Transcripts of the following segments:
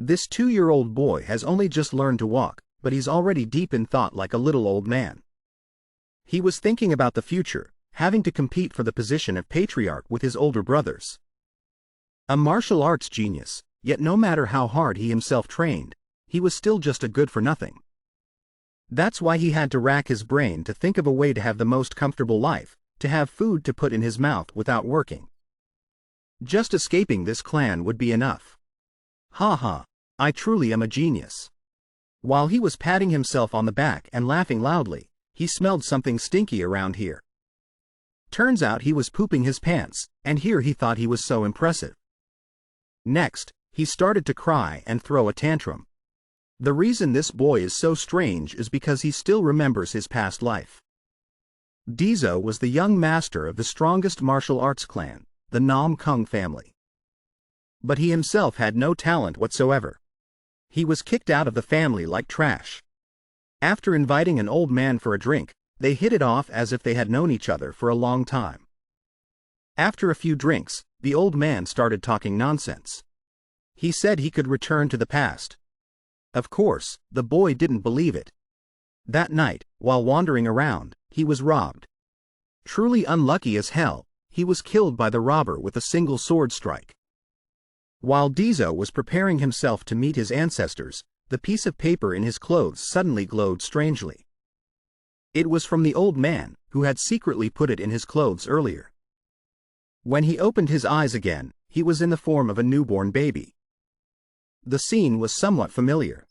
This 2-year-old boy has only just learned to walk, but he's already deep in thought like a little old man. He was thinking about the future, having to compete for the position of patriarch with his older brothers. A martial arts genius, yet no matter how hard he himself trained, he was still just a good-for-nothing. That's why he had to rack his brain to think of a way to have the most comfortable life, to have food to put in his mouth without working. Just escaping this clan would be enough. Ha ha, I truly am a genius. While he was patting himself on the back and laughing loudly, he smelled something stinky around here. Turns out he was pooping his pants, and here he thought he was so impressive. Next, he started to cry and throw a tantrum. The reason this boy is so strange is because he still remembers his past life. Deso was the young master of the strongest martial arts clan, the NamGung family. But he himself had no talent whatsoever. He was kicked out of the family like trash. After inviting an old man for a drink, they hit it off as if they had known each other for a long time. After a few drinks, the old man started talking nonsense. He said he could return to the past. Of course, the boy didn't believe it. That night, while wandering around, he was robbed. Truly unlucky as hell, he was killed by the robber with a single sword strike. While Deso was preparing himself to meet his ancestors, the piece of paper in his clothes suddenly glowed strangely. It was from the old man, who had secretly put it in his clothes earlier. When he opened his eyes again, he was in the form of a newborn baby. The scene was somewhat familiar.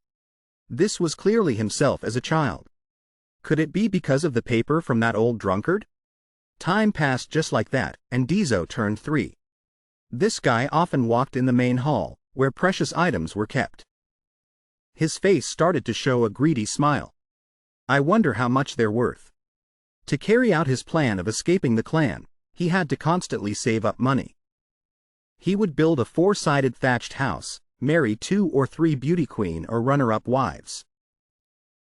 This was clearly himself as a child. Could it be because of the paper from that old drunkard? Time passed just like that, and Deso turned 3. This guy often walked in the main hall, where precious items were kept. His face started to show a greedy smile. I wonder how much they're worth. To carry out his plan of escaping the clan, he had to constantly save up money. He would build a 4-sided thatched house, marry 2 or 3 beauty queen or runner-up wives.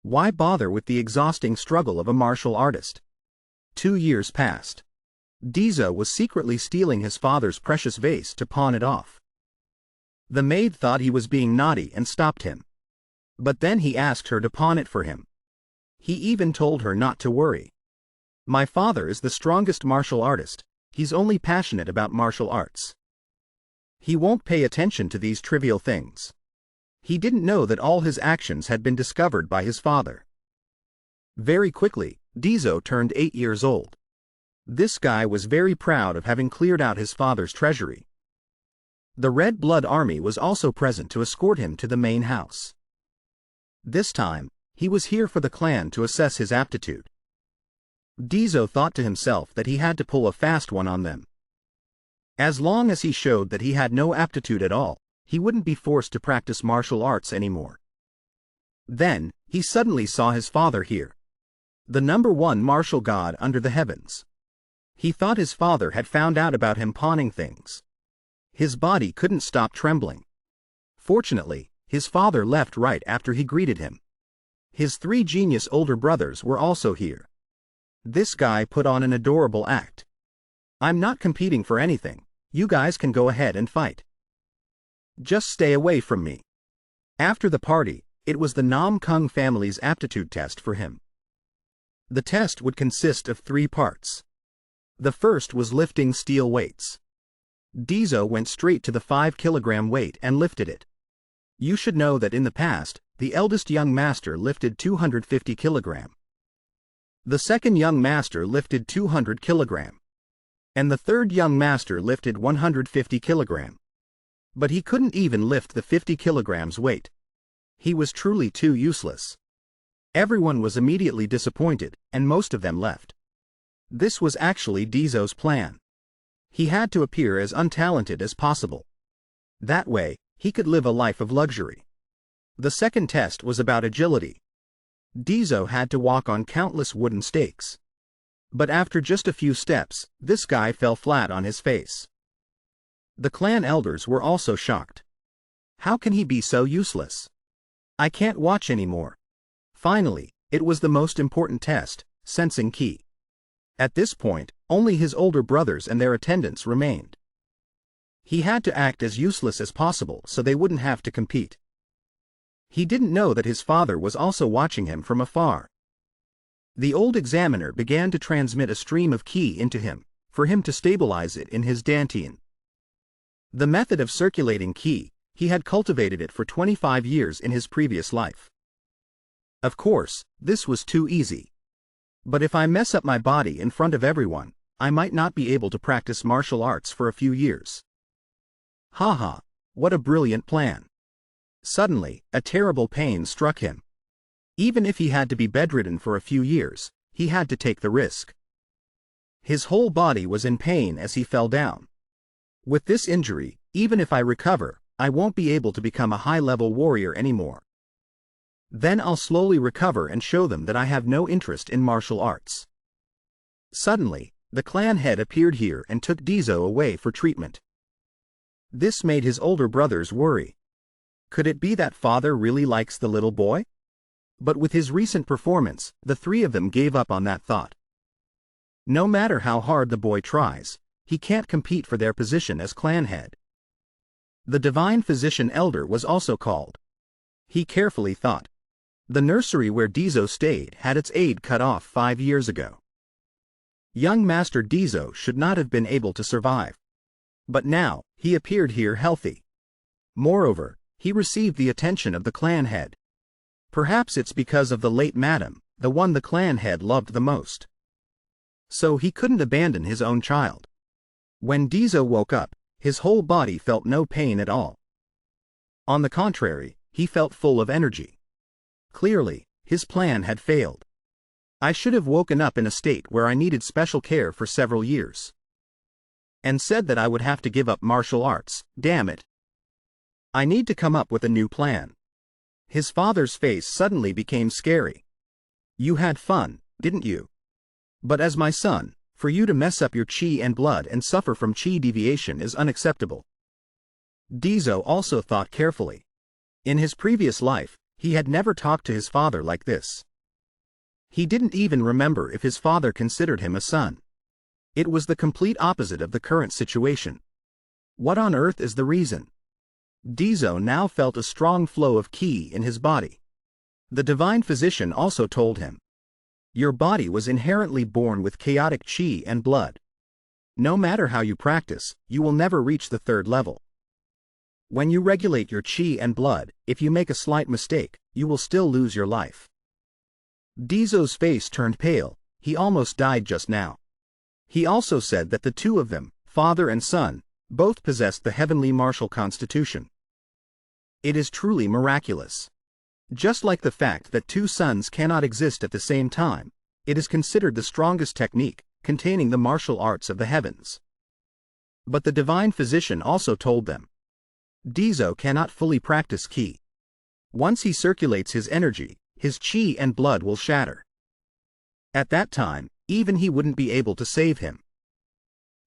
Why bother with the exhausting struggle of a martial artist? 2 years passed. Deso was secretly stealing his father's precious vase to pawn it off. The maid thought he was being naughty and stopped him. But then he asked her to pawn it for him. He even told her not to worry. My father is the strongest martial artist, he's only passionate about martial arts. He won't pay attention to these trivial things. He didn't know that all his actions had been discovered by his father. Very quickly, Deso turned 8 years old. This guy was very proud of having cleared out his father's treasury. The Red Blood Army was also present to escort him to the main house. This time, he was here for the clan to assess his aptitude. Deso thought to himself that he had to pull a fast one on them. As long as he showed that he had no aptitude at all, he wouldn't be forced to practice martial arts anymore. Then, he suddenly saw his father here. The #1 martial god under the heavens. He thought his father had found out about him pawning things. His body couldn't stop trembling. Fortunately, his father left right after he greeted him. His 3 genius older brothers were also here. This guy put on an adorable act. I'm not competing for anything, you guys can go ahead and fight. Just stay away from me. After the party, it was the NamGung family's aptitude test for him. The test would consist of 3 parts. The first was lifting steel weights. Deso went straight to the 5-kilogram weight and lifted it. You should know that in the past, the eldest young master lifted 250 kilogram. The second young master lifted 200 kilogram. And the third young master lifted 150 kilogram. But he couldn't even lift the 50 kilograms weight. He was truly too useless. Everyone was immediately disappointed, and most of them left. This was actually Deso's plan. He had to appear as untalented as possible. That way, he could live a life of luxury. The second test was about agility. Deso had to walk on countless wooden stakes. But after just a few steps, this guy fell flat on his face. The clan elders were also shocked. How can he be so useless? I can't watch anymore. Finally, it was the most important test, sensing ki. At this point, only his older brothers and their attendants remained. He had to act as useless as possible so they wouldn't have to compete. He didn't know that his father was also watching him from afar. The old examiner began to transmit a stream of qi into him, for him to stabilize it in his dantian. The method of circulating qi, he had cultivated it for 25 years in his previous life. Of course, this was too easy. But if I mess up my body in front of everyone, I might not be able to practice martial arts for a few years. Haha, what a brilliant plan. Suddenly, a terrible pain struck him. Even if he had to be bedridden for a few years, he had to take the risk. His whole body was in pain as he fell down. With this injury, even if I recover, I won't be able to become a high-level warrior anymore. Then I'll slowly recover and show them that I have no interest in martial arts. Suddenly, the clan head appeared here and took Deso away for treatment. This made his older brothers worry. Could it be that father really likes the little boy? But with his recent performance, the three of them gave up on that thought. No matter how hard the boy tries, he can't compete for their position as clan head. The divine physician elder was also called. He carefully thought. The nursery where Deso stayed had its aid cut off 5 years ago. Young Master Deso should not have been able to survive. But now, he appeared here healthy. Moreover, he received the attention of the clan head. Perhaps it's because of the late madam, the one the clan head loved the most. So he couldn't abandon his own child. When Deso woke up, his whole body felt no pain at all. On the contrary, he felt full of energy. Clearly, his plan had failed. I should have woken up in a state where I needed special care for several years. And said that I would have to give up martial arts, damn it. I need to come up with a new plan. His father's face suddenly became scary. You had fun, didn't you? But as my son, for you to mess up your qi and blood and suffer from qi deviation is unacceptable. Deso also thought carefully. In his previous life, he had never talked to his father like this. He didn't even remember if his father considered him a son. It was the complete opposite of the current situation. What on earth is the reason? Deso now felt a strong flow of qi in his body. The divine physician also told him. Your body was inherently born with chaotic qi and blood. No matter how you practice, you will never reach the 3rd level. When you regulate your qi and blood, if you make a slight mistake, you will still lose your life. Deso's face turned pale, he almost died just now. He also said that the two of them, father and son, both possessed the heavenly martial constitution. It is truly miraculous. Just like the fact that two suns cannot exist at the same time, it is considered the strongest technique, containing the martial arts of the heavens. But the divine physician also told them. Deso cannot fully practice qi. Once he circulates his energy, his qi and blood will shatter. At that time, even he wouldn't be able to save him.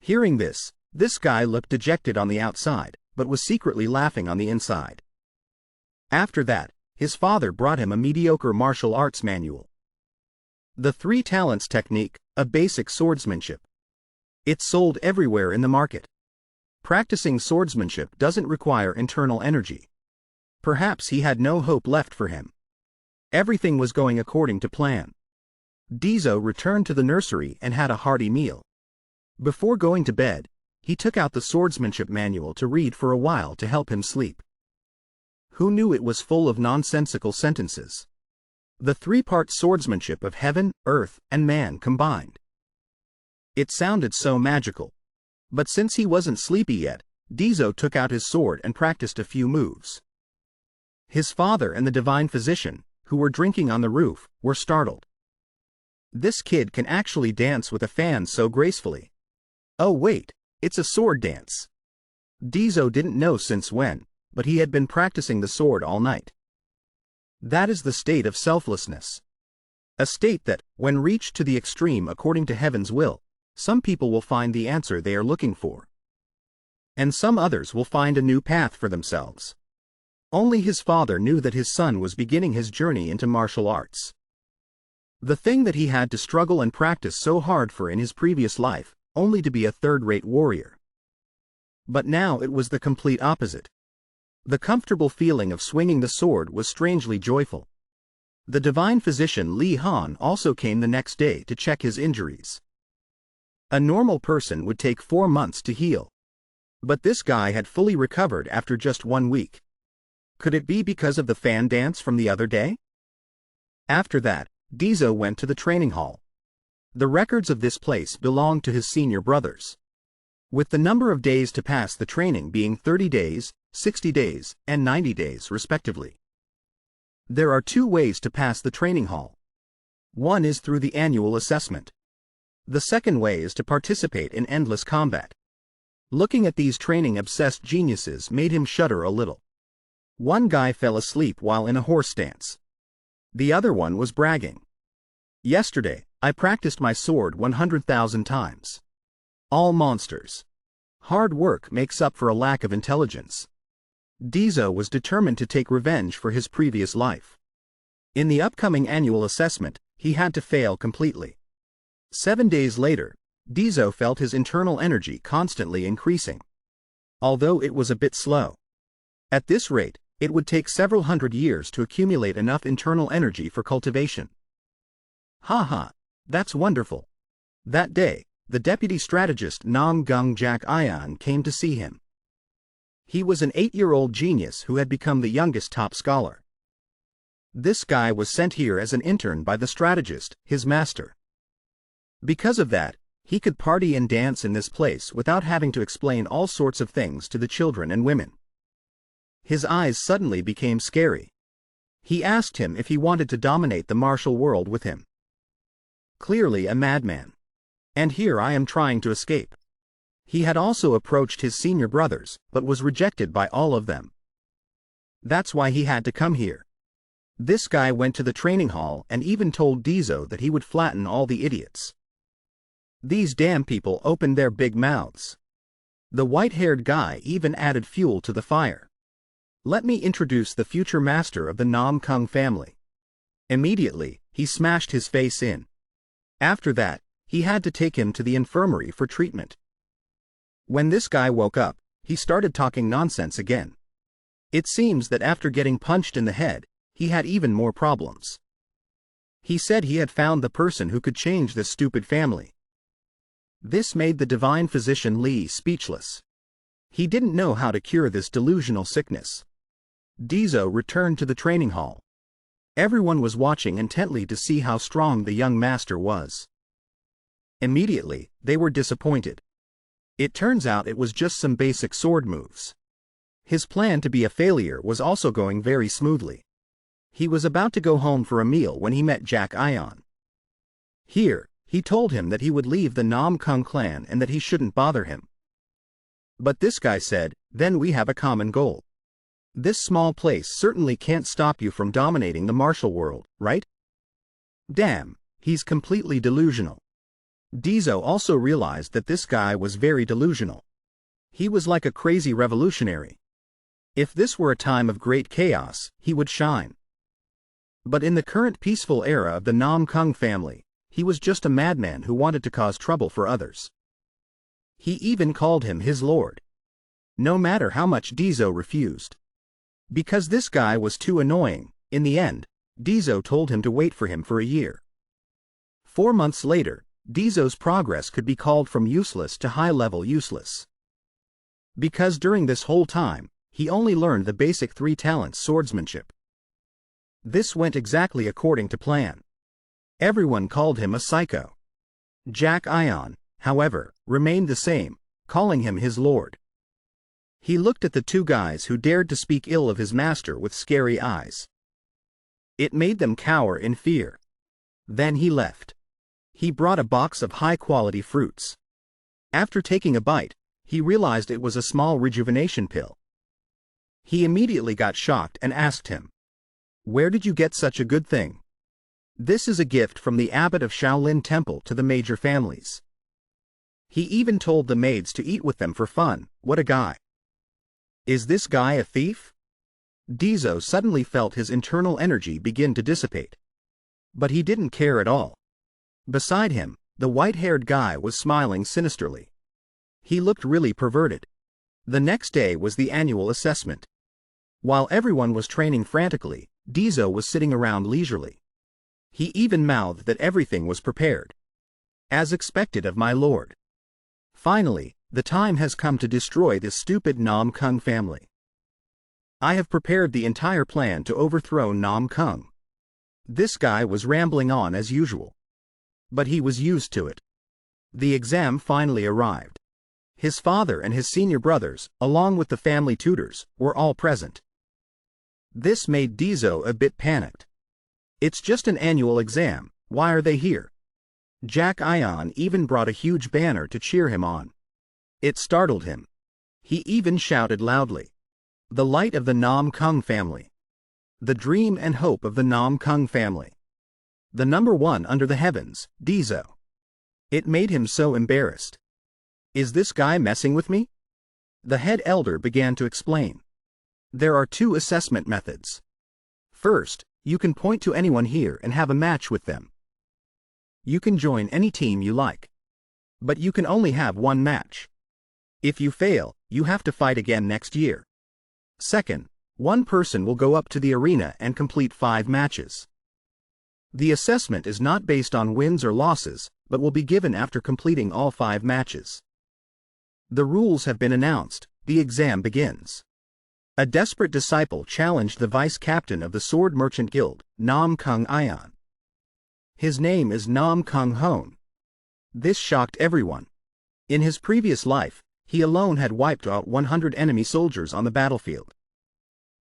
Hearing this guy looked dejected on the outside, but was secretly laughing on the inside. After that, his father brought him a mediocre martial arts manual. The 3 talents technique, a basic swordsmanship. It's sold everywhere in the market. Practicing swordsmanship doesn't require internal energy. Perhaps he had no hope left for him. Everything was going according to plan. Deso returned to the nursery and had a hearty meal. Before going to bed, he took out the swordsmanship manual to read for a while to help him sleep. Who knew it was full of nonsensical sentences? The 3-part swordsmanship of heaven, earth, and man combined. It sounded so magical. But since he wasn't sleepy yet, Deso took out his sword and practiced a few moves. His father and the divine physician, who were drinking on the roof, were startled. This kid can actually dance with a fan so gracefully. Oh wait, it's a sword dance. Deso didn't know since when, but he had been practicing the sword all night. That is the state of selflessness. A state that, when reached to the extreme according to heaven's will, some people will find the answer they are looking for. And some others will find a new path for themselves. Only his father knew that his son was beginning his journey into martial arts. The thing that he had to struggle and practice so hard for in his previous life, only to be a 3rd-rate warrior. But now it was the complete opposite. The comfortable feeling of swinging the sword was strangely joyful. The divine physician Li Han also came the next day to check his injuries. A normal person would take 4 months to heal. But this guy had fully recovered after just 1 week. Could it be because of the fan dance from the other day? After that, Deso went to the training hall. The records of this place belonged to his senior brothers, with the number of days to pass the training being 30 days, 60 days, and 90 days respectively. There are 2 ways to pass the training hall. One is through the annual assessment. The second way is to participate in endless combat. Looking at these training-obsessed geniuses made him shudder a little. One guy fell asleep while in a horse dance. The other one was bragging. Yesterday, I practiced my sword 100,000 times. All monsters. Hard work makes up for a lack of intelligence. Deso was determined to take revenge for his previous life. In the upcoming annual assessment, he had to fail completely. 7 days later, Deso felt his internal energy constantly increasing, although it was a bit slow. At this rate, it would take several hundred years to accumulate enough internal energy for cultivation. Haha, that's wonderful. That day, the deputy strategist Namgung Clan came to see him. He was an 8-year-old genius who had become the youngest top scholar. This guy was sent here as an intern by the strategist, his master. Because of that, he could party and dance in this place without having to explain all sorts of things to the children and women. His eyes suddenly became scary. He asked him if he wanted to dominate the martial world with him. Clearly a madman. And here I am trying to escape. He had also approached his senior brothers, but was rejected by all of them. That's why he had to come here. This guy went to the training hall and even told Deso that he would flatten all the idiots. These damn people opened their big mouths. The white-haired guy even added fuel to the fire. Let me introduce the future master of the Namgung family. Immediately, he smashed his face in. After that, he had to take him to the infirmary for treatment. When this guy woke up, he started talking nonsense again. It seems that after getting punched in the head, he had even more problems. He said he had found the person who could change this stupid family. This made the divine physician Li speechless. He didn't know how to cure this delusional sickness. Deso returned to the training hall. Everyone was watching intently to see how strong the young master was. Immediately, they were disappointed. It turns out it was just some basic sword moves. His plan to be a failure was also going very smoothly. He was about to go home for a meal when he met Jack Ion. Here, he told him that he would leave the NamGung Clan and that he shouldn't bother him. But this guy said, then we have a common goal. This small place certainly can't stop you from dominating the martial world, right? Damn, he's completely delusional. Deso also realized that this guy was very delusional. He was like a crazy revolutionary. If this were a time of great chaos, he would shine. But in the current peaceful era of the Namgung family, he was just a madman who wanted to cause trouble for others. He even called him his lord. No matter how much Deso refused. Because this guy was too annoying, in the end, Deso told him to wait for him for a year. 4 months later, Deso's progress could be called from useless to high-level useless. Because during this whole time, he only learned the basic 3 talents swordsmanship. This went exactly according to plan. Everyone called him a psycho. Jack Ion, however, remained the same, calling him his lord. He looked at the 2 guys who dared to speak ill of his master with scary eyes. It made them cower in fear. Then he left. He brought a box of high-quality fruits. After taking a bite, he realized it was a small rejuvenation pill. He immediately got shocked and asked him, "Where did you get such a good thing?" "This is a gift from the abbot of Shaolin Temple to the major families." He even told the maids to eat with them for fun. What a guy. Is this guy a thief? Deso suddenly felt his internal energy begin to dissipate. But he didn't care at all. Beside him, the white-haired guy was smiling sinisterly. He looked really perverted. The next day was the annual assessment. While everyone was training frantically, Deso was sitting around leisurely. He even mouthed that everything was prepared. As expected of my lord. Finally, the time has come to destroy this stupid NamGung family. I have prepared the entire plan to overthrow NamGung. This guy was rambling on as usual. But he was used to it. The exam finally arrived. His father and his senior brothers, along with the family tutors, were all present. This made Deso a bit panicked. It's just an annual exam, why are they here? Jack Ion even brought a huge banner to cheer him on. It startled him. He even shouted loudly. The light of the NamGung family. The dream and hope of the NamGung family. The number one under the heavens, Deso. It made him so embarrassed. Is this guy messing with me? The head elder began to explain. There are two assessment methods. First, you can point to anyone here and have a match with them. You can join any team you like. But you can only have one match. If you fail, you have to fight again next year. Second, one person will go up to the arena and complete 5 matches. The assessment is not based on wins or losses, but will be given after completing all 5 matches. The rules have been announced, the exam begins. A desperate disciple challenged the vice captain of the Sword Merchant Guild, NamGung Ion. His name is NamGung Hone. This shocked everyone. In his previous life, he alone had wiped out 100 enemy soldiers on the battlefield.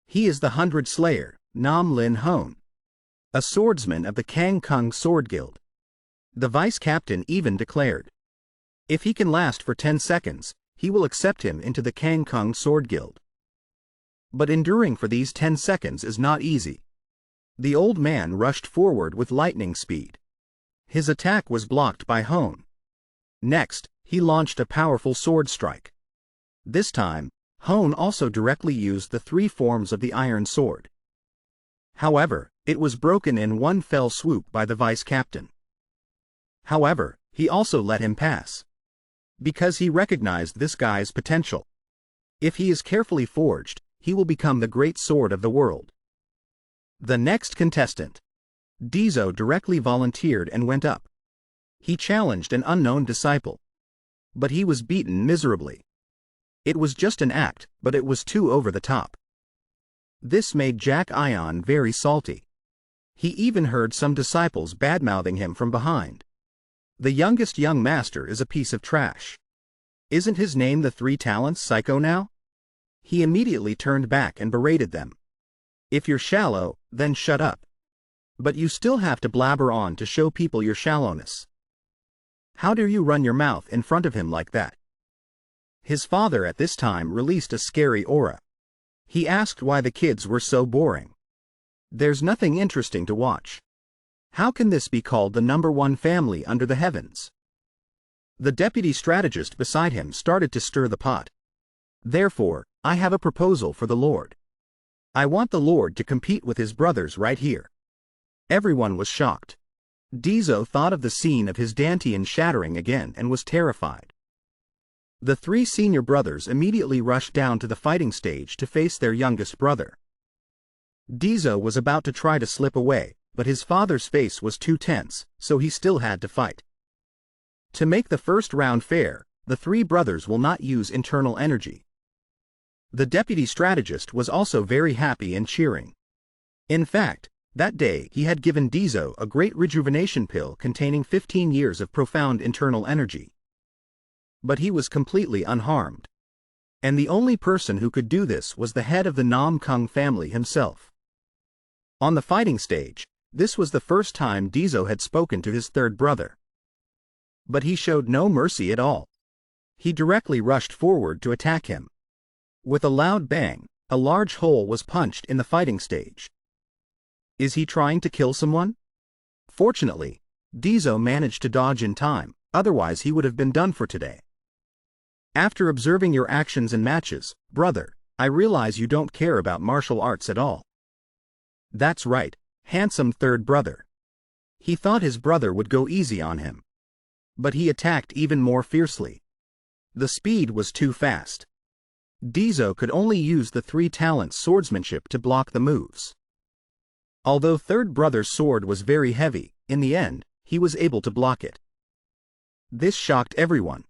He is the 100 Slayer, Nam Lin Hone, a swordsman of the NamGung Sword Guild. The vice captain even declared, if he can last for 10 seconds, he will accept him into the NamGung Sword Guild. But enduring for these 10 seconds is not easy. The old man rushed forward with lightning speed. His attack was blocked by Hone. Next, he launched a powerful sword strike. This time, Hone also directly used the 3 forms of the iron sword. However, it was broken in one fell swoop by the vice captain. However, he also let him pass. Because he recognized this guy's potential. If he is carefully forged, he will become the great sword of the world. The next contestant. Deso directly volunteered and went up. He challenged an unknown disciple. But he was beaten miserably. It was just an act, but it was too over the top. This made Jack Ion very salty. He even heard some disciples badmouthing him from behind. The youngest young master is a piece of trash. Isn't his name the 3 Talents Psycho now? He immediately turned back and berated them. If you're shallow, then shut up. But you still have to blabber on to show people your shallowness. How dare you run your mouth in front of him like that? His father at this time released a scary aura. He asked why the kids were so boring. There's nothing interesting to watch. How can this be called the number one family under the heavens? The deputy strategist beside him started to stir the pot. Therefore, I have a proposal for the Lord. I want the Lord to compete with his brothers right here. Everyone was shocked. Deso thought of the scene of his dantian shattering again and was terrified. The 3 senior brothers immediately rushed down to the fighting stage to face their youngest brother. Deso was about to try to slip away, but his father's face was too tense, so he still had to fight. To make the first round fair, the 3 brothers will not use internal energy. The deputy strategist was also very happy and cheering. In fact, that day he had given Deso a great rejuvenation pill containing 15 years of profound internal energy. But he was completely unharmed. And the only person who could do this was the head of the NamGung family himself. On the fighting stage, this was the first time Deso had spoken to his 3rd brother. But he showed no mercy at all. He directly rushed forward to attack him. With a loud bang, a large hole was punched in the fighting stage. Is he trying to kill someone? Fortunately, Deso managed to dodge in time, otherwise he would have been done for today. After observing your actions and matches, brother, I realize you don't care about martial arts at all. That's right, handsome 3rd brother. He thought his brother would go easy on him. But he attacked even more fiercely. The speed was too fast. Deso could only use the three talents swordsmanship to block the moves. Although third brother's sword was very heavy, in the end, he was able to block it. This shocked everyone.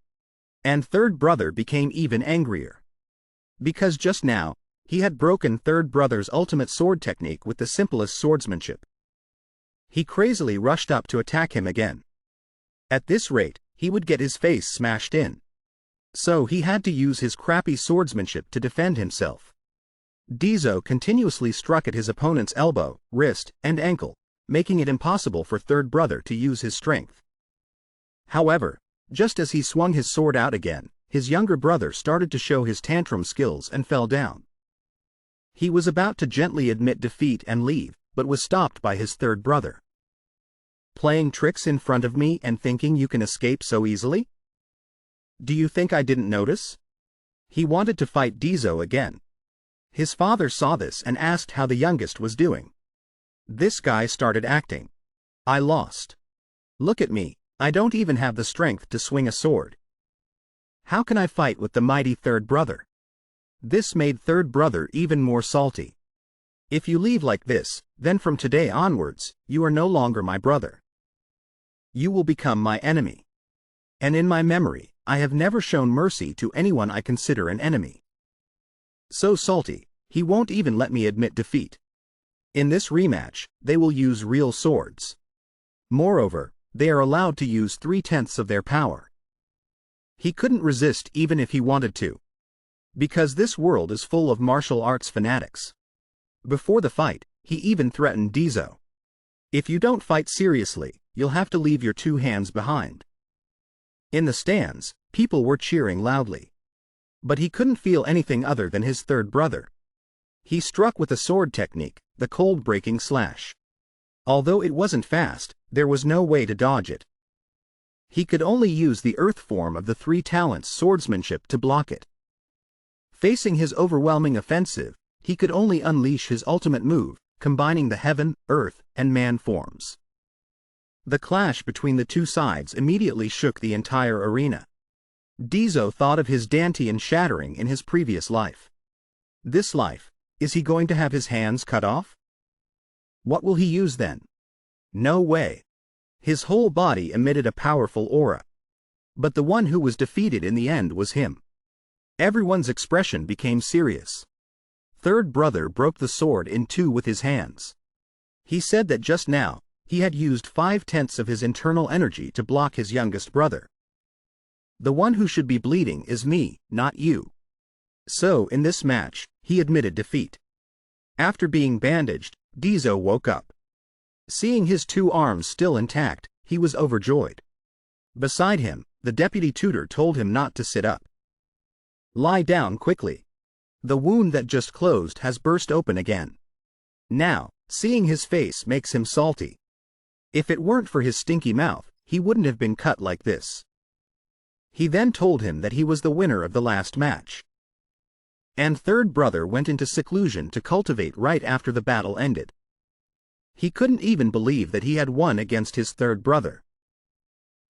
And third brother became even angrier. Because just now, he had broken third brother's ultimate sword technique with the simplest swordsmanship. He crazily rushed up to attack him again. At this rate, he would get his face smashed in. So he had to use his crappy swordsmanship to defend himself. Deso continuously struck at his opponent's elbow, wrist, and ankle, making it impossible for third brother to use his strength. However, just as he swung his sword out again, his younger brother started to show his tantrum skills and fell down. He was about to gently admit defeat and leave, but was stopped by his third brother. Playing tricks in front of me and thinking you can escape so easily? Do you think I didn't notice? He wanted to fight Deso again. His father saw this and asked how the youngest was doing. This guy started acting. I lost. Look at me, I don't even have the strength to swing a sword. How can I fight with the mighty third brother? This made third brother even more salty. If you leave like this, then from today onwards, you are no longer my brother. You will become my enemy. And in my memory, I have never shown mercy to anyone I consider an enemy. So salty, he won't even let me admit defeat. In this rematch, they will use real swords. Moreover, they are allowed to use 3/10 of their power. He couldn't resist even if he wanted to. Because this world is full of martial arts fanatics. Before the fight, he even threatened Deso. If you don't fight seriously, you'll have to leave your two hands behind. In the stands, people were cheering loudly. But he couldn't feel anything other than his third brother. He struck with a sword technique, the cold-breaking slash. Although it wasn't fast, there was no way to dodge it. He could only use the earth form of the three talents swordsmanship to block it. Facing his overwhelming offensive, he could only unleash his ultimate move, combining the heaven, earth, and man forms. The clash between the two sides immediately shook the entire arena. Deso thought of his dantian shattering in his previous life. This life, is he going to have his hands cut off? What will he use then? No way. His whole body emitted a powerful aura. But the one who was defeated in the end was him. Everyone's expression became serious. Third brother broke the sword in two with his hands. He said that just now, he had used 5/10 of his internal energy to block his youngest brother. The one who should be bleeding is me, not you. So in this match, he admitted defeat. After being bandaged, Deso woke up. Seeing his two arms still intact, he was overjoyed. Beside him, the deputy tutor told him not to sit up. Lie down quickly. The wound that just closed has burst open again. Now, seeing his face makes him salty. If it weren't for his stinky mouth, he wouldn't have been cut like this. He then told him that he was the winner of the last match. And third brother went into seclusion to cultivate right after the battle ended. He couldn't even believe that he had won against his third brother.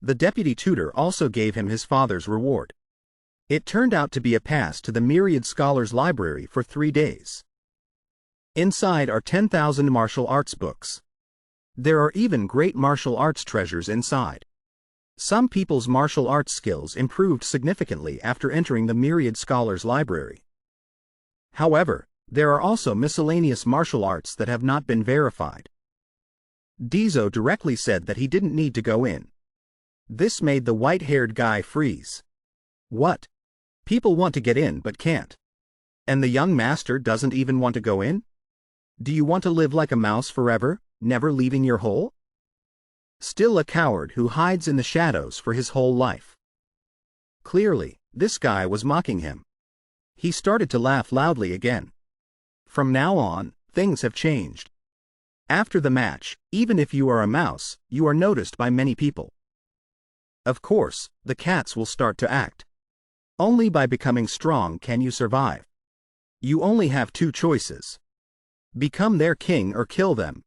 The deputy tutor also gave him his father's reward. It turned out to be a pass to the Myriad Scholars Library for 3 days. Inside are 10,000 martial arts books. There are even great martial arts treasures inside. Some people's martial arts skills improved significantly after entering the Myriad Scholars Library. However, there are also miscellaneous martial arts that have not been verified. Deso directly said that he didn't need to go in. This made the white-haired guy freeze. What? People want to get in but can't. And the young master doesn't even want to go in? Do you want to live like a mouse forever, never leaving your hole? Still a coward who hides in the shadows for his whole life. Clearly, this guy was mocking him. He started to laugh loudly again. From now on, things have changed. After the match, even if you are a mouse, you are noticed by many people. Of course, the cats will start to act. Only by becoming strong can you survive. You only have 2 choices. Become their king or kill them.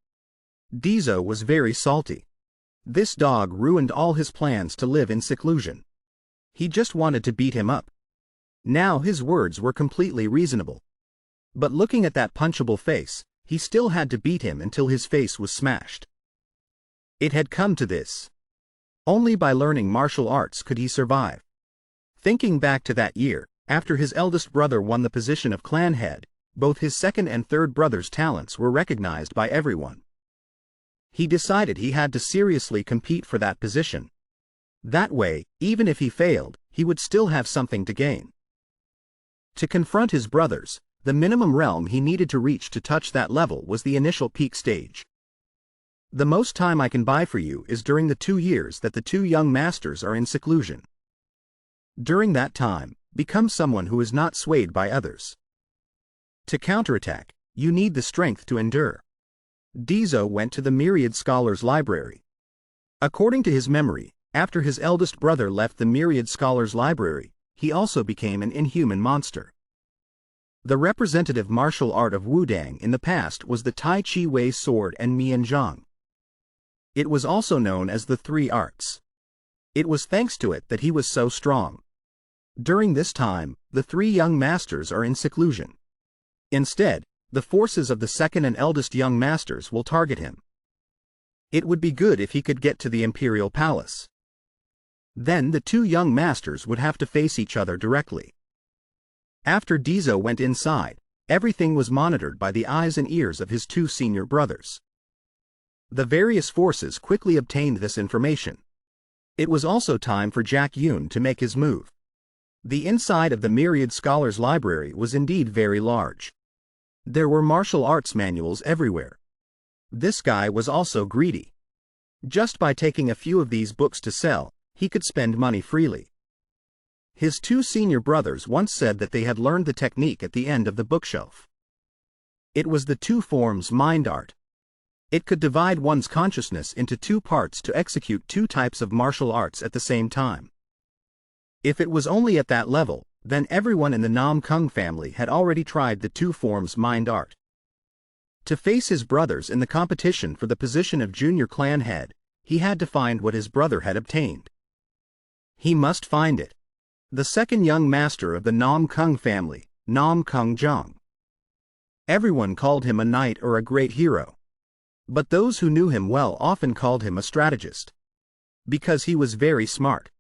Deso was very salty. This dog ruined all his plans to live in seclusion. He just wanted to beat him up. Now his words were completely reasonable. But looking at that punchable face, he still had to beat him until his face was smashed. It had come to this. Only by learning martial arts could he survive. Thinking back to that year, after his eldest brother won the position of clan head, both his second and third brother's talents were recognized by everyone. He decided he had to seriously compete for that position. That way, even if he failed, he would still have something to gain. To confront his brothers, the minimum realm he needed to reach to touch that level was the initial peak stage. The most time I can buy for you is during the 2 years that the two young masters are in seclusion. During that time, become someone who is not swayed by others. To counterattack, you need the strength to endure. Deso went to the Myriad Scholars Library. According to his memory, after his eldest brother left the Myriad Scholars Library, he also became an inhuman monster. The representative martial art of Wudang in the past was the Tai Chi Wei sword and Mianzhong. It was also known as the Three Arts. It was thanks to it that he was so strong. During this time, the three young masters are in seclusion. Instead, the forces of the second and eldest young masters will target him. It would be good if he could get to the Imperial Palace. Then the two young masters would have to face each other directly. After Deso went inside, everything was monitored by the eyes and ears of his two senior brothers. The various forces quickly obtained this information. It was also time for Jack Yun to make his move. The inside of the Myriad Scholars Library was indeed very large. There were martial arts manuals everywhere. This guy was also greedy. Just by taking a few of these books to sell, he could spend money freely. His two senior brothers once said that they had learned the technique at the end of the bookshelf. It was the two forms mind art. It could divide one's consciousness into two parts to execute two types of martial arts at the same time. If it was only at that level, then everyone in the NamGung family had already tried the two forms mind art. To face his brothers in the competition for the position of junior clan head, he had to find what his brother had obtained. He must find it. The second young master of the NamGung family, Namgung Deso. Everyone called him a knight or a great hero. But those who knew him well often called him a strategist. Because he was very smart.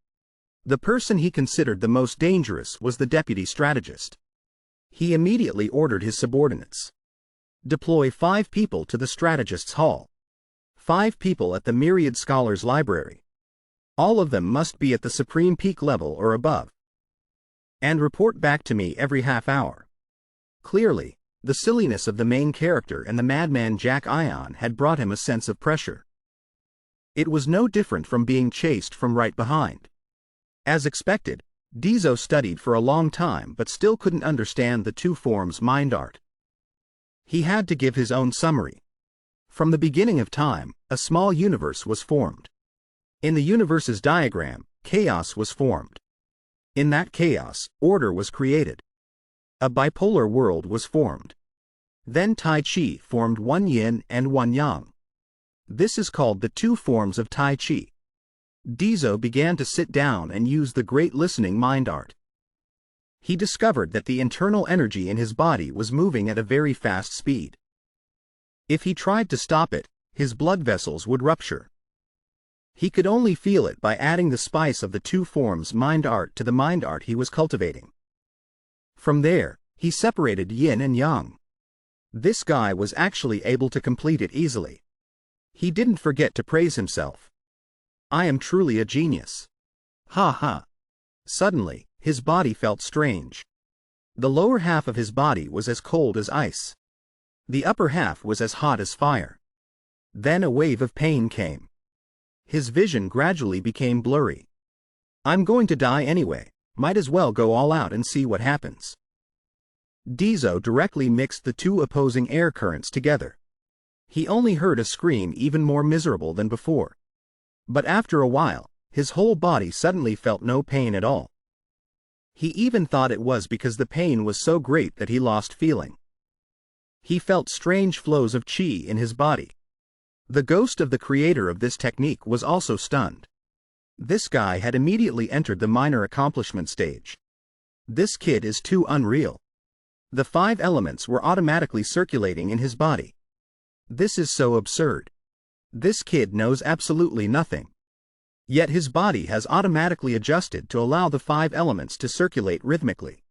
The person he considered the most dangerous was the deputy strategist. He immediately ordered his subordinates. Deploy 5 people to the strategist's hall. 5 people at the Myriad Scholars Library. All of them must be at the supreme peak level or above. And report back to me every half hour. Clearly, the silliness of the main character and the madman Jack Ion had brought him a sense of pressure. It was no different from being chased from right behind. As expected, Deso studied for a long time but still couldn't understand the two forms mind art. He had to give his own summary. From the beginning of time, a small universe was formed. In the universe's diagram, chaos was formed. In that chaos, order was created. A bipolar world was formed. Then Tai Chi formed one yin and one yang. This is called the two forms of Tai Chi. Deso began to sit down and use the great listening mind art. He discovered that the internal energy in his body was moving at a very fast speed. If he tried to stop it, his blood vessels would rupture. He could only feel it by adding the spice of the two forms mind art to the mind art he was cultivating. From there, he separated yin and yang. This guy was actually able to complete it easily. He didn't forget to praise himself. I am truly a genius. Ha ha. Suddenly, his body felt strange. The lower half of his body was as cold as ice. The upper half was as hot as fire. Then a wave of pain came. His vision gradually became blurry. I'm going to die anyway, might as well go all out and see what happens. Deso directly mixed the two opposing air currents together. He only heard a scream even more miserable than before. But after a while, his whole body suddenly felt no pain at all. He even thought it was because the pain was so great that he lost feeling. He felt strange flows of qi in his body. The ghost of the creator of this technique was also stunned. This guy had immediately entered the minor accomplishment stage. This kid is too unreal. The 5 elements were automatically circulating in his body. This is so absurd. This kid knows absolutely nothing. Yet his body has automatically adjusted to allow the 5 elements to circulate rhythmically.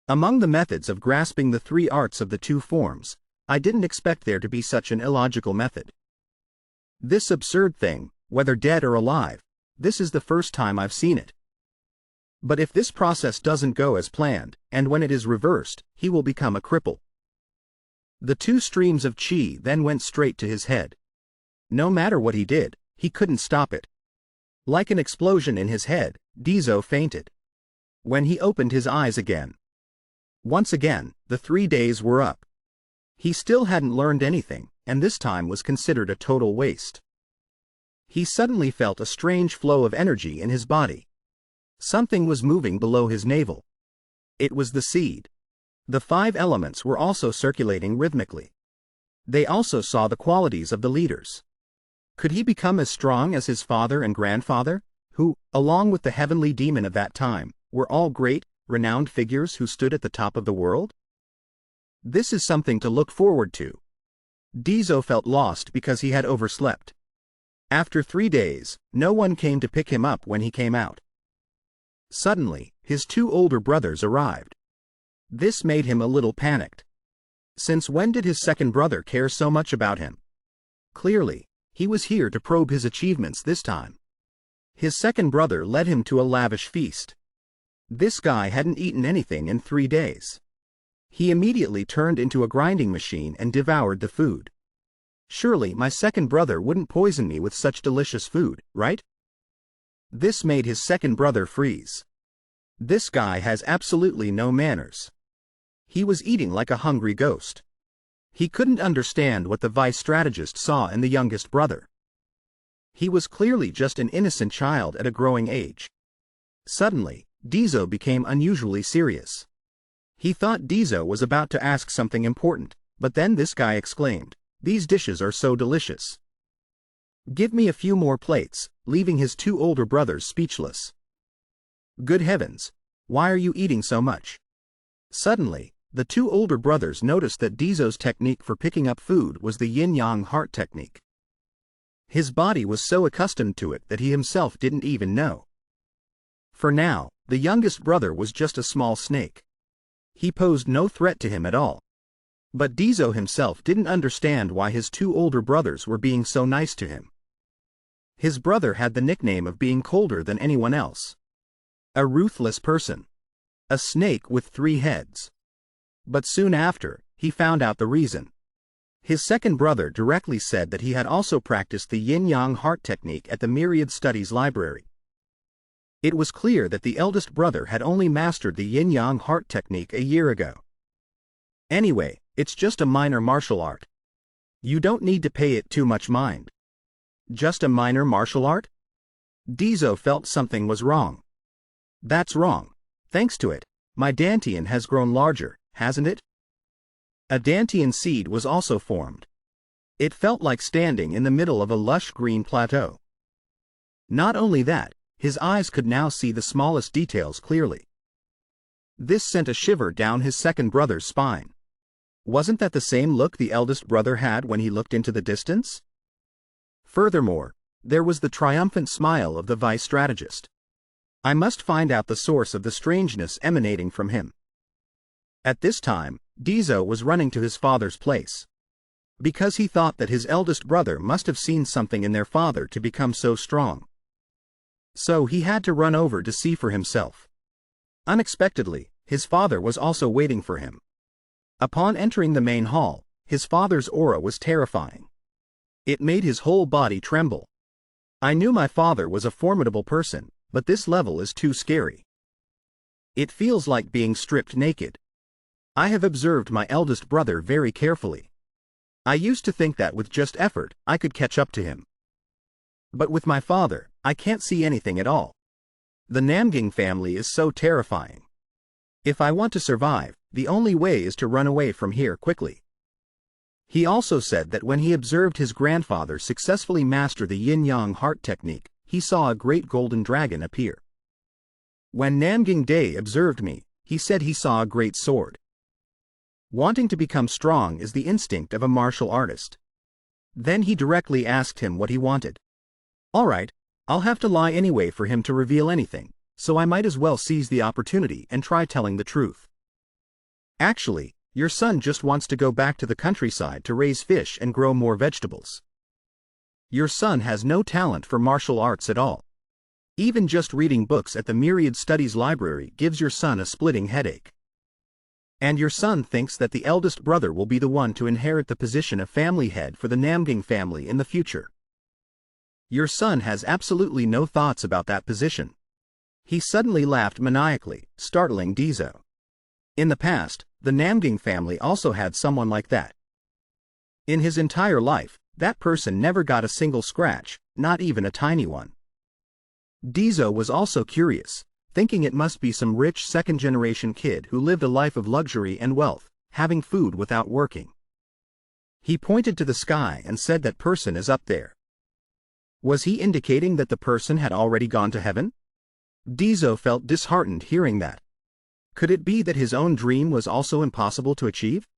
Among the methods of grasping the 3 arts of the 2 forms, I didn't expect there to be such an illogical method. This absurd thing, whether dead or alive, this is the first time I've seen it. But if this process doesn't go as planned, and when it is reversed, he will become a cripple. The 2 streams of chi then went straight to his head. No matter what he did, he couldn't stop it. Like an explosion in his head, Deso fainted. When he opened his eyes again, once again, the 3 days were up. He still hadn't learned anything, and this time was considered a total waste. He suddenly felt a strange flow of energy in his body. Something was moving below his navel. It was the seed. The 5 elements were also circulating rhythmically. They also saw the qualities of the leaders. Could he become as strong as his father and grandfather, who, along with the heavenly demon of that time, were all great, renowned figures who stood at the top of the world? This is something to look forward to. Deso felt lost because he had overslept. After 3 days, no one came to pick him up when he came out. Suddenly, his 2 older brothers arrived. This made him a little panicked. Since when did his second brother care so much about him? Clearly, he was here to probe his achievements this time. His second brother led him to a lavish feast. This guy hadn't eaten anything in 3 days. He immediately turned into a grinding machine and devoured the food. Surely my second brother wouldn't poison me with such delicious food, right? This made his second brother freeze. This guy has absolutely no manners. He was eating like a hungry ghost. He couldn't understand what the vice strategist saw in the youngest brother. He was clearly just an innocent child at a growing age. Suddenly, Deso became unusually serious. He thought Deso was about to ask something important, but then this guy exclaimed, "These dishes are so delicious. Give me a few more plates," leaving his 2 older brothers speechless. Good heavens, why are you eating so much? Suddenly, the 2 older brothers noticed that Deso's technique for picking up food was the yin-yang heart technique. His body was so accustomed to it that he himself didn't even know. For now, the youngest brother was just a small snake. He posed no threat to him at all. But Deso himself didn't understand why his 2 older brothers were being so nice to him. His brother had the nickname of being colder than anyone else. A ruthless person. A snake with 3 heads. But soon after, he found out the reason. His second brother directly said that he had also practiced the yin-yang heart technique at the Myriad Studies Library. It was clear that the eldest brother had only mastered the yin-yang heart technique a year ago. Anyway, it's just a minor martial art. You don't need to pay it too much mind. Just a minor martial art? Deso felt something was wrong. That's wrong. Thanks to it, my dantian has grown larger, hasn't it? A dantian seed was also formed. It felt like standing in the middle of a lush green plateau. Not only that, his eyes could now see the smallest details clearly. This sent a shiver down his second brother's spine. Wasn't that the same look the eldest brother had when he looked into the distance? Furthermore, there was the triumphant smile of the vice strategist. I must find out the source of the strangeness emanating from him. At this time, Deso was running to his father's place. Because he thought that his eldest brother must have seen something in their father to become so strong. So he had to run over to see for himself. Unexpectedly, his father was also waiting for him. Upon entering the main hall, his father's aura was terrifying. It made his whole body tremble. I knew my father was a formidable person, but this level is too scary. It feels like being stripped naked. I have observed my eldest brother very carefully. I used to think that with just effort, I could catch up to him. But with my father, I can't see anything at all. The Namgung family is so terrifying. If I want to survive, the only way is to run away from here quickly. He also said that when he observed his grandfather successfully master the yin-yang heart technique, he saw a great golden dragon appear. When Namgung Dae observed me, he said he saw a great sword. Wanting to become strong is the instinct of a martial artist. Then he directly asked him what he wanted. Alright, I'll have to lie anyway for him to reveal anything, so I might as well seize the opportunity and try telling the truth. Actually, your son just wants to go back to the countryside to raise fish and grow more vegetables. Your son has no talent for martial arts at all. Even just reading books at the Myriad Studies Library gives your son a splitting headache. And your son thinks that the eldest brother will be the one to inherit the position of family head for the Namgung family in the future. Your son has absolutely no thoughts about that position. He suddenly laughed maniacally, startling Deso. In the past, the Namgung family also had someone like that. In his entire life, that person never got a single scratch, not even a tiny one. Deso was also curious, thinking it must be some rich second-generation kid who lived a life of luxury and wealth, having food without working. He pointed to the sky and said that person is up there. Was he indicating that the person had already gone to heaven? Deso felt disheartened hearing that. Could it be that his own dream was also impossible to achieve?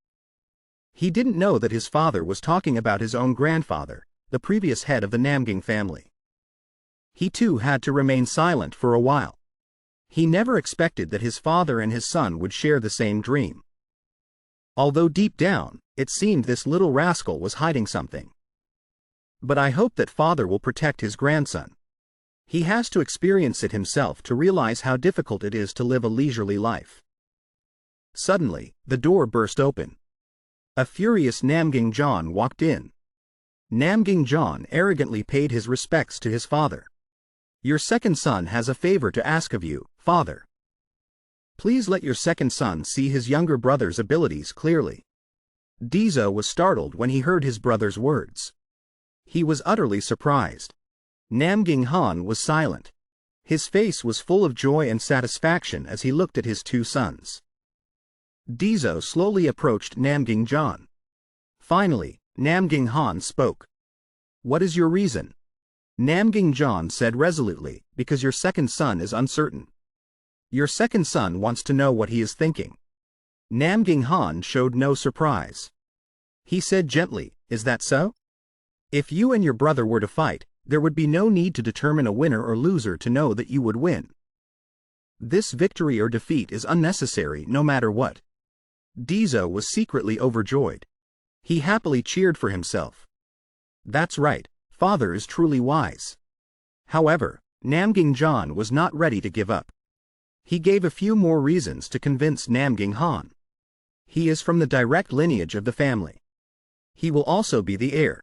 He didn't know that his father was talking about his own grandfather, the previous head of the Namgung family. He too had to remain silent for a while. He never expected that his father and his son would share the same dream. Although deep down, it seemed this little rascal was hiding something. But I hope that father will protect his grandson. He has to experience it himself to realize how difficult it is to live a leisurely life. Suddenly, the door burst open. A furious Namgung John walked in. Namgung John arrogantly paid his respects to his father. Your second son has a favor to ask of you, father. Please let your second son see his younger brother's abilities clearly. Deso was startled when he heard his brother's words. He was utterly surprised. Namgung Han was silent. His face was full of joy and satisfaction as he looked at his two sons. Deso slowly approached Namgung John. Finally, Namgung Han spoke. What is your reason? Namgung John said resolutely, because your second son is uncertain. Your second son wants to know what he is thinking. Namgung Han showed no surprise. He said gently, is that so? If you and your brother were to fight, there would be no need to determine a winner or loser to know that you would win. This victory or defeat is unnecessary no matter what. Deso was secretly overjoyed. He happily cheered for himself. That's right, father is truly wise. However, Namgung John was not ready to give up. He gave a few more reasons to convince Namgung Han. He is from the direct lineage of the family. He will also be the heir.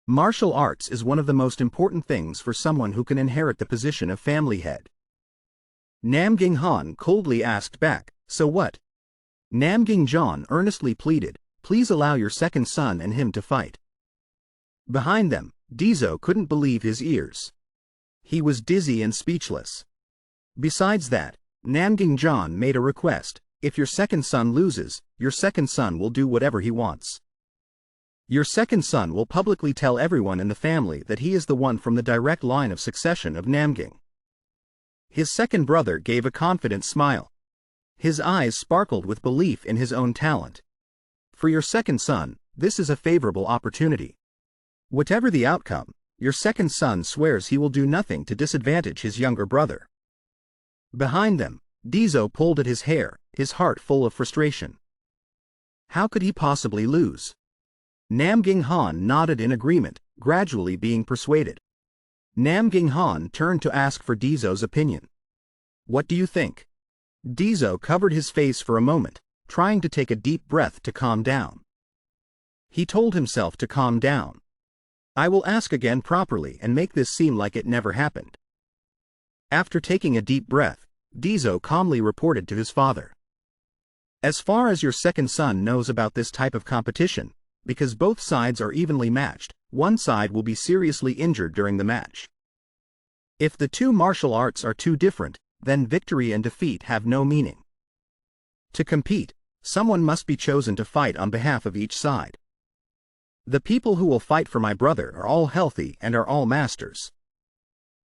Martial arts is one of the most important things for someone who can inherit the position of family head. Namgung Han coldly asked back, so what? Namgung John earnestly pleaded, please allow your second son and him to fight. Behind them, Deso couldn't believe his ears. He was dizzy and speechless. Besides that, Namgung John made a request, if your second son loses, your second son will do whatever he wants. Your second son will publicly tell everyone in the family that he is the one from the direct line of succession of Namgung. His second brother gave a confident smile. His eyes sparkled with belief in his own talent. For your second son, this is a favorable opportunity. Whatever the outcome, your second son swears he will do nothing to disadvantage his younger brother. Behind them, Deso pulled at his hair, his heart full of frustration. How could he possibly lose? Namgung Han nodded in agreement, gradually being persuaded. Namgung Han turned to ask for Deso's opinion. What do you think? Deso covered his face for a moment, trying to take a deep breath to calm down. He told himself to calm down. I will ask again properly and make this seem like it never happened. After taking a deep breath, Deso calmly reported to his father. As far as your second son knows about this type of competition, because both sides are evenly matched, one side will be seriously injured during the match. If the two martial arts are too different, then victory and defeat have no meaning. To compete, someone must be chosen to fight on behalf of each side. The people who will fight for my brother are all healthy and are all masters.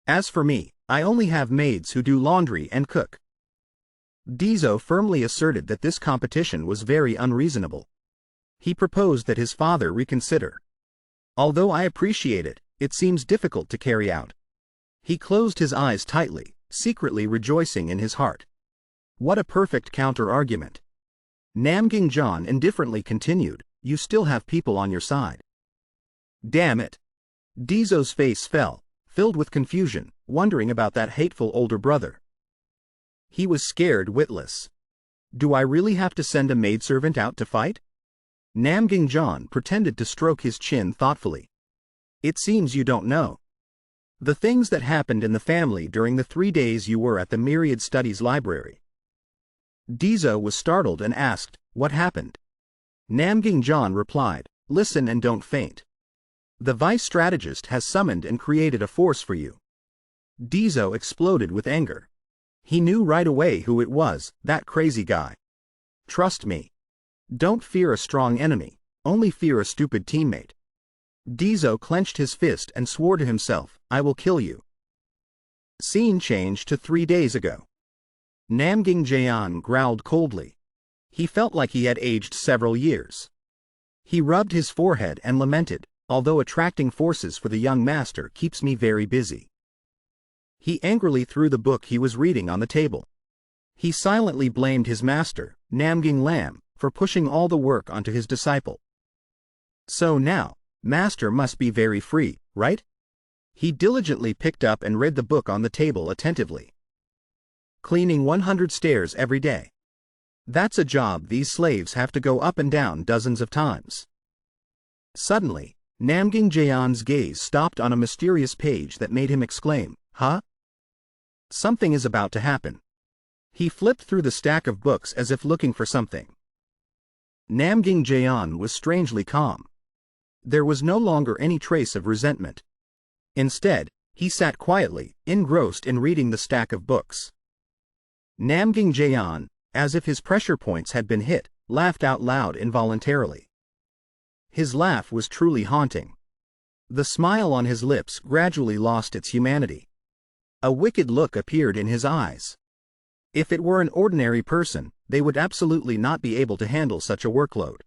As for me, I only have maids who do laundry and cook. Deso firmly asserted that this competition was very unreasonable. He proposed that his father reconsider. Although I appreciate it, it seems difficult to carry out. He closed his eyes tightly, secretly rejoicing in his heart. What a perfect counter-argument. Namgung John indifferently continued, you still have people on your side. Damn it. Deso's face fell, filled with confusion, wondering about that hateful older brother. He was scared witless. Do I really have to send a maidservant out to fight? Namgung John pretended to stroke his chin thoughtfully. It seems you don't know. The things that happened in the family during the 3 days you were at the Myriad Studies Library. Deso was startled and asked, what happened? Namgung John replied, listen and don't faint. The vice strategist has summoned and created a force for you. Deso exploded with anger. He knew right away who it was, that crazy guy. Trust me. Don't fear a strong enemy, only fear a stupid teammate. Deso clenched his fist and swore to himself, I will kill you. Scene changed to 3 days ago. Namgung Jaeon growled coldly. He felt like he had aged several years. He rubbed his forehead and lamented, although attracting forces for the young master keeps me very busy. He angrily threw the book he was reading on the table. He silently blamed his master, Namgung Lam, for pushing all the work onto his disciple. So now, master must be very free, right? He diligently picked up and read the book on the table attentively. Cleaning 100 stairs every day. That's a job these slaves have to go up and down dozens of times. Suddenly, Namgung Jaeon's gaze stopped on a mysterious page that made him exclaim, huh? Something is about to happen. He flipped through the stack of books as if looking for something. Namgung Jaeon was strangely calm. There was no longer any trace of resentment. Instead, he sat quietly, engrossed in reading the stack of books. Namgung Jaeon, as if his pressure points had been hit, laughed out loud involuntarily. His laugh was truly haunting. The smile on his lips gradually lost its humanity. A wicked look appeared in his eyes. If it were an ordinary person, they would absolutely not be able to handle such a workload.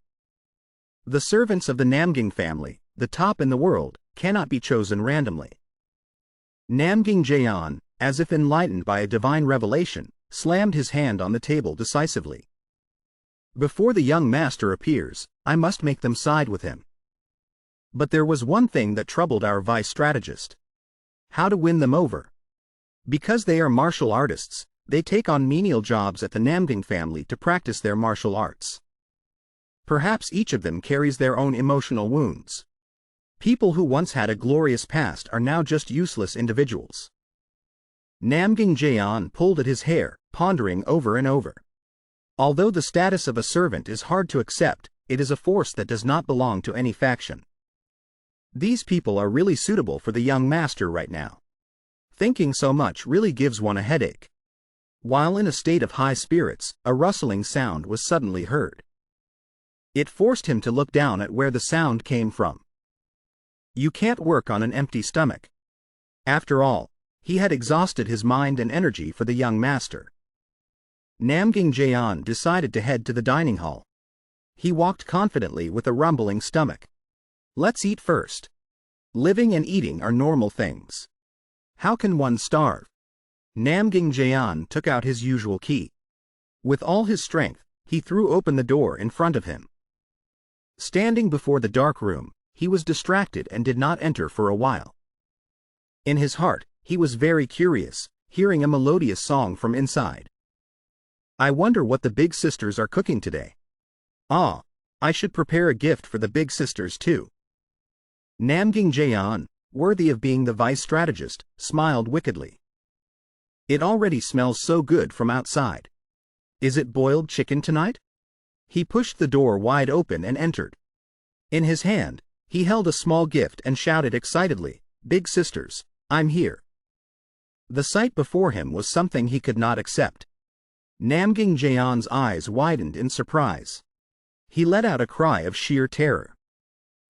The servants of the Namgung family, the top in the world, cannot be chosen randomly. Namgung Jaeon, as if enlightened by a divine revelation, slammed his hand on the table decisively. Before the young master appears, I must make them side with him. But there was one thing that troubled our vice strategist. How to win them over. Because they are martial artists, they take on menial jobs at the Namgung family to practice their martial arts. Perhaps each of them carries their own emotional wounds. People who once had a glorious past are now just useless individuals. Namgung Jaeon pulled at his hair, pondering over and over. Although the status of a servant is hard to accept, it is a force that does not belong to any faction. These people are really suitable for the young master right now. Thinking so much really gives one a headache. While in a state of high spirits, a rustling sound was suddenly heard. It forced him to look down at where the sound came from. You can't work on an empty stomach. After all, he had exhausted his mind and energy for the young master. Namgung Jaeon decided to head to the dining hall. He walked confidently with a rumbling stomach. Let's eat first. Living and eating are normal things. How can one starve? Namgung Jaeon took out his usual key. With all his strength, he threw open the door in front of him. Standing before the dark room, he was distracted and did not enter for a while. In his heart, he was very curious, hearing a melodious song from inside. I wonder what the big sisters are cooking today. Ah, I should prepare a gift for the big sisters too. Namgung Jaeon, worthy of being the vice strategist, smiled wickedly. It already smells so good from outside. Is it boiled chicken tonight? He pushed the door wide open and entered. In his hand, he held a small gift and shouted excitedly, Big sisters, I'm here. The sight before him was something he could not accept. Namgung Jaeon's eyes widened in surprise. He let out a cry of sheer terror.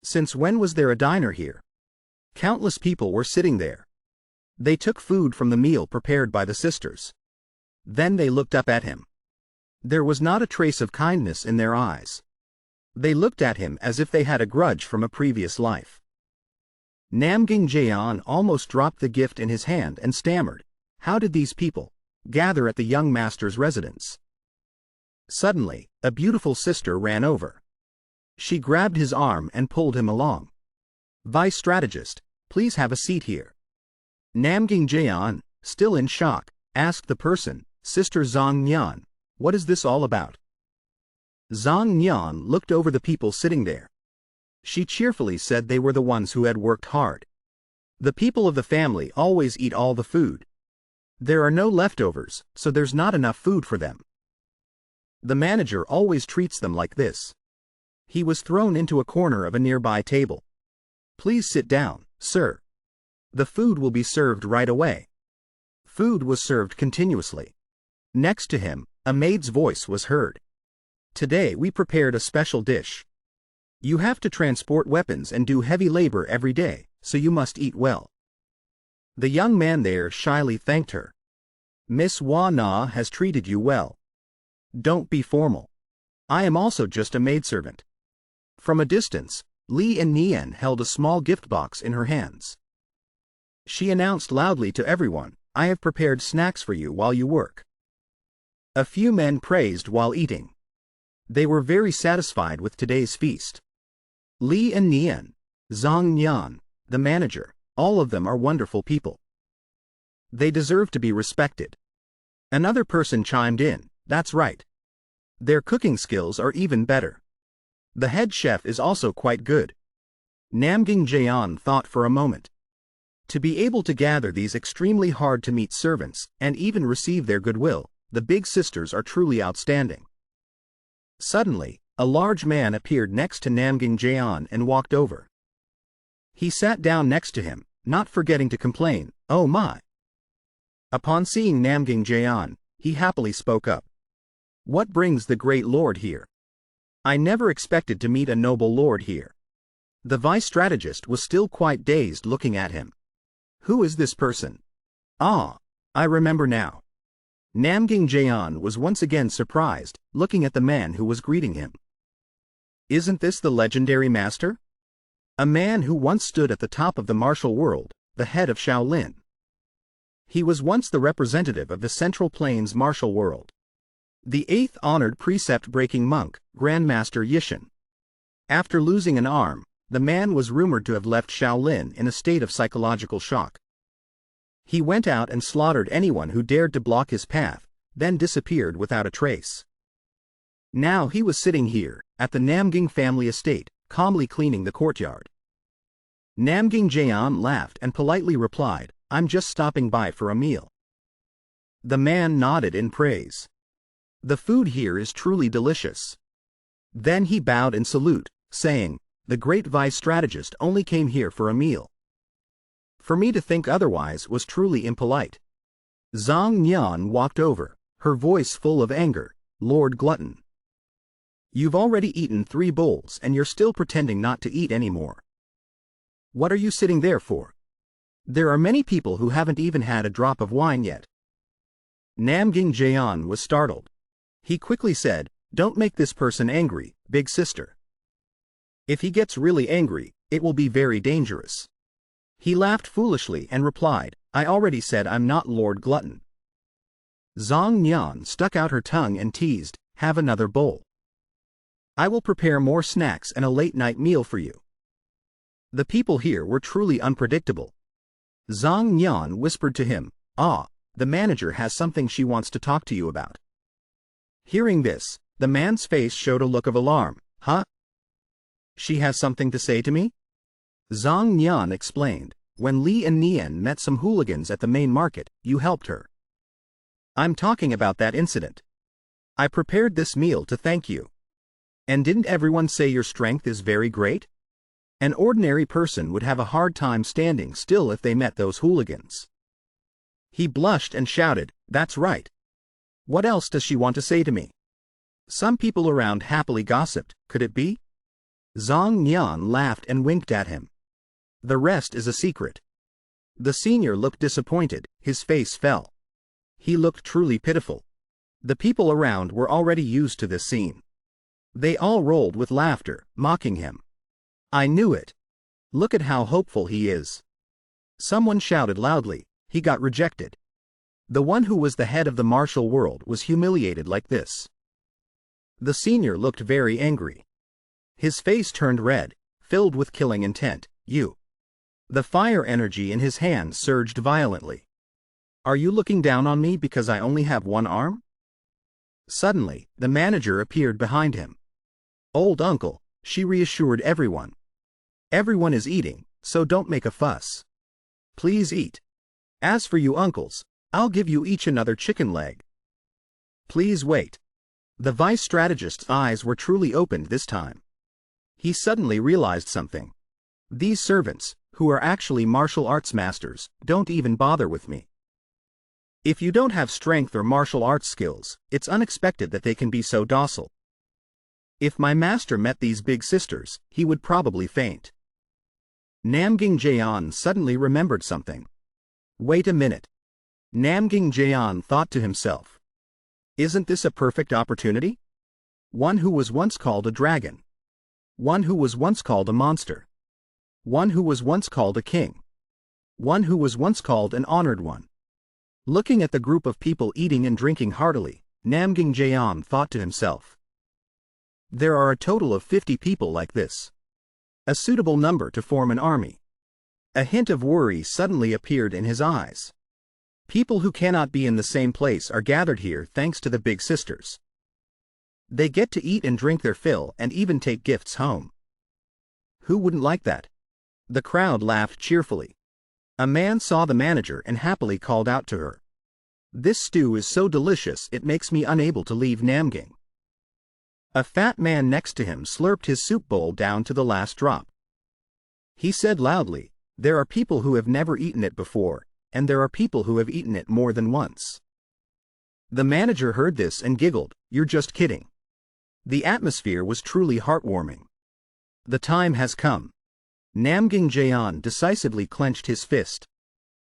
Since when was there a diner here? Countless people were sitting there. They took food from the meal prepared by the sisters. Then they looked up at him. There was not a trace of kindness in their eyes. They looked at him as if they had a grudge from a previous life. Namgung Clan almost dropped the gift in his hand and stammered, "How did these people gather at the young master's residence?" Suddenly, a beautiful sister ran over. She grabbed his arm and pulled him along. "Vice strategist, please have a seat here." Namgung Clan, still in shock, asked the person, "Sister Zhang Nyan, what is this all about?" Zhang Nyan looked over the people sitting there. She cheerfully said they were the ones who had worked hard. The people of the family always eat all the food. There are no leftovers, so there's not enough food for them. The manager always treats them like this. He was thrown into a corner of a nearby table. "Please sit down, sir. The food will be served right away." Food was served continuously. Next to him, a maid's voice was heard. "Today we prepared a special dish. You have to transport weapons and do heavy labor every day, so you must eat well." The young man there shyly thanked her. "Miss Wa-na has treated you well. Don't be formal. I am also just a maidservant." From a distance, Li and Nian held a small gift box in her hands. She announced loudly to everyone, "I have prepared snacks for you while you work." A few men praised while eating. They were very satisfied with today's feast. Li and Nian, Zhang Nyan, the manager, all of them are wonderful people. They deserve to be respected. Another person chimed in, "That's right. Their cooking skills are even better. The head chef is also quite good." Namgung Clan thought for a moment. To be able to gather these extremely hard-to-meet servants, and even receive their goodwill, the big sisters are truly outstanding. Suddenly, a large man appeared next to Namgung Clan and walked over. He sat down next to him, not forgetting to complain, "Oh my." Upon seeing Namgung Clan, he happily spoke up. "What brings the great lord here? I never expected to meet a noble lord here." The vice strategist was still quite dazed looking at him. "Who is this person? Ah, I remember now." Namgung Clan was once again surprised, looking at the man who was greeting him. "Isn't this the legendary master? A man who once stood at the top of the martial world, the head of Shaolin. He was once the representative of the Central Plains martial world. The 8th honored precept-breaking monk, Grandmaster Yishin. After losing an arm, the man was rumored to have left Shaolin in a state of psychological shock. He went out and slaughtered anyone who dared to block his path, then disappeared without a trace. Now he was sitting here, at the Namgung family estate, calmly cleaning the courtyard. Namgung Clan laughed and politely replied, "I'm just stopping by for a meal." The man nodded in praise. "The food here is truly delicious." Then he bowed in salute, saying, "The great vice strategist only came here for a meal." For me to think otherwise was truly impolite. Zhang Nyan walked over, her voice full of anger, "Lord Glutton. You've already eaten 3 bowls and you're still pretending not to eat anymore. What are you sitting there for? There are many people who haven't even had a drop of wine yet." Namgung Clan was startled. He quickly said, "Don't make this person angry, big sister. If he gets really angry, it will be very dangerous." He laughed foolishly and replied, "I already said I'm not Lord Glutton." Zhang Nyan stuck out her tongue and teased, "Have another bowl. I will prepare more snacks and a late-night meal for you." The people here were truly unpredictable. Zhang Nyan whispered to him, "Ah, the manager has something she wants to talk to you about." Hearing this, the man's face showed a look of alarm. "Huh? She has something to say to me?" Zhang Nyan explained, "When Li and Nian met some hooligans at the main market, you helped her. I'm talking about that incident. I prepared this meal to thank you. And didn't everyone say your strength is very great? An ordinary person would have a hard time standing still if they met those hooligans." He blushed and shouted, "That's right. What else does she want to say to me?" Some people around happily gossiped, "Could it be?" Zhang Nyan laughed and winked at him. "The rest is a secret." The senior looked disappointed, his face fell. He looked truly pitiful. The people around were already used to this scene. They all rolled with laughter, mocking him. I knew it. Look at how hopeful he is. Someone shouted loudly, he got rejected. The one who was the head of the martial world was humiliated like this. The senior looked very angry. His face turned red, filled with killing intent. You. The fire energy in his hand surged violently. Are you looking down on me because I only have one arm? Suddenly, the manager appeared behind him. Old uncle, she reassured everyone. Everyone is eating, so don't make a fuss. Please eat. As for you uncles, I'll give you each another chicken leg. Please wait. The vice strategist's eyes were truly opened this time. He suddenly realized something. These servants, who are actually martial arts masters, don't even bother with me. If you don't have strength or martial arts skills, it's unexpected that they can be so docile. If my master met these big sisters, he would probably faint. Namgung Jeon suddenly remembered something. Wait a minute. Namgung Jeon thought to himself. Isn't this a perfect opportunity? One who was once called a dragon. One who was once called a monster. One who was once called a king. One who was once called an honored one. Looking at the group of people eating and drinking heartily, Namgung Jeon thought to himself. There are a total of 50 people like this. A suitable number to form an army. A hint of worry suddenly appeared in his eyes. People who cannot be in the same place are gathered here thanks to the big sisters. They get to eat and drink their fill and even take gifts home. Who wouldn't like that? The crowd laughed cheerfully. A man saw the manager and happily called out to her. This stew is so delicious it makes me unable to leave Namgung. A fat man next to him slurped his soup bowl down to the last drop. He said loudly, there are people who have never eaten it before, and there are people who have eaten it more than once. The manager heard this and giggled, you're just kidding. The atmosphere was truly heartwarming. The time has come. Namgung Jeon decisively clenched his fist.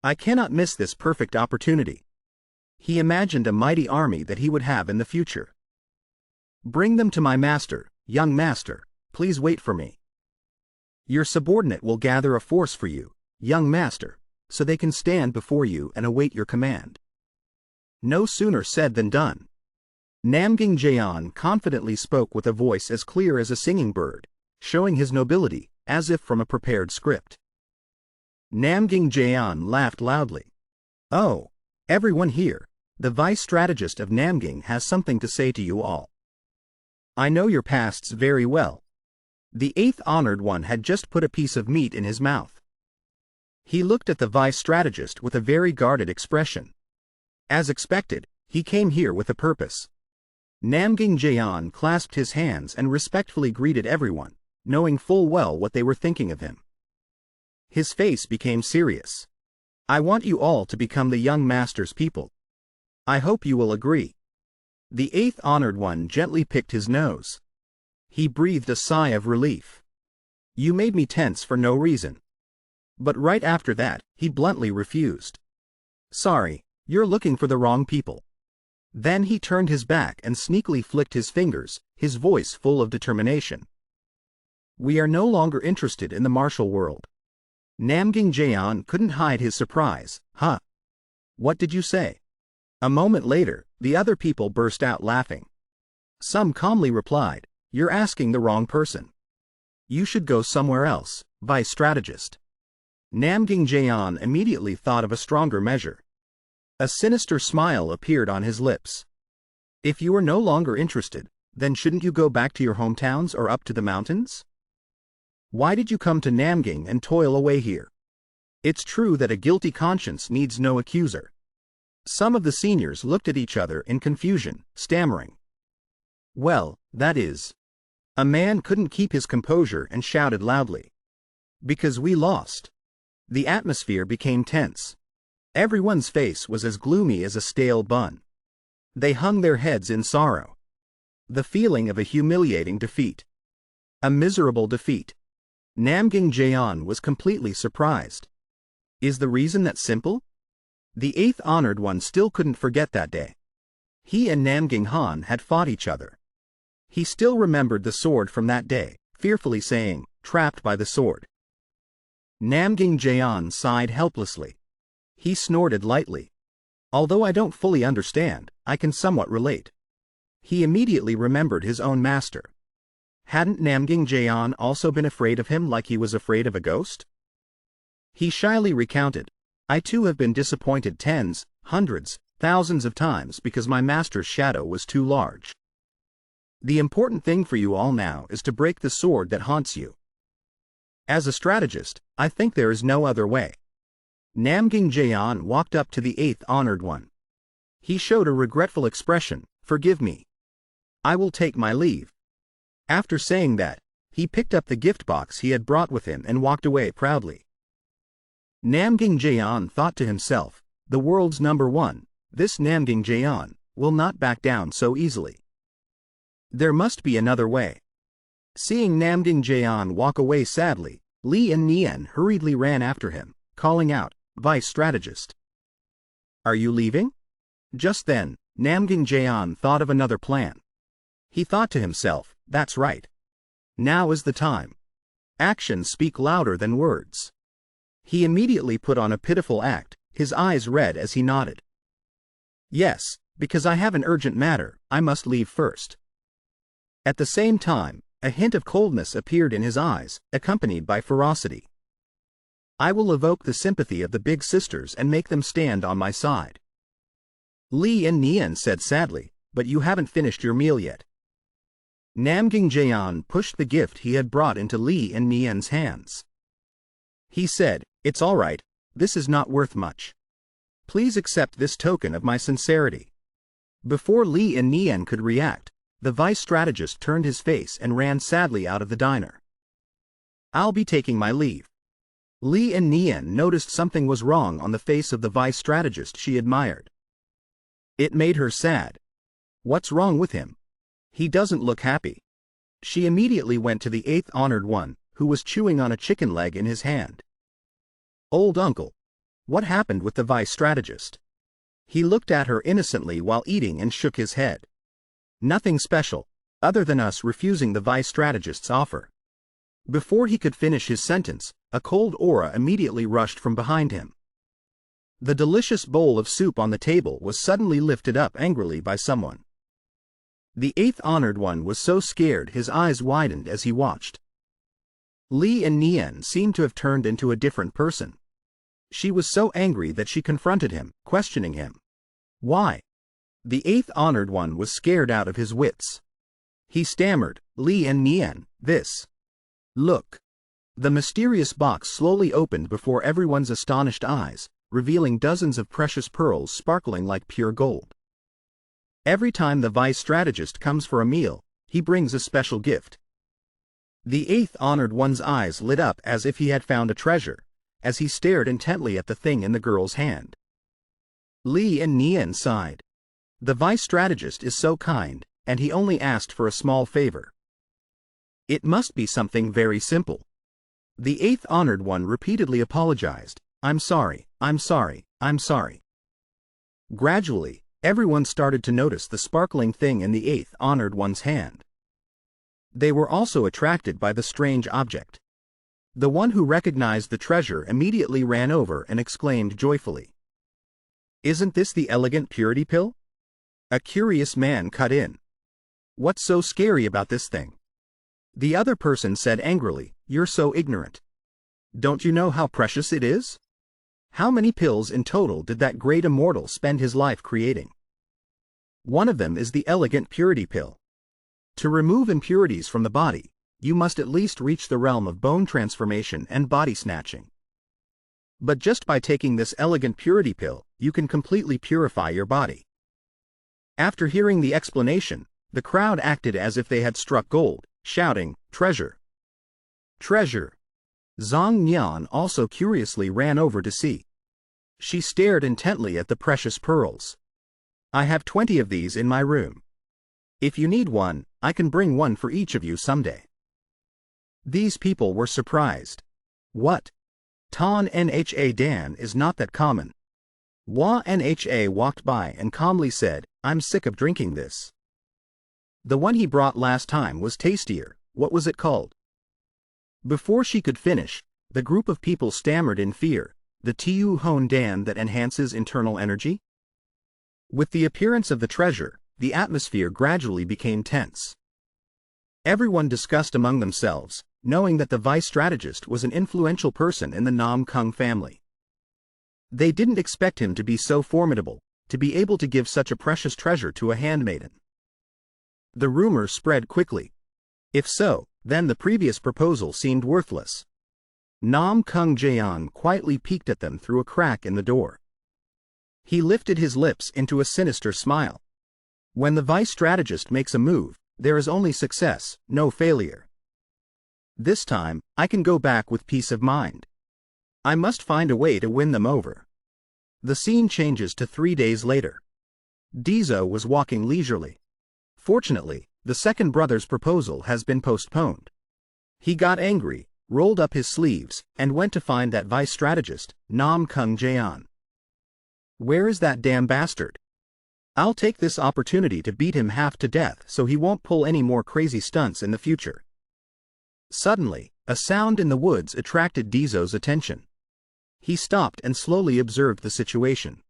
I cannot miss this perfect opportunity. He imagined a mighty army that he would have in the future. Bring them to my master, young master, please wait for me. Your subordinate will gather a force for you, young master, so they can stand before you and await your command. No sooner said than done. Namgung Jeon confidently spoke with a voice as clear as a singing bird, showing his nobility, as if from a prepared script. Namgung Jeon laughed loudly. Oh, everyone here, the vice strategist of Namgung has something to say to you all. I know your pasts very well. The 8th honored one had just put a piece of meat in his mouth. He looked at the vice strategist with a very guarded expression. As expected, he came here with a purpose. Namgung Jeon clasped his hands and respectfully greeted everyone, knowing full well what they were thinking of him. His face became serious. I want you all to become the young master's people. I hope you will agree. The 8th honored one gently picked his nose. He breathed a sigh of relief. You made me tense for no reason. But right after that, he bluntly refused. Sorry, you're looking for the wrong people. Then he turned his back and sneakily flicked his fingers, his voice full of determination. We are no longer interested in the martial world. Namgung Jeon couldn't hide his surprise. Huh? What did you say? A moment later, the other people burst out laughing. Some calmly replied, you're asking the wrong person. You should go somewhere else, vice strategist. Namgung Jeon immediately thought of a stronger measure. A sinister smile appeared on his lips. If you are no longer interested, then shouldn't you go back to your hometowns or up to the mountains? Why did you come to Namgung and toil away here? It's true that a guilty conscience needs no accuser. Some of the seniors looked at each other in confusion, stammering. Well, that is. A man couldn't keep his composure and shouted loudly. Because we lost. The atmosphere became tense. Everyone's face was as gloomy as a stale bun. They hung their heads in sorrow. The feeling of a humiliating defeat. A miserable defeat. Namgung Jeon was completely surprised. Is the reason that simple? The eighth honored one still couldn't forget that day. He and Namgung Han had fought each other. He still remembered the sword from that day, fearfully saying, "Trapped by the sword." Namgung Jeon sighed helplessly. He snorted lightly. "Although I don't fully understand, I can somewhat relate." He immediately remembered his own master. Hadn't Namgung Jeon also been afraid of him like he was afraid of a ghost? He shyly recounted, "I too have been disappointed tens, hundreds, thousands of times because my master's shadow was too large. The important thing for you all now is to break the sword that haunts you. As a strategist, I think there is no other way." Namgung Jeon walked up to the eighth honored one. He showed a regretful expression. "Forgive me. I will take my leave." After saying that, he picked up the gift box he had brought with him and walked away proudly. Namgung Jeon thought to himself, "The world's number one, this Namgung Jeon, will not back down so easily. There must be another way." Seeing Namgung Jeon walk away sadly, Lee and Nien hurriedly ran after him, calling out, "Vice Strategist, are you leaving?" Just then, Namgung Jeon thought of another plan. He thought to himself, "That's right. Now is the time. Actions speak louder than words." He immediately put on a pitiful act, his eyes red as he nodded. "Yes, because I have an urgent matter, I must leave first." At the same time, a hint of coldness appeared in his eyes, accompanied by ferocity. "I will evoke the sympathy of the big sisters and make them stand on my side." Lee and Nien said sadly, "But you haven't finished your meal yet." Namgung Jeon pushed the gift he had brought into Lee and Nien's hands. He said, "It's all right, this is not worth much. Please accept this token of my sincerity." Before Lee and Nien could react, the vice strategist turned his face and ran sadly out of the diner. "I'll be taking my leave." Lee and Nien noticed something was wrong on the face of the vice strategist she admired. It made her sad. "What's wrong with him? He doesn't look happy." She immediately went to the eighth honored one, who was chewing on a chicken leg in his hand. "Old uncle, what happened with the vice strategist?" He looked at her innocently while eating and shook his head. "Nothing special, other than us refusing the vice strategist's offer." Before he could finish his sentence, a cold aura immediately rushed from behind him. The delicious bowl of soup on the table was suddenly lifted up angrily by someone. The eighth honored one was so scared his eyes widened as he watched. Lee and Nien seemed to have turned into a different person. She was so angry that she confronted him, questioning him. "Why?" The eighth honored one was scared out of his wits. He stammered, "Lee and Nien, this. Look." The mysterious box slowly opened before everyone's astonished eyes, revealing dozens of precious pearls sparkling like pure gold. Every time the vice strategist comes for a meal, he brings a special gift. The eighth honored one's eyes lit up as if he had found a treasure, as he stared intently at the thing in the girl's hand. Lee and Nien sighed. The vice strategist is so kind, and he only asked for a small favor. It must be something very simple. The eighth honored one repeatedly apologized. "I'm sorry, I'm sorry, I'm sorry." Gradually, everyone started to notice the sparkling thing in the eighth honored one's hand. They were also attracted by the strange object. The one who recognized the treasure immediately ran over and exclaimed joyfully, "Isn't this the elegant purity pill?" A curious man cut in. "What's so scary about this thing?" The other person said angrily, "You're so ignorant. Don't you know how precious it is? How many pills in total did that great immortal spend his life creating? One of them is the elegant purity pill. To remove impurities from the body, you must at least reach the realm of bone transformation and body snatching. But just by taking this elegant purity pill, you can completely purify your body." After hearing the explanation, the crowd acted as if they had struck gold, shouting, "Treasure! Treasure!" Zhang Nian also curiously ran over to see. She stared intently at the precious pearls. "I have 20 of these in my room. If you need one, I can bring one for each of you someday." These people were surprised. "What? Tan Nha Dan is not that common. Wa Nha walked by and calmly said, I'm sick of drinking this. The one he brought last time was tastier. What was it called? Before she could finish, the group of people stammered in fear, the Tiu Hon Dan that enhances internal energy? With the appearance of the treasure, the atmosphere gradually became tense. Everyone discussed among themselves, knowing that the vice strategist was an influential person in the NamGung family. They didn't expect him to be so formidable, to be able to give such a precious treasure to a handmaiden. The rumor spread quickly. If so, then the previous proposal seemed worthless. Namgung Deso quietly peeked at them through a crack in the door. He lifted his lips into a sinister smile. When the vice strategist makes a move, there is only success, no failure. This time, I can go back with peace of mind. I must find a way to win them over. The scene changes to 3 days later. Deso was walking leisurely. Fortunately, the second brother's proposal has been postponed. He got angry, rolled up his sleeves, and went to find that vice strategist, Namgung Deso. Where is that damn bastard? I'll take this opportunity to beat him half to death so he won't pull any more crazy stunts in the future. Suddenly, a sound in the woods attracted Deso's attention. He stopped and slowly observed the situation.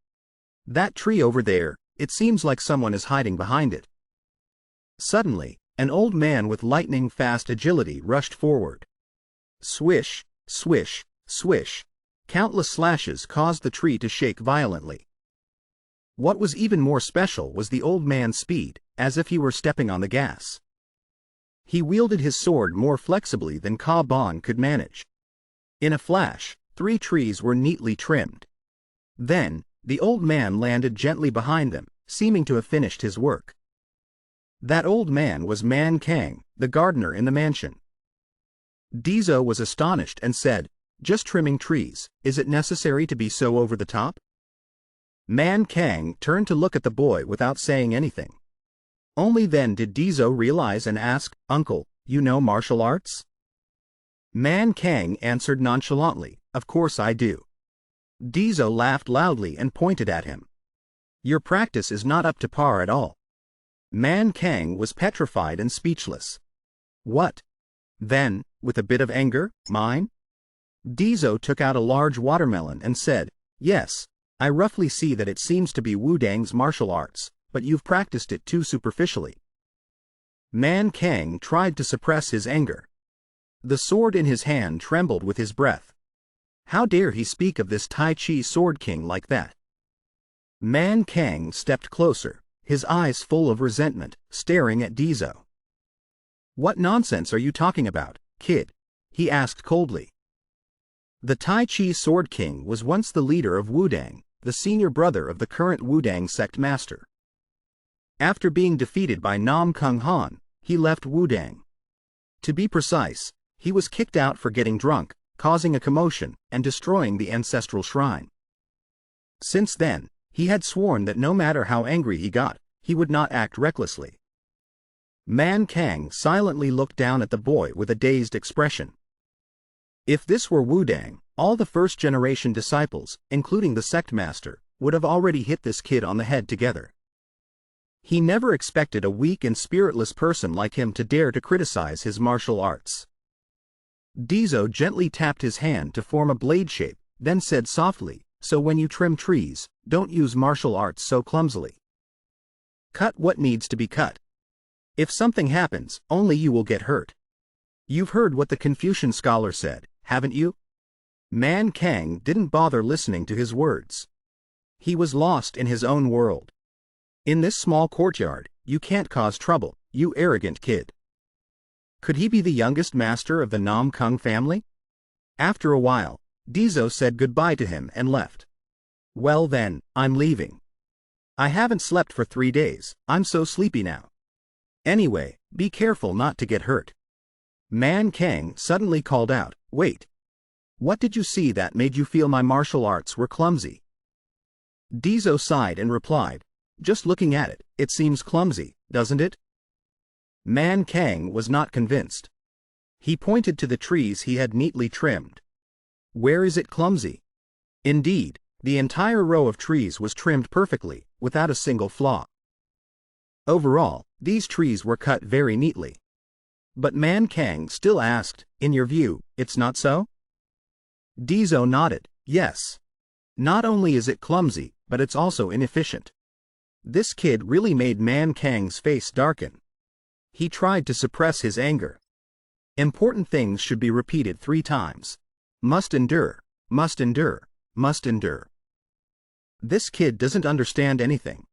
That tree over there, it seems like someone is hiding behind it. Suddenly, an old man with lightning-fast agility rushed forward. Swish, swish, swish. Countless slashes caused the tree to shake violently. What was even more special was the old man's speed, as if he were stepping on the gas. He wielded his sword more flexibly than Ka Bon could manage. In a flash, 3 trees were neatly trimmed. Then, the old man landed gently behind them, seeming to have finished his work. That old man was Man Kang, the gardener in the mansion. Deso was astonished and said, just trimming trees, is it necessary to be so over the top? Man Kang turned to look at the boy without saying anything. Only then did Deso realize and ask, Uncle, you know martial arts? Man Kang answered nonchalantly, Of course I do. Deso laughed loudly and pointed at him. Your practice is not up to par at all. Man Kang was petrified and speechless. What? Then, with a bit of anger, mine? Deso took out a large watermelon and said, Yes, I roughly see that it seems to be Wudang's martial arts, but you've practiced it too superficially. Man Kang tried to suppress his anger. The sword in his hand trembled with his breath. How dare he speak of this Tai Chi sword king like that? Man Kang stepped closer, his eyes full of resentment, staring at Deso. What nonsense are you talking about, kid? He asked coldly. The Tai Chi sword king was once the leader of Wudang, the senior brother of the current Wudang sect master. After being defeated by Namgung Han, he left Wudang. To be precise, he was kicked out for getting drunk, causing a commotion, and destroying the ancestral shrine. Since then, he had sworn that no matter how angry he got, he would not act recklessly. Man Kang silently looked down at the boy with a dazed expression. If this were Wudang, all the first-generation disciples, including the sect master, would have already hit this kid on the head together. He never expected a weak and spiritless person like him to dare to criticize his martial arts. Deso gently tapped his hand to form a blade shape, then said softly, So when you trim trees, don't use martial arts so clumsily. Cut what needs to be cut. If something happens, only you will get hurt. You've heard what the Confucian scholar said, haven't you? Man Kang didn't bother listening to his words. He was lost in his own world. In this small courtyard, you can't cause trouble, you arrogant kid. Could he be the youngest master of the Namgung family? After a while, Deso said goodbye to him and left. Well then, I'm leaving. I haven't slept for 3 days, I'm so sleepy now. Anyway, be careful not to get hurt. Man Kang suddenly called out, Wait. What did you see that made you feel my martial arts were clumsy? Deso sighed and replied, Just looking at it, it seems clumsy, doesn't it? Man Kang was not convinced. He pointed to the trees he had neatly trimmed. Where is it clumsy? Indeed, the entire row of trees was trimmed perfectly, without a single flaw. Overall, these trees were cut very neatly. But Manhwa still asked, in your view, it's not so? Deso nodded, yes. Not only is it clumsy, but it's also inefficient. This kid really made Manhwa's face darken. He tried to suppress his anger. Important things should be repeated 3 times. Must endure, must endure, must endure. This kid doesn't understand anything.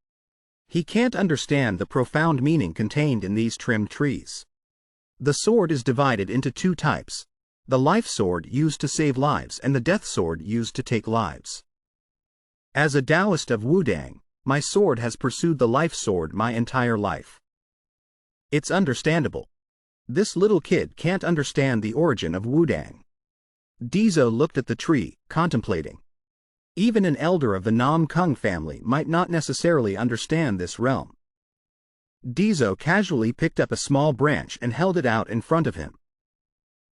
He can't understand the profound meaning contained in these trimmed trees. The sword is divided into 2 types. The life sword used to save lives and the death sword used to take lives. As a Taoist of Wudang, my sword has pursued the life sword my entire life. It's understandable. This little kid can't understand the origin of Wudang. Deso looked at the tree, contemplating. Even an elder of the NamGung family might not necessarily understand this realm. Deso casually picked up a small branch and held it out in front of him.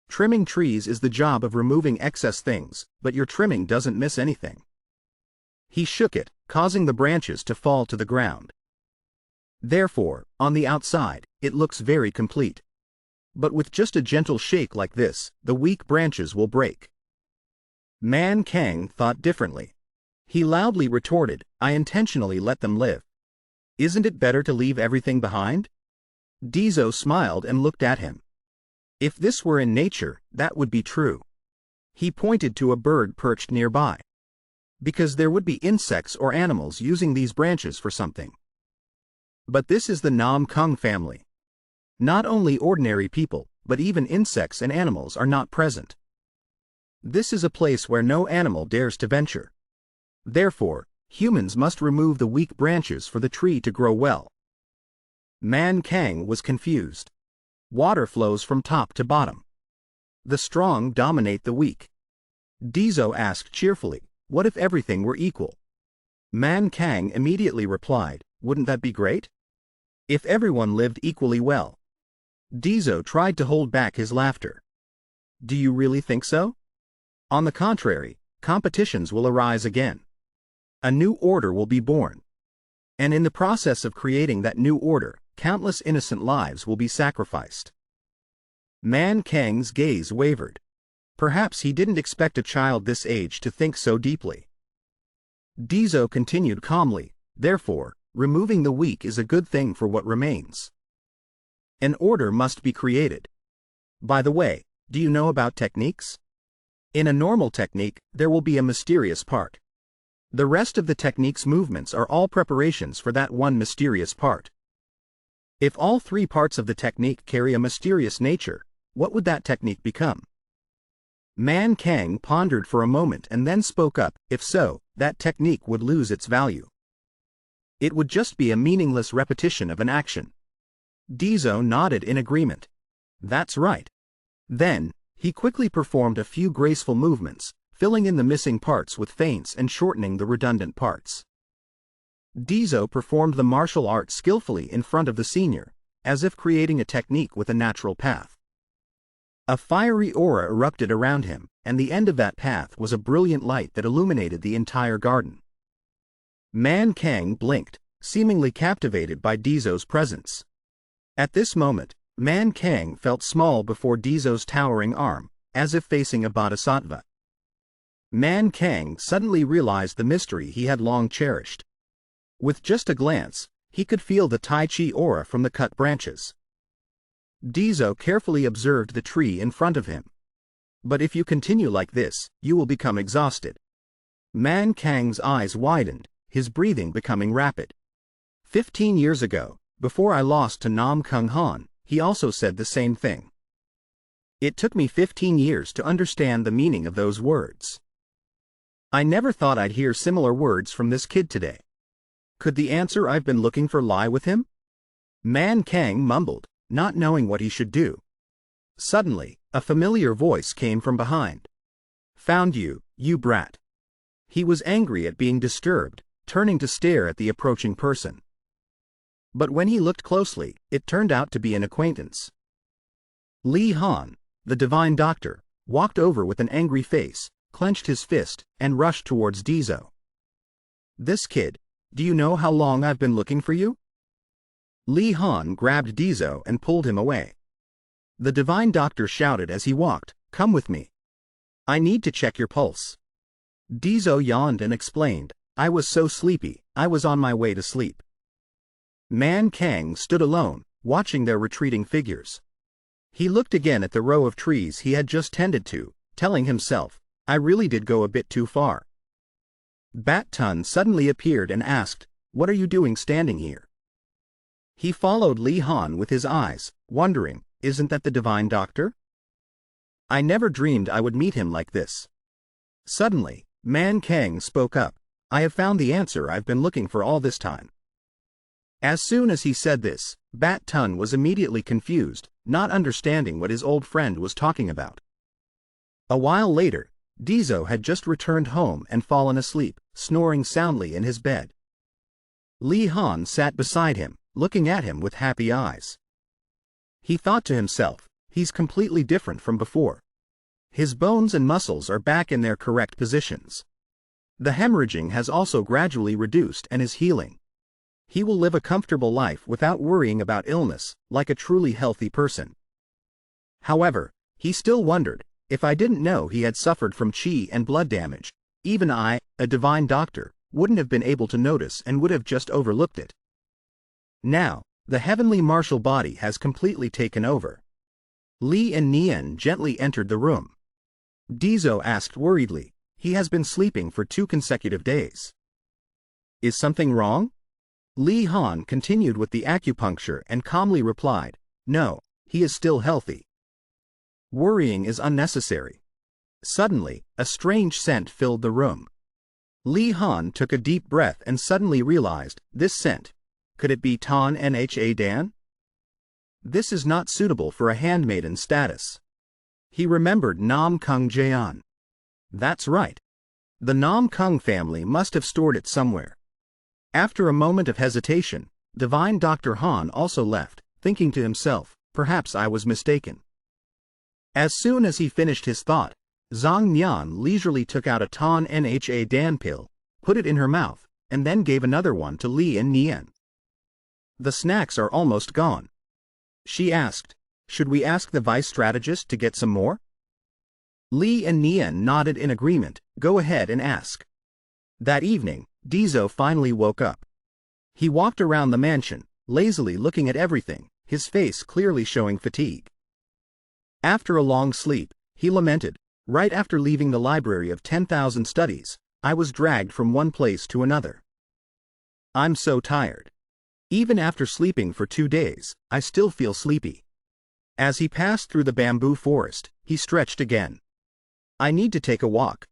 Trimming trees is the job of removing excess things, but your trimming doesn't miss anything. He shook it, causing the branches to fall to the ground. Therefore, on the outside, it looks very complete. But with just a gentle shake like this, the weak branches will break. Manhwa thought differently. He loudly retorted, I intentionally let them live. Isn't it better to leave everything behind? Deso smiled and looked at him. If this were in nature, that would be true. He pointed to a bird perched nearby. Because there would be insects or animals using these branches for something. But this is the NamGung family. Not only ordinary people, but even insects and animals are not present. This is a place where no animal dares to venture. Therefore, humans must remove the weak branches for the tree to grow well. Manhwa was confused. Water flows from top to bottom. The strong dominate the weak. Deso asked cheerfully, what if everything were equal? Manhwa immediately replied, wouldn't that be great? If everyone lived equally well. Deso tried to hold back his laughter. Do you really think so? On the contrary, competitions will arise again. A new order will be born. And in the process of creating that new order, countless innocent lives will be sacrificed. Manhwa's gaze wavered. Perhaps he didn't expect a child this age to think so deeply. Deso continued calmly, therefore, removing the weak is a good thing for what remains. An order must be created. By the way, do you know about techniques? In a normal technique, there will be a mysterious part. The rest of the technique's movements are all preparations for that one mysterious part. If all 3 parts of the technique carry a mysterious nature, what would that technique become? Manhwa pondered for a moment and then spoke up, if so, that technique would lose its value. It would just be a meaningless repetition of an action. Deso nodded in agreement. That's right. Then, he quickly performed a few graceful movements, filling in the missing parts with feints and shortening the redundant parts. Deso performed the martial art skillfully in front of the senior, as if creating a technique with a natural path. A fiery aura erupted around him, and the end of that path was a brilliant light that illuminated the entire garden. Manhwa blinked, seemingly captivated by Deso's presence. At this moment, Manhwa felt small before Deso's towering arm, as if facing a bodhisattva. Manhwa suddenly realized the mystery he had long cherished. With just a glance, he could feel the Tai Chi aura from the cut branches. Deso carefully observed the tree in front of him. But if you continue like this, you will become exhausted. Manhwa's eyes widened, his breathing becoming rapid. 15 years ago, before I lost to Namgung Han, he also said the same thing. It took me 15 years to understand the meaning of those words. I never thought I'd hear similar words from this kid today. Could the answer I've been looking for lie with him? Manhwa mumbled, not knowing what he should do. Suddenly, a familiar voice came from behind. Found you, you brat. He was angry at being disturbed, turning to stare at the approaching person. But when he looked closely, it turned out to be an acquaintance. Li Han, the divine doctor, walked over with an angry face, clenched his fist, and rushed towards Deso. "This kid, do you know how long I've been looking for you?" Li Han grabbed Deso and pulled him away. The divine doctor shouted as he walked, "Come with me. I need to check your pulse." Deso yawned and explained, "I was so sleepy, I was on my way to sleep." Man Kang stood alone, watching their retreating figures. He looked again at the row of trees he had just tended to, telling himself, "I really did go a bit too far." Bat Tun suddenly appeared and asked, "What are you doing standing here?" He followed Li Han with his eyes, wondering, "Isn't that the divine doctor? I never dreamed I would meet him like this." Suddenly, Man Kang spoke up, "I have found the answer I've been looking for all this time." As soon as he said this, Bat Tun was immediately confused, not understanding what his old friend was talking about. A while later, Deso had just returned home and fallen asleep, snoring soundly in his bed. Li Han sat beside him, looking at him with happy eyes. He thought to himself, "He's completely different from before. His bones and muscles are back in their correct positions. The hemorrhaging has also gradually reduced and is healing. He will live a comfortable life without worrying about illness, like a truly healthy person." However, he still wondered, "If I didn't know he had suffered from qi and blood damage, even I, a divine doctor, wouldn't have been able to notice and would have just overlooked it." Now, the heavenly martial body has completely taken over. Li and Nian gently entered the room. Deso asked worriedly, "He has been sleeping for 2 consecutive days. Is something wrong?" Li Han continued with the acupuncture and calmly replied, "No, he is still healthy. Worrying is unnecessary." Suddenly, a strange scent filled the room. Li Han took a deep breath and suddenly realized, this scent. Could it be Tan Nha Dan? This is not suitable for a handmaiden status. He remembered NamGung Clan. That's right. The NamGung family must have stored it somewhere. After a moment of hesitation, Divine Dr. Han also left, thinking to himself, "Perhaps I was mistaken." As soon as he finished his thought, Zhang Nian leisurely took out a Tan Nha Dan pill, put it in her mouth, and then gave another one to Li and Nian. "The snacks are almost gone." She asked, "Should we ask the vice strategist to get some more?" Li and Nian nodded in agreement, "Go ahead and ask." That evening, Deso finally woke up. He walked around the mansion, lazily looking at everything, his face clearly showing fatigue. After a long sleep, he lamented, "Right after leaving the library of 10,000 studies, I was dragged from one place to another. I'm so tired. Even after sleeping for 2 days, I still feel sleepy." As he passed through the bamboo forest, he stretched again. "I need to take a walk."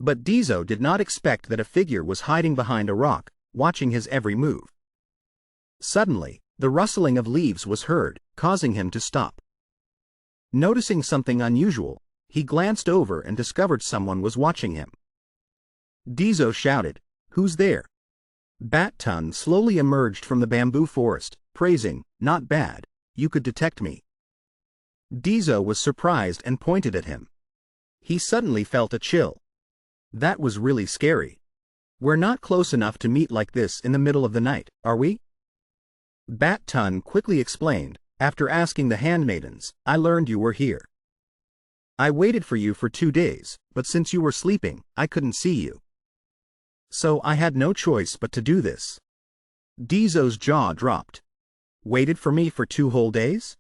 But Deso did not expect that a figure was hiding behind a rock, watching his every move. Suddenly, the rustling of leaves was heard, causing him to stop. Noticing something unusual, he glanced over and discovered someone was watching him. Deso shouted, "Who's there?" Bat Tun slowly emerged from the bamboo forest, praising, "Not bad, you could detect me." Deso was surprised and pointed at him. He suddenly felt a chill. That was really scary. "We're not close enough to meet like this in the middle of the night, are we?" Bat Tun quickly explained, "After asking the handmaidens, I learned you were here. I waited for you for 2 days, but since you were sleeping, I couldn't see you. So I had no choice but to do this." Deso's jaw dropped. "Waited for me for 2 whole days?"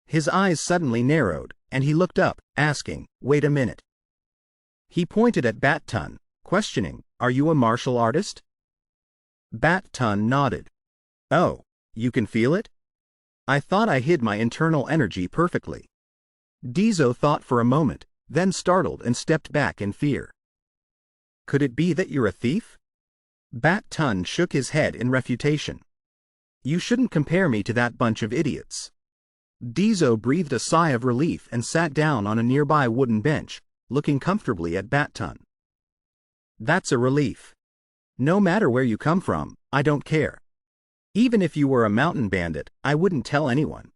His eyes suddenly narrowed, and he looked up, asking, "Wait a minute." He pointed at Bat Tun, questioning, "Are you a martial artist?" Bat Tun nodded. "Oh, you can feel it? I thought I hid my internal energy perfectly." Deso thought for a moment, then startled and stepped back in fear. "Could it be that you're a thief?" Bat Tun shook his head in refutation. "You shouldn't compare me to that bunch of idiots." Deso breathed a sigh of relief and sat down on a nearby wooden bench, looking comfortably at Bat Tun. "That's a relief. No matter where you come from, I don't care. Even if you were a mountain bandit, I wouldn't tell anyone."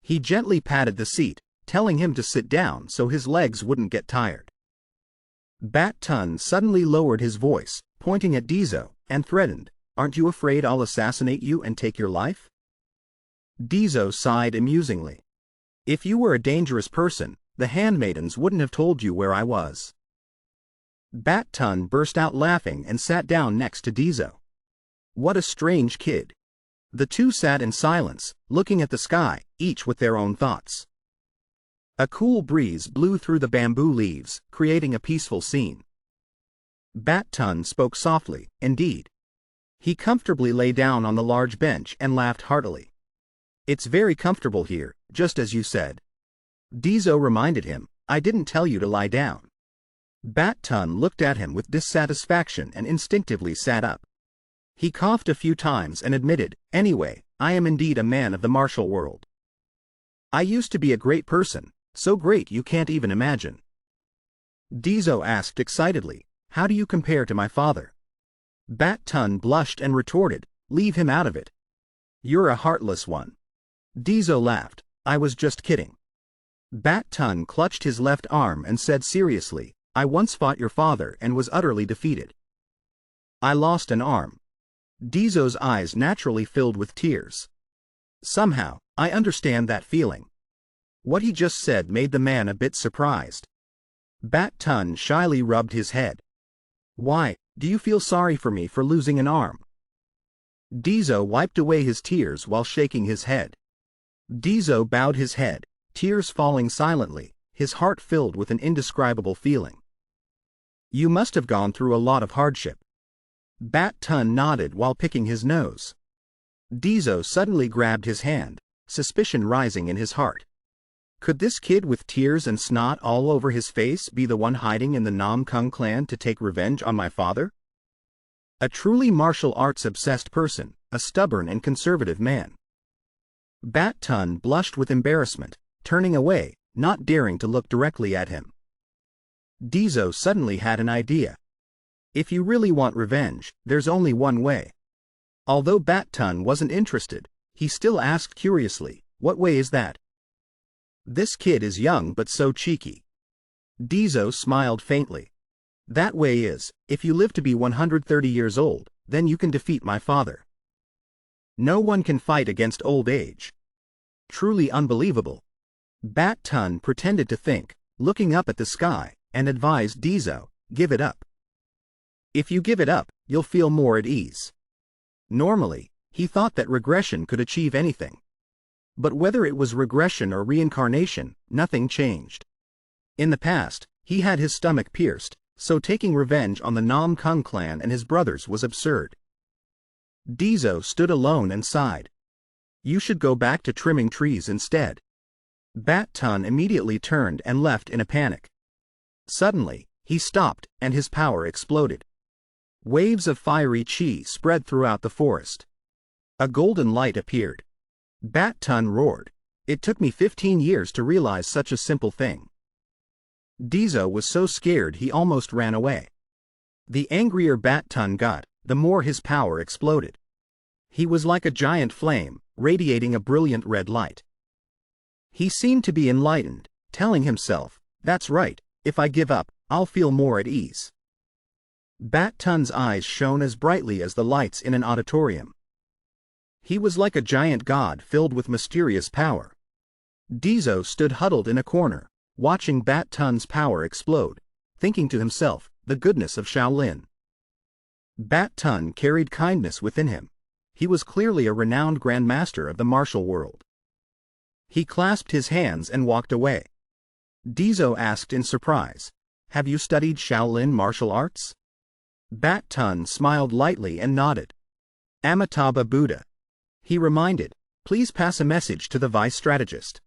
He gently patted the seat, telling him to sit down so his legs wouldn't get tired. Bat Tun suddenly lowered his voice, pointing at Deso, and threatened, "Aren't you afraid I'll assassinate you and take your life?" Deso sighed amusingly. "If you were a dangerous person, the handmaidens wouldn't have told you where I was." Bat Tun burst out laughing and sat down next to Deso. What a strange kid. The two sat in silence, looking at the sky, each with their own thoughts. A cool breeze blew through the bamboo leaves, creating a peaceful scene. Bat Tun spoke softly, indeed. He comfortably lay down on the large bench and laughed heartily. "It's very comfortable here, just as you said." Deso reminded him, "I didn't tell you to lie down." Bat Tun looked at him with dissatisfaction and instinctively sat up. He coughed a few times and admitted, "Anyway, I am indeed a man of the martial world. I used to be a great person, so great you can't even imagine." Deso asked excitedly, "How do you compare to my father?" Bat Tun blushed and retorted, "Leave him out of it. You're a heartless one." Deso laughed, "I was just kidding." Bat Tun clutched his left arm and said seriously, "I once fought your father and was utterly defeated. I lost an arm." Deso's eyes naturally filled with tears. "Somehow, I understand that feeling." What he just said made the man a bit surprised. Bat Tun shyly rubbed his head. "Why, do you feel sorry for me for losing an arm?" Deso wiped away his tears while shaking his head. Deso bowed his head, tears falling silently, his heart filled with an indescribable feeling. "You must have gone through a lot of hardship." Bat Tun nodded while picking his nose. Deso suddenly grabbed his hand, suspicion rising in his heart. Could this kid with tears and snot all over his face be the one hiding in the NamGung Clan to take revenge on my father? A truly martial arts-obsessed person, a stubborn and conservative man. Bat Tun blushed with embarrassment, turning away, not daring to look directly at him. Deso suddenly had an idea. "If you really want revenge, there's only one way." Although Bat Tun wasn't interested, he still asked curiously, "What way is that?" "This kid is young but so cheeky." Deso smiled faintly. "That way is, if you live to be 130 years old, then you can defeat my father. No one can fight against old age." Truly unbelievable. Bat Tun pretended to think, looking up at the sky, and advised Deso, "Give it up. If you give it up, you'll feel more at ease." Normally, he thought that regression could achieve anything. But whether it was regression or reincarnation, nothing changed. In the past, he had his stomach pierced, so taking revenge on the NamGung Clan and his brothers was absurd. Deso stood alone and sighed. "You should go back to trimming trees instead." Bat Tun immediately turned and left in a panic. Suddenly, he stopped and his power exploded. Waves of fiery chi spread throughout the forest. A golden light appeared. Bat Tun roared, "It took me 15 years to realize such a simple thing." Deso was so scared he almost ran away. The angrier Bat Tun got, the more his power exploded. He was like a giant flame, radiating a brilliant red light. He seemed to be enlightened, telling himself, "That's right, if I give up, I'll feel more at ease." Bat Tun's eyes shone as brightly as the lights in an auditorium. He was like a giant god filled with mysterious power. Deso stood huddled in a corner, watching Bat Tun's power explode, thinking to himself, the goodness of Shaolin. Bat Tun carried kindness within him. He was clearly a renowned grandmaster of the martial world. He clasped his hands and walked away. Deso asked in surprise, "Have you studied Shaolin martial arts?" Bat Tun smiled lightly and nodded. "Amitabha Buddha." He reminded, "Please pass a message to the vice strategist.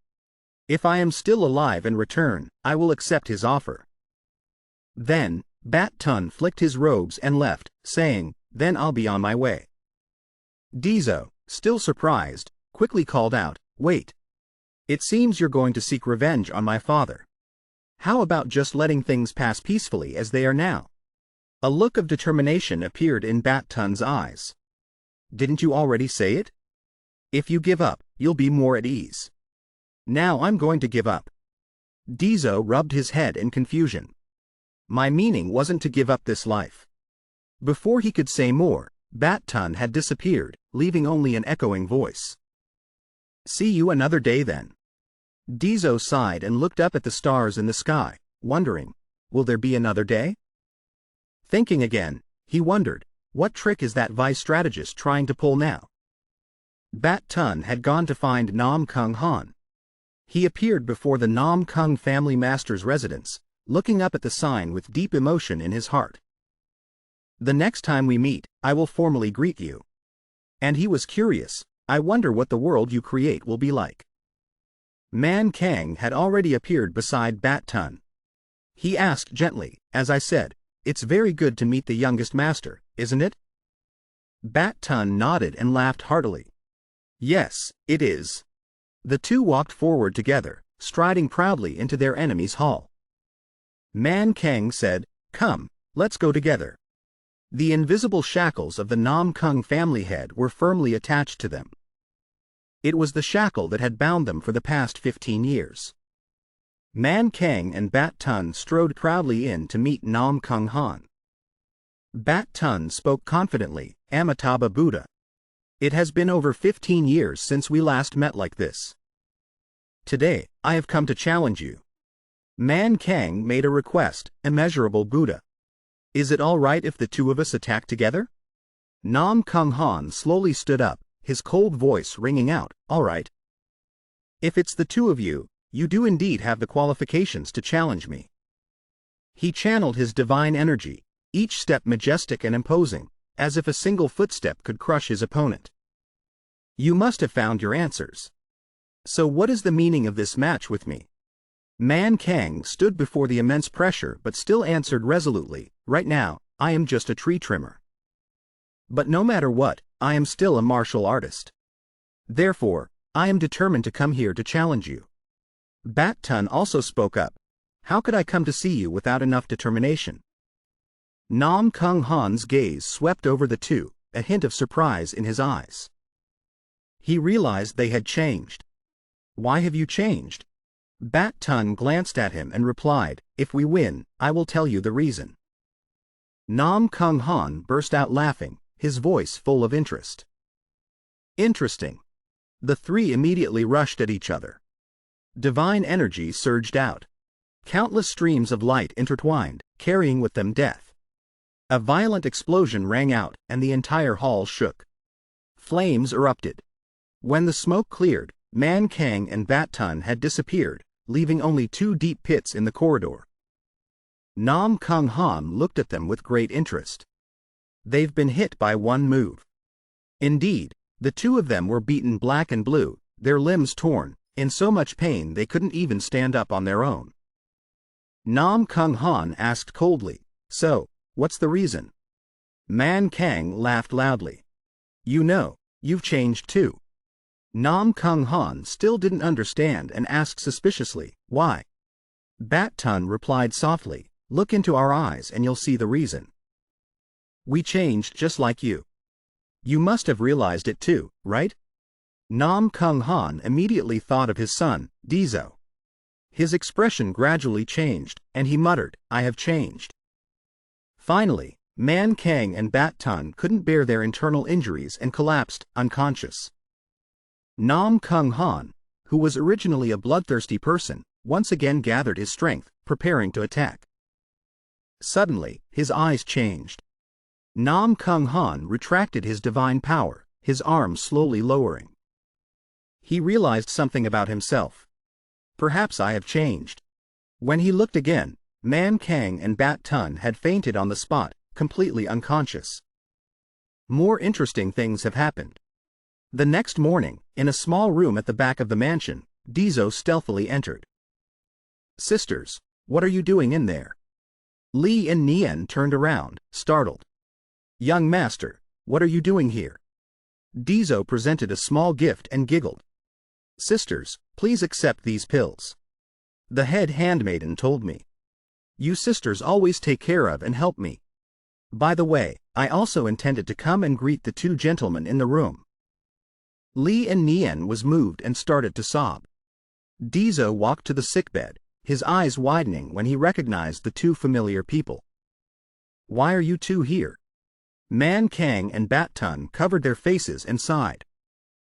If I am still alive and return, I will accept his offer." Then, Bat Tun flicked his robes and left, saying, "Then I'll be on my way." Deso, still surprised, quickly called out, "Wait. It seems you're going to seek revenge on my father. How about just letting things pass peacefully as they are now?" A look of determination appeared in Bat Tun's eyes. "Didn't you already say it? If you give up, you'll be more at ease." "Now I'm going to give up." Deso rubbed his head in confusion. My meaning wasn't to give up this life. Before he could say more, Bat Tun had disappeared, leaving only an echoing voice. See you another day then. Deso sighed and looked up at the stars in the sky, wondering, will there be another day? Thinking again, he wondered, what trick is that vice strategist trying to pull now? Bat Tun had gone to find NamGung Han. He appeared before the Namgung family master's residence, looking up at the sign with deep emotion in his heart. The next time we meet, I will formally greet you. And he was curious, I wonder what the world you create will be like. Man Kang had already appeared beside Bat Tun. He asked gently, as I said, it's very good to meet the youngest master, isn't it? Bat Tun nodded and laughed heartily. Yes, it is. The two walked forward together, striding proudly into their enemy's hall. Man Kang said, come, let's go together. The invisible shackles of the Namgung family head were firmly attached to them. It was the shackle that had bound them for the past 15 years. Man Kang and Bat Tun strode proudly in to meet NamGung Han. Bat Tun spoke confidently, Amitabha Buddha. It has been over 15 years since we last met like this. Today, I have come to challenge you. Man Kang made a request, Immeasurable Buddha. Is it all right if the two of us attack together? NamGung Han slowly stood up, his cold voice ringing out, all right. If it's the two of you, you do indeed have the qualifications to challenge me. He channeled his divine energy, each step majestic and imposing, as if a single footstep could crush his opponent. You must have found your answers. So what is the meaning of this match with me? Man Kang stood before the immense pressure but still answered resolutely, right now, I am just a tree trimmer. But no matter what, I am still a martial artist. Therefore, I am determined to come here to challenge you. Bat Tun also spoke up. How could I come to see you without enough determination? NamGung Han's gaze swept over the two, a hint of surprise in his eyes. He realized they had changed. Why have you changed? Bat Tun glanced at him and replied, if we win, I will tell you the reason. NamGung Han burst out laughing, his voice full of interest. Interesting. The three immediately rushed at each other. Divine energy surged out. Countless streams of light intertwined, carrying with them death. A violent explosion rang out, and the entire hall shook. Flames erupted. When the smoke cleared, Man Kang and Bat Tun had disappeared, leaving only two deep pits in the corridor. NamGung Han looked at them with great interest. They've been hit by one move. Indeed, the two of them were beaten black and blue, their limbs torn, in so much pain they couldn't even stand up on their own. NamGung Han asked coldly, so, what's the reason? Man Kang laughed loudly. You know, you've changed too. NamGung Han still didn't understand and asked suspiciously, why? Bat Tun replied softly, look into our eyes and you'll see the reason. We changed just like you. You must have realized it too, right? NamGung Han immediately thought of his son, Deso. His expression gradually changed, and he muttered, I have changed. Finally, Man Kang and Bat Tun couldn't bear their internal injuries and collapsed, unconscious. NamGung Han, who was originally a bloodthirsty person, once again gathered his strength, preparing to attack. Suddenly, his eyes changed. NamGung Han retracted his divine power, his arms slowly lowering. He realized something about himself. Perhaps I have changed. When he looked again, Man Kang and Bat Tun had fainted on the spot, completely unconscious. More interesting things have happened. The next morning, in a small room at the back of the mansion, Deso stealthily entered. Sisters, what are you doing in there? Li and Nian turned around, startled. Young master, what are you doing here? Deso presented a small gift and giggled. Sisters, please accept these pills. The head handmaiden told me. You sisters always take care of and help me. By the way, I also intended to come and greet the two gentlemen in the room. Li and Nian was moved and started to sob. Deso walked to the sickbed, his eyes widening when he recognized the two familiar people. "Why are you two here?" Man Kang and Bat Tun covered their faces and sighed.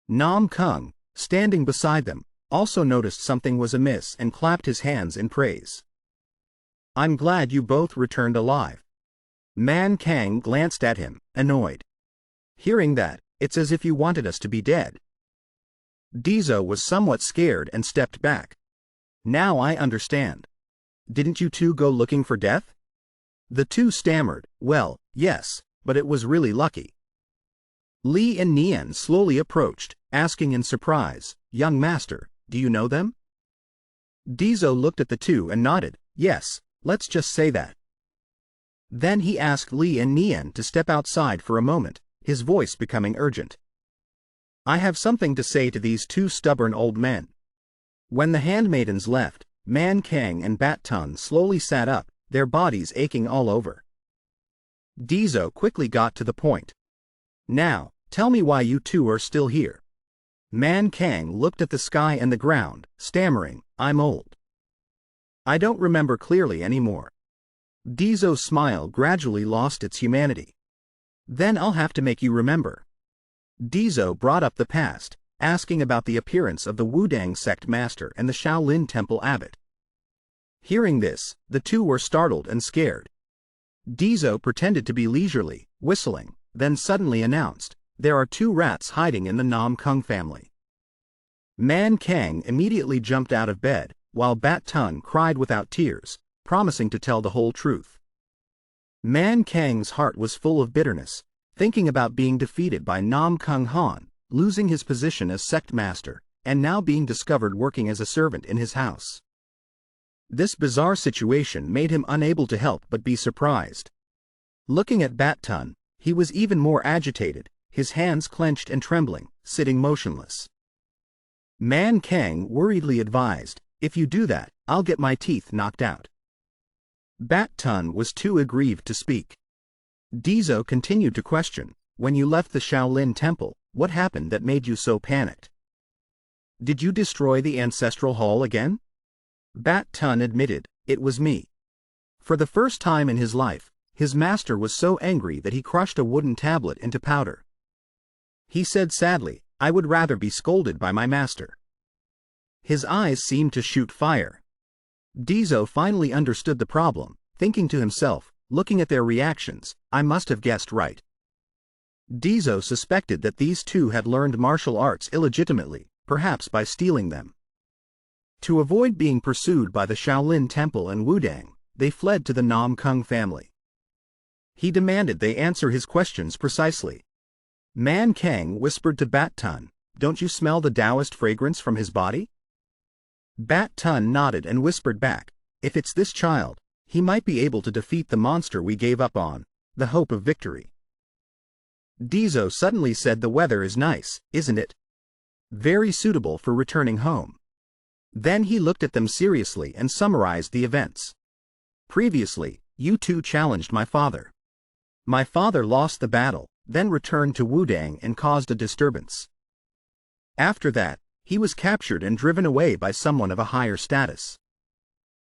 Nam Kung, standing beside them, also noticed something was amiss and clapped his hands in praise. "I'm glad you both returned alive." Man Kang glanced at him, annoyed. "Hearing that, it's as if you wanted us to be dead." Deso was somewhat scared and stepped back. "Now I understand. Didn't you two go looking for death?" The two stammered, "Well, yes, but it was really lucky." Li and Nian slowly approached, asking in surprise, "Young master, do you know them?" Deso looked at the two and nodded, "Yes, let's just say that." Then he asked Li and Nian to step outside for a moment, his voice becoming urgent. "I have something to say to these two stubborn old men." When the handmaidens left, Man Kang and Bat Tun slowly sat up, their bodies aching all over. Deso quickly got to the point. "Now, tell me why you two are still here." Man Kang looked at the sky and the ground, stammering, "I'm old. I don't remember clearly anymore." Deso's smile gradually lost its humanity. "Then I'll have to make you remember." Deso brought up the past, asking about the appearance of the Wudang sect master and the Shaolin temple abbot. Hearing this, the two were startled and scared. Deso pretended to be leisurely, whistling, then suddenly announced, "There are two rats hiding in the NamGung family." Man Kang immediately jumped out of bed, while Bat Tun cried without tears, promising to tell the whole truth. Man Kang's heart was full of bitterness, thinking about being defeated by Namgung Han, losing his position as sect master, and now being discovered working as a servant in his house. This bizarre situation made him unable to help but be surprised. Looking at Bat Tun, he was even more agitated, his hands clenched and trembling, sitting motionless. Man Kang worriedly advised, "If you do that, I'll get my teeth knocked out." Bat Tun was too aggrieved to speak. Deso continued to question, "When you left the Shaolin temple, what happened that made you so panicked? Did you destroy the ancestral hall again?" Bat Tun admitted, "It was me." For the first time in his life, his master was so angry that he crushed a wooden tablet into powder. He said sadly, "I would rather be scolded by my master." His eyes seemed to shoot fire. Deso finally understood the problem, thinking to himself, looking at their reactions, "I must have guessed right." Deso suspected that these two had learned martial arts illegitimately, perhaps by stealing them. To avoid being pursued by the Shaolin temple and Wudang, they fled to the NamGung family. He demanded they answer his questions precisely. Man Kang whispered to Bat Tun, "Don't you smell the Taoist fragrance from his body?" Bat Tun nodded and whispered back, "If it's this child, he might be able to defeat the monster we gave up on, the hope of victory." Deso suddenly said, "The weather is nice, isn't it? Very suitable for returning home." Then he looked at them seriously and summarized the events. "Previously, you two challenged my father. My father lost the battle, then returned to Wudang and caused a disturbance. After that, he was captured and driven away by someone of a higher status.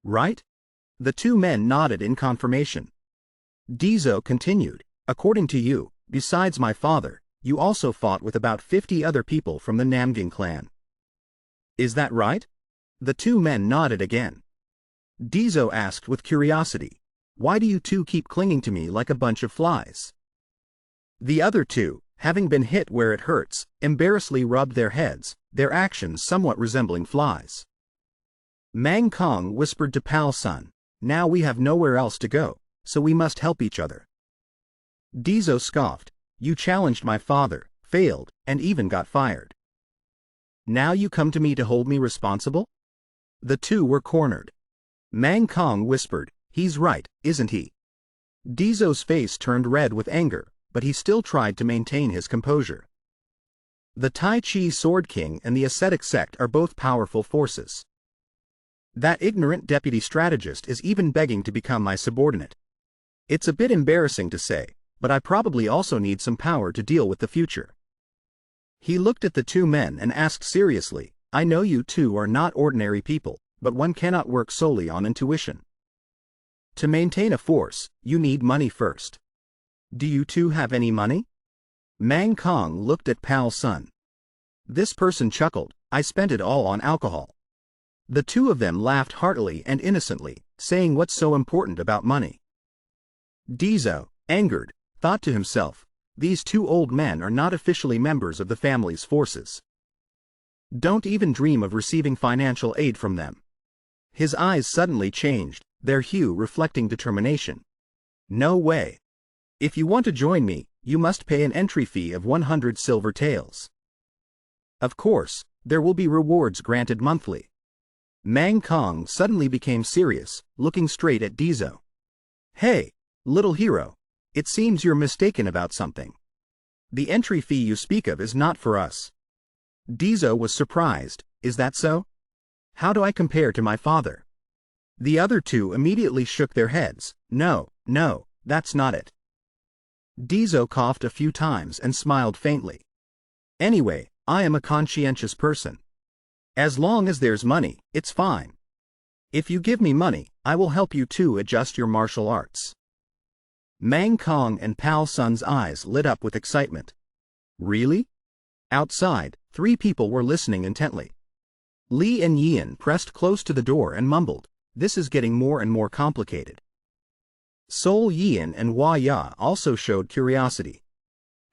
Right?" The two men nodded in confirmation. Deso continued, "According to you, besides my father, you also fought with about 50 other people from the NamGung Clan. Is that right?" The two men nodded again. Deso asked with curiosity, "Why do you two keep clinging to me like a bunch of flies?" The other two, having been hit where it hurts, embarrassedly rubbed their heads, their actions somewhat resembling flies. Mang Kong whispered to Pal Sun, "Now we have nowhere else to go, so we must help each other." Deso scoffed, "You challenged my father, failed, and even got fired. Now you come to me to hold me responsible?" The two were cornered. Mang Kong whispered, "He's right, isn't he?" Deso's face turned red with anger, but he still tried to maintain his composure. The Tai Chi Sword King and the ascetic sect are both powerful forces. That ignorant deputy strategist is even begging to become my subordinate. It's a bit embarrassing to say, but I probably also need some power to deal with the future. He looked at the two men and asked seriously, "I know you two are not ordinary people, but one cannot work solely on intuition. To maintain a force, you need money first. Do you two have any money? Mang Kong looked at Pal Sun. This person chuckled, I spent it all on alcohol. The two of them laughed heartily and innocently, saying what's so important about money. Deso, angered, thought to himself, these two old men are not officially members of the family's forces. Don't even dream of receiving financial aid from them. His eyes suddenly changed, their hue reflecting determination. No way. If you want to join me, you must pay an entry fee of 100 silver taels. Of course, there will be rewards granted monthly. Mang Kong suddenly became serious, looking straight at Deso. Hey, little hero, it seems you're mistaken about something. The entry fee you speak of is not for us. Deso was surprised, is that so? How do I compare to my father? The other two immediately shook their heads, no, that's not it. Deso coughed a few times and smiled faintly. Anyway, I am a conscientious person. As long as there's money, it's fine. If you give me money, I will help you two adjust your martial arts. Mang Kong and Pal Sun's eyes lit up with excitement. Really? Outside, three people were listening intently. Li and Yian pressed close to the door and mumbled, this is getting more and more complicated. Sol Yian and Hua Ya also showed curiosity.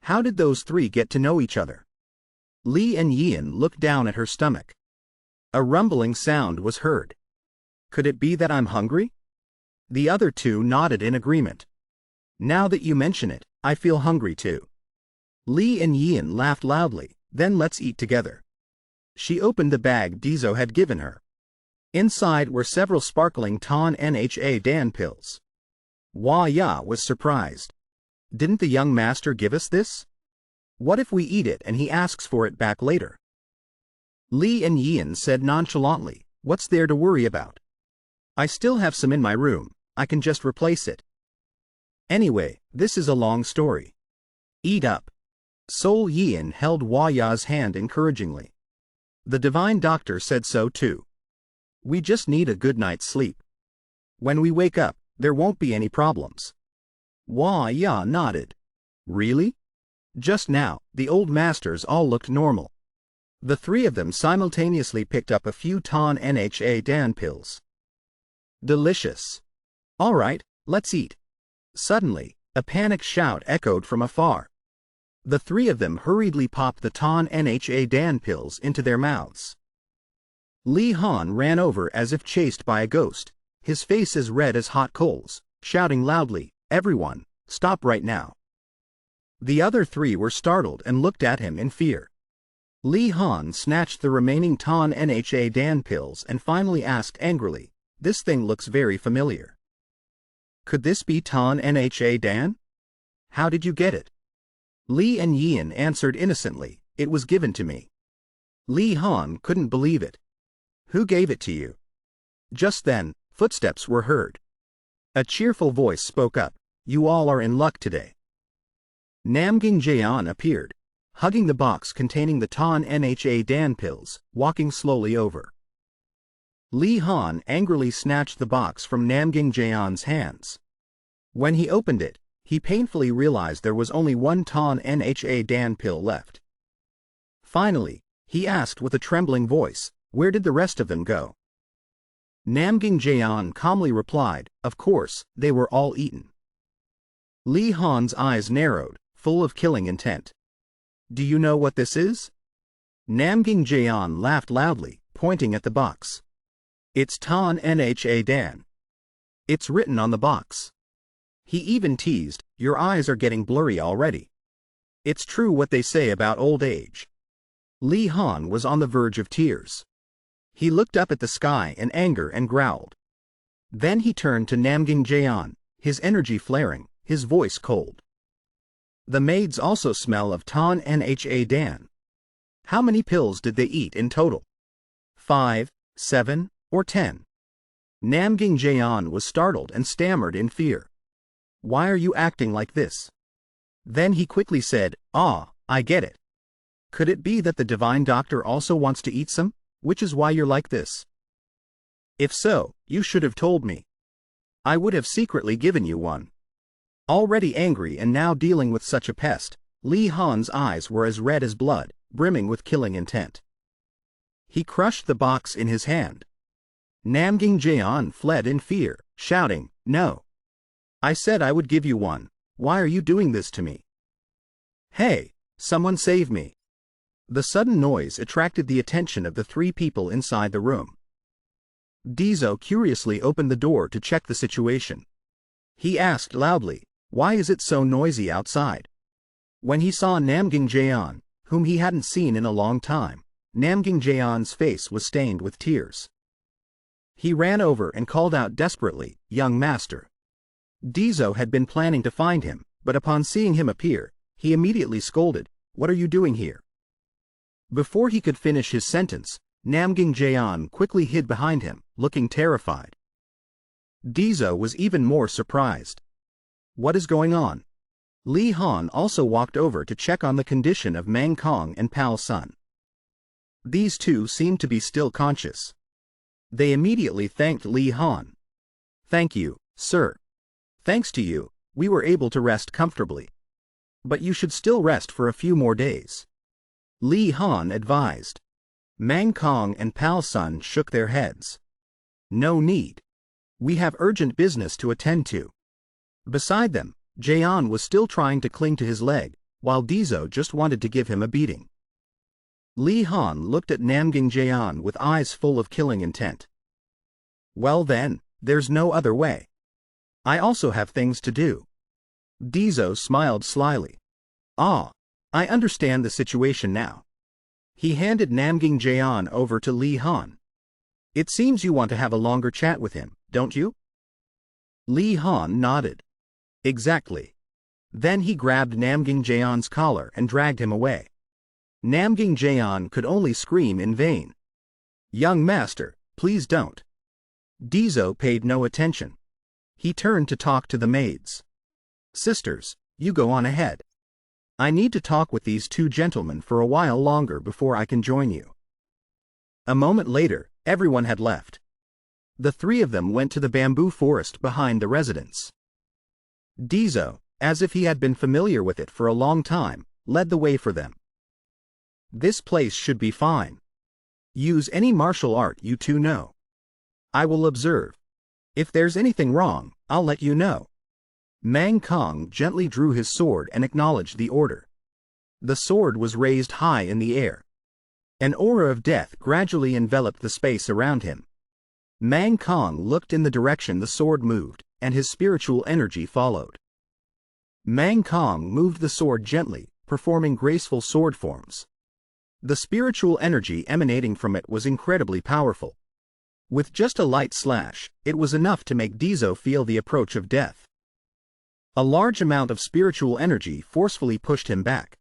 How did those three get to know each other? Li and Yian looked down at her stomach. A rumbling sound was heard. Could it be that I'm hungry? The other two nodded in agreement. Now that you mention it, I feel hungry too. Li and Yian laughed loudly, then let's eat together. She opened the bag Deso had given her. Inside were several sparkling Ton Nha Dan pills. Hua Ya was surprised. Didn't the young master give us this? What if we eat it and he asks for it back later? Li and Yian said nonchalantly, what's there to worry about? I still have some in my room, I can just replace it. Anyway, this is a long story. Eat up. Sol Yian held Hua Ya's hand encouragingly. The divine doctor said so too. We just need a good night's sleep. When we wake up, there won't be any problems. Hua Ya nodded. Really? Just now, the old masters all looked normal. The three of them simultaneously picked up a few Ton Nha Dan pills. Delicious. All right, let's eat. Suddenly, a panicked shout echoed from afar. The three of them hurriedly popped the Ton Nha Dan pills into their mouths. Li Han ran over as if chased by a ghost, his face as red as hot coals, shouting loudly, everyone, stop right now. The other three were startled and looked at him in fear. Li Han snatched the remaining Ton Nha Dan pills and finally asked angrily, this thing looks very familiar. Could this be Ton Nha Dan? How did you get it? Li and Yian answered innocently, it was given to me. Li Han couldn't believe it. Who gave it to you? Just then, footsteps were heard. A cheerful voice spoke up, you all are in luck today. Namgung Deso appeared, hugging the box containing the Ton Nha Dan pills, walking slowly over. Li Han angrily snatched the box from Namgung Deso's hands. When he opened it, he painfully realized there was only one Ton Nha Dan pill left. Finally, he asked with a trembling voice, where did the rest of them go? Namgung Deso calmly replied, of course, they were all eaten. Li Han's eyes narrowed, full of killing intent. Do you know what this is? Namgung Deso laughed loudly, pointing at the box. It's Ton Nha Dan. It's written on the box. He even teased, your eyes are getting blurry already. It's true what they say about old age. Li Han was on the verge of tears. He looked up at the sky in anger and growled. Then he turned to Namgung Deso, his energy flaring, his voice cold. The maids also smell of Ton Nha Dan. How many pills did they eat in total? 5, 7, or 10? Namgung Deso was startled and stammered in fear. Why are you acting like this? Then he quickly said, I get it. Could it be that the divine doctor also wants to eat some, which is why you're like this? If so, you should have told me. I would have secretly given you one. Already angry and now dealing with such a pest, Li Han's eyes were as red as blood, brimming with killing intent. He crushed the box in his hand. Namgung Deso fled in fear, shouting, "No! I said I would give you one. Why are you doing this to me? Hey, someone save me!" The sudden noise attracted the attention of the three people inside the room. Deso curiously opened the door to check the situation. He asked loudly, "Why is it so noisy outside?" When he saw Namgung Deso, whom he hadn't seen in a long time, Namgung Deso's face was stained with tears. He ran over and called out desperately, "Young master!" Deso had been planning to find him, but upon seeing him appear, he immediately scolded, "What are you doing here?" Before he could finish his sentence, Namgung Deso quickly hid behind him, looking terrified. Deso was even more surprised. What is going on? Li Han also walked over to check on the condition of Mang Kong and Pal Sun. These two seemed to be still conscious. They immediately thanked Li Han. "Thank you, sir. Thanks to you, we were able to rest comfortably. But you should still rest for a few more days," Li Han advised. Mang Kong and Pal Sun shook their heads. "No need. We have urgent business to attend to." Beside them, Jaeon was still trying to cling to his leg, while Deso just wanted to give him a beating. Li Han looked at Namgung Deso with eyes full of killing intent. "Well then, there's no other way. I also have things to do." Deso smiled slyly. "Ah, I understand the situation now." He handed Namgung Deso over to Li Han. "It seems you want to have a longer chat with him, don't you?" Li Han nodded. "Exactly." Then he grabbed Namgung Deso's collar and dragged him away. Namgung Deso could only scream in vain. "Young master, please don't." Deso paid no attention. He turned to talk to the maids. "Sisters, you go on ahead. I need to talk with these two gentlemen for a while longer before I can join you." A moment later, everyone had left. The three of them went to the bamboo forest behind the residence. Deso, as if he had been familiar with it for a long time, led the way for them. "This place should be fine. Use any martial art you two know. I will observe. If there's anything wrong, I'll let you know." Mang Kong gently drew his sword and acknowledged the order. The sword was raised high in the air. An aura of death gradually enveloped the space around him. Mang Kong looked in the direction the sword moved, and his spiritual energy followed. Mang Kong moved the sword gently, performing graceful sword forms. The spiritual energy emanating from it was incredibly powerful. With just a light slash, it was enough to make Deso feel the approach of death. A large amount of spiritual energy forcefully pushed him back.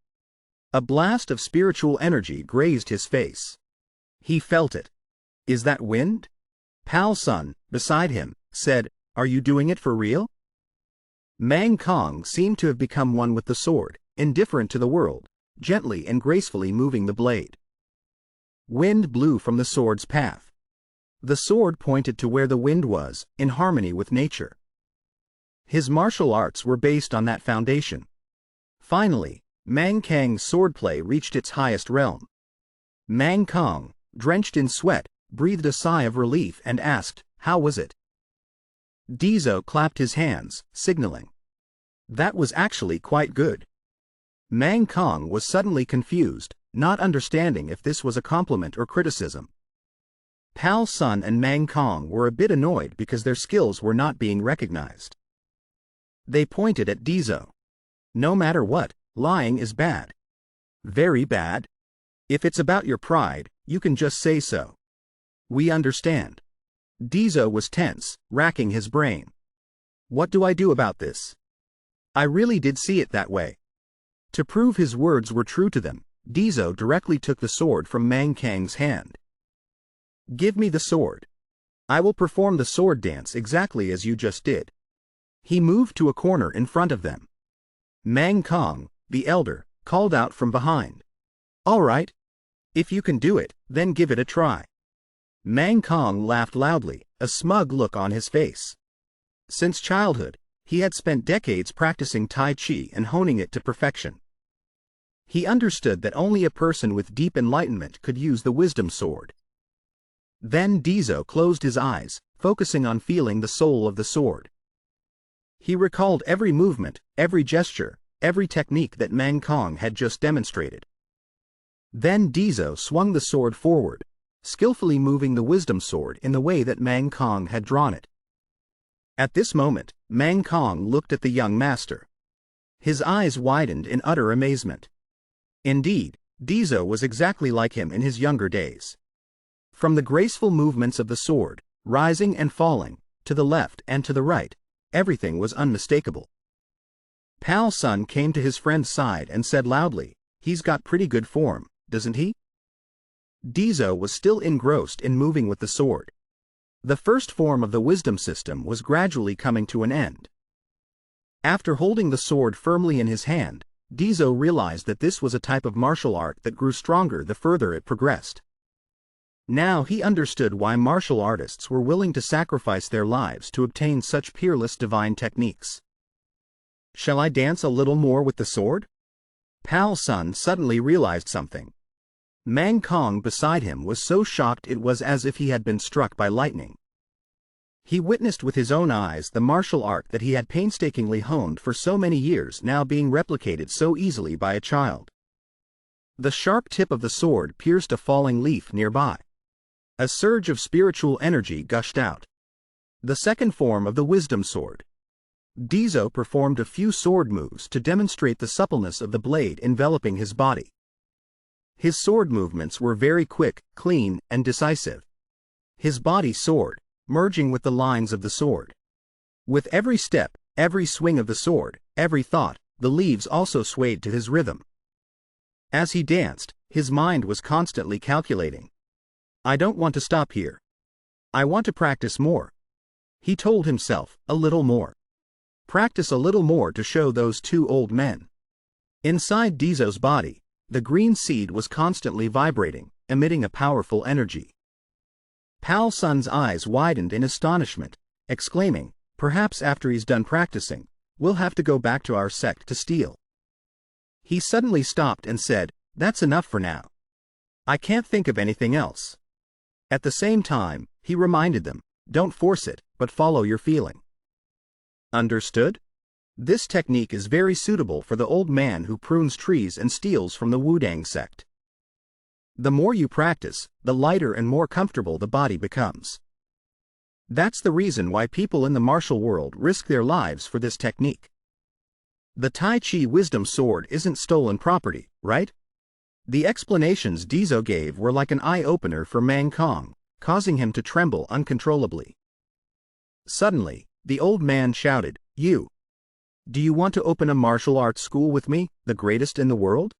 A blast of spiritual energy grazed his face. He felt it. "Is that wind?" Pal Sun, beside him, said, "Are you doing it for real?" Mang Kong seemed to have become one with the sword, indifferent to the world, gently and gracefully moving the blade. Wind blew from the sword's path. The sword pointed to where the wind was, in harmony with nature. His martial arts were based on that foundation. Finally, Mang Kang's swordplay reached its highest realm. Mang Kong, drenched in sweat, breathed a sigh of relief and asked, "How was it?" Deso clapped his hands, signaling. "That was actually quite good." Mang Kong was suddenly confused, not understanding if this was a compliment or criticism. Pal Sun and Mang Kong were a bit annoyed because their skills were not being recognized. They pointed at Deso. "No matter what, lying is bad. Very bad. If it's about your pride, you can just say so." "We understand." Deso was tense, racking his brain. "What do I do about this? I really did see it that way." To prove his words were true to them, Deso directly took the sword from Mang Kang's hand. "Give me the sword. I will perform the sword dance exactly as you just did." He moved to a corner in front of them. Mang Kong, the elder, called out from behind. "All right. If you can do it, then give it a try." Namgung laughed loudly, a smug look on his face. Since childhood, he had spent decades practicing Tai Chi and honing it to perfection. He understood that only a person with deep enlightenment could use the wisdom sword. Then Deso closed his eyes, focusing on feeling the soul of the sword. He recalled every movement, every gesture, every technique that Namgung had just demonstrated. Then Deso swung the sword forward, skillfully moving the wisdom sword in the way that Namgung had drawn it. At this moment, Namgung looked at the young master. His eyes widened in utter amazement. Indeed, Deso was exactly like him in his younger days. From the graceful movements of the sword, rising and falling, to the left and to the right, everything was unmistakable. Pal Sun came to his friend's side and said loudly, "He's got pretty good form, doesn't he?" Deso was still engrossed in moving with the sword. The first form of the wisdom system was gradually coming to an end. After holding the sword firmly in his hand, Deso realized that this was a type of martial art that grew stronger the further it progressed. Now he understood why martial artists were willing to sacrifice their lives to obtain such peerless divine techniques. "Shall I dance a little more with the sword?" Pal Sun suddenly realized something. Namgung beside him was so shocked it was as if he had been struck by lightning. He witnessed with his own eyes the martial art that he had painstakingly honed for so many years now being replicated so easily by a child. The sharp tip of the sword pierced a falling leaf nearby. A surge of spiritual energy gushed out. The second form of the wisdom sword. Deso performed a few sword moves to demonstrate the suppleness of the blade enveloping his body. His sword movements were very quick, clean, and decisive. His body soared, merging with the lines of the sword. With every step, every swing of the sword, every thought, the leaves also swayed to his rhythm. As he danced, his mind was constantly calculating. "I don't want to stop here. I want to practice more." He told himself, "A little more. Practice a little more to show those two old men." Inside Deso's body, the green seed was constantly vibrating, emitting a powerful energy. Pal Sun's eyes widened in astonishment, exclaiming, "Perhaps after he's done practicing, we'll have to go back to our sect to steal." He suddenly stopped and said, "That's enough for now. I can't think of anything else." At the same time, he reminded them, "Don't force it, but follow your feeling." Understood? This technique is very suitable for the old man who prunes trees and steals from the Wudang sect. The more you practice, the lighter and more comfortable the body becomes. That's the reason why people in the martial world risk their lives for this technique. The Tai Chi wisdom sword isn't stolen property, right? The explanations Deso gave were like an eye-opener for Namgung, causing him to tremble uncontrollably. Suddenly, the old man shouted, "You! Do you want to open a martial arts school with me, the greatest in the world?"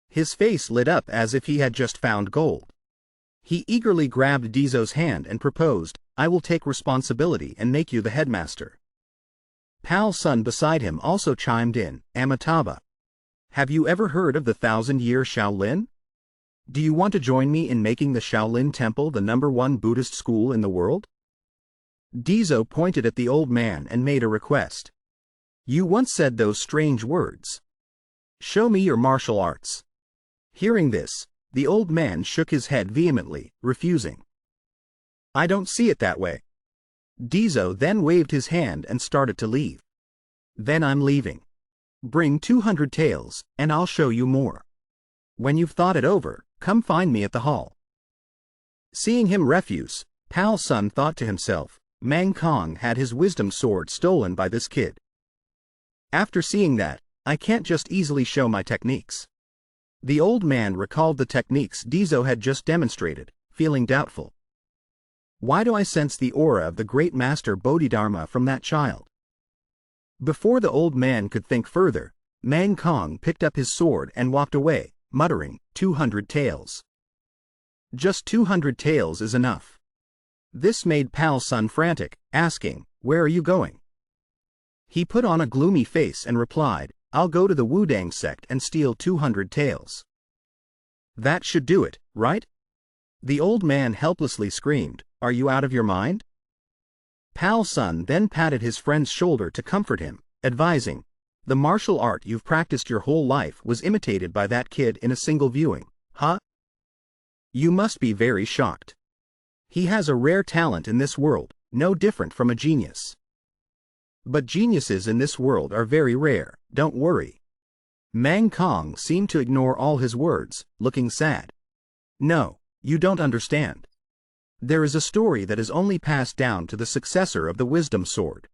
His face lit up as if he had just found gold. He eagerly grabbed Deso's hand and proposed, "I will take responsibility and make you the headmaster." Pal Sun beside him also chimed in, "Amitabha. Have you ever heard of the 1,000-year Shaolin? Do you want to join me in making the Shaolin Temple the #1 Buddhist school in the world?" Deso pointed at the old man and made a request. "You once said those strange words. Show me your martial arts." Hearing this, the old man shook his head vehemently, refusing. "I don't see it that way." Deso then waved his hand and started to leave. "Then I'm leaving. Bring 200 taels, and I'll show you more. When you've thought it over, come find me at the hall." Seeing him refuse, Pal Sun thought to himself, Namgung had his wisdom sword stolen by this kid. After seeing that, I can't just easily show my techniques. The old man recalled the techniques Deso had just demonstrated, feeling doubtful. Why do I sense the aura of the great master Bodhidharma from that child? Before the old man could think further, Namgung picked up his sword and walked away, muttering, 200 taels. Just 200 taels is enough. This made Pal Sun frantic, asking, "Where are you going?" He put on a gloomy face and replied, "I'll go to the Wudang sect and steal 200 taels. That should do it, right?" The old man helplessly screamed, "Are you out of your mind?" Pal Sun then patted his friend's shoulder to comfort him, advising, "The martial art you've practiced your whole life was imitated by that kid in a single viewing, huh? You must be very shocked. He has a rare talent in this world, no different from a genius. But geniuses in this world are very rare, don't worry." Kong seemed to ignore all his words, looking sad. "No, you don't understand. There is a story that is only passed down to the successor of the wisdom sword."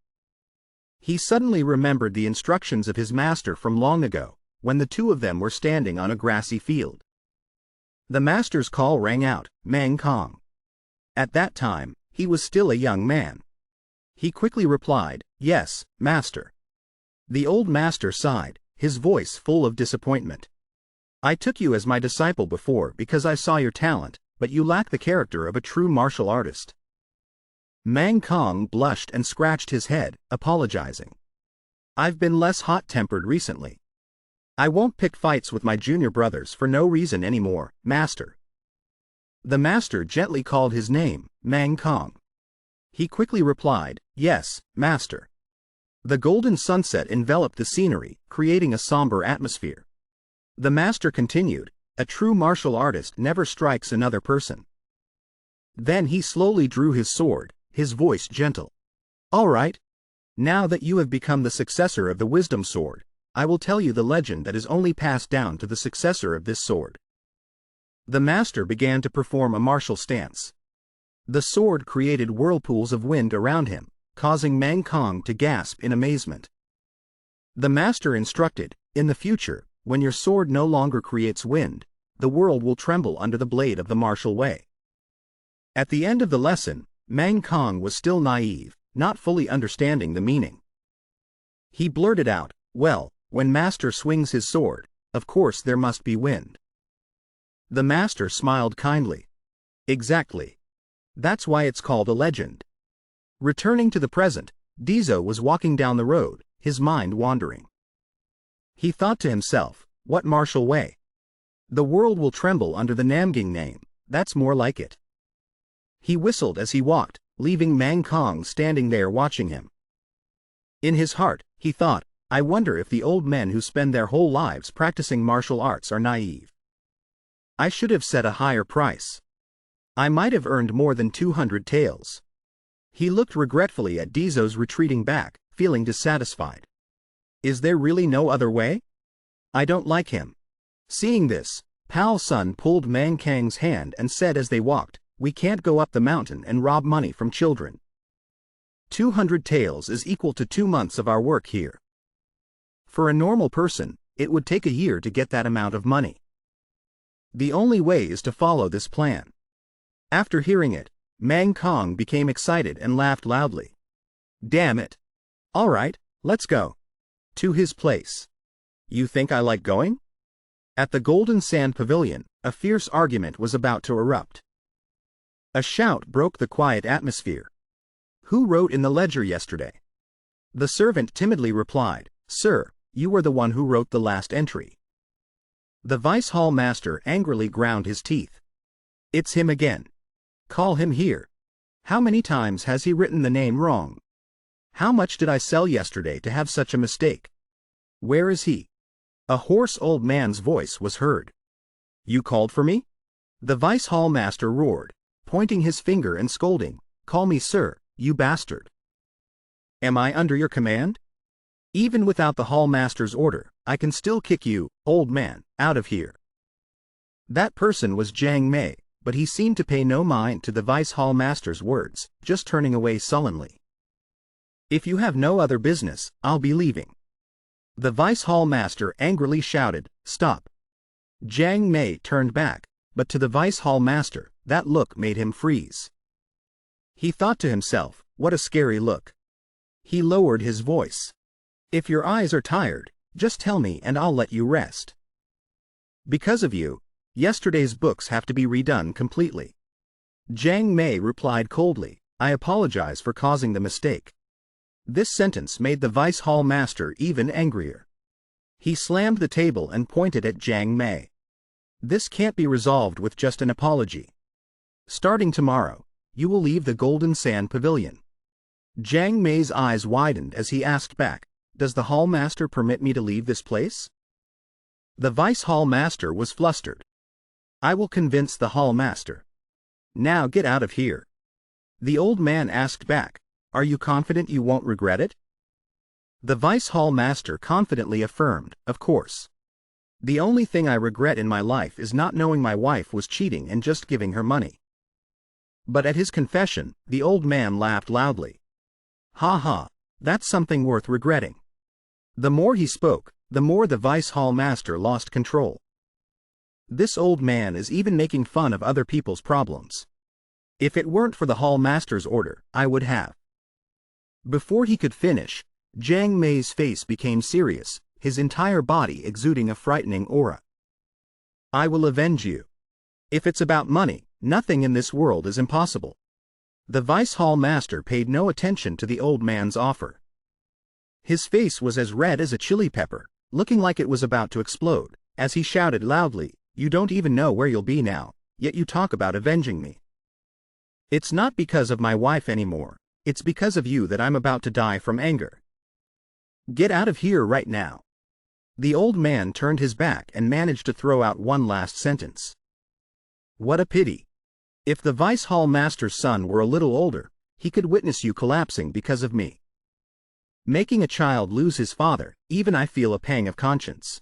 He suddenly remembered the instructions of his master from long ago, when the two of them were standing on a grassy field. The master's call rang out, Kong. At that time, he was still a young man. He quickly replied, "Yes, master." The old master sighed, his voice full of disappointment. "I took you as my disciple before because I saw your talent, but you lack the character of a true martial artist." Kong blushed and scratched his head, apologizing. "I've been less hot-tempered recently. I won't pick fights with my junior brothers for no reason anymore, master." The master gently called his name, Kong. He quickly replied, "Yes, master." The golden sunset enveloped the scenery, creating a somber atmosphere. The master continued, "A true martial artist never strikes another person." Then he slowly drew his sword, his voice gentle. "All right. Now that you have become the successor of the wisdom sword, I will tell you the legend that is only passed down to the successor of this sword." The master began to perform a martial stance. The sword created whirlpools of wind around him, causing Kong to gasp in amazement. The master instructed, "In the future, when your sword no longer creates wind, the world will tremble under the blade of the martial way." At the end of the lesson, Kong was still naive, not fully understanding the meaning. He blurted out, "Well, when master swings his sword, of course there must be wind." The master smiled kindly. "Exactly. That's why it's called a legend." Returning to the present, Deso was walking down the road, his mind wandering. He thought to himself, "What martial way? The world will tremble under the Namgung name, that's more like it." He whistled as he walked, leaving Kong standing there watching him. In his heart, he thought, "I wonder if the old men who spend their whole lives practicing martial arts are naive. I should have set a higher price. I might have earned more than 200 taels." He looked regretfully at Deso's retreating back, feeling dissatisfied. Is there really no other way? I don't like him. Seeing this, Pal Sun pulled Kang's hand and said as they walked, "We can't go up the mountain and rob money from children. 200 taels is equal to 2 months of our work here. For a normal person, it would take a year to get that amount of money. The only way is to follow this plan." After hearing it, Kong became excited and laughed loudly. "Damn it. All right, let's go. To his place. You think I like going?" At the Golden Sand Pavilion, a fierce argument was about to erupt. A shout broke the quiet atmosphere. "Who wrote in the ledger yesterday?" The servant timidly replied, "Sir, you were the one who wrote the last entry." The vice hall master angrily ground his teeth. "It's him again. Call him here. How many times has he written the name wrong? How much did I sell yesterday to have such a mistake? Where is he?" A hoarse old man's voice was heard. "You called for me?" The vice hall master roared, pointing his finger and scolding, "Call me sir, you bastard. Am I under your command? Even without the hall master's order, I can still kick you, old man, out of here." That person was Jiang Mei, but he seemed to pay no mind to the vice hall master's words, just turning away sullenly. "If you have no other business, I'll be leaving." The vice hall master angrily shouted, "Stop." Jiang Mei turned back, but to the vice hall master, that look made him freeze. He thought to himself, what a scary look. He lowered his voice. "If your eyes are tired, just tell me and I'll let you rest. Because of you, yesterday's books have to be redone completely." Jiang Mei replied coldly, "I apologize for causing the mistake." This sentence made the vice hall master even angrier. He slammed the table and pointed at Jiang Mei. "This can't be resolved with just an apology. Starting tomorrow, you will leave the Golden Sand Pavilion. Jiang Mei's eyes widened as he asked back, "Does the hall master permit me to leave this place?" The vice hall master was flustered. "I will convince the hall master. Now get out of here." The old man asked back, "Are you confident you won't regret it?" The vice hall master confidently affirmed, "Of course. The only thing I regret in my life is not knowing my wife was cheating and just giving her money." But at his confession, the old man laughed loudly. "Ha ha, that's something worth regretting." The more he spoke, the more the vice hall master lost control. This old man is even making fun of other people's problems. If it weren't for the hall master's order, I would have. Before he could finish, Jiang Mei's face became serious, his entire body exuding a frightening aura. "I will avenge you. If it's about money, nothing in this world is impossible." The vice hall master paid no attention to the old man's offer. His face was as red as a chili pepper, looking like it was about to explode, as he shouted loudly, "You don't even know where you'll be now, yet you talk about avenging me. It's not because of my wife anymore, it's because of you that I'm about to die from anger. Get out of here right now." The old man turned his back and managed to throw out one last sentence. "What a pity. If the vice hall master's son were a little older, he could witness you collapsing because of me. Making a child lose his father, even I feel a pang of conscience."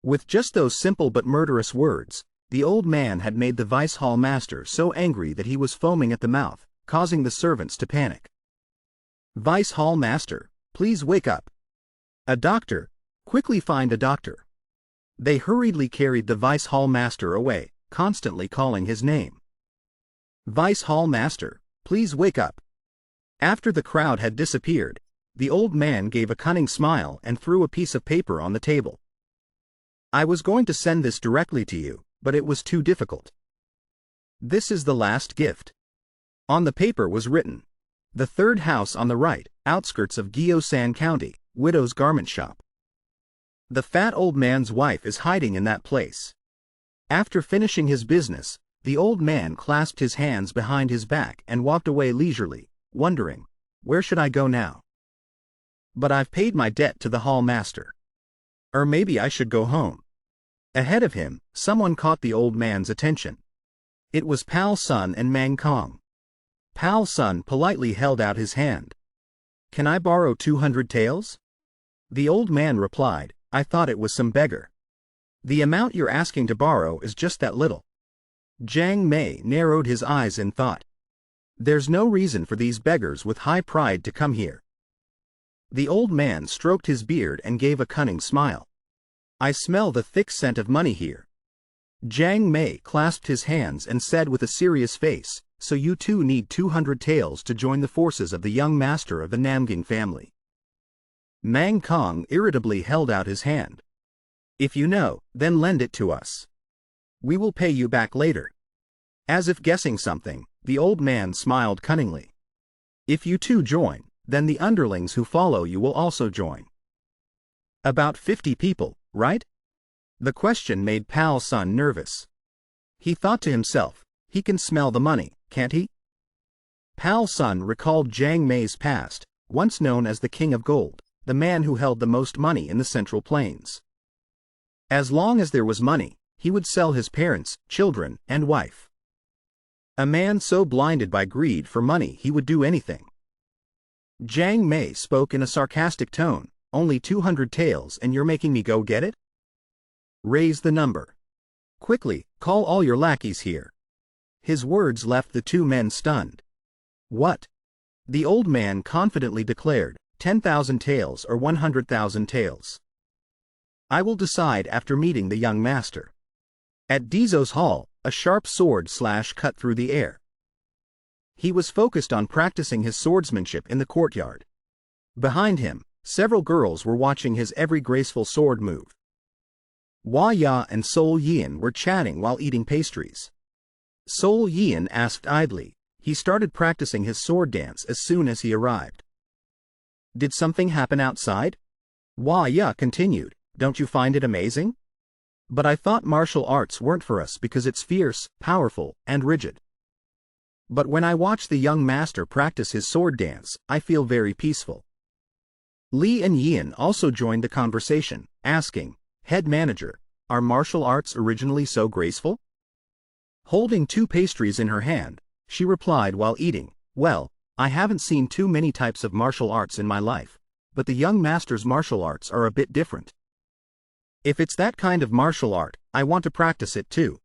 With just those simple but murderous words, the old man had made the vice hall master so angry that he was foaming at the mouth, causing the servants to panic. "Vice hall master, please wake up. A doctor, quickly find a doctor." They hurriedly carried the vice hall master away, constantly calling his name. "Vice hall master, please wake up." After the crowd had disappeared, the old man gave a cunning smile and threw a piece of paper on the table. "I was going to send this directly to you, but it was too difficult. This is the last gift." On the paper was written, "The third house on the right, outskirts of Gyeosan County, widow's garment shop. The fat old man's wife is hiding in that place." After finishing his business, the old man clasped his hands behind his back and walked away leisurely, wondering, "Where should I go now? But I've paid my debt to the hall master. Or maybe I should go home." Ahead of him, someone caught the old man's attention. It was Pal Sun and Mang Kong. Pal Sun politely held out his hand. "Can I borrow 200 taels?" The old man replied, "I thought it was some beggar. The amount you're asking to borrow is just that little." Jiang Mei narrowed his eyes in thought. There's no reason for these beggars with high pride to come here. The old man stroked his beard and gave a cunning smile. "I smell the thick scent of money here." Jiang Mei clasped his hands and said with a serious face, "So you too need 200 taels to join the forces of the young master of the Namgung family." Mang Kong irritably held out his hand. "If you know, then lend it to us. We will pay you back later." As if guessing something, the old man smiled cunningly. "If you too join, then the underlings who follow you will also join. About 50 people, right?" The question made Pal Sun nervous. He thought to himself, he can smell the money, can't he? Pal Sun recalled Jiang Mei's past, once known as the King of Gold, the man who held the most money in the Central Plains. As long as there was money, he would sell his parents, children, and wife. A man so blinded by greed for money he would do anything. Jiang Mei spoke in a sarcastic tone, "Only 200 taels and you're making me go get it? Raise the number. Quickly, call all your lackeys here." His words left the two men stunned. "What?" The old man confidently declared, 10,000 taels or 100,000 taels. "I will decide after meeting the young master." At Deso's hall, a sharp sword slash cut through the air. He was focused on practicing his swordsmanship in the courtyard. Behind him, several girls were watching his every graceful sword move. Hua Ya and Sol Yin were chatting while eating pastries. Sol Yin asked idly. He started practicing his sword dance as soon as he arrived. "Did something happen outside?" Hua Ya continued, "Don't you find it amazing? But I thought martial arts weren't for us because it's fierce, powerful, and rigid." But when I watch the young master practice his sword dance, I feel very peaceful. Li and Yin also joined the conversation, asking, "Head manager, are martial arts originally so graceful?" Holding 2 pastries in her hand, she replied while eating, "Well, I haven't seen too many types of martial arts in my life, but the young master's martial arts are a bit different. If it's that kind of martial art, I want to practice it too."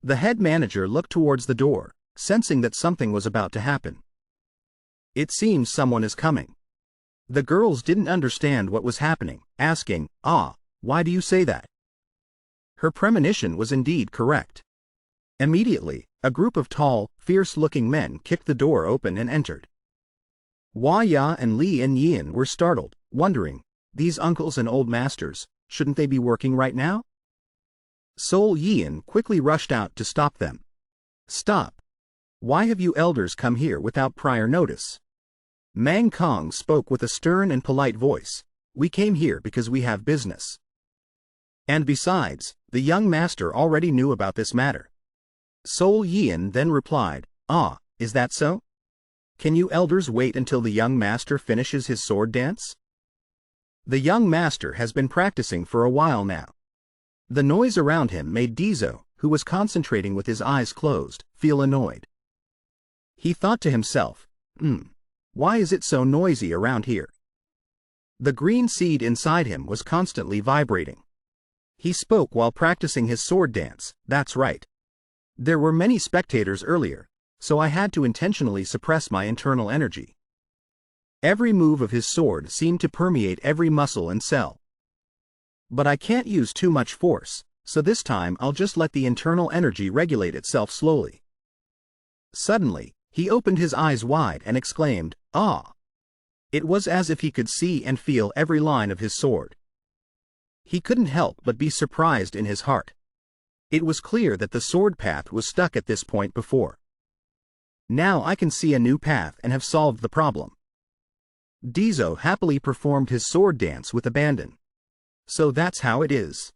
The head manager looked towards the door, sensing that something was about to happen. "It seems someone is coming." The girls didn't understand what was happening, asking, "Why do you say that?" Her premonition was indeed correct. Immediately, a group of tall, fierce-looking men kicked the door open and entered. Hua Ya and Li and Yin were startled, wondering, these uncles and old masters, shouldn't they be working right now? Sol Yin quickly rushed out to stop them. "Stop! Why have you elders come here without prior notice?" Mang Kong spoke with a stern and polite voice. "We came here because we have business." And besides, the young master already knew about this matter. Sol Yin then replied, "Is that so? Can you elders wait until the young master finishes his sword dance?" The young master has been practicing for a while now. The noise around him made Deso, who was concentrating with his eyes closed, feel annoyed. He thought to himself, why is it so noisy around here? The green seed inside him was constantly vibrating. He spoke while practicing his sword dance, "That's right. There were many spectators earlier, so I had to intentionally suppress my internal energy." Every move of his sword seemed to permeate every muscle and cell. "But I can't use too much force, so this time I'll just let the internal energy regulate itself slowly." Suddenly, he opened his eyes wide and exclaimed, "Ah!" It was as if he could see and feel every line of his sword. He couldn't help but be surprised in his heart. It was clear that the sword path was stuck at this point before. Now I can see a new path and have solved the problem. Deso happily performed his sword dance with abandon. "So that's how it is.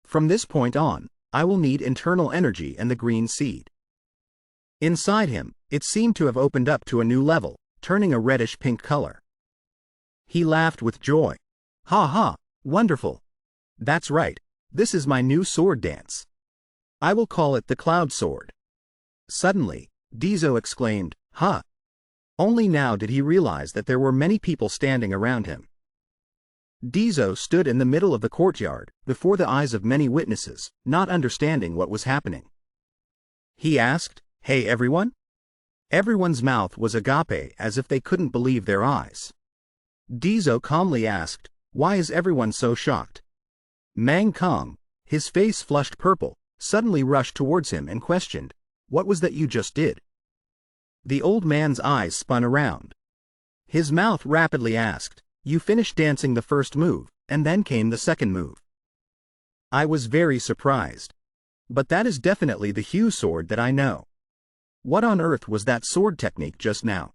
From this point on, I will need internal energy and the green seed." Inside him, it seemed to have opened up to a new level, turning a reddish-pink color. He laughed with joy. "Ha ha, wonderful. That's right, this is my new sword dance. I will call it the Cloud Sword." Suddenly, Deso exclaimed, "Ha!" Only now did he realize that there were many people standing around him. Deso stood in the middle of the courtyard, before the eyes of many witnesses, not understanding what was happening. He asked, "Hey everyone?" Everyone's mouth was agape as if they couldn't believe their eyes. Deso calmly asked, "Why is everyone so shocked?" Mang Kong, his face flushed purple, suddenly rushed towards him and questioned, "What was that you just did?" The old man's eyes spun around. His mouth rapidly asked, "You finished dancing the first move, and then came the second move." I was very surprised. But that is definitely the Hue sword that I know. What on earth was that sword technique just now?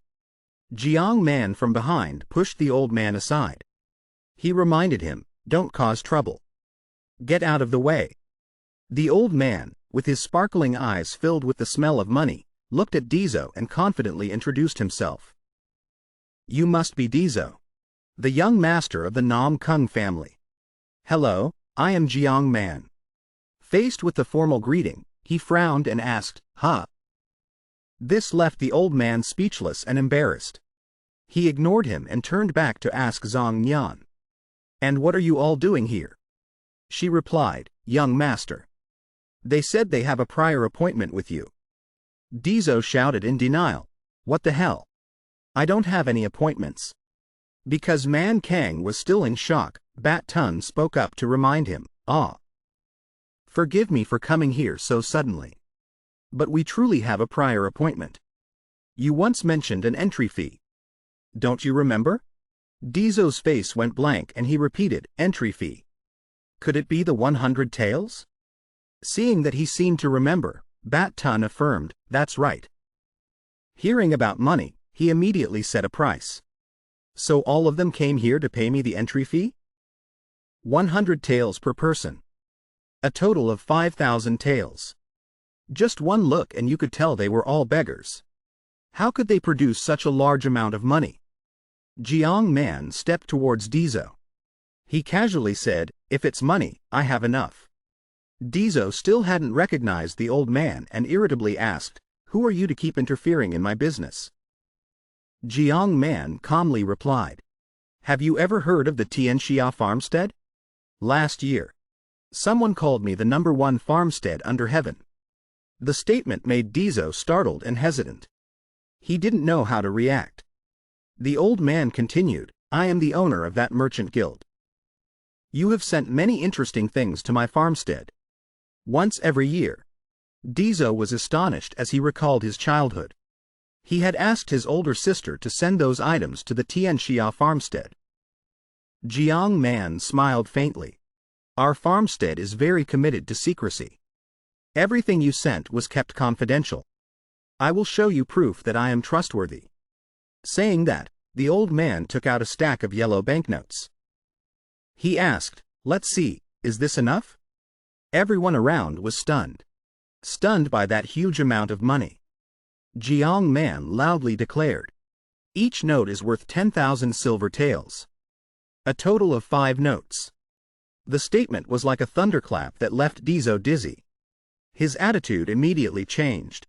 Jiang Man from behind pushed the old man aside. He reminded him, "Don't cause trouble. Get out of the way." The old man, with his sparkling eyes filled with the smell of money, looked at Deso and confidently introduced himself. "You must be Deso, the young master of the NamGung family." "Hello, I am Jiang Man." Faced with the formal greeting, he frowned and asked, "Huh?" This left the old man speechless and embarrassed. He ignored him and turned back to ask Zhang Nian, "And what are you all doing here?" She replied, "Young master. They said they have a prior appointment with you." Deso shouted in denial, "What the hell? I don't have any appointments." Because Man Kang was still in shock, Bat Tun spoke up to remind him, "Forgive me for coming here so suddenly. But we truly have a prior appointment. You once mentioned an entry fee. Don't you remember?" Deso's face went blank and he repeated, "Entry fee. Could it be the 100 taels?" Seeing that he seemed to remember, Bat Tun affirmed, "That's right." Hearing about money, he immediately set a price. "So all of them came here to pay me the entry fee?" 100 taels per person. A total of 5,000 taels. Just one look and you could tell they were all beggars. How could they produce such a large amount of money? Jiang Man stepped towards Deso. He casually said, "If it's money, I have enough." Deso still hadn't recognized the old man and irritably asked, "Who are you to keep interfering in my business?" Jiang Man calmly replied, "Have you ever heard of the Tianxia farmstead? Last year, someone called me the #1 farmstead under heaven." The statement made Deso startled and hesitant. He didn't know how to react. The old man continued, "I am the owner of that merchant guild. You have sent many interesting things to my farmstead. Once every year." Deso was astonished as he recalled his childhood. He had asked his older sister to send those items to the Tianxia farmstead. Jiang Man smiled faintly. "Our farmstead is very committed to secrecy. Everything you sent was kept confidential. I will show you proof that I am trustworthy." Saying that, the old man took out a stack of yellow banknotes. He asked, "Let's see, is this enough?" Everyone around was stunned. Stunned by that huge amount of money. Jiang Man loudly declared, "Each note is worth 10,000 silver taels. A total of 5 notes." The statement was like a thunderclap that left Deso dizzy. His attitude immediately changed.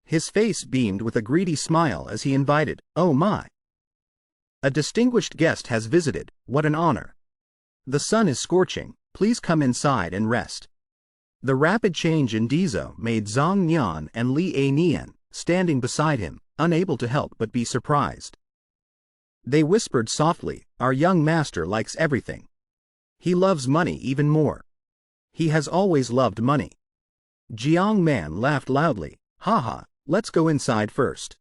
His face beamed with a greedy smile as he invited, "Oh my! A distinguished guest has visited, what an honor. The sun is scorching, please come inside and rest." The rapid change in Deso made Zhang Nian and Li A Nian, standing beside him, unable to help but be surprised. They whispered softly, "Our young master likes everything. He loves money even more. He has always loved money." Jiang Man laughed loudly, "Haha, let's go inside first.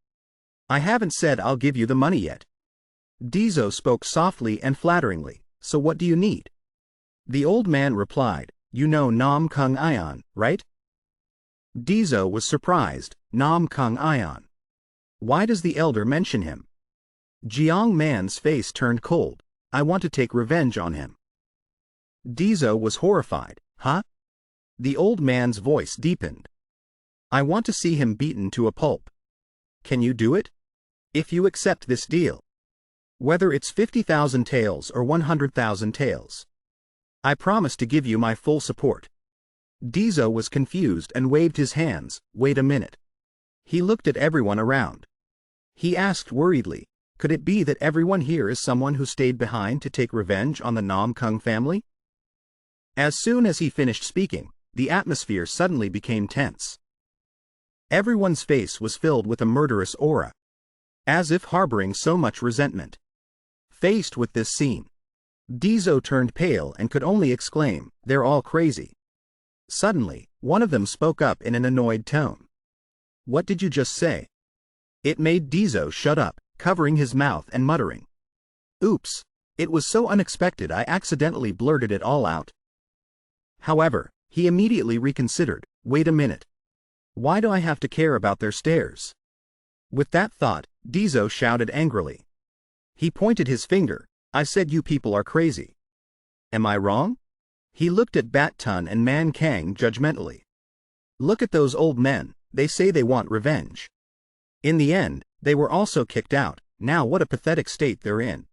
I haven't said I'll give you the money yet." Deso spoke softly and flatteringly, "So what do you need?" The old man replied, "You know Namgung Ion, right?" Deso was surprised, Namgung Ion. Why does the elder mention him? Jiang Man's face turned cold. "I want to take revenge on him." Deso was horrified. "Huh?" The old man's voice deepened. "I want to see him beaten to a pulp. Can you do it? If you accept this deal. Whether it's 50,000 taels or 100,000 taels. I promise to give you my full support." Deso was confused and waved his hands. "Wait a minute." He looked at everyone around. He asked worriedly, "Could it be that everyone here is someone who stayed behind to take revenge on the Namgung family?" As soon as he finished speaking, the atmosphere suddenly became tense. Everyone's face was filled with a murderous aura, as if harboring so much resentment. Faced with this scene, Deso turned pale and could only exclaim, "They're all crazy." Suddenly, one of them spoke up in an annoyed tone. "What did you just say?" It made Deso shut up, covering his mouth and muttering, "Oops, it was so unexpected I accidentally blurted it all out." However, he immediately reconsidered, "Wait a minute. Why do I have to care about their stares?" With that thought, Deso shouted angrily. He pointed his finger, "I said you people are crazy. Am I wrong?" He looked at Bat Tun and Man Kang judgmentally. "Look at those old men, they say they want revenge. In the end, they were also kicked out, now what a pathetic state they're in."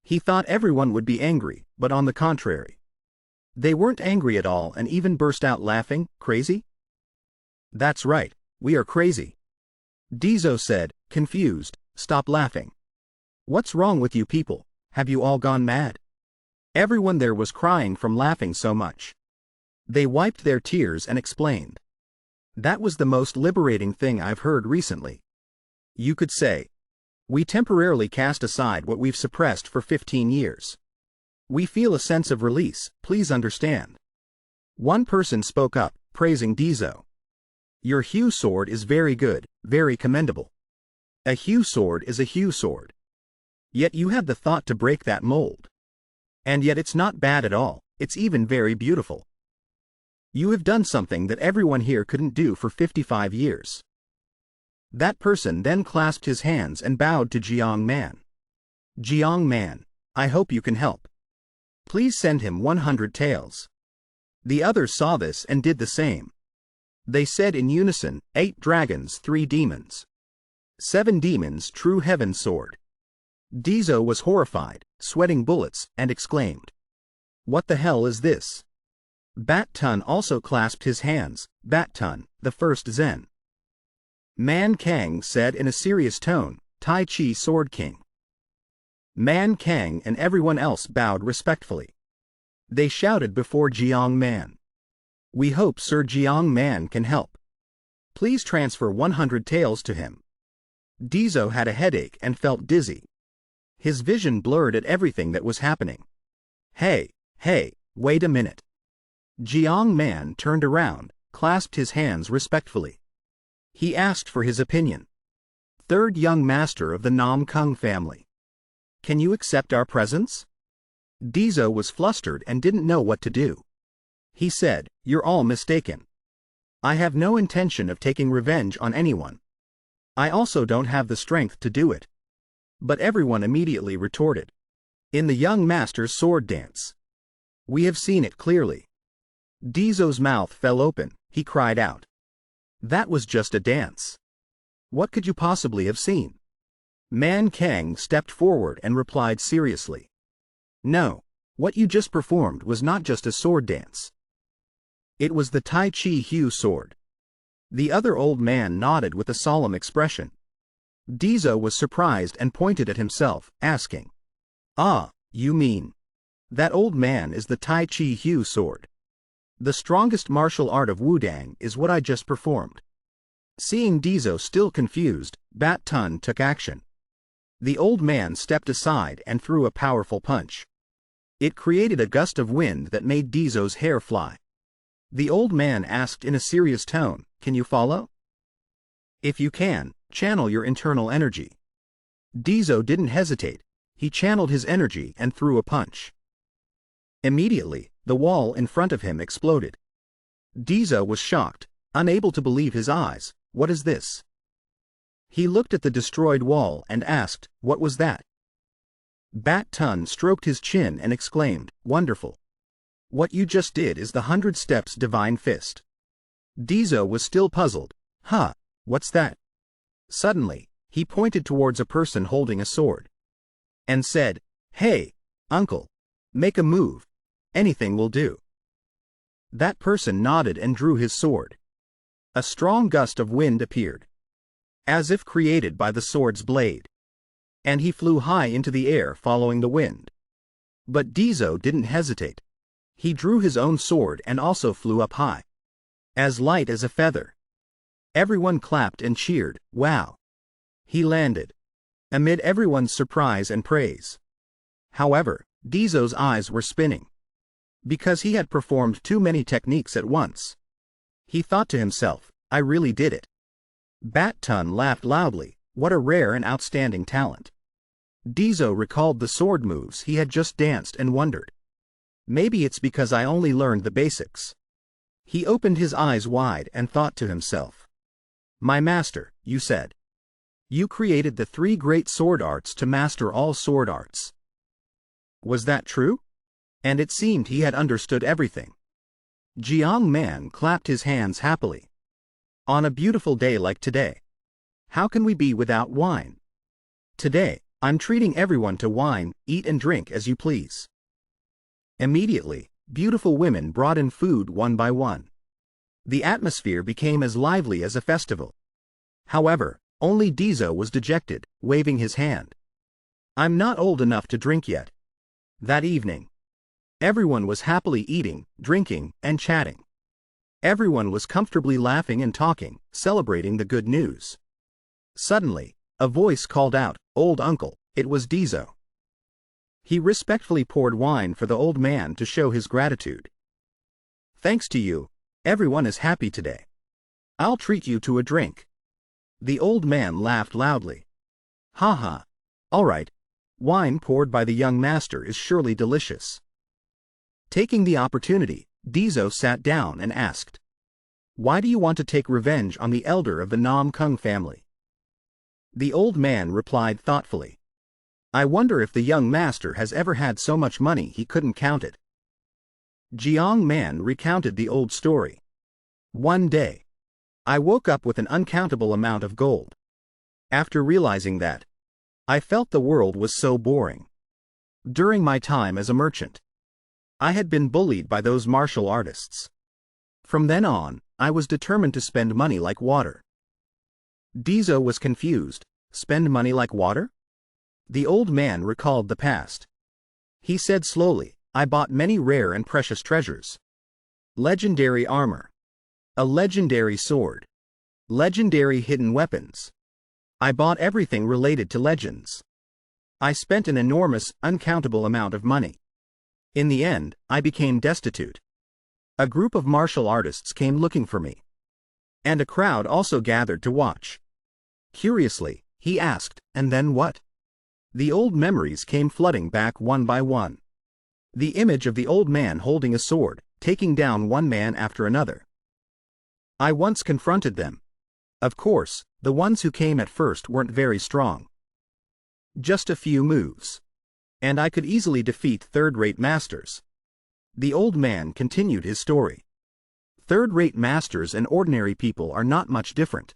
He thought everyone would be angry, but on the contrary. They weren't angry at all and even burst out laughing. "Crazy?" "That's right, we are crazy." Deso said, confused, "Stop laughing. What's wrong with you people? Have you all gone mad?" Everyone there was crying from laughing so much. They wiped their tears and explained. "That was the most liberating thing I've heard recently. You could say, we temporarily cast aside what we've suppressed for 15 years. We feel a sense of release, please understand." One person spoke up, praising Deso. "Your Hue sword is very good, very commendable. A Hue sword is a Hue sword. Yet you had the thought to break that mold. And yet it's not bad at all, it's even very beautiful. You have done something that everyone here couldn't do for 55 years. That person then clasped his hands and bowed to Jiang Man. "Jiang Man, I hope you can help. Please send him 100 taels." The others saw this and did the same. They said in unison, 8 dragons, 3 demons. 7 demons, true heaven sword. Deso was horrified, sweating bullets, and exclaimed, "What the hell is this?" Bat Tun also clasped his hands. Bat Tun, the first Zen. Man Kang said in a serious tone, "Tai Chi Sword King." Man Kang and everyone else bowed respectfully. They shouted before Jiang Man, "We hope Sir Jiang Man can help. Please transfer 100 taels to him." Deso had a headache and felt dizzy. His vision blurred at everything that was happening. Hey, wait a minute." Jiang Man turned around, clasped his hands respectfully. He asked for his opinion. "Third young master of the NamGung family. Can you accept our presents?" Deso was flustered and didn't know what to do. He said, "You're all mistaken. I have no intention of taking revenge on anyone. I also don't have the strength to do it." But everyone immediately retorted, "In the young master's sword dance. We have seen it clearly." Deso's mouth fell open. He cried out, "That was just a dance. What could you possibly have seen?" Man Kang stepped forward and replied seriously, "No, what you just performed was not just a sword dance. It was the Tai Chi Hue sword." The other old man nodded with a solemn expression. Deso was surprised and pointed at himself, asking, "Ah, you mean? That old man is the Tai Chi Hue sword. The strongest martial art of Wudang is what I just performed." Seeing Deso still confused, Bat Tun took action. The old man stepped aside and threw a powerful punch. It created a gust of wind that made Deso's hair fly. The old man asked in a serious tone, "Can you follow? If you can, channel your internal energy." Deso didn't hesitate. He channeled his energy and threw a punch. Immediately, the wall in front of him exploded. Deso was shocked, unable to believe his eyes. "What is this?" He looked at the destroyed wall and asked, "What was that?" Bat Tun stroked his chin and exclaimed, "Wonderful. What you just did is the 100 steps divine fist." Deso was still puzzled. "Huh, what's that?" Suddenly, he pointed towards a person holding a sword and said, "Hey, uncle, make a move. Anything will do." That person nodded and drew his sword. A strong gust of wind appeared, as if created by the sword's blade, and he flew high into the air following the wind. But Deso didn't hesitate. He drew his own sword and also flew up high, as light as a feather. Everyone clapped and cheered. "Wow! He landed!" amid everyone's surprise and praise. However, Deso's eyes were spinning, because he had performed too many techniques at once. He thought to himself, "I really did it." Bat Tun laughed loudly. What a rare and outstanding talent. Deso recalled the sword moves he had just danced and wondered, "Maybe it's because I only learned the basics." He opened his eyes wide and thought to himself, "My master, you said. You created the 3 great sword arts to master all sword arts. Was that true?" And it seemed he had understood everything. Jiang Man clapped his hands happily. "On a beautiful day like today, how can we be without wine? Today, I'm treating everyone to wine, eat and drink as you please." Immediately, beautiful women brought in food one by one. The atmosphere became as lively as a festival. However, only Deso was dejected, waving his hand. "I'm not old enough to drink yet." That evening, everyone was happily eating, drinking, and chatting. Everyone was comfortably laughing and talking, celebrating the good news. Suddenly, a voice called out, "Old uncle." It was Deso. He respectfully poured wine for the old man to show his gratitude. "Thanks to you, everyone is happy today. I'll treat you to a drink." The old man laughed loudly. "Ha ha. All right. Wine poured by the young master is surely delicious." Taking the opportunity, Deso sat down and asked, "Why do you want to take revenge on the elder of the NamGung family?" The old man replied thoughtfully, "I wonder if the young master has ever had so much money he couldn't count it." Jiang Man recounted the old story. One day, I woke up with an uncountable amount of gold. After realizing that, I felt the world was so boring. During my time as a merchant, I had been bullied by those martial artists. From then on, I was determined to spend money like water. Deso was confused. Spend money like water? The old man recalled the past. He said slowly, I bought many rare and precious treasures. Legendary armor. A legendary sword. Legendary hidden weapons. I bought everything related to legends. I spent an enormous, uncountable amount of money. In the end, I became destitute. A group of martial artists came looking for me. And a crowd also gathered to watch. Curiously, he asked, and then what? The old memories came flooding back one by one. The image of the old man holding a sword, taking down one man after another. I once confronted them. Of course, the ones who came at first weren't very strong. Just a few moves. And I could easily defeat third-rate masters. The old man continued his story. Third-rate masters and ordinary people are not much different.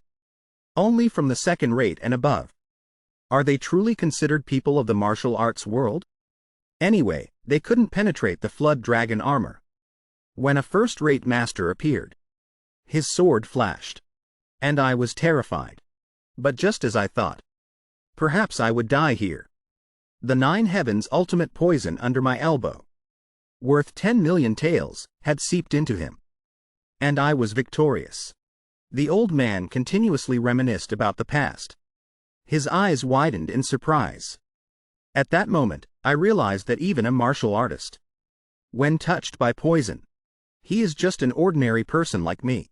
Only from the second rate and above. Are they truly considered people of the martial arts world? Anyway, they couldn't penetrate the flood dragon armor. When a first-rate master appeared, his sword flashed. And I was terrified. But just as I thought, perhaps I would die here. The 9 heavens ultimate poison under my elbow, worth 10 million taels, had seeped into him. And I was victorious. The old man continuously reminisced about the past. His eyes widened in surprise. At that moment, I realized that even a martial artist, when touched by poison, he is just an ordinary person like me.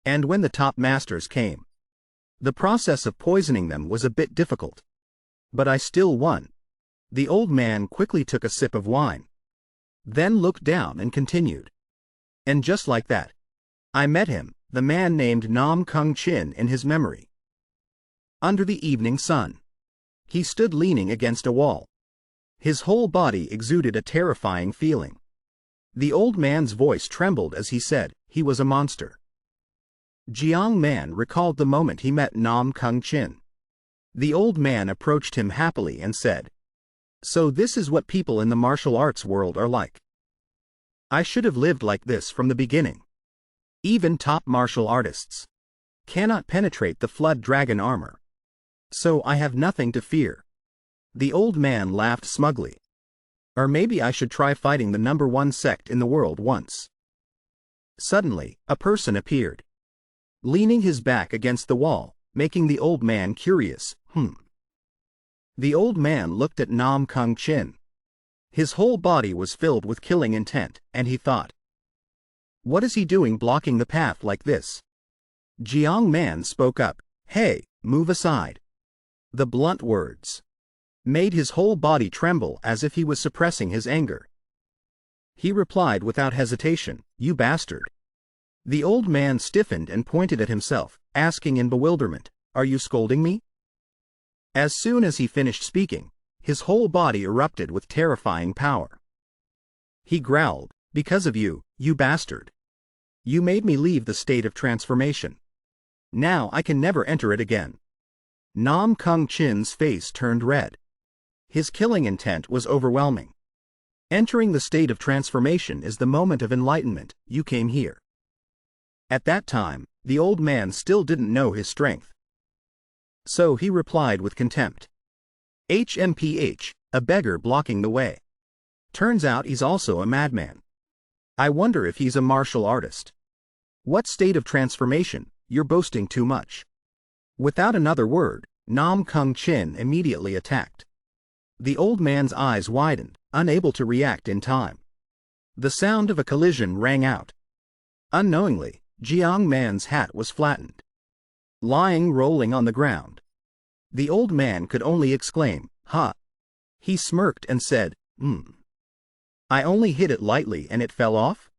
And when the top masters came, the process of poisoning them was a bit difficult. But I still won. The old man quickly took a sip of wine. Then looked down and continued. And just like that, I met him, the man named Namgung Clan, in his memory. Under the evening sun, he stood leaning against a wall. His whole body exuded a terrifying feeling. The old man's voice trembled as he said, he was a monster. Jiang Man recalled the moment he met Namgung Clan. The old man approached him happily and said, so this is what people in the martial arts world are like. I should have lived like this from the beginning. Even top martial artists cannot penetrate the flood dragon armor. So I have nothing to fear. The old man laughed smugly. Or maybe I should try fighting the #1 sect in the world once. Suddenly, a person appeared, leaning his back against the wall, making the old man curious. The old man looked at Namgung Clan. His whole body was filled with killing intent, and he thought, what is he doing blocking the path like this? Jiang Man spoke up, hey, move aside. The blunt words made his whole body tremble as if he was suppressing his anger. He replied without hesitation, you bastard. The old man stiffened and pointed at himself, asking in bewilderment, are you scolding me? As soon as he finished speaking, his whole body erupted with terrifying power. He growled, because of you, you bastard. You made me leave the state of transformation. Now I can never enter it again. Namgung Clan's face turned red. His killing intent was overwhelming. Entering the state of transformation is the moment of enlightenment. You came here. At that time, the old man still didn't know his strength. So he replied with contempt. HMPH, a beggar blocking the way. Turns out he's also a madman. I wonder if he's a martial artist. What state of transformation? You're boasting too much. Without another word, Namgung Clan immediately attacked. The old man's eyes widened, unable to react in time. The sound of a collision rang out. Unknowingly, Jiang Man's hat was flattened, lying rolling on the ground. The old man could only exclaim, ha! He smirked and said, I only hit it lightly and it fell off?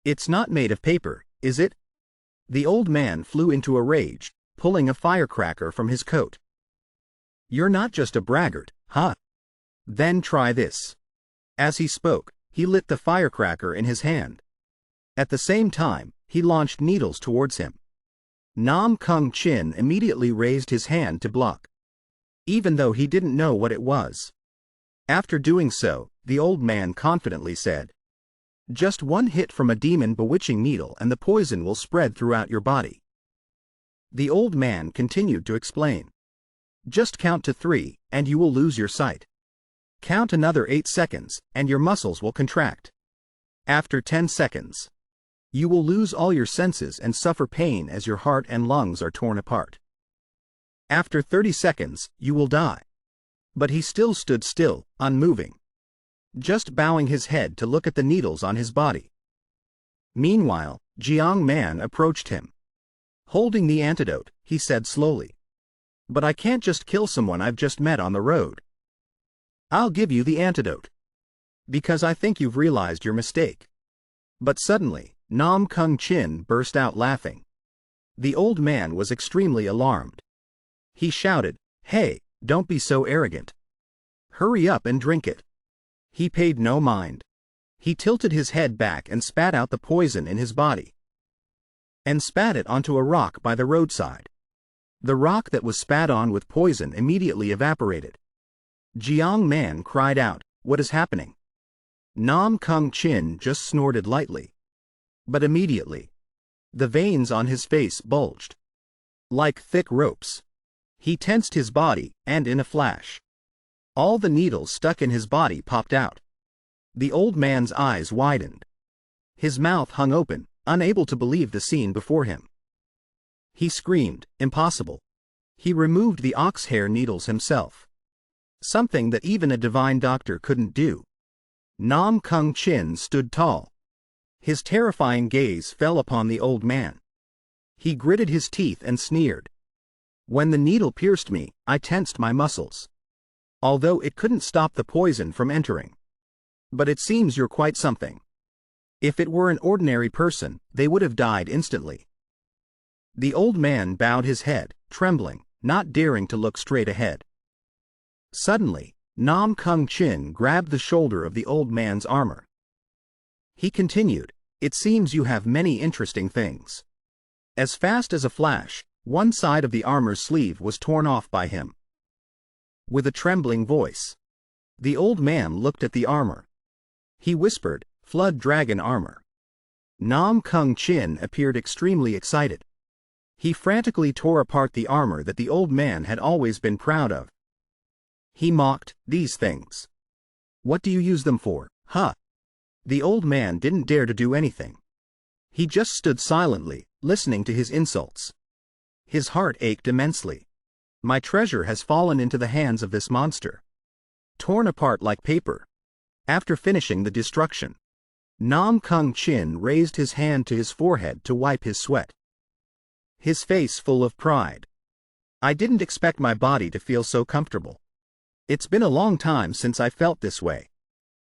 It's not made of paper, is it? The old man flew into a rage, pulling a firecracker from his coat. You're not just a braggart, huh? Then try this. As he spoke, he lit the firecracker in his hand. At the same time, he launched needles towards him. Namgung Clan immediately raised his hand to block, even though he didn't know what it was. After doing so, the old man confidently said, "Just one hit from a demon bewitching needle and the poison will spread throughout your body." The old man continued to explain. "Just count to 3, and you will lose your sight. Count another 8 seconds, and your muscles will contract. After 10 seconds, you will lose all your senses and suffer pain as your heart and lungs are torn apart. After 30 seconds, you will die." But he still stood still, unmoving, just bowing his head to look at the needles on his body. Meanwhile, Jiang Man approached him. Holding the antidote, he said slowly, "But I can't just kill someone I've just met on the road." "I'll give you the antidote, because I think you've realized your mistake." But suddenly, Namgung Clan burst out laughing. The old man was extremely alarmed. He shouted, "Hey, don't be so arrogant. Hurry up and drink it." He paid no mind. He tilted his head back and spat out the poison in his body, and spat it onto a rock by the roadside. The rock that was spat on with poison immediately evaporated. Jiang Man cried out, "What is happening?" Namgung Clan just snorted lightly. But immediately, the veins on his face bulged like thick ropes. He tensed his body, and in a flash, all the needles stuck in his body popped out. The old man's eyes widened. His mouth hung open, unable to believe the scene before him. He screamed, "Impossible." He removed the ox hair needles himself, something that even a divine doctor couldn't do. Namgung Clan stood tall. His terrifying gaze fell upon the old man. He gritted his teeth and sneered. "When the needle pierced me, I tensed my muscles, although it couldn't stop the poison from entering. But it seems you're quite something. If it were an ordinary person, they would have died instantly." The old man bowed his head, trembling, not daring to look straight ahead. Suddenly, Namgung Clan grabbed the shoulder of the old man's armor. He continued, "It seems you have many interesting things." As fast as a flash, one side of the armor's sleeve was torn off by him. With a trembling voice, the old man looked at the armor. He whispered, "Flood dragon armor." Namgung Clan appeared extremely excited. He frantically tore apart the armor that the old man had always been proud of. He mocked, "These things. What do you use them for, huh?" The old man didn't dare to do anything. He just stood silently, listening to his insults. His heart ached immensely. My treasure has fallen into the hands of this monster, torn apart like paper. After finishing the destruction, Namgung Clan raised his hand to his forehead to wipe his sweat, his face full of pride. "I didn't expect my body to feel so comfortable. It's been a long time since I felt this way."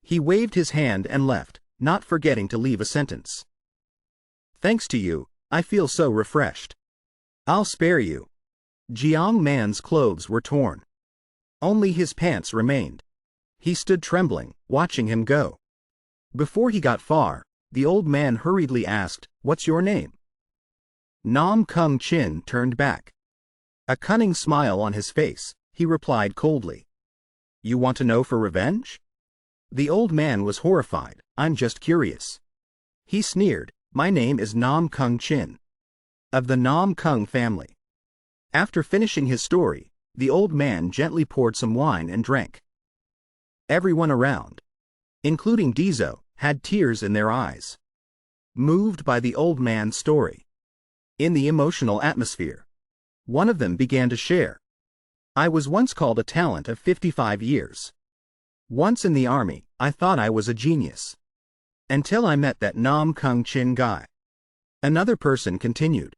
He waved his hand and left, not forgetting to leave a sentence. "Thanks to you, I feel so refreshed. I'll spare you." Jiang Man's clothes were torn. Only his pants remained. He stood trembling, watching him go. Before he got far, the old man hurriedly asked, "What's your name?" Namgung Clan turned back. A cunning smile on his face, he replied coldly, "You want to know for revenge?" The old man was horrified. "I'm just curious." He sneered, "My name is Namgung Clan, of the Namgung family." After finishing his story, the old man gently poured some wine and drank. Everyone around, including Deso, had tears in their eyes, moved by the old man's story. In the emotional atmosphere, one of them began to share. "I was once called a talent of 55 years. Once in the army, I thought I was a genius, until I met that Namgung Clan guy." Another person continued,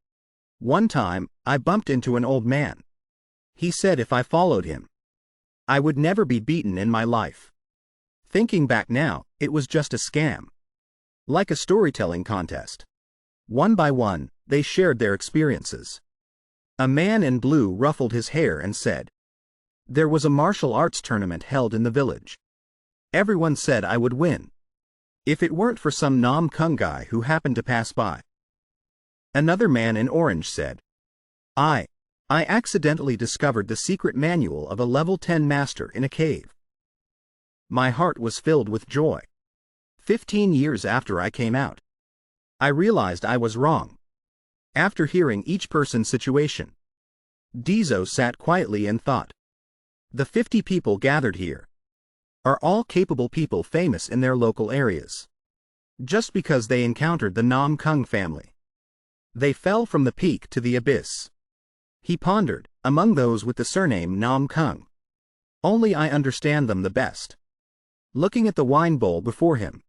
"One time, I bumped into an old man. He said if I followed him, I would never be beaten in my life. Thinking back now, it was just a scam. Like a storytelling contest." One by one, they shared their experiences. A man in blue ruffled his hair and said, "There was a martial arts tournament held in the village. Everyone said I would win, if it weren't for some Namgung guy who happened to pass by." Another man in orange said, I accidentally discovered the secret manual of a level 10 master in a cave. My heart was filled with joy. 15 years after I came out, I realized I was wrong. After hearing each person's situation, Deso sat quietly and thought. The 50 people gathered here are all capable people famous in their local areas. Just because they encountered the NamGung family, they fell from the peak to the abyss. He pondered, among those with the surname NamGung, only I understand them the best. Looking at the wine bowl before him,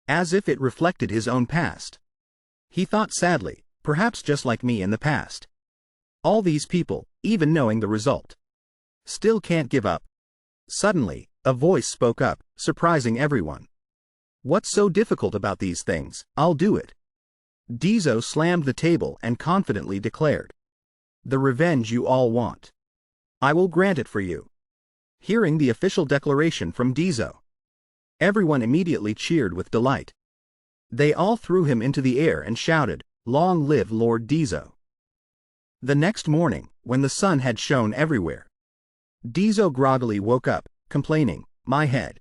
as if it reflected his own past, he thought sadly, perhaps just like me in the past. All these people, even knowing the result, still can't give up. Suddenly, a voice spoke up, surprising everyone. What's so difficult about these things? I'll do it. Deso slammed the table and confidently declared. The revenge you all want, I will grant it for you. Hearing the official declaration from Deso, everyone immediately cheered with delight. They all threw him into the air and shouted, "Long live Lord Deso." The next morning, when the sun had shone everywhere, Deso groggily woke up, complaining, "My head.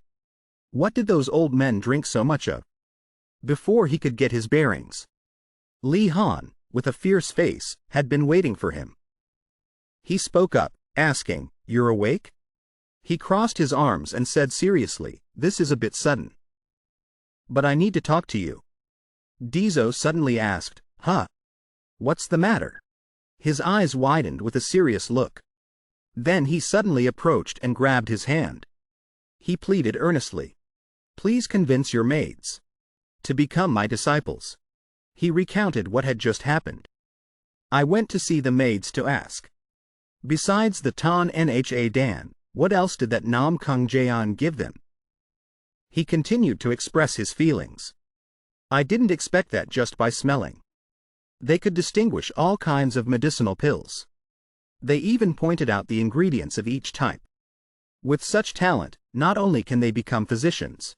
What did those old men drink so much of?" Before he could get his bearings, Li Han, with a fierce face, had been waiting for him. He spoke up, asking, "You're awake?" He crossed his arms and said seriously, "This is a bit sudden, but I need to talk to you." Deso suddenly asked, "Huh? What's the matter?" His eyes widened with a serious look. Then he suddenly approached and grabbed his hand. He pleaded earnestly, "Please convince your maids to become my disciples." He recounted what had just happened. "I went to see the maids to ask, besides the Tan Nha Dan, what else did that Namgung Clan give them?" He continued to express his feelings. "I didn't expect that just by smelling. They could distinguish all kinds of medicinal pills. They even pointed out the ingredients of each type. With such talent, not only can they become physicians,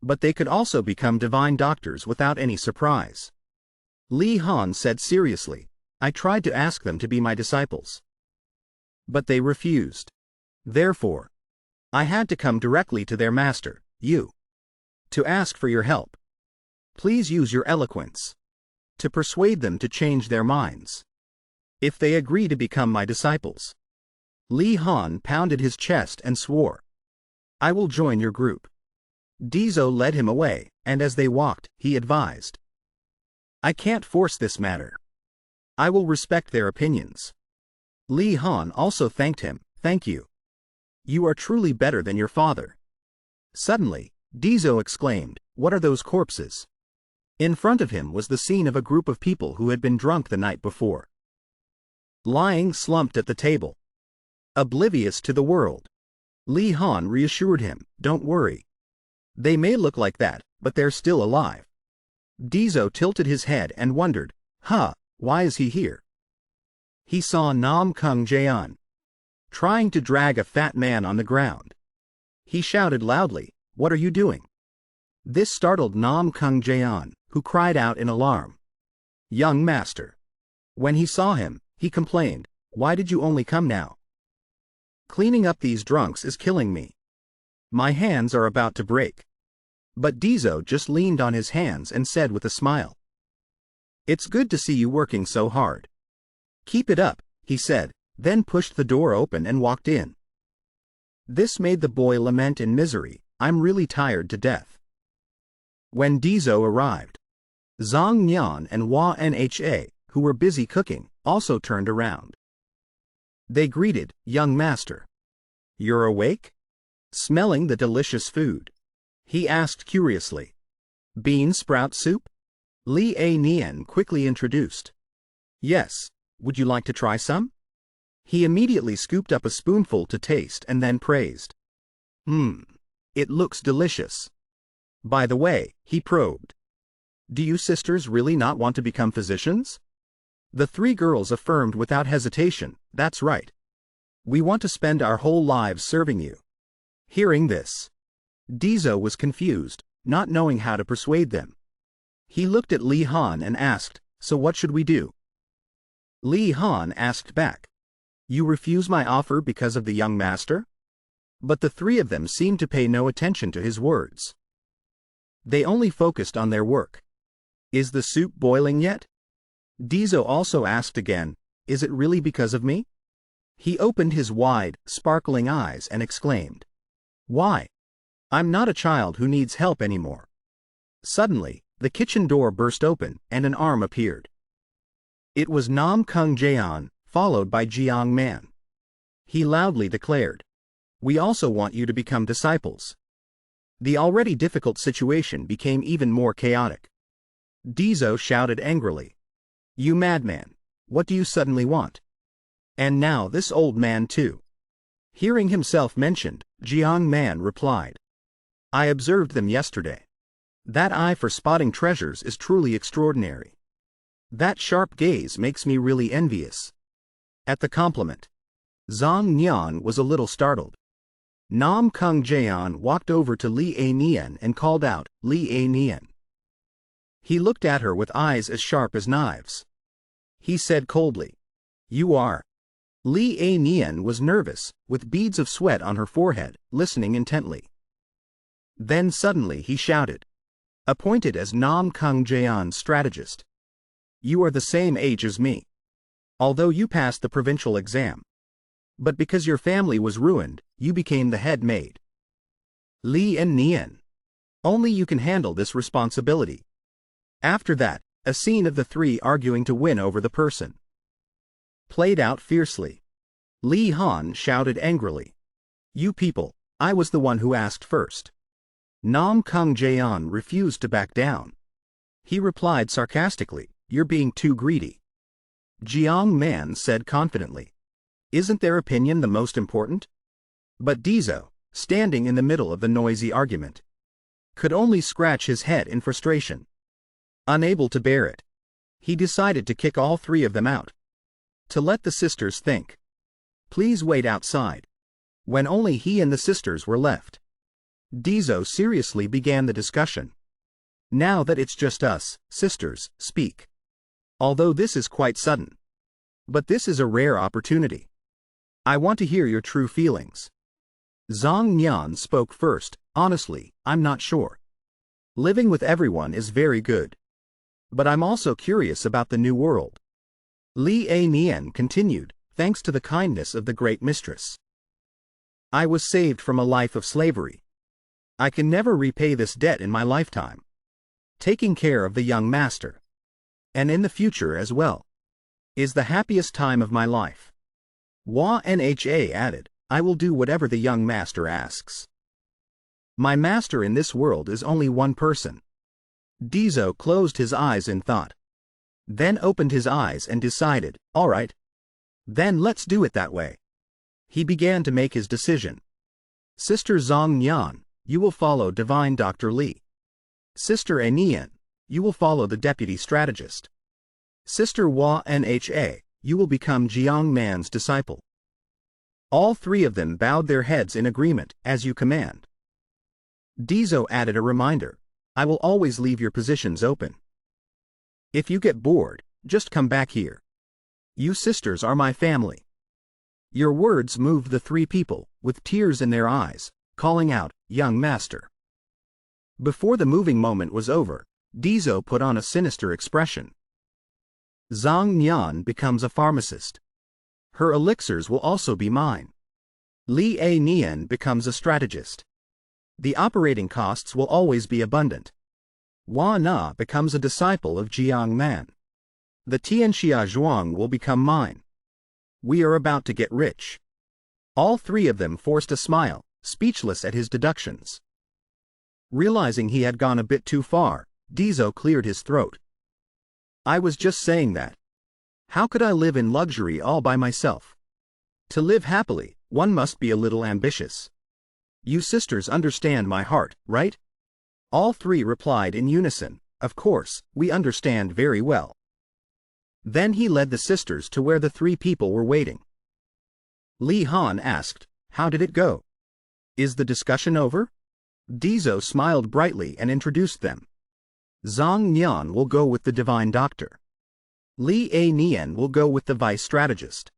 but they could also become divine doctors without any surprise." Li Han said seriously, "I tried to ask them to be my disciples, but they refused. Therefore, I had to come directly to their master, you, to ask for your help. Please use your eloquence to persuade them to change their minds. If they agree to become my disciples." Li Han pounded his chest and swore, "I will join your group." Deso led him away, and as they walked, he advised, "I can't force this matter. I will respect their opinions." Li Han also thanked him, "Thank you. You are truly better than your father." Suddenly, Deso exclaimed, "What are those corpses?" In front of him was the scene of a group of people who had been drunk the night before, lying slumped at the table, oblivious to the world. Li Han reassured him, "Don't worry. They may look like that, but they're still alive." Deso tilted his head and wondered, why is he here?" He saw Namgung Clan trying to drag a fat man on the ground. He shouted loudly, "What are you doing?" This startled Namgung Clan, who cried out in alarm, "Young master." When he saw him, he complained, "Why did you only come now? Cleaning up these drunks is killing me. My hands are about to break." But Deso just leaned on his hands and said with a smile, "It's good to see you working so hard. Keep it up," he said, then pushed the door open and walked in. This made the boy lament in misery, "I'm really tired to death." When Deso arrived, Zhang Nyan and Hua Nha, who were busy cooking, also turned around. They greeted, "Young master. You're awake? Smelling the delicious food?" he asked curiously. "Bean sprout soup?" Li A Nian quickly introduced. "Yes, would you like to try some?" He immediately scooped up a spoonful to taste and then praised. It looks delicious." By the way, he probed, "Do you sisters really not want to become physicians?" The three girls affirmed without hesitation, "That's right. We want to spend our whole lives serving you." Hearing this, Deso was confused, not knowing how to persuade them. He looked at Li Han and asked, "So what should we do?" Li Han asked back. You refuse my offer because of the young master? But the three of them seemed to pay no attention to his words. They only focused on their work. Is the soup boiling yet? Deso also asked again, is it really because of me? He opened his wide, sparkling eyes and exclaimed. Why? I'm not a child who needs help anymore. Suddenly, the kitchen door burst open and an arm appeared. It was Namgung Clan, followed by Jiang Man. He loudly declared, we also want you to become disciples. The already difficult situation became even more chaotic. Deso shouted angrily. You madman, what do you suddenly want? And now this old man too. Hearing himself mentioned, Jiang Man replied. I observed them yesterday. That eye for spotting treasures is truly extraordinary. That sharp gaze makes me really envious. At the compliment, Zhang Nian was a little startled. Namgung Clan walked over to Li Nian and called out, Li Nian. He looked at her with eyes as sharp as knives. He said coldly, you are. Li Nian was nervous, with beads of sweat on her forehead, listening intently. Then suddenly he shouted, appointed as Namgung Clan's strategist. You are the same age as me. Although you passed the provincial exam. But because your family was ruined, you became the head maid. Li Nian. Only you can handle this responsibility. After that, a scene of the three arguing to win over the person played out fiercely. Li Han shouted angrily. You people, I was the one who asked first. Namgung Clan refused to back down. He replied sarcastically, you're being too greedy. Jiang Man said confidently. Isn't their opinion the most important? But Deso, standing in the middle of the noisy argument, could only scratch his head in frustration. Unable to bear it, he decided to kick all three of them out. To let the sisters think. Please wait outside. When only he and the sisters were left, Deso seriously began the discussion. Now that it's just us, sisters, speak. Although this is quite sudden. But this is a rare opportunity. I want to hear your true feelings. Zhang Nian spoke first. Honestly, I'm not sure. Living with everyone is very good. But I'm also curious about the new world. Li Nian continued, thanks to the kindness of the great mistress. I was saved from a life of slavery. I can never repay this debt in my lifetime. Taking care of the young master, and in the future as well, is the happiest time of my life. Nha added, I will do whatever the young master asks. My master in this world is only one person. Deso closed his eyes in thought. Then opened his eyes and decided, all right. Then let's do it that way. He began to make his decision. Sister Zhang Nian, you will follow Divine Dr. Li. Sister Nian, you will follow the deputy strategist. Sister Nha, you will become Jiang Man's disciple. All three of them bowed their heads in agreement, as you command. Deso added a reminder, I will always leave your positions open. If you get bored, just come back here. You sisters are my family. Your words moved the three people, with tears in their eyes, calling out, young master. Before the moving moment was over, Deso put on a sinister expression. Zhang Nian becomes a pharmacist. Her elixirs will also be mine. Li Nian becomes a strategist. The operating costs will always be abundant. Hua Na becomes a disciple of Jiang Man. The Tianxia Zhuang will become mine. We are about to get rich. All three of them forced a smile, speechless at his deductions. Realizing he had gone a bit too far, Deso cleared his throat. I was just saying that. How could I live in luxury all by myself? To live happily, one must be a little ambitious. You sisters understand my heart, right? All three replied in unison, of course, we understand very well. Then he led the sisters to where the three people were waiting. Li Han asked, how did it go? Is the discussion over? Deso smiled brightly and introduced them. Zhang Nian will go with the divine doctor. Li A Nian will go with the vice strategist.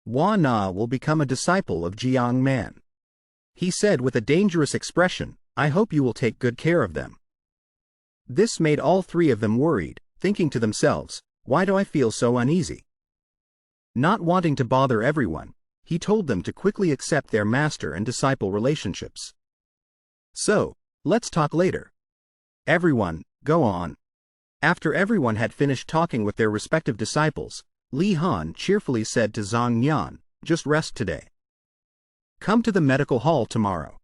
Hua Na will become a disciple of Jiang Man. He said with a dangerous expression, I hope you will take good care of them. This made all three of them worried, thinking to themselves, why do I feel so uneasy? Not wanting to bother everyone, he told them to quickly accept their master and disciple relationships. So, let's talk later. Everyone, go on. After everyone had finished talking with their respective disciples, Li Han cheerfully said to Zhang Yan, just rest today. Come to the medical hall tomorrow.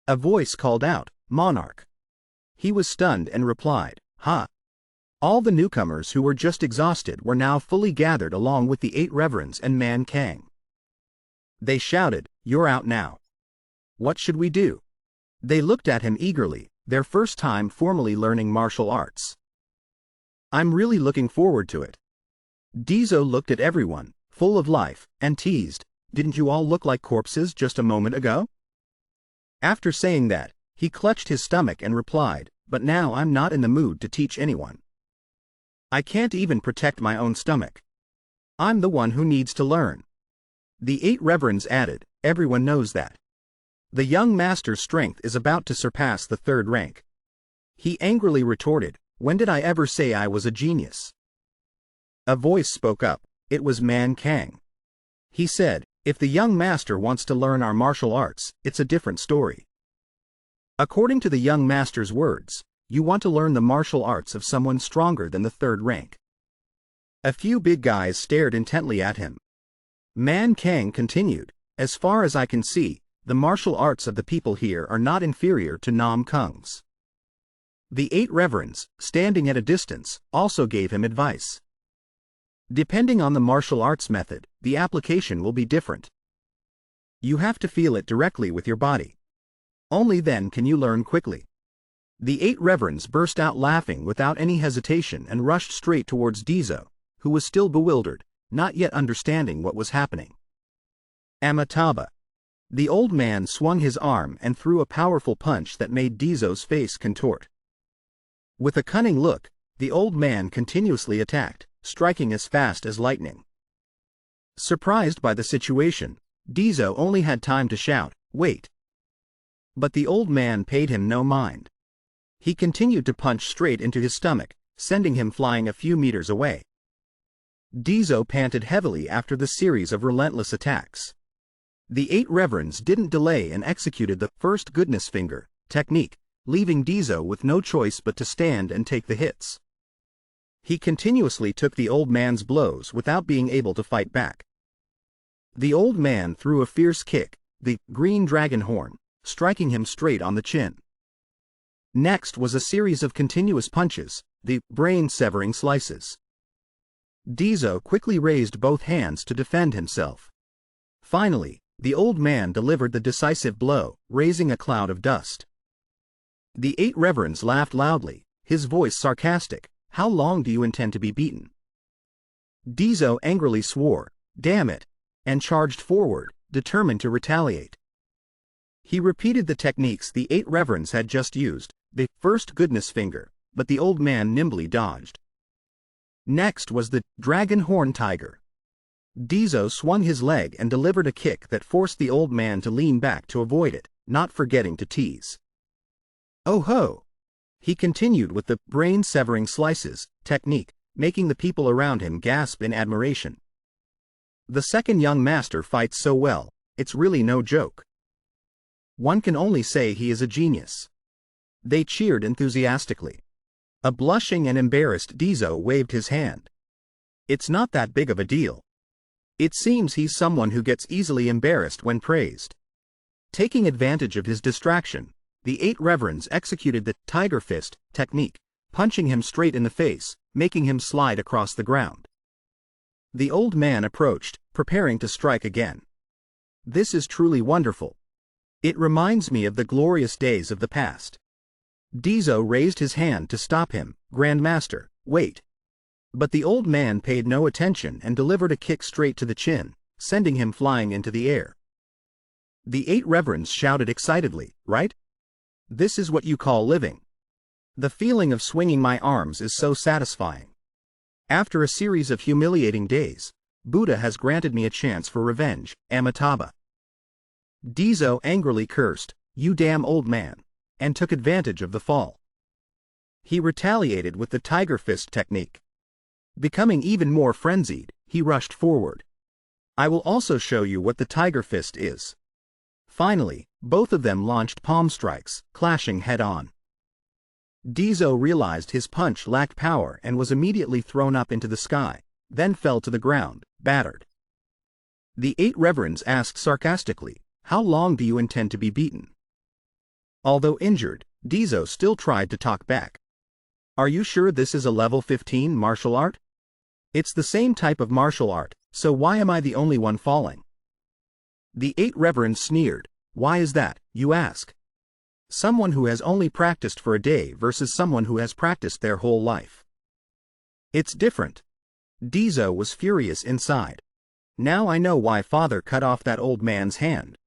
A voice called out, Monarch. He was stunned and replied, Ha! All the newcomers who were just exhausted were now fully gathered along with the 8 reverends and Man Kang. They shouted, You're out now. What should we do? They looked at him eagerly, their first time formally learning martial arts. I'm really looking forward to it. Deso looked at everyone, full of life, and teased, Didn't you all look like corpses just a moment ago? After saying that, he clutched his stomach and replied, But now I'm not in the mood to teach anyone. I can't even protect my own stomach. I'm the one who needs to learn. The 8 reverends added, Everyone knows that. The young master's strength is about to surpass the 3rd rank. He angrily retorted, When did I ever say I was a genius? A voice spoke up. It was Man Kang. He said, If the young master wants to learn our martial arts, it's a different story. According to the young master's words, you want to learn the martial arts of someone stronger than the 3rd rank. A few big guys stared intently at him. Man Kang continued, As far as I can see, the martial arts of the people here are not inferior to Namgung's. The 8 reverends, standing at a distance, also gave him advice. Depending on the martial arts method, the application will be different. You have to feel it directly with your body. Only then can you learn quickly. The 8 reverends burst out laughing without any hesitation and rushed straight towards Deso, who was still bewildered, not yet understanding what was happening. Amitabha. The old man swung his arm and threw a powerful punch that made Deso's face contort. With a cunning look, the old man continuously attacked, striking as fast as lightning. Surprised by the situation, Deso only had time to shout, Wait! But the old man paid him no mind. He continued to punch straight into his stomach, sending him flying a few meters away. Deso panted heavily after the series of relentless attacks. The 8 reverends didn't delay and executed the first goodness finger technique, leaving Deso with no choice but to stand and take the hits. He continuously took the old man's blows without being able to fight back. The old man threw a fierce kick, the green dragon horn, striking him straight on the chin. Next was a series of continuous punches, the brain-severing slices. Deso quickly raised both hands to defend himself. Finally, the old man delivered the decisive blow, raising a cloud of dust. The 8 reverends laughed loudly, his voice sarcastic, How long do you intend to be beaten? Deso angrily swore, Damn it, and charged forward, determined to retaliate. He repeated the techniques the 8 reverends had just used, the first goodness finger, but the old man nimbly dodged. Next was the dragon horn tiger. Deso swung his leg and delivered a kick that forced the old man to lean back to avoid it, not forgetting to tease. Oh ho! He continued with the brain-severing slices technique, making the people around him gasp in admiration. The second young master fights so well, it's really no joke. One can only say he is a genius. They cheered enthusiastically. A blushing and embarrassed Deso waved his hand. It's not that big of a deal. It seems he's someone who gets easily embarrassed when praised. Taking advantage of his distraction, the 8 reverends executed the tiger fist technique, punching him straight in the face, making him slide across the ground. The old man approached, preparing to strike again. This is truly wonderful. It reminds me of the glorious days of the past. Deso raised his hand to stop him, Grandmaster, wait. But the old man paid no attention and delivered a kick straight to the chin, sending him flying into the air. The 8 reverends shouted excitedly, Right? This is what you call living. The feeling of swinging my arms is so satisfying. After a series of humiliating days, Buddha has granted me a chance for revenge, Amitabha. Deso angrily cursed, "You damn old man," and took advantage of the fall. He retaliated with the tiger fist technique. Becoming even more frenzied, he rushed forward. I will also show you what the tiger fist is. Finally, both of them launched palm strikes, clashing head-on. Deso realized his punch lacked power and was immediately thrown up into the sky, then fell to the ground, battered. The 8 reverends asked sarcastically, "How long do you intend to be beaten?" Although injured, Deso still tried to talk back. "Are you sure this is a level 15 martial art? It's the same type of martial art, so why am I the only one falling?" The 8 reverends sneered. "Why is that, you ask? Someone who has only practiced for a day versus someone who has practiced their whole life. It's different." Deso was furious inside. Now I know why father cut off that old man's hand.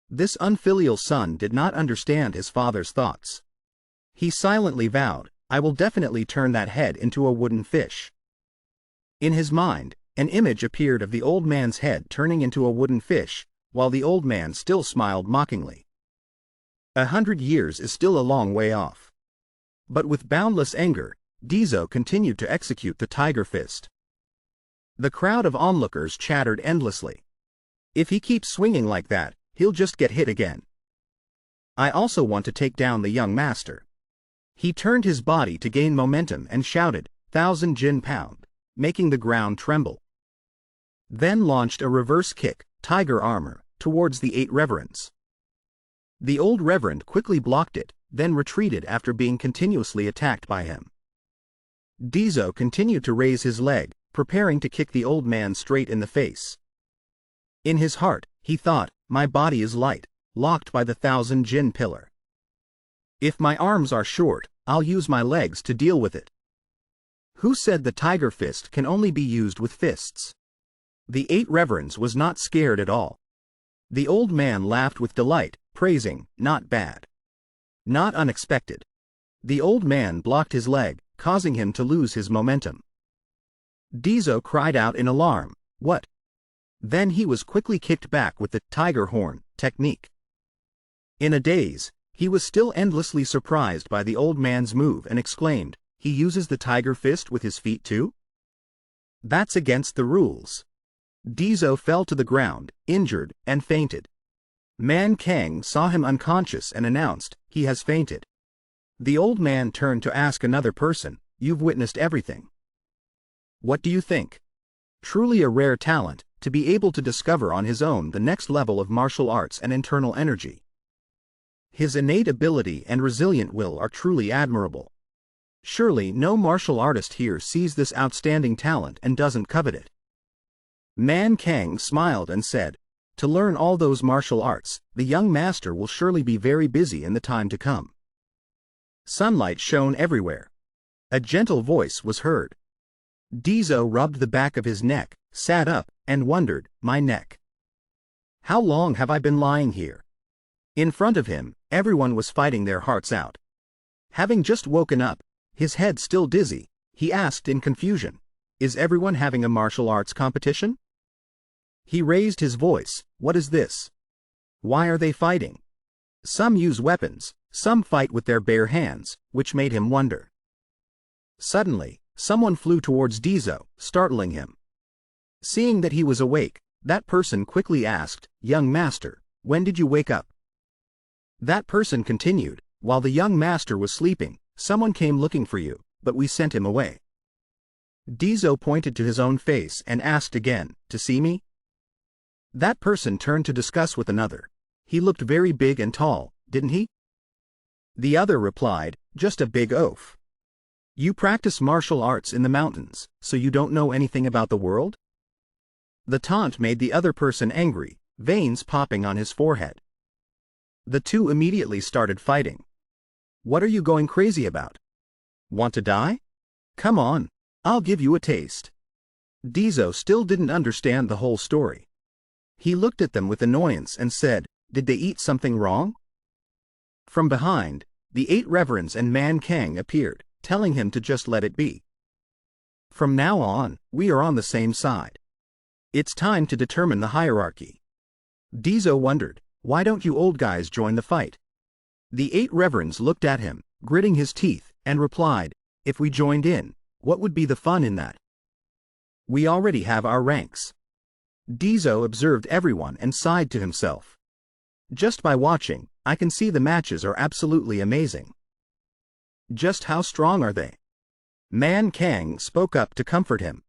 This unfilial son did not understand his father's thoughts. He silently vowed, "I will definitely turn that head into a wooden fish." In his mind, an image appeared of the old man's head turning into a wooden fish, while the old man still smiled mockingly. 100 years is still a long way off. But with boundless anger, Deso continued to execute the tiger fist. The crowd of onlookers chattered endlessly. "If he keeps swinging like that, he'll just get hit again. I also want to take down the young master." He turned his body to gain momentum and shouted, "1,000 Jin pound," making the ground tremble. Then launched a reverse kick, tiger armor, towards the 8 reverends. The old reverend quickly blocked it, then retreated after being continuously attacked by him. Deso continued to raise his leg, preparing to kick the old man straight in the face. In his heart, he thought, "My body is light, locked by the 1,000 Jin pillar. If my arms are short, I'll use my legs to deal with it." Who said the tiger fist can only be used with fists? The 8 reverends was not scared at all. The old man laughed with delight, praising, "Not bad. Not unexpected." The old man blocked his leg, causing him to lose his momentum. Deso cried out in alarm, "What?" Then he was quickly kicked back with the tiger horn technique. In a daze, he was still endlessly surprised by the old man's move and exclaimed, "He uses the tiger fist with his feet too? That's against the rules." Deso fell to the ground, injured, and fainted. Man Kang saw him unconscious and announced, "He has fainted." The old man turned to ask another person, "You've witnessed everything. What do you think?" Truly a rare talent, to be able to discover on his own the next level of martial arts and internal energy. His innate ability and resilient will are truly admirable. Surely no martial artist here sees this outstanding talent and doesn't covet it. Man Kang smiled and said, "To learn all those martial arts, the young master will surely be very busy in the time to come." Sunlight shone everywhere. A gentle voice was heard. Deso rubbed the back of his neck, sat up, and wondered, "My neck. How long have I been lying here?" In front of him, everyone was fighting their hearts out. Having just woken up, his head still dizzy, he asked in confusion, "Is everyone having a martial arts competition?" He raised his voice, "What is this? Why are they fighting? Some use weapons, some fight with their bare hands," which made him wonder. Suddenly, someone flew towards Deso, startling him. Seeing that he was awake, that person quickly asked, "Young master, when did you wake up?" That person continued, "While the young master was sleeping, someone came looking for you, but we sent him away." Deso pointed to his own face and asked again, "To see me?" That person turned to discuss with another. "He looked very big and tall, didn't he?" The other replied, "Just a big oaf. You practice martial arts in the mountains, so you don't know anything about the world?" The taunt made the other person angry, veins popping on his forehead. The two immediately started fighting. "What are you going crazy about? Want to die? Come on, I'll give you a taste." Deso still didn't understand the whole story. He looked at them with annoyance and said, "Did they eat something wrong?" From behind, the 8 reverends and Man Kang appeared, telling him to just let it be. From now on, we are on the same side. It's time to determine the hierarchy. Deso wondered, why don't you old guys join the fight? The 8 reverends looked at him, gritting his teeth, and replied, if we joined in, what would be the fun in that? We already have our ranks. Deso observed everyone and sighed to himself. Just by watching, I can see the matches are absolutely amazing. Just how strong are they? Manhwa spoke up to comfort him.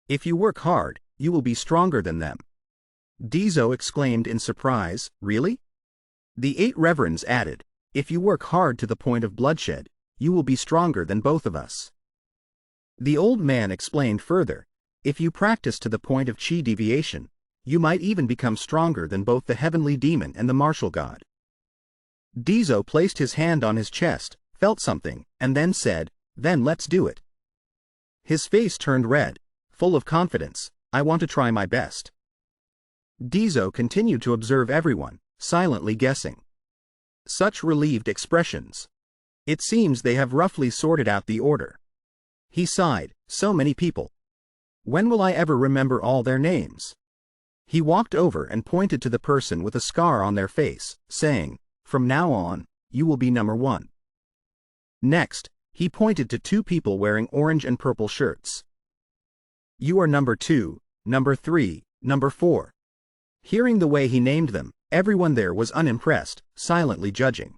If you work hard, you will be stronger than them. Deso exclaimed in surprise, really? The 8 reverends added, if you work hard to the point of bloodshed, you will be stronger than both of us. The old man explained further, if you practice to the point of chi deviation, you might even become stronger than both the heavenly demon and the martial god. Deso placed his hand on his chest, felt something, and then said, then let's do it. His face turned red, full of confidence, I want to try my best. Deso continued to observe everyone, silently guessing. Such relieved expressions. It seems they have roughly sorted out the order. He sighed, so many people. When will I ever remember all their names? He walked over and pointed to the person with a scar on their face, saying, from now on, you will be number 1. Next, he pointed to 2 people wearing orange and purple shirts. You are number 2, number 3, number 4. Hearing the way he named them, everyone there was unimpressed, silently judging.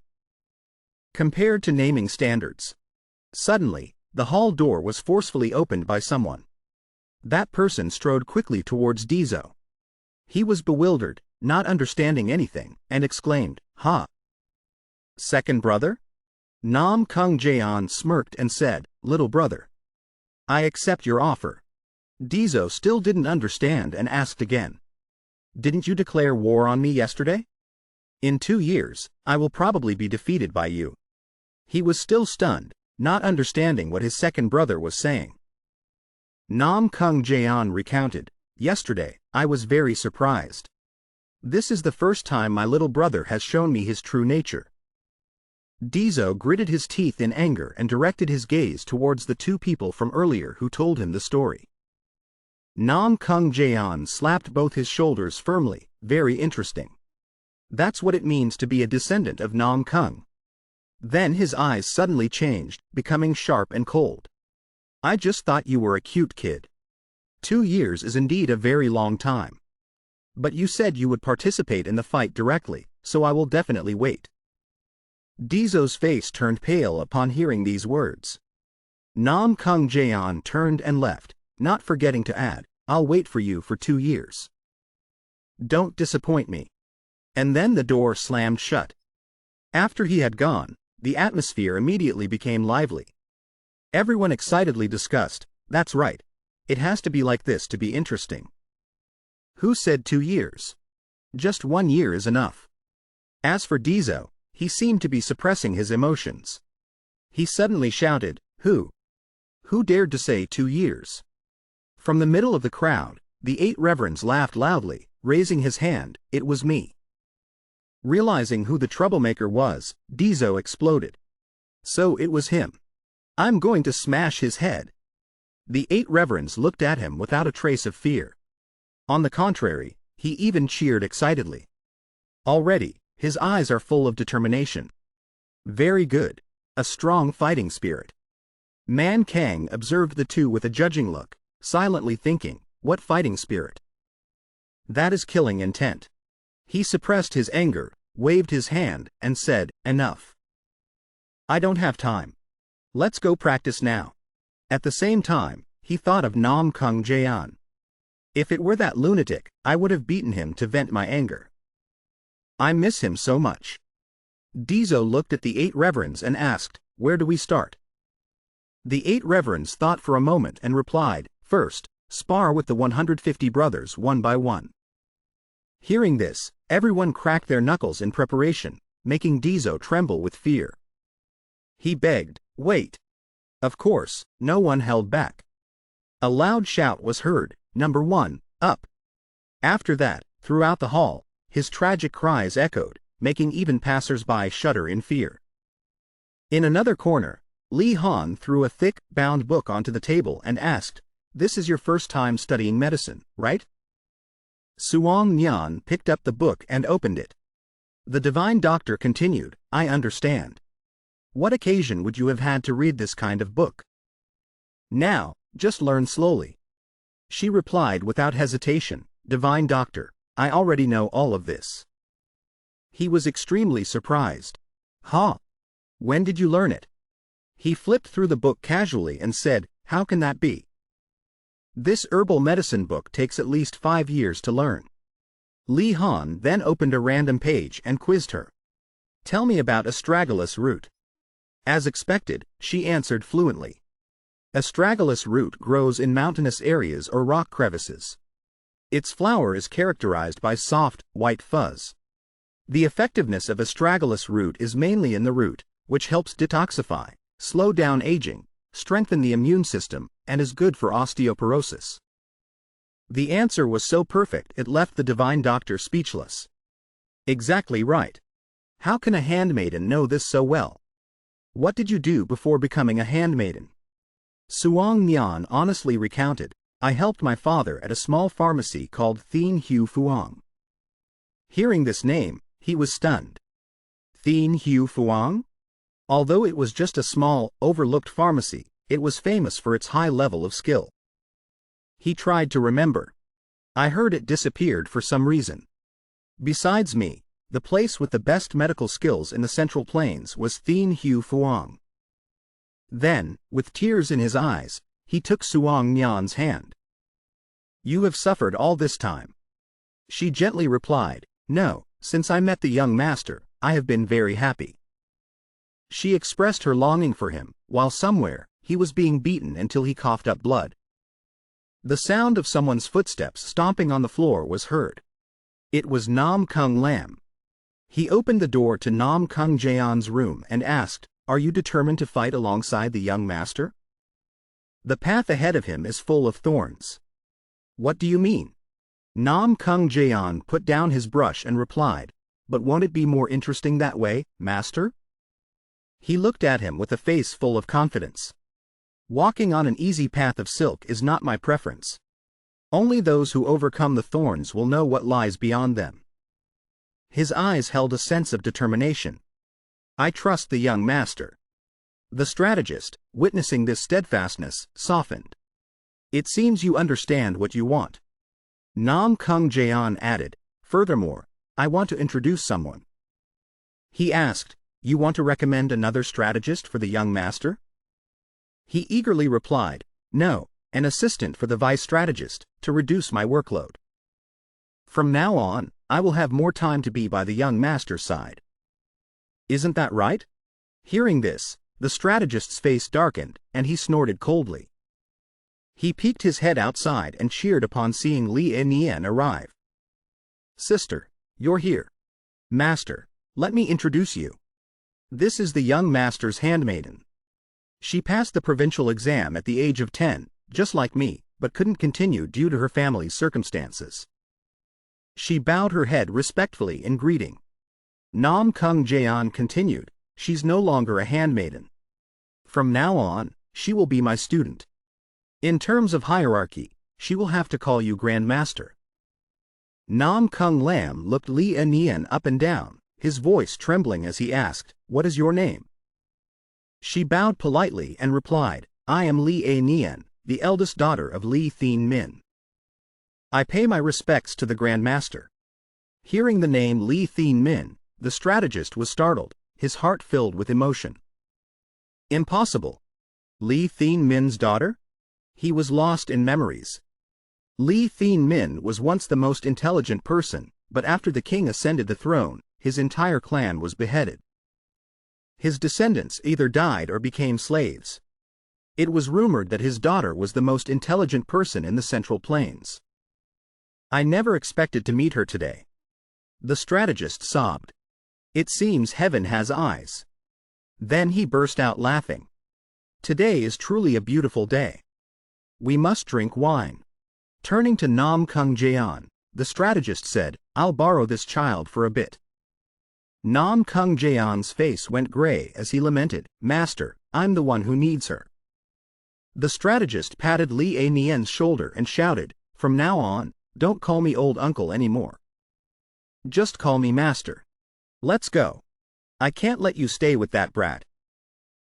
Compared to naming standards. Suddenly, the hall door was forcefully opened by someone. That person strode quickly towards Deso. He was bewildered, not understanding anything, and exclaimed, ha! Second brother? Namgung Clan smirked and said, little brother. I accept your offer. Deso still didn't understand and asked again. Didn't you declare war on me yesterday? In 2 years, I will probably be defeated by you. He was still stunned, not understanding what his second brother was saying. Namgung Clan recounted, yesterday, I was very surprised. This is the first time my little brother has shown me his true nature. Deso gritted his teeth in anger and directed his gaze towards the 2 people from earlier who told him the story. Namgung Clan slapped both his shoulders firmly, very interesting. That's what it means to be a descendant of Namgung. Then his eyes suddenly changed, becoming sharp and cold. I just thought you were a cute kid. 2 years is indeed a very long time. But you said you would participate in the fight directly, so I will definitely wait. Deso's face turned pale upon hearing these words. Namgung Clan turned and left, not forgetting to add, I'll wait for you for 2 years. Don't disappoint me. And then the door slammed shut. After he had gone, the atmosphere immediately became lively. Everyone excitedly discussed, that's right. It has to be like this to be interesting. Who said 2 years? Just 1 year is enough. As for Deso, he seemed to be suppressing his emotions. He suddenly shouted, Who? Who dared to say 2 years? From the middle of the crowd, the 8 reverends laughed loudly, raising his hand, it was me. Realizing who the troublemaker was, Deso exploded. So it was him. I'm going to smash his head. The 8 reverends looked at him without a trace of fear. On the contrary, he even cheered excitedly. Already, his eyes are full of determination. Very good. A strong fighting spirit. Manhwa observed the 2 with a judging look, silently thinking, what fighting spirit? That is killing intent. He suppressed his anger, waved his hand, and said, enough. I don't have time. Let's go practice now. At the same time, he thought of Namgung Clan. If it were that lunatic, I would have beaten him to vent my anger. I miss him so much. Deso looked at the 8 reverends and asked, where do we start? The 8 reverends thought for a moment and replied, first, spar with the 150 brothers one by one. Hearing this, everyone cracked their knuckles in preparation, making Deso tremble with fear. He begged, wait. Of course, no one held back. A loud shout was heard, number 1, up. After that, throughout the hall, his tragic cries echoed, making even passers-by shudder in fear. In another corner, Li Han threw a thick, bound book onto the table and asked, "This is your first time studying medicine, right?" Suong Nyan picked up the book and opened it. The divine doctor continued, "I understand. What occasion would you have had to read this kind of book? Now, just learn slowly." She replied without hesitation, "Divine doctor, I already know all of this." He was extremely surprised. "Huh? When did you learn it?" He flipped through the book casually and said, "How can that be? This herbal medicine book takes at least 5 years to learn." Li Han then opened a random page and quizzed her. "Tell me about astragalus root." As expected, she answered fluently. Astragalus root grows in mountainous areas or rock crevices. Its flower is characterized by soft, white fuzz. The effectiveness of astragalus root is mainly in the root, which helps detoxify, slow down aging, strengthen the immune system, and is good for osteoporosis. The answer was so perfect it left the divine doctor speechless. Exactly right. How can a handmaiden know this so well? What did you do before becoming a handmaiden? Suong Nyan honestly recounted, "I helped my father at a small pharmacy called Thien Hu Phuong." Hearing this name, he was stunned. Thien Hu Phuong? Although it was just a small, overlooked pharmacy, it was famous for its high level of skill. He tried to remember. "I heard it disappeared for some reason. Besides me, the place with the best medical skills in the Central Plains was Thien Hu Phuong." Then, with tears in his eyes, he took Suong Nyan's hand. "You have suffered all this time." She gently replied, "No, since I met the young master, I have been very happy." She expressed her longing for him, while somewhere, he was being beaten until he coughed up blood. The sound of someone's footsteps stomping on the floor was heard. It was NamGung Lam. He opened the door to NamGung Jaeon's room and asked, "Are you determined to fight alongside the young master? The path ahead of him is full of thorns." "What do you mean?" NamGung Jaeon put down his brush and replied, "But won't it be more interesting that way, master?" He looked at him with a face full of confidence. "Walking on an easy path of silk is not my preference. Only those who overcome the thorns will know what lies beyond them." His eyes held a sense of determination. "I trust the young master." The strategist, witnessing this steadfastness, softened. "It seems you understand what you want." NamGung Jaeon added, "Furthermore, I want to introduce someone." He asked, "You want to recommend another strategist for the young master?" He eagerly replied, "No, an assistant for the vice strategist, to reduce my workload. From now on, I will have more time to be by the young master's side." "Isn't that right?" Hearing this, the strategist's face darkened, and he snorted coldly. He peeked his head outside and cheered upon seeing Li Nian arrive. "Sister, you're here. Master, let me introduce you. This is the young master's handmaiden. She passed the provincial exam at the age of 10, just like me, but couldn't continue due to her family's circumstances." She bowed her head respectfully in greeting. NamGung Jaeon continued, "She's no longer a handmaiden. From now on, she will be my student. In terms of hierarchy, she will have to call you Grand Master." NamGung Lam looked Li Nian up and down, his voice trembling as he asked, "What is your name?" She bowed politely and replied, "I am Li Nian, the eldest daughter of Li Thien Min. I pay my respects to the Grand Master." Hearing the name Li Thien Min, the strategist was startled, his heart filled with emotion. Impossible. Li Thien Min's daughter? He was lost in memories. Li Thien Min was once the most intelligent person, but after the king ascended the throne, his entire clan was beheaded. His descendants either died or became slaves. It was rumored that his daughter was the most intelligent person in the Central Plains. "I never expected to meet her today." The strategist sobbed. "It seems heaven has eyes." Then he burst out laughing. "Today is truly a beautiful day. We must drink wine." Turning to NamGung Jaeon, the strategist said, "I'll borrow this child for a bit." NamGung Jaeon's face went gray as he lamented, "Master, I'm the one who needs her. The strategist patted Li A Nian's shoulder and shouted, "From now on, don't call me old uncle anymore. Just call me master. Let's go. I can't let you stay with that brat."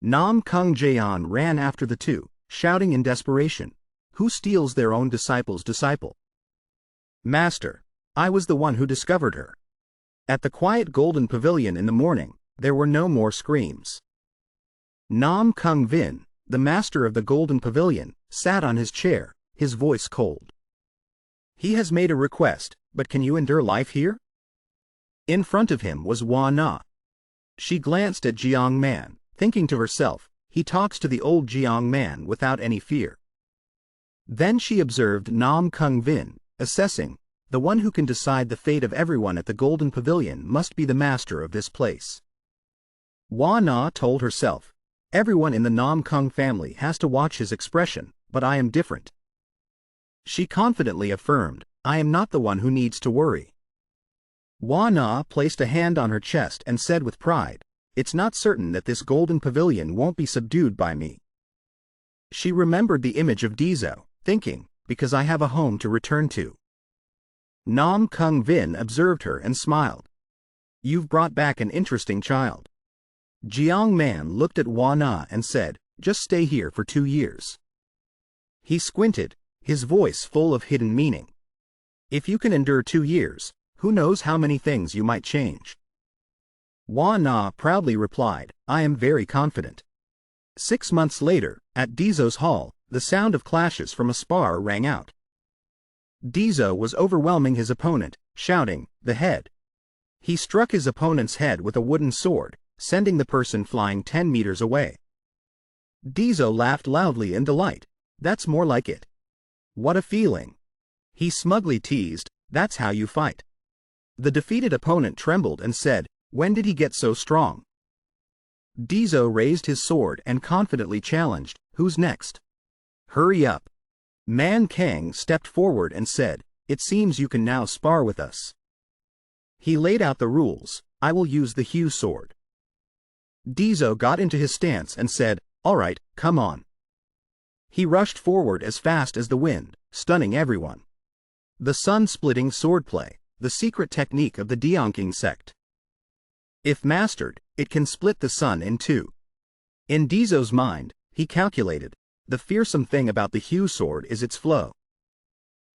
Namgung Clan ran after the two, shouting in desperation, "Who steals their own disciple's disciple?" "Master, I was the one who discovered her." At the quiet golden pavilion in the morning, there were no more screams. Namgung Vin, the master of the golden pavilion, sat on his chair, his voice cold. "He has made a request, but can you endure life here?" In front of him was Hua Na. She glanced at Jiang Man, thinking to herself, he talks to the old Jiang Man without any fear. Then she observed Namgung Vin, assessing, the one who can decide the fate of everyone at the golden pavilion must be the master of this place. Hua Na told herself, everyone in the Namgung family has to watch his expression, but I am different. She confidently affirmed, I am not the one who needs to worry. Hua Na placed a hand on her chest and said with pride, it's not certain that this golden pavilion won't be subdued by me. She remembered the image of Deso, thinking, because I have a home to return to. Namgung Vin observed her and smiled. You've brought back an interesting child. Jiang Man looked at Hua Na and said, just stay here for 2 years. He squinted, his voice full of hidden meaning. If you can endure 2 years, who knows how many things you might change. Hua Na proudly replied, I am very confident. 6 months later, at Deso's hall, the sound of clashes from a spar rang out. Deso was overwhelming his opponent, shouting, the head. He struck his opponent's head with a wooden sword, sending the person flying 10 meters away. Deso laughed loudly in delight. That's more like it. What a feeling. He smugly teased, that's how you fight. The defeated opponent trembled and said, when did he get so strong? Deso raised his sword and confidently challenged, who's next? Hurry up. Man Kang stepped forward and said, it seems you can now spar with us. He laid out the rules, I will use the Hue sword. Deso got into his stance and said, all right, come on. He rushed forward as fast as the wind, stunning everyone. The sun-splitting swordplay, the secret technique of the Dantian sect. If mastered, it can split the sun in two. In Deso's mind, he calculated, the fearsome thing about the Hue sword is its flow.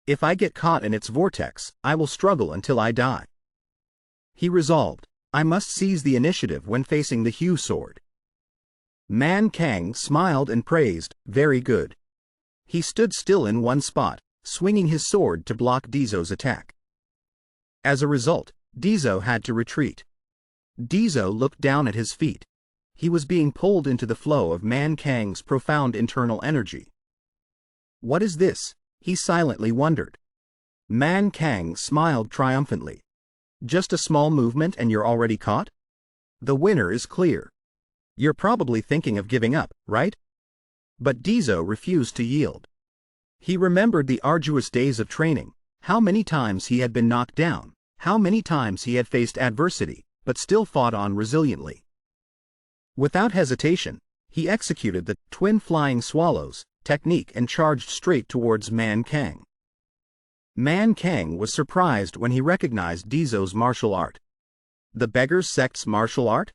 If I get caught in its vortex, I will struggle until I die. He resolved, I must seize the initiative when facing the Hue sword. Man Kang smiled and praised, very good. He stood still in one spot, swinging his sword to block Deso's attack. As a result, Deso had to retreat. Deso looked down at his feet. He was being pulled into the flow of Man Kang's profound internal energy. What is this? He silently wondered. Man Kang smiled triumphantly. Just a small movement and you're already caught? The winner is clear. You're probably thinking of giving up, right? But Deso refused to yield. He remembered the arduous days of training, how many times he had been knocked down, how many times he had faced adversity, but still fought on resiliently. Without hesitation, he executed the twin flying swallows technique and charged straight towards Man Kang. Man Kang was surprised when he recognized Deso's martial art. The beggar's sect's martial art?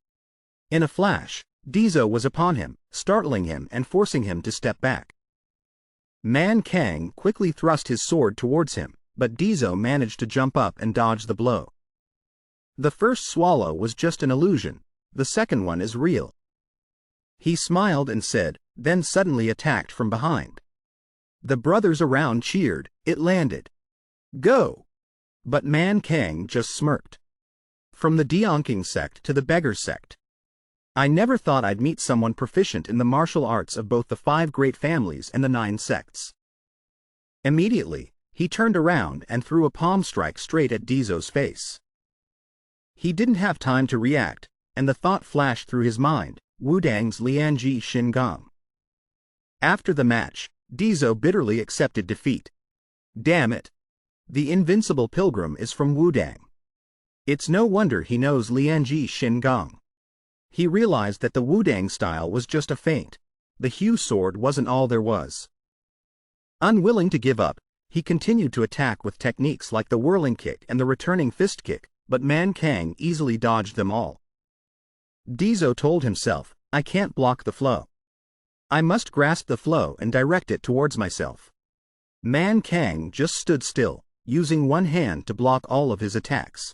In a flash, Deso was upon him, startling him and forcing him to step back. Man Kang quickly thrust his sword towards him, but Deso managed to jump up and dodge the blow. The first swallow was just an illusion, the second one is real. He smiled and said, then suddenly attacked from behind. The brothers around cheered, it landed. Go! But Man Kang just smirked. From the Dantian sect to the beggar sect. I never thought I'd meet someone proficient in the martial arts of both the 5 great families and the 9 sects. Immediately, he turned around and threw a palm strike straight at Deso's face. He didn't have time to react, and the thought flashed through his mind, Wudang's Lianji Shingang. After the match, Deso bitterly accepted defeat. Damn it! The invincible pilgrim is from Wudang. It's no wonder he knows Lianji Shingang. He realized that the Wudang style was just a feint. The Hue sword wasn't all there was. Unwilling to give up, he continued to attack with techniques like the whirling kick and the returning fist kick, but Man Kang easily dodged them all. Deso told himself, I can't block the flow. I must grasp the flow and direct it towards myself. Man Kang just stood still, using one hand to block all of his attacks.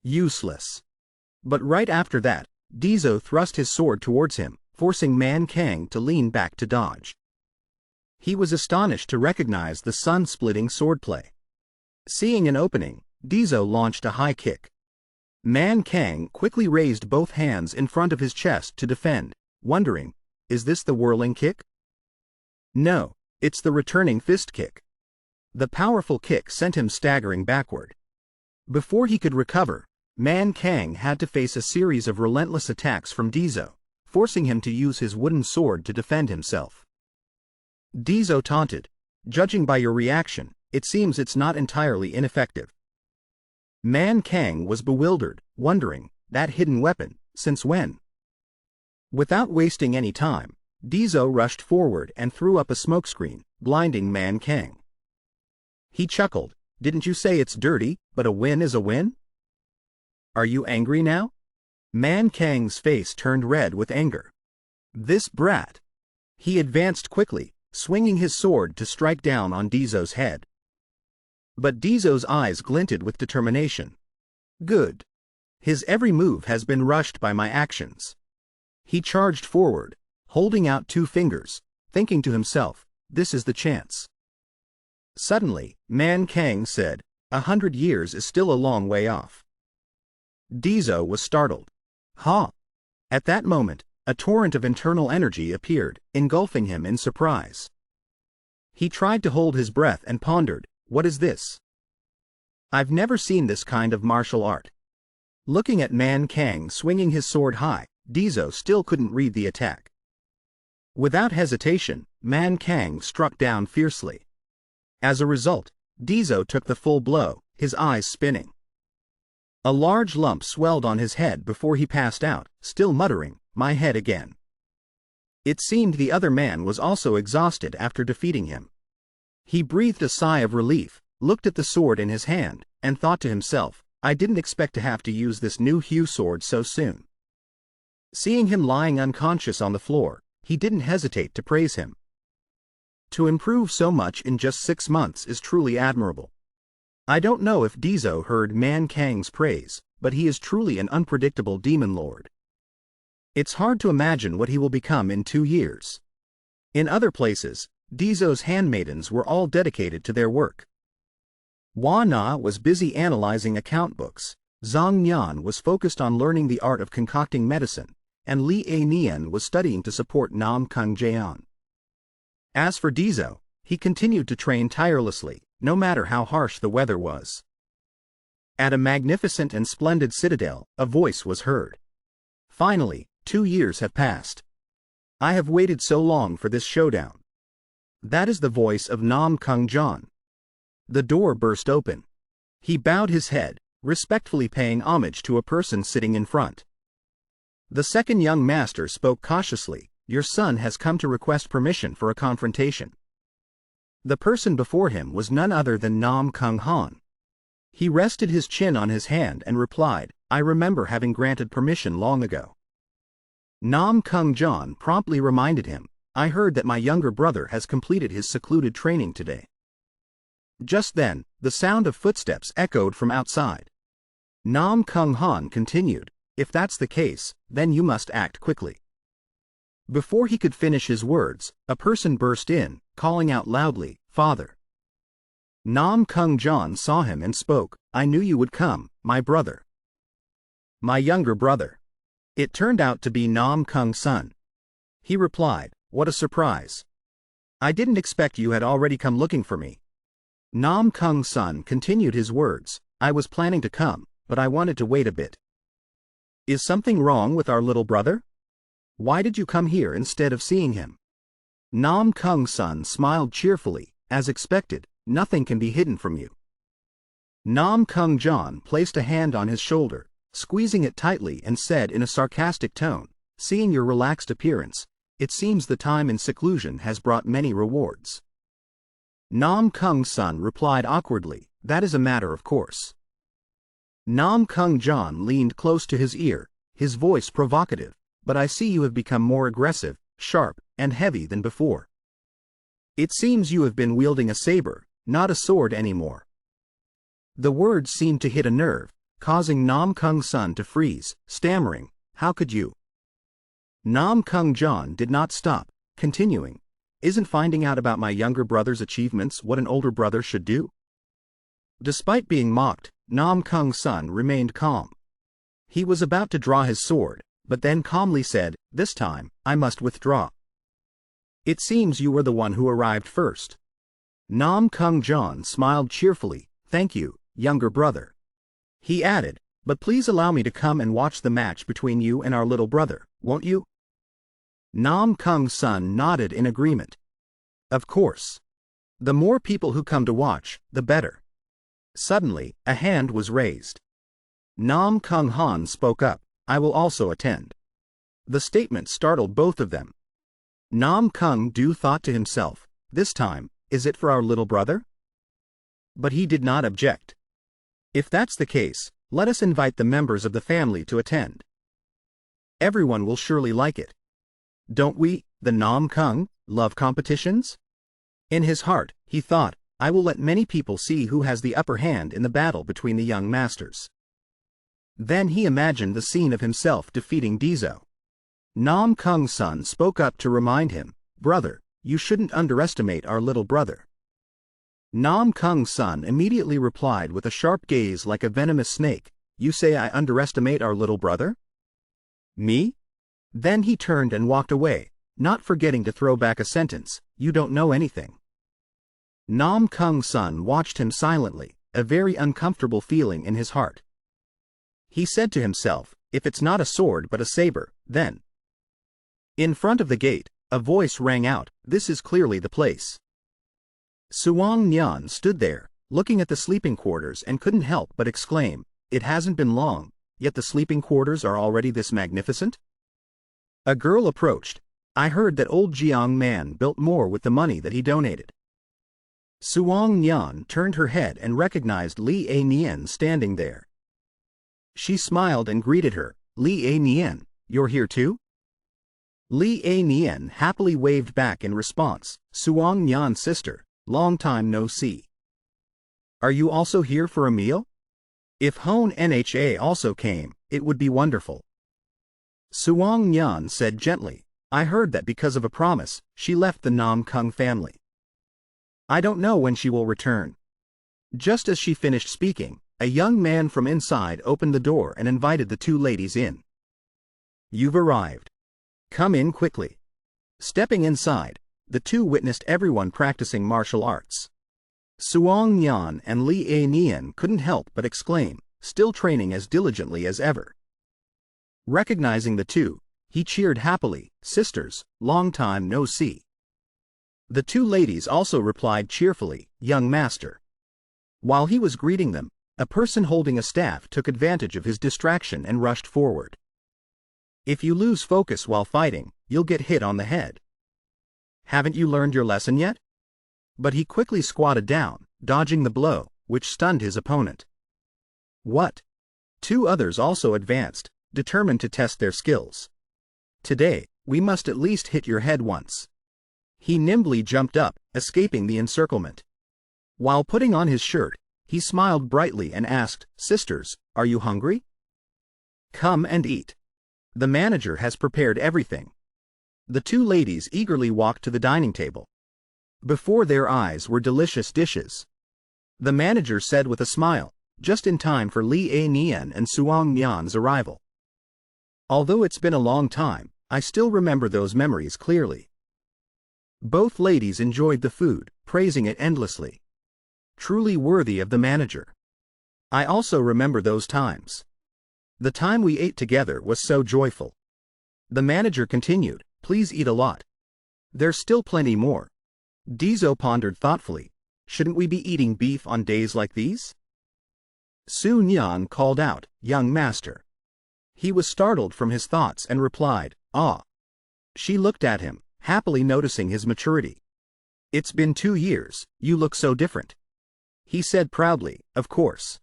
Useless. But right after that, Deso thrust his sword towards him, forcing Man Kang to lean back to dodge. He was astonished to recognize the sun-splitting swordplay. Seeing an opening, Deso launched a high kick. Man Kang quickly raised both hands in front of his chest to defend, wondering, is this the whirling kick? No, it's the returning fist kick. The powerful kick sent him staggering backward. Before he could recover, Man Kang had to face a series of relentless attacks from Deso, forcing him to use his wooden sword to defend himself. Deso taunted, judging by your reaction, it seems it's not entirely ineffective. Man Kang was bewildered, wondering, that hidden weapon, since when? Without wasting any time, Deso rushed forward and threw up a smokescreen, blinding Man Kang. He chuckled, didn't you say it's dirty, but a win is a win? Are you angry now? Man Kang's face turned red with anger. This brat. He advanced quickly, swinging his sword to strike down on Deso's head. But Deso's eyes glinted with determination. Good. His every move has been rushed by my actions. He charged forward, holding out two fingers, thinking to himself, this is the chance. Suddenly, Man Kang said, 100 years is still a long way off. Deso was startled. Ha! At that moment, a torrent of internal energy appeared, engulfing him in surprise. He tried to hold his breath and pondered, what is this? I've never seen this kind of martial art. Looking at Man Kang swinging his sword high, Deso still couldn't read the attack. Without hesitation, Man Kang struck down fiercely. As a result, Deso took the full blow, his eyes spinning. A large lump swelled on his head before he passed out, still muttering, my head again. It seemed the other man was also exhausted after defeating him. He breathed a sigh of relief, looked at the sword in his hand, and thought to himself, I didn't expect to have to use this new Hue sword so soon. Seeing him lying unconscious on the floor, he didn't hesitate to praise him. To improve so much in just 6 months is truly admirable. I don't know if Deso heard Man Kang's praise, but he is truly an unpredictable demon lord. It's hard to imagine what he will become in 2 years. In other places, Deso's handmaidens were all dedicated to their work. Hua Na was busy analyzing account books, Zhang Nian was focused on learning the art of concocting medicine, and Li A Nian was studying to support Namgung Clan. As for Deso, he continued to train tirelessly, no matter how harsh the weather was. At a magnificent and splendid citadel, a voice was heard. Finally, 2 years have passed. I have waited so long for this showdown. That is the voice of Namgung Clan. The door burst open. He bowed his head, respectfully paying homage to a person sitting in front. The second young master spoke cautiously, your son has come to request permission for a confrontation. The person before him was none other than Namgung Han. He rested his chin on his hand and replied, I remember having granted permission long ago. Namgung Clan promptly reminded him, I heard that my younger brother has completed his secluded training today. Just then, the sound of footsteps echoed from outside. Namgung Han continued, if that's the case, then you must act quickly. Before he could finish his words, a person burst in, calling out loudly, Father. Namgung Clan saw him and spoke, I knew you would come, my brother. My younger brother. It turned out to be Namgung's son. He replied, what a surprise. I didn't expect you had already come looking for me. Namgung's son continued his words, I was planning to come, but I wanted to wait a bit. Is something wrong with our little brother? Why did you come here instead of seeing him? Namgung's son smiled cheerfully, as expected, nothing can be hidden from you. Namgung Clan placed a hand on his shoulder, squeezing it tightly, and said in a sarcastic tone, "Seeing your relaxed appearance, it seems the time in seclusion has brought many rewards." Namgung's son replied awkwardly, "That is a matter of course." Namgung John leaned close to his ear, his voice provocative, "But I see you have become more aggressive, sharp, and heavy than before. It seems you have been wielding a saber, not a sword anymore." The words seemed to hit a nerve, causing Namgung's son to freeze, stammering, "How could you?" Namgung John did not stop, continuing, "Isn't finding out about my younger brother's achievements what an older brother should do?" Despite being mocked, Namgung's son remained calm. He was about to draw his sword, but then calmly said, "This time, I must withdraw. It seems you were the one who arrived first." Namgung John smiled cheerfully, "Thank you, younger brother." He added, "But please allow me to come and watch the match between you and our little brother, won't you?" Namgung's son nodded in agreement. "Of course. The more people who come to watch, the better." Suddenly, a hand was raised. Namgung Han spoke up, "I will also attend." The statement startled both of them. Namgung Do thought to himself, "This time, is it for our little brother?" But he did not object. "If that's the case, let us invite the members of the family to attend. Everyone will surely like it. Don't we, the Namgung, love competitions?" In his heart, he thought, "I will let many people see who has the upper hand in the battle between the young masters." Then he imagined the scene of himself defeating Deso. Namgung's son spoke up to remind him, "Brother, you shouldn't underestimate our little brother." Namgung's son immediately replied with a sharp gaze like a venomous snake, "You say I underestimate our little brother? Me?" Then he turned and walked away, not forgetting to throw back a sentence, "You don't know anything." Namgung's son watched him silently, a very uncomfortable feeling in his heart. He said to himself, "If it's not a sword but a saber, then—" In front of the gate, a voice rang out, "This is clearly the place." Suang Nyan stood there, looking at the sleeping quarters, and couldn't help but exclaim, "It hasn't been long, yet the sleeping quarters are already this magnificent?" A girl approached. "I heard that old Jiang man built more with the money that he donated." Suang Nyan turned her head and recognized Li A Nian standing there. She smiled and greeted her, "Li A Nian, you're here too?" Li A Nian happily waved back in response, "Suang Nyan's sister, long time no see. Are you also here for a meal? If Hon Nha also came, it would be wonderful." Suang Nyan said gently, "I heard that because of a promise, she left the Namgung family. I don't know when she will return." Just as she finished speaking, a young man from inside opened the door and invited the two ladies in. "You've arrived. Come in quickly." Stepping inside, the two witnessed everyone practicing martial arts. Suang Nyan and Li A Nian couldn't help but exclaim, "Still training as diligently as ever." Recognizing the two, he cheered happily, "Sisters, long time no see." The two ladies also replied cheerfully, "Young master." While he was greeting them, a person holding a staff took advantage of his distraction and rushed forward. "If you lose focus while fighting, you'll get hit on the head. Haven't you learned your lesson yet?" But he quickly squatted down, dodging the blow, which stunned his opponent. "What?" Two others also advanced, determined to test their skills. "Today, we must at least hit your head once." He nimbly jumped up, escaping the encirclement. While putting on his shirt, he smiled brightly and asked, "Sisters, are you hungry? Come and eat. The manager has prepared everything." The two ladies eagerly walked to the dining table. Before their eyes were delicious dishes. The manager said with a smile, just in time for Li A Nian and Suang Nyan's arrival. "Although it's been a long time, I still remember those memories clearly." Both ladies enjoyed the food, praising it endlessly. "Truly worthy of the manager. I also remember those times. The time we ate together was so joyful." The manager continued, "Please eat a lot. There's still plenty more." Deso pondered thoughtfully, "Shouldn't we be eating beef on days like these?" Su Nyan called out, "Young master." He was startled from his thoughts and replied, "Ah." She looked at him, happily noticing his maturity. "It's been 2 years, you look so different." He said proudly, "Of course.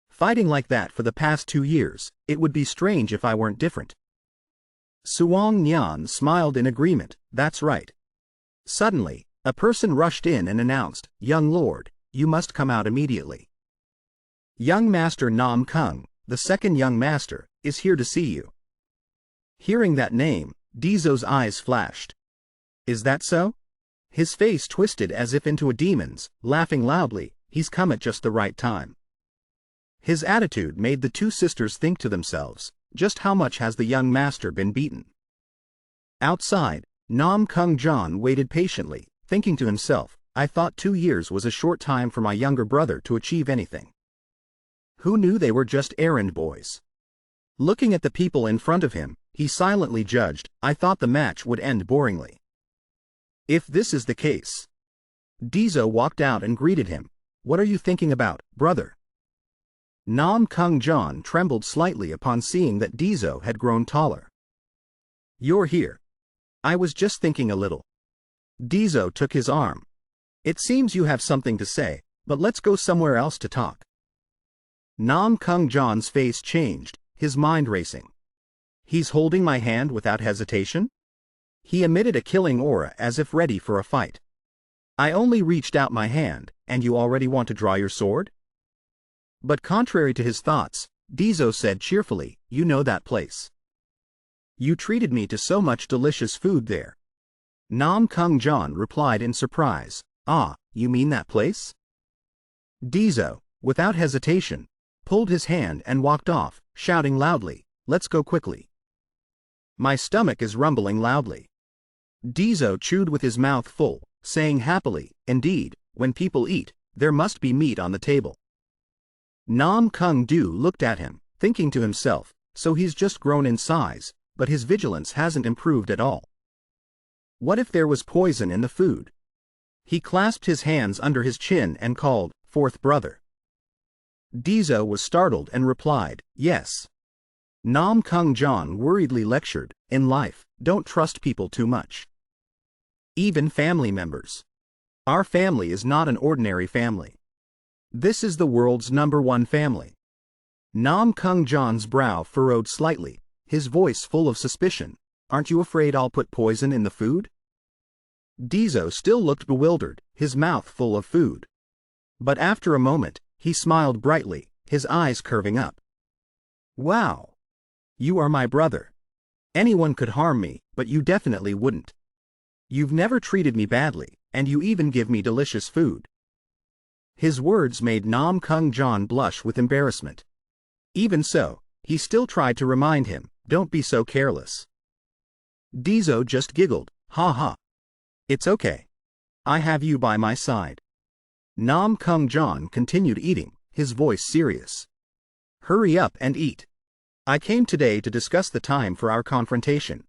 Fighting like that for the past 2 years, it would be strange if I weren't different." Suong Nyan smiled in agreement, "That's right." Suddenly, a person rushed in and announced, "Young lord, you must come out immediately. Young Master Nam Kung, the second young master, is here to see you." Hearing that name, Deso's eyes flashed. "Is that so?" His face twisted as if into a demon's, laughing loudly, "He's come at just the right time." His attitude made the two sisters think to themselves, just how much has the young master been beaten? Outside, Nam Kung John waited patiently, thinking to himself, "I thought 2 years was a short time for my younger brother to achieve anything. Who knew they were just errand boys?" Looking at the people in front of him, he silently judged, "I thought the match would end boringly." If this is the case. Deso walked out and greeted him. "What are you thinking about, brother?" Nam Kung John trembled slightly upon seeing that Deso had grown taller. "You're here. I was just thinking a little." Deso took his arm. "It seems you have something to say, but let's go somewhere else to talk." Nam Kung John's face changed, his mind racing. "He's holding my hand without hesitation?" He emitted a killing aura as if ready for a fight. "I only reached out my hand, and you already want to draw your sword?" But contrary to his thoughts, Deso said cheerfully, "You know that place. You treated me to so much delicious food there." Nam Kung John replied in surprise, "Ah, you mean that place?" Deso, without hesitation, pulled his hand and walked off, shouting loudly, "Let's go quickly. My stomach is rumbling loudly." Deso chewed with his mouth full, saying happily, "Indeed, when people eat, there must be meat on the table." Nam Kung Du looked at him, thinking to himself, "So he's just grown in size, but his vigilance hasn't improved at all. What if there was poison in the food?" He clasped his hands under his chin and called, "Fourth brother." Deso was startled and replied, "Yes." Nam Kung John worriedly lectured, "In life, don't trust people too much. Even family members. Our family is not an ordinary family. This is the world's #1 family." Nam Kung John's brow furrowed slightly, his voice full of suspicion, "Aren't you afraid I'll put poison in the food?" Deso still looked bewildered, his mouth full of food. But after a moment, he smiled brightly, his eyes curving up. "Wow! You are my brother. Anyone could harm me, but you definitely wouldn't. You've never treated me badly, and you even give me delicious food." His words made Nam Kung John blush with embarrassment. Even so, he still tried to remind him, "Don't be so careless." Deso just giggled, "Ha ha. It's okay. I have you by my side." Nam Kung John continued eating, his voice serious. "Hurry up and eat. I came today to discuss the time for our confrontation."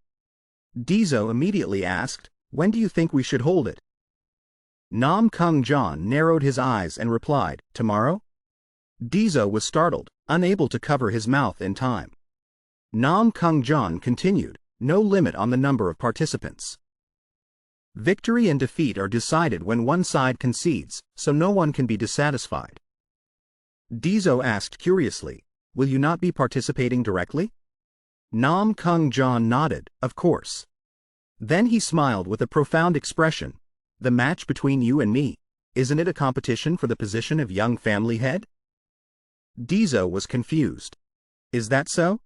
Deso immediately asked, "When do you think we should hold it?" Nam Kung John narrowed his eyes and replied, "Tomorrow?" Deso was startled, unable to cover his mouth in time. Nam Kung John continued, "No limit on the number of participants. Victory and defeat are decided when one side concedes, so no one can be dissatisfied." Deso asked curiously, "Will you not be participating directly?" Nam Kung John nodded, "Of course." Then he smiled with a profound expression, "The match between you and me, isn't it a competition for the position of young family head?" Deso was confused. "Is that so?"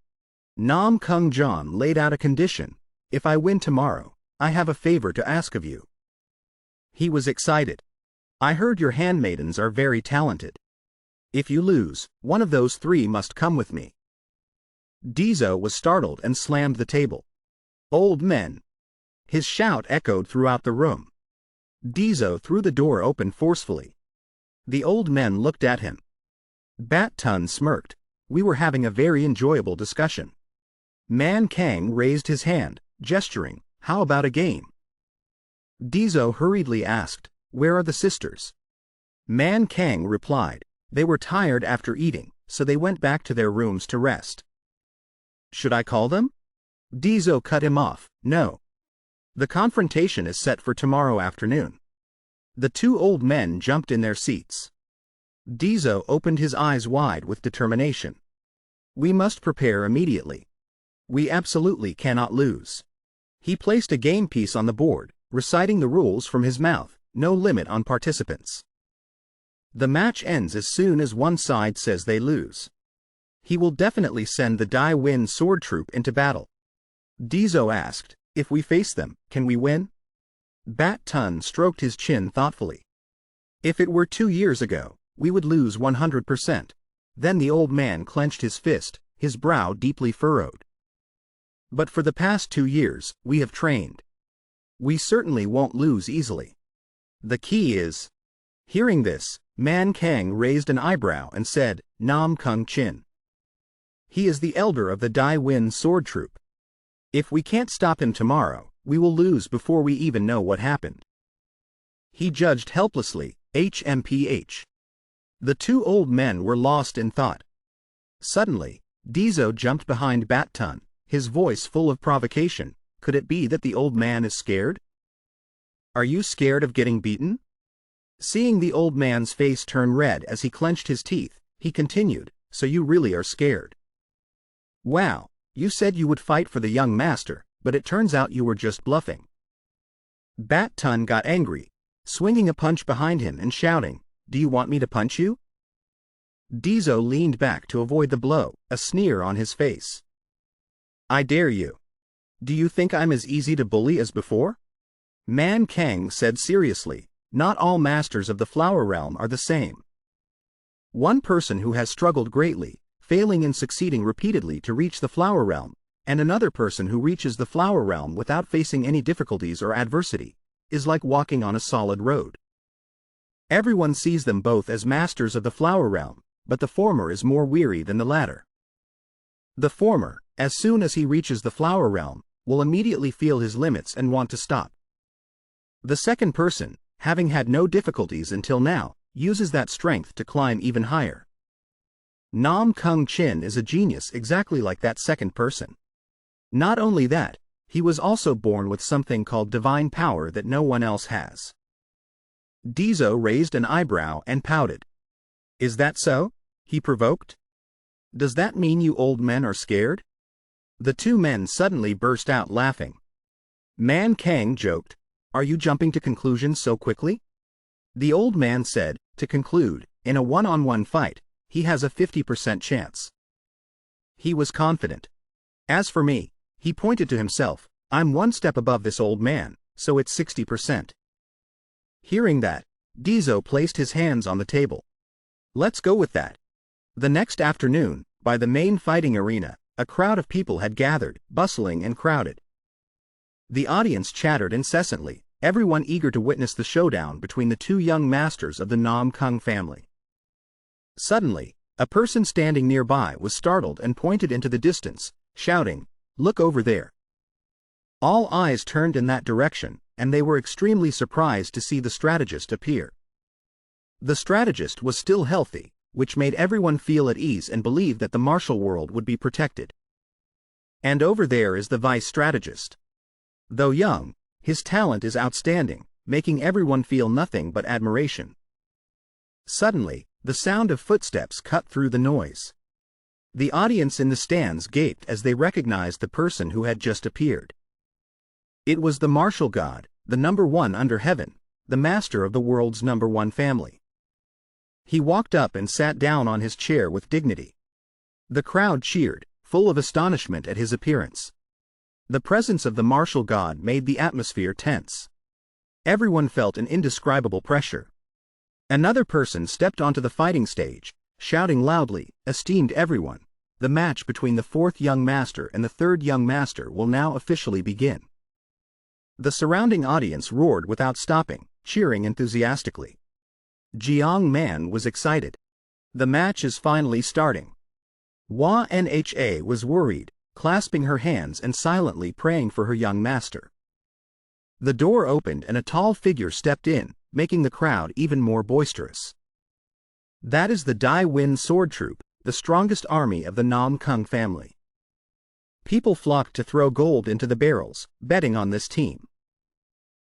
Nam Kung John laid out a condition, "If I win tomorrow, I have a favor to ask of you." He was excited. "I heard your handmaidens are very talented. If you lose, one of those 3 must come with me." Deso was startled and slammed the table. "Old men!" His shout echoed throughout the room. Deso threw the door open forcefully. The old men looked at him. Bat Tun smirked. "We were having a very enjoyable discussion." Man Kang raised his hand, gesturing, "How about a game?" Deso hurriedly asked, "Where are the sisters?" Man Kang replied, "They were tired after eating, so they went back to their rooms to rest. Should I call them? Deso cut him off. No. The confrontation is set for tomorrow afternoon. The two old men jumped in their seats. Deso opened his eyes wide with determination. We must prepare immediately. We absolutely cannot lose. He placed a game piece on the board, reciting the rules from his mouth, no limit on participants. The match ends as soon as one side says they lose. He will definitely send the Dai Win sword troop into battle. Deso asked, if we face them, can we win? Bat Tun stroked his chin thoughtfully. If it were 2 years ago, we would lose 100%. Then the old man clenched his fist, his brow deeply furrowed. But for the past 2 years, we have trained. We certainly won't lose easily. The key is... Hearing this, Man Kang raised an eyebrow and said, Namgung Clan. He is the elder of the Dai Win sword troop. If we can't stop him tomorrow, we will lose before we even know what happened. He judged helplessly, HMPH. The two old men were lost in thought. Suddenly, Deso jumped behind Bat Tun, his voice full of provocation. Could it be that the old man is scared? Are you scared of getting beaten? Seeing the old man's face turn red as he clenched his teeth, he continued, so you really are scared. Wow, you said you would fight for the young master, but it turns out you were just bluffing. Bat Tun got angry, swinging a punch behind him and shouting, do you want me to punch you? Deso leaned back to avoid the blow, a sneer on his face. I dare you. Do you think I'm as easy to bully as before? Man Kang said seriously, not all masters of the flower realm are the same. One person who has struggled greatly, failing and succeeding repeatedly to reach the flower realm, and another person who reaches the flower realm without facing any difficulties or adversity, is like walking on a solid road. Everyone sees them both as masters of the flower realm, but the former is more weary than the latter. The former, as soon as he reaches the flower realm, will immediately feel his limits and want to stop. The second person, having had no difficulties until now, uses that strength to climb even higher. Namgung Clan is a genius exactly like that second person. Not only that, he was also born with something called divine power that no one else has. Deso raised an eyebrow and pouted. Is that so? He provoked. Does that mean you old men are scared? The two men suddenly burst out laughing. Man Kang joked, are you jumping to conclusions so quickly? The old man said, to conclude, in a one-on-one fight, he has a 50% chance. He was confident. As for me, he pointed to himself, I'm one step above this old man, so it's 60%. Hearing that, Deso placed his hands on the table. Let's go with that. The next afternoon, by the main fighting arena, a crowd of people had gathered, bustling and crowded. The audience chattered incessantly, everyone eager to witness the showdown between the two young masters of the Namgung family. Suddenly, a person standing nearby was startled and pointed into the distance, shouting, look over there. All eyes turned in that direction, and they were extremely surprised to see the strategist appear. The strategist was still healthy, which made everyone feel at ease and believe that the martial world would be protected. And over there is the vice strategist. Though young, his talent is outstanding, making everyone feel nothing but admiration. Suddenly, the sound of footsteps cut through the noise. The audience in the stands gaped as they recognized the person who had just appeared. It was the martial god, the number one under heaven, the master of the world's number one family. He walked up and sat down on his chair with dignity. The crowd cheered, full of astonishment at his appearance. The presence of the martial god made the atmosphere tense. Everyone felt an indescribable pressure. Another person stepped onto the fighting stage, shouting loudly, esteemed everyone, the match between the fourth young master and the third young master will now officially begin. The surrounding audience roared without stopping, cheering enthusiastically. Jiang Man was excited. The match is finally starting. Hua Nha was worried, clasping her hands and silently praying for her young master. The door opened and a tall figure stepped in, making the crowd even more boisterous. That is the Dai Win sword troop, the strongest army of the NamGung family. People flocked to throw gold into the barrels, betting on this team.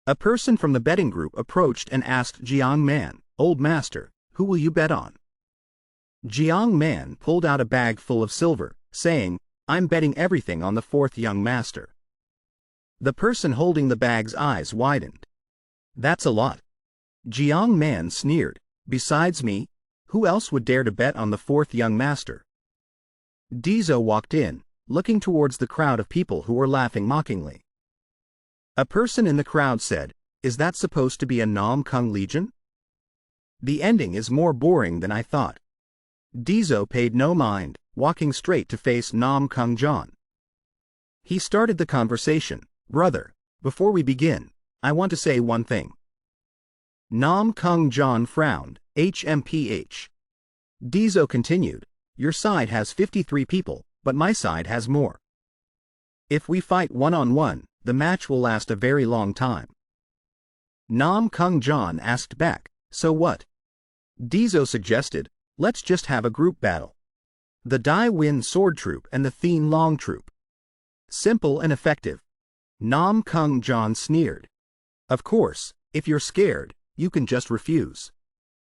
A person from the betting group approached and asked Jiang Man, "Old master, who will you bet on?" Jiang Man pulled out a bag full of silver, saying, "I'm betting everything on the fourth young master." The person holding the bag's eyes widened. "That's a lot." Jiang Man sneered. "Besides me, who else would dare to bet on the fourth young master?" Deso walked in, looking towards the crowd of people who were laughing mockingly. A person in the crowd said, "Is that supposed to be a NamGung Legion? The ending is more boring than I thought." Deso paid no mind, walking straight to face NamGung John. He started the conversation. "Brother, before we begin, I want to say one thing." NamGung John frowned. HMPH. Deso continued, "Your side has 53 people, but my side has more. If we fight one-on-one, the match will last a very long time." NamGung John asked back, "So what?" Deso suggested, "Let's just have a group battle. The Dai Win Sword Troop and the Thien Long Troop. Simple and effective." NamGung John sneered. "Of course, if you're scared, you can just refuse."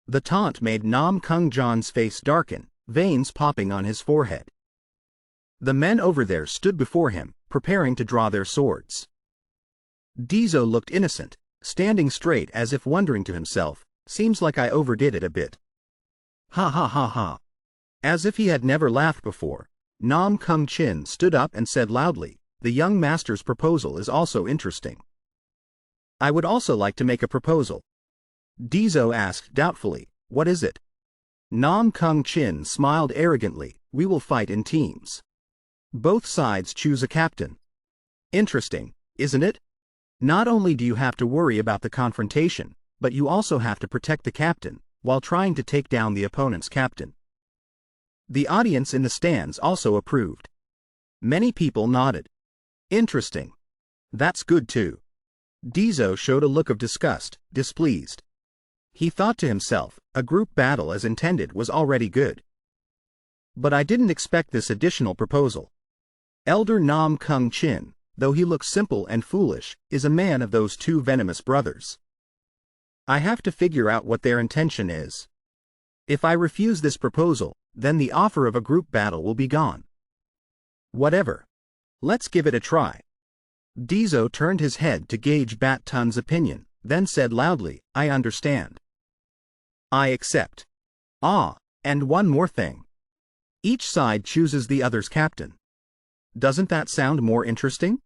The taunt made NamGung John's face darken, veins popping on his forehead. The men over there stood before him, preparing to draw their swords. Deso looked innocent, standing straight as if wondering to himself, "Seems like I overdid it a bit. Ha ha ha ha." As if he had never laughed before, NamGung Chin stood up and said loudly, "The young master's proposal is also interesting. I would also like to make a proposal." Deso asked doubtfully, "What is it?" NamGung Chin smiled arrogantly, "We will fight in teams. Both sides choose a captain. Interesting, isn't it? Not only do you have to worry about the confrontation, but you also have to protect the captain, while trying to take down the opponent's captain." The audience in the stands also approved. Many people nodded. "Interesting. That's good too." Deso showed a look of disgust, displeased. He thought to himself, a group battle as intended was already good. But I didn't expect this additional proposal. Elder NamGung Chin, though he looks simple and foolish, is a man of those two venomous brothers. I have to figure out what their intention is. If I refuse this proposal, then the offer of a group battle will be gone. Whatever. Let's give it a try. Deso turned his head to gauge Bat Tun's opinion, then said loudly, "I understand. I accept. Ah, and one more thing. Each side chooses the other's captain. Doesn't that sound more interesting?"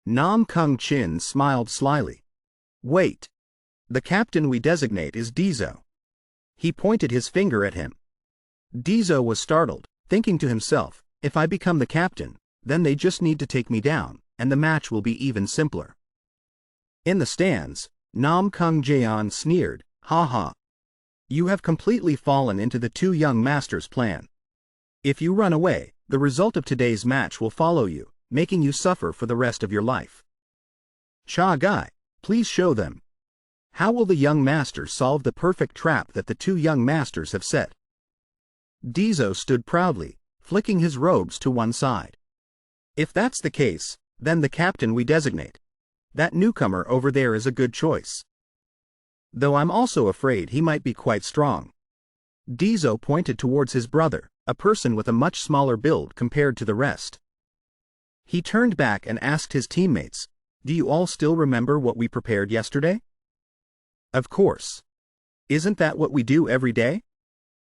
NamGung Chin smiled slyly. "Wait. The captain we designate is Deso." He pointed his finger at him. Deso was startled, thinking to himself, "If I become the captain, then they just need to take me down, and the match will be even simpler." In the stands, NamGung Jaeon sneered, "Ha ha. You have completely fallen into the two young masters' plan. If you run away, the result of today's match will follow you, making you suffer for the rest of your life. Cha Gai, please show them. How will the young master solve the perfect trap that the two young masters have set?" Deso stood proudly, flicking his robes to one side. "If that's the case, then the captain we designate. That newcomer over there is a good choice. Though I'm also afraid he might be quite strong." Deso pointed towards his brother, a person with a much smaller build compared to the rest. He turned back and asked his teammates, "Do you all still remember what we prepared yesterday?" "Of course. Isn't that what we do every day?"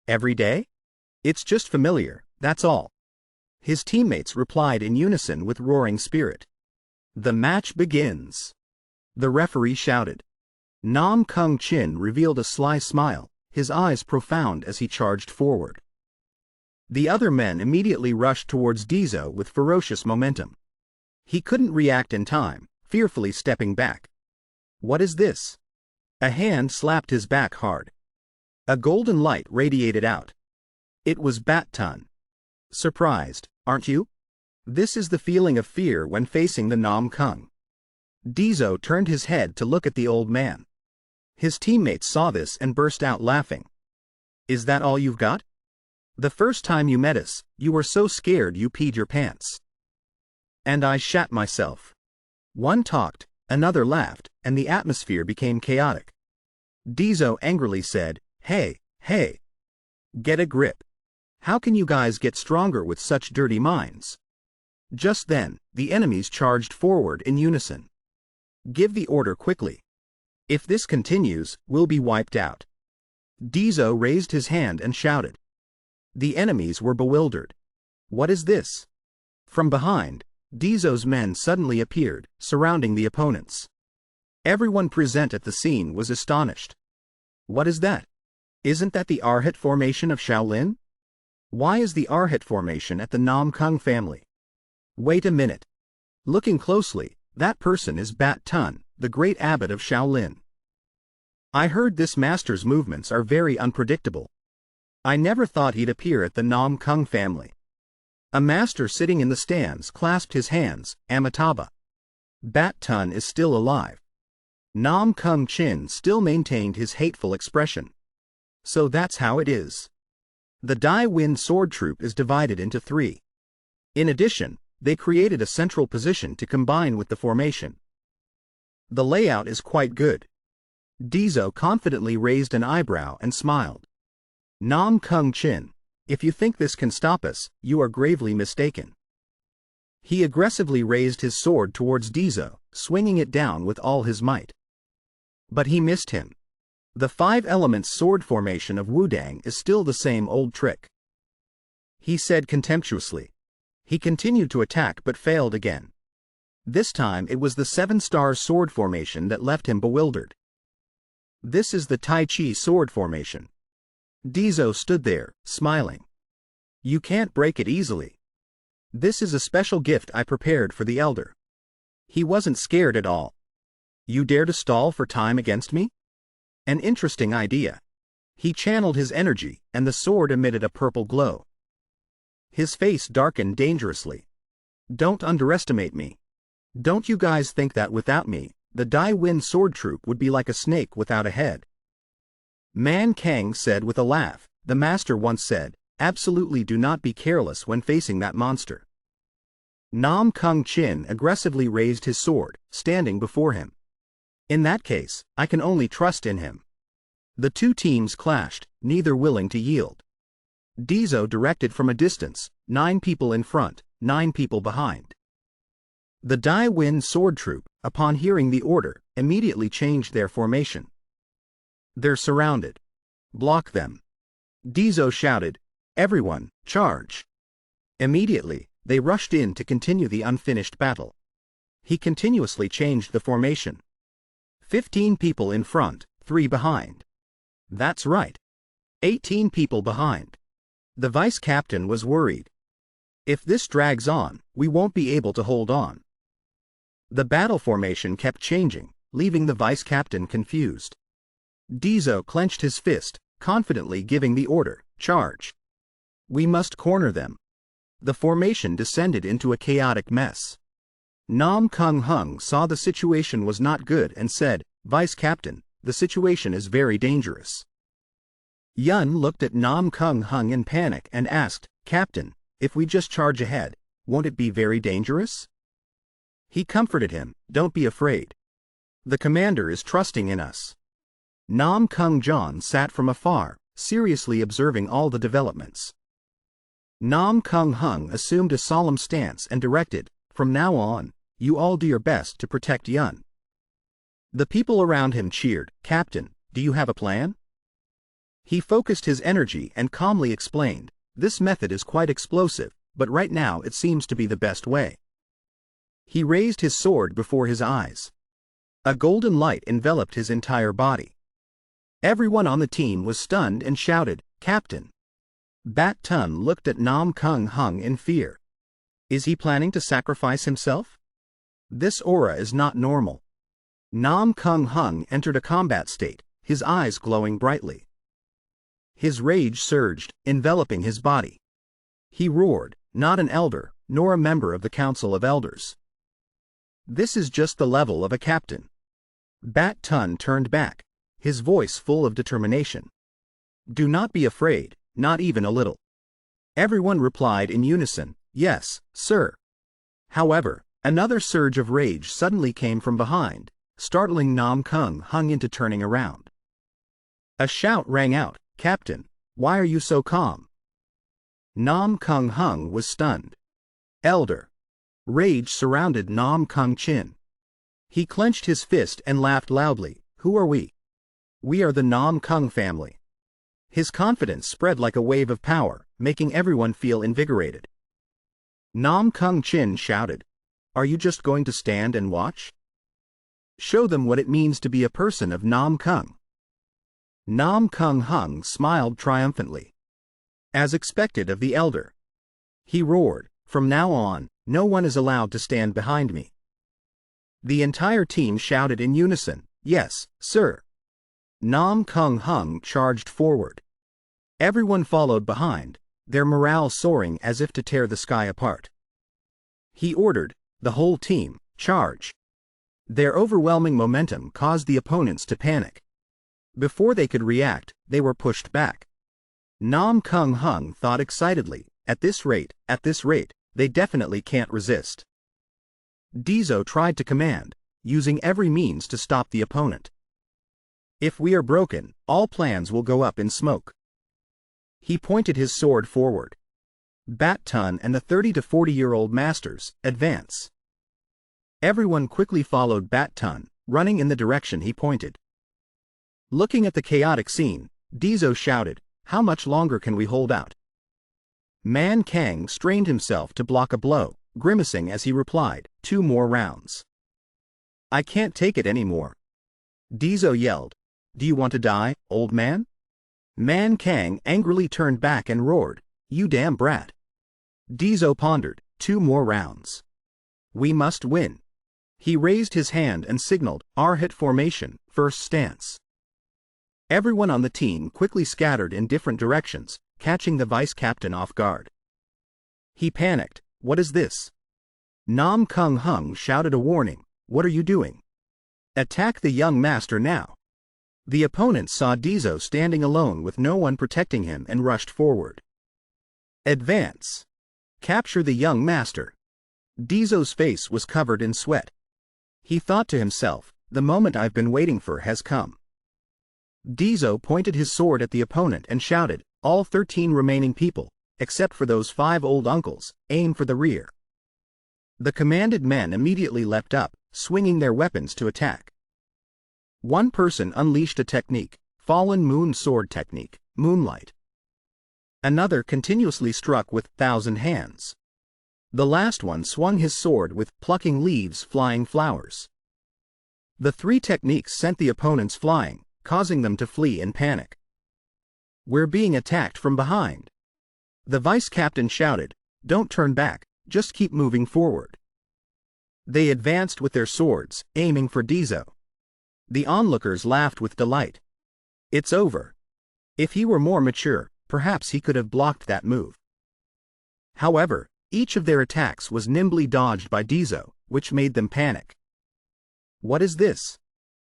"Every day? It's just familiar, that's all." His teammates replied in unison with roaring spirit. "The match begins." The referee shouted. NamGung Chin revealed a sly smile, his eyes profound as he charged forward. The other men immediately rushed towards Deso with ferocious momentum. He couldn't react in time, fearfully stepping back. "What is this?" A hand slapped his back hard. A golden light radiated out. It was Bat Tun. "Surprised, aren't you? This is the feeling of fear when facing the NamGung." Deso turned his head to look at the old man. His teammates saw this and burst out laughing. "Is that all you've got?" The first time you met us, you were so scared you peed your pants. And I shat myself. One talked, another laughed, and the atmosphere became chaotic. Deso angrily said, "Hey, hey. Get a grip. How can you guys get stronger with such dirty minds?" Just then, the enemies charged forward in unison. "Give the order quickly. If this continues, we'll be wiped out." Deso raised his hand and shouted. The enemies were bewildered. What is this? From behind, Deso's men suddenly appeared, surrounding the opponents. Everyone present at the scene was astonished. What is that? Isn't that the Arhat formation of Shaolin? Why is the Arhat formation at the Namgung family? Wait a minute. Looking closely, that person is Bat Tun, the great abbot of Shaolin. I heard this master's movements are very unpredictable. I never thought he'd appear at the Namgung family. A master sitting in the stands clasped his hands, Amitabha. Bat Tun is still alive. Namgung Chin still maintained his hateful expression. So that's how it is. The Dai Wind Sword Troop is divided into 3. In addition, they created a central position to combine with the formation. The layout is quite good. Deso confidently raised an eyebrow and smiled. Namgung Chin, if you think this can stop us, you are gravely mistaken. He aggressively raised his sword towards Deso, swinging it down with all his might. But he missed him. The 5 elements sword formation of Wudang is still the same old trick. He said contemptuously. He continued to attack but failed again. This time it was the 7-star sword formation that left him bewildered. This is the Tai Chi sword formation. Deso stood there, smiling. You can't break it easily. This is a special gift I prepared for the elder. He wasn't scared at all. You dare to stall for time against me? An interesting idea. He channeled his energy, and the sword emitted a purple glow. His face darkened dangerously. Don't underestimate me. Don't you guys think that without me, the Dai Wind Sword Troop would be like a snake without a head? Man Kang said with a laugh, the master once said, absolutely do not be careless when facing that monster. Namgung Chin aggressively raised his sword, standing before him. In that case, I can only trust in him. The 2 teams clashed, neither willing to yield. Deso directed from a distance, 9 people in front, 9 people behind. The Dai Wind Sword Troop, upon hearing the order, immediately changed their formation. They're surrounded. Block them. Deso shouted, everyone, charge. Immediately, they rushed in to continue the unfinished battle. He continuously changed the formation. 15 people in front, 3 behind. That's right. 18 people behind. The vice captain was worried. If this drags on, we won't be able to hold on. The battle formation kept changing, leaving the vice captain confused. Deso clenched his fist, confidently giving the order, charge. We must corner them. The formation descended into a chaotic mess. Namgung Hung saw the situation was not good and said, Vice Captain, the situation is very dangerous. Yun looked at Namgung Hung in panic and asked, Captain, if we just charge ahead, won't it be very dangerous? He comforted him, don't be afraid. The commander is trusting in us. Namgung John sat from afar, seriously observing all the developments. Namgung Hung assumed a solemn stance and directed, from now on, you all do your best to protect Yun. The people around him cheered, Captain, do you have a plan? He focused his energy and calmly explained, this method is quite explosive, but right now it seems to be the best way. He raised his sword before his eyes. A golden light enveloped his entire body. Everyone on the team was stunned and shouted, Captain. Bat Tun looked at Namgung Hung in fear. Is he planning to sacrifice himself? This aura is not normal. Namgung Hung entered a combat state, his eyes glowing brightly. His rage surged, enveloping his body. He roared, not an elder, nor a member of the Council of Elders. This is just the level of a captain. Bat Tun turned back, his voice full of determination. Do not be afraid, not even a little. Everyone replied in unison, "Yes, sir." However, another surge of rage suddenly came from behind, startling Namgung Hung into turning around. A shout rang out, "Captain, why are you so calm?" Namgung Hung was stunned. Elder. Rage surrounded Namgung Chin. He clenched his fist and laughed loudly. "Who are we? We are the Namgung family." His confidence spread like a wave of power, making everyone feel invigorated. Namgung Chin shouted, "Are you just going to stand and watch? Show them what it means to be a person of Namgung." Namgung Hung smiled triumphantly. As expected of the elder. He roared, "From now on, no one is allowed to stand behind me." The entire team shouted in unison, "Yes, sir." Namgung Hung charged forward. Everyone followed behind, their morale soaring as if to tear the sky apart. He ordered, "The whole team, charge." Their overwhelming momentum caused the opponents to panic. Before they could react, they were pushed back. Namgung Hung thought excitedly, at this rate, they definitely can't resist." Deso tried to command, using every means to stop the opponent. "If we are broken, all plans will go up in smoke." He pointed his sword forward. "Bat Tun and the 30 to 40-year-old masters, advance." Everyone quickly followed Bat Tun, running in the direction he pointed. Looking at the chaotic scene, Deso shouted, "How much longer can we hold out?" Man Kang strained himself to block a blow, grimacing as he replied, "2 more rounds." "I can't take it anymore." Deso yelled, "Do you want to die, old man?" Man Kang angrily turned back and roared, "You damn brat." Deso pondered, 2 more rounds. "We must win." He raised his hand and signaled, "Hit formation, first stance." Everyone on the team quickly scattered in different directions, catching the vice captain off guard. He panicked, "What is this?" Namgung Hung shouted a warning, "What are you doing? Attack the young master now." The opponents saw Deso standing alone with no one protecting him and rushed forward. "Advance! Capture the young master." Deso's face was covered in sweat. He thought to himself, "The moment I've been waiting for has come." Deso pointed his sword at the opponent and shouted, "All 13 remaining people, except for those 5 old uncles, aim for the rear." The commanded men immediately leapt up, swinging their weapons to attack. One person unleashed a technique, Fallen Moon Sword Technique, Moonlight. Another continuously struck with Thousand Hands. The last one swung his sword with Plucking Leaves, Flying Flowers. The 3 techniques sent the opponents flying, causing them to flee in panic. "We're being attacked from behind." The vice captain shouted, "Don't turn back, just keep moving forward." They advanced with their swords, aiming for Deso. The onlookers laughed with delight. "It's over." If he were more mature, perhaps he could have blocked that move. However, each of their attacks was nimbly dodged by Deso, which made them panic. "What is this?"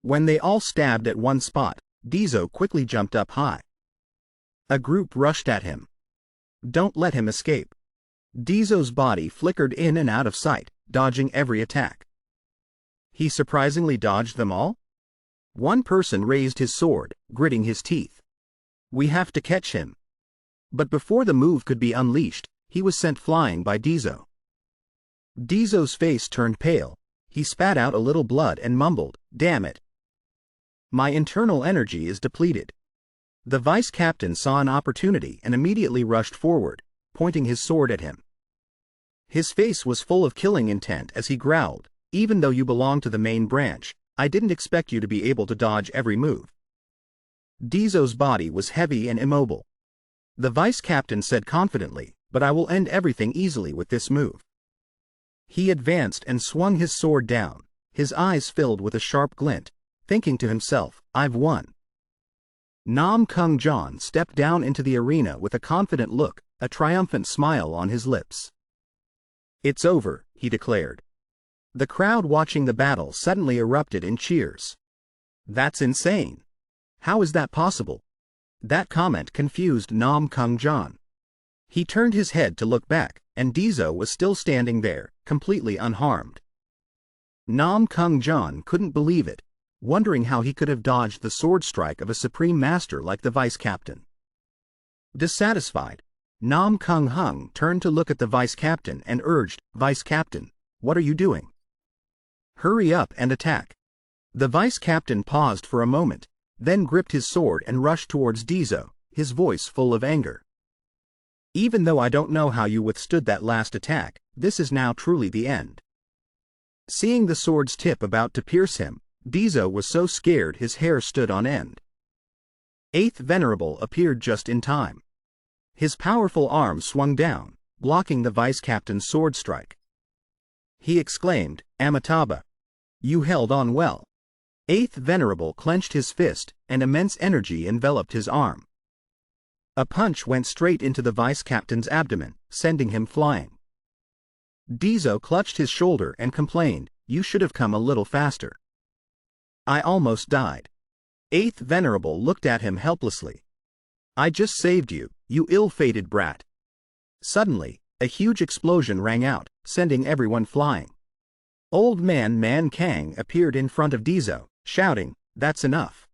When they all stabbed at one spot, Deso quickly jumped up high. A group rushed at him. "Don't let him escape." Deso's body flickered in and out of sight, dodging every attack. He surprisingly dodged them all? One person raised his sword, gritting his teeth. "We have to catch him." But before the move could be unleashed, he was sent flying by Deso. Deso's face turned pale. He spat out a little blood and mumbled, "Damn it. My internal energy is depleted." The vice captain saw an opportunity and immediately rushed forward, pointing his sword at him. His face was full of killing intent as he growled, "Even though you belong to the main branch, I didn't expect you to be able to dodge every move." Deso's body was heavy and immobile. The vice captain said confidently, "But I will end everything easily with this move." He advanced and swung his sword down, his eyes filled with a sharp glint, thinking to himself, "I've won." Namgung John stepped down into the arena with a confident look, a triumphant smile on his lips. "It's over," he declared. The crowd watching the battle suddenly erupted in cheers. "That's insane. How is that possible?" That comment confused Namgung John. He turned his head to look back, and Deso was still standing there, completely unharmed. Namgung John couldn't believe it, wondering how he could have dodged the sword strike of a supreme master like the vice captain. Dissatisfied, Namgung Hung turned to look at the vice captain and urged, "Vice captain, what are you doing? Hurry up and attack." The vice captain paused for a moment, then gripped his sword and rushed towards Deso, his voice full of anger. "Even though I don't know how you withstood that last attack, this is now truly the end." Seeing the sword's tip about to pierce him, Deso was so scared his hair stood on end. Eighth Venerable appeared just in time. His powerful arm swung down, blocking the vice captain's sword strike. He exclaimed, "Amitabha! You held on well." Eighth Venerable clenched his fist, and immense energy enveloped his arm. A punch went straight into the vice captain's abdomen, sending him flying. Deso clutched his shoulder and complained, "You should have come a little faster. I almost died." Eighth Venerable looked at him helplessly. "I just saved you, you ill-fated brat." Suddenly, a huge explosion rang out, sending everyone flying. Old Man Kang appeared in front of Deso, shouting, "That's enough."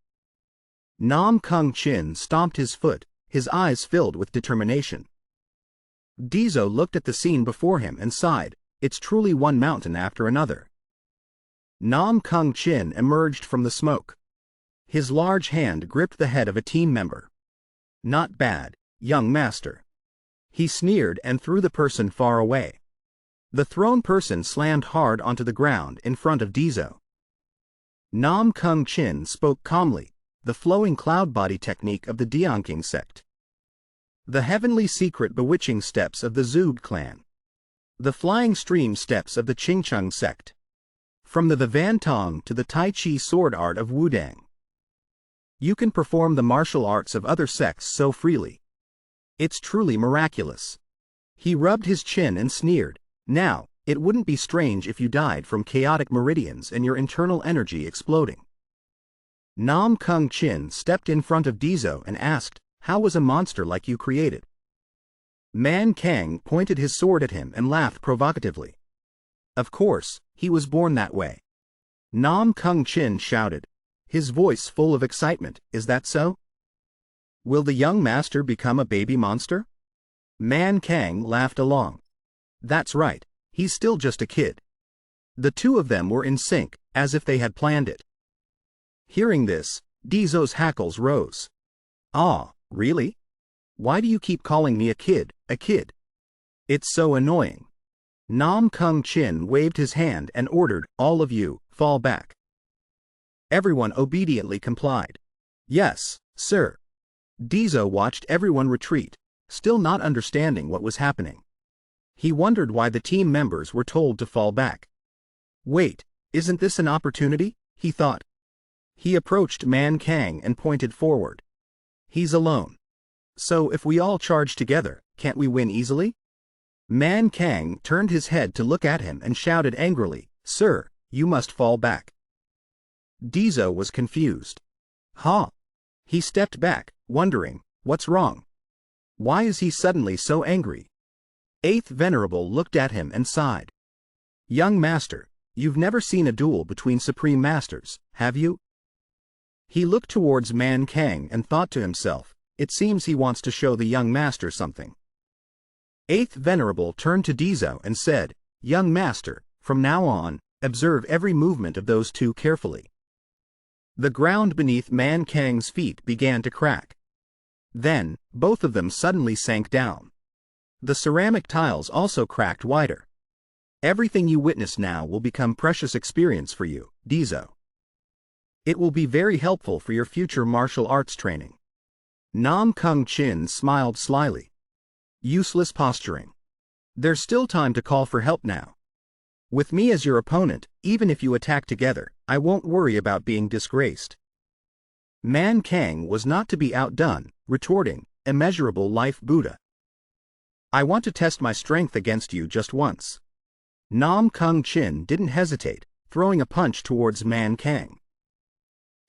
Namgung Chin stomped his foot, his eyes filled with determination. Deso looked at the scene before him and sighed, "It's truly one mountain after another." Namgung Chin emerged from the smoke. His large hand gripped the head of a team member. "Not bad, young master." He sneered and threw the person far away. The thrown person slammed hard onto the ground in front of Deso. Namgung Chin spoke calmly, "The flowing cloud body technique of the dantian sect. The heavenly secret bewitching steps of the Zug clan. The flying stream steps of the Qingcheng sect. From the Vivantong to the Tai Chi sword art of Wudang. You can perform the martial arts of other sects so freely. It's truly miraculous." He rubbed his chin and sneered, "Now, it wouldn't be strange if you died from chaotic meridians and your internal energy exploding." Namgung Chin stepped in front of Deso and asked, "How was a monster like you created?" Man Kang pointed his sword at him and laughed provocatively. "Of course, he was born that way." Namgung Chin shouted, his voice full of excitement, "Is that so? Will the young master become a baby monster?" Man Kang laughed along. "That's right, he's still just a kid." The two of them were in sync, as if they had planned it. Hearing this, Deso's hackles rose. "Ah, really? Why do you keep calling me a kid, a kid? It's so annoying." Namgung Chin waved his hand and ordered, "All of you, fall back." Everyone obediently complied. "Yes, sir." Deso watched everyone retreat, still not understanding what was happening. He wondered why the team members were told to fall back. "Wait, isn't this an opportunity?" he thought. He approached Man Kang and pointed forward. "He's alone. So if we all charge together, can't we win easily?" Man Kang turned his head to look at him and shouted angrily, "Sir, you must fall back." Deso was confused. "Huh?" He stepped back, wondering, what's wrong? Why is he suddenly so angry? Eighth Venerable looked at him and sighed. "Young master, you've never seen a duel between supreme masters, have you?" He looked towards Man Kang and thought to himself, it seems he wants to show the young master something. Eighth Venerable turned to Deso and said, "Young master, from now on, observe every movement of those two carefully." The ground beneath Man Kang's feet began to crack. Then, both of them suddenly sank down. The ceramic tiles also cracked wider. "Everything you witness now will become precious experience for you, Deso. It will be very helpful for your future martial arts training." Namgung Chin smiled slyly. Useless posturing. There's still time to call for help now. With me as your opponent, even if you attack together, I won't worry about being disgraced. Man Kang was not to be outdone, retorting, "Immeasurable life Buddha. I want to test my strength against you just once." Namgung Chin didn't hesitate, throwing a punch towards Man Kang.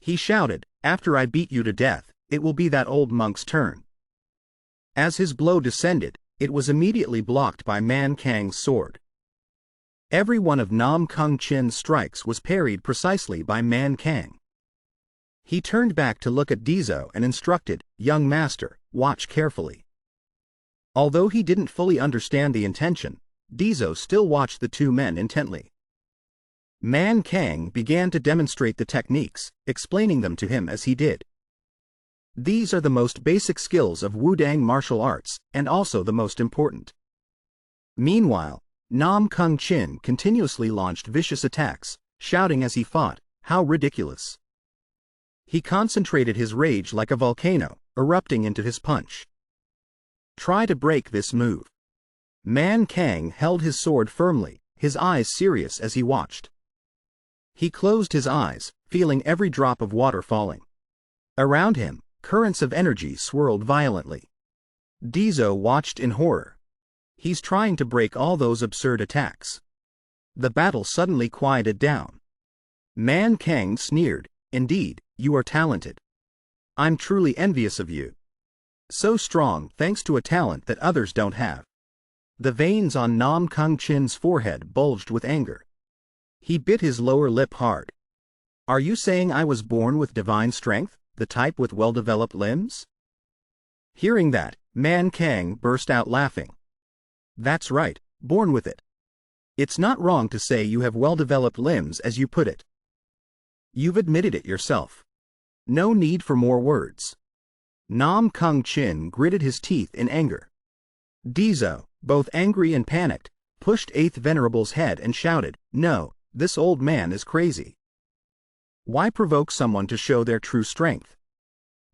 He shouted, "After I beat you to death, it will be that old monk's turn." As his blow descended, it was immediately blocked by Man Kang's sword. Every one of Namgung Clan's strikes was parried precisely by Man Kang. He turned back to look at Deso and instructed, "Young master, watch carefully." Although he didn't fully understand the intention, Deso still watched the two men intently. Man Kang began to demonstrate the techniques, explaining them to him as he did. These are the most basic skills of Wudang martial arts, and also the most important. Meanwhile, Namgung Clan continuously launched vicious attacks, shouting as he fought, "How ridiculous!" He concentrated his rage like a volcano, erupting into his punch. Try to break this move. Man Kang held his sword firmly, his eyes serious as he watched. He closed his eyes, feeling every drop of water falling. Around him, currents of energy swirled violently. Deso watched in horror. He's trying to break all those absurd attacks. The battle suddenly quieted down. Man Kang sneered, "Indeed, you are talented. I'm truly envious of you. So strong thanks to a talent that others don't have." The veins on Namgung Clan's forehead bulged with anger. He bit his lower lip hard. "Are you saying I was born with divine strength, the type with well-developed limbs?" Hearing that, Man Kang burst out laughing. "That's right, born with it. It's not wrong to say you have well-developed limbs as you put it. You've admitted it yourself. No need for more words." Namgung Clan gritted his teeth in anger. Deso, both angry and panicked, pushed Eighth Venerable's head and shouted, "No, this old man is crazy. Why provoke someone to show their true strength?"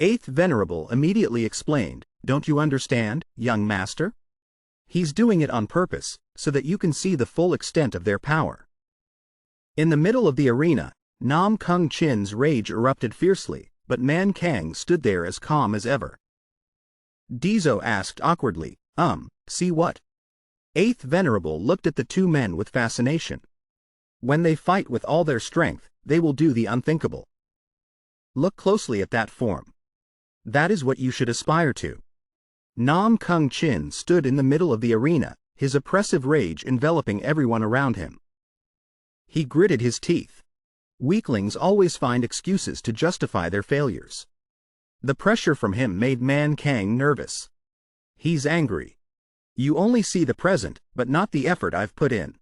Eighth Venerable immediately explained, "Don't you understand, young master? He's doing it on purpose, so that you can see the full extent of their power." In the middle of the arena, Namgung Clan's rage erupted fiercely, but Man Kang stood there as calm as ever. Deso asked awkwardly, "See what?" Eighth Venerable looked at the two men with fascination. When they fight with all their strength, they will do the unthinkable. Look closely at that form. That is what you should aspire to. Namgung Clan stood in the middle of the arena, his oppressive rage enveloping everyone around him. He gritted his teeth. Weaklings always find excuses to justify their failures. The pressure from him made Man Kang nervous. He's angry. "You only see the present, but not the effort I've put in."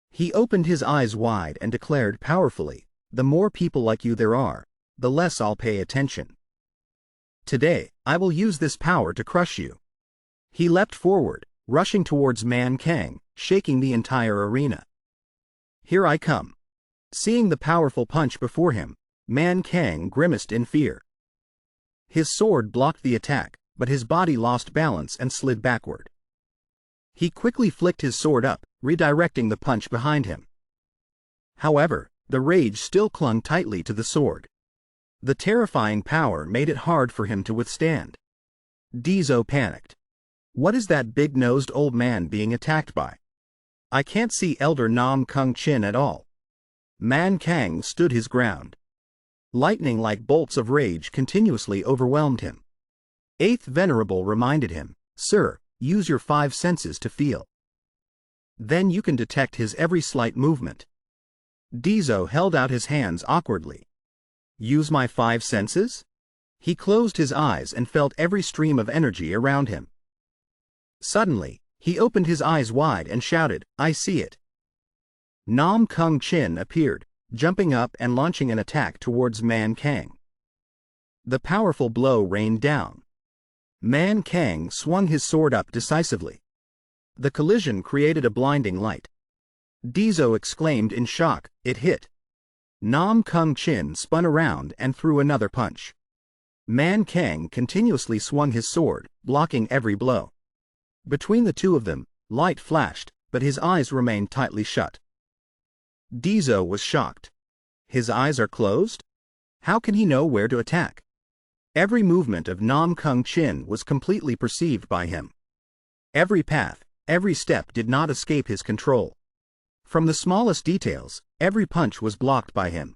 He opened his eyes wide and declared powerfully, "The more people like you there are, the less I'll pay attention. Today, I will use this power to crush you." He leapt forward, rushing towards Man Kang, shaking the entire arena. "Here I come." Seeing the powerful punch before him, Man Kang grimaced in fear. His sword blocked the attack, but his body lost balance and slid backward. He quickly flicked his sword up, redirecting the punch behind him. However, the rage still clung tightly to the sword. The terrifying power made it hard for him to withstand. Deso panicked. "What is that big-nosed old man being attacked by? I can't see Elder Namgung Clan at all." Man Kang stood his ground. Lightning like bolts of rage continuously overwhelmed him. Eighth Venerable reminded him, "Sir, use your 5 senses to feel. Then you can detect his every slight movement." Deso held out his hands awkwardly. "Use my 5 senses?" He closed his eyes and felt every stream of energy around him. Suddenly, he opened his eyes wide and shouted, "I see it." Namgung Clan appeared, jumping up and launching an attack towards Man Kang. The powerful blow rained down. Man Kang swung his sword up decisively. The collision created a blinding light. Deso exclaimed in shock, "It hit." Namgung Clan spun around and threw another punch. Man Kang continuously swung his sword, blocking every blow. Between the two of them, light flashed, but his eyes remained tightly shut. Deso was shocked. His eyes are closed? How can he know where to attack? Every movement of Namgung Clan was completely perceived by him. Every path, every step did not escape his control. From the smallest details, every punch was blocked by him.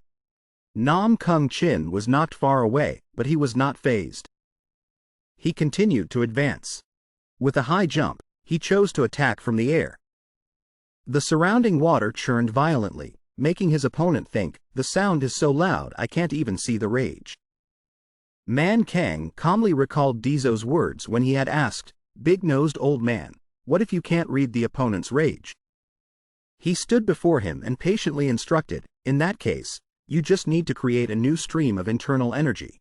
Namgung Clan was knocked far away, but he was not fazed. He continued to advance. With a high jump, he chose to attack from the air. The surrounding water churned violently, making his opponent think, "The sound is so loud I can't even see the rage." Man Kang calmly recalled Deso's words when he had asked, "Big-nosed old man, what if you can't read the opponent's rage?" He stood before him and patiently instructed, "In that case, you just need to create a new stream of internal energy."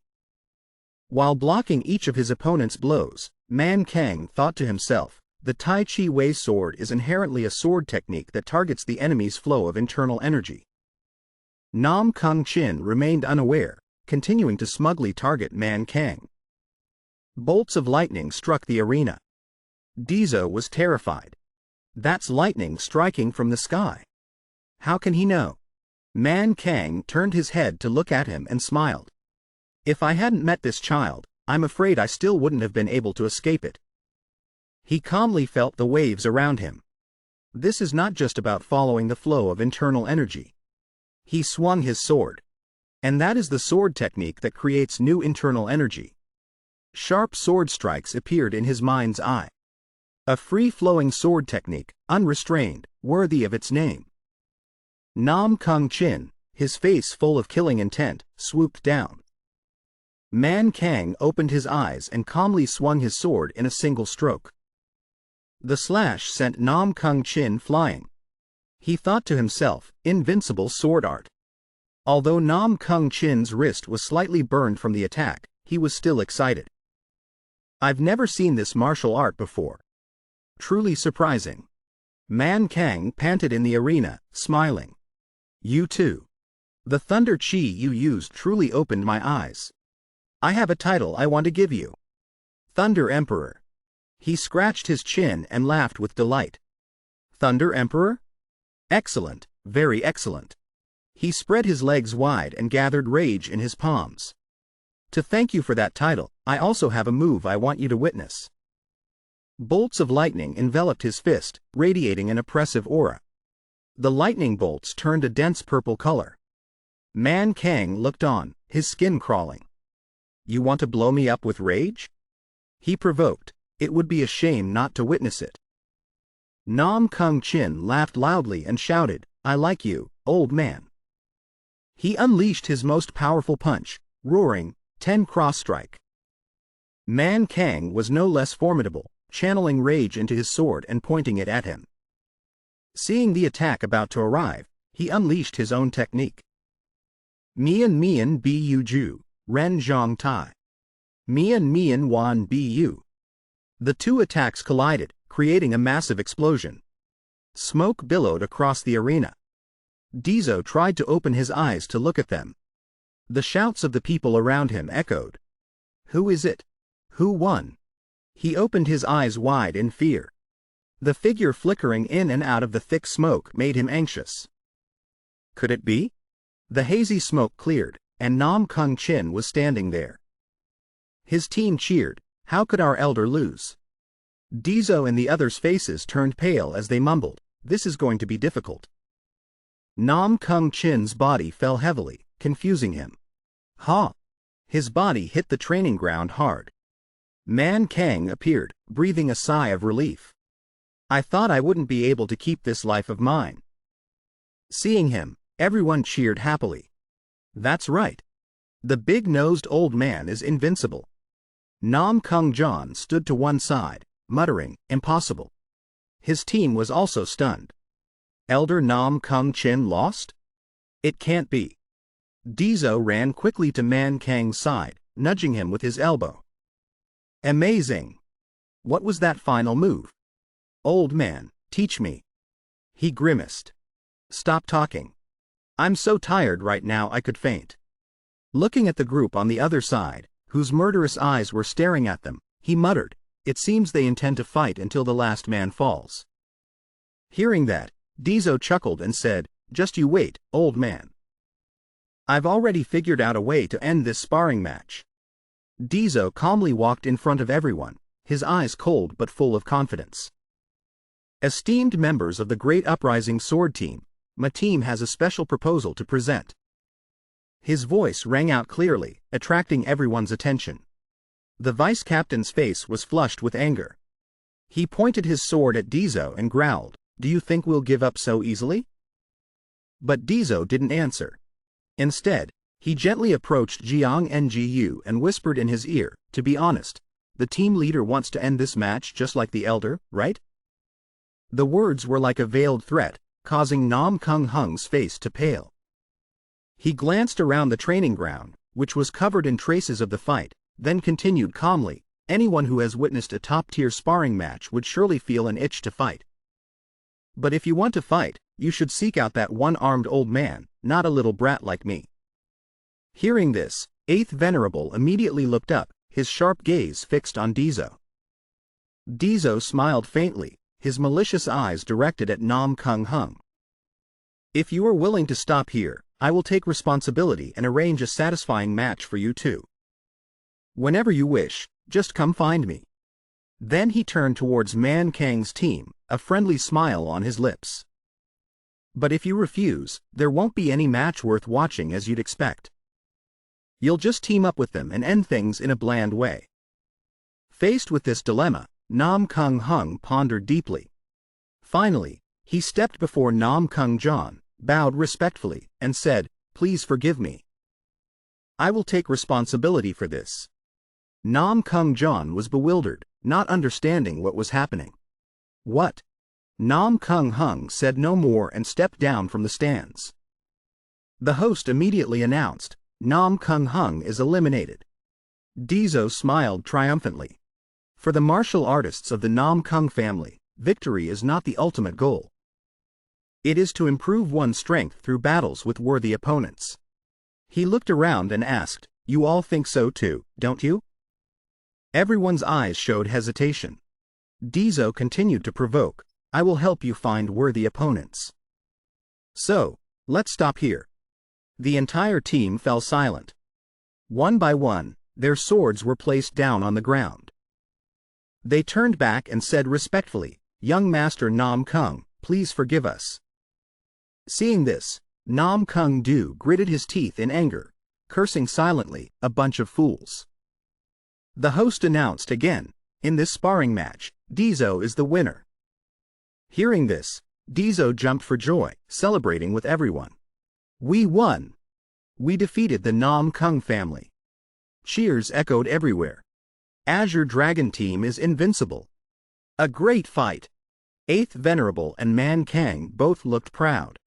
While blocking each of his opponent's blows, Man Kang thought to himself, "The Tai Chi Wei sword is inherently a sword technique that targets the enemy's flow of internal energy." Namgung Clan remained unaware, continuing to smugly target Man Kang. Bolts of lightning struck the arena. Deso was terrified. That's lightning striking from the sky. How can he know? Man Kang turned his head to look at him and smiled. "If I hadn't met this child, I'm afraid I still wouldn't have been able to escape it." He calmly felt the waves around him. This is not just about following the flow of internal energy. He swung his sword. And that is the sword technique that creates new internal energy. Sharp sword strikes appeared in his mind's eye. A free-flowing sword technique, unrestrained, worthy of its name. Namgung Clan, his face full of killing intent, swooped down. Man Kang opened his eyes and calmly swung his sword in a single stroke. The slash sent Namgung Clan flying. He thought to himself, "Invincible sword art." Although Namgung Clan's wrist was slightly burned from the attack, he was still excited. "I've never seen this martial art before. Truly surprising." Man Kang panted in the arena, smiling. "You too. The thunder chi you used truly opened my eyes. I have a title I want to give you. Thunder Emperor." He scratched his chin and laughed with delight. "Thunder Emperor? Excellent, very excellent." He spread his legs wide and gathered rage in his palms. "To thank you for that title, I also have a move I want you to witness." Bolts of lightning enveloped his fist, radiating an oppressive aura. The lightning bolts turned a dense purple color. Man Kang looked on, his skin crawling. "You want to blow me up with rage?" He provoked. It would be a shame not to witness it. Namgung Clan laughed loudly and shouted, "I like you, old man." He unleashed his most powerful punch, roaring, 10 cross strike. Man Kang was no less formidable, channeling rage into his sword and pointing it at him. Seeing the attack about to arrive, he unleashed his own technique. Mian Mian Bu Ju, Ren Zhang Tai. Mian Mian Wan Bu. The two attacks collided, creating a massive explosion. Smoke billowed across the arena. Deso tried to open his eyes to look at them. The shouts of the people around him echoed. "Who is it? Who won?" He opened his eyes wide in fear. The figure flickering in and out of the thick smoke made him anxious. Could it be? The hazy smoke cleared, and Namgung Clan was standing there. His team cheered. How could our elder lose? Deso and the others' faces turned pale as they mumbled, "This is going to be difficult." Namgung Clan's body fell heavily, confusing him. Ha! His body hit the training ground hard. Man Kang appeared, breathing a sigh of relief. "I thought I wouldn't be able to keep this life of mine." Seeing him, everyone cheered happily. That's right. The big-nosed old man is invincible. Namgung Clan stood to one side, muttering, "Impossible." His team was also stunned. Elder Namgung Clan lost? It can't be. Deso ran quickly to Man Kang's side, nudging him with his elbow. Amazing! What was that final move? Old man, teach me. He grimaced. Stop talking. I'm so tired right now I could faint. Looking at the group on the other side, whose murderous eyes were staring at them, he muttered, "It seems they intend to fight until the last man falls." Hearing that, Deso chuckled and said, "Just you wait, old man. I've already figured out a way to end this sparring match." Deso calmly walked in front of everyone, his eyes cold but full of confidence. Esteemed members of the Great Uprising Sword Team, my team has a special proposal to present. His voice rang out clearly, attracting everyone's attention. The vice captain's face was flushed with anger. He pointed his sword at Deso and growled, "Do you think we'll give up so easily?" But Deso didn't answer. Instead, he gently approached Jiang Ngu and whispered in his ear, "To be honest, the team leader wants to end this match just like the elder, right?" The words were like a veiled threat, causing Namgung Hung's face to pale. He glanced around the training ground, which was covered in traces of the fight, then continued calmly, "Anyone who has witnessed a top-tier sparring match would surely feel an itch to fight. But if you want to fight, you should seek out that one-armed old man, not a little brat like me." Hearing this, 8th Venerable immediately looked up, his sharp gaze fixed on Deso. Deso smiled faintly, his malicious eyes directed at Namgung Hung. "If you are willing to stop here, I will take responsibility and arrange a satisfying match for you too. Whenever you wish, just come find me." Then he turned towards Man Kang's team, a friendly smile on his lips. "But if you refuse, there won't be any match worth watching as you'd expect. You'll just team up with them and end things in a bland way." Faced with this dilemma, Namgung Hung pondered deeply. Finally, he stepped before Namgung John, bowed respectfully, and said, "Please forgive me. I will take responsibility for this." Namgung John was bewildered, not understanding what was happening. "What?" Namgung Hung said no more and stepped down from the stands. The host immediately announced, "Namgung Hung is eliminated." Deso smiled triumphantly. For the martial artists of the Namgung family, victory is not the ultimate goal. It is to improve one's strength through battles with worthy opponents. He looked around and asked, "You all think so too, don't you?" Everyone's eyes showed hesitation. Deso continued to provoke, "I will help you find worthy opponents. So, let's stop here." The entire team fell silent. One by one, their swords were placed down on the ground. They turned back and said respectfully, "Young Master Namgung, please forgive us." Seeing this, Namgung Do gritted his teeth in anger, cursing silently, "A bunch of fools." The host announced again, "In this sparring match, Deso is the winner." Hearing this, Deso jumped for joy, celebrating with everyone. "We won! We defeated the Namgung family." Cheers echoed everywhere. "Azure Dragon Team is invincible. A great fight." 8th Venerable and Man Kang both looked proud.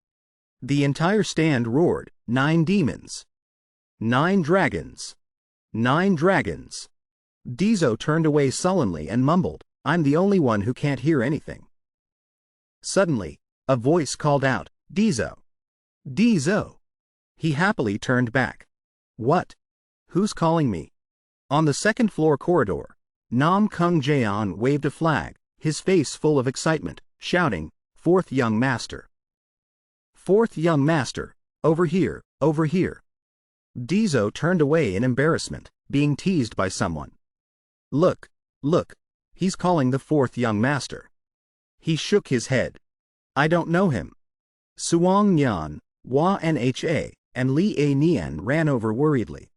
The entire stand roared, "9 demons! 9 dragons! 9 dragons!" Deso turned away sullenly and mumbled, "I'm the only one who can't hear anything." Suddenly, a voice called out, "Deso! Deso!" He happily turned back. "What? Who's calling me?" On the second-floor corridor, Namgung Jaeon waved a flag, his face full of excitement, shouting, "Fourth young master! Fourth young master! Over here, over here!" Deso turned away in embarrassment, being teased by someone. Look, he's calling the fourth young master." He shook his head. "I don't know him." Suong Nyan, Hua Nha, and Li A Nian ran over worriedly.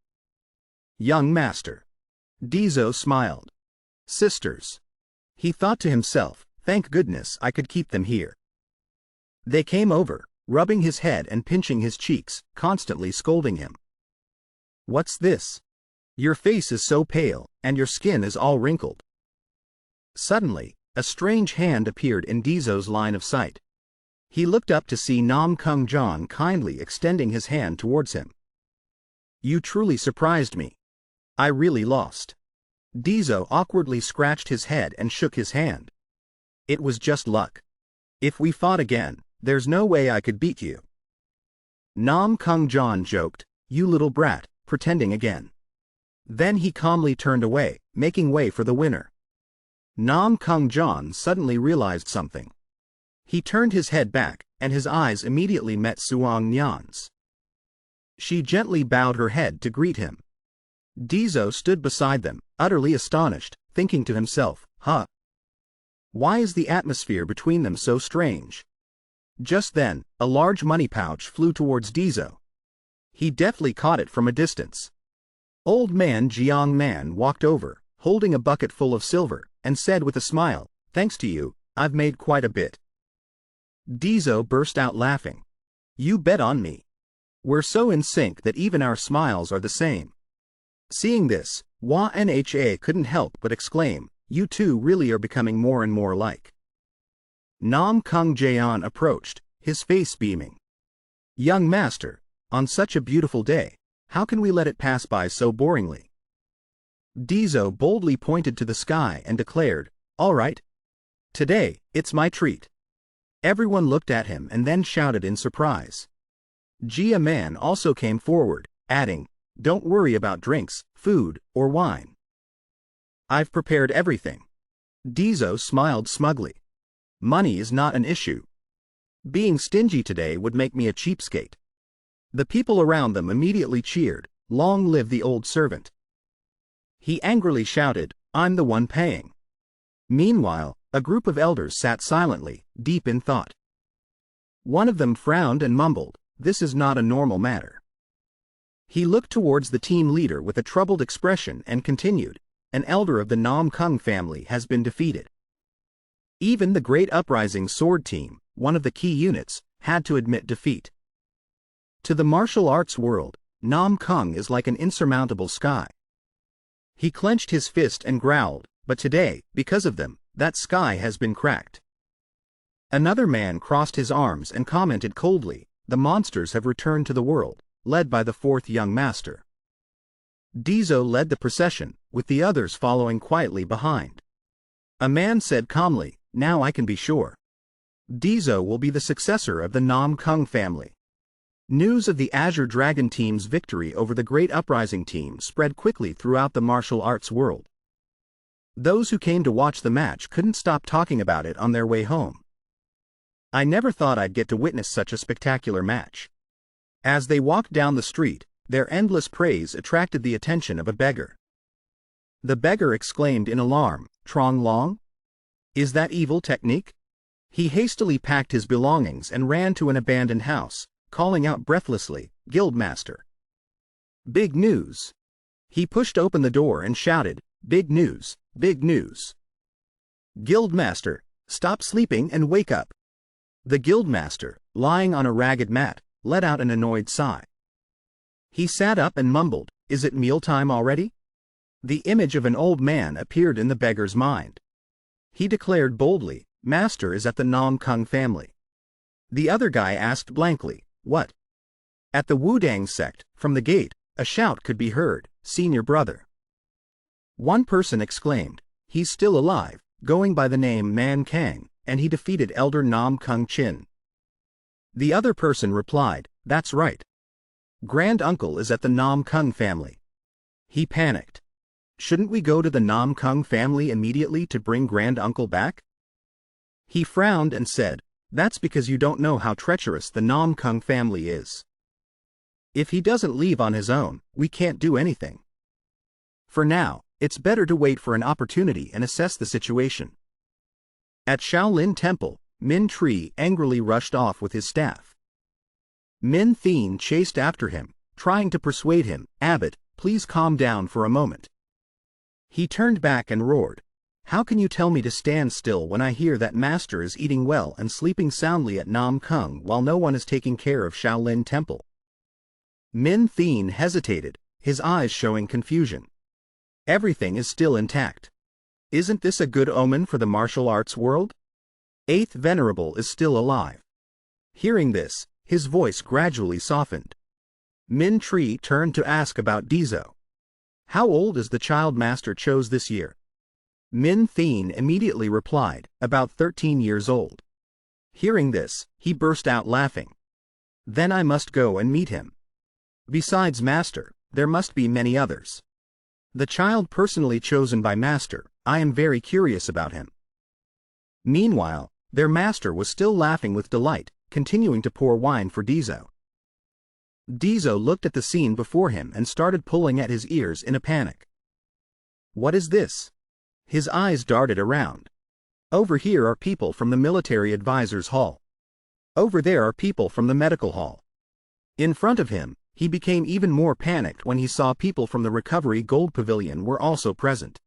"Young master." Deso smiled. "Sisters." He thought to himself, "Thank goodness I could keep them here." They came over, rubbing his head and pinching his cheeks, constantly scolding him. "What's this? Your face is so pale, and your skin is all wrinkled." Suddenly, a strange hand appeared in Deso's line of sight. He looked up to see Namgung John kindly extending his hand towards him. "You truly surprised me. I really lost." Deso awkwardly scratched his head and shook his hand. "It was just luck. If we fought again, there's no way I could beat you." Namgung John joked, "You little brat," pretending again. Then he calmly turned away, making way for the winner. Namgung John suddenly realized something. He turned his head back, and his eyes immediately met Suong Nyan's. She gently bowed her head to greet him. Deso stood beside them, utterly astonished, thinking to himself, "Huh? Why is the atmosphere between them so strange?" Just then, a large money pouch flew towards Deso. He deftly caught it from a distance. Old man Jiang Man walked over, holding a bucket full of silver, and said with a smile, Thanks to you, I've made quite a bit. Deso burst out laughing. You bet on me. We're so in sync that even our smiles are the same. Seeing this, Nhwa couldn't help but exclaim, you two really are becoming more and more alike. Namgung Clan approached, his face beaming. Young master, on such a beautiful day, how can we let it pass by so boringly? Deso boldly pointed to the sky and declared, all right. Today, it's my treat. Everyone looked at him and then shouted in surprise. Jia Man also came forward, adding, don't worry about drinks, food, or wine. I've prepared everything. Deso smiled smugly. Money is not an issue. Being stingy today would make me a cheapskate. The people around them immediately cheered, long live the old servant. He angrily shouted, I'm the one paying. Meanwhile, a group of elders sat silently, deep in thought. One of them frowned and mumbled, this is not a normal matter. He looked towards the team leader with a troubled expression and continued, an elder of the Namgung family has been defeated. Even the Great Uprising Sword Team, one of the key units, had to admit defeat. To the martial arts world, Namgung is like an insurmountable sky. He clenched his fist and growled, but today, because of them, that sky has been cracked. Another man crossed his arms and commented coldly, the monsters have returned to the world, led by the fourth young master. Deso led the procession, with the others following quietly behind. A man said calmly, now I can be sure. Deso will be the successor of the Namgung family. News of the Azure Dragon team's victory over the Great Uprising team spread quickly throughout the martial arts world. Those who came to watch the match couldn't stop talking about it on their way home. I never thought I'd get to witness such a spectacular match. As they walked down the street, their endless praise attracted the attention of a beggar. The beggar exclaimed in alarm, Trong Long? Is that evil technique? He hastily packed his belongings and ran to an abandoned house, calling out breathlessly, Guildmaster. Big news. He pushed open the door and shouted, Big news, big news. Guildmaster, stop sleeping and wake up. The Guildmaster, lying on a ragged mat, let out an annoyed sigh. He sat up and mumbled, Is it mealtime already? The image of an old man appeared in the beggar's mind. He declared boldly, Master is at the Namgung family. The other guy asked blankly, What? At the Wudang sect, from the gate, a shout could be heard, Senior brother. One person exclaimed, He's still alive, going by the name Man Kang, and he defeated Elder Namgung Chin. The other person replied, That's right. Grand Uncle is at the Namgung family. He panicked. Shouldn't we go to the Namgung family immediately to bring Grand Uncle back? He frowned and said, That's because you don't know how treacherous the Namgung family is. If he doesn't leave on his own, we can't do anything. For now, it's better to wait for an opportunity and assess the situation. At Shaolin Temple, Min Tree angrily rushed off with his staff. Min Thien chased after him, trying to persuade him, Abbot, please calm down for a moment. He turned back and roared, How can you tell me to stand still when I hear that Master is eating well and sleeping soundly at Namgung while no one is taking care of Shaolin Temple? Min Thien hesitated, his eyes showing confusion. Everything is still intact. Isn't this a good omen for the martial arts world? Eighth Venerable is still alive. Hearing this, his voice gradually softened. Min Tree turned to ask about Deso. How old is the child master chose this year? Min Thien immediately replied, About 13 years old. Hearing this, he burst out laughing. Then I must go and meet him. Besides Master, there must be many others. The child personally chosen by Master, I am very curious about him. Meanwhile, their master was still laughing with delight, continuing to pour wine for Deso. Deso looked at the scene before him and started pulling at his ears in a panic. What is this? His eyes darted around. Over here are people from the Military Advisors Hall. Over there are people from the Medical Hall. In front of him, he became even more panicked when he saw people from the Recovery Gold Pavilion were also present.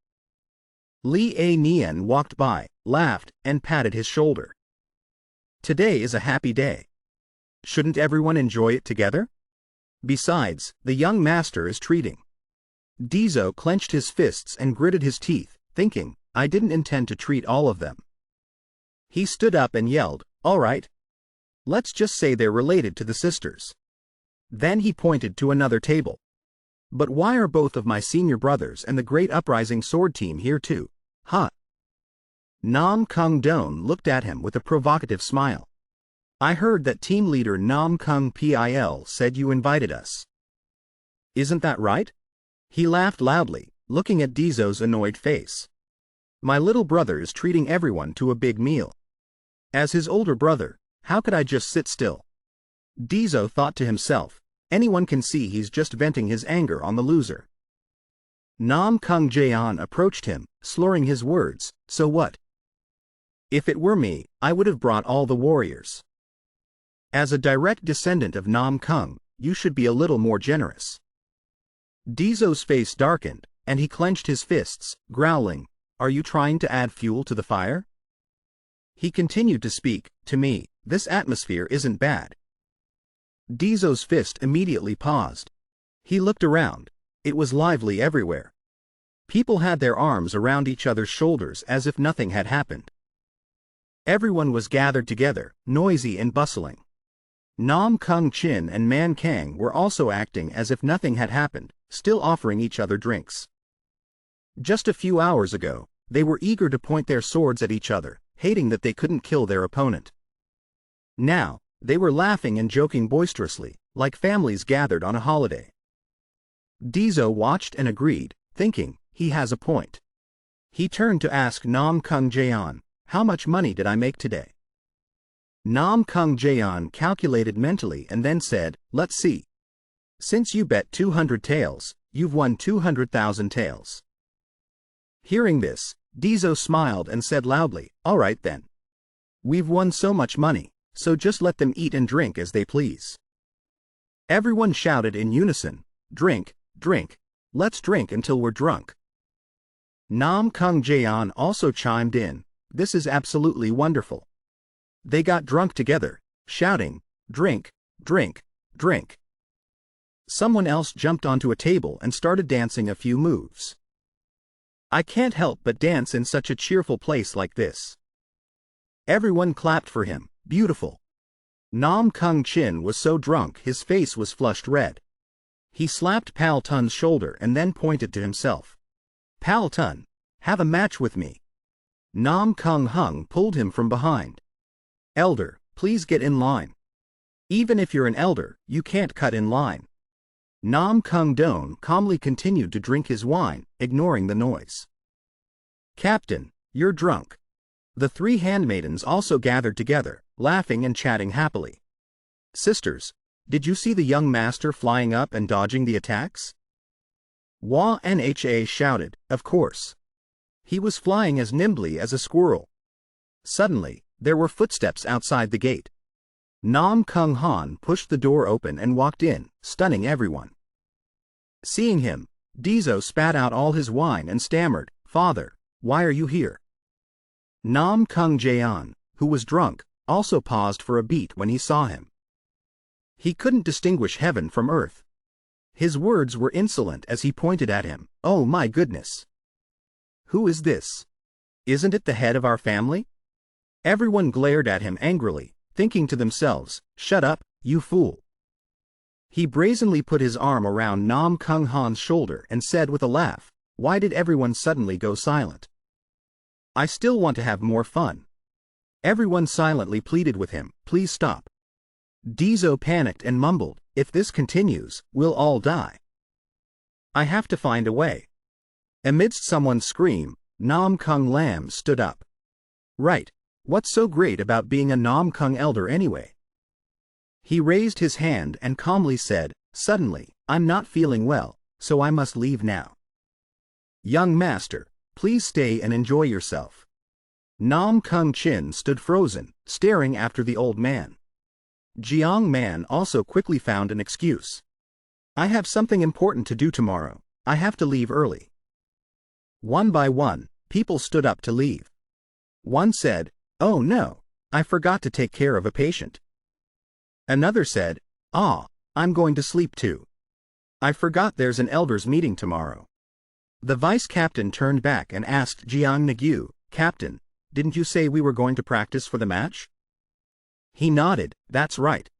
Li A Nian walked by, laughed, and patted his shoulder. Today is a happy day. Shouldn't everyone enjoy it together? Besides, the young master is treating. Deso clenched his fists and gritted his teeth, thinking, I didn't intend to treat all of them. He stood up and yelled, all right. Let's just say they're related to the sisters. Then he pointed to another table. But why are both of my senior brothers and the Great Uprising Sword Team here too? Huh? Namgung Deso looked at him with a provocative smile. I heard that team leader Namgung Pil said you invited us. Isn't that right? He laughed loudly, looking at Deso's annoyed face. My little brother is treating everyone to a big meal. As his older brother, how could I just sit still? Deso thought to himself, anyone can see he's just venting his anger on the loser. Namgung Clan approached him, slurring his words, so what? If it were me, I would have brought all the warriors. As a direct descendant of Namgung, you should be a little more generous. Deso's face darkened, and he clenched his fists, growling, are you trying to add fuel to the fire? He continued to speak, to me, this atmosphere isn't bad. Deso's fist immediately paused. He looked around. It was lively everywhere. People had their arms around each other's shoulders as if nothing had happened. Everyone was gathered together, noisy and bustling. Namgung Chin and Man Kang were also acting as if nothing had happened, still offering each other drinks. Just a few hours ago, they were eager to point their swords at each other, hating that they couldn't kill their opponent. Now, they were laughing and joking boisterously, like families gathered on a holiday. Deso watched and agreed, thinking, he has a point. He turned to ask Namgung Clan, how much money did I make today? Namgung Clan calculated mentally and then said, let's see. Since you bet 200 taels, you've won 200,000 taels. Hearing this, Deso smiled and said loudly, all right then. We've won so much money, so just let them eat and drink as they please. Everyone shouted in unison, drink, drink, let's drink until we're drunk. Namgung Clan also chimed in, this is absolutely wonderful. They got drunk together, shouting, drink, drink, drink. Someone else jumped onto a table and started dancing a few moves. I can't help but dance in such a cheerful place like this. Everyone clapped for him, beautiful. Namgung Chin was so drunk his face was flushed red. He slapped Pal Tun's shoulder and then pointed to himself. Pal Tun, have a match with me. Namgung Hung pulled him from behind. Elder, please get in line. Even if you're an elder, you can't cut in line. Namgung Deso calmly continued to drink his wine, ignoring the noise. Captain, you're drunk. The three handmaidens also gathered together, laughing and chatting happily. Sisters, did you see the young master flying up and dodging the attacks? Hua Nha shouted, of course. He was flying as nimbly as a squirrel. Suddenly, there were footsteps outside the gate. Namgung Han pushed the door open and walked in, stunning everyone. Seeing him, Deso spat out all his wine and stammered, Father, why are you here? Namgung Clan, who was drunk, also paused for a beat when he saw him. He couldn't distinguish heaven from earth. His words were insolent as he pointed at him, oh my goodness. Who is this? Isn't it the head of our family? Everyone glared at him angrily, thinking to themselves, shut up, you fool. He brazenly put his arm around Namgung Han's shoulder and said with a laugh, why did everyone suddenly go silent? I still want to have more fun. Everyone silently pleaded with him, please stop. Deso panicked and mumbled, if this continues, we'll all die. I have to find a way. Amidst someone's scream, Namgung Lam stood up. Right, what's so great about being a Namgung elder anyway? He raised his hand and calmly said, suddenly, I'm not feeling well, so I must leave now. Young master, please stay and enjoy yourself. Namgung Chin stood frozen, staring after the old man. Jiang Man also quickly found an excuse. I have something important to do tomorrow, I have to leave early. One by one, people stood up to leave. One said, "Oh no, I forgot to take care of a patient." Another said, "Ah, I'm going to sleep too. I forgot there's an elders meeting tomorrow." The vice captain turned back and asked Jiang Nagu, "Captain, didn't you say we were going to practice for the match?" He nodded, "That's right."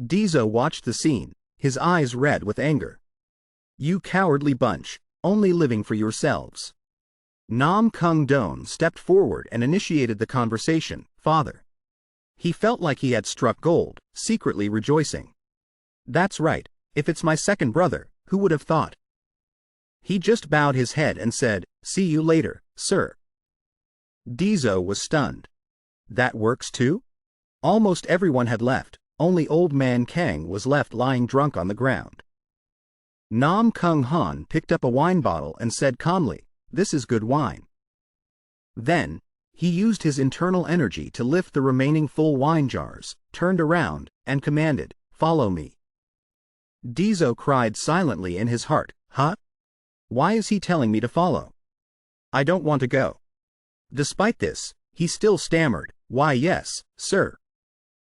Deso watched the scene, his eyes red with anger. "You cowardly bunch, only living for yourselves." Namgung Deso stepped forward and initiated the conversation. "Father." He felt like he had struck gold, secretly rejoicing. "That's right, if it's my second brother, who would have thought?" He just bowed his head and said, "See you later, sir." Deso was stunned. That works too? Almost everyone had left, only old man Kang was left lying drunk on the ground. Namgung Han picked up a wine bottle and said calmly, "This is good wine." Then, he used his internal energy to lift the remaining full wine jars, turned around, and commanded, "Follow me." Deso cried silently in his heart, "Huh? Why is he telling me to follow? I don't want to go." Despite this, he still stammered, "Why yes, sir."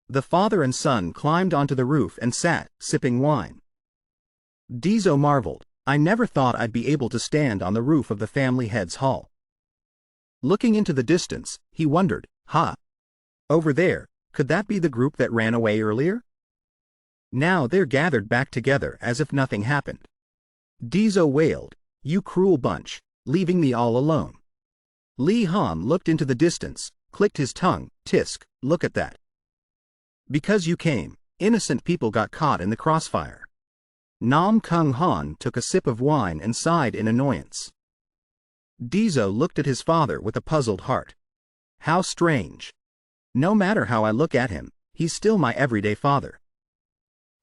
The father and son climbed onto the roof and sat, sipping wine. Deso marveled, "I never thought I'd be able to stand on the roof of the family head's hall." Looking into the distance, he wondered, over there, could that be the group that ran away earlier? Now they're gathered back together as if nothing happened. Deso wailed, "You cruel bunch, leaving me all alone." Li Han looked into the distance, clicked his tongue, "Tisk, look at that. Because you came, innocent people got caught in the crossfire." Namgung Han took a sip of wine and sighed in annoyance. Deso looked at his father with a puzzled heart. How strange. No matter how I look at him, he's still my everyday father.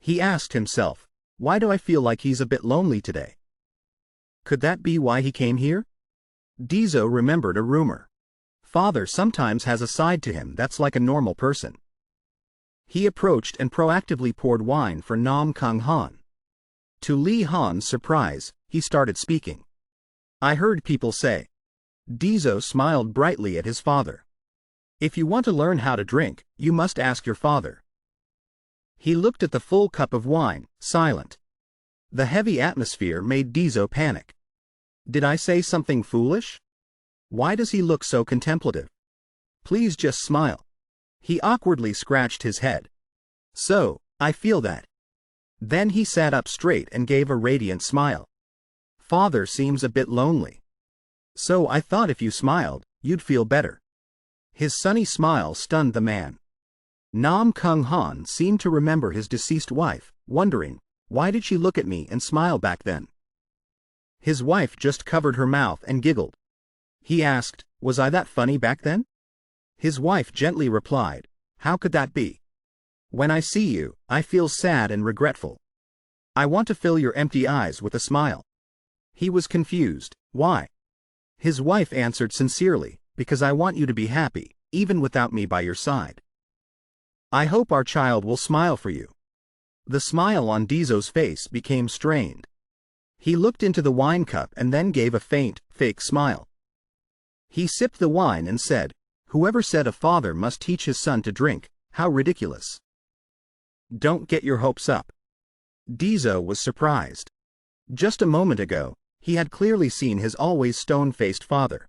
He asked himself, "Why do I feel like he's a bit lonely today? Could that be why he came here?" Deso remembered a rumor. Father sometimes has a side to him that's like a normal person. He approached and proactively poured wine for Namgung Han. To Li Han's surprise, he started speaking. "I heard people say." Deso smiled brightly at his father. "If you want to learn how to drink, you must ask your father." He looked at the full cup of wine, silent. The heavy atmosphere made Deso panic. Did I say something foolish? Why does he look so contemplative? Please just smile. He awkwardly scratched his head. "So, I feel that." Then he sat up straight and gave a radiant smile. "Father seems a bit lonely. So I thought if you smiled, you'd feel better." His sunny smile stunned the man. Namgung Han seemed to remember his deceased wife, wondering, why did she look at me and smile back then? His wife just covered her mouth and giggled. He asked, "Was I that funny back then?" His wife gently replied, "How could that be? When I see you, I feel sad and regretful. I want to fill your empty eyes with a smile." He was confused. Why? His wife answered sincerely, "Because I want you to be happy, even without me by your side. I hope our child will smile for you." The smile on Deso's face became strained. He looked into the wine cup and then gave a faint, fake smile. He sipped the wine and said, "Whoever said a father must teach his son to drink, how ridiculous. Don't get your hopes up." Deso was surprised. Just a moment ago, he had clearly seen his always stone-faced father.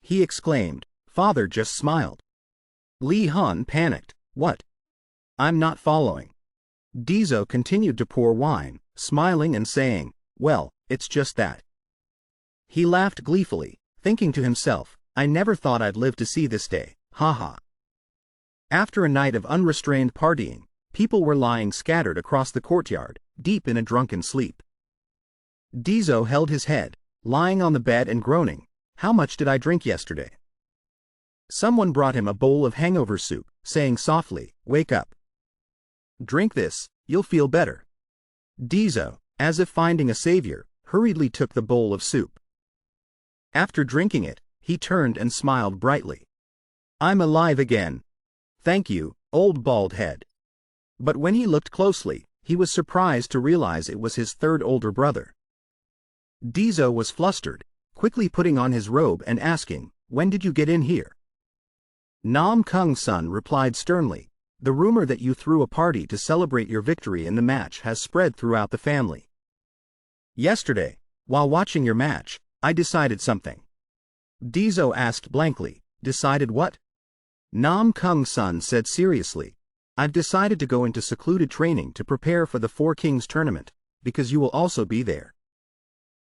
He exclaimed, "Father just smiled." Li Han panicked, "What? I'm not following." Deso continued to pour wine, smiling and saying, "Well, it's just that." He laughed gleefully, thinking to himself, "I never thought I'd live to see this day, haha." After a night of unrestrained partying, people were lying scattered across the courtyard, deep in a drunken sleep. Deso held his head, lying on the bed and groaning, "How much did I drink yesterday?" Someone brought him a bowl of hangover soup, saying softly, "Wake up. Drink this, you'll feel better." Deso, as if finding a savior, hurriedly took the bowl of soup. After drinking it, he turned and smiled brightly. "I'm alive again. Thank you, old bald head." But when he looked closely, he was surprised to realize it was his third older brother. Deso was flustered, quickly putting on his robe and asking, "When did you get in here?" NamGung Clan replied sternly, "The rumor that you threw a party to celebrate your victory in the match has spread throughout the family. Yesterday, while watching your match, I decided something." Deso asked blankly, "Decided what?" NamGung Clan said seriously, "I've decided to go into secluded training to prepare for the Four Kings tournament, because you will also be there."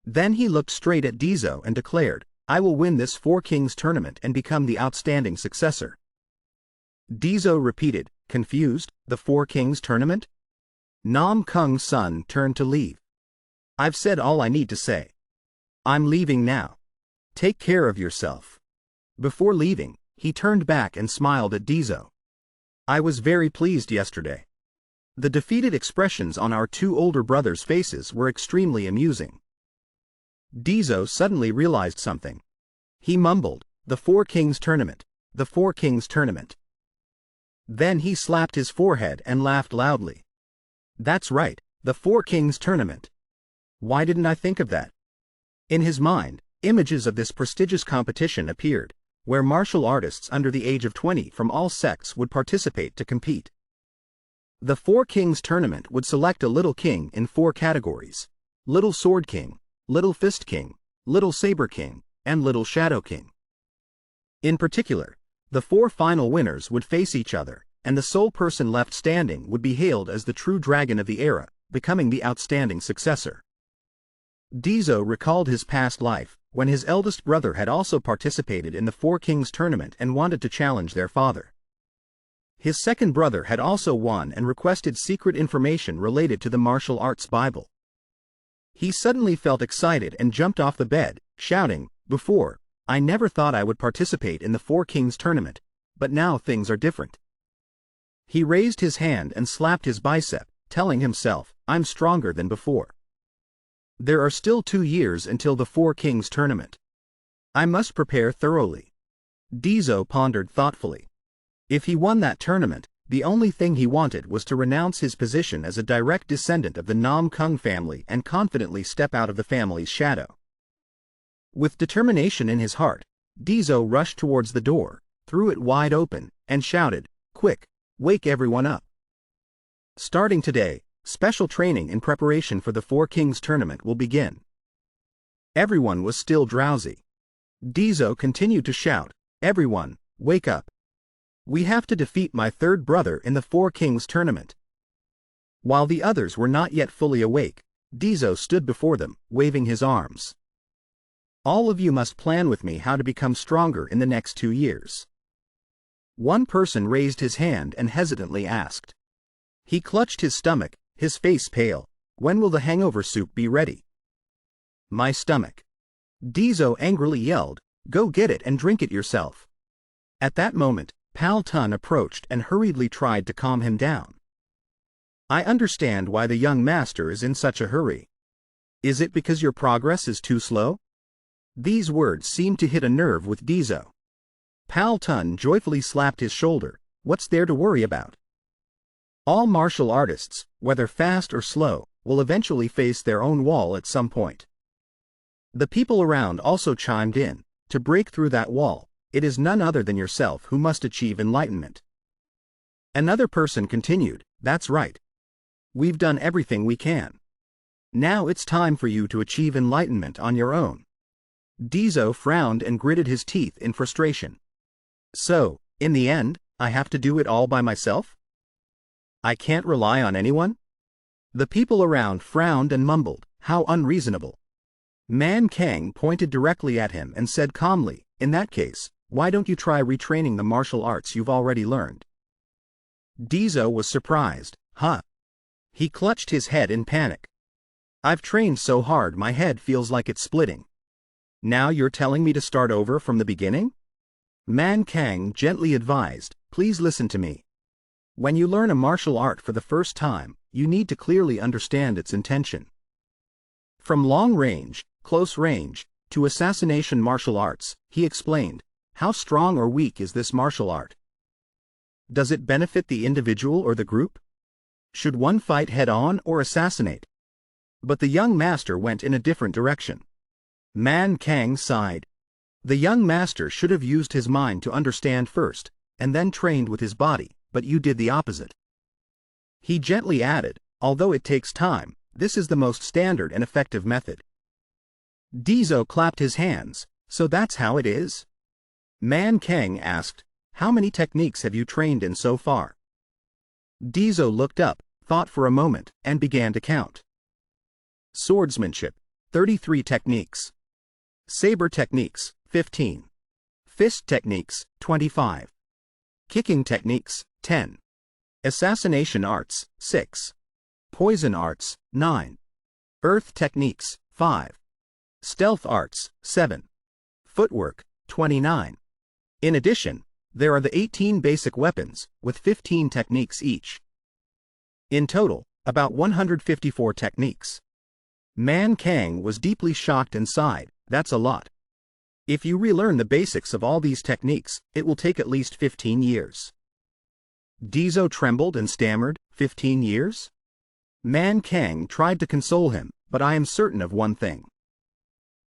Then he looked straight at Deso and declared, "I will win this Four Kings tournament and become the outstanding successor." Deso repeated, confused, "The Four Kings tournament?" NamGung Clan turned to leave. "I've said all I need to say. I'm leaving now. Take care of yourself." Before leaving, he turned back and smiled at Deso. "I was very pleased yesterday." The defeated expressions on our two older brothers' faces were extremely amusing. Deso suddenly realized something. He mumbled, "The Four Kings tournament, the Four Kings tournament." Then he slapped his forehead and laughed loudly. "That's right, the Four Kings tournament. Why didn't I think of that?" In his mind, images of this prestigious competition appeared, where martial artists under the age of 20 from all sects would participate to compete. The Four Kings tournament would select a little king in 4 categories: Little Sword King, Little Fist King, Little Saber King, and Little Shadow King. In particular, the 4 final winners would face each other, and the sole person left standing would be hailed as the true dragon of the era, becoming the outstanding successor. Deso recalled his past life, when his eldest brother had also participated in the Four Kings tournament and wanted to challenge their father. His second brother had also won and requested secret information related to the martial arts Bible. He suddenly felt excited and jumped off the bed, shouting, "Before, I never thought I would participate in the Four Kings tournament, but now things are different." He raised his hand and slapped his bicep, telling himself, "I'm stronger than before. There are still 2 years until the Four Kings tournament. I must prepare thoroughly." Deso pondered thoughtfully. If he won that tournament, the only thing he wanted was to renounce his position as a direct descendant of the Namgung family and confidently step out of the family's shadow. With determination in his heart, Deso rushed towards the door, threw it wide open, and shouted, "Quick, wake everyone up. Starting today, special training in preparation for the Four Kings tournament will begin." Everyone was still drowsy. Deso continued to shout, "Everyone, wake up. We have to defeat my third brother in the Four Kings tournament." While the others were not yet fully awake, Deso stood before them, waving his arms. "All of you must plan with me how to become stronger in the next 2 years." One person raised his hand and hesitantly asked. He clutched his stomach, his face pale, "When will the hangover soup be ready?" "My stomach." Deso angrily yelled, "Go get it and drink it yourself." At that moment, Pal Tun approached and hurriedly tried to calm him down. "I understand why the young master is in such a hurry. Is it because your progress is too slow?" These words seemed to hit a nerve with Deso. Pal Tun joyfully slapped his shoulder, "What's there to worry about? All martial artists, whether fast or slow, will eventually face their own wall at some point." The people around also chimed in, "To break through that wall, it is none other than yourself who must achieve enlightenment." Another person continued, "That's right. We've done everything we can. Now it's time for you to achieve enlightenment on your own." Deso frowned and gritted his teeth in frustration. "So, in the end, I have to do it all by myself? I can't rely on anyone?" The people around frowned and mumbled, "How unreasonable." Man Kang pointed directly at him and said calmly, "In that case, why don't you try retraining the martial arts you've already learned?" Deso was surprised. "Huh?" He clutched his head in panic. "I've trained so hard my head feels like it's splitting. Now you're telling me to start over from the beginning?" Man Kang gently advised, "Please listen to me. When you learn a martial art for the first time, you need to clearly understand its intention. From long range, close range, to assassination martial arts," he explained, "how strong or weak is this martial art? Does it benefit the individual or the group? Should one fight head-on or assassinate?" But the young master went in a different direction. Man Kang sighed. The young master should have used his mind to understand first, and then trained with his body, but you did the opposite. He gently added, although it takes time, this is the most standard and effective method. Deso clapped his hands. So that's how it is? Man Kang asked, how many techniques have you trained in so far? Deso looked up, thought for a moment, and began to count. Swordsmanship, 33 techniques. Saber techniques, 15. Fist techniques, 25. Kicking techniques, 10. Assassination arts, 6. Poison arts, 9. Earth techniques, 5. Stealth arts, 7. Footwork, 29. In addition, there are the 18 basic weapons, with 15 techniques each. In total, about 154 techniques. Man Kang was deeply shocked and sighed, that's a lot. If you relearn the basics of all these techniques, it will take at least 15 years. Deso trembled and stammered, 15 years? Man Kang tried to console him, but I am certain of one thing.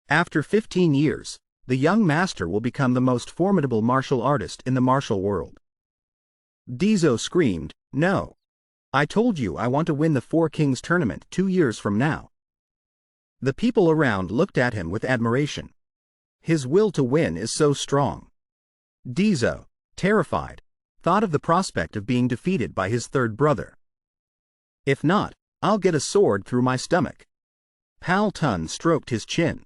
After 15 years, the young master will become the most formidable martial artist in the martial world. Deso screamed, no. I told you I want to win the Four Kings tournament 2 years from now. The people around looked at him with admiration. His will to win is so strong. Deso, terrified, thought of the prospect of being defeated by his third brother. If not, I'll get a sword through my stomach. Pal Tun stroked his chin.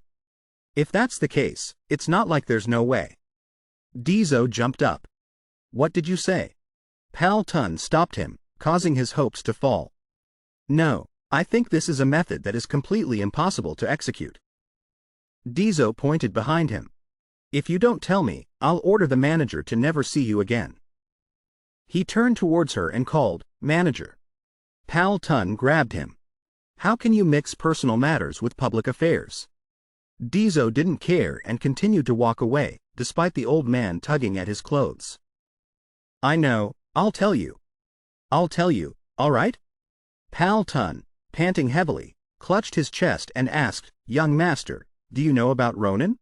If that's the case, it's not like there's no way. Deso jumped up. What did you say? Pal Tun stopped him, causing his hopes to fall. No, I think this is a method that is completely impossible to execute. Deso pointed behind him. If you don't tell me, I'll order the manager to never see you again. He turned towards her and called, Manager. Pal Tun grabbed him. How can you mix personal matters with public affairs? Deso didn't care and continued to walk away, despite the old man tugging at his clothes. I know, I'll tell you. I'll tell you, all right? Pal Tun, panting heavily, clutched his chest and asked, Young master, do you know about Ronin?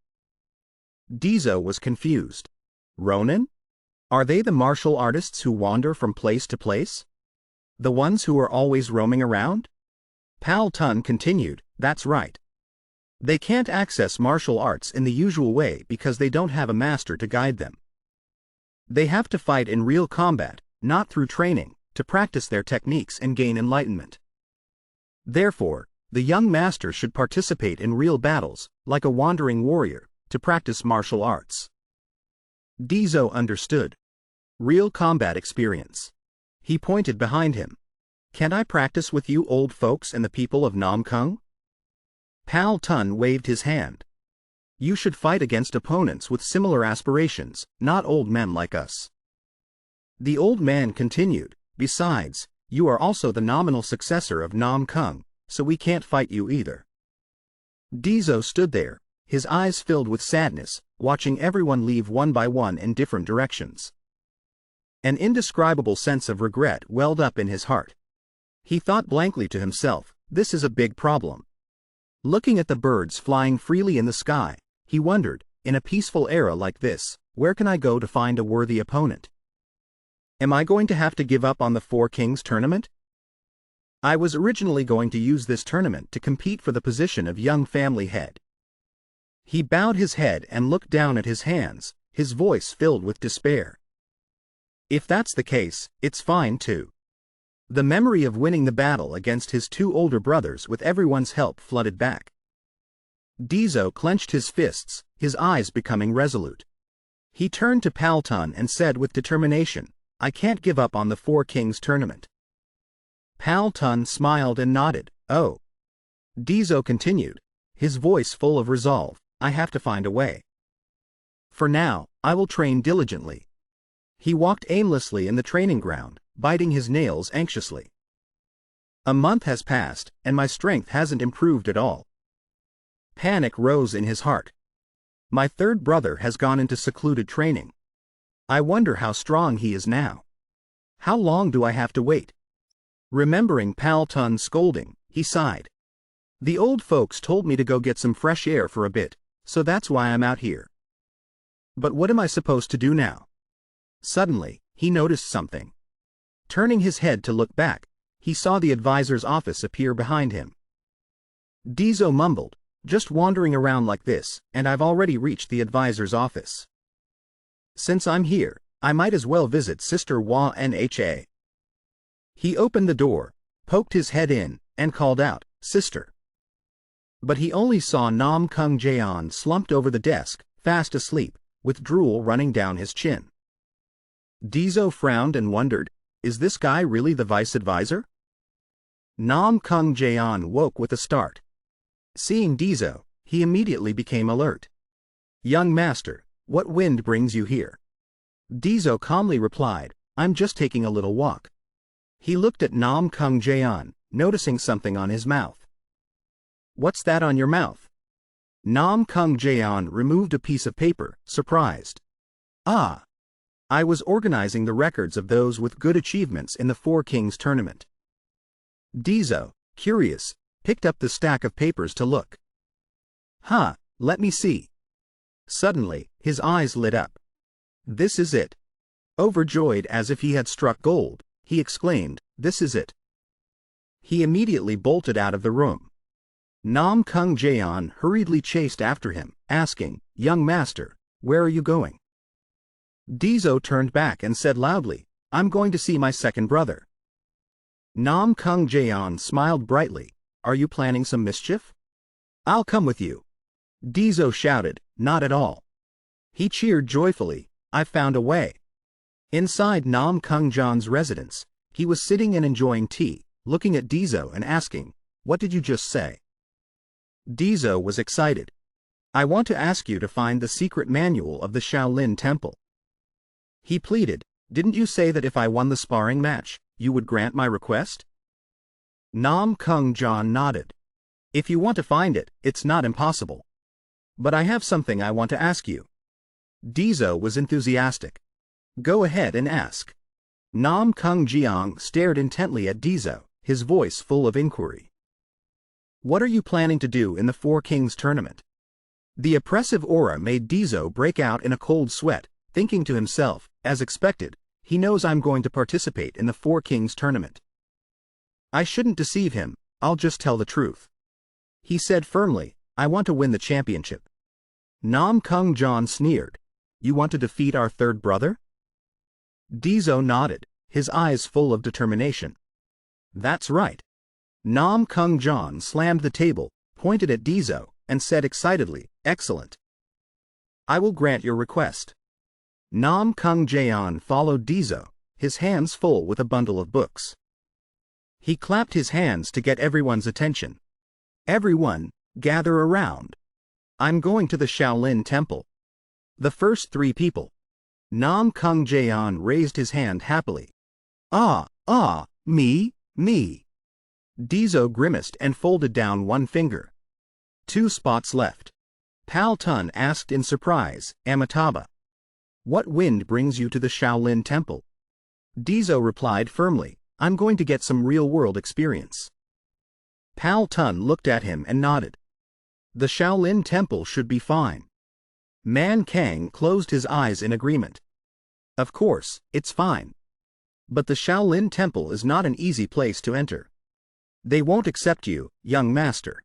Deso was confused. Ronin? Are they the martial artists who wander from place to place? The ones who are always roaming around? Pal Tun continued, that's right. They can't access martial arts in the usual way because they don't have a master to guide them. They have to fight in real combat, not through training, to practice their techniques and gain enlightenment. Therefore, the young master should participate in real battles, like a wandering warrior, to practice martial arts. Deso understood. Real combat experience. He pointed behind him. Can I practice with you old folks and the people of Namgung? Pal Tun waved his hand. You should fight against opponents with similar aspirations, not old men like us. The old man continued, besides, you are also the nominal successor of Namgung, so we can't fight you either. Deso stood there, his eyes filled with sadness, watching everyone leave one by one in different directions. An indescribable sense of regret welled up in his heart. He thought blankly to himself, this is a big problem. Looking at the birds flying freely in the sky, he wondered, in a peaceful era like this, where can I go to find a worthy opponent? Am I going to have to give up on the Four Kings tournament? I was originally going to use this tournament to compete for the position of young family head. He bowed his head and looked down at his hands, his voice filled with despair. If that's the case, it's fine too. The memory of winning the battle against his two older brothers with everyone's help flooded back. Deso clenched his fists, his eyes becoming resolute. He turned to Pal Tun and said with determination, I can't give up on the Four Kings tournament. Pal Tun smiled and nodded, oh. Deso continued, his voice full of resolve, I have to find a way. For now, I will train diligently. He walked aimlessly in the training ground, biting his nails anxiously. A month has passed, and my strength hasn't improved at all. Panic rose in his heart. My third brother has gone into secluded training. I wonder how strong he is now. How long do I have to wait? Remembering Pal Tun's scolding, he sighed. The old folks told me to go get some fresh air for a bit, so that's why I'm out here. But what am I supposed to do now? Suddenly, he noticed something. Turning his head to look back, he saw the advisor's office appear behind him. Deso mumbled, just wandering around like this, and I've already reached the advisor's office. Since I'm here, I might as well visit Sister Hua Nha. He opened the door, poked his head in, and called out, "Sister." But he only saw Namgung Clan slumped over the desk, fast asleep, with drool running down his chin. Deso frowned and wondered, is this guy really the vice advisor? Namgung Clan woke with a start. Seeing Deso, he immediately became alert. "Young master, what wind brings you here?" Deso calmly replied, "I'm just taking a little walk." He looked at Namgung Clan, noticing something on his mouth. "What's that on your mouth?" Namgung Clan removed a piece of paper, surprised. "Ah. I was organizing the records of those with good achievements in the Four Kings tournament." Deso, curious, picked up the stack of papers to look. "Huh, let me see." Suddenly, his eyes lit up. "This is it." Overjoyed as if he had struck gold, he exclaimed, "This is it." He immediately bolted out of the room. Namgung Clan hurriedly chased after him, asking, "Young master, where are you going?" Deso turned back and said loudly, "I'm going to see my second brother." Namgung Clan smiled brightly, "Are you planning some mischief?" "I'll come with you." Deso shouted, "Not at all." He cheered joyfully, "I've found a way." Inside Namgung Clan's residence, he was sitting and enjoying tea, looking at Deso and asking, "What did you just say?" Deso was excited. "I want to ask you to find the secret manual of the Shaolin Temple." He pleaded, "Didn't you say that if I won the sparring match, you would grant my request?" Namgung Clan nodded. "If you want to find it, it's not impossible. But I have something I want to ask you." Deso was enthusiastic. "Go ahead and ask." Namgung Clan stared intently at Deso, his voice full of inquiry. "What are you planning to do in the Four Kings tournament?" The oppressive aura made Deso break out in a cold sweat, thinking to himself, as expected, he knows I'm going to participate in the Four Kings tournament. I shouldn't deceive him, I'll just tell the truth. He said firmly, "I want to win the championship." Namgung Clan sneered, "You want to defeat our third brother?" Deso nodded, his eyes full of determination. "That's right." Namgung Clan slammed the table, pointed at Deso, and said excitedly, "Excellent. I will grant your request." Namgung Clan followed Deso, his hands full with a bundle of books. He clapped his hands to get everyone's attention. "Everyone, gather around. I'm going to the Shaolin Temple." The first three people. Namgung Clan raised his hand happily. Me. Deso grimaced and folded down one finger. 2 spots left. Pal Tun asked in surprise, "Amitabha, what wind brings you to the Shaolin Temple?" Deso replied firmly, "I'm going to get some real-world experience." Pal Tun looked at him and nodded. The Shaolin Temple should be fine. Man Kang closed his eyes in agreement. Of course, it's fine. But the Shaolin Temple is not an easy place to enter. They won't accept you, young master.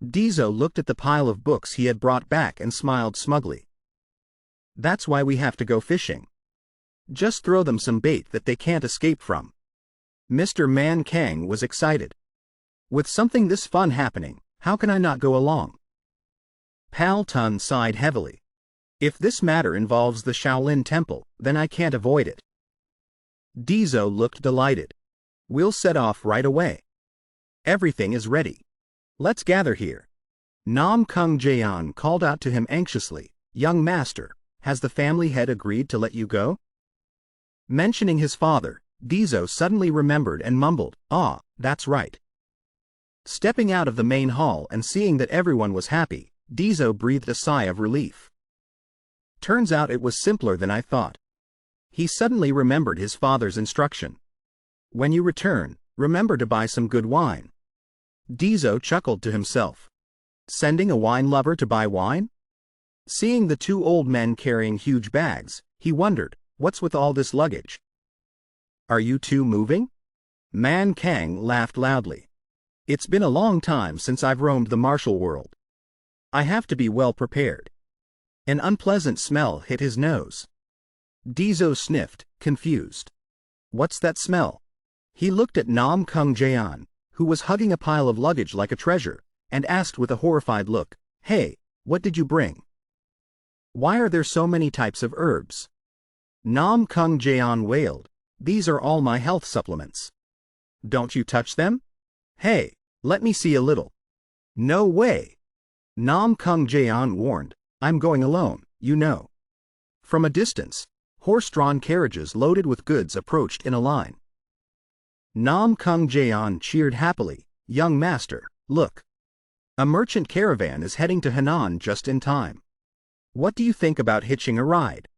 Deso looked at the pile of books he had brought back and smiled smugly. That's why we have to go fishing. Just throw them some bait that they can't escape from. Mr. Man Kang was excited. With something this fun happening, how can I not go along? Pal Tun sighed heavily. If this matter involves the Shaolin Temple, then I can't avoid it. Deso looked delighted. We'll set off right away. Everything is ready. Let's gather here. Namgung Clan called out to him anxiously, "Young master, has the family head agreed to let you go?" Mentioning his father, Deso suddenly remembered and mumbled, "That's right." Stepping out of the main hall and seeing that everyone was happy, Deso breathed a sigh of relief. Turns out it was simpler than I thought. He suddenly remembered his father's instruction. When you return, remember to buy some good wine. Deso chuckled to himself. Sending a wine lover to buy wine? Seeing the two old men carrying huge bags, he wondered, what's with all this luggage? Are you two moving? Man Kang laughed loudly. It's been a long time since I've roamed the martial world. I have to be well prepared. An unpleasant smell hit his nose. Deso sniffed, confused. What's that smell? He looked at Namgung Clan, who was hugging a pile of luggage like a treasure, and asked with a horrified look, Hey, what did you bring? Why are there so many types of herbs? Namgung Clan wailed, These are all my health supplements. Don't you touch them? Hey, let me see a little. No way. Namgung Clan warned, I'm going alone, you know. From a distance, horse-drawn carriages loaded with goods approached in a line. Namgung Clan cheered happily, Young master, look. A merchant caravan is heading to Henan just in time. What do you think about hitching a ride?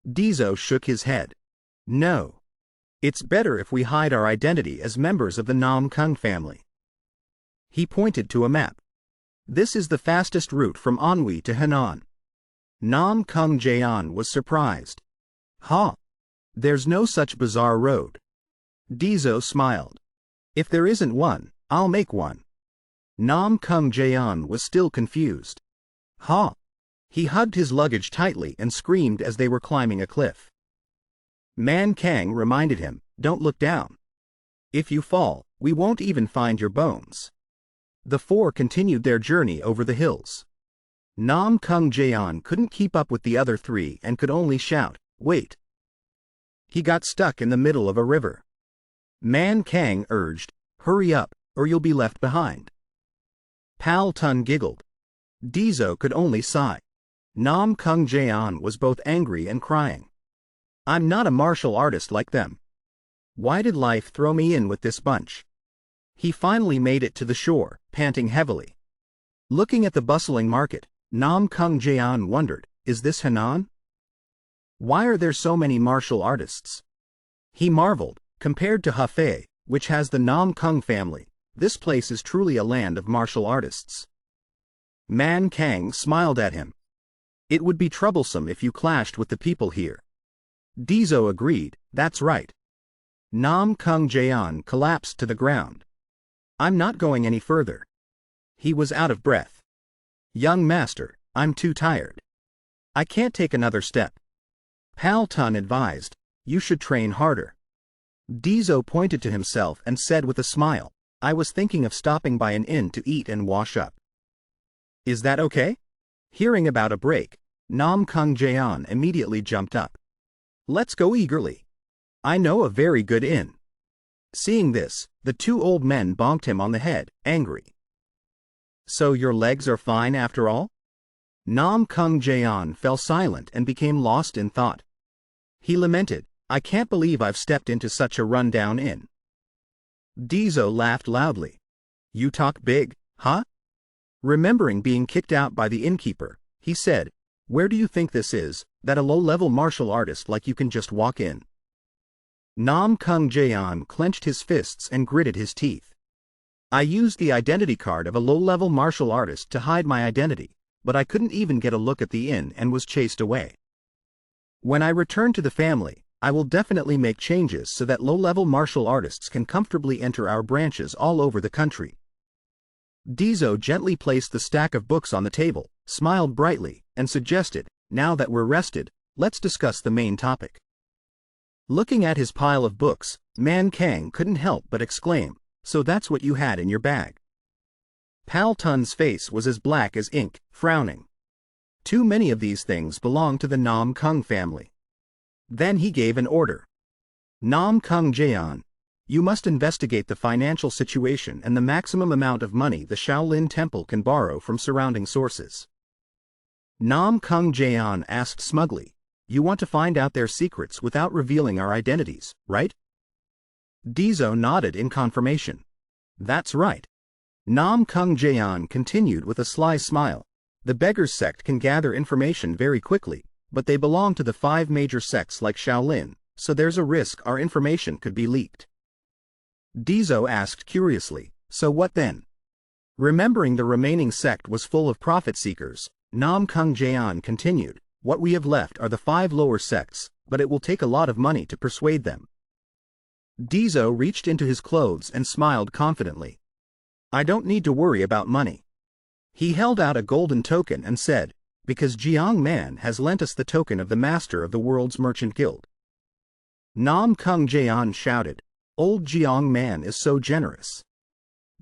Deso shook his head. No. It's better if we hide our identity as members of the Namgung family. He pointed to a map. This is the fastest route from Anhui to Henan. Namgung Clan was surprised. Huh? There's no such bizarre road. Deso smiled. If there isn't one, I'll make one. Namgung Clan was still confused. Huh? He hugged his luggage tightly and screamed as they were climbing a cliff. Man Kang reminded him, Don't look down. If you fall, we won't even find your bones. The four continued their journey over the hills. Namgung Clan couldn't keep up with the other three and could only shout, Wait. He got stuck in the middle of a river. Man Kang urged, Hurry up, or you'll be left behind. Pal Tun giggled. Deso could only sigh. Namgung Clan was both angry and crying. I'm not a martial artist like them. Why did life throw me in with this bunch? He finally made it to the shore, panting heavily. Looking at the bustling market, Namgung Clan wondered, Is this Henan? Why are there so many martial artists? He marveled, compared to Hefei, which has the Namgung family, this place is truly a land of martial artists. Man Kang smiled at him. It would be troublesome if you clashed with the people here. Deso agreed, That's right. Namgung Clan collapsed to the ground. I'm not going any further. He was out of breath. Young master, I'm too tired. I can't take another step. Pal Tun advised, You should train harder. Deso pointed to himself and said with a smile, I was thinking of stopping by an inn to eat and wash up. Is that okay? Hearing about a break, Namgung Clan immediately jumped up. Let's go eagerly. I know a very good inn. Seeing this, the two old men bonked him on the head, angry. So your legs are fine after all? Namgung Clan fell silent and became lost in thought. He lamented, I can't believe I've stepped into such a run-down inn. Deso laughed loudly. You talk big, huh? Remembering being kicked out by the innkeeper, he said, Where do you think this is, that a low-level martial artist like you can just walk in? Namgung Clan clenched his fists and gritted his teeth. I used the identity card of a low-level martial artist to hide my identity, but I couldn't even get a look at the inn and was chased away. When I return to the family, I will definitely make changes so that low-level martial artists can comfortably enter our branches all over the country. Deso gently placed the stack of books on the table, smiled brightly, and suggested, Now that we're rested, let's discuss the main topic. Looking at his pile of books, Man Kang couldn't help but exclaim, So that's what you had in your bag. Pal Tun's face was as black as ink, frowning. Too many of these things belong to the Namgung family. Then he gave an order. Namgung Clan, you must investigate the financial situation and the maximum amount of money the Shaolin Temple can borrow from surrounding sources. Namgung Clan asked smugly, You want to find out their secrets without revealing our identities, right? Deso nodded in confirmation. That's right. Namgung Clan continued with a sly smile. The beggars sect can gather information very quickly, but they belong to the 5 major sects like Shaolin, so there's a risk our information could be leaked. Deso asked curiously, So what then? Remembering the remaining sect was full of profit seekers, Namgung Clan continued, what we have left are the 5 lower sects, but it will take a lot of money to persuade them. Deso reached into his clothes and smiled confidently. I don't need to worry about money. He held out a golden token and said, because Jiang Man has lent us the token of the master of the world's merchant guild. Namgung Clan shouted, old Jiang Man is so generous.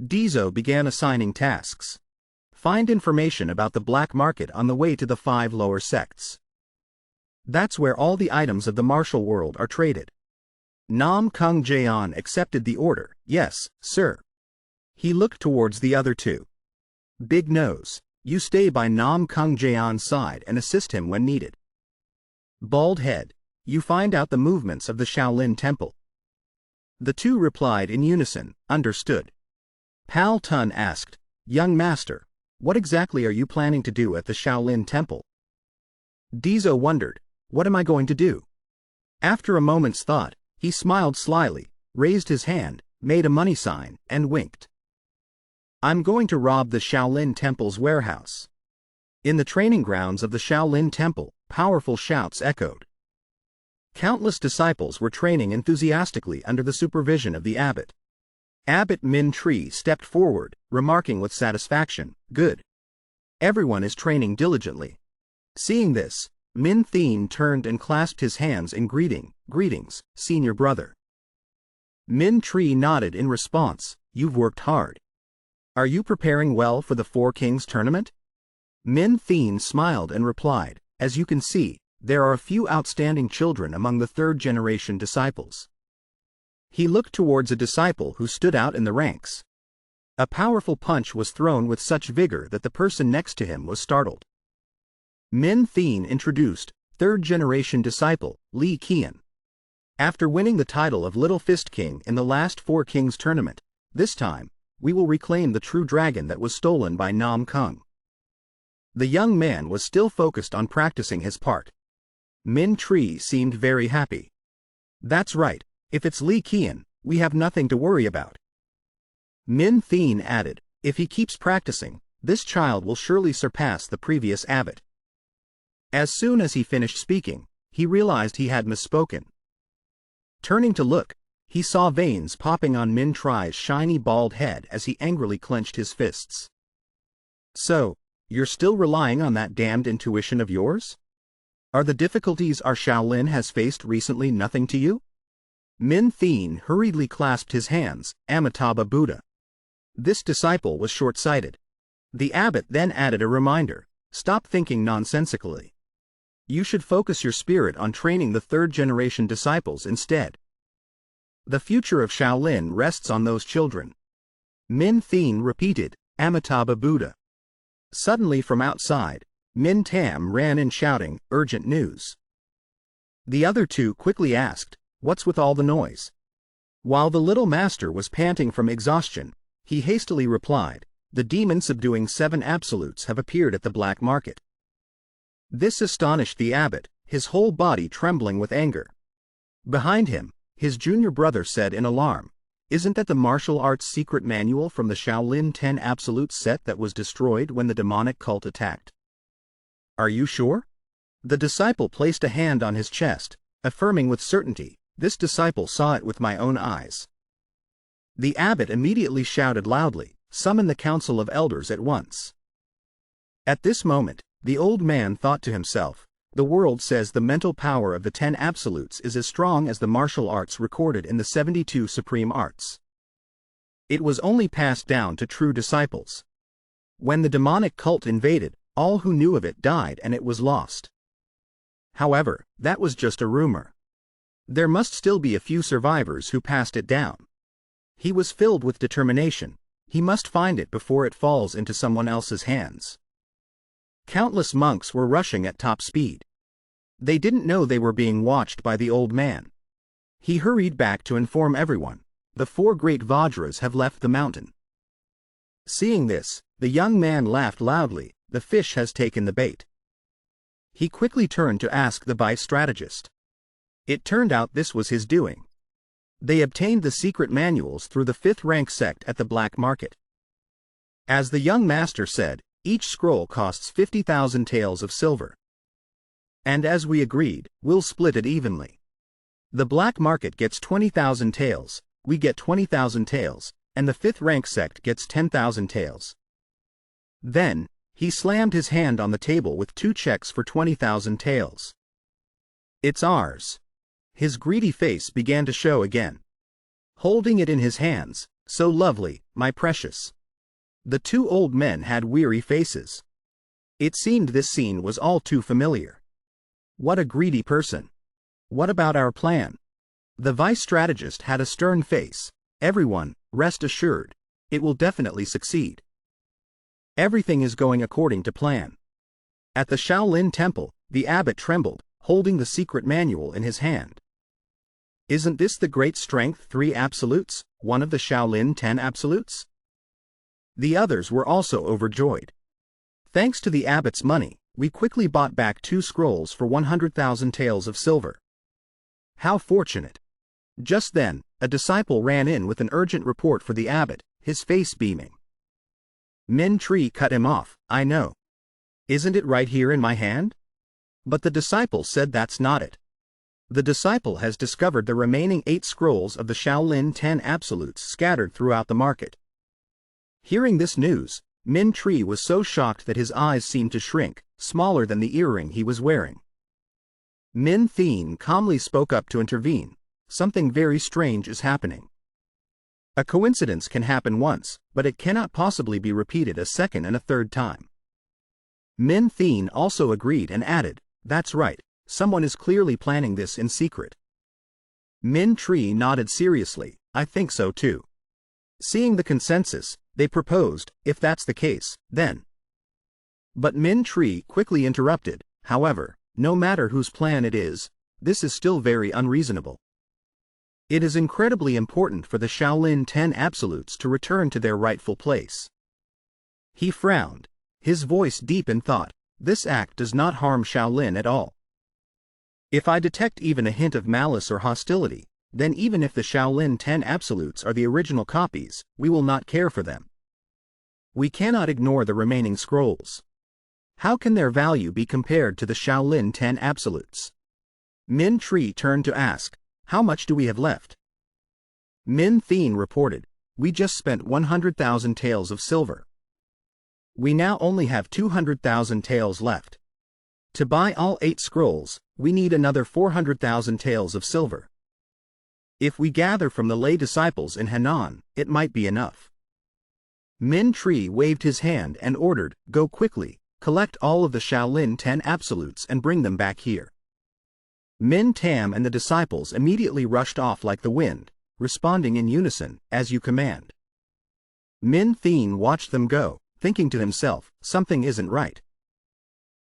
Deso began assigning tasks. Find information about the black market on the way to the 5 lower sects. That's where all the items of the martial world are traded. Namgung Clan accepted the order, yes, sir. He looked towards the other 2. Big Nose, you stay by Namgung Clan's side and assist him when needed. Bald Head, you find out the movements of the Shaolin Temple. The 2 replied in unison, understood. Pal Tun asked, young master, what exactly are you planning to do at the Shaolin Temple? Deso wondered, what am I going to do? After a moment's thought, he smiled slyly, raised his hand, made a money sign, and winked. I'm going to rob the Shaolin Temple's warehouse. In the training grounds of the Shaolin Temple, powerful shouts echoed. Countless disciples were training enthusiastically under the supervision of the abbot. Abbot Min Tree stepped forward, remarking with satisfaction, good. Everyone is training diligently. Seeing this, Min Thien turned and clasped his hands in greetings, senior brother. Min Tree nodded in response, you've worked hard. Are you preparing well for the 4 Kings tournament? Min Thien smiled and replied, as you can see, there are a few outstanding children among the 3rd-generation disciples. He looked towards a disciple who stood out in the ranks. A powerful punch was thrown with such vigor that the person next to him was startled. Min Thien introduced 3rd-generation disciple, Li Qian. After winning the title of Little Fist King in the last 4 Kings tournament, this time, we will reclaim the true dragon that was stolen by Namgung. The young man was still focused on practicing his part. Min Tree seemed very happy. That's right. If it's Li Qian, we have nothing to worry about. Min Thien added, if he keeps practicing, this child will surely surpass the previous abbot. As soon as he finished speaking, he realized he had misspoken. Turning to look, he saw veins popping on Min Trie's shiny bald head as he angrily clenched his fists. So, you're still relying on that damned intuition of yours? Are the difficulties our Shaolin has faced recently nothing to you? Min Thien hurriedly clasped his hands, Amitabha Buddha. This disciple was short-sighted. The abbot then added a reminder, stop thinking nonsensically. You should focus your spirit on training the 3rd-generation disciples instead. The future of Shaolin rests on those children. Min Thien repeated, Amitabha Buddha. Suddenly from outside, Min Tam ran in shouting, urgent news. The other 2 quickly asked, what's with all the noise? While the little master was panting from exhaustion, he hastily replied, the demon-subduing 7 absolutes have appeared at the black market. This astonished the abbot, his whole body trembling with anger. Behind him, his junior brother said in alarm, isn't that the martial arts secret manual from the Shaolin 10 Absolute set that was destroyed when the demonic cult attacked? Are you sure? The disciple placed a hand on his chest, affirming with certainty, this disciple saw it with my own eyes. The abbot immediately shouted loudly, summon the council of elders at once. At this moment, the old man thought to himself, the world says the mental power of the 10 absolutes is as strong as the martial arts recorded in the 72 supreme arts. It was only passed down to true disciples. When the demonic cult invaded, all who knew of it died and it was lost. However, that was just a rumor. There must still be a few survivors who passed it down. He was filled with determination. He must find it before it falls into someone else's hands. Countless monks were rushing at top speed. They didn't know they were being watched by the old man. He hurried back to inform everyone, the 4 great Vajras have left the mountain. Seeing this, the young man laughed loudly, the fish has taken the bait. He quickly turned to ask the vice strategist. It turned out this was his doing. They obtained the secret manuals through the 5th rank sect at the black market. As the young master said, Each scroll costs 50,000 taels of silver. And as we agreed, we'll split it evenly. The black market gets 20,000 taels, we get 20,000 taels, and the 5th rank sect gets 10,000 taels. Then, he slammed his hand on the table with 2 checks for 20,000 taels. It's ours. His greedy face began to show again. Holding it in his hands, so lovely, my precious. The 2 old men had weary faces. It seemed this scene was all too familiar. What a greedy person. What about our plan? The vice strategist had a stern face. Everyone, rest assured, it will definitely succeed. Everything is going according to plan. At the Shaolin Temple, the abbot trembled, holding the secret manual in his hand. Isn't this the great strength 3 absolutes, one of the Shaolin 10 absolutes? The others were also overjoyed. Thanks to the abbot's money, we quickly bought back 2 scrolls for 100,000 taels of silver. How fortunate! Just then, a disciple ran in with an urgent report for the abbot, his face beaming. Min Tree cut him off, I know. Isn't it right here in my hand? But the disciple said that's not it. The disciple has discovered the remaining 8 scrolls of the Shaolin 10 absolutes scattered throughout the market. Hearing this news, Min Tree was so shocked that his eyes seemed to shrink, smaller than the earring he was wearing. Min Thien calmly spoke up to intervene. Something very strange is happening. A coincidence can happen once, but it cannot possibly be repeated a second and a third time. Min Thien also agreed and added, that's right, someone is clearly planning this in secret. Min Tree nodded seriously, I think so too. Seeing the consensus, they proposed, if that's the case, then. But Min Tree quickly interrupted, however, no matter whose plan it is, this is still very unreasonable. It is incredibly important for the Shaolin 10 absolutes to return to their rightful place. He frowned, his voice deep in thought, this act does not harm Shaolin at all. If I detect even a hint of malice or hostility, then even if the Shaolin 10 absolutes are the original copies, we will not care for them. We cannot ignore the remaining scrolls. How can their value be compared to the Shaolin 10 absolutes? Min Tree turned to ask, how much do we have left? Min Thien reported, we just spent 100,000 taels of silver. We now only have 200,000 taels left. To buy all 8 scrolls, we need another 400,000 taels of silver. If we gather from the lay disciples in Henan, it might be enough. Min Tree waved his hand and ordered, go quickly, collect all of the Shaolin 10 absolutes and bring them back here. Min Tam and the disciples immediately rushed off like the wind, responding in unison, as you command. Min Thien watched them go, thinking to himself, something isn't right.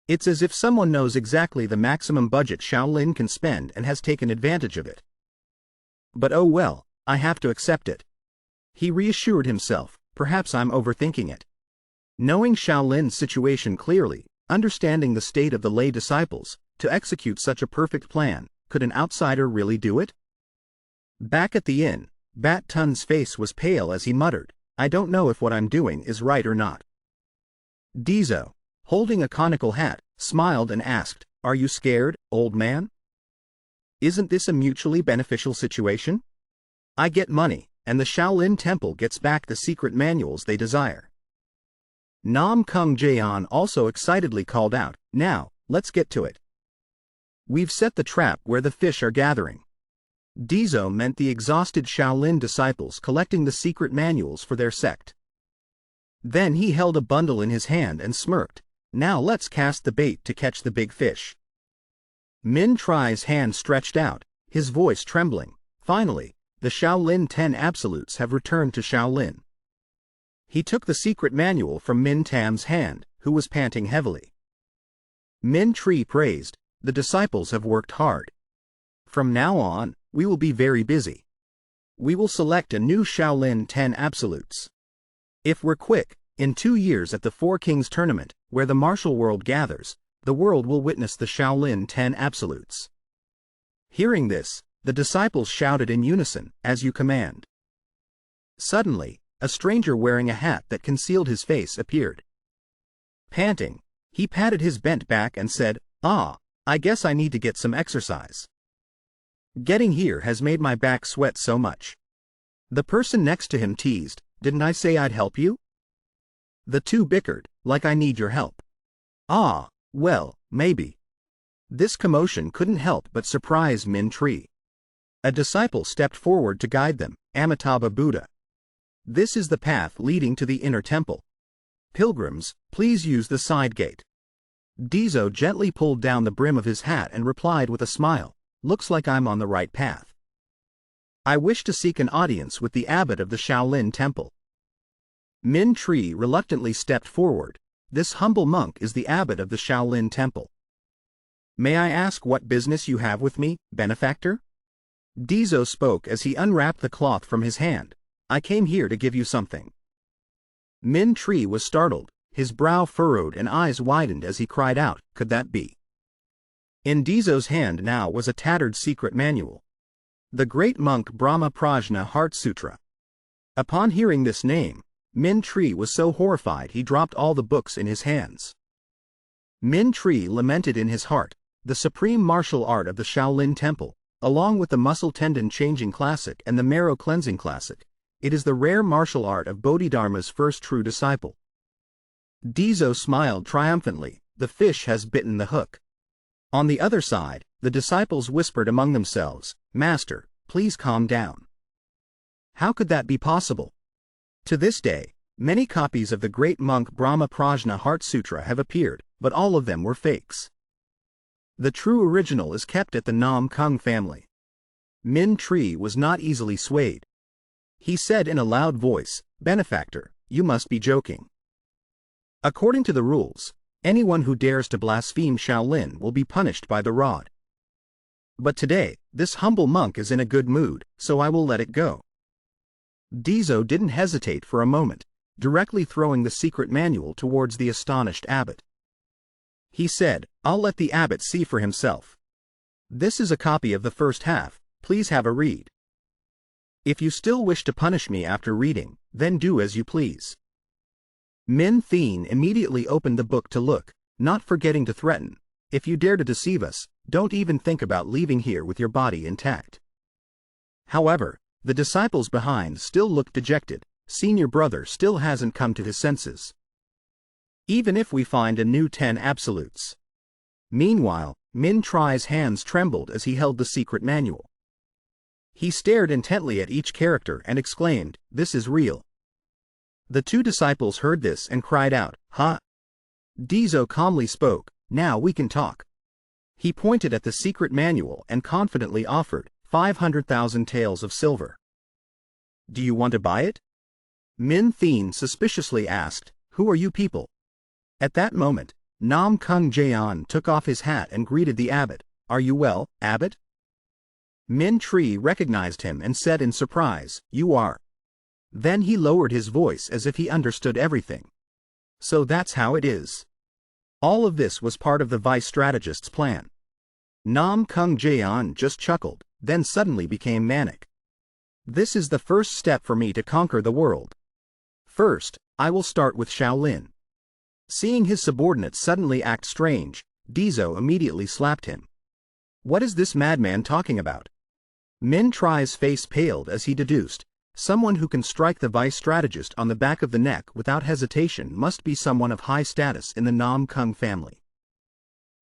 It's as if someone knows exactly the maximum budget Shaolin can spend and has taken advantage of it. But oh well, I have to accept it. He reassured himself, perhaps I'm overthinking it. Knowing Shaolin's situation clearly, understanding the state of the lay disciples, to execute such a perfect plan, could an outsider really do it? Back at the inn, Bat Tun's face was pale as he muttered, I don't know if what I'm doing is right or not. Deso, holding a conical hat, smiled and asked, are you scared, old man? Isn't this a mutually beneficial situation? I get money, and the Shaolin Temple gets back the secret manuals they desire. NamGung Clan also excitedly called out, now, let's get to it. We've set the trap where the fish are gathering. Deso meant the exhausted Shaolin disciples collecting the secret manuals for their sect. Then he held a bundle in his hand and smirked, now let's cast the bait to catch the big fish. Min Trie's hand stretched out, his voice trembling, finally, the Shaolin 10 absolutes have returned to Shaolin. He took the secret manual from Min Tam's hand, who was panting heavily. Min Tree praised, the disciples have worked hard. From now on, we will be very busy. We will select a new Shaolin 10 absolutes. If we're quick, in 2 years at the Four Kings tournament, where the martial world gathers, the world will witness the Shaolin 10 absolutes. Hearing this, the disciples shouted in unison, as you command. Suddenly, a stranger wearing a hat that concealed his face appeared. Panting, he patted his bent back and said, I guess I need to get some exercise. Getting here has made my back sweat so much. The person next to him teased, didn't I say I'd help you? The two bickered, like I need your help. Well, maybe. This commotion couldn't help but surprise Min Tree. A disciple stepped forward to guide them, Amitabha Buddha. This is the path leading to the inner temple. Pilgrims, please use the side gate. Deso gently pulled down the brim of his hat and replied with a smile, looks like I'm on the right path. I wish to seek an audience with the abbot of the Shaolin Temple. Min Tree reluctantly stepped forward. This humble monk is the abbot of the Shaolin Temple. May I ask what business you have with me, benefactor? Deso spoke as he unwrapped the cloth from his hand. I came here to give you something. Min Tree was startled, his brow furrowed and eyes widened as he cried out, could that be? In Deso's hand now was a tattered secret manual. The great monk Brahma Prajna Heart Sutra. Upon hearing this name, Min Tree was so horrified he dropped all the books in his hands. Min Tree lamented in his heart, the supreme martial art of the Shaolin Temple, along with the muscle tendon changing classic and the marrow cleansing classic, it is the rare martial art of Bodhidharma's first true disciple. Deso smiled triumphantly, the fish has bitten the hook. On the other side, the disciples whispered among themselves, Master, please calm down. How could that be possible? To this day, many copies of the great monk Brahma Prajna Heart Sutra have appeared, but all of them were fakes. The true original is kept at the NamGung family. Min Tree was not easily swayed. He said in a loud voice, Benefactor, you must be joking. According to the rules, anyone who dares to blaspheme Shaolin will be punished by the rod. But today, this humble monk is in a good mood, so I will let it go. Deso didn't hesitate for a moment, directly throwing the secret manual towards the astonished abbot. He said, I'll let the abbot see for himself. This is a copy of the first half, please have a read. If you still wish to punish me after reading, then do as you please. Min Thien immediately opened the book to look, not forgetting to threaten, if you dare to deceive us, don't even think about leaving here with your body intact. However, the disciples behind still looked dejected, senior brother still hasn't come to his senses. Even if we find a new 10 absolutes. Meanwhile, Min Tree's hands trembled as he held the secret manual. He stared intently at each character and exclaimed, this is real. The two disciples heard this and cried out, Ha! Deso calmly spoke, now we can talk. He pointed at the secret manual and confidently offered, 500,000 taels of silver. Do you want to buy it? Min Thien suspiciously asked, who are you people? At that moment, Namgung Clan took off his hat and greeted the abbot, are you well, abbot? Min Tree recognized him and said in surprise, you are. Then he lowered his voice as if he understood everything. So that's how it is. All of this was part of the vice strategist's plan. Namgung Clan just chuckled, then suddenly became manic. This is the first step for me to conquer the world. First, I will start with Shaolin. Seeing his subordinate suddenly act strange, Deso immediately slapped him. What is this madman talking about? Min Tree's face paled as he deduced, someone who can strike the vice strategist on the back of the neck without hesitation must be someone of high status in the NamGung family.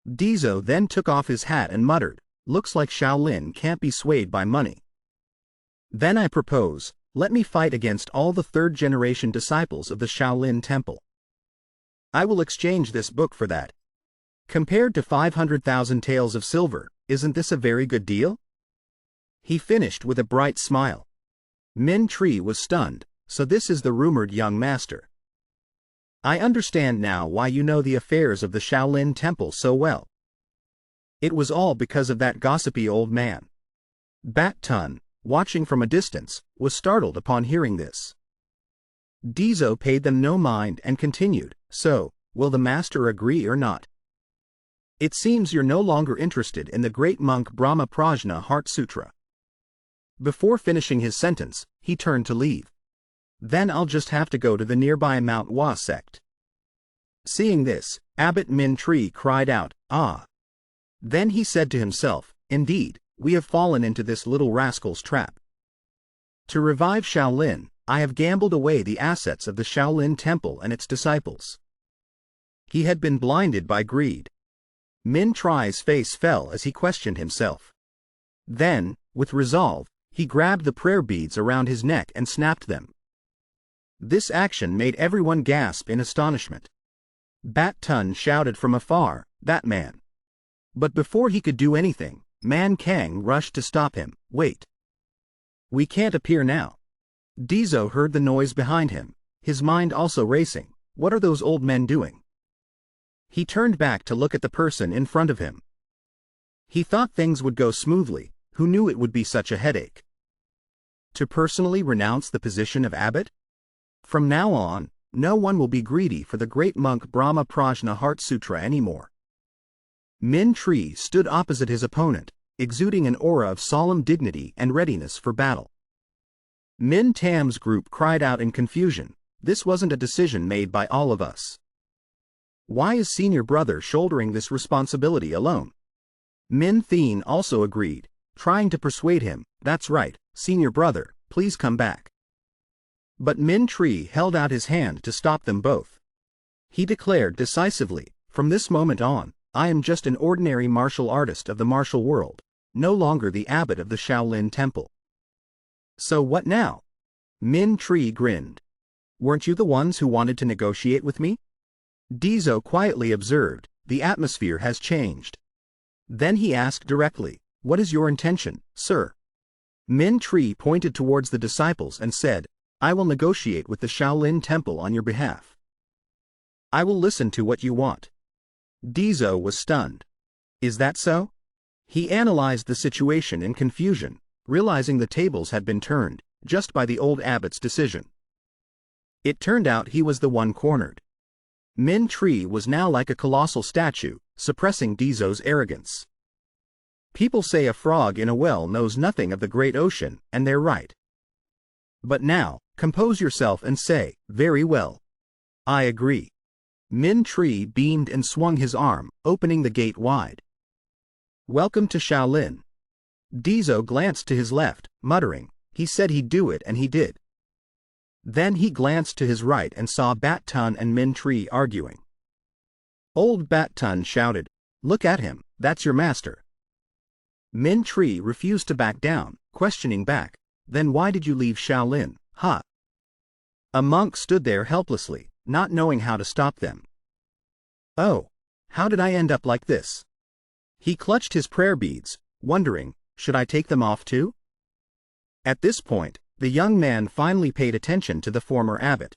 Deso then took off his hat and muttered, looks like Shaolin can't be swayed by money. Then I propose, let me fight against all the third-generation disciples of the Shaolin Temple. I will exchange this book for that. Compared to 500,000 taels of silver, isn't this a very good deal? He finished with a bright smile. Min Tree was stunned, so this is the rumored young master. I understand now why you know the affairs of the Shaolin Temple so well. It was all because of that gossipy old man. Bat Tun, watching from a distance, was startled upon hearing this. Deso paid them no mind and continued, so, will the master agree or not? It seems you're no longer interested in the great monk Brahma Prajna Heart Sutra. Before finishing his sentence, he turned to leave. Then I'll just have to go to the nearby Manhwa sect. Seeing this, Abbot Min Tree cried out, "Ah!" Then he said to himself, "Indeed, we have fallen into this little rascal's trap. To revive Shaolin, I have gambled away the assets of the Shaolin Temple and its disciples." He had been blinded by greed. Min Tri's face fell as he questioned himself. Then, with resolve, he grabbed the prayer beads around his neck and snapped them. This action made everyone gasp in astonishment. Bat Tun shouted from afar, "That man!" But before he could do anything, Man Kang rushed to stop him. "Wait. We can't appear now." Deso heard the noise behind him, his mind also racing. What are those old men doing? He turned back to look at the person in front of him. He thought things would go smoothly, who knew it would be such a headache? To personally renounce the position of abbot? From now on, no one will be greedy for the great monk Brahma Prajna Heart Sutra anymore. Min Tree stood opposite his opponent, exuding an aura of solemn dignity and readiness for battle. Min Tam's group cried out in confusion, "This wasn't a decision made by all of us. Why is senior brother shouldering this responsibility alone?" Min Thien also agreed, trying to persuade him, "That's right, senior brother, please come back." But Min Tree held out his hand to stop them both. He declared decisively, "From this moment on, I am just an ordinary martial artist of the martial world, no longer the abbot of the Shaolin Temple." "So what now?" Min Tree grinned. "Weren't you the ones who wanted to negotiate with me?" Deso quietly observed, "The atmosphere has changed." Then he asked directly, "What is your intention, sir?" Min Tree pointed towards the disciples and said, "I will negotiate with the Shaolin Temple on your behalf. I will listen to what you want." Deso was stunned. "Is that so?" He analyzed the situation in confusion, realizing the tables had been turned, just by the old abbot's decision. It turned out he was the one cornered. Min Tree was now like a colossal statue, suppressing Deso's arrogance. People say a frog in a well knows nothing of the great ocean, and they're right. But now, compose yourself and say, "Very well. I agree." Min Tree beamed and swung his arm, opening the gate wide. "Welcome to Shaolin." Deso glanced to his left, muttering, "He said he'd do it and he did." Then he glanced to his right and saw Bat Tun and Min Tree arguing. Old Bat Tun shouted, "Look at him, that's your master." Min Tree refused to back down, questioning back, "Then why did you leave Shaolin, huh?" A monk stood there helplessly, not knowing how to stop them. "Oh, how did I end up like this?" He clutched his prayer beads, wondering, should I take them off too? At this point, the young man finally paid attention to the former abbot.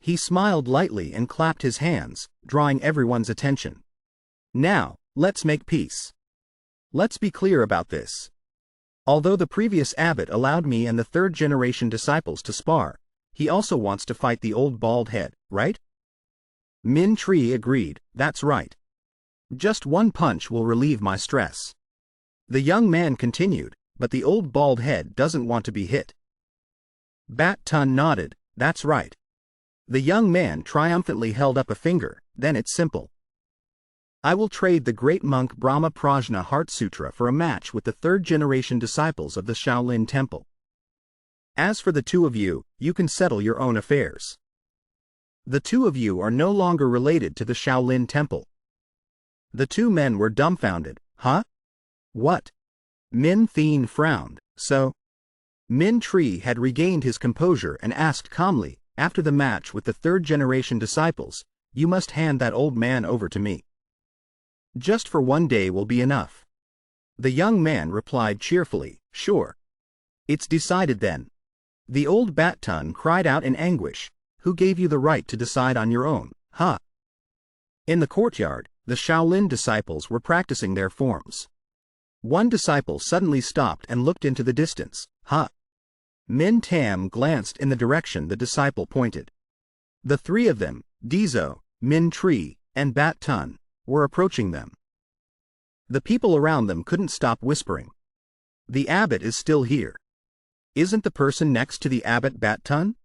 He smiled lightly and clapped his hands, drawing everyone's attention. "Now, let's make peace. Let's be clear about this. Although the previous abbot allowed me and the third-generation disciples to spar, he also wants to fight the old bald head, right?" Min Tree agreed, "That's right. Just one punch will relieve my stress." The young man continued, "But the old bald head doesn't want to be hit." Bat Tun nodded, "That's right." The young man triumphantly held up a finger, "Then it's simple. I will trade the great monk Brahma Prajna Heart Sutra for a match with the third-generation disciples of the Shaolin Temple. As for the two of you, you can settle your own affairs. The two of you are no longer related to the Shaolin Temple." The two men were dumbfounded. "Huh? What?" Min Thien frowned. "So?" Min Tree had regained his composure and asked calmly, "After the match with the third-generation disciples, you must hand that old man over to me. Just for one day will be enough." The young man replied cheerfully, "Sure. It's decided then." The old Bat Tun cried out in anguish, "Who gave you the right to decide on your own, huh?" In the courtyard, the Shaolin disciples were practicing their forms. One disciple suddenly stopped and looked into the distance. "Huh?" Min Tam glanced in the direction the disciple pointed. The three of them, Deso, Min Tree, and Bat Tun, were approaching them. The people around them couldn't stop whispering, "The abbot is still here. Isn't the person next to the abbot Bat Tun?"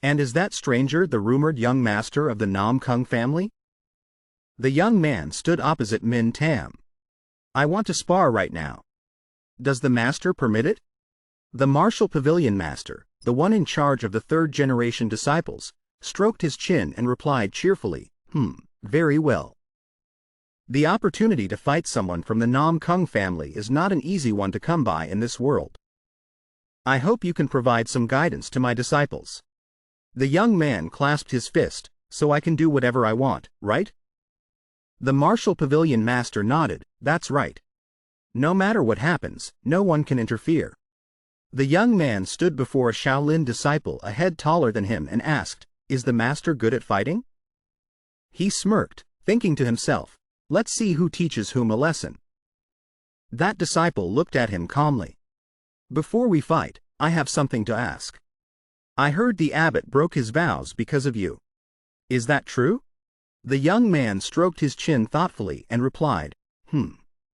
And is that stranger the rumored young master of the Namgung family? The young man stood opposite Min Tam. I want to spar right now. Does the master permit it? The martial pavilion master, the one in charge of the third-generation disciples, stroked his chin and replied cheerfully, very well. The opportunity to fight someone from the Namgung family is not an easy one to come by in this world. I hope you can provide some guidance to my disciples. The young man clasped his fist, so I can do whatever I want, right? The martial pavilion master nodded, that's right. No matter what happens, no one can interfere. The young man stood before a Shaolin disciple a head taller than him and asked, is the master good at fighting? He smirked, thinking to himself, let's see who teaches whom a lesson. That disciple looked at him calmly. Before we fight, I have something to ask. I heard the abbot broke his vows because of you. Is that true? The young man stroked his chin thoughtfully and replied,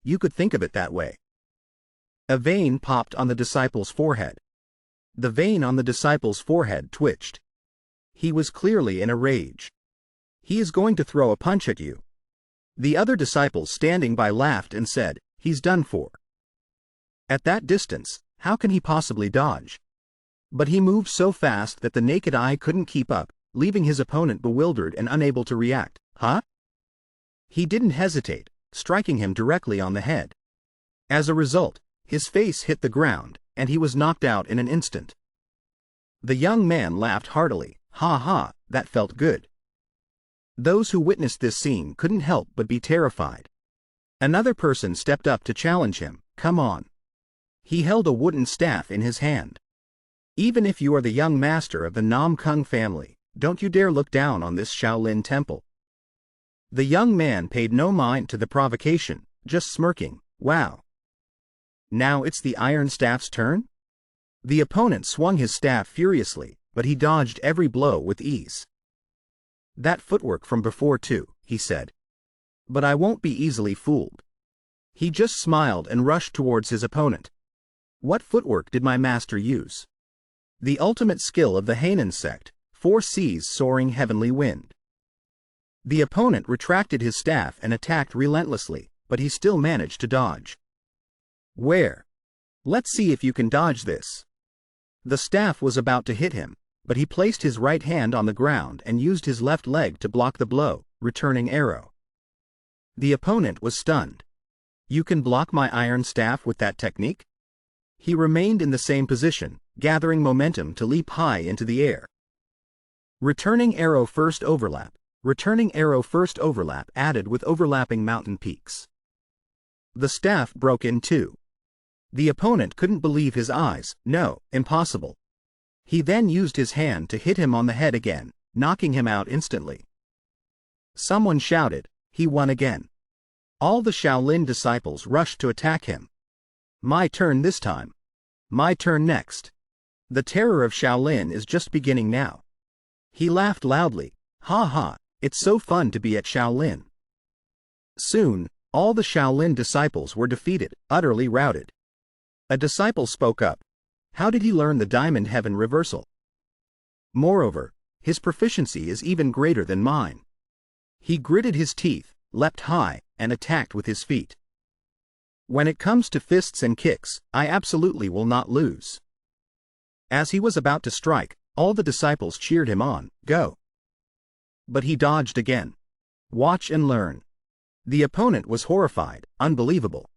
you could think of it that way. A vein popped on the disciple's forehead. The vein on the disciple's forehead twitched. He was clearly in a rage. He is going to throw a punch at you. The other disciples standing by laughed and said, he's done for. At that distance, how can he possibly dodge? But he moved so fast that the naked eye couldn't keep up, leaving his opponent bewildered and unable to react. Huh? He didn't hesitate, striking him directly on the head. As a result, his face hit the ground, and he was knocked out in an instant. The young man laughed heartily. Ha ha, that felt good. Those who witnessed this scene couldn't help but be terrified. Another person stepped up to challenge him. Come on. He held a wooden staff in his hand. Even if you are the young master of the Namgung family, don't you dare look down on this Shaolin temple. The young man paid no mind to the provocation, just smirking. Wow. Now it's the iron staff's turn? The opponent swung his staff furiously, but he dodged every blow with ease. That footwork from before too, he said. But I won't be easily fooled. He just smiled and rushed towards his opponent. What footwork did my master use? The ultimate skill of the Hainan sect, 4 seas soaring heavenly wind. The opponent retracted his staff and attacked relentlessly, but he still managed to dodge. Where? Let's see if you can dodge this. The staff was about to hit him, but he placed his right hand on the ground and used his left leg to block the blow, returning arrow. The opponent was stunned. You can block my iron staff with that technique? He remained in the same position, gathering momentum to leap high into the air. Returning arrow first overlap added with overlapping mountain peaks. The staff broke in two. The opponent couldn't believe his eyes. No, impossible. He then used his hand to hit him on the head again, knocking him out instantly. Someone shouted, he won again. All the Shaolin disciples rushed to attack him. My turn this time. My turn next. The terror of Shaolin is just beginning now. He laughed loudly. Ha ha, it's so fun to be at Shaolin. Soon, all the Shaolin disciples were defeated, utterly routed. A disciple spoke up. How did he learn the Diamond Heaven reversal? Moreover, his proficiency is even greater than mine. He gritted his teeth, leapt high, and attacked with his feet. When it comes to fists and kicks, I absolutely will not lose. As he was about to strike, all the disciples cheered him on. Go. But he dodged again. Watch and learn. The opponent was horrified. Unbelievable.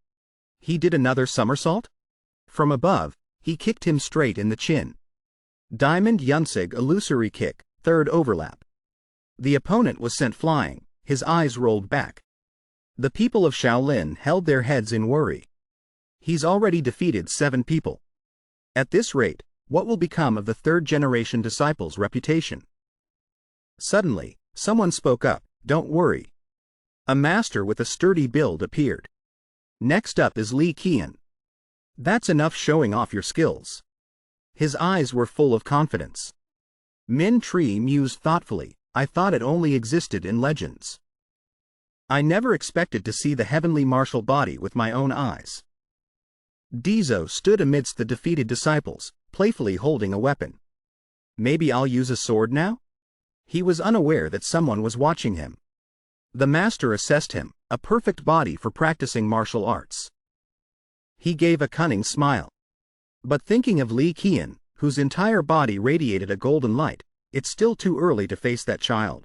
He did another somersault? From above, he kicked him straight in the chin. Diamond Yunsig illusory kick, third overlap. The opponent was sent flying, his eyes rolled back. The people of Shaolin held their heads in worry. He's already defeated 7 people. At this rate, what will become of the third-generation disciples' reputation? Suddenly, someone spoke up. Don't worry. A master with a sturdy build appeared. Next up is Li Qian. That's enough showing off your skills. His eyes were full of confidence. Min Tree mused thoughtfully. I thought it only existed in legends. I never expected to see the heavenly martial body with my own eyes. Deso stood amidst the defeated disciples, playfully holding a weapon. Maybe I'll use a sword now? He was unaware that someone was watching him. The master assessed him, a perfect body for practicing martial arts. He gave a cunning smile. But thinking of Li Qian, whose entire body radiated a golden light, it's still too early to face that child.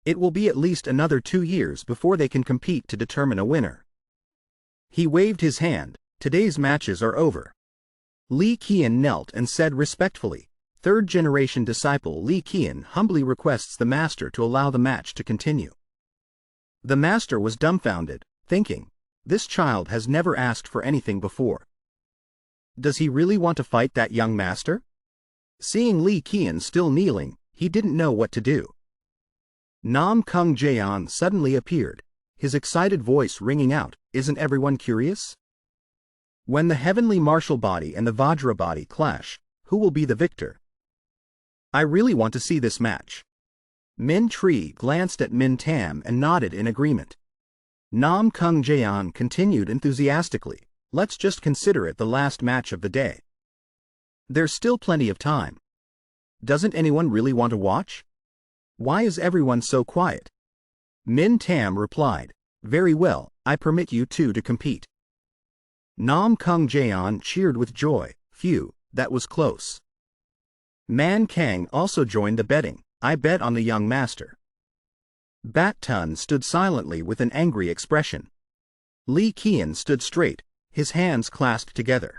It will be at least another 2 years before they can compete to determine a winner. He waved his hand. Today's matches are over. Li Qian knelt and said respectfully, third-generation disciple Li Qian humbly requests the master to allow the match to continue. The master was dumbfounded, thinking, this child has never asked for anything before. Does he really want to fight that young master? Seeing Li Qian still kneeling, he didn't know what to do. Namgung Clan suddenly appeared, his excited voice ringing out, isn't everyone curious? When the heavenly martial body and the Vajra body clash, who will be the victor? I really want to see this match. Min Tree glanced at Min Tam and nodded in agreement. Namgung Clan continued enthusiastically, let's just consider it the last match of the day. There's still plenty of time. Doesn't anyone really want to watch? Why is everyone so quiet? Min Tam replied, very well, I permit you two to compete. Namgung Clan cheered with joy, phew, that was close. Man Kang also joined the betting, I bet on the young master. Bat Tun stood silently with an angry expression. Li Qian stood straight, his hands clasped together.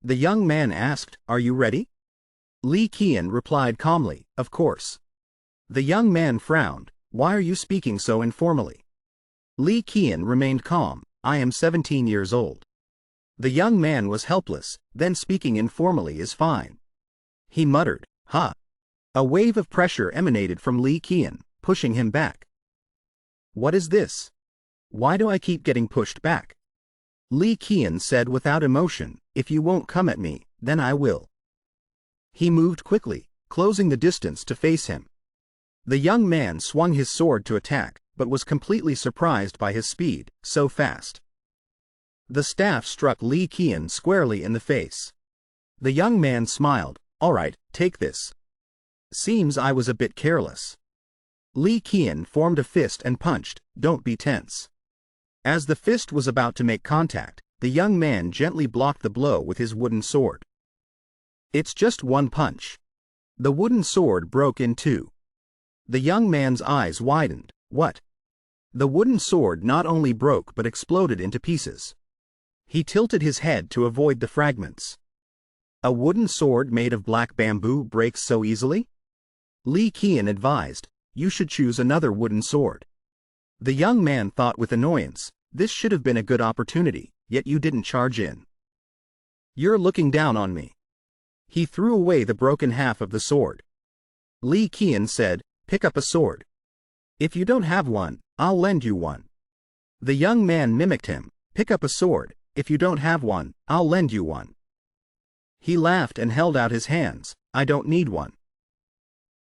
The young man asked, are you ready? Li Qian replied calmly, of course. The young man frowned, why are you speaking so informally? Li Qian remained calm, I am 17 years old. The young man was helpless, then speaking informally is fine. He muttered, ha. A wave of pressure emanated from Li Qian, pushing him back. What is this? Why do I keep getting pushed back? Li Qian said without emotion, if you won't come at me, then I will. He moved quickly, closing the distance to face him. The young man swung his sword to attack, but was completely surprised by his speed, so fast. The staff struck Li Qian squarely in the face. The young man smiled, all right, take this. Seems I was a bit careless. Li Qian formed a fist and punched, don't be tense. As the fist was about to make contact, the young man gently blocked the blow with his wooden sword. It's just one punch. The wooden sword broke in two. The young man's eyes widened, what? The wooden sword not only broke but exploded into pieces. He tilted his head to avoid the fragments. A wooden sword made of black bamboo breaks so easily? Li Qian advised, you should choose another wooden sword. The young man thought with annoyance, this should have been a good opportunity, yet you didn't charge in. You're looking down on me. He threw away the broken half of the sword. Li Qian said, pick up a sword. If you don't have one, I'll lend you one. The young man mimicked him, pick up a sword, if you don't have one, I'll lend you one. He laughed and held out his hands, I don't need one.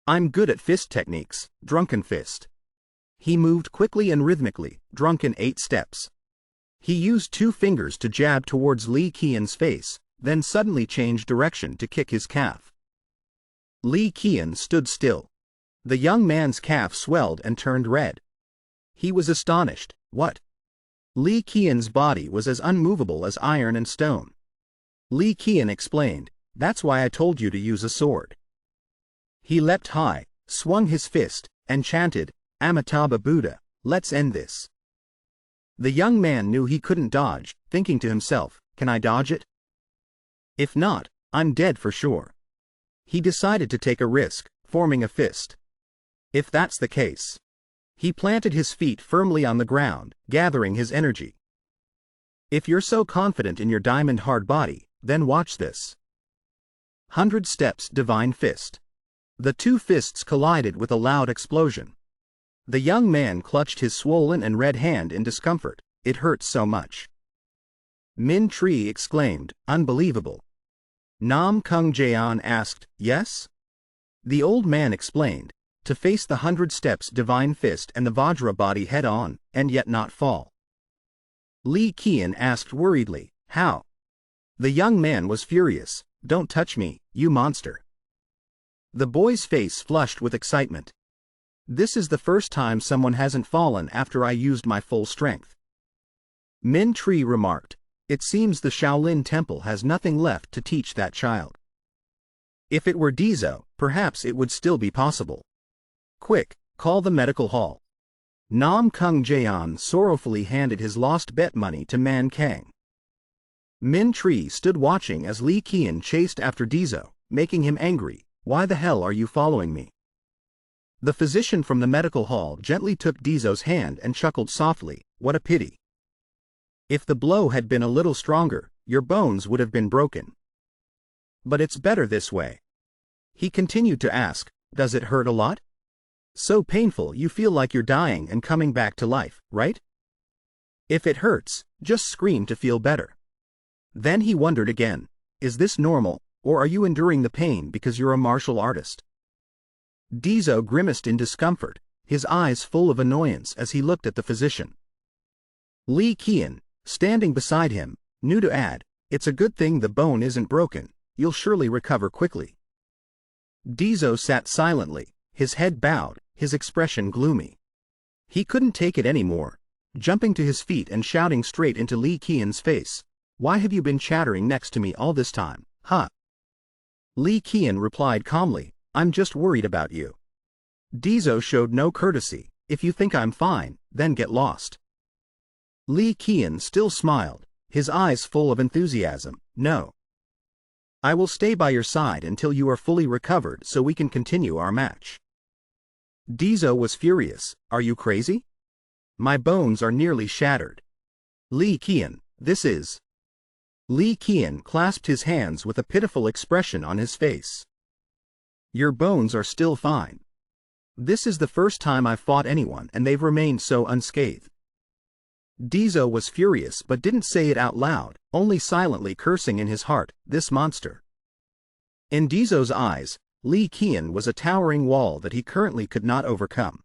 I'm good at fist techniques, drunken fist. He moved quickly and rhythmically, drunk in 8 steps. He used 2 fingers to jab towards Li Qian's face, then suddenly changed direction to kick his calf. Li Qian stood still. The young man's calf swelled and turned red. He was astonished, what? Li Qian's body was as unmovable as iron and stone. Li Qian explained, that's why I told you to use a sword. He leapt high, swung his fist, and chanted, Amitabha Buddha, let's end this. The young man knew he couldn't dodge, thinking to himself, can I dodge it? If not, I'm dead for sure. He decided to take a risk, forming a fist. If that's the case. He planted his feet firmly on the ground, gathering his energy. If you're so confident in your diamond hard body, then watch this. 100 steps divine fist. The 2 fists collided with a loud explosion. The young man clutched his swollen and red hand in discomfort, it hurt so much. Min Tree exclaimed, unbelievable. Namgung Clan asked, yes? The old man explained, to face the 100 steps divine fist and the Vajra body head on, and yet not fall. Li Qian asked worriedly, how? The young man was furious, don't touch me, you monster. The boy's face flushed with excitement. This is the first time someone hasn't fallen after I used my full strength. Min Tree remarked, "It seems the Shaolin Temple has nothing left to teach that child. If it were Deso, perhaps it would still be possible. Quick, call the medical hall." Namgung Clan sorrowfully handed his lost bet money to Man Kang. Min Tree stood watching as Li Qian chased after Deso, making him angry. "Why the hell are you following me?" The physician from the medical hall gently took Deso's hand and chuckled softly, "What a pity. If the blow had been a little stronger, your bones would have been broken. But it's better this way." He continued to ask, "Does it hurt a lot? So painful you feel like you're dying and coming back to life, right? If it hurts, just scream to feel better." Then he wondered again, "Is this normal, or are you enduring the pain because you're a martial artist?" Deso grimaced in discomfort, his eyes full of annoyance as he looked at the physician. Li Qian, standing beside him, knew to add, "It's a good thing the bone isn't broken, you'll surely recover quickly." Deso sat silently, his head bowed, his expression gloomy. He couldn't take it anymore, jumping to his feet and shouting straight into Li Qian's face, "Why have you been chattering next to me all this time, huh?" Li Qian replied calmly, "I'm just worried about you." Deso showed no courtesy, "If you think I'm fine, then get lost." Li Qian still smiled, his eyes full of enthusiasm, "No. I will stay by your side until you are fully recovered so we can continue our match." Deso was furious, "Are you crazy? My bones are nearly shattered. Li Qian, this is..." Li Qian clasped his hands with a pitiful expression on his face. "Your bones are still fine. This is the first time I've fought anyone and they've remained so unscathed." Deso was furious but didn't say it out loud, only silently cursing in his heart, "This monster." In Deso's eyes, Li Qian was a towering wall that he currently could not overcome.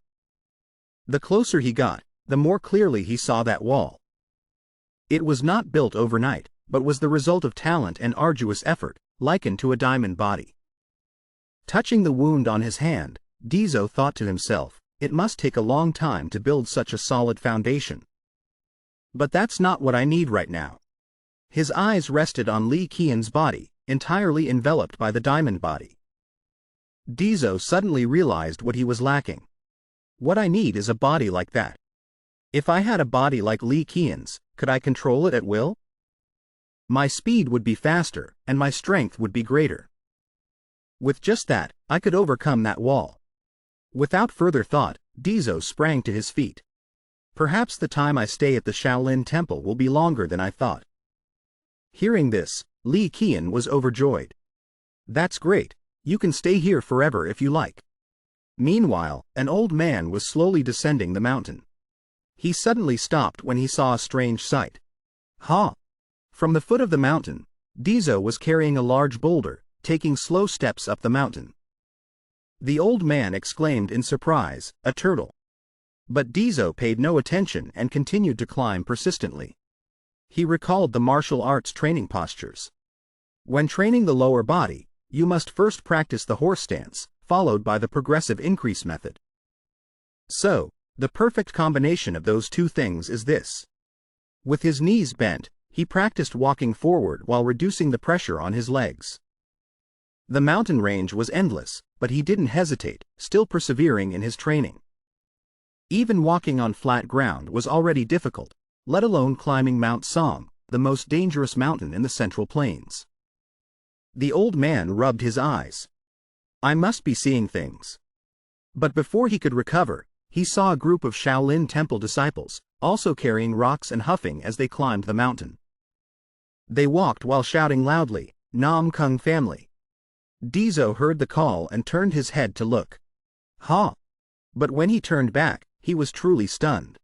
The closer he got, the more clearly he saw that wall. It was not built overnight, but was the result of talent and arduous effort, likened to a diamond body. Touching the wound on his hand, Deso thought to himself, "It must take a long time to build such a solid foundation. But that's not what I need right now." His eyes rested on Li Qian's body, entirely enveloped by the diamond body. Deso suddenly realized what he was lacking. "What I need is a body like that. If I had a body like Li Qian's, could I control it at will? My speed would be faster, and my strength would be greater. With just that, I could overcome that wall." Without further thought, Deso sprang to his feet. "Perhaps the time I stay at the Shaolin Temple will be longer than I thought." Hearing this, Li Qian was overjoyed. "That's great, you can stay here forever if you like." Meanwhile, an old man was slowly descending the mountain. He suddenly stopped when he saw a strange sight. "Ha!" From the foot of the mountain, Deso was carrying a large boulder, taking slow steps up the mountain. The old man exclaimed in surprise, "A turtle." But Deso paid no attention and continued to climb persistently. He recalled the martial arts training postures. When training the lower body, you must first practice the horse stance, followed by the progressive increase method. So, the perfect combination of those two things is this. With his knees bent, he practiced walking forward while reducing the pressure on his legs. The mountain range was endless, but he didn't hesitate, still persevering in his training. Even walking on flat ground was already difficult, let alone climbing Mount Song, the most dangerous mountain in the Central Plains. The old man rubbed his eyes. "I must be seeing things." But before he could recover, he saw a group of Shaolin Temple disciples, also carrying rocks and huffing as they climbed the mountain. They walked while shouting loudly, "Namgung family." Deso heard the call and turned his head to look. "Ha!" But when he turned back, he was truly stunned.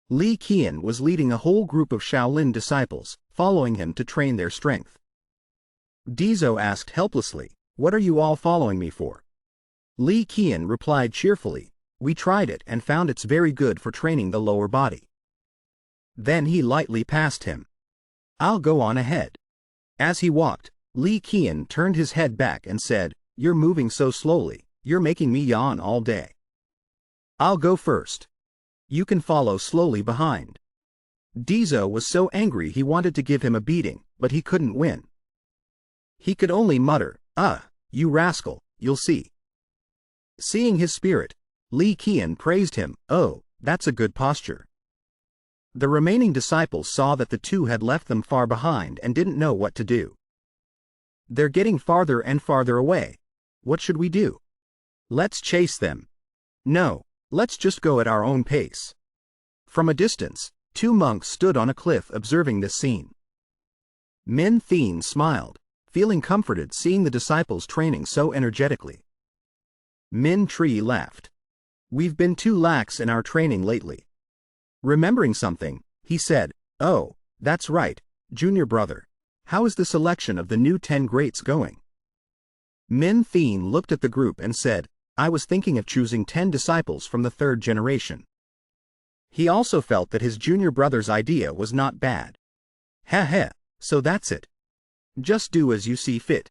Li Qian was leading a whole group of Shaolin disciples, following him to train their strength. Deso asked helplessly, "What are you all following me for?" Li Qian replied cheerfully, "We tried it and found it's very good for training the lower body." Then he lightly passed him. "I'll go on ahead." As he walked, Li Qian turned his head back and said, you're moving so slowly, you're making me yawn all day. I'll go first. You can follow slowly behind. Deso was so angry he wanted to give him a beating, but he couldn't win. He could only mutter, you rascal, you'll see. Seeing his spirit, Li Qian praised him, oh, that's a good posture. The remaining disciples saw that the two had left them far behind and didn't know what to do. They're getting farther and farther away. What should we do? Let's chase them. No, let's just go at our own pace. From a distance, two monks stood on a cliff observing this scene. Min Thien smiled, feeling comforted seeing the disciples training so energetically. Min Tree laughed. We've been too lax in our training lately. Remembering something, he said, oh, that's right, junior brother. How is the selection of the new 10 greats going? Min Thien looked at the group and said, I was thinking of choosing 10 disciples from the 3rd generation. He also felt that his junior brother's idea was not bad. Heh, so that's it. Just do as you see fit.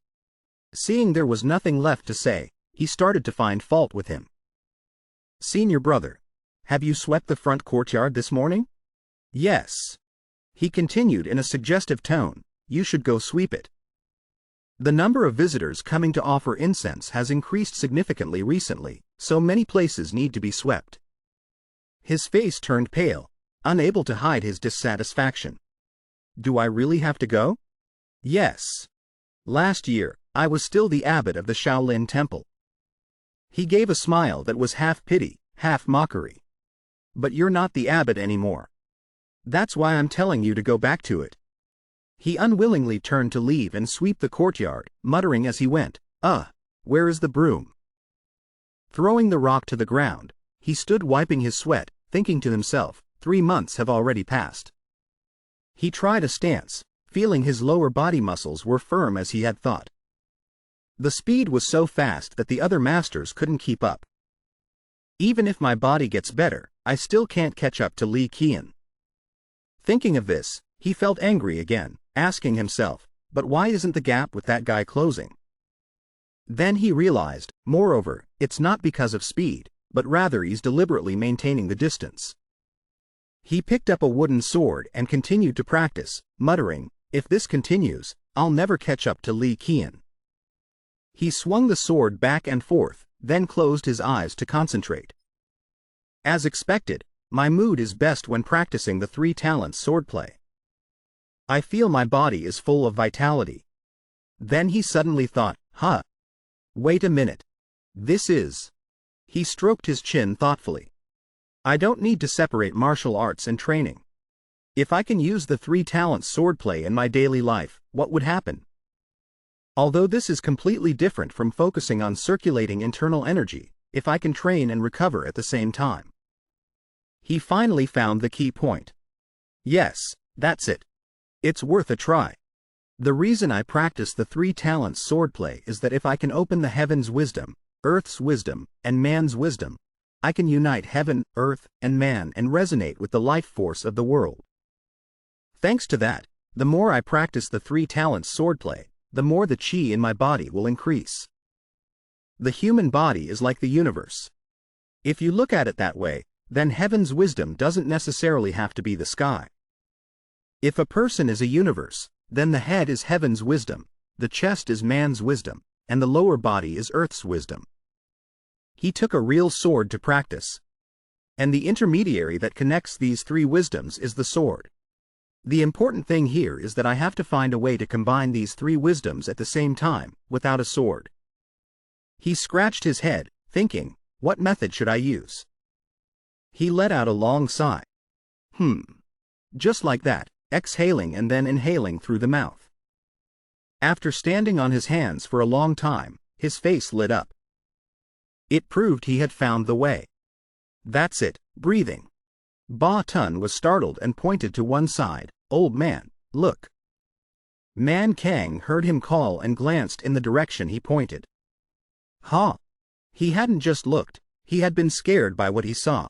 Seeing there was nothing left to say, he started to find fault with him. Senior brother, have you swept the front courtyard this morning? Yes. He continued in a suggestive tone, you should go sweep it. The number of visitors coming to offer incense has increased significantly recently, so many places need to be swept. His face turned pale, unable to hide his dissatisfaction. Do I really have to go? Yes. Last year, I was still the abbot of the Shaolin Temple. He gave a smile that was half pity, half mockery. But you're not the abbot anymore. That's why I'm telling you to go back to it. He unwillingly turned to leave and sweep the courtyard, muttering as he went, where is the broom? Throwing the rock to the ground, he stood wiping his sweat, thinking to himself, 3 months have already passed. He tried a stance, feeling his lower body muscles were firm as he had thought. The speed was so fast that the other masters couldn't keep up. Even if my body gets better, I still can't catch up to Li Qian. Thinking of this, he felt angry again, asking himself, but why isn't the gap with that guy closing? Then he realized, moreover, it's not because of speed, but rather he's deliberately maintaining the distance. He picked up a wooden sword and continued to practice, muttering, if this continues, I'll never catch up to Li Qian. He swung the sword back and forth, then closed his eyes to concentrate. As expected, my mood is best when practicing the 3 talents swordplay. I feel my body is full of vitality. Then he suddenly thought, wait a minute. This is... He stroked his chin thoughtfully. I don't need to separate martial arts and training. If I can use the 3 talents swordplay in my daily life, what would happen? Although this is completely different from focusing on circulating internal energy, if I can train and recover at the same time. He finally found the key point. Yes, that's it. It's worth a try. The reason I practice the 3 talents swordplay is that if I can open the heaven's wisdom, earth's wisdom, and man's wisdom, I can unite heaven, earth, and man and resonate with the life force of the world. Thanks to that, the more I practice the 3 talents swordplay, the more the qi in my body will increase. The human body is like the universe. If you look at it that way, then heaven's wisdom doesn't necessarily have to be the sky. If a person is a universe, then the head is heaven's wisdom, the chest is man's wisdom, and the lower body is earth's wisdom. He took a real sword to practice. And the intermediary that connects these 3 wisdoms is the sword. The important thing here is that I have to find a way to combine these 3 wisdoms at the same time, without a sword. He scratched his head, thinking, what method should I use? He let out a long sigh. Just like that, exhaling and then inhaling through the mouth. After standing on his hands for a long time, his face lit up. It proved he had found the way. That's it, breathing. Ba Tun was startled and pointed to one side. Old man, look. Man Kang heard him call and glanced in the direction he pointed. He hadn't just looked, he had been scared by what he saw.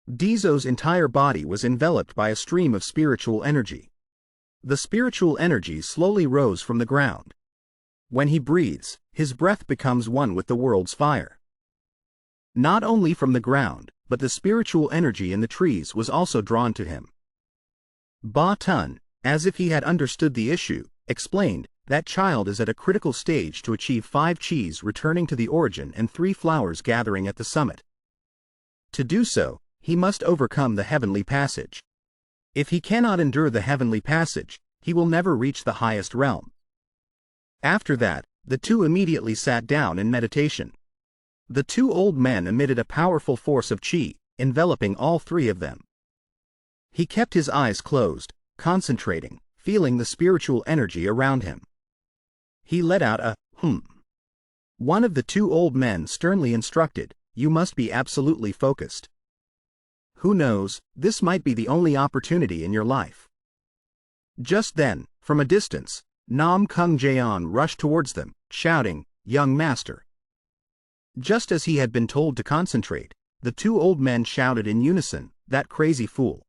Deso's entire body was enveloped by a stream of spiritual energy. The spiritual energy slowly rose from the ground. When he breathes, his breath becomes one with the world's fire. Not only from the ground, but the spiritual energy in the trees was also drawn to him. Ba Tun, as if he had understood the issue, explained, that child is at a critical stage to achieve 5 chis returning to the origin and 3 flowers gathering at the summit. To do so, he must overcome the heavenly passage. If he cannot endure the heavenly passage, he will never reach the highest realm. After that, the two immediately sat down in meditation. The 2 old men emitted a powerful force of chi, enveloping all 3 of them. He kept his eyes closed, concentrating, feeling the spiritual energy around him. He let out a "hmm." One of the 2 old men sternly instructed, "You must be absolutely focused. Who knows, this might be the only opportunity in your life." Just then, from a distance, NamGung Clan rushed towards them, shouting, "Young master." Just as he had been told to concentrate, the 2 old men shouted in unison, "That crazy fool."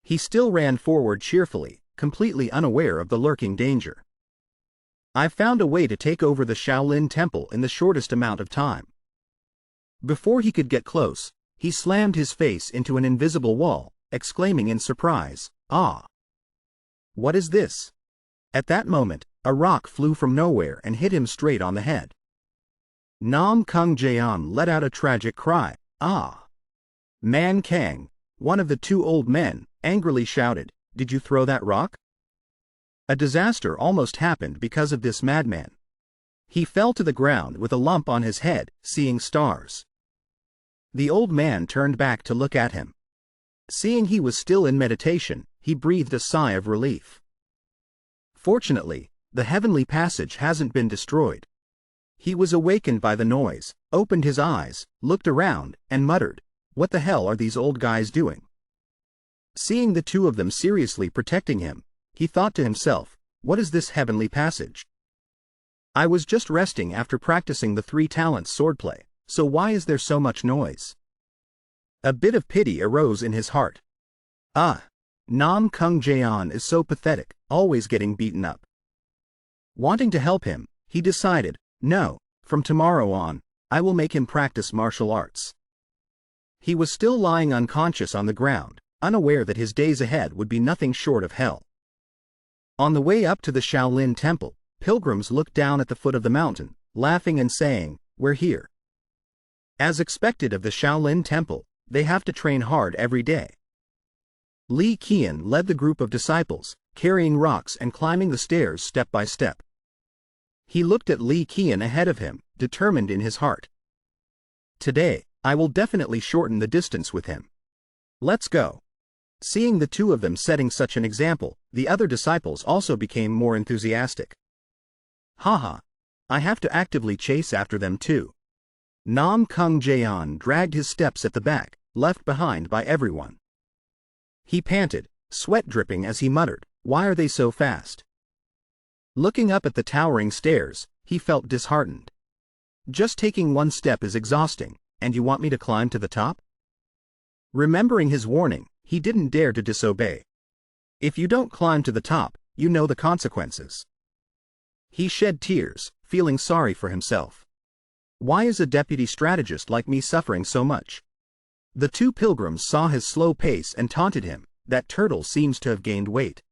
He still ran forward cheerfully, completely unaware of the lurking danger. "I've found a way to take over the Shaolin Temple in the shortest amount of time." Before he could get close, he slammed his face into an invisible wall, exclaiming in surprise, "Ah! What is this?" At that moment, a rock flew from nowhere and hit him straight on the head. NamGung Clan let out a tragic cry, "Ah!" Man Kang, one of the 2 old men, angrily shouted, "Did you throw that rock?" A disaster almost happened because of this madman. He fell to the ground with a lump on his head, seeing stars. The old man turned back to look at him. Seeing he was still in meditation, he breathed a sigh of relief. Fortunately, the heavenly passage hasn't been destroyed. He was awakened by the noise, opened his eyes, looked around, and muttered, "What the hell are these old guys doing?" Seeing the 2 of them seriously protecting him, he thought to himself, "What is this heavenly passage? I was just resting after practicing the 3 talents swordplay, so why is there so much noise?" A bit of pity arose in his heart. NamGung Clan is so pathetic, always getting beaten up. Wanting to help him, he decided, "No, from tomorrow on, I will make him practice martial arts." He was still lying unconscious on the ground, unaware that his days ahead would be nothing short of hell. On the way up to the Shaolin Temple, pilgrims looked down at the foot of the mountain, laughing and saying, "We're here." As expected of the Shaolin Temple, they have to train hard every day. Li Qian led the group of disciples, carrying rocks and climbing the stairs step by step. He looked at Li Qian ahead of him, determined in his heart. "Today, I will definitely shorten the distance with him. Let's go." Seeing the 2 of them setting such an example, the other disciples also became more enthusiastic. "Haha! I have to actively chase after them too." NamGung Clan dragged his steps at the back, left behind by everyone. He panted, sweat dripping as he muttered, "Why are they so fast?" Looking up at the towering stairs, he felt disheartened. Just taking 1 step is exhausting, and you want me to climb to the top? Remembering his warning, he didn't dare to disobey. If you don't climb to the top, you know the consequences. He shed tears, feeling sorry for himself. Why is a deputy strategist like me suffering so much? The 2 pilgrims saw his slow pace and taunted him, "That turtle seems to have gained weight.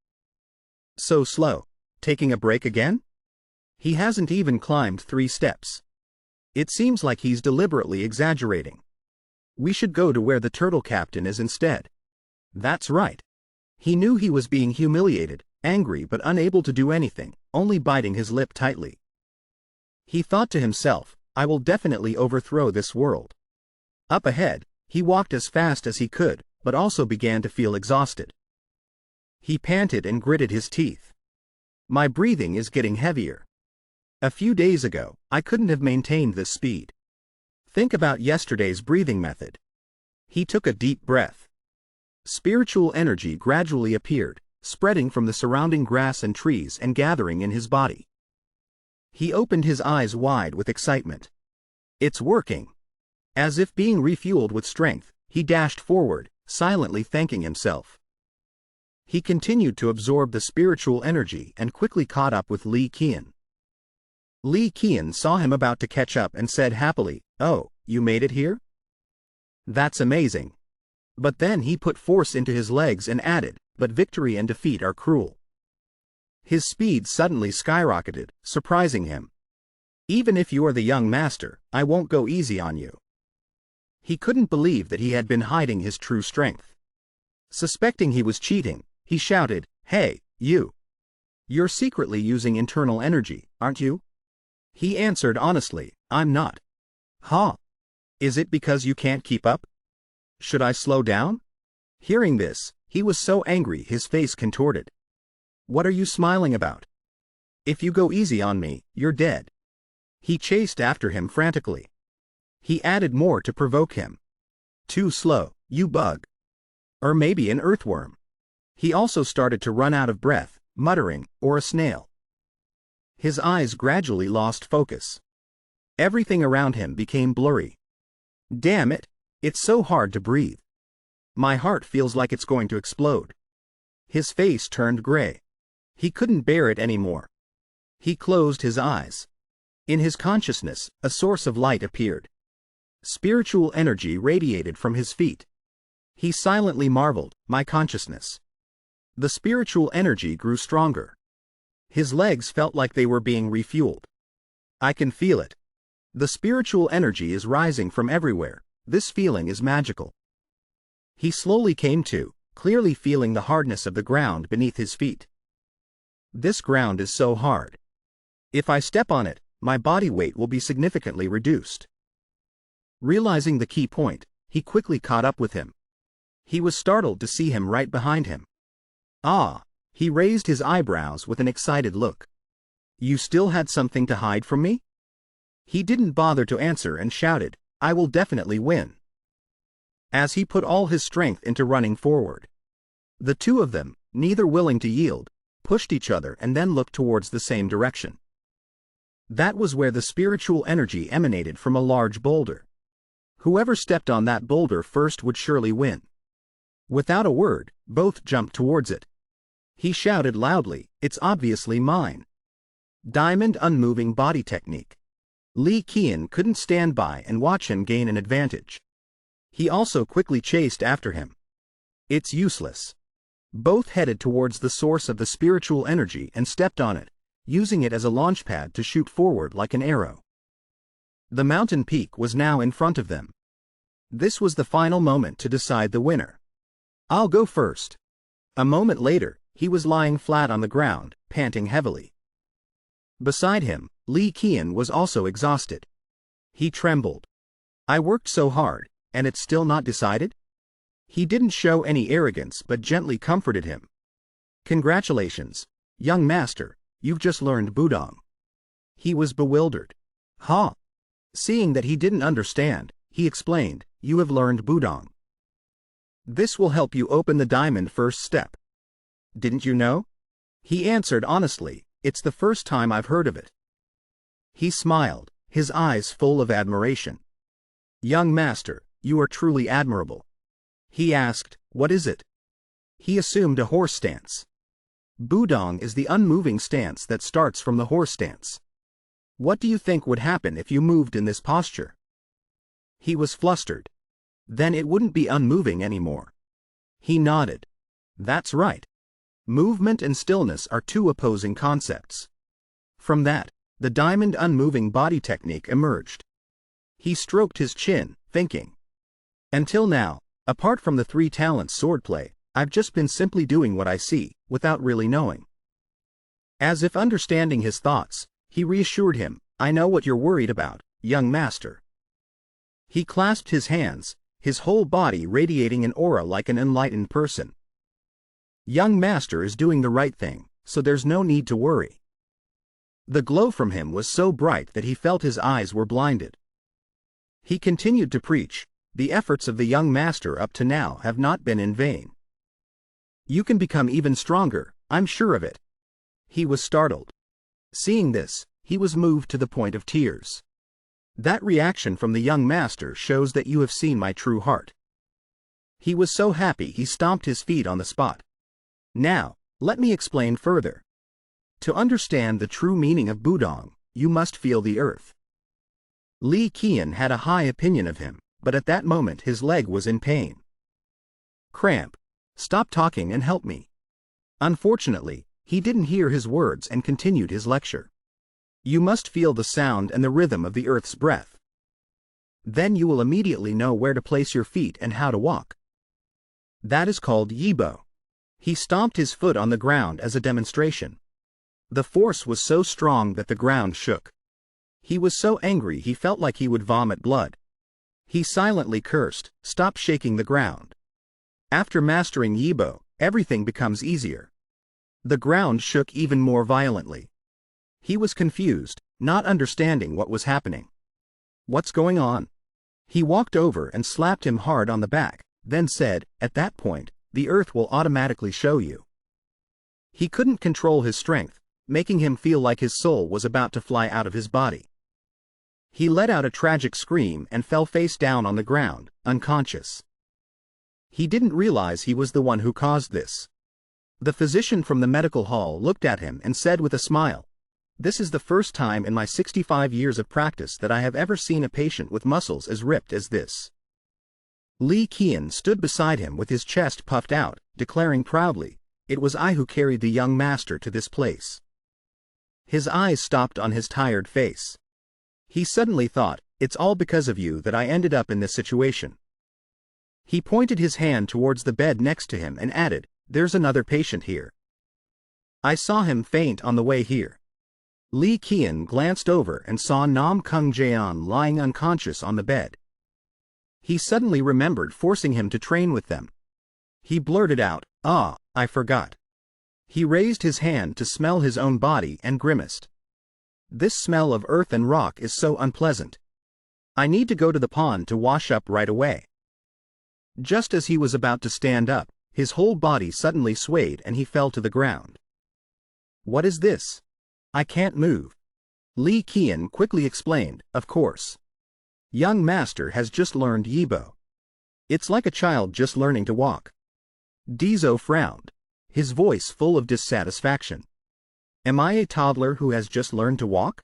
So slow, taking a break again? He hasn't even climbed 3 steps. It seems like he's deliberately exaggerating. We should go to where the turtle captain is instead." That's right. He knew he was being humiliated, angry but unable to do anything, only biting his lip tightly. He thought to himself, "I will definitely overthrow this world." Up ahead, he walked as fast as he could, but also began to feel exhausted. He panted and gritted his teeth. "My breathing is getting heavier. A few days ago, I couldn't have maintained this speed. Think about yesterday's breathing method." He took a deep breath. Spiritual energy gradually appeared, spreading from the surrounding grass and trees and gathering in his body. He opened his eyes wide with excitement. It's working. As if being refueled with strength, he dashed forward, silently thanking himself. He continued to absorb the spiritual energy and quickly caught up with Li Qian. Li Qian saw him about to catch up and said happily, "Oh, you made it here? That's amazing." But then he put force into his legs and added, "But victory and defeat are cruel." His speed suddenly skyrocketed, surprising him. "Even if you're the young master, I won't go easy on you." He couldn't believe that he had been hiding his true strength. Suspecting he was cheating, he shouted, "Hey, you! You're secretly using internal energy, aren't you?" He answered honestly, "I'm not." "Huh? Is it because you can't keep up? Should I slow down?" Hearing this, he was so angry his face contorted. "What are you smiling about? If you go easy on me, you're dead." He chased after him frantically. He added more to provoke him. "Too slow, you bug. Or maybe an earthworm." He also started to run out of breath, muttering, "Or a snail." His eyes gradually lost focus. Everything around him became blurry. "Damn it, it's so hard to breathe. My heart feels like it's going to explode." His face turned gray. He couldn't bear it anymore. He closed his eyes. In his consciousness, a source of light appeared. Spiritual energy radiated from his feet. He silently marveled, "My consciousness." The spiritual energy grew stronger. His legs felt like they were being refueled. "I can feel it. The spiritual energy is rising from everywhere. This feeling is magical." He slowly came to, clearly feeling the hardness of the ground beneath his feet. "This ground is so hard. If I step on it, my body weight will be significantly reduced." Realizing the key point, he quickly caught up with him. He was startled to see him right behind him. "Ah!" He raised his eyebrows with an excited look. "You still had something to hide from me?" He didn't bother to answer and shouted, "I will definitely win." As he put all his strength into running forward. The two of them, neither willing to yield, pushed each other and then looked towards the same direction. That was where the spiritual energy emanated from a large boulder. Whoever stepped on that boulder first would surely win. Without a word, both jumped towards it. He shouted loudly, "It's obviously mine." Diamond unmoving body technique. Li Qian couldn't stand by and watch him gain an advantage. He also quickly chased after him. "It's useless." Both headed towards the source of the spiritual energy and stepped on it, using it as a launch pad to shoot forward like an arrow. The mountain peak was now in front of them. This was the final moment to decide the winner. "I'll go first." A moment later, he was lying flat on the ground, panting heavily. Beside him, Li Qian was also exhausted. He trembled. "I worked so hard, and it's still not decided?" He didn't show any arrogance but gently comforted him. "Congratulations, young master, you've just learned Budong." He was bewildered. "Huh?" Seeing that he didn't understand, he explained, "You have learned Budong. This will help you open the diamond first step. Didn't you know?" He answered honestly, "It's the first time I've heard of it." He smiled, his eyes full of admiration. "Young master, you are truly admirable." He asked, "What is it?" He assumed a horse stance. Budong is the unmoving stance that starts from the horse stance. What do you think would happen if you moved in this posture? He was flustered. Then it wouldn't be unmoving anymore. He nodded. "That's right. Movement and stillness are two opposing concepts." From that, the diamond unmoving body technique emerged. He stroked his chin, thinking. Until now, apart from the 3 talents swordplay, I've just been simply doing what I see, without really knowing. As if understanding his thoughts, he reassured him, "I know what you're worried about, young master." He clasped his hands, his whole body radiating an aura like an enlightened person. "Young master is doing the right thing, so there's no need to worry." The glow from him was so bright that he felt his eyes were blinded. He continued to preach, "The efforts of the young master up to now have not been in vain. You can become even stronger, I'm sure of it." He was startled. Seeing this, he was moved to the point of tears. "That reaction from the young master shows that you have seen my true heart." He was so happy he stomped his feet on the spot. "Now, let me explain further. To understand the true meaning of Budong, you must feel the earth. Li Qian had a high opinion of him, but at that moment his leg was in pain. Cramp. Stop talking and help me. Unfortunately, he didn't hear his words and continued his lecture. You must feel the sound and the rhythm of the earth's breath. Then you will immediately know where to place your feet and how to walk. That is called Yibo. He stomped his foot on the ground as a demonstration. The force was so strong that the ground shook. He was so angry he felt like he would vomit blood. He silently cursed, "Stop shaking the ground." After mastering Yibo, everything becomes easier. The ground shook even more violently. He was confused, not understanding what was happening. What's going on? He walked over and slapped him hard on the back, then said, "At that point, the earth will automatically show you." He couldn't control his strength, making him feel like his soul was about to fly out of his body. He let out a tragic scream and fell face down on the ground, unconscious. He didn't realize he was the one who caused this. The physician from the medical hall looked at him and said with a smile, "This is the first time in my 65 years of practice that I have ever seen a patient with muscles as ripped as this." Li Qian stood beside him with his chest puffed out, declaring proudly, "It was I who carried the young master to this place." His eyes stopped on his tired face. He suddenly thought, "It's all because of you that I ended up in this situation." He pointed his hand towards the bed next to him and added, "There's another patient here. I saw him faint on the way here." Li Qian glanced over and saw Namgung Clan lying unconscious on the bed. He suddenly remembered forcing him to train with them. He blurted out, "Ah, I forgot." He raised his hand to smell his own body and grimaced. "This smell of earth and rock is so unpleasant. I need to go to the pond to wash up right away." Just as he was about to stand up, his whole body suddenly swayed and he fell to the ground. "What is this? I can't move." Li Qian quickly explained, "Of course. Young master has just learned Yibo. It's like a child just learning to walk." Deso frowned, his voice full of dissatisfaction. "Am I a toddler who has just learned to walk?"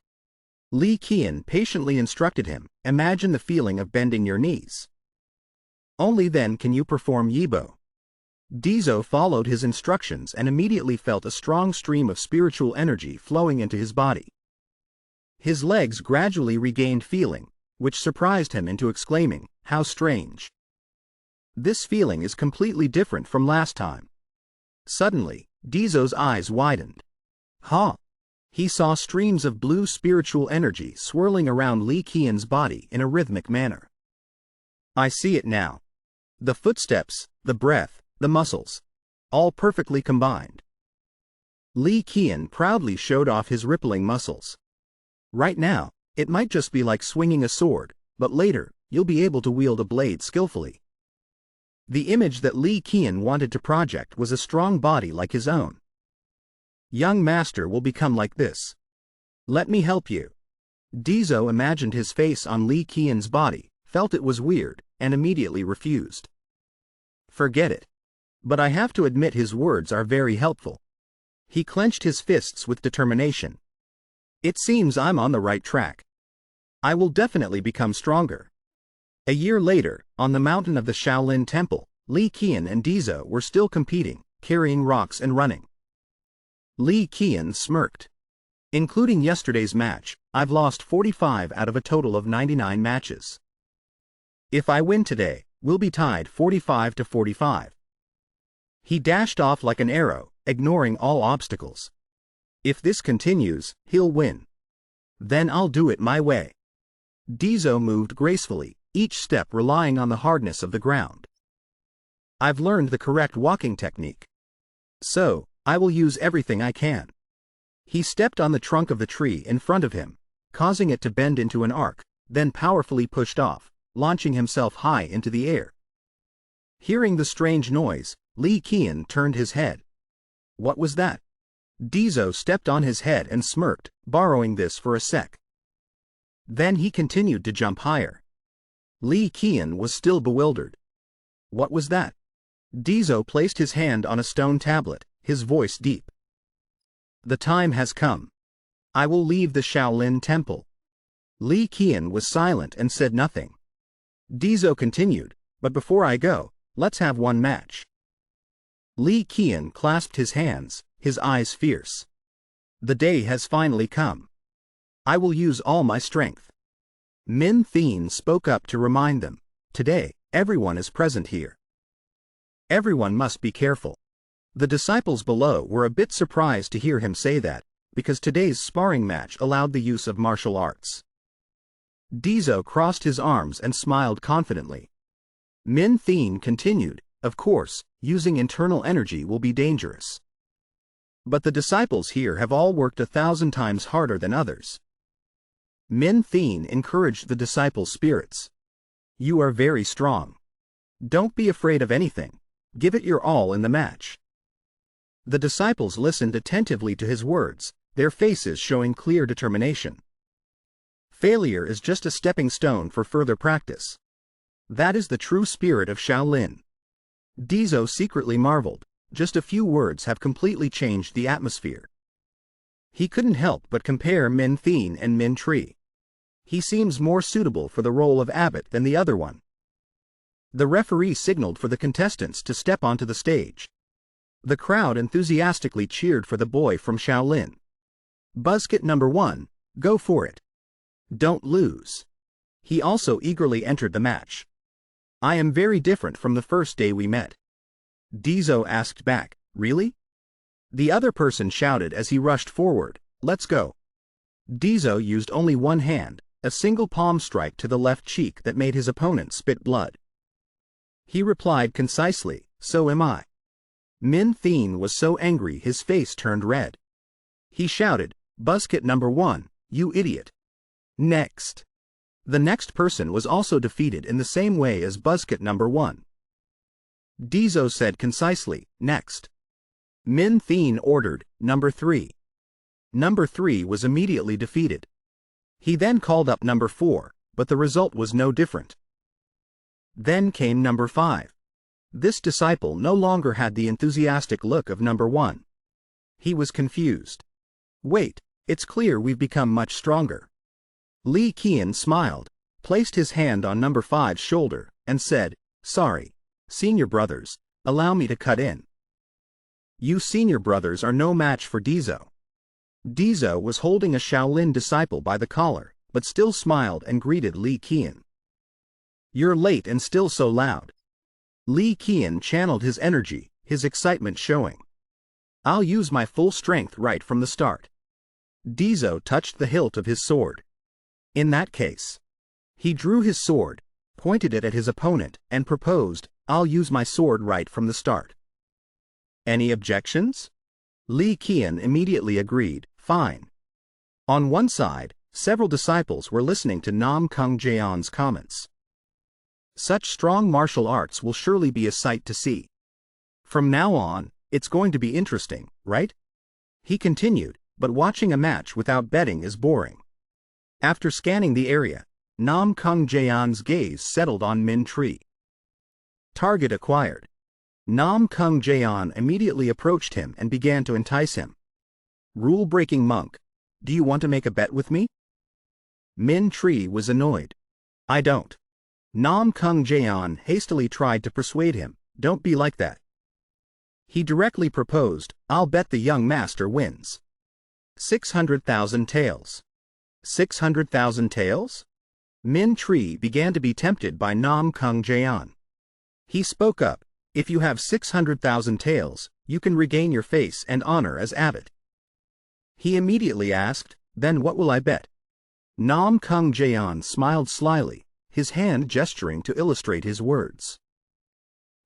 Li Qian patiently instructed him, "Imagine the feeling of bending your knees. Only then can you perform Yibo." Deso followed his instructions and immediately felt a strong stream of spiritual energy flowing into his body. His legs gradually regained feeling, which surprised him into exclaiming, "How strange. This feeling is completely different from last time." Suddenly, Deso's eyes widened. "Huh!" He saw streams of blue spiritual energy swirling around Li Qian's body in a rhythmic manner. "I see it now. The footsteps, the breath, the muscles, all perfectly combined." Li Qian proudly showed off his rippling muscles. "Right now, it might just be like swinging a sword, but later, you'll be able to wield a blade skillfully." The image that Li Qian wanted to project was a strong body like his own. "Young master will become like this. Let me help you." Deso imagined his face on Li Qian's body, felt it was weird, and immediately refused. "Forget it. But I have to admit his words are very helpful." He clenched his fists with determination. "It seems I'm on the right track. I will definitely become stronger." A year later, on the mountain of the Shaolin Temple, Li Qian and Deso were still competing, carrying rocks and running. Li Qian smirked. "Including yesterday's match, I've lost 45 out of a total of 99 matches. If I win today, we'll be tied 45 to 45. He dashed off like an arrow, ignoring all obstacles. "If this continues, he'll win. Then I'll do it my way." Deso moved gracefully, each step relying on the hardness of the ground. "I've learned the correct walking technique. So, I will use everything I can." He stepped on the trunk of the tree in front of him, causing it to bend into an arc, then powerfully pushed off, launching himself high into the air. Hearing the strange noise, Li Qian turned his head. What was that? Deso stepped on his head and smirked, borrowing this for a sec. Then he continued to jump higher. Li Qian was still bewildered. What was that? Deso placed his hand on a stone tablet, his voice deep. "The time has come. I will leave the Shaolin Temple. Li Qian was silent and said nothing. Deso continued, but before I go, let's have one match. Li Qian clasped his hands, his eyes fierce. The day has finally come. I will use all my strength. Min Thien spoke up to remind them, today, everyone is present here. Everyone must be careful. The disciples below were a bit surprised to hear him say that, because today's sparring match allowed the use of martial arts. Deso crossed his arms and smiled confidently. Min Thien continued, of course, using internal energy will be dangerous. But the disciples here have all worked 1,000 times harder than others. Min Thien encouraged the disciples' spirits. You are very strong. Don't be afraid of anything. Give it your all in the match. The disciples listened attentively to his words, their faces showing clear determination. Failure is just a stepping stone for further practice. That is the true spirit of Shaolin. Deso secretly marveled, just a few words have completely changed the atmosphere. He couldn't help but compare Min Thien and Min Tree. He seems more suitable for the role of abbot than the other one. The referee signaled for the contestants to step onto the stage. The crowd enthusiastically cheered for the boy from Shaolin. Buzzcut number 1, go for it. Don't lose. He also eagerly entered the match. I am very different from the first day we met. Deso asked back, really? The other person shouted as he rushed forward, let's go. Deso used only one hand, a single palm strike to the left cheek that made his opponent spit blood. He replied concisely, so am I. Min Thien was so angry his face turned red. He shouted, Buzzcut number 1, you idiot. Next. The next person was also defeated in the same way as Buzzcut number 1. Deso said concisely, next. Min Thien ordered, number 3. Number 3 was immediately defeated. He then called up number 4, but the result was no different. Then came number 5. This disciple no longer had the enthusiastic look of number 1. He was confused. Wait, it's clear we've become much stronger. Li Qian smiled, placed his hand on number 5's shoulder, and said, sorry, senior brothers, allow me to cut in. You senior brothers are no match for Deso. Deso was holding a Shaolin disciple by the collar, but still smiled and greeted Li Qian. You're late and still so loud. Li Qian channeled his energy, his excitement showing. I'll use my full strength right from the start. Deso touched the hilt of his sword. In that case. He drew his sword, pointed it at his opponent, and proposed, I'll use my sword right from the start. Any objections? Li Qian immediately agreed, fine. On one side, several disciples were listening to Namgung Clan's comments. Such strong martial arts will surely be a sight to see. From now on, it's going to be interesting, right? He continued, but watching a match without betting is boring. After scanning the area, Namgung Clan's gaze settled on Min Tree. Target acquired. Namgung Clan immediately approached him and began to entice him. Rule-breaking monk, do you want to make a bet with me? Min Tree was annoyed. I don't. Namgung Clan hastily tried to persuade him, don't be like that. He directly proposed, I'll bet the young master wins. 600,000 taels. 600,000 taels? Min Tree began to be tempted by Namgung Clan. He spoke up, if you have 600,000 taels, you can regain your face and honor as abbot. He immediately asked, then what will I bet? Namgung Clan smiled slyly, his hand gesturing to illustrate his words.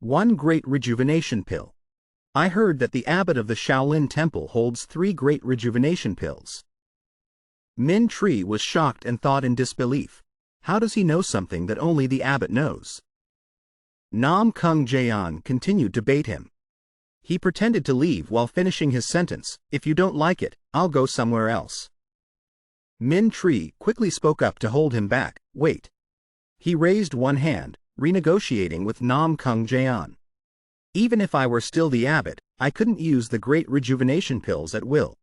1 great rejuvenation pill. I heard that the abbot of the Shaolin Temple holds 3 great rejuvenation pills. Min Tree was shocked and thought in disbelief. How does he know something that only the abbot knows? Namgung Clan continued to bait him. He pretended to leave while finishing his sentence, if you don't like it, I'll go somewhere else. Min Tree quickly spoke up to hold him back, wait. He raised one hand, renegotiating with Namgung Clan. Even if I were still the abbot, I couldn't use the great rejuvenation pills at will.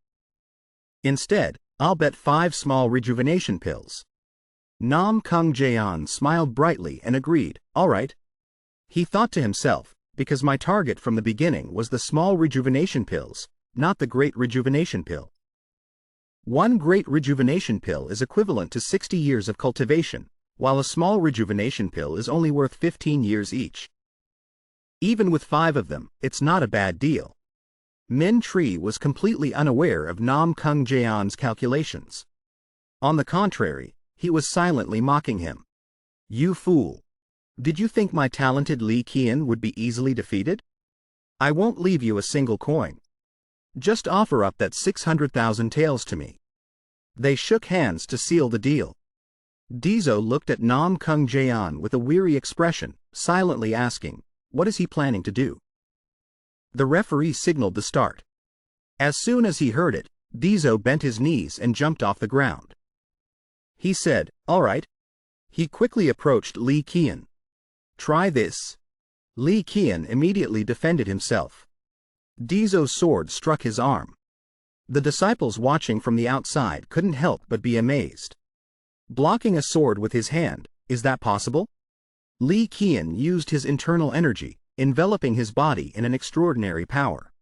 Instead, I'll bet 5 small rejuvenation pills. Namgung Clan smiled brightly and agreed, all right. He thought to himself, because my target from the beginning was the small rejuvenation pills, not the great rejuvenation pill. 1 great rejuvenation pill is equivalent to 60 years of cultivation, while a small rejuvenation pill is only worth 15 years each. Even with 5 of them, it's not a bad deal. Min Tree was completely unaware of Namgung Clan's calculations. On the contrary, he was silently mocking him. You fool! Did you think my talented Li Qian would be easily defeated? I won't leave you a single coin. Just offer up that 600,000 taels to me. They shook hands to seal the deal. Deso looked at Namgung Clan with a weary expression, silently asking, what is he planning to do? The referee signaled the start. As soon as he heard it, Deso bent his knees and jumped off the ground. He said, all right. He quickly approached Li Qian. Try this. Li Qian immediately defended himself. Deso's sword struck his arm. The disciples watching from the outside couldn't help but be amazed. Blocking a sword with his hand, is that possible? Li Qian used his internal energy, enveloping his body in an extraordinary power.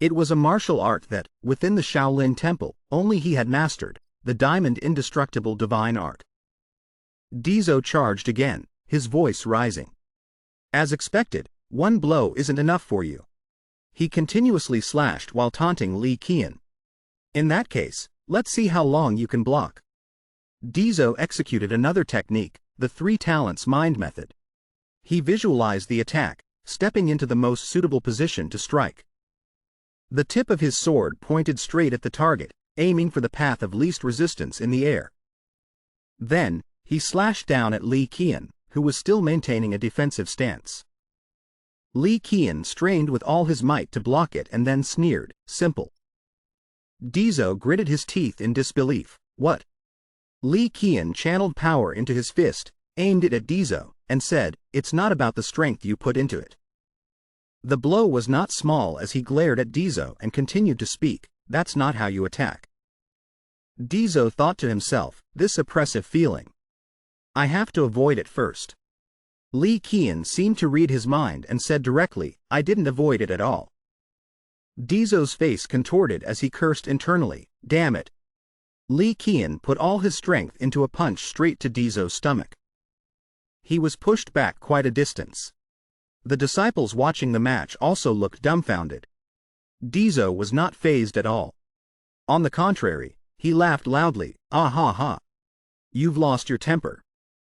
It was a martial art that, within the Shaolin Temple, only he had mastered, the diamond indestructible divine art. Deso charged again, his voice rising. As expected, 1 blow isn't enough for you. He continuously slashed while taunting Li Qian. In that case, let's see how long you can block. Deso executed another technique, the 3 talents mind method. He visualized the attack, stepping into the most suitable position to strike. The tip of his sword pointed straight at the target, aiming for the path of least resistance in the air. Then, he slashed down at Li Qian, who was still maintaining a defensive stance. Li Qian strained with all his might to block it and then sneered, simple. Deso gritted his teeth in disbelief, what? Li Qian channeled power into his fist, aimed it at Deso, and said, it's not about the strength you put into it. The blow was not small as he glared at Deso and continued to speak, that's not how you attack. Deso thought to himself, this oppressive feeling. I have to avoid it first. Li Qian seemed to read his mind and said directly, I didn't avoid it at all. Deso's face contorted as he cursed internally, damn it. Li Qian put all his strength into a punch straight to Deso's stomach. He was pushed back quite a distance. The disciples watching the match also looked dumbfounded. Deso was not fazed at all. On the contrary, he laughed loudly, ah ha ha. You've lost your temper.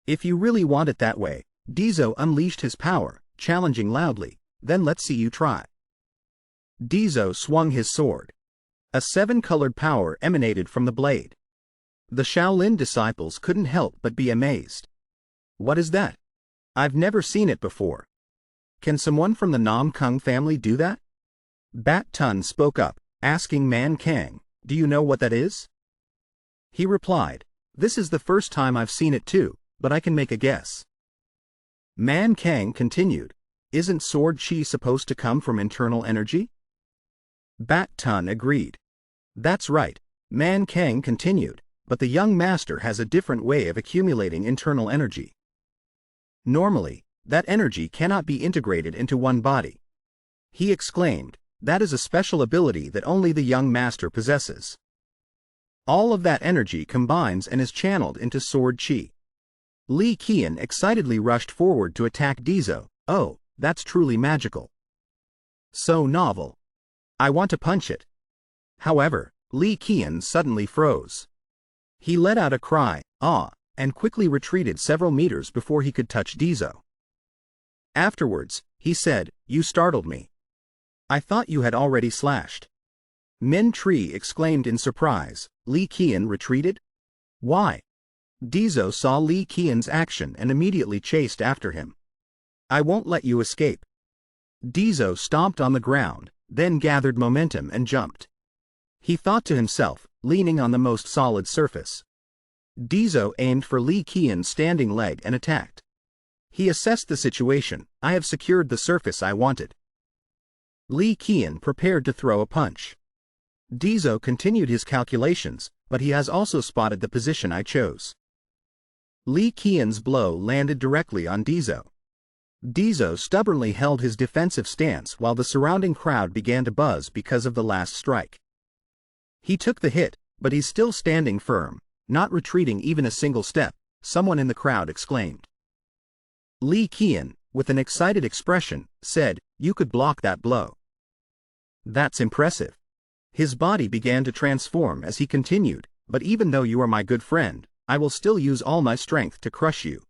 If you really want it that way, Deso unleashed his power, challenging loudly, then let's see you try. Deso swung his sword. A 7-colored power emanated from the blade. The Shaolin disciples couldn't help but be amazed. What is that? I've never seen it before. Can someone from the Namgung family do that? Bat Tun spoke up, asking Man Kang, do you know what that is? He replied, this is the first time I've seen it too, but I can make a guess. Man Kang continued, isn't sword chi supposed to come from internal energy? Bat Tun agreed. That's right, Man Kang continued, but the young master has a different way of accumulating internal energy. Normally, that energy cannot be integrated into one body. He exclaimed, that is a special ability that only the young master possesses. All of that energy combines and is channeled into sword chi. Li Qian excitedly rushed forward to attack Deso, oh, that's truly magical. So novel. I want to punch it. However, Li Qian suddenly froze. He let out a cry, ah, and quickly retreated several meters before he could touch Deso. Afterwards, he said, you startled me. I thought you had already slashed. Min Tree exclaimed in surprise, Li Qian retreated? Why? Deso saw Li Qian's action and immediately chased after him. I won't let you escape. Deso stomped on the ground, then gathered momentum and jumped. He thought to himself, leaning on the most solid surface. Deso aimed for Li Qian's standing leg and attacked. He assessed the situation, I have secured the surface I wanted. Li Qian prepared to throw a punch. Deso continued his calculations, but he has also spotted the position I chose. Li Qian's blow landed directly on Deso. Deso stubbornly held his defensive stance while the surrounding crowd began to buzz because of the last strike. He took the hit, but he's still standing firm, not retreating even a single step, someone in the crowd exclaimed. Li Qian, with an excited expression, said, "You could block that blow." "That's impressive." His body began to transform as he continued, "But even though you are my good friend, I will still use all my strength to crush you.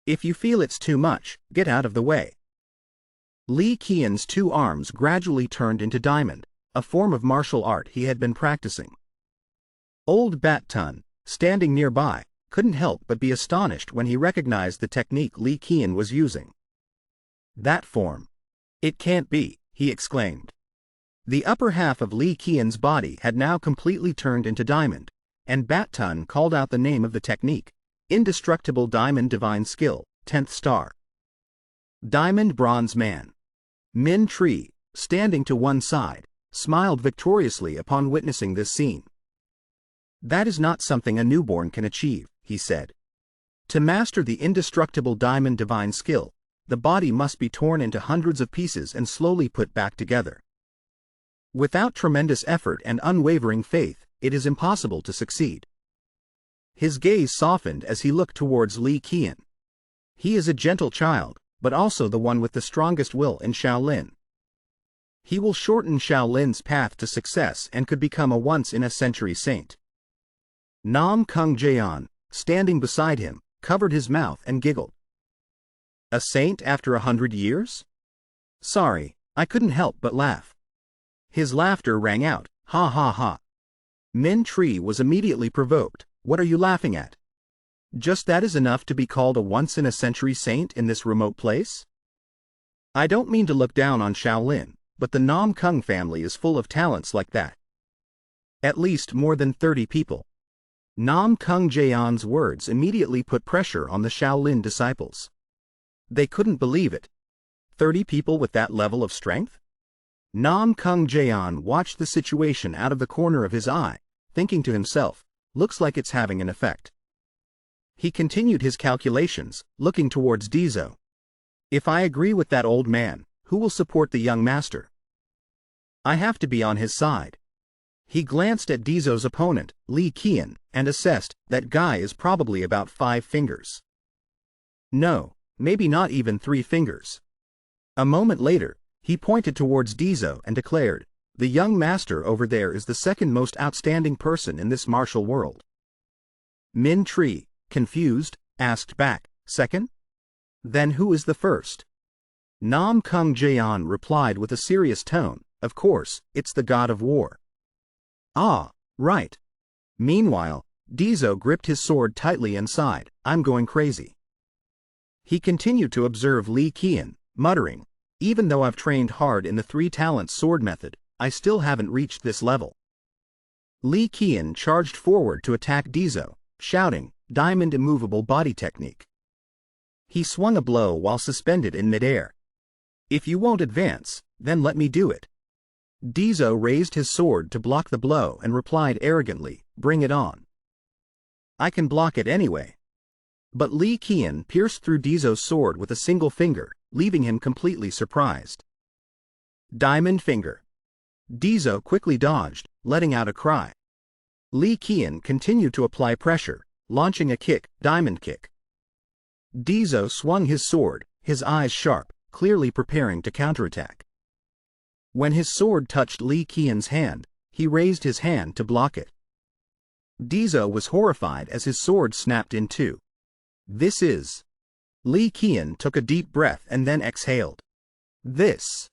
If you feel it's too much, get out of the way." Li Qian's two arms gradually turned into diamond, a form of martial art he had been practicing. Old Bat Tun, standing nearby, couldn't help but be astonished when he recognized the technique Li Qian was using. "That form. It can't be," he exclaimed. The upper half of Li Qian's body had now completely turned into diamond, and Bat Tun called out the name of the technique: Indestructible Diamond Divine Skill, 10th Star. Diamond Bronze Man. Min Tree, standing to one side, smiled victoriously upon witnessing this scene. "That is not something a newborn can achieve," he said. "To master the indestructible diamond divine skill, the body must be torn into hundreds of pieces and slowly put back together. Without tremendous effort and unwavering faith, it is impossible to succeed." His gaze softened as he looked towards Li Qian. He is a gentle child, but also the one with the strongest will in Shaolin. He will shorten Shaolin's path to success and could become a once-in-a-century saint. Namgung Deso, standing beside him, covered his mouth and giggled. "A saint after 100 years? Sorry, I couldn't help but laugh." His laughter rang out, "Ha ha ha." Min Tree was immediately provoked. "What are you laughing at? Just that is enough to be called a once-in-a-century saint in this remote place? I don't mean to look down on Shaolin, but the Namgung family is full of talents like that. At least more than 30 people. Namgung Deso's words immediately put pressure on the Shaolin disciples. They couldn't believe it. 30 people with that level of strength? Namgung Deso watched the situation out of the corner of his eye, thinking to himself, "Looks like it's having an effect." He continued his calculations, looking towards Deso. "If I agree with that old man, who will support the young master? I have to be on his side." He glanced at Deso's opponent, Li Qian, and assessed, "That guy is probably about 5 fingers. No, maybe not even 3 fingers. A moment later, he pointed towards Deso and declared, "The young master over there is the second most outstanding person in this martial world." Min Tree, confused, asked back, "Second? Then who is the first?" Namgung Deso replied with a serious tone, "Of course, it's the god of war." "Ah, right." Meanwhile, Deso gripped his sword tightly and sighed, "I'm going crazy." He continued to observe Li Qian, muttering, "Even though I've trained hard in the 3-talent sword method, I still haven't reached this level." Li Qian charged forward to attack Deso, shouting, "Diamond Immovable Body Technique." He swung a blow while suspended in midair. "If you won't advance, then let me do it." Deso raised his sword to block the blow and replied arrogantly, "Bring it on. I can block it anyway." But Li Qian pierced through Deso's sword with a single finger, leaving him completely surprised. Diamond Finger. Deso quickly dodged, letting out a cry. Li Qian continued to apply pressure, launching a kick, Diamond Kick. Deso swung his sword, his eyes sharp, clearly preparing to counterattack. When his sword touched Li Qian's hand, he raised his hand to block it. Deso was horrified as his sword snapped in two. "This is..." Li Qian took a deep breath and then exhaled. "This..."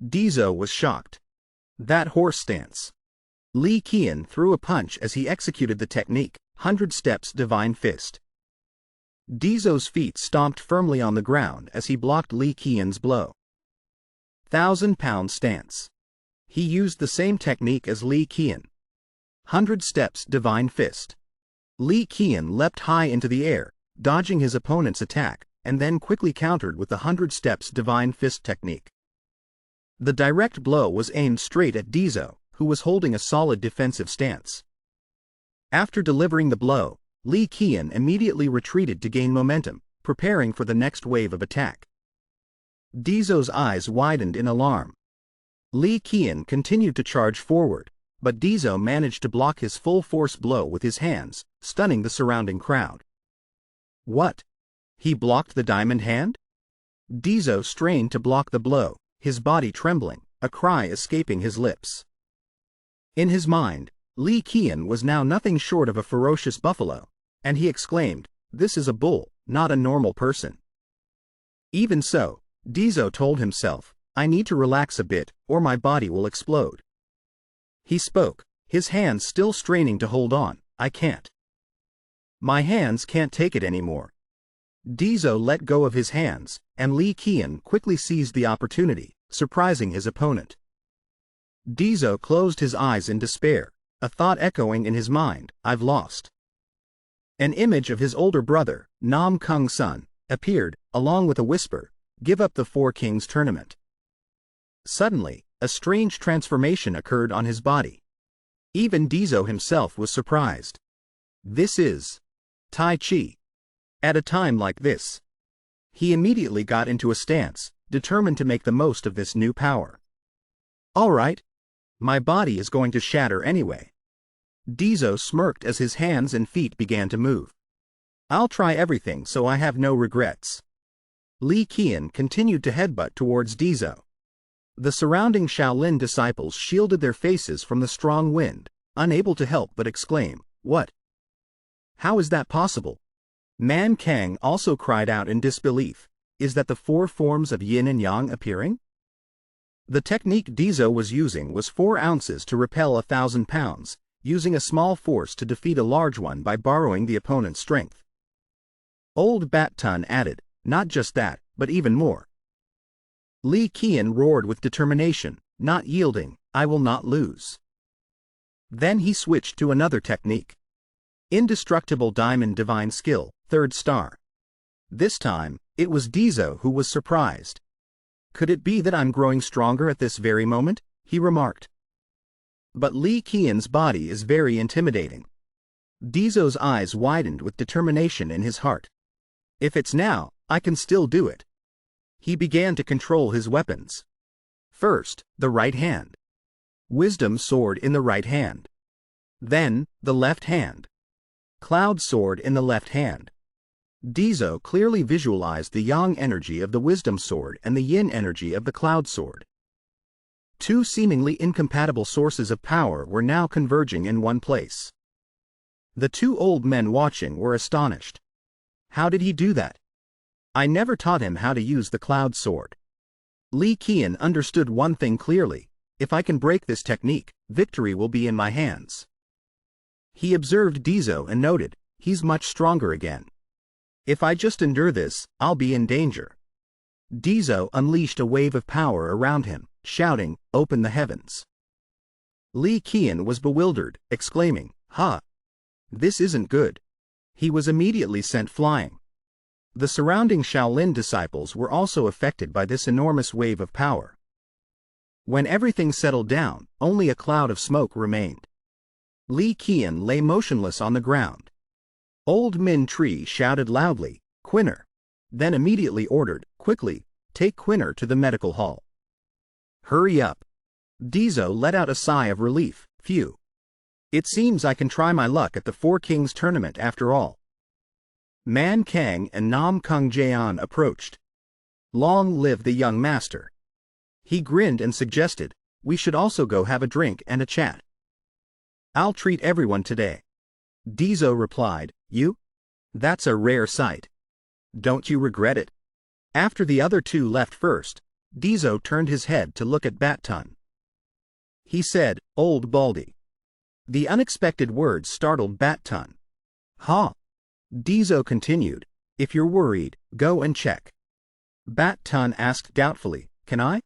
Deso was shocked. "That horse stance." Li Qian threw a punch as he executed the technique, 100 steps Divine Fist. Deso's feet stomped firmly on the ground as he blocked Li Qian's blow. 1,000-pound stance. He used the same technique as Li Qian. 100 steps Divine Fist. Li Qian leapt high into the air, dodging his opponent's attack, and then quickly countered with the 100 steps Divine Fist technique. The direct blow was aimed straight at Deso, who was holding a solid defensive stance. After delivering the blow, Li Qian immediately retreated to gain momentum, preparing for the next wave of attack. Deso's eyes widened in alarm. Li Qian continued to charge forward, but Deso managed to block his full-force blow with his hands, stunning the surrounding crowd. What? He blocked the diamond hand? Deso strained to block the blow, his body trembling, a cry escaping his lips. In his mind, Li Qian was now nothing short of a ferocious buffalo, and he exclaimed, "This is a bull, not a normal person." Even so, Deso told himself, "I need to relax a bit, or my body will explode." He spoke, his hands still straining to hold on, "I can't. My hands can't take it anymore." Deso let go of his hands, and Li Qian quickly seized the opportunity, surprising his opponent. Deso closed his eyes in despair, a thought echoing in his mind, "I've lost." An image of his older brother, Namgung's son, appeared, along with a whisper, "Give up the Four Kings tournament." Suddenly, a strange transformation occurred on his body. Even Deso himself was surprised. This is Tai Chi. At a time like this, he immediately got into a stance, determined to make the most of this new power. "All right. My body is going to shatter anyway." Deso smirked as his hands and feet began to move. "I'll try everything so I have no regrets." Li Qian continued to headbutt towards Deso. The surrounding Shaolin disciples shielded their faces from the strong wind, unable to help but exclaim, "What? How is that possible?" Man Kang also cried out in disbelief, "Is that the four forms of yin and yang appearing?" The technique Deso was using was 4 ounces to repel 1,000 pounds, using a small force to defeat a large one by borrowing the opponent's strength. Old Bat Tun added, "Not just that, but even more." Li Qian roared with determination, not yielding, "I will not lose." Then he switched to another technique. Indestructible Diamond Divine Skill, 3rd star. This time, it was Deso who was surprised. "Could it be that I'm growing stronger at this very moment?" he remarked. But Li Qian's body is very intimidating. Deso's eyes widened with determination in his heart. "If it's now, I can still do it." He began to control his weapons. First, the right hand. Wisdom sword in the right hand. Then, the left hand. Cloud sword in the left hand. Deso clearly visualized the yang energy of the wisdom sword and the yin energy of the cloud sword. 2 seemingly incompatible sources of power were now converging in one place. The 2 old men watching were astonished. How did he do that? I never taught him how to use the cloud sword. Li Qian understood one thing clearly: if I can break this technique, victory will be in my hands. He observed Deso and noted, he's much stronger again. If I just endure this, I'll be in danger. Deso unleashed a wave of power around him, shouting, "Open the heavens." Li Qian was bewildered, exclaiming, "Ha! This isn't good." He was immediately sent flying. The surrounding Shaolin disciples were also affected by this enormous wave of power. When everything settled down, only a cloud of smoke remained. Li Qian lay motionless on the ground. Old Min Tree shouted loudly, "Quinner!" then immediately ordered, "Quickly, take Quinner to the medical hall." "Hurry up." Deso let out a sigh of relief, "Phew. It seems I can try my luck at the Four Kings tournament after all." Man Kang and Namgung Clan approached. "Long live the young master." He grinned and suggested, "We should also go have a drink and a chat." "I'll treat everyone today." Deso replied, "You? That's a rare sight. Don't you regret it?" After the other 2 left first, Deso turned his head to look at Bat Tun. He said, "Old Baldy." The unexpected words startled Bat Tun. "Ha!" Deso continued, "If you're worried, go and check." Bat Tun asked doubtfully, "Can I?"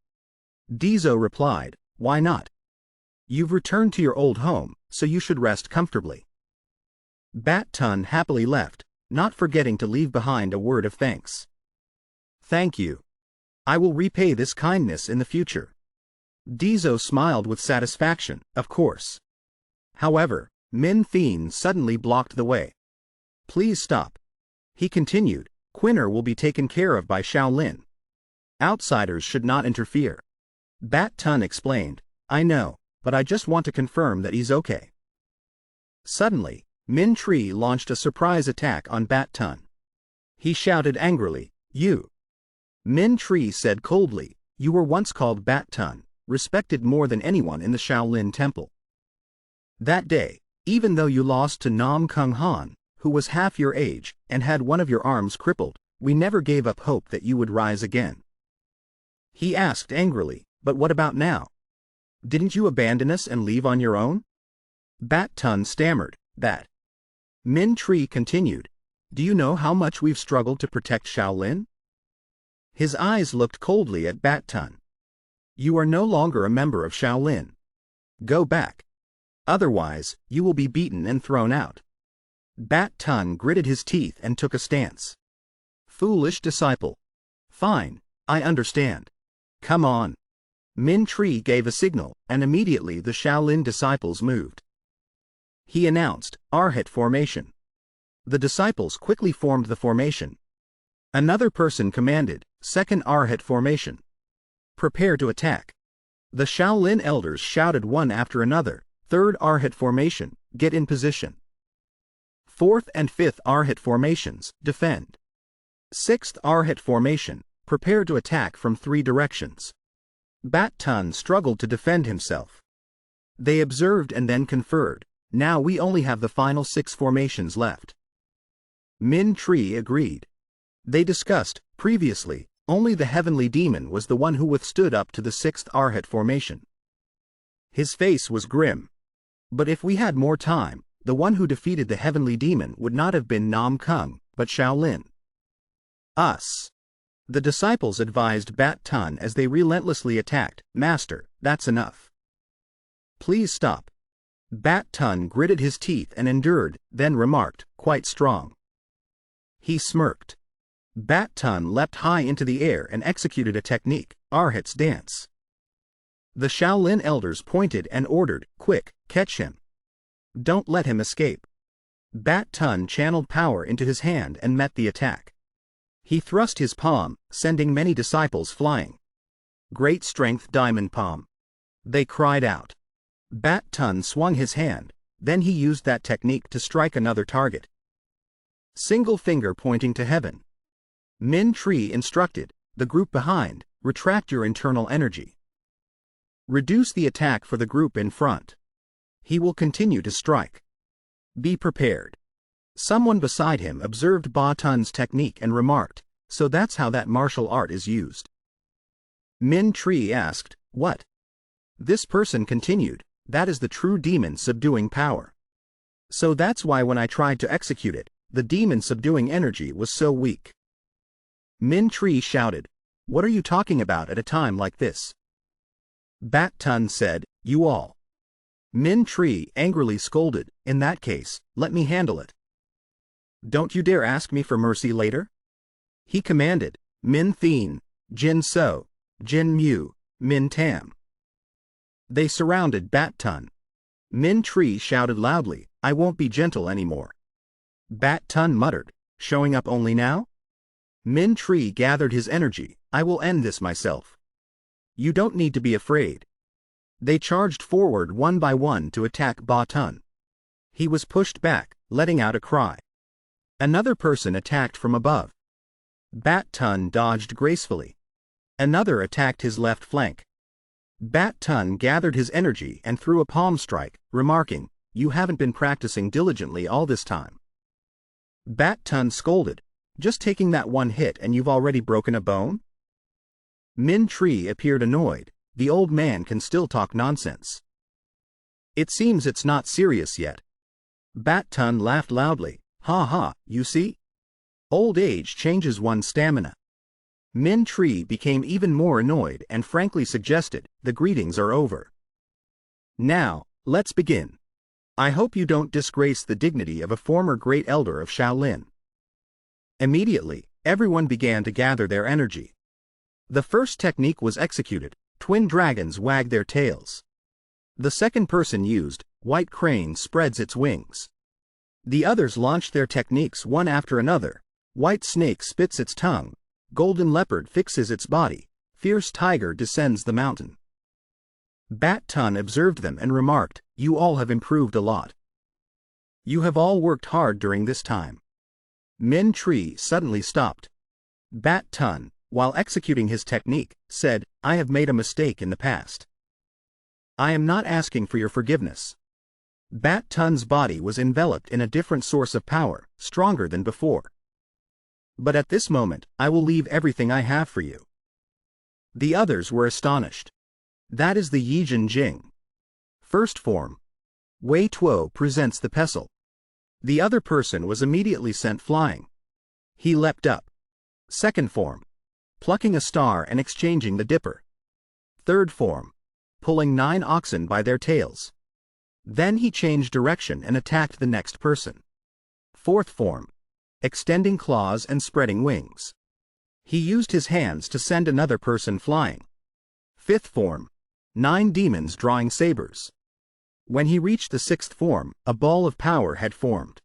Deso replied, "Why not? You've returned to your old home, so you should rest comfortably." Bat Tun happily left, not forgetting to leave behind a word of thanks. "Thank you. I will repay this kindness in the future." Deso smiled with satisfaction, of course. However, Min Thien suddenly blocked the way. Please stop. He continued, Quinner will be taken care of by Shaolin. Outsiders should not interfere. Bat Tun explained, I know, but I just want to confirm that he's okay. Suddenly, Min Tree launched a surprise attack on Bat Tun. He shouted angrily, You! Min Tree said coldly, You were once called Bat Tun, respected more than anyone in the Shaolin Temple. That day, even though you lost to Namgung Han, who was half your age, and had one of your arms crippled, we never gave up hope that you would rise again. He asked angrily, But what about now? Didn't you abandon us and leave on your own? Bat Tun stammered, That. Min Tree continued, Do you know how much we've struggled to protect Shaolin? His eyes looked coldly at Bat Tun. You are no longer a member of Shaolin. Go back. Otherwise, you will be beaten and thrown out. Bat Tun gritted his teeth and took a stance. Foolish disciple. Fine, I understand. Come on. Min Tree gave a signal, and immediately the Shaolin disciples moved. He announced, Arhat formation. The disciples quickly formed the formation. Another person commanded, Second Arhat formation. Prepare to attack. The Shaolin elders shouted one after another, Third Arhat formation, get in position. Fourth and fifth Arhat formations, defend. Sixth Arhat formation, prepare to attack from 3 directions. Bat Tun struggled to defend himself. They observed and then conferred, Now we only have the final 6 formations left. Min Tree agreed. They discussed, previously, only the heavenly demon was the one who withstood up to the 6th Arhat formation. His face was grim. But if we had more time, the one who defeated the heavenly demon would not have been Namgung, but Shaolin. Us. The disciples advised Bat Tun as they relentlessly attacked, Master, that's enough. Please stop. Bat Tun gritted his teeth and endured, then remarked, Quite strong. He smirked. Bat Tun leapt high into the air and executed a technique, Arhat's dance. The Shaolin elders pointed and ordered, Quick, catch him. Don't let him escape. Bat Tun channeled power into his hand and met the attack. He thrust his palm, sending many disciples flying. Great strength diamond palm. They cried out. Bat Tun swung his hand, then he used that technique to strike another target. Single finger pointing to heaven. Min Tree instructed, the group behind, retract your internal energy. Reduce the attack for the group in front. He will continue to strike. Be prepared. Someone beside him observed Ba Tun's technique and remarked, So that's how that martial art is used. Min Tree asked, What? This person continued, That is the true demon subduing power. So that's why when I tried to execute it, the demon subduing energy was so weak. Min Tree shouted, What are you talking about at a time like this? Bat Tun said, You all. Min Tree angrily scolded, In that case, let me handle it. Don't you dare ask me for mercy later? He commanded, Min Thien, Jin So, Jin Mu, Min Tam. They surrounded Bat Tun. Min Tree shouted loudly, I won't be gentle anymore. Bat Tun muttered, Showing up only now? Min Tree gathered his energy, I will end this myself. You don't need to be afraid. They charged forward one by one to attack Ba Tun. He was pushed back, letting out a cry. Another person attacked from above. Bat Tun dodged gracefully. Another attacked his left flank. Bat Tun gathered his energy and threw a palm strike, remarking, You haven't been practicing diligently all this time. Bat Tun scolded, Just taking that one hit and you've already broken a bone? Min Tree appeared annoyed, the old man can still talk nonsense. It seems it's not serious yet. Bat Tun laughed loudly, Ha ha, you see? Old age changes one's stamina. Min Tree became even more annoyed and frankly suggested, The greetings are over. Now, let's begin. I hope you don't disgrace the dignity of a former great elder of Shaolin. Immediately, everyone began to gather their energy. The first technique was executed, Twin dragons wag their tails. The second person used, white crane spreads its wings. The others launch their techniques one after another. White snake spits its tongue. Golden leopard fixes its body. Fierce tiger descends the mountain. Bat Tun observed them and remarked, "You all have improved a lot. You have all worked hard during this time." Min Tree suddenly stopped. Bat Tun, while executing his technique, said, "I have made a mistake in the past. I am not asking for your forgiveness." Bat Tun's body was enveloped in a different source of power, stronger than before. "But at this moment, I will leave everything I have for you." The others were astonished. That is the Yijin Jing. First form. Wei Tuo presents the pestle. The other person was immediately sent flying. He leapt up. Second form. Plucking a star and exchanging the dipper. Third form. Pulling 9 oxen by their tails. Then he changed direction and attacked the next person. Fourth form. Extending claws and spreading wings. He used his hands to send another person flying. Fifth form. 9 demons drawing sabers. When he reached the sixth form, a ball of power had formed.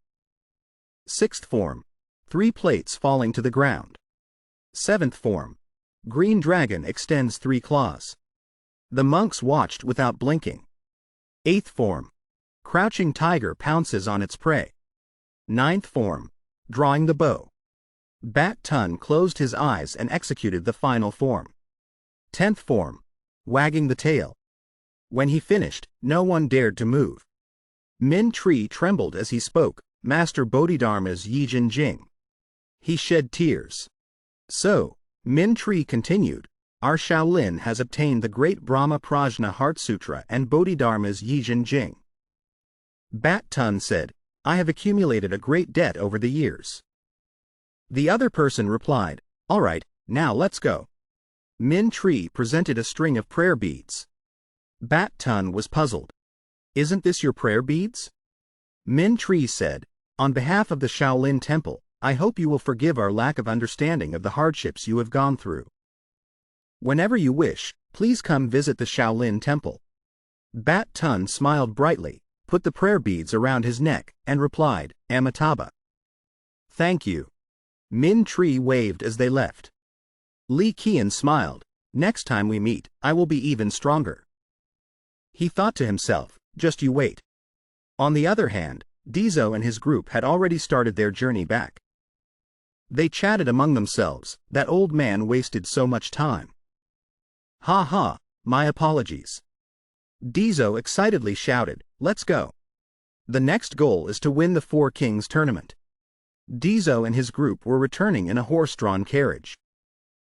Sixth form. 3 plates falling to the ground. Seventh form. Green dragon extends 3 claws. The monks watched without blinking. Eighth form. Crouching tiger pounces on its prey. Ninth form. Drawing the bow. Bat Tun closed his eyes and executed the final form. 10th form. Wagging the tail. When he finished, no one dared to move. Min Tree trembled as he spoke, Master Bodhidharma's Yijin Jing. He shed tears. "So," Min Tree continued, "our Shaolin has obtained the great Brahma Prajna Heart Sutra and Bodhidharma's Yijin Jing." Bat Tun said, "I have accumulated a great debt over the years." The other person replied, "All right, now let's go." Min Tree presented a string of prayer beads. Bat Tun was puzzled. "Isn't this your prayer beads?" Min Tree said, "On behalf of the Shaolin Temple, I hope you will forgive our lack of understanding of the hardships you have gone through. Whenever you wish, please come visit the Shaolin Temple." Bat Tun smiled brightly, put the prayer beads around his neck, and replied, "Amitabha." "Thank you." Min Tree waved as they left. Li Qian smiled, "Next time we meet, I will be even stronger." He thought to himself, "Just you wait." On the other hand, Deso and his group had already started their journey back. They chatted among themselves, "That old man wasted so much time." "Ha ha, my apologies." Deso excitedly shouted, "Let's go. The next goal is to win the 4 Kings tournament." Deso and his group were returning in a horse-drawn carriage.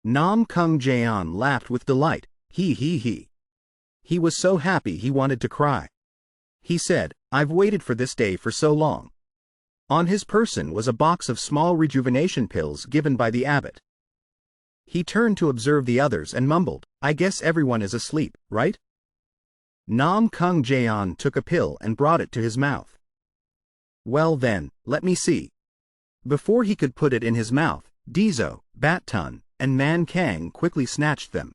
Namgung Deso laughed with delight, he. He was so happy he wanted to cry. He said, "I've waited for this day for so long." On his person was a box of small rejuvenation pills given by the abbot. He turned to observe the others and mumbled, "I guess everyone is asleep, right?" Namgung Deso took a pill and brought it to his mouth. "Well then, let me see." Before he could put it in his mouth, Deso, Bat Tun, and Man Kang quickly snatched them.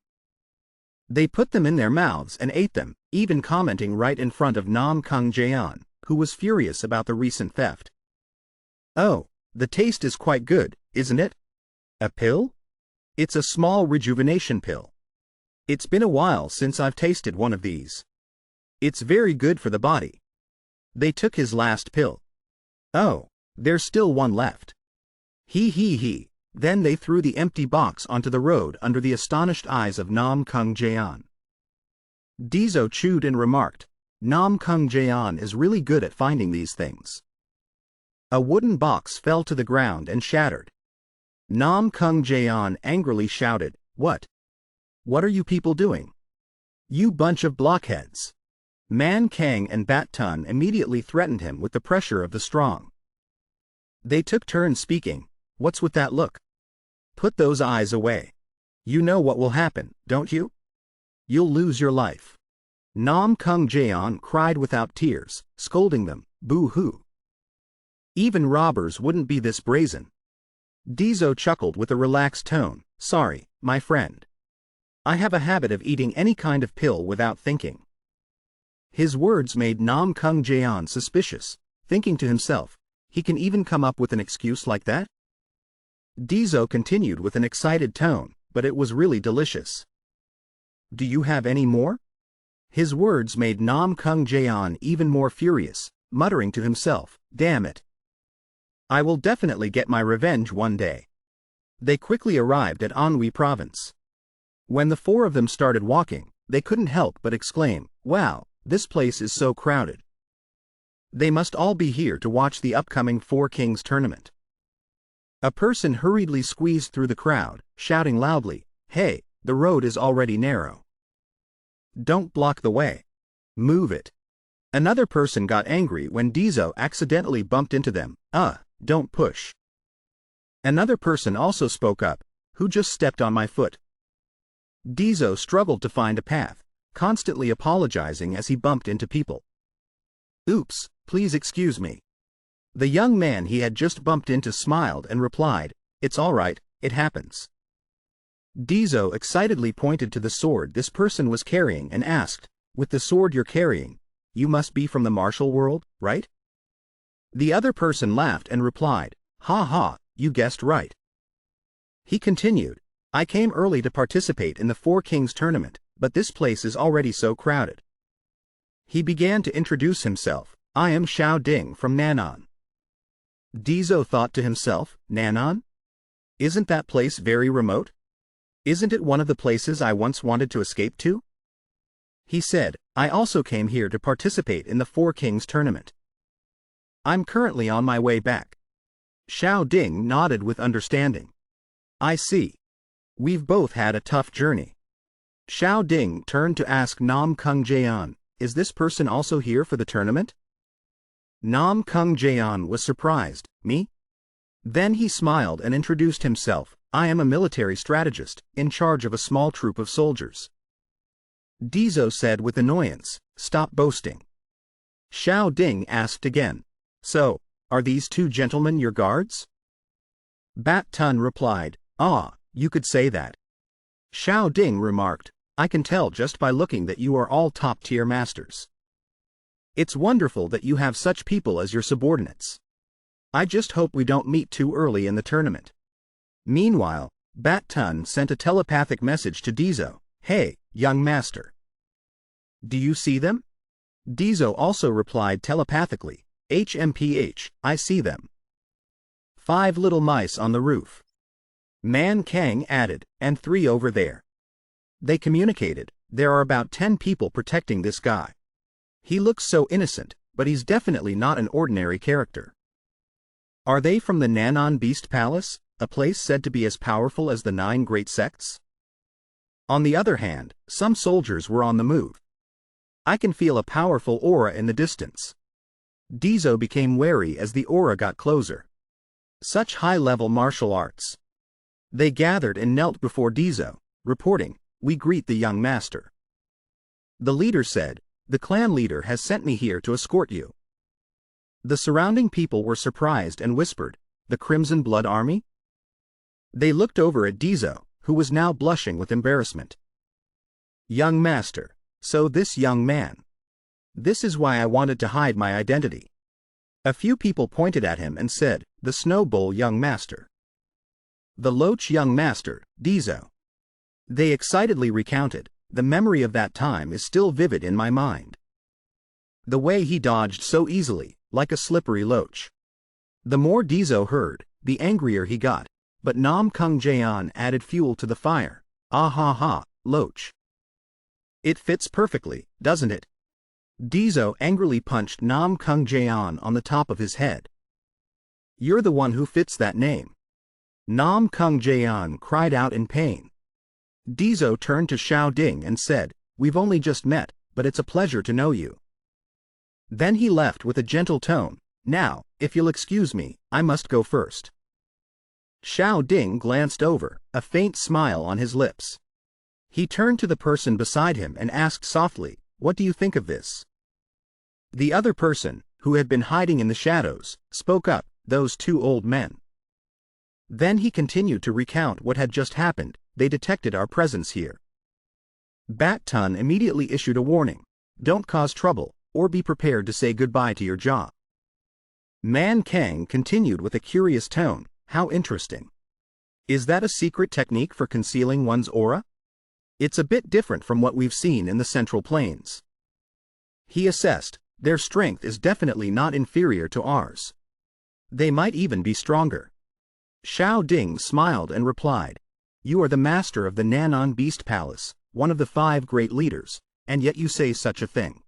They put them in their mouths and ate them, even commenting right in front of Namgung Deso, who was furious about the recent theft. "Oh, the taste is quite good, isn't it? A pill? It's a small rejuvenation pill. It's been a while since I've tasted one of these. It's very good for the body." They took his last pill. "Oh, there's still one left." He. Then they threw the empty box onto the road under the astonished eyes of Namgung Deso. Deso chewed and remarked, "Namgung Deso is really good at finding these things." A wooden box fell to the ground and shattered. Namgung Deso angrily shouted, "What? What are you people doing? You bunch of blockheads." Man Kang and Bat Tun immediately threatened him with the pressure of the strong. They took turns speaking, "What's with that look? Put those eyes away. You know what will happen, don't you? You'll lose your life." Namgung Deso cried without tears, scolding them, "Boo-hoo. Even robbers wouldn't be this brazen." Deso chuckled with a relaxed tone, "Sorry, my friend. I have a habit of eating any kind of pill without thinking. His words made Namgung Clan suspicious, thinking to himself, he can even come up with an excuse like that? Deso continued with an excited tone, but it was really delicious. Do you have any more? His words made Namgung Clan even more furious, muttering to himself, damn it. I will definitely get my revenge one day. They quickly arrived at Anhui province. When the four of them started walking, they couldn't help but exclaim, wow, this place is so crowded. They must all be here to watch the upcoming Four Kings tournament. A person hurriedly squeezed through the crowd, shouting loudly, hey, the road is already narrow. Don't block the way. Move it. Another person got angry when Deso accidentally bumped into them, don't push. Another person also spoke up, who just stepped on my foot. Deso struggled to find a path, constantly apologizing as he bumped into people. Oops, please excuse me. The young man he had just bumped into smiled and replied, it's all right, it happens. Deso excitedly pointed to the sword this person was carrying and asked, with the sword you're carrying, you must be from the martial world, right? The other person laughed and replied, ha ha, you guessed right. He continued, I came early to participate in the Four Kings tournament, but this place is already so crowded. He began to introduce himself, I am Xiao Ding from Nanan. Deso thought to himself, Nanan? Isn't that place very remote? Isn't it one of the places I once wanted to escape to? He said, I also came here to participate in the Four Kings tournament. I'm currently on my way back. Xiao Ding nodded with understanding. I see. We've both had a tough journey. Xiao Ding turned to ask Namgung Clan, is this person also here for the tournament? Namgung Clan was surprised, me? Then he smiled and introduced himself, I am a military strategist, in charge of a small troop of soldiers. Deso said with annoyance, stop boasting. Xiao Ding asked again, so, are these two gentlemen your guards? Bat Tun replied, you could say that. Xiao Ding remarked, I can tell just by looking that you are all top-tier masters. It's wonderful that you have such people as your subordinates. I just hope we don't meet too early in the tournament. Meanwhile, Bat Tun sent a telepathic message to Deso, hey, young master. Do you see them? Deso also replied telepathically, HMPH, I see them. 5 little mice on the roof. Man Kang added, and 3 over there. They communicated, there are about 10 people protecting this guy. He looks so innocent, but he's definitely not an ordinary character. Are they from the Nanan Beast Palace, a place said to be as powerful as the 9 great sects? On the other hand, some soldiers were on the move. I can feel a powerful aura in the distance. Deso became wary as the aura got closer. Such high-level martial arts. They gathered and knelt before Deso, reporting, we greet the young master. The leader said, the clan leader has sent me here to escort you. The surrounding people were surprised and whispered, the Crimson Blood Army? They looked over at Deso, who was now blushing with embarrassment. Young master, so this young man. This is why I wanted to hide my identity. A few people pointed at him and said, the Snow Bowl young master. The Loach young master, Deso. They excitedly recounted, the memory of that time is still vivid in my mind. The way he dodged so easily, like a slippery loach. The more Deso heard, the angrier he got, but Namgung Clan added fuel to the fire, Loach. It fits perfectly, doesn't it? Deso angrily punched Namgung Clan on the top of his head. You're the one who fits that name. Namgung Clan cried out in pain. Deso turned to Xiao Ding and said, we've only just met, but it's a pleasure to know you. Then he left with a gentle tone, now, if you'll excuse me, I must go first. Xiao Ding glanced over, a faint smile on his lips. He turned to the person beside him and asked softly, what do you think of this? The other person, who had been hiding in the shadows, spoke up, those 2 old men. Then he continued to recount what had just happened, they detected our presence here. Bat Tun immediately issued a warning. Don't cause trouble, or be prepared to say goodbye to your job. Man Kang continued with a curious tone, how interesting. Is that a secret technique for concealing one's aura? It's a bit different from what we've seen in the Central Plains. He assessed, their strength is definitely not inferior to ours. They might even be stronger. Xiao Ding smiled and replied, You are the master of the Nanan Beast Palace, one of the 5 great leaders, and yet you say such a thing.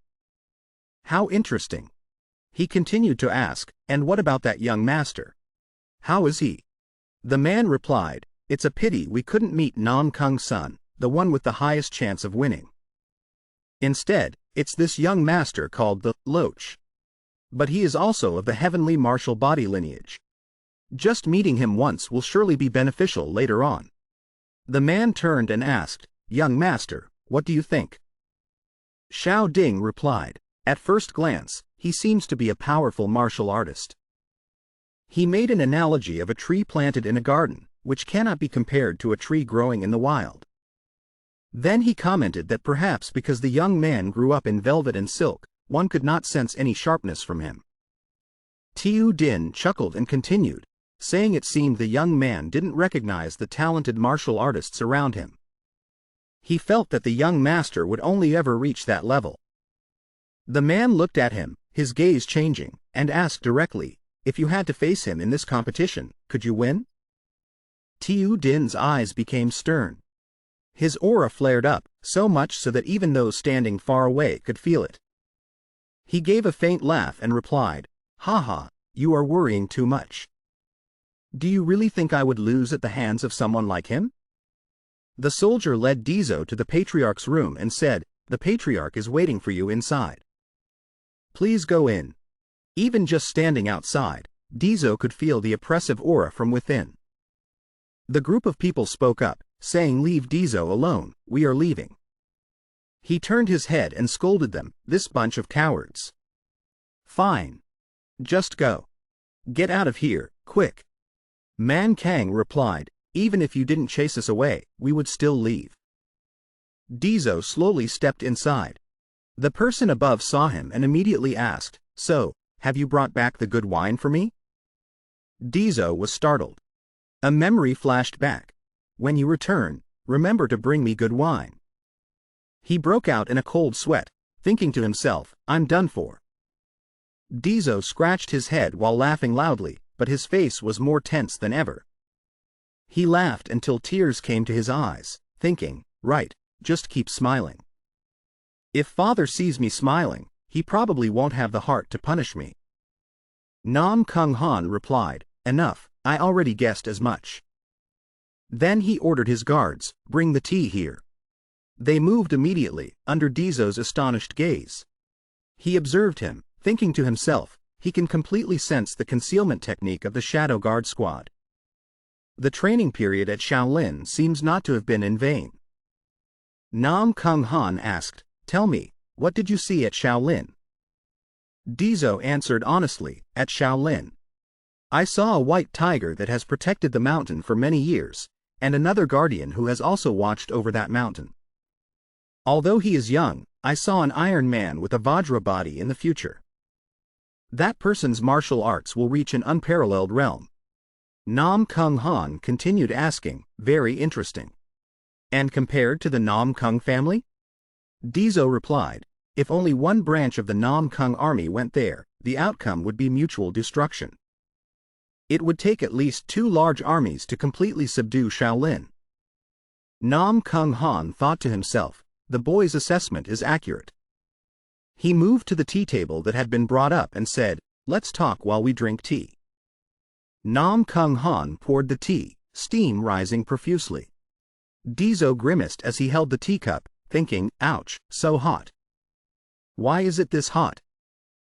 How interesting. He continued to ask, and what about that young master? How is he? The man replied, It's a pity we couldn't meet NamGung's son, the one with the highest chance of winning. Instead, it's this young master called the Loach. But he is also of the heavenly martial body lineage. Just meeting him once will surely be beneficial later on. The man turned and asked, Young master, what do you think? Xiao Ding replied, At first glance, he seems to be a powerful martial artist. He made an analogy of a tree planted in a garden, which cannot be compared to a tree growing in the wild. Then he commented that perhaps because the young man grew up in velvet and silk, one could not sense any sharpness from him. Tiu Din chuckled and continued, saying it seemed the young man didn't recognize the talented martial artists around him. He felt that the young master would only ever reach that level. The man looked at him, his gaze changing, and asked directly, If you had to face him in this competition, could you win? Tiu Din's eyes became stern. His aura flared up, so much so that even those standing far away could feel it. He gave a faint laugh and replied, Haha, you are worrying too much. Do you really think I would lose at the hands of someone like him? The soldier led Deso to the patriarch's room and said, The patriarch is waiting for you inside. Please go in. Even just standing outside, Deso could feel the oppressive aura from within. The group of people spoke up, saying Leave Deso alone, we are leaving. He turned his head and scolded them, This bunch of cowards. Fine. Just go. Get out of here, quick. Man Kang replied, Even if you didn't chase us away, we would still leave. Deso slowly stepped inside. The person above saw him and immediately asked, So, have you brought back the good wine for me? Deso was startled. A memory flashed back. When you return, remember to bring me good wine. He broke out in a cold sweat, thinking to himself, I'm done for. Deso scratched his head while laughing loudly, but his face was more tense than ever. He laughed until tears came to his eyes, thinking, Right, just keep smiling. If father sees me smiling, he probably won't have the heart to punish me. Namgung Han replied, Enough, I already guessed as much. Then he ordered his guards, Bring the tea here. They moved immediately, under Deso's astonished gaze. He observed him, thinking to himself, he can completely sense the concealment technique of the Shadow Guard squad. The training period at Shaolin seems not to have been in vain. Namgung Han asked, Tell me, what did you see at Shaolin? Deso answered honestly, At Shaolin. I saw a white tiger that has protected the mountain for many years, and another guardian who has also watched over that mountain. Although he is young, I saw an Iron Man with a Vajra body in the future. That person's martial arts will reach an unparalleled realm. Namgung Han continued asking, Very interesting. And compared to the Namgung family? Deso replied, If only one branch of the Namgung army went there, the outcome would be mutual destruction. It would take at least 2 large armies to completely subdue Shaolin. Namgung Han thought to himself, The boy's assessment is accurate. He moved to the tea table that had been brought up and said, Let's talk while we drink tea. Namgung Han poured the tea, steam rising profusely. Deso grimaced as he held the teacup, thinking, Ouch, so hot. Why is it this hot?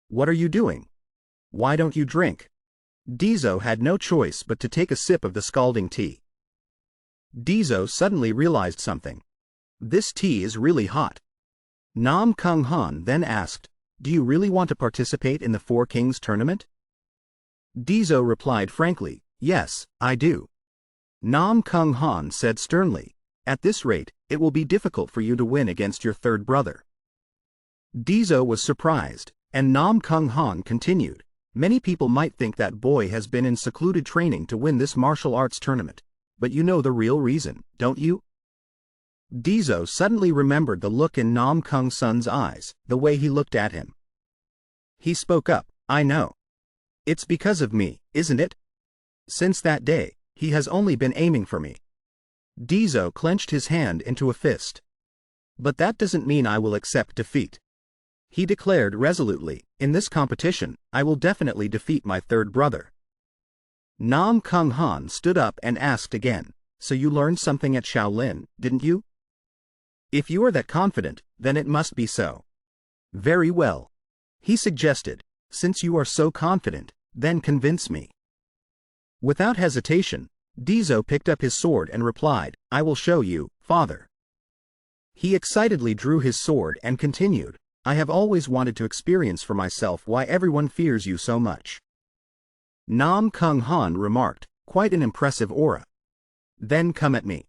What are you doing? Why don't you drink? Deso had no choice but to take a sip of the scalding tea. Deso suddenly realized something. This tea is really hot. Namgung Han then asked, Do you really want to participate in the 4 Kings tournament? Deso replied frankly, Yes, I do. Namgung Han said sternly, At this rate, it will be difficult for you to win against your third brother. Deso was surprised, and Namgung Han continued. Many people might think that boy has been in secluded training to win this martial arts tournament. But you know the real reason, don't you? Deso suddenly remembered the look in Namgung Sun's eyes, the way he looked at him. He spoke up, I know. It's because of me, isn't it? Since that day, he has only been aiming for me. Deso clenched his hand into a fist. But that doesn't mean I will accept defeat. He declared resolutely, in this competition, I will definitely defeat my third brother. Namgung Han stood up and asked again, so you learned something at Shaolin, didn't you? If you are that confident, then it must be so. Very well. He suggested, since you are so confident, then convince me. Without hesitation, Deso picked up his sword and replied, I will show you, father. He excitedly drew his sword and continued, I have always wanted to experience for myself why everyone fears you so much. Namgung Han remarked, quite an impressive aura. Then come at me.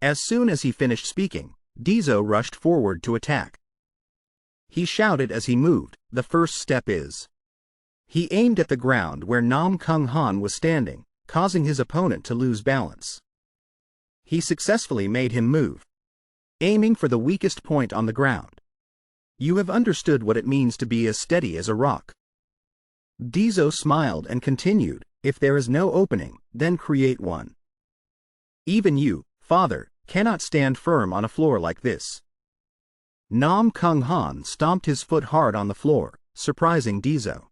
As soon as he finished speaking, Deso rushed forward to attack. He shouted as he moved, the first step is. He aimed at the ground where Namgung Han was standing, causing his opponent to lose balance. He successfully made him move, aiming for the weakest point on the ground. You have understood what it means to be as steady as a rock. Deso smiled and continued, if there is no opening, then create one. Even you, father, cannot stand firm on a floor like this. Namgung Han stomped his foot hard on the floor, surprising Deso.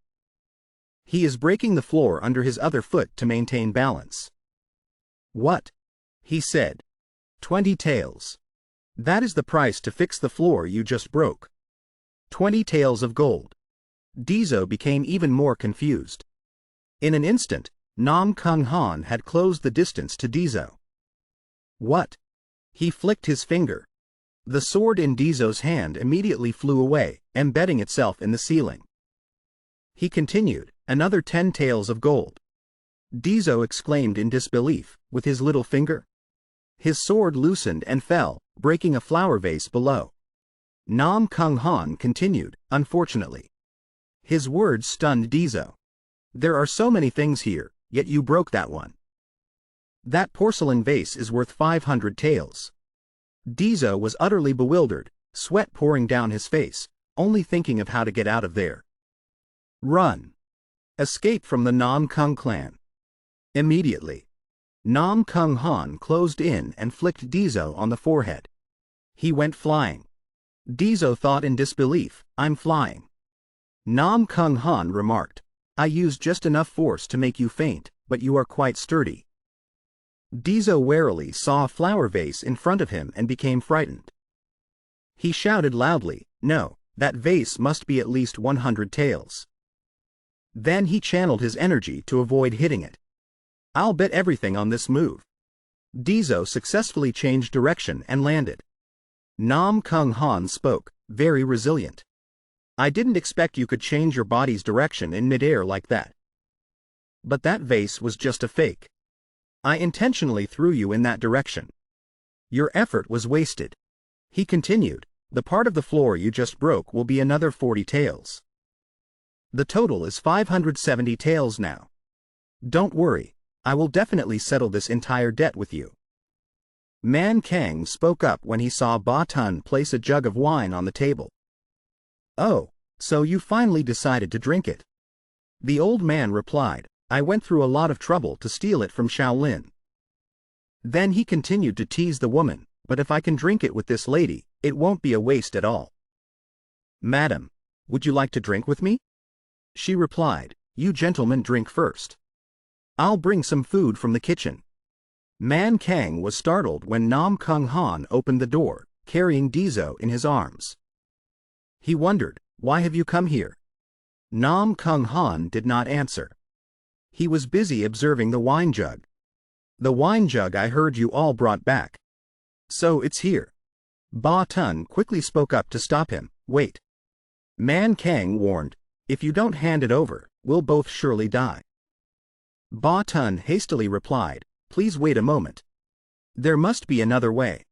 He is breaking the floor under his other foot to maintain balance. What? He said. 20 taels. That is the price to fix the floor you just broke. 20 taels of gold. Deso became even more confused. In an instant, Namgung Han had closed the distance to Deso. What? He flicked his finger. The sword in Deso's hand immediately flew away, embedding itself in the ceiling. He continued, another 10 taels of gold. Deso exclaimed in disbelief, with his little finger. His sword loosened and fell, breaking a flower vase below. Namgung Han continued, unfortunately. His words stunned Deso. There are so many things here, yet you broke that one. That porcelain vase is worth 500 taels. Deso was utterly bewildered, sweat pouring down his face, only thinking of how to get out of there. Run. Escape from the NamGung Clan. Immediately. Namgung Han closed in and flicked Deso on the forehead. He went flying. Deso thought in disbelief, I'm flying. Namgung Han remarked, I used just enough force to make you faint, but you are quite sturdy. Deso warily saw a flower vase in front of him and became frightened. He shouted loudly, no, that vase must be at least 100 taels. Then he channeled his energy to avoid hitting it. I'll bet everything on this move. Deso successfully changed direction and landed. Namgung Han spoke, very resilient. I didn't expect you could change your body's direction in midair like that. But that vase was just a fake. I intentionally threw you in that direction. Your effort was wasted. He continued, the part of the floor you just broke will be another 40 taels. The total is 570 taels now. Don't worry, I will definitely settle this entire debt with you. Man Kang spoke up when he saw Ba Tun place a jug of wine on the table. Oh, so you finally decided to drink it. The old man replied, I went through a lot of trouble to steal it from Shaolin. Then he continued to tease the woman, but if I can drink it with this lady, it won't be a waste at all. Madam, would you like to drink with me? She replied, you gentlemen drink first. I'll bring some food from the kitchen. Man Kang was startled when Namgung Han opened the door, carrying Deso in his arms. He wondered, why have you come here? Namgung Han did not answer. He was busy observing the wine jug. The wine jug I heard you all brought back. So it's here. Ba Tun quickly spoke up to stop him. Wait. Man Kang warned, if you don't hand it over, we'll both surely die. Ba Tun hastily replied, please wait a moment. There must be another way.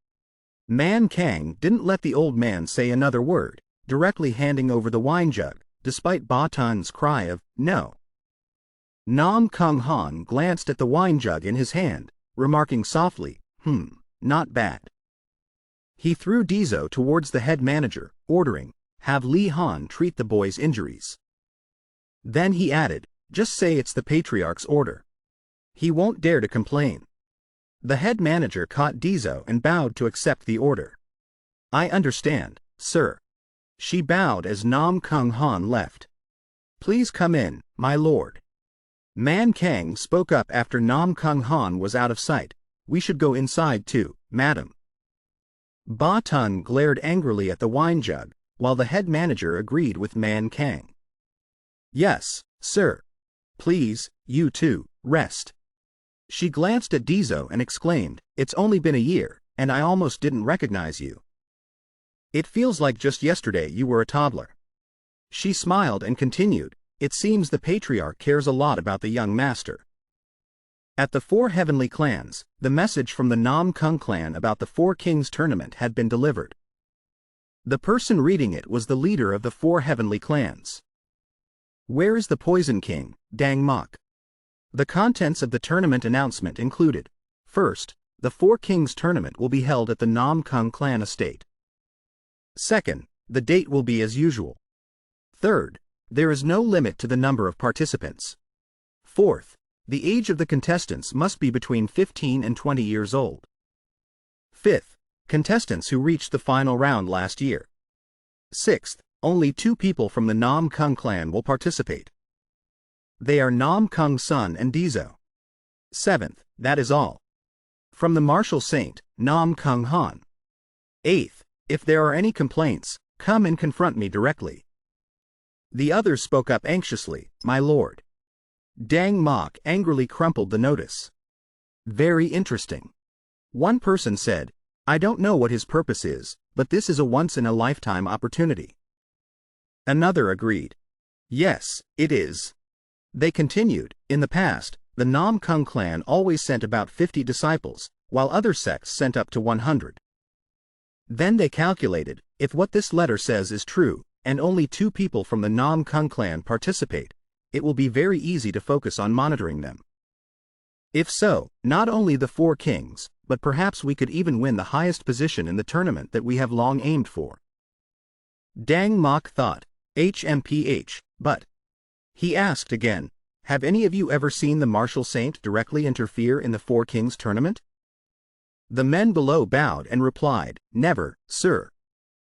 Man Kang didn't let the old man say another word, directly handing over the wine jug, despite Ba Tun's cry of, "No." Nam Kung Han glanced at the wine jug in his hand, remarking softly, not bad. He threw Deso towards the head manager, ordering, "Have Li Han treat the boy's injuries." Then he added, "Just say it's the patriarch's order. He won't dare to complain." The head manager caught Deso and bowed to accept the order. "I understand, sir." She bowed as Nam Kung Han left. "Please come in, my lord." Man Kang spoke up after Nam Kung Han was out of sight. "We should go inside too, madam." Ba Tun glared angrily at the wine jug, while the head manager agreed with Man Kang. "Yes, sir. Please, you too, rest." She glanced at Deso and exclaimed, "It's only been a year, and I almost didn't recognize you. It feels like just yesterday you were a toddler." She smiled and continued, "It seems the patriarch cares a lot about the young master." At the four heavenly clans, the message from the NamGung Clan about the Four Kings tournament had been delivered. The person reading it was the leader of the four heavenly clans. "Where is the Poison King, Dang Mok?" The contents of the tournament announcement included: first, the Four Kings tournament will be held at the NamGung Clan estate. Second, the date will be as usual. Third, there is no limit to the number of participants. Fourth, the age of the contestants must be between 15 and 20 years old. Fifth, contestants who reached the final round last year. Sixth, only 2 people from the NamGung Clan will participate. They are NamGung Sun and Deso. Seventh, that is all. From the martial saint, NamGung Han. Eighth, if there are any complaints, come and confront me directly. The others spoke up anxiously, "My lord." Dang Mok angrily crumpled the notice. "Very interesting." One person said, "I don't know what his purpose is, but this is a once-in-a-lifetime opportunity." Another agreed. "Yes, it is." They continued, "In the past, the NamGung Clan always sent about 50 disciples, while other sects sent up to 100. Then they calculated, if what this letter says is true, and only 2 people from the NamGung Clan participate, it will be very easy to focus on monitoring them. If so, not only the 4 kings, but perhaps we could even win the highest position in the tournament that we have long aimed for." Dang Mok thought, HMPH, but he asked again, "Have any of you ever seen the martial saint directly interfere in the Four Kings tournament?" The men below bowed and replied, "Never, sir."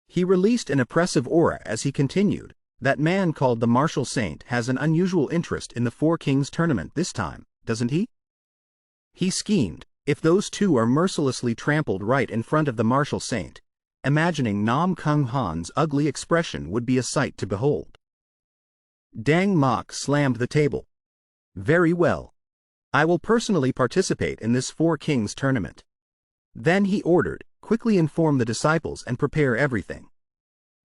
He released an oppressive aura as he continued, "That man called the martial saint has an unusual interest in the Four Kings tournament this time, doesn't he? He schemed, if those 2 are mercilessly trampled right in front of the martial saint, imagining NamGung Han's ugly expression would be a sight to behold." Dang Mok slammed the table. "Very well. I will personally participate in this Four Kings tournament." Then he ordered, "Quickly inform the disciples and prepare everything."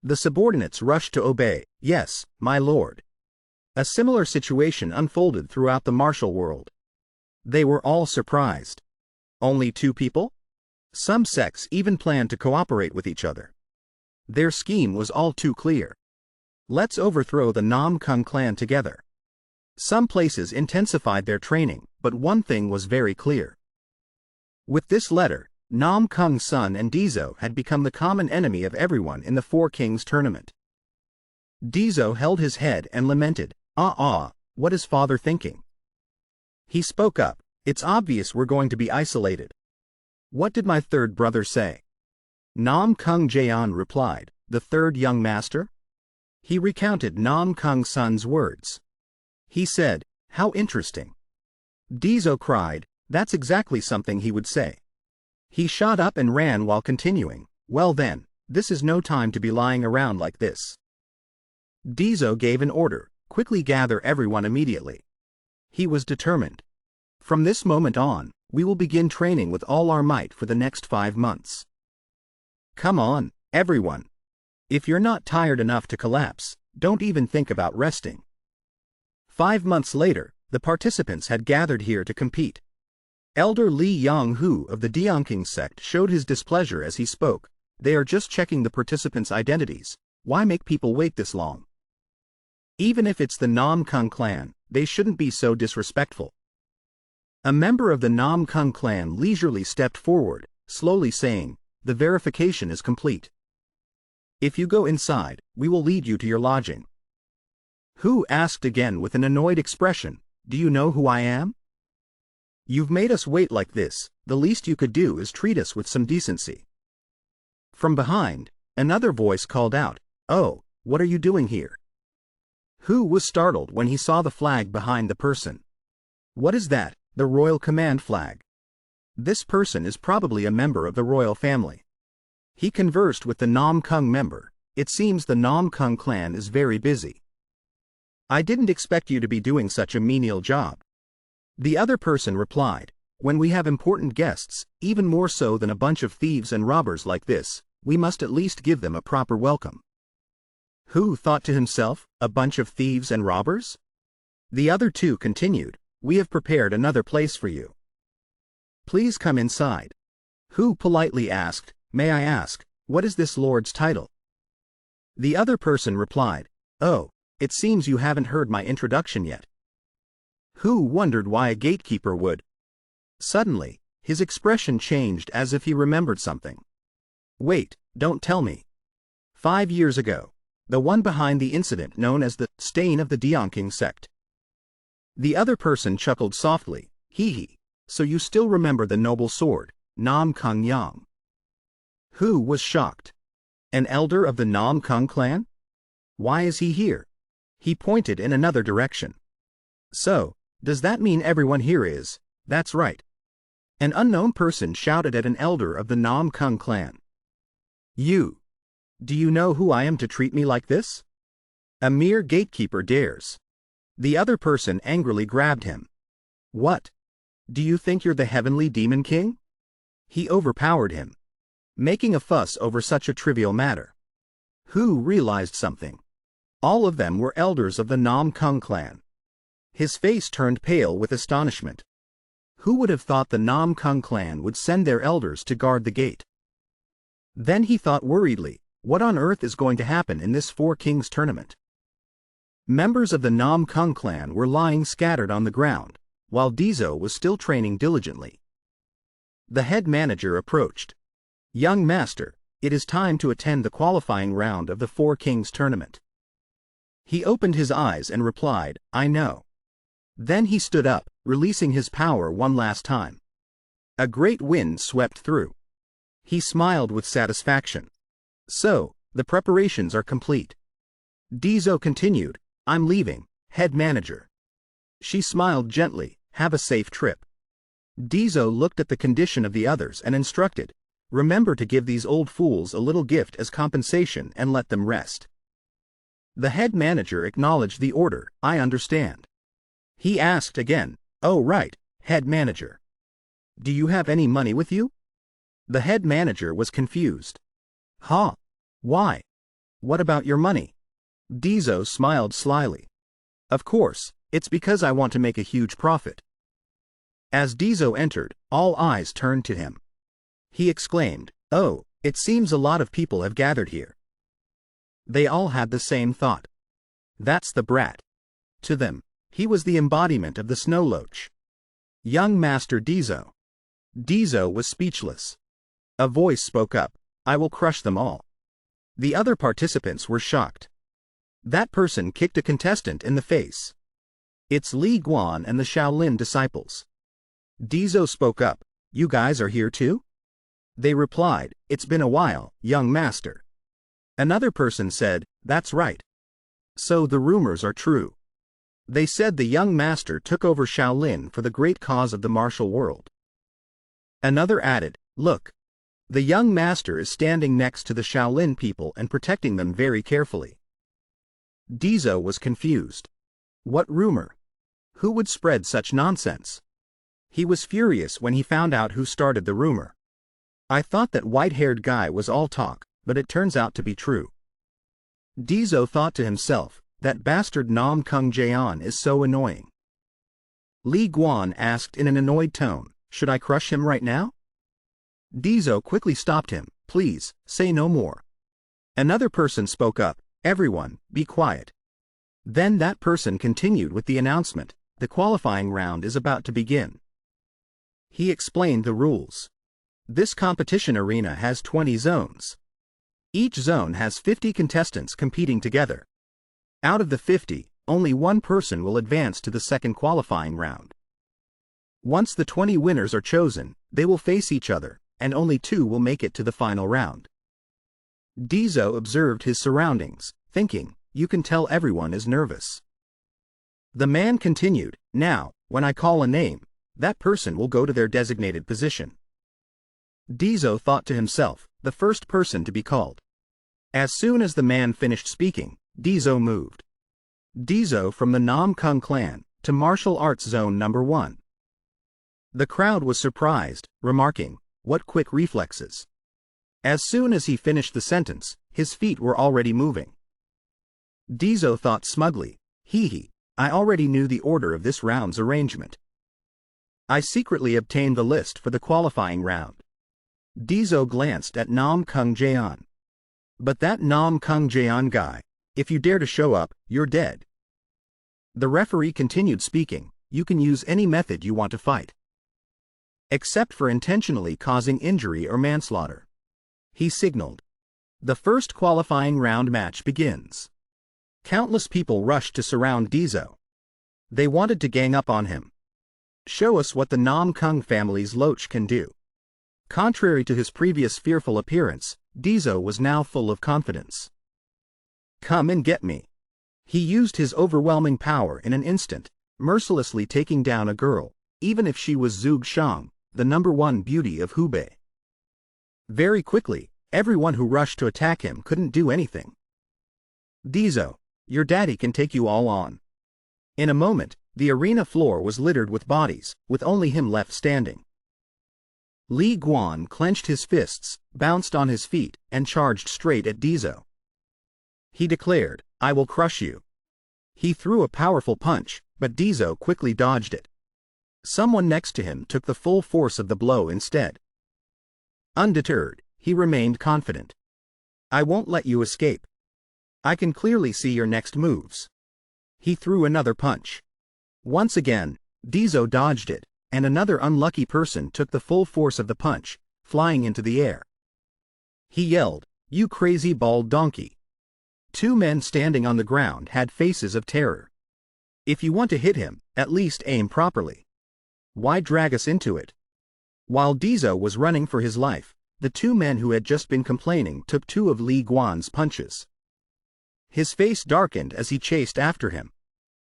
The subordinates rushed to obey, "Yes, my lord." A similar situation unfolded throughout the martial world. They were all surprised. Only 2 people? Some sects even planned to cooperate with each other. Their scheme was all too clear. Let's overthrow the NamGung Clan together. Some places intensified their training, but one thing was very clear. With this letter, NamGung Sun and Deso had become the common enemy of everyone in the Four Kings tournament. Deso held his head and lamented, what is father thinking?" He spoke up, "It's obvious we're going to be isolated." "What did my third brother say?" NamGung Jaeon replied, "The third young master?" He recounted NamGung Sun's words. He said, "How interesting." Deso cried, "That's exactly something he would say." He shot up and ran while continuing, "Well then, this is no time to be lying around like this." Deso gave an order, "Quickly gather everyone immediately." He was determined. "From this moment on, we will begin training with all our might for the next 5 months. Come on, everyone. If you're not tired enough to collapse, don't even think about resting." 5 months later, the participants had gathered here to compete. Elder Li Yonghu of the Dianking sect showed his displeasure as he spoke. They are just checking the participants' identities. Why make people wait this long? Even if it's the NamGung Clan, they shouldn't be so disrespectful. A member of the NamGung Clan leisurely stepped forward, slowly saying, "The verification is complete. If you go inside, we will lead you to your lodging." Hu asked again with an annoyed expression, "Do you know who I am? You've made us wait like this, the least you could do is treat us with some decency." From behind, another voice called out, "Oh, what are you doing here?" Hu was startled when he saw the flag behind the person. What is that? The royal command flag. This person is probably a member of the royal family. He conversed with the NamGung member. It seems the NamGung clan is very busy. I didn't expect you to be doing such a menial job. The other person replied, "When we have important guests, even more so than a bunch of thieves and robbers like this, we must at least give them a proper welcome." Hu thought to himself, a bunch of thieves and robbers? The other two continued, "We have prepared another place for you. Please come inside." Hu politely asked, "May I ask, what is this lord's title?" The other person replied, "Oh, it seems you haven't heard my introduction yet." Hu wondered why a gatekeeper would. Suddenly, his expression changed as if he remembered something. "Wait, don't tell me. 5 years ago, the one behind the incident known as the stain of the Dianking sect." The other person chuckled softly, "Hee hee, so you still remember the noble sword, NamGung Yang." Hu was shocked. An elder of the NamGung clan? Why is he here? He pointed in another direction. "So, does that mean everyone here is?" "That's right." An unknown person shouted at an elder of the NamGung clan. Do you know who I am to treat me like this? A mere gatekeeper dares." The other person angrily grabbed him. "What? Do you think you're the heavenly demon king?" He overpowered him, making a fuss over such a trivial matter. Hu realized something. All of them were elders of the NamGung clan. His face turned pale with astonishment. Who would have thought the NamGung clan would send their elders to guard the gate? Then he thought worriedly, what on earth is going to happen in this Four Kings tournament? Members of the NamGung clan were lying scattered on the ground, while Deso was still training diligently. The head manager approached. "Young master, it is time to attend the qualifying round of the Four Kings tournament." He opened his eyes and replied, "I know." Then he stood up, releasing his power one last time. A great wind swept through. He smiled with satisfaction. "So, the preparations are complete." Deso continued, "I'm leaving, head manager." She smiled gently, "Have a safe trip." Deso looked at the condition of the others and instructed, "Remember to give these old fools a little gift as compensation and let them rest." The head manager acknowledged the order, "I understand." He asked again, "Oh right, head manager. Do you have any money with you?" The head manager was confused. "Huh? Why? What about your money?" Deso smiled slyly. "Of course, it's because I want to make a huge profit." As Deso entered, all eyes turned to him. He exclaimed, "Oh, it seems a lot of people have gathered here." They all had the same thought. That's the brat. To them, he was the embodiment of the snow loach. Young Master Deso. Deso was speechless. A voice spoke up, "I will crush them all." The other participants were shocked. That person kicked a contestant in the face. "It's Li Guan and the Shaolin disciples." Deso spoke up, "You guys are here too?" They replied, "It's been a while, young master." Another person said, "That's right. So the rumors are true. They said the young master took over Shaolin for the great cause of the martial world." Another added, "Look. The young master is standing next to the Shaolin people and protecting them very carefully." Deso was confused. What rumor? Who would spread such nonsense? He was furious when he found out who started the rumor. "I thought that white-haired guy was all talk, but it turns out to be true." Deso thought to himself, that bastard NamGung Clan is so annoying. Li Guan asked in an annoyed tone, Should I crush him right now? Deso quickly stopped him. Please, say no more. Another person spoke up. Everyone, be quiet. Then that person continued with the announcement. The qualifying round is about to begin. He explained the rules. This competition arena has 20 zones. Each zone has 50 contestants competing together. Out of the 50, only one person will advance to the second qualifying round. Once the 20 winners are chosen, they will face each other, and only 2 will make it to the final round. Deso observed his surroundings, thinking, you can tell everyone is nervous. The man continued, now, when I call a name, that person will go to their designated position. Deso thought to himself, the first person to be called. As soon as the man finished speaking, Deso moved. Deso from the NamGung Clan, to Martial Arts Zone Number 1. The crowd was surprised, remarking, what quick reflexes. As soon as he finished the sentence, his feet were already moving. Deso thought smugly, hee, I already knew the order of this round's arrangement. I secretly obtained the list for the qualifying round. Deso glanced at Namgung Clan. But that Namgung Clan guy, if you dare to show up, you're dead. The referee continued speaking, you can use any method you want to fight. Except for intentionally causing injury or manslaughter. He signaled. The first qualifying round match begins. Countless people rushed to surround Deso. They wanted to gang up on him. Show us what the Namgung family's loach can do. Contrary to his previous fearful appearance, Deso was now full of confidence. Come and get me. He used his overwhelming power in an instant, mercilessly taking down a girl, even if she was Zhuge Shang, the #1 beauty of Hubei. Very quickly, everyone who rushed to attack him couldn't do anything. Deso, your daddy can take you all on. In a moment, the arena floor was littered with bodies, with only him left standing. Li Guan clenched his fists, bounced on his feet, and charged straight at Deso. He declared, I will crush you. He threw a powerful punch, but Deso quickly dodged it. Someone next to him took the full force of the blow instead. Undeterred, he remained confident. I won't let you escape. I can clearly see your next moves. He threw another punch. Once again, Deso dodged it, and another unlucky person took the full force of the punch, flying into the air. He yelled, you crazy bald donkey. 2 men standing on the ground had faces of terror. If you want to hit him, at least aim properly. Why drag us into it? While Deso was running for his life, the 2 men who had just been complaining took 2 of Li Guan's punches. His face darkened as he chased after him.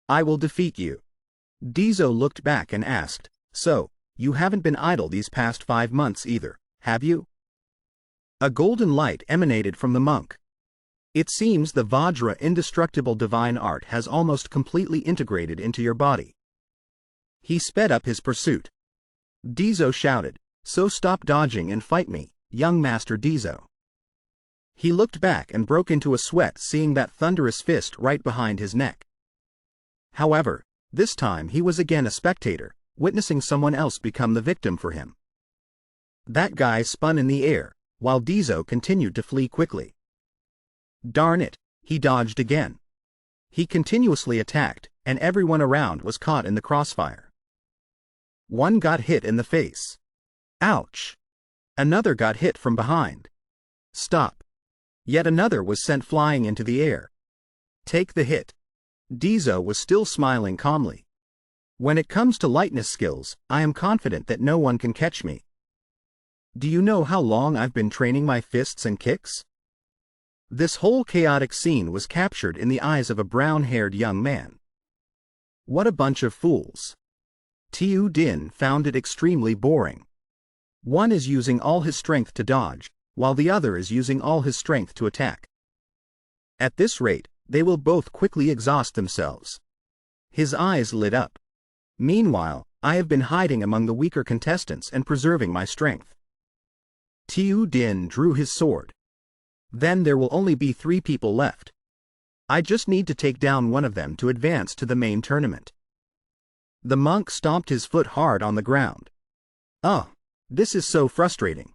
I will defeat you. Deso looked back and asked, so, you haven't been idle these past 5 months either, have you? A golden light emanated from the monk. It seems the Vajra indestructible divine art has almost completely integrated into your body. He sped up his pursuit. Deso shouted, so stop dodging and fight me, young Master Deso. He looked back and broke into a sweat seeing that thunderous fist right behind his neck. However, this time he was again a spectator, witnessing someone else become the victim for him. That guy spun in the air, while Deso continued to flee quickly. Darn it, he dodged again. He continuously attacked, and everyone around was caught in the crossfire. One got hit in the face. Ouch! Another got hit from behind. Stop! Yet another was sent flying into the air. Take the hit. Deso was still smiling calmly. When it comes to lightness skills, I am confident that no one can catch me. Do you know how long I've been training my fists and kicks? This whole chaotic scene was captured in the eyes of a brown-haired young man. What a bunch of fools. Tiu Din found it extremely boring. One is using all his strength to dodge, while the other is using all his strength to attack. At this rate, they will both quickly exhaust themselves. His eyes lit up. Meanwhile, I have been hiding among the weaker contestants and preserving my strength. Tiu Din drew his sword. Then there will only be 3 people left. I just need to take down one of them to advance to the main tournament. The monk stomped his foot hard on the ground. Oh, this is so frustrating.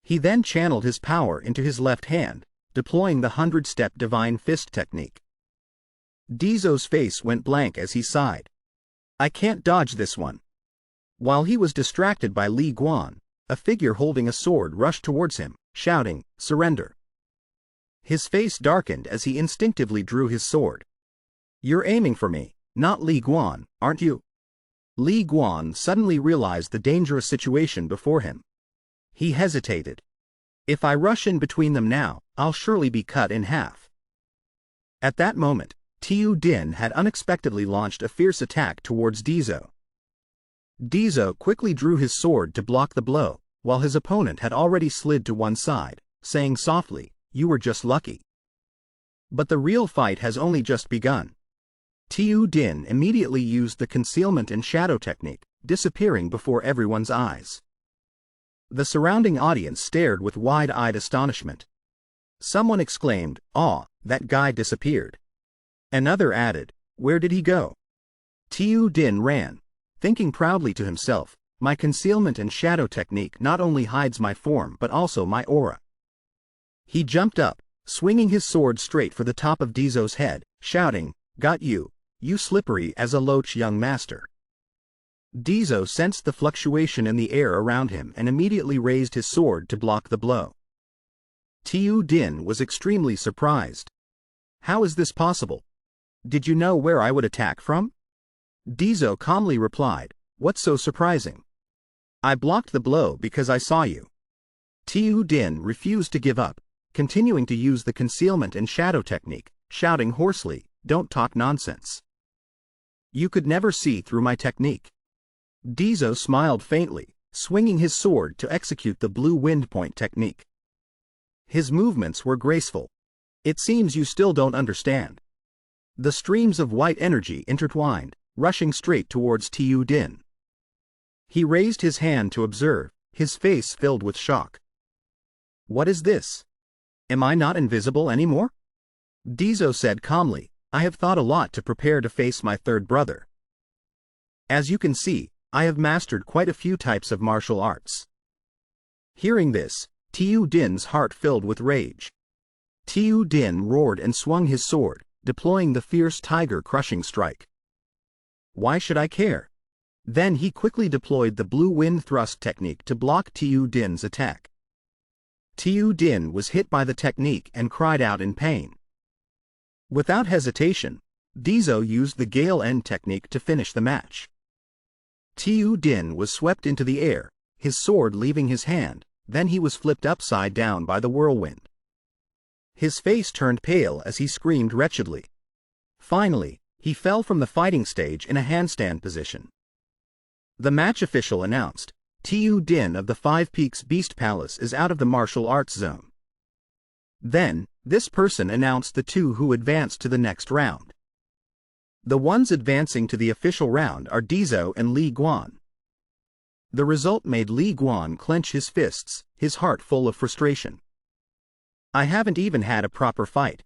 He then channeled his power into his left hand, deploying the 100-step divine fist technique. Deso's face went blank as he sighed. I can't dodge this one. While he was distracted by Li Guan, a figure holding a sword rushed towards him, shouting, "Surrender." His face darkened as he instinctively drew his sword. You're aiming for me, not Li Guan, aren't you? Li Guan suddenly realized the dangerous situation before him. He hesitated. If I rush in between them now, I'll surely be cut in half. At that moment, Tiu Din had unexpectedly launched a fierce attack towards Deso. Deso quickly drew his sword to block the blow, while his opponent had already slid to one side, saying softly, "You were just lucky." But the real fight has only just begun. Tiu Din immediately used the concealment and shadow technique, disappearing before everyone's eyes. The surrounding audience stared with wide-eyed astonishment. Someone exclaimed, "Aw, that guy disappeared." Another added, "Where did he go?" Tiu Din ran, thinking proudly to himself, "My concealment and shadow technique not only hides my form but also my aura." He jumped up, swinging his sword straight for the top of Deso's head, shouting, "Got you, you slippery as a loach young master." Deso sensed the fluctuation in the air around him and immediately raised his sword to block the blow. Tiu Din was extremely surprised. "How is this possible? Did you know where I would attack from?" Deso calmly replied, "What's so surprising? I blocked the blow because I saw you." Tiu Din refused to give up, continuing to use the concealment and shadow technique, shouting hoarsely, "Don't talk nonsense. You could never see through my technique." Deso smiled faintly, swinging his sword to execute the blue wind point technique. His movements were graceful. "It seems you still don't understand." The streams of white energy intertwined, rushing straight towards Tiu Din. He raised his hand to observe, his face filled with shock. "What is this? Am I not invisible anymore?" Deso said calmly, "I have thought a lot to prepare to face my third brother. As you can see, I have mastered quite a few types of martial arts." Hearing this, Tiu Din's heart filled with rage. Tiu Din roared and swung his sword, deploying the fierce tiger-crushing strike. "Why should I care?" Then he quickly deployed the blue wind thrust technique to block Tiu Din's attack. Tiu Din was hit by the technique and cried out in pain. Without hesitation, Deso used the gale end technique to finish the match. Tiu Din was swept into the air, his sword leaving his hand, then he was flipped upside down by the whirlwind. His face turned pale as he screamed wretchedly. Finally, he fell from the fighting stage in a handstand position. The match official announced, "Tiu Din of the Five Peaks Beast Palace is out of the martial arts zone." Then, this person announced the two who advanced to the next round. The ones advancing to the official round are Deso and Li Guan. The result made Li Guan clench his fists, his heart full of frustration. "I haven't even had a proper fight."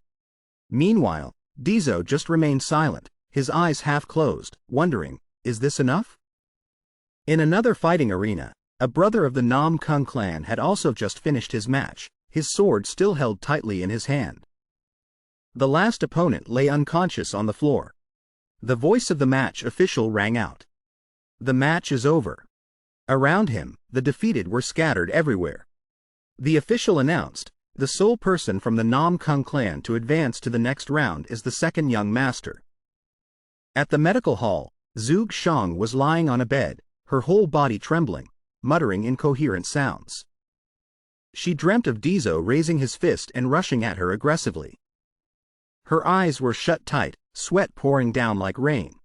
Meanwhile, Deso just remained silent, his eyes half closed, wondering, is this enough? In another fighting arena, a brother of the NamGung Clan had also just finished his match, his sword still held tightly in his hand. The last opponent lay unconscious on the floor. The voice of the match official rang out. "The match is over." Around him, the defeated were scattered everywhere. The official announced, "The sole person from the NamGung Clan to advance to the next round is the second young master." At the medical hall, Zhuge Shang was lying on a bed, her whole body trembling, muttering incoherent sounds. She dreamt of Deso raising his fist and rushing at her aggressively. Her eyes were shut tight, sweat pouring down like rain.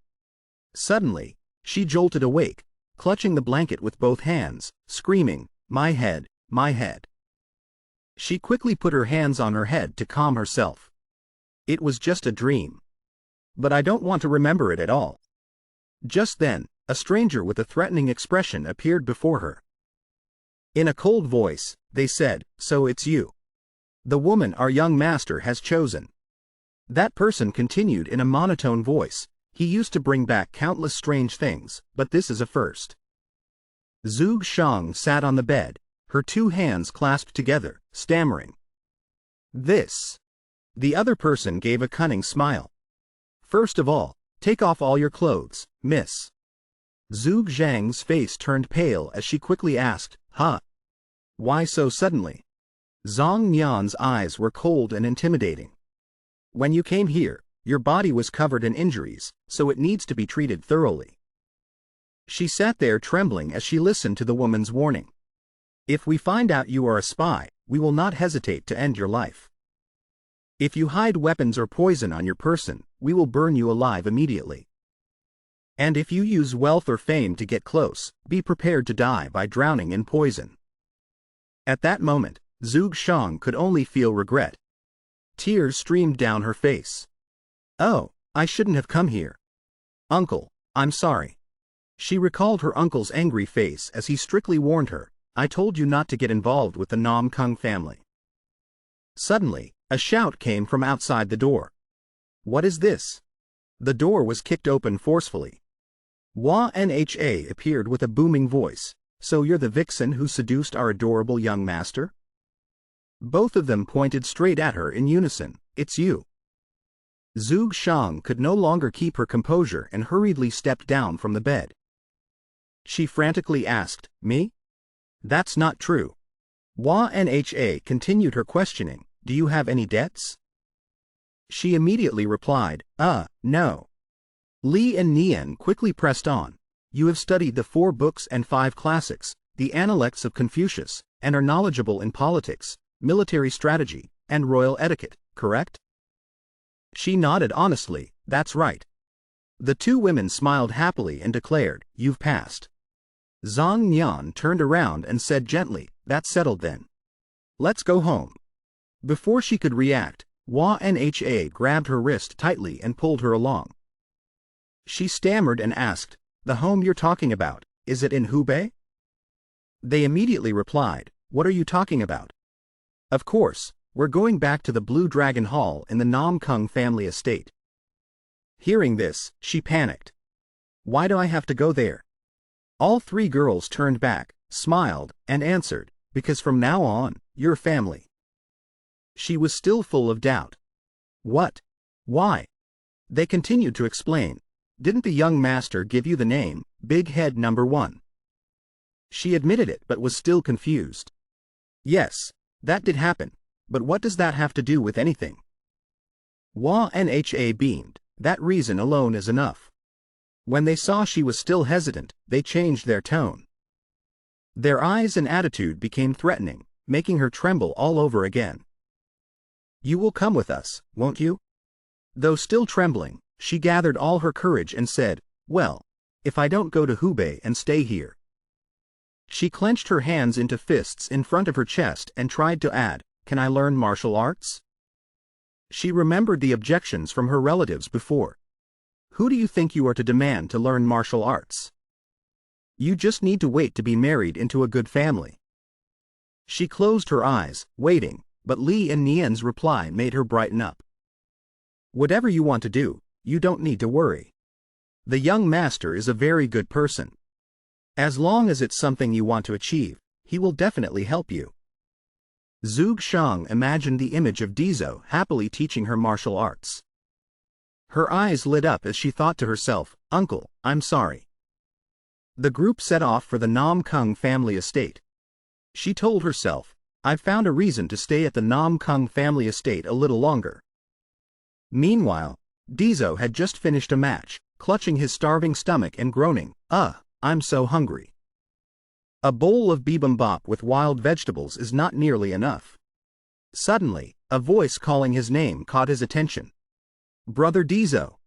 Suddenly, she jolted awake, clutching the blanket with both hands, screaming, "My head, my head." She quickly put her hands on her head to calm herself. It was just a dream. But I don't want to remember it at all. Just then, a stranger with a threatening expression appeared before her. In a cold voice, they said, "So it's you. The woman our young master has chosen." That person continued in a monotone voice, "He used to bring back countless strange things, but this is a first." Zhuge Shang sat on the bed, her two hands clasped together, stammering. This. The other person gave a cunning smile. First of all, take off all your clothes, miss. Zhuge Zhang's face turned pale as she quickly asked, huh? Why so suddenly? Zhang Nian's eyes were cold and intimidating. When you came here, your body was covered in injuries, so it needs to be treated thoroughly. She sat there trembling as she listened to the woman's warning. If we find out you are a spy, we will not hesitate to end your life. If you hide weapons or poison on your person, we will burn you alive immediately. And if you use wealth or fame to get close, be prepared to die by drowning in poison. At that moment, Zhuge Shang could only feel regret. Tears streamed down her face. Oh, I shouldn't have come here. Uncle, I'm sorry. She recalled her uncle's angry face as he strictly warned her, I told you not to get involved with the NamGung family. Suddenly, a shout came from outside the door. What is this? The door was kicked open forcefully. Manhwa appeared with a booming voice, so you're the vixen who seduced our adorable young master? Both of them pointed straight at her in unison, it's you. Zhuge Shang could no longer keep her composure and hurriedly stepped down from the bed. She frantically asked, me? That's not true. Manhwa continued her questioning, do you have any debts? She immediately replied, no. Li and Nian quickly pressed on, you have studied the 4 books and 5 classics, the Analects of Confucius, and are knowledgeable in politics, military strategy, and royal etiquette, correct? She nodded honestly, that's right. The two women smiled happily and declared, you've passed. Zhang Nian turned around and said gently, that's settled then. Let's go home. Before she could react, Manhwa grabbed her wrist tightly and pulled her along. She stammered and asked, the home you're talking about, is it in Hubei? They immediately replied, what are you talking about? Of course, we're going back to the Blue Dragon Hall in the Namgung family estate. Hearing this, she panicked. Why do I have to go there? All 3 girls turned back, smiled, and answered, because from now on, you're family. She was still full of doubt. What? Why? They continued to explain. Didn't the young master give you the name, Big Head Number 1? She admitted it but was still confused. Yes, that did happen, but what does that have to do with anything? Manhwa beamed, that reason alone is enough. When they saw she was still hesitant, they changed their tone. Their eyes and attitude became threatening, making her tremble all over again. You will come with us, won't you? Though still trembling, she gathered all her courage and said, well, if I don't go to Hubei and stay here. She clenched her hands into fists in front of her chest and tried to add, can I learn martial arts? She remembered the objections from her relatives before. Who do you think you are to demand to learn martial arts? You just need to wait to be married into a good family. She closed her eyes, waiting, but Li and Nian's reply made her brighten up. Whatever you want to do, you don't need to worry. The young master is a very good person. As long as it's something you want to achieve, he will definitely help you. Zhuge Shang imagined the image of Deso happily teaching her martial arts. Her eyes lit up as she thought to herself, Uncle, I'm sorry. The group set off for the Namgung family estate. She told herself, I've found a reason to stay at the Namgung family estate a little longer. Meanwhile, Deso had just finished a match, clutching his starving stomach and groaning, I'm so hungry. A bowl of bibimbap with wild vegetables is not nearly enough. Suddenly, a voice calling his name caught his attention. Brother Deso.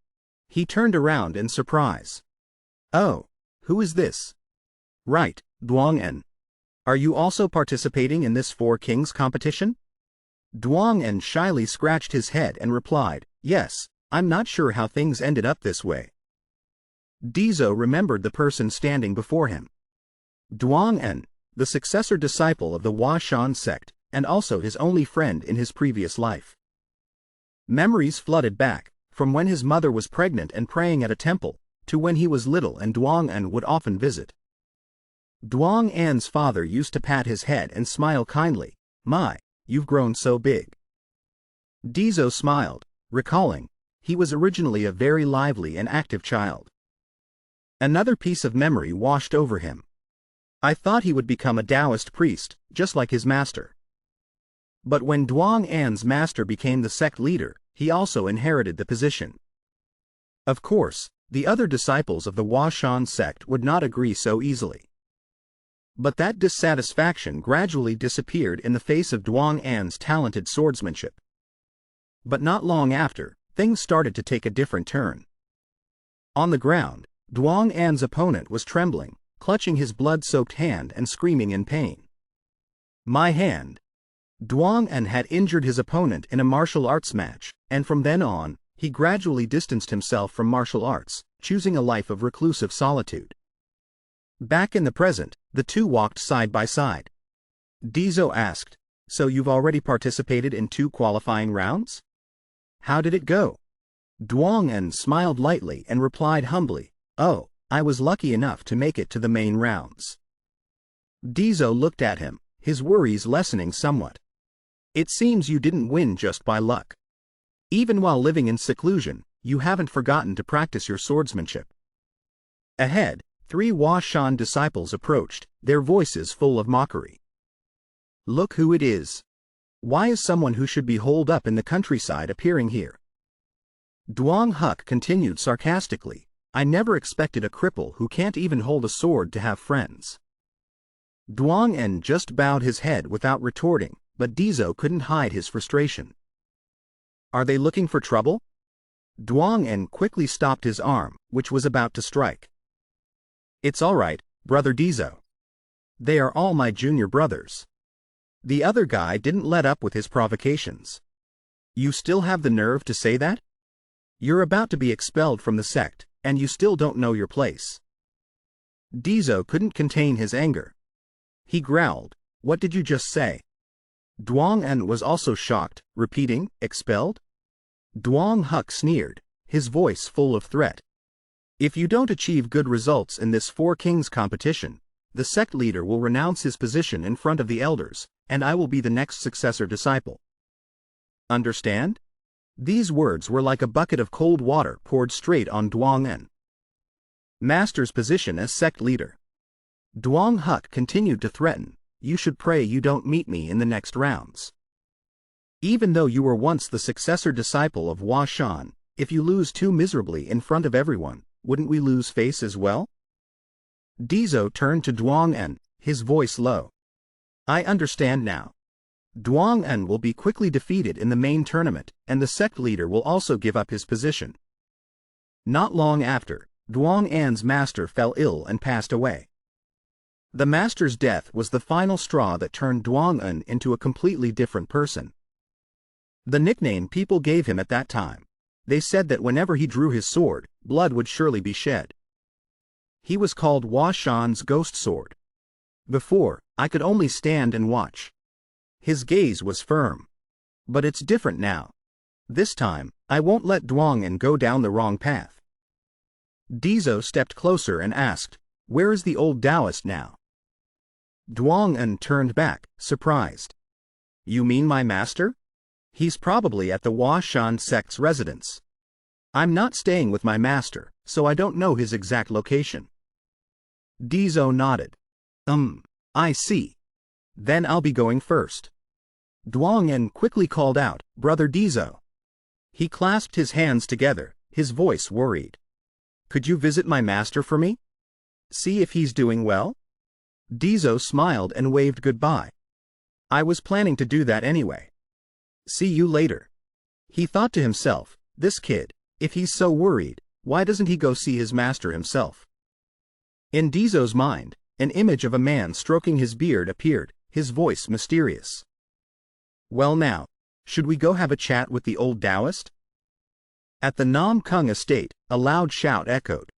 He turned around in surprise. Oh, who is this? Right, Duangen. Are you also participating in this 4 Kings competition? Duangen shyly scratched his head and replied, yes, I'm not sure how things ended up this way. Deso remembered the person standing before him. Duangen, the successor disciple of the Huashan sect, and also his only friend in his previous life. Memories flooded back, from when his mother was pregnant and praying at a temple, to when he was little and Duangen would often visit. Duong An's father used to pat his head and smile kindly. My, you've grown so big. Deso smiled, recalling, he was originally a very lively and active child. Another piece of memory washed over him. I thought he would become a Taoist priest, just like his master. But when Duong An's master became the sect leader, he also inherited the position. Of course, the other disciples of the Huashan sect would not agree so easily. But that dissatisfaction gradually disappeared in the face of Duong An's talented swordsmanship. But not long after, things started to take a different turn. On the ground, Duong An's opponent was trembling, clutching his blood-soaked hand and screaming in pain. My hand. Duong An had injured his opponent in a martial arts match, and from then on, he gradually distanced himself from martial arts, choosing a life of reclusive solitude. Back in the present, the two walked side by side. Deso asked, "So you've already participated in 2 qualifying rounds? How did it go?" Duong An smiled lightly and replied humbly, "Oh, I was lucky enough to make it to the main rounds." Deso looked at him, his worries lessening somewhat. "It seems you didn't win just by luck. Even while living in seclusion, you haven't forgotten to practice your swordsmanship." Ahead, 3 Huashan disciples approached, their voices full of mockery. "Look who it is. Why is someone who should be holed up in the countryside appearing here?" Duong Huck continued sarcastically, "I never expected a cripple who can't even hold a sword to have friends." Duong An just bowed his head without retorting, but Deso couldn't hide his frustration. "Are they looking for trouble?" Duong An quickly stopped his arm, which was about to strike. "It's all right, Brother Deso. They are all my junior brothers." The other guy didn't let up with his provocations. "You still have the nerve to say that? You're about to be expelled from the sect, and you still don't know your place." Deso couldn't contain his anger. He growled, "What did you just say?" Duong An was also shocked, repeating, "Expelled?" Duong Huck sneered, his voice full of threat. "If you don't achieve good results in this 4 Kings competition, the sect leader will renounce his position in front of the elders, and I will be the next successor disciple. Understand?" These words were like a bucket of cold water poured straight on Duong An. Master's position as sect leader. Duong Huck continued to threaten, "You should pray you don't meet me in the next rounds. Even though you were once the successor disciple of Huashan, if you lose too miserably in front of everyone, wouldn't we lose face as well?" Deso turned to Duong An, his voice low. "I understand now. Duong An will be quickly defeated in the main tournament, and the sect leader will also give up his position." Not long after, Duong An's master fell ill and passed away. The master's death was the final straw that turned Duong An into a completely different person. The nickname people gave him at that time. They said that whenever he drew his sword, blood would surely be shed. He was called Huashan's ghost sword. Before, I could only stand and watch. His gaze was firm. But it's different now. This time, I won't let Duong An go down the wrong path. Deso stepped closer and asked, "Where is the old Taoist now?" Duong An turned back, surprised. "You mean my master? He's probably at the Huashan sect's residence. I'm not staying with my master, so I don't know his exact location." Deso nodded. I see. Then I'll be going first." Duong An quickly called out, "Brother Deso." He clasped his hands together, his voice worried. "Could you visit my master for me? See if he's doing well?" Deso smiled and waved goodbye. "I was planning to do that anyway. See you later." He thought to himself, this kid, if he's so worried, why doesn't he go see his master himself? In Deso's mind, an image of a man stroking his beard appeared, his voice mysterious. "Well now, should we go have a chat with the old Taoist?" At the Namgung estate, a loud shout echoed.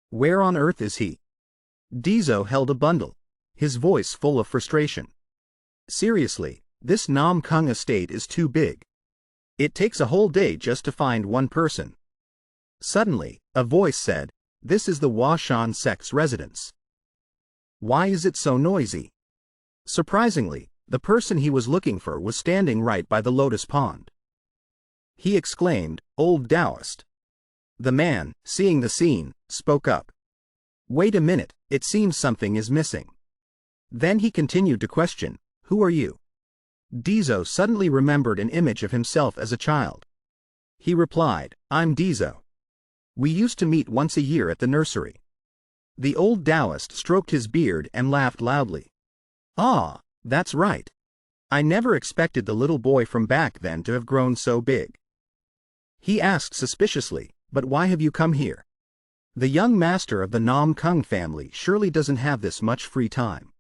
"Where on earth is he?" Deso held a bundle, his voice full of frustration. "Seriously, this Namgung estate is too big. It takes a whole day just to find one person." Suddenly, a voice said, "This is the Huashan sect's residence." Why is it so noisy? Surprisingly, the person he was looking for was standing right by the lotus pond. He exclaimed, "Old Taoist." The man, seeing the scene, spoke up. "Wait a minute, it seems something is missing." Then he continued to question, "Who are you?" Deso suddenly remembered an image of himself as a child. He replied, "I'm Deso. We used to meet once a year at the nursery." The old Taoist stroked his beard and laughed loudly. "Ah, that's right. I never expected the little boy from back then to have grown so big." He asked suspiciously, "But why have you come here? The young master of the NamGung family surely doesn't have this much free time."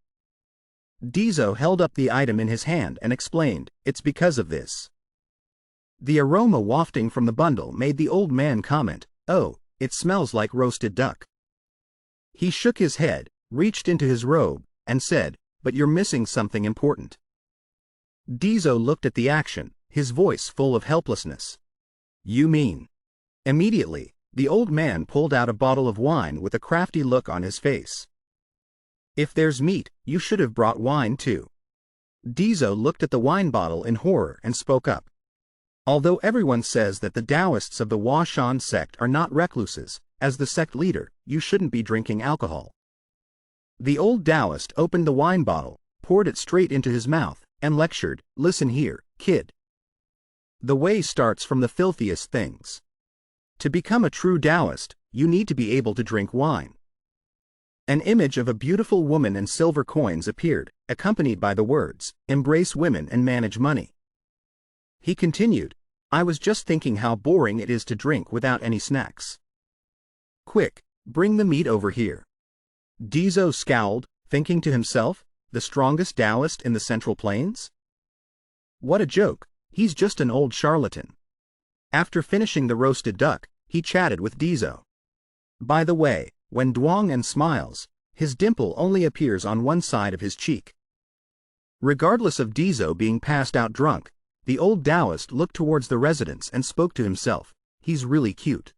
Deso held up the item in his hand and explained, "It's because of this." The aroma wafting from the bundle made the old man comment, "Oh, it smells like roasted duck." He shook his head, reached into his robe, and said, "But you're missing something important." Deso looked at the action, his voice full of helplessness. "You mean?" Immediately, the old man pulled out a bottle of wine with a crafty look on his face. "If there's meat, you should have brought wine too." Deso looked at the wine bottle in horror and spoke up. "Although everyone says that the Taoists of the Washan sect are not recluses, as the sect leader, you shouldn't be drinking alcohol." The old Taoist opened the wine bottle, poured it straight into his mouth, and lectured, "Listen here, kid. The way starts from the filthiest things. To become a true Taoist, you need to be able to drink wine." An image of a beautiful woman and silver coins appeared, accompanied by the words, "Embrace women and manage money." He continued, "I was just thinking how boring it is to drink without any snacks. Quick, bring the meat over here." Deso scowled, thinking to himself, the strongest Taoist in the Central Plains? What a joke, he's just an old charlatan. After finishing the roasted duck, he chatted with Deso. By the way, when Duong smiles, his dimple only appears on one side of his cheek. Regardless of Deso being passed out drunk, the old Taoist looked towards the residence and spoke to himself, "He's really cute."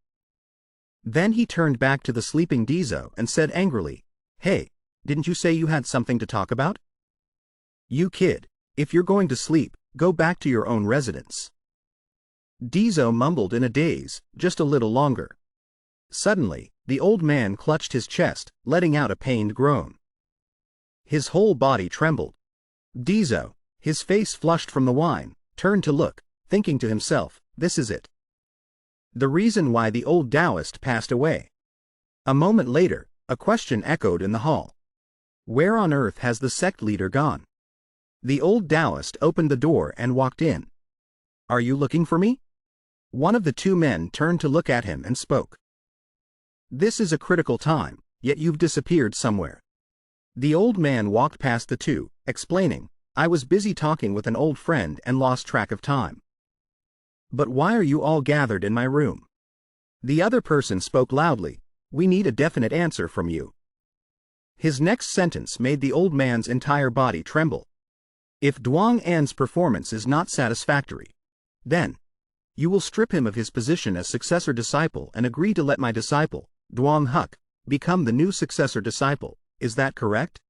Then he turned back to the sleeping Deso and said angrily, "Hey, didn't you say you had something to talk about? You kid, if you're going to sleep, go back to your own residence." Deso mumbled in a daze, "Just a little longer." Suddenly, the old man clutched his chest, letting out a pained groan. His whole body trembled. Deso, his face flushed from the wine, turned to look, thinking to himself, "This is it. The reason why the old Taoist passed away." A moment later, a question echoed in the hall. "Where on earth has the sect leader gone?" The old Taoist opened the door and walked in. "Are you looking for me?" One of the two men turned to look at him and spoke. "This is a critical time, yet you've disappeared somewhere." The old man walked past the two, explaining, "I was busy talking with an old friend and lost track of time." "But why are you all gathered in my room?" The other person spoke loudly, "We need a definite answer from you." His next sentence made the old man's entire body tremble. "If Duong An's performance is not satisfactory, then you will strip him of his position as successor disciple and agree to let my disciple, Duong Huk, become the new successor disciple. Is that correct?"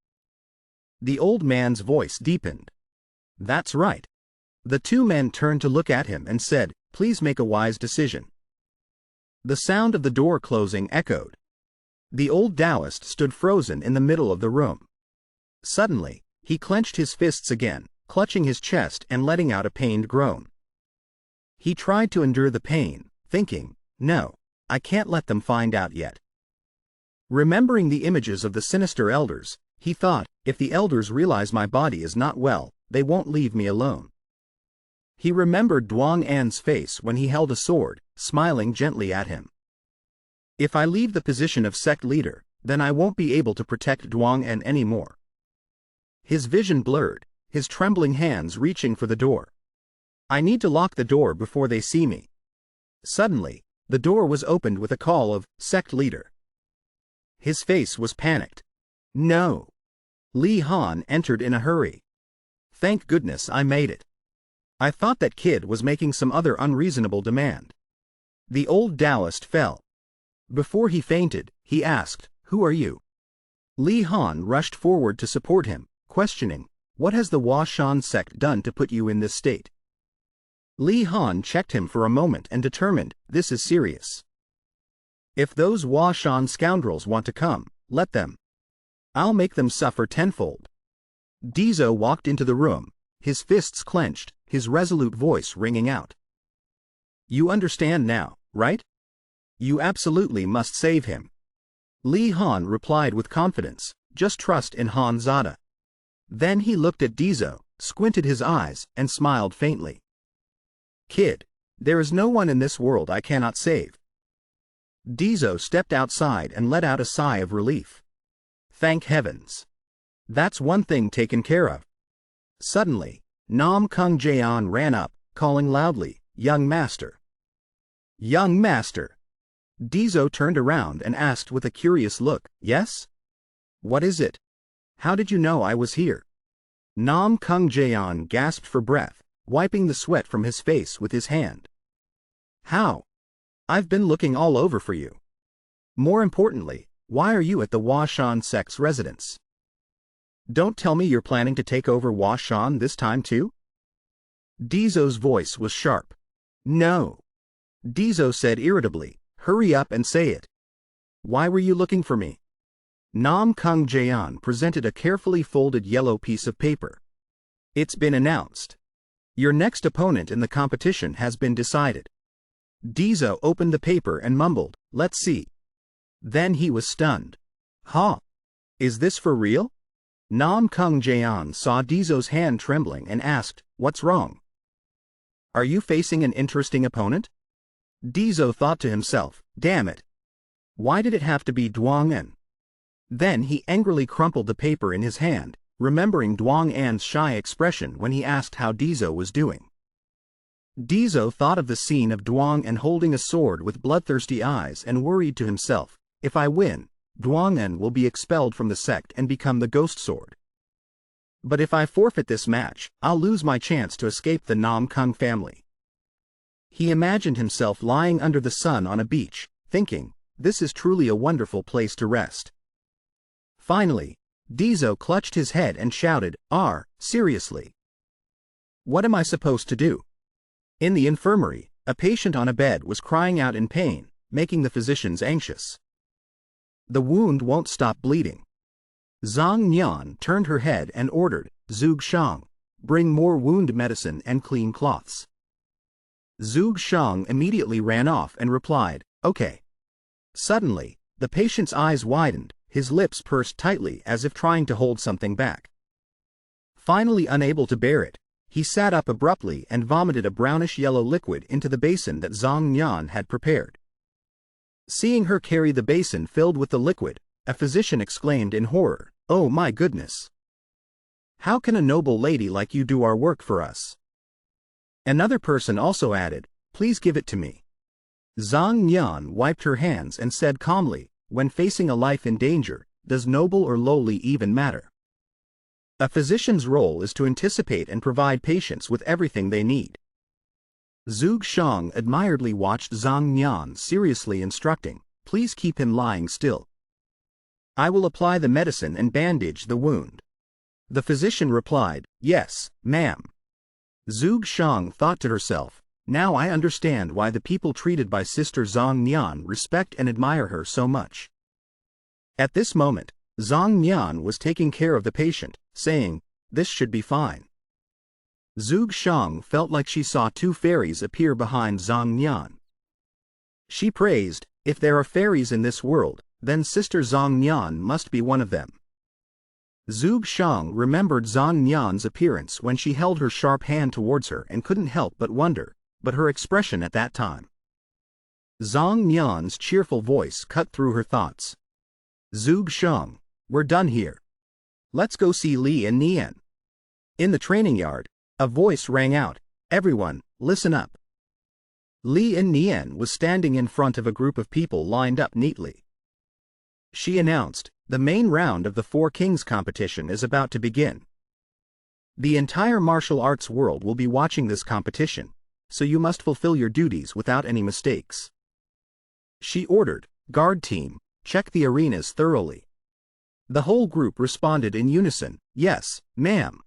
The old man's voice deepened. "That's right." The two men turned to look at him and said, "Please make a wise decision." The sound of the door closing echoed. The old Taoist stood frozen in the middle of the room. Suddenly, he clenched his fists again, clutching his chest and letting out a pained groan. He tried to endure the pain, thinking, "No, I can't let them find out yet." Remembering the images of the sinister elders, he thought, "If the elders realize my body is not well, they won't leave me alone." He remembered Duong An's face when he held a sword, smiling gently at him. "If I leave the position of sect leader, then I won't be able to protect Duong An anymore." His vision blurred, his trembling hands reaching for the door. "I need to lock the door before they see me." Suddenly, the door was opened with a call of, "Sect leader." His face was panicked. "No." Li Han entered in a hurry. "Thank goodness I made it. I thought that kid was making some other unreasonable demand." The old Taoist fell. Before he fainted, he asked, "Who are you?" Li Han rushed forward to support him, questioning, "What has the Hua Shan sect done to put you in this state?" Li Han checked him for a moment and determined, "This is serious. If those Hua Shan scoundrels want to come, let them. I'll make them suffer tenfold." Deso walked into the room, his fists clenched, his resolute voice ringing out. "You understand now, right? You absolutely must save him." Li Han replied with confidence, "Just trust in Han Zada." Then he looked at Deso, squinted his eyes, and smiled faintly. "Kid, there is no one in this world I cannot save." Deso stepped outside and let out a sigh of relief. Thank heavens. That's one thing taken care of. Suddenly, NamGung Clan ran up, calling loudly, "Young master! Young master!" Deso turned around and asked with a curious look, "Yes? What is it? How did you know I was here?" NamGung Clan gasped for breath, wiping the sweat from his face with his hand. "How? I've been looking all over for you. More importantly, why are you at the Hua Shan sect's residence? Don't tell me you're planning to take over Hua Shan this time too?" Deso's voice was sharp. "No." Deso said irritably, "Hurry up and say it. Why were you looking for me?" NamGung Clan presented a carefully folded yellow piece of paper. "It's been announced. Your next opponent in the competition has been decided." Deso opened the paper and mumbled, "Let's see." Then he was stunned. "Huh? Is this for real?" NamGung Clan saw Deso's hand trembling and asked, "What's wrong? Are you facing an interesting opponent?" Deso thought to himself, "Damn it. Why did it have to be Duong En?" Then he angrily crumpled the paper in his hand, remembering Duong An's shy expression when he asked how Deso was doing. Deso thought of the scene of Duong En holding a sword with bloodthirsty eyes and worried to himself, "If I win, Duong En will be expelled from the sect and become the ghost sword. But if I forfeit this match, I'll lose my chance to escape the NamGung family." He imagined himself lying under the sun on a beach, thinking, "This is truly a wonderful place to rest." Finally, Deso clutched his head and shouted, Seriously? What am I supposed to do?" In the infirmary, a patient on a bed was crying out in pain, making the physicians anxious. "The wound won't stop bleeding." Zhang Nian turned her head and ordered, "Zhuge Shang, bring more wound medicine and clean cloths." Zhuge Shang immediately ran off and replied, "Okay." Suddenly, the patient's eyes widened, his lips pursed tightly as if trying to hold something back. Finally unable to bear it, he sat up abruptly and vomited a brownish-yellow liquid into the basin that Zhang Nian had prepared. Seeing her carry the basin filled with the liquid, a physician exclaimed in horror, "Oh my goodness! How can a noble lady like you do our work for us?" Another person also added, "Please give it to me." Zhang Nian wiped her hands and said calmly, "When facing a life in danger, does noble or lowly even matter? A physician's role is to anticipate and provide patients with everything they need." Zhuge Shang admiredly watched Zhang Nian seriously instructing, "Please keep him lying still. I will apply the medicine and bandage the wound." The physician replied, "Yes, ma'am." Zhuge Shang thought to herself, "Now I understand why the people treated by Sister Zhang Nian respect and admire her so much." At this moment, Zhang Nian was taking care of the patient, saying, "This should be fine." Zhuge Shang felt like she saw two fairies appear behind Zhang Nian. She praised, "If there are fairies in this world, then Sister Zhang Nian must be one of them." Zhuge Shang remembered Zhang Nian's appearance when she held her sharp hand towards her and couldn't help but wonder, but her expression at that time. Zhang Nian's cheerful voice cut through her thoughts. "Zhuge Shang, we're done here. Let's go see Li and Nian." In the training yard, a voice rang out, "Everyone, listen up." Li and Nian was standing in front of a group of people lined up neatly. She announced, "The main round of the Four Kings competition is about to begin. The entire martial arts world will be watching this competition, so you must fulfill your duties without any mistakes." She ordered, "Guard team, check the arenas thoroughly. The whole group responded in unison, "Yes, ma'am."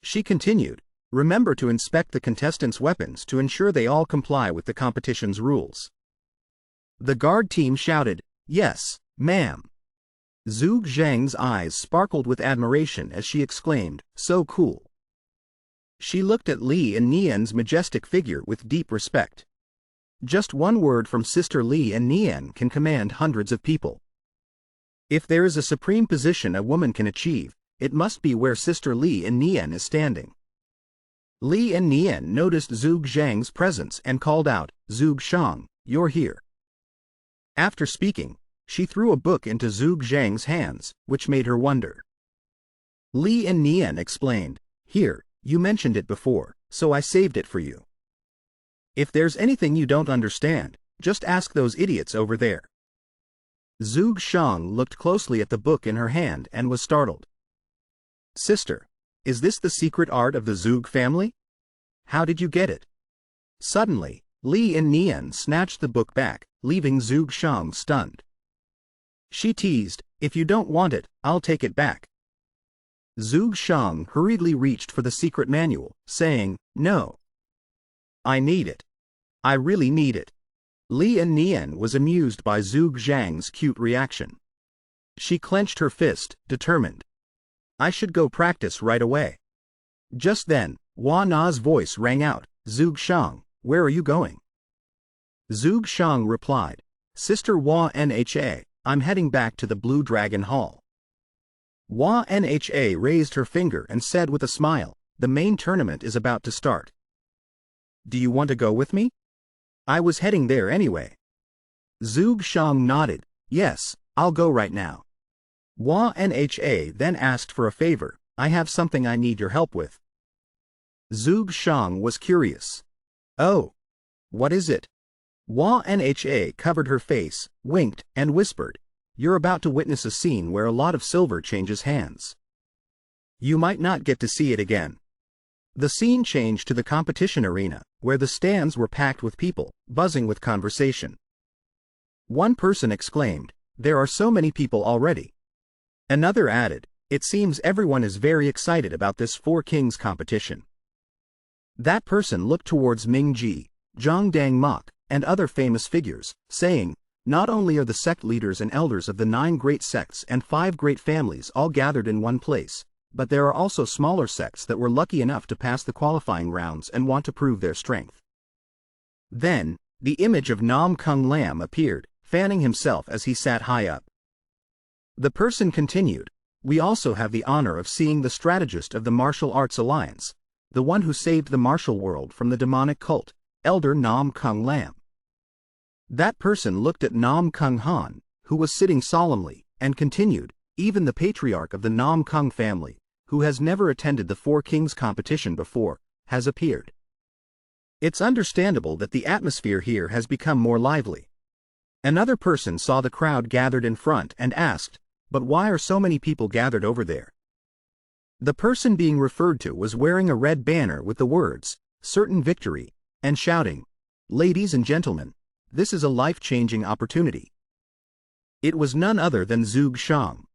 She continued, "Remember to inspect the contestants' weapons to ensure they all comply with the competition's rules." The guard team shouted, "Yes, ma'am." Zhuge Zhang's eyes sparkled with admiration as she exclaimed, "So cool." She looked at Li and Nian's majestic figure with deep respect. Just one word from Sister Li and Nian can command hundreds of people. If there is a supreme position a woman can achieve, it must be where Sister Li and Nian is standing. Li and Nian noticed Zhuge Zhang's presence and called out, "Zhuge Shang, you're here." After speaking, she threw a book into Zhuge Zhang's hands, which made her wonder. Li and Nian explained, "Here, you mentioned it before, so I saved it for you. If there's anything you don't understand, just ask those idiots over there." Zhuge Shang looked closely at the book in her hand and was startled. "Sister, is this the secret art of the Zhuge family? How did you get it?" Suddenly, Li and Nian snatched the book back, leaving Zhuge Shang stunned. She teased, "If you don't want it, I'll take it back." Zhuge Shang hurriedly reached for the secret manual, saying, "No. I need it. I really need it." Li and Nian was amused by Zhuge Zhang's cute reaction. She clenched her fist, determined. "I should go practice right away." Just then, Hua Na's voice rang out, "Zhuge Shang, where are you going?" Zhuge Shang replied, "Sister Hua Nha, I'm heading back to the Blue Dragon Hall." Hua Nha raised her finger and said with a smile, "The main tournament is about to start. Do you want to go with me? I was heading there anyway." Zhuge Shang nodded, "Yes, I'll go right now." Hua Nha then asked for a favor, "I have something I need your help with." Zhuge Shang was curious. "Oh, what is it?" Hua Nha covered her face, winked, and whispered, "You're about to witness a scene where a lot of silver changes hands. You might not get to see it again." The scene changed to the competition arena, where the stands were packed with people, buzzing with conversation. One person exclaimed, "There are so many people already." Another added, "It seems everyone is very excited about this Four Kings competition." That person looked towards Ming Ji, Zhang Dang Mok, and other famous figures, saying, "Not only are the sect leaders and elders of the 9 great sects and 5 great families all gathered in one place, but there are also smaller sects that were lucky enough to pass the qualifying rounds and want to prove their strength." Then, the image of NamGung Lam appeared, fanning himself as he sat high up. The person continued, "We also have the honor of seeing the strategist of the Martial Arts Alliance, the one who saved the martial world from the demonic cult, Elder NamGung Lam." That person looked at NamGung Han, who was sitting solemnly, and continued, "Even the patriarch of the NamGung family, who has never attended the Four Kings competition before, has appeared. It's understandable that the atmosphere here has become more lively." Another person saw the crowd gathered in front and asked, "But why are so many people gathered over there?" The person being referred to was wearing a red banner with the words, "Certain Victory," and shouting, "Ladies and gentlemen, this is a life-changing opportunity." It was none other than Zhuge Shang.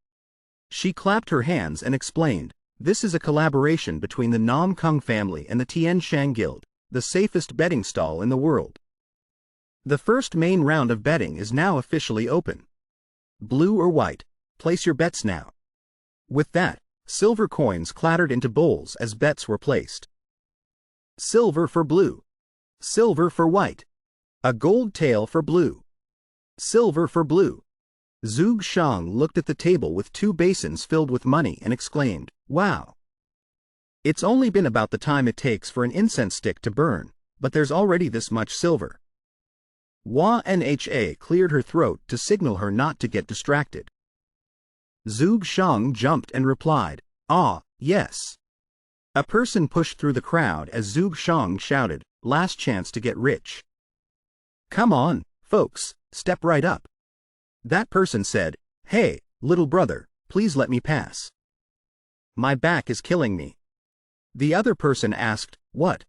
She clapped her hands and explained, "This is a collaboration between the NamGung family and the Tian Shan Guild, the safest betting stall in the world. The first main round of betting is now officially open. Blue or white, place your bets now." With that, silver coins clattered into bowls as bets were placed. Silver for blue. Silver for white. A gold tail for blue. Silver for blue. Zhuge Shang looked at the table with 2 basins filled with money and exclaimed, "Wow! It's only been about the time it takes for an incense stick to burn, but there's already this much silver." Hua Nha cleared her throat to signal her not to get distracted. Zhuge Shang jumped and replied, "Ah, yes." A person pushed through the crowd as Zhuge Shang shouted, "Last chance to get rich. Come on, folks, step right up." That person said, "Hey, little brother, please let me pass. My back is killing me." The other person asked, "What?"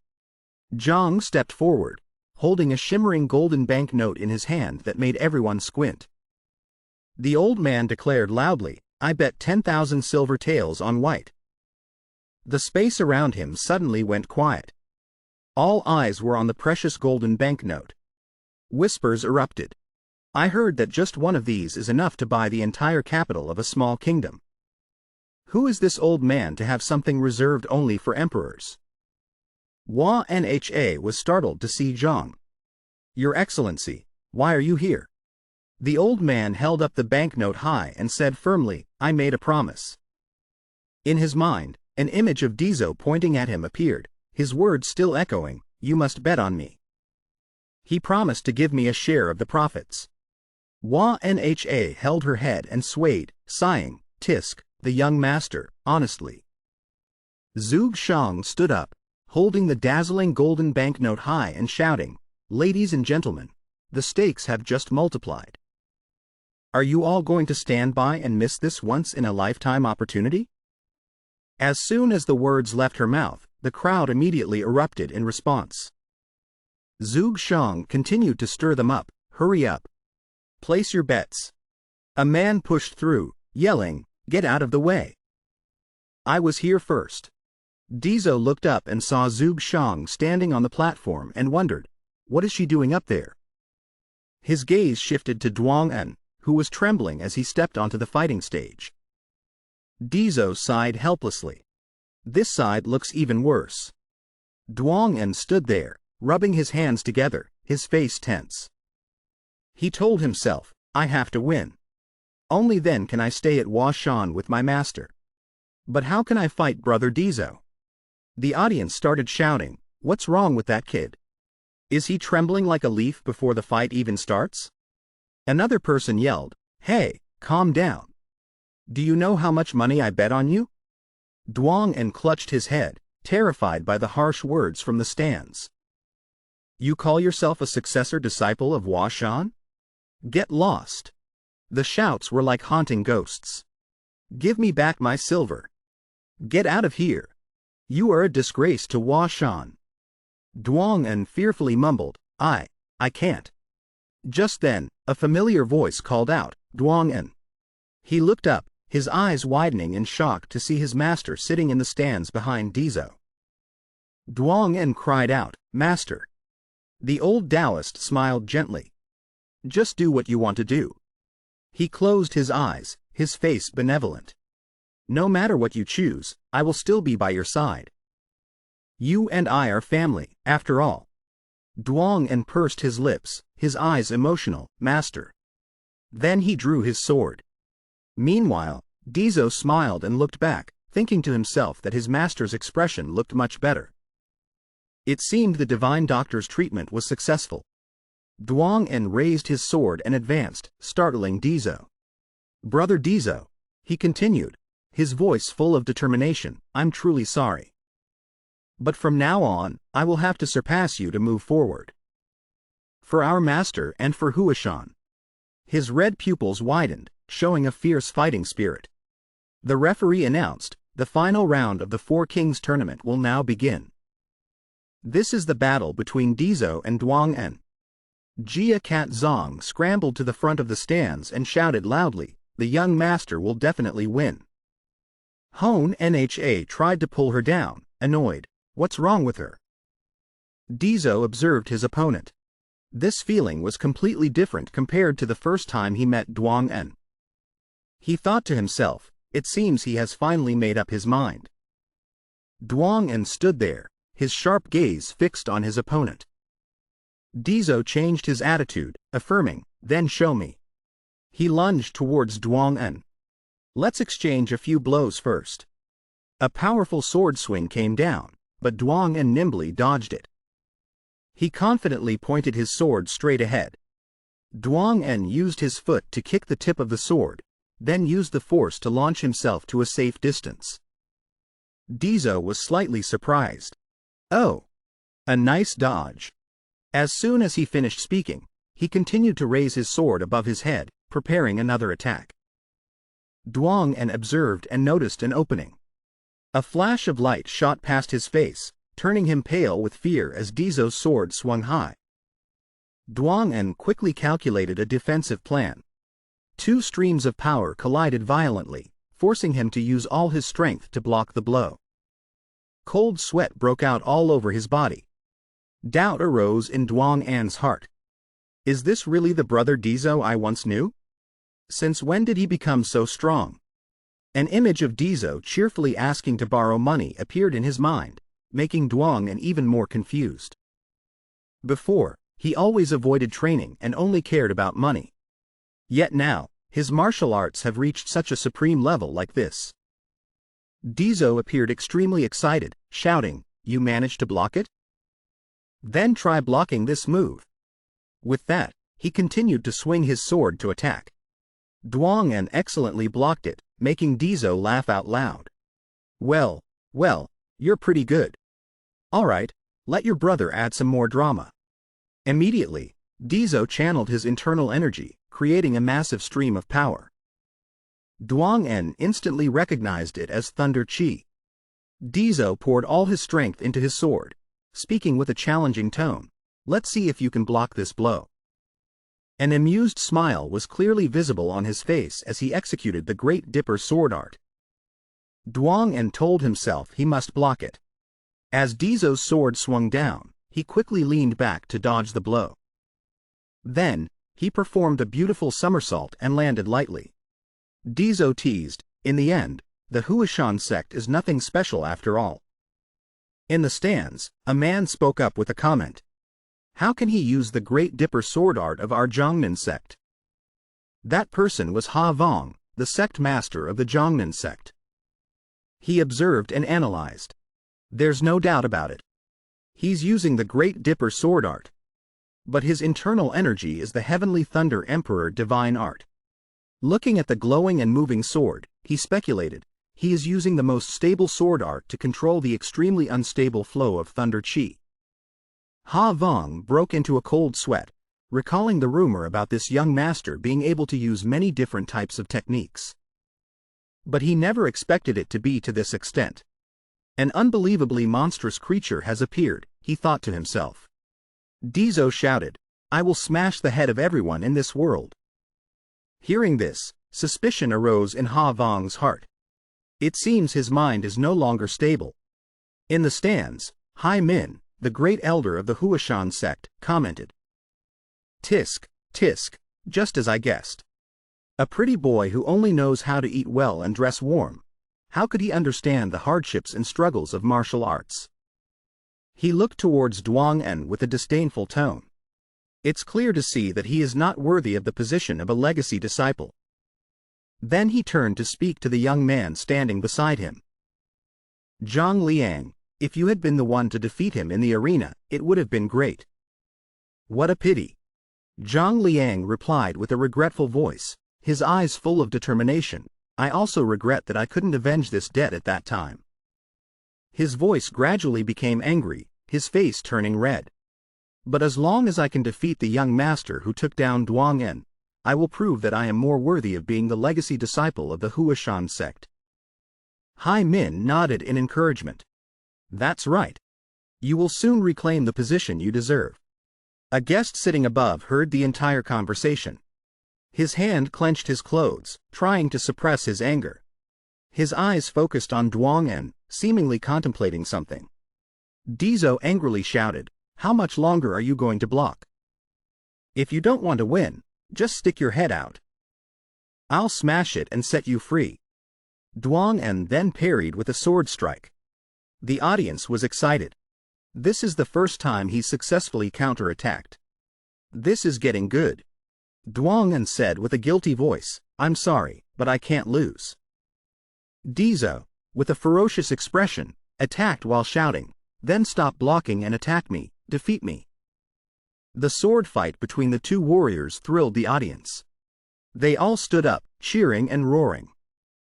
Zhang stepped forward, holding a shimmering golden banknote in his hand that made everyone squint. The old man declared loudly, I bet 10,000 silver taels on white. The space around him suddenly went quiet. All eyes were on the precious golden banknote. Whispers erupted. I heard that just one of these is enough to buy the entire capital of a small kingdom. Who is this old man to have something reserved only for emperors? Manhwa was startled to see Zhang. Your Excellency, why are you here? The old man held up the banknote high and said firmly, I made a promise. In his mind, an image of Deso pointing at him appeared, his words still echoing, you must bet on me. He promised to give me a share of the profits. Manhwa held her head and swayed, sighing, Tisk, the young master, honestly. Zhuge Shang stood up, holding the dazzling golden banknote high and shouting, Ladies and gentlemen, the stakes have just multiplied. Are you all going to stand by and miss this once-in-a-lifetime opportunity? As soon as the words left her mouth, the crowd immediately erupted in response. Zhuge Shang continued to stir them up, hurry up. Place your bets. A man pushed through, yelling, Get out of the way. I was here first. Deso looked up and saw Zhuge Shang standing on the platform and wondered, what is she doing up there? His gaze shifted to Duan, who was trembling as he stepped onto the fighting stage. Deso sighed helplessly. This side looks even worse. Duan stood there, rubbing his hands together, his face tense. He told himself, I have to win. Only then can I stay at Huashan with my master. But how can I fight Brother Deso? The audience started shouting, what's wrong with that kid? Is he trembling like a leaf before the fight even starts? Another person yelled, Hey, calm down. Do you know how much money I bet on you? Duan clutched his head, terrified by the harsh words from the stands. You call yourself a successor disciple of Huashan? Get lost. The shouts were like haunting ghosts. Give me back my silver. Get out of here. You are a disgrace to Huashan. Duan fearfully mumbled, I can't. Just then, a familiar voice called out, Duan. He looked up, his eyes widening in shock to see his master sitting in the stands behind Deso. Duan cried out, Master. The old Taoist smiled gently. Just do what you want to do. He closed his eyes, his face benevolent. No matter what you choose, I will still be by your side. You and I are family, after all. Duan pursed his lips, his eyes emotional, Master. Then he drew his sword. Meanwhile, Deso smiled and looked back, thinking to himself that his master's expression looked much better. It seemed the divine doctor's treatment was successful. Duan raised his sword and advanced, startling Deso. Brother Deso, he continued, his voice full of determination, I'm truly sorry. But from now on, I will have to surpass you to move forward. For our master and for Huashan. His red pupils widened, showing a fierce fighting spirit. The referee announced, the final round of the Four Kings tournament will now begin. This is the battle between Deso and Duan. Jia Cat Zong scrambled to the front of the stands and shouted loudly, the young master will definitely win. Hone Nha tried to pull her down, annoyed. What's wrong with her? Deso observed his opponent. This feeling was completely different compared to the first time he met Duan. He thought to himself, it seems he has finally made up his mind. Duan stood there, his sharp gaze fixed on his opponent. Deso changed his attitude, affirming, then show me. He lunged towards Duan. Let's exchange a few blows first. A powerful sword swing came down, but Duan nimbly dodged it. He confidently pointed his sword straight ahead. Duan used his foot to kick the tip of the sword, then used the force to launch himself to a safe distance. Deso was slightly surprised. Oh, a nice dodge. As soon as he finished speaking, he continued to raise his sword above his head, preparing another attack. Duan observed and noticed an opening. A flash of light shot past his face, turning him pale with fear as Deso's sword swung high. Duan quickly calculated a defensive plan. Two streams of power collided violently, forcing him to use all his strength to block the blow. Cold sweat broke out all over his body. Doubt arose in Duong An's heart. Is this really the brother Deso I once knew? Since when did he become so strong? An image of Deso cheerfully asking to borrow money appeared in his mind, making Duong An even more confused. Before, he always avoided training and only cared about money. Yet now, his martial arts have reached such a supreme level like this. Deso appeared extremely excited, shouting, "You managed to block it? Then try blocking this move." With that, he continued to swing his sword to attack. Duong An excellently blocked it, making Deso laugh out loud. Well, you're pretty good. Alright, let your brother add some more drama." Immediately, Deso channeled his internal energy, creating a massive stream of power. Duong An instantly recognized it as Thunder Chi. Deso poured all his strength into his sword, speaking with a challenging tone. "Let's see if you can block this blow." An amused smile was clearly visible on his face as he executed the Great Dipper sword art. Duong An told himself he must block it. As Deso's sword swung down, he quickly leaned back to dodge the blow. Then, he performed a beautiful somersault and landed lightly. Deso teased, "In the end, the Huashan sect is nothing special after all." In the stands, a man spoke up with a comment. How can he use the Great Dipper sword art of our Zhongnan sect? That person was Ha Vong, the sect master of the Zhongnan sect. He observed and analyzed. There's no doubt about it. He's using the Great Dipper sword art. But his internal energy is the Heavenly Thunder Emperor divine art. Looking at the glowing and moving sword, he speculated, he is using the most stable sword art to control the extremely unstable flow of Thunder Chi. Ha Vong broke into a cold sweat, recalling the rumor about this young master being able to use many different types of techniques. But he never expected it to be to this extent. An unbelievably monstrous creature has appeared, he thought to himself. Deso shouted, "I will smash the head of everyone in this world." Hearing this, suspicion arose in Ha Vong's heart. It seems his mind is no longer stable. In the stands, Hai Min, the great elder of the Huashan sect, commented. Tisk, just as I guessed. A pretty boy who only knows how to eat well and dress warm. How could he understand the hardships and struggles of martial arts? He looked towards Duong An with a disdainful tone. It's clear to see that he is not worthy of the position of a legacy disciple. Then he turned to speak to the young man standing beside him. Zhang Liang, if you had been the one to defeat him in the arena, it would have been great. What a pity. Zhang Liang replied with a regretful voice, his eyes full of determination. I also regret that I couldn't avenge this debt at that time. His voice gradually became angry, his face turning red. But as long as I can defeat the young master who took down Duong An, I will prove that I am more worthy of being the legacy disciple of the Huashan sect. Hai Min nodded in encouragement. That's right. You will soon reclaim the position you deserve. A guest sitting above heard the entire conversation. His hand clenched his clothes, trying to suppress his anger. His eyes focused on Duong An, seemingly contemplating something. Deso angrily shouted, "How much longer are you going to block? If you don't want to win, just stick your head out. I'll smash it and set you free." Duong An then parried with a sword strike. The audience was excited. This is the first time he's successfully counterattacked. This is getting good. Duong An said with a guilty voice, "I'm sorry, but I can't lose." Deso, with a ferocious expression, attacked while shouting, "Then stop blocking and attack me, defeat me." The sword fight between the two warriors thrilled the audience. They all stood up, cheering and roaring.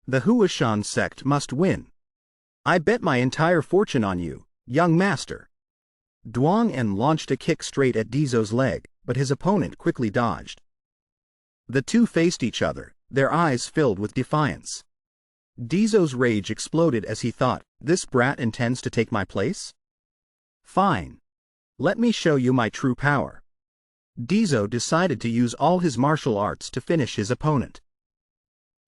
The Huashan sect must win. I bet my entire fortune on you, young master. Duong An launched a kick straight at Deso's leg, but his opponent quickly dodged. The two faced each other, their eyes filled with defiance. Deso's rage exploded as he thought, this brat intends to take my place? Fine. Let me show you my true power. Deso decided to use all his martial arts to finish his opponent.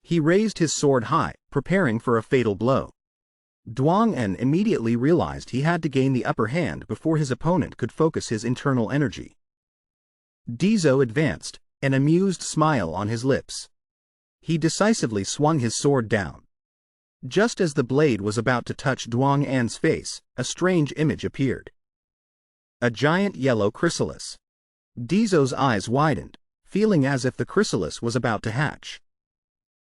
He raised his sword high, preparing for a fatal blow. Duong-en immediately realized he had to gain the upper hand before his opponent could focus his internal energy. Deso advanced, an amused smile on his lips. He decisively swung his sword down. Just as the blade was about to touch Duong-en's face, a strange image appeared. A giant yellow chrysalis. Deso's eyes widened, feeling as if the chrysalis was about to hatch.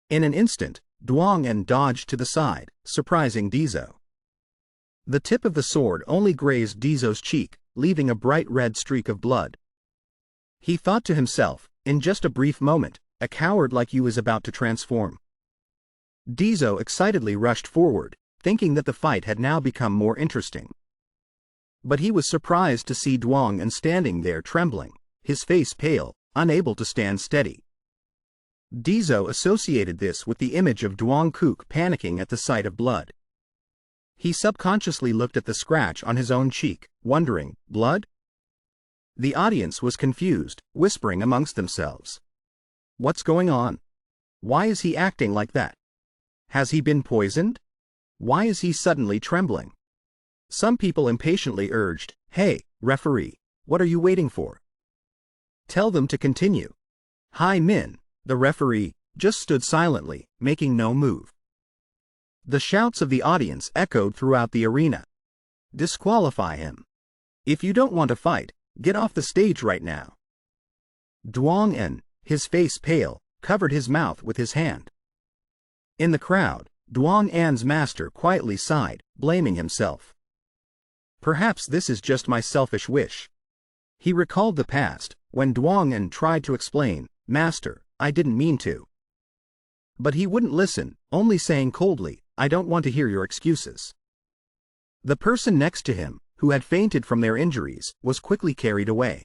In an instant, Duong-en dodged to the side, surprising Deso. The tip of the sword only grazed Deso's cheek, leaving a bright red streak of blood. He thought to himself, in just a brief moment, a coward like you is about to transform. Deso excitedly rushed forward, thinking that the fight had now become more interesting. But he was surprised to see Duong-en standing there trembling, his face pale, unable to stand steady. Deso associated this with the image of Duong-kook panicking at the sight of blood. He subconsciously looked at the scratch on his own cheek, wondering, blood? The audience was confused, whispering amongst themselves. What's going on? Why is he acting like that? Has he been poisoned? Why is he suddenly trembling? Some people impatiently urged, "Hey, referee, what are you waiting for? Tell them to continue." Hai Min, the referee, just stood silently, making no move. The shouts of the audience echoed throughout the arena. Disqualify him. If you don't want to fight, get off the stage right now. Duong-en, his face pale, covered his mouth with his hand. In the crowd, Duong-en's master quietly sighed, blaming himself. Perhaps this is just my selfish wish. He recalled the past, when Duong-en tried to explain, "Master, I didn't mean to." But he wouldn't listen, only saying coldly, "I don't want to hear your excuses." The person next to him, who had fainted from their injuries, was quickly carried away.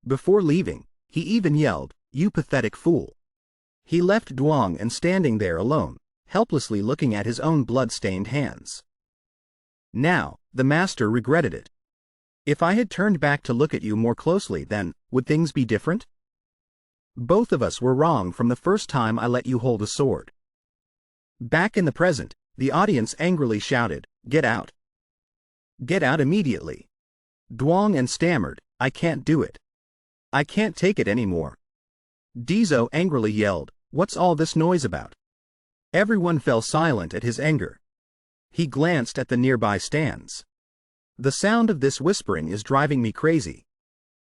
Before leaving, he even yelled, "You pathetic fool." He left Duong-en standing there alone, helplessly looking at his own blood-stained hands. Now, the master regretted it. If I had turned back to look at you more closely then, would things be different? Both of us were wrong from the first time I let you hold a sword. Back in the present, the audience angrily shouted, "Get out. Get out immediately." Duong-en stammered, "I can't do it. I can't take it anymore." Deso angrily yelled, "What's all this noise about?" Everyone fell silent at his anger. He glanced at the nearby stands. The sound of this whispering is driving me crazy.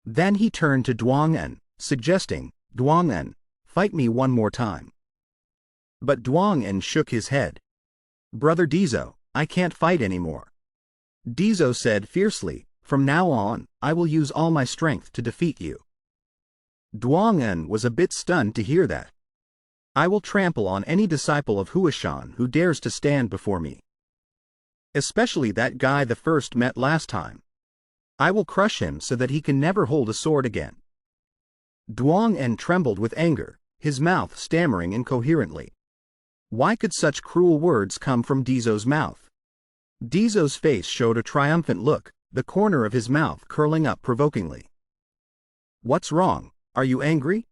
Then he turned to Duong-en, suggesting, "Duong-en, fight me one more time." But Duong-en shook his head. "Brother Deso, I can't fight anymore." Deso said fiercely, "From now on, I will use all my strength to defeat you." Duong-en was a bit stunned to hear that. "I will trample on any disciple of Huashan who dares to stand before me. Especially that guy the first met last time. I will crush him so that he can never hold a sword again." Duong-en trembled with anger, his mouth stammering incoherently. Why could such cruel words come from Deso's mouth? Deso's face showed a triumphant look, the corner of his mouth curling up provokingly. "What's wrong? Are you angry?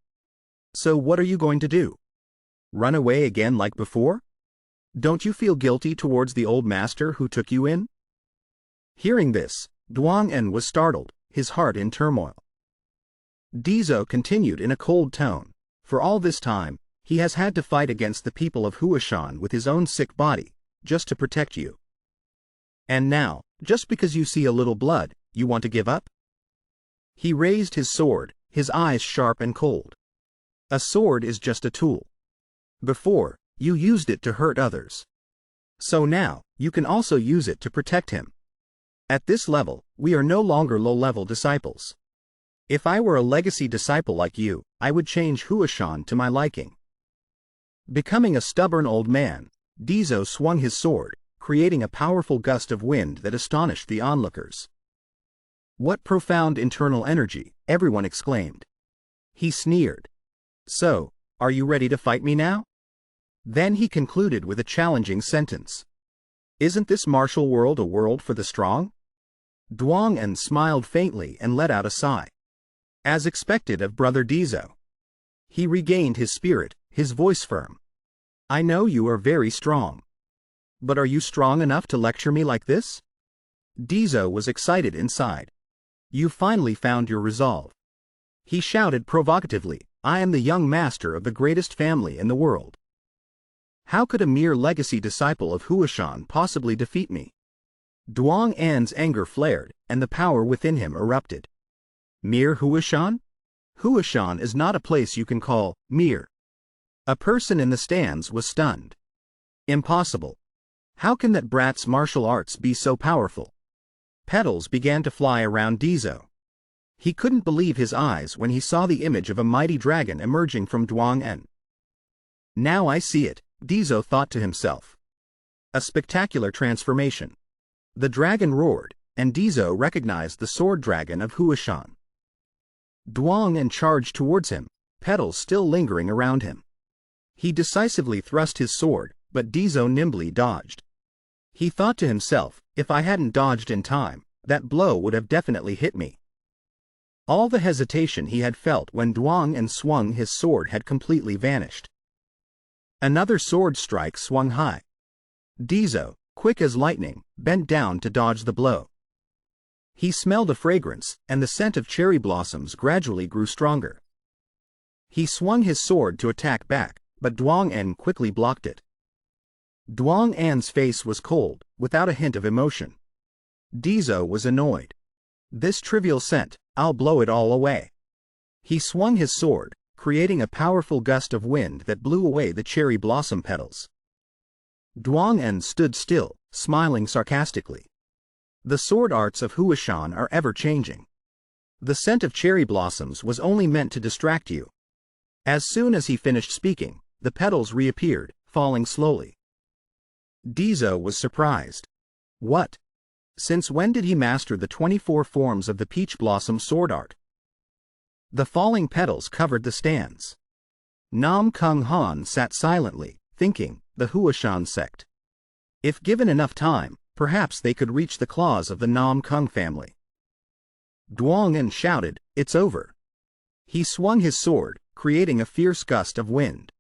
So what are you going to do? Run away again like before? Don't you feel guilty towards the old master who took you in?" Hearing this, Duong-en was startled, his heart in turmoil. Deso continued in a cold tone, "For all this time, he has had to fight against the people of Huashan with his own sick body, just to protect you. And now, just because you see a little blood, you want to give up?" He raised his sword, his eyes sharp and cold. "A sword is just a tool. Before, you used it to hurt others. So now, you can also use it to protect him. At this level, we are no longer low-level disciples. If I were a legacy disciple like you, I would change Huashan to my liking." Becoming a stubborn old man, Deso swung his sword, creating a powerful gust of wind that astonished the onlookers. "What profound internal energy," everyone exclaimed. He sneered. "So, are you ready to fight me now?" Then he concluded with a challenging sentence. "Isn't this martial world a world for the strong?" Duong-en smiled faintly and let out a sigh. As expected of Brother Deso. He regained his spirit, his voice firm. I know you are very strong. But are you strong enough to lecture me like this? Deso was excited inside. You finally found your resolve. He shouted provocatively, I am the young master of the greatest family in the world. How could a mere legacy disciple of Huashan possibly defeat me? Duong An's anger flared, and the power within him erupted. Mere Huashan? Huashan is not a place you can call mere. A person in the stands was stunned. Impossible. How can that brat's martial arts be so powerful? Petals began to fly around Deso. He couldn't believe his eyes when he saw the image of a mighty dragon emerging from Duong An. Now I see it, Deso thought to himself. A spectacular transformation. The dragon roared, and Deso recognized the sword dragon of Huashan. Duong An charged towards him, petals still lingering around him. He decisively thrust his sword, but Deso nimbly dodged. He thought to himself, if I hadn't dodged in time, that blow would have definitely hit me. All the hesitation he had felt when Duong An swung his sword had completely vanished. Another sword strike swung high. Deso, quick as lightning, bent down to dodge the blow. He smelled a fragrance, and the scent of cherry blossoms gradually grew stronger. He swung his sword to attack back, but Duong An quickly blocked it. Duong An's face was cold, without a hint of emotion. Deso was annoyed. This trivial scent, I'll blow it all away. He swung his sword, creating a powerful gust of wind that blew away the cherry blossom petals. Duong An stood still, smiling sarcastically. The sword arts of Huashan are ever-changing. The scent of cherry blossoms was only meant to distract you. As soon as he finished speaking, the petals reappeared, falling slowly. Deso was surprised. What? Since when did he master the 24 forms of the peach blossom sword art? The falling petals covered the stands. Namgung Han sat silently, thinking, the Huashan sect. If given enough time, perhaps they could reach the claws of the Namgung family. Duong An shouted, it's over. He swung his sword, creating a fierce gust of wind.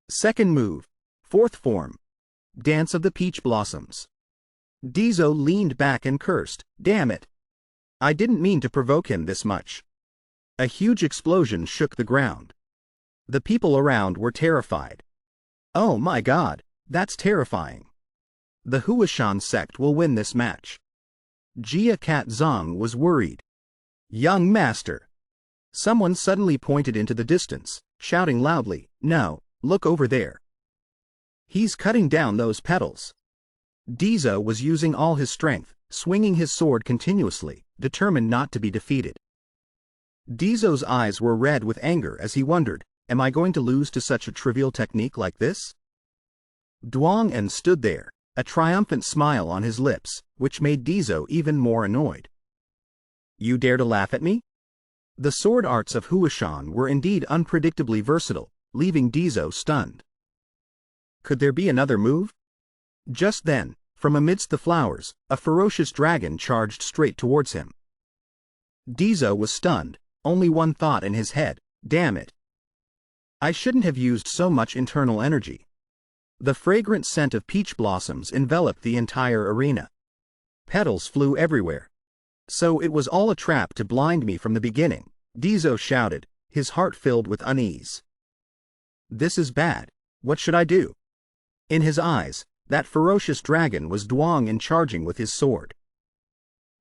Second move, fourth form. Dance of the Peach Blossoms. Deso leaned back and cursed, damn it. I didn't mean to provoke him this much. A huge explosion shook the ground. The people around were terrified. Oh my God, that's terrifying. The Huashan sect will win this match. Jia Kat Zong was worried. Young master. Someone suddenly pointed into the distance, shouting loudly, no, look over there. He's cutting down those petals. Deso was using all his strength, swinging his sword continuously, determined not to be defeated. Deso's eyes were red with anger as he wondered, am I going to lose to such a trivial technique like this? Duong An stood there, a triumphant smile on his lips, which made Deso even more annoyed. You dare to laugh at me? The sword arts of Huashan were indeed unpredictably versatile, leaving Deso stunned. Could there be another move? Just then, from amidst the flowers, a ferocious dragon charged straight towards him. Deso was stunned, only one thought in his head, damn it. I shouldn't have used so much internal energy. The fragrant scent of peach blossoms enveloped the entire arena. Petals flew everywhere. So it was all a trap to blind me from the beginning, Deso shouted, his heart filled with unease. This is bad. What should I do? In his eyes, that ferocious dragon was Duong An charging with his sword.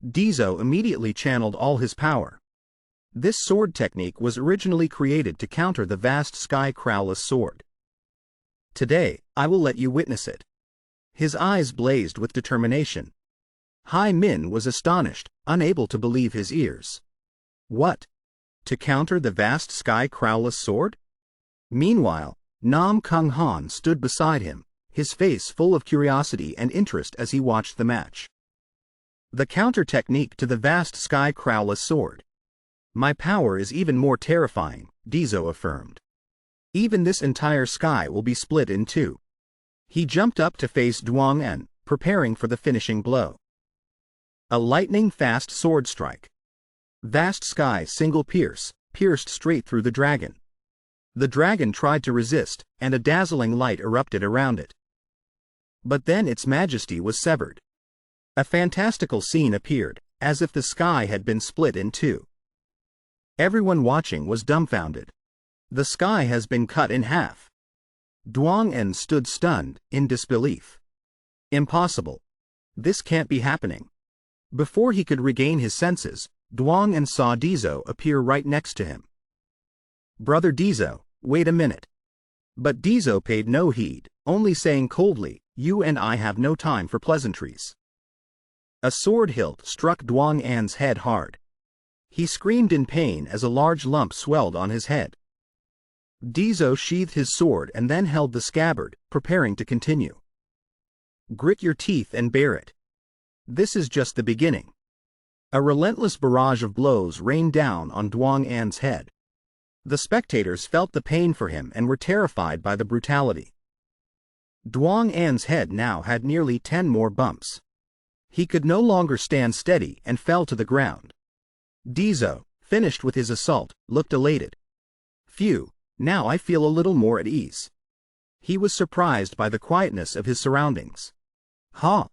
Deso immediately channeled all his power. This sword technique was originally created to counter the vast sky crowless sword. Today, I will let you witness it. His eyes blazed with determination. Hai Min was astonished, unable to believe his ears. What? To counter the vast sky crowless sword? Meanwhile, Namgung Han stood beside him, his face full of curiosity and interest as he watched the match. The counter technique to the vast sky crowless sword. My power is even more terrifying, Deso affirmed. Even this entire sky will be split in two. He jumped up to face Duong An, preparing for the finishing blow. A lightning-fast sword strike. Vast sky single pierce, pierced straight through the dragon. The dragon tried to resist, and a dazzling light erupted around it. But then its majesty was severed. A fantastical scene appeared, as if the sky had been split in two. Everyone watching was dumbfounded. The sky has been cut in half. Duong-en stood stunned, in disbelief. Impossible. This can't be happening. Before he could regain his senses, Duong-en saw Deso appear right next to him. "Brother Deso, wait a minute." But Deso paid no heed, only saying coldly, "You and I have no time for pleasantries." A sword hilt struck Duong-en's head hard. He screamed in pain as a large lump swelled on his head. Deso sheathed his sword and then held the scabbard, preparing to continue. "Grit your teeth and bear it. This is just the beginning." A relentless barrage of blows rained down on Duong-en's head. The spectators felt the pain for him and were terrified by the brutality. Duong-en's head now had nearly 10 more bumps. He could no longer stand steady and fell to the ground. Deso, finished with his assault, looked elated. "Phew, now I feel a little more at ease." He was surprised by the quietness of his surroundings. "Huh?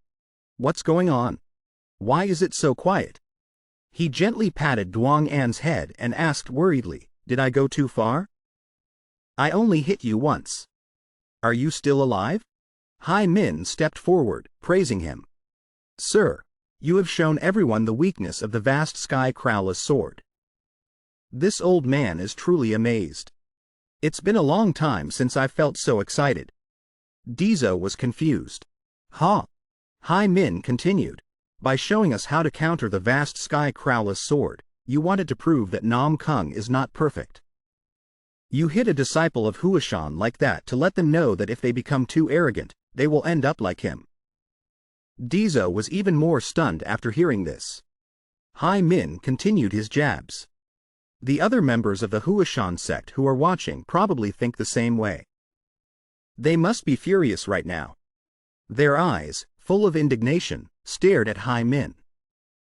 What's going on? Why is it so quiet?" He gently patted Duong-en's head and asked worriedly, "Did I go too far? I only hit you once. Are you still alive?" Hai Min stepped forward, praising him. "Sir, you have shown everyone the weakness of the vast sky Krala's sword." This old man is truly amazed. "It's been a long time since I felt so excited." Deso was confused. "Ha!" Hai Min continued. "By showing us how to counter the vast sky Krala's sword, you wanted to prove that Namgung is not perfect. You hit a disciple of Huashan like that to let them know that if they become too arrogant, they will end up like him." Deso was even more stunned after hearing this. Hai Min continued his jabs. The other members of the Huashan sect who are watching probably think the same way. They must be furious right now. Their eyes, full of indignation, stared at Hai Min.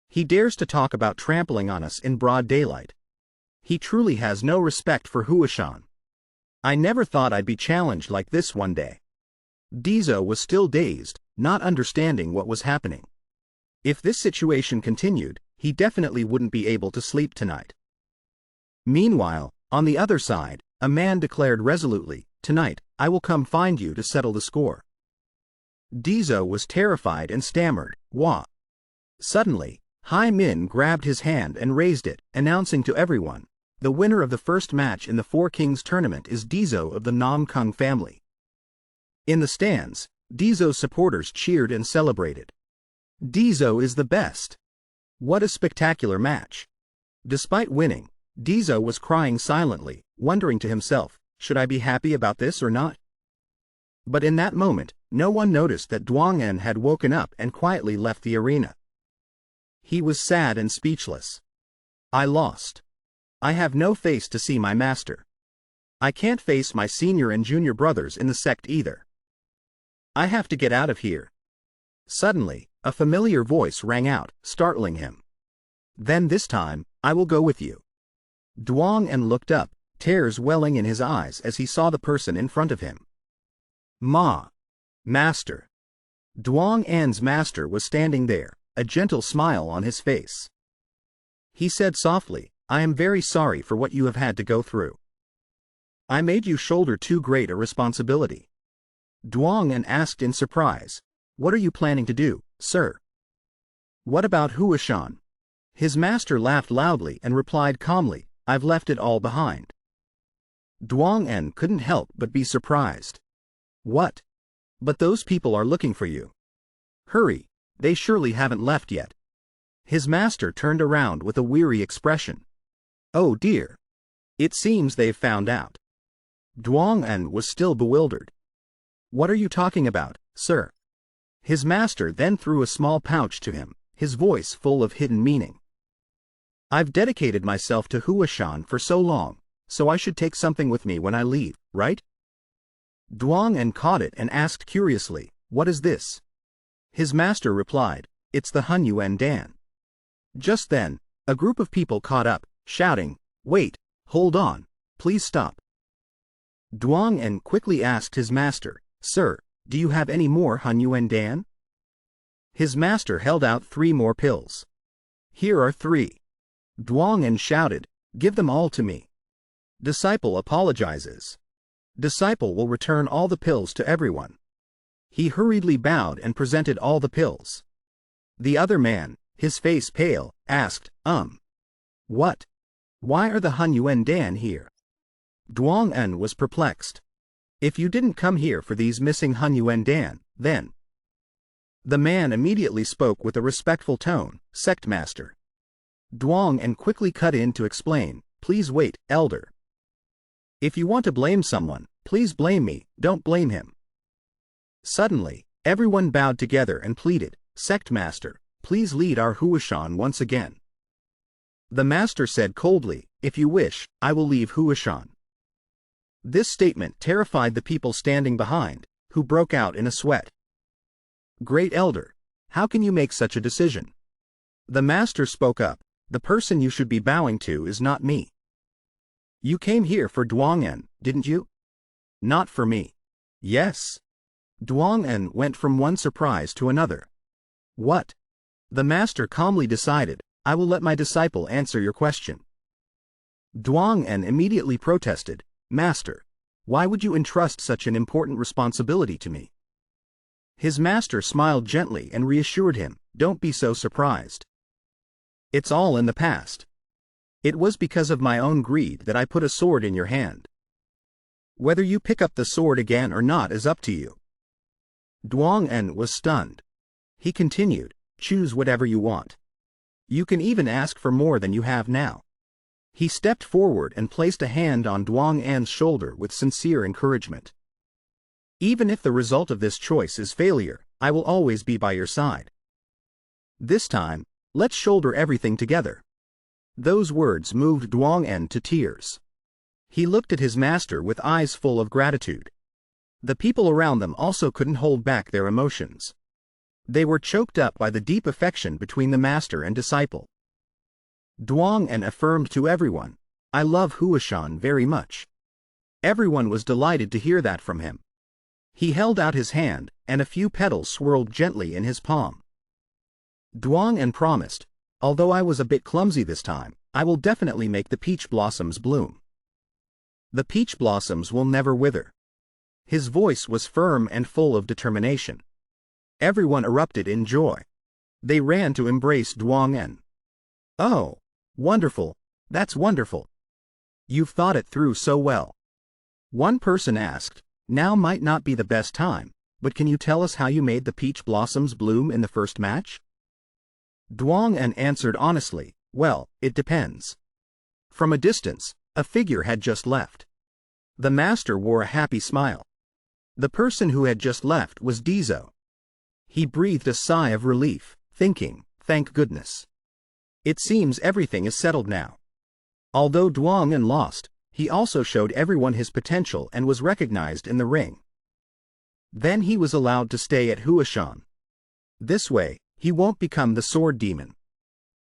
He dares to talk about trampling on us in broad daylight. He truly has no respect for Huashan. I never thought I'd be challenged like this one day. Deso was still dazed, not understanding what was happening. If this situation continued, he definitely wouldn't be able to sleep tonight. Meanwhile, on the other side, a man declared resolutely, "Tonight, I will come find you to settle the score." Deso was terrified and stammered, "Wah." Suddenly, Hai Min grabbed his hand and raised it, announcing to everyone, "The winner of the first match in the Four Kings tournament is Deso of the Namgung family." In the stands, Deso's supporters cheered and celebrated. "Deso is the best. What a spectacular match." Despite winning, Deso was crying silently, wondering to himself, "Should I be happy about this or not?" But in that moment, no one noticed that Duong-en had woken up and quietly left the arena. He was sad and speechless. "I lost. I have no face to see my master. I can't face my senior and junior brothers in the sect either. I have to get out of here." Suddenly, a familiar voice rang out, startling him. "Then this time, I will go with you." Duong-en looked up, tears welling in his eyes as he saw the person in front of him. Master. Duong-en's master was standing there, a gentle smile on his face. He said softly, "I am very sorry for what you have had to go through. I made you shoulder too great a responsibility." Duong-en asked in surprise, "What are you planning to do, sir?" "What about Huashan?" His master laughed loudly and replied calmly, "I've left it all behind." Duong-en couldn't help but be surprised. "What? But those people are looking for you. Hurry, they surely haven't left yet." His master turned around with a weary expression. "Oh dear. It seems they've found out." Duong-en was still bewildered. "What are you talking about, sir?" His master then threw a small pouch to him, his voice full of hidden meaning. "I've dedicated myself to Huashan for so long, so I should take something with me when I leave, right?" Duong-en caught it and asked curiously, "What is this?" His master replied, "It's the Hunyuan Dan." Just then, a group of people caught up, shouting, "Wait, Hold on, please stop. Duong-en quickly asked his master, Sir, do you have any more Hunyuan Dan? His master held out 3 more pills. Here are 3. Duong-en shouted, Give them all to me. Disciple apologizes. Disciple will return all the pills to everyone. He hurriedly bowed and presented all the pills. The other man, his face pale, asked, What? Why are the Hunyuan Dan here? Duong-en was perplexed. If you didn't come here for these missing Hunyuan Dan, then... The man immediately spoke with a respectful tone, Sect Master. Duong-en quickly cut in to explain, Please wait, Elder. If you want to blame someone, please blame me, don't blame him. Suddenly, everyone bowed together and pleaded, Sect Master, please lead our Huashan once again. The master said coldly, If you wish, I will leave Huashan. This statement terrified the people standing behind, who broke out in a sweat. Great Elder, how can you make such a decision? The master spoke up, The person you should be bowing to is not me. You came here for Duong-en, didn't you? Not for me. Yes. Duong-en went from one surprise to another. What? The master calmly decided, I will let my disciple answer your question. Duong-en immediately protested, Master, why would you entrust such an important responsibility to me? His master smiled gently and reassured him, Don't be so surprised. It's all in the past. It was because of my own greed that I put a sword in your hand. Whether you pick up the sword again or not is up to you. Duong-en was stunned. He continued, Choose whatever you want. You can even ask for more than you have now. He stepped forward and placed a hand on Duong-en's shoulder with sincere encouragement. Even if the result of this choice is failure, I will always be by your side. This time, let's shoulder everything together. Those words moved Duong-en to tears. He looked at his master with eyes full of gratitude. The people around them also couldn't hold back their emotions. They were choked up by the deep affection between the master and disciple. Duong-en affirmed to everyone, I love Huashan very much. Everyone was delighted to hear that from him. He held out his hand, and a few petals swirled gently in his palm. Duong-en promised, Although I was a bit clumsy this time, I will definitely make the peach blossoms bloom. The peach blossoms will never wither. His voice was firm and full of determination. Everyone erupted in joy. They ran to embrace Duong-en. Oh, wonderful, that's wonderful. You've thought it through so well. One person asked, Now might not be the best time, but can you tell us how you made the peach blossoms bloom in the first match? Duong-en answered honestly, Well, it depends. From a distance, a figure had just left. The master wore a happy smile. The person who had just left was Deso. He breathed a sigh of relief, thinking, Thank goodness. It seems everything is settled now. Although Duong-en lost, he also showed everyone his potential and was recognized in the ring. Then he was allowed to stay at Huashan. This way, he won't become the sword demon.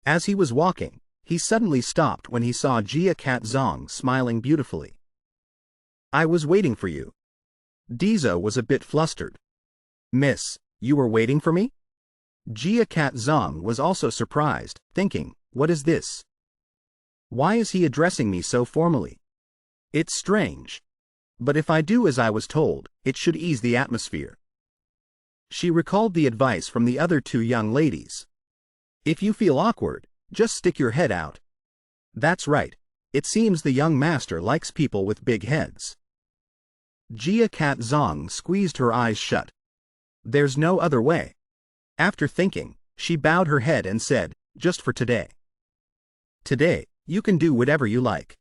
As he was walking, he suddenly stopped when he saw Jia Cat Zong smiling beautifully. I was waiting for you. Deso was a bit flustered. Miss, you were waiting for me? Jia Cat Zong was also surprised, thinking, What is this? Why is he addressing me so formally? It's strange. But if I do as I was told, it should ease the atmosphere. She recalled the advice from the other 2 young ladies. If you feel awkward, just stick your head out. That's right. It seems the young master likes people with big heads. Jia Cat Zong squeezed her eyes shut. There's no other way. After thinking, she bowed her head and said, Just for today. Today, you can do whatever you like.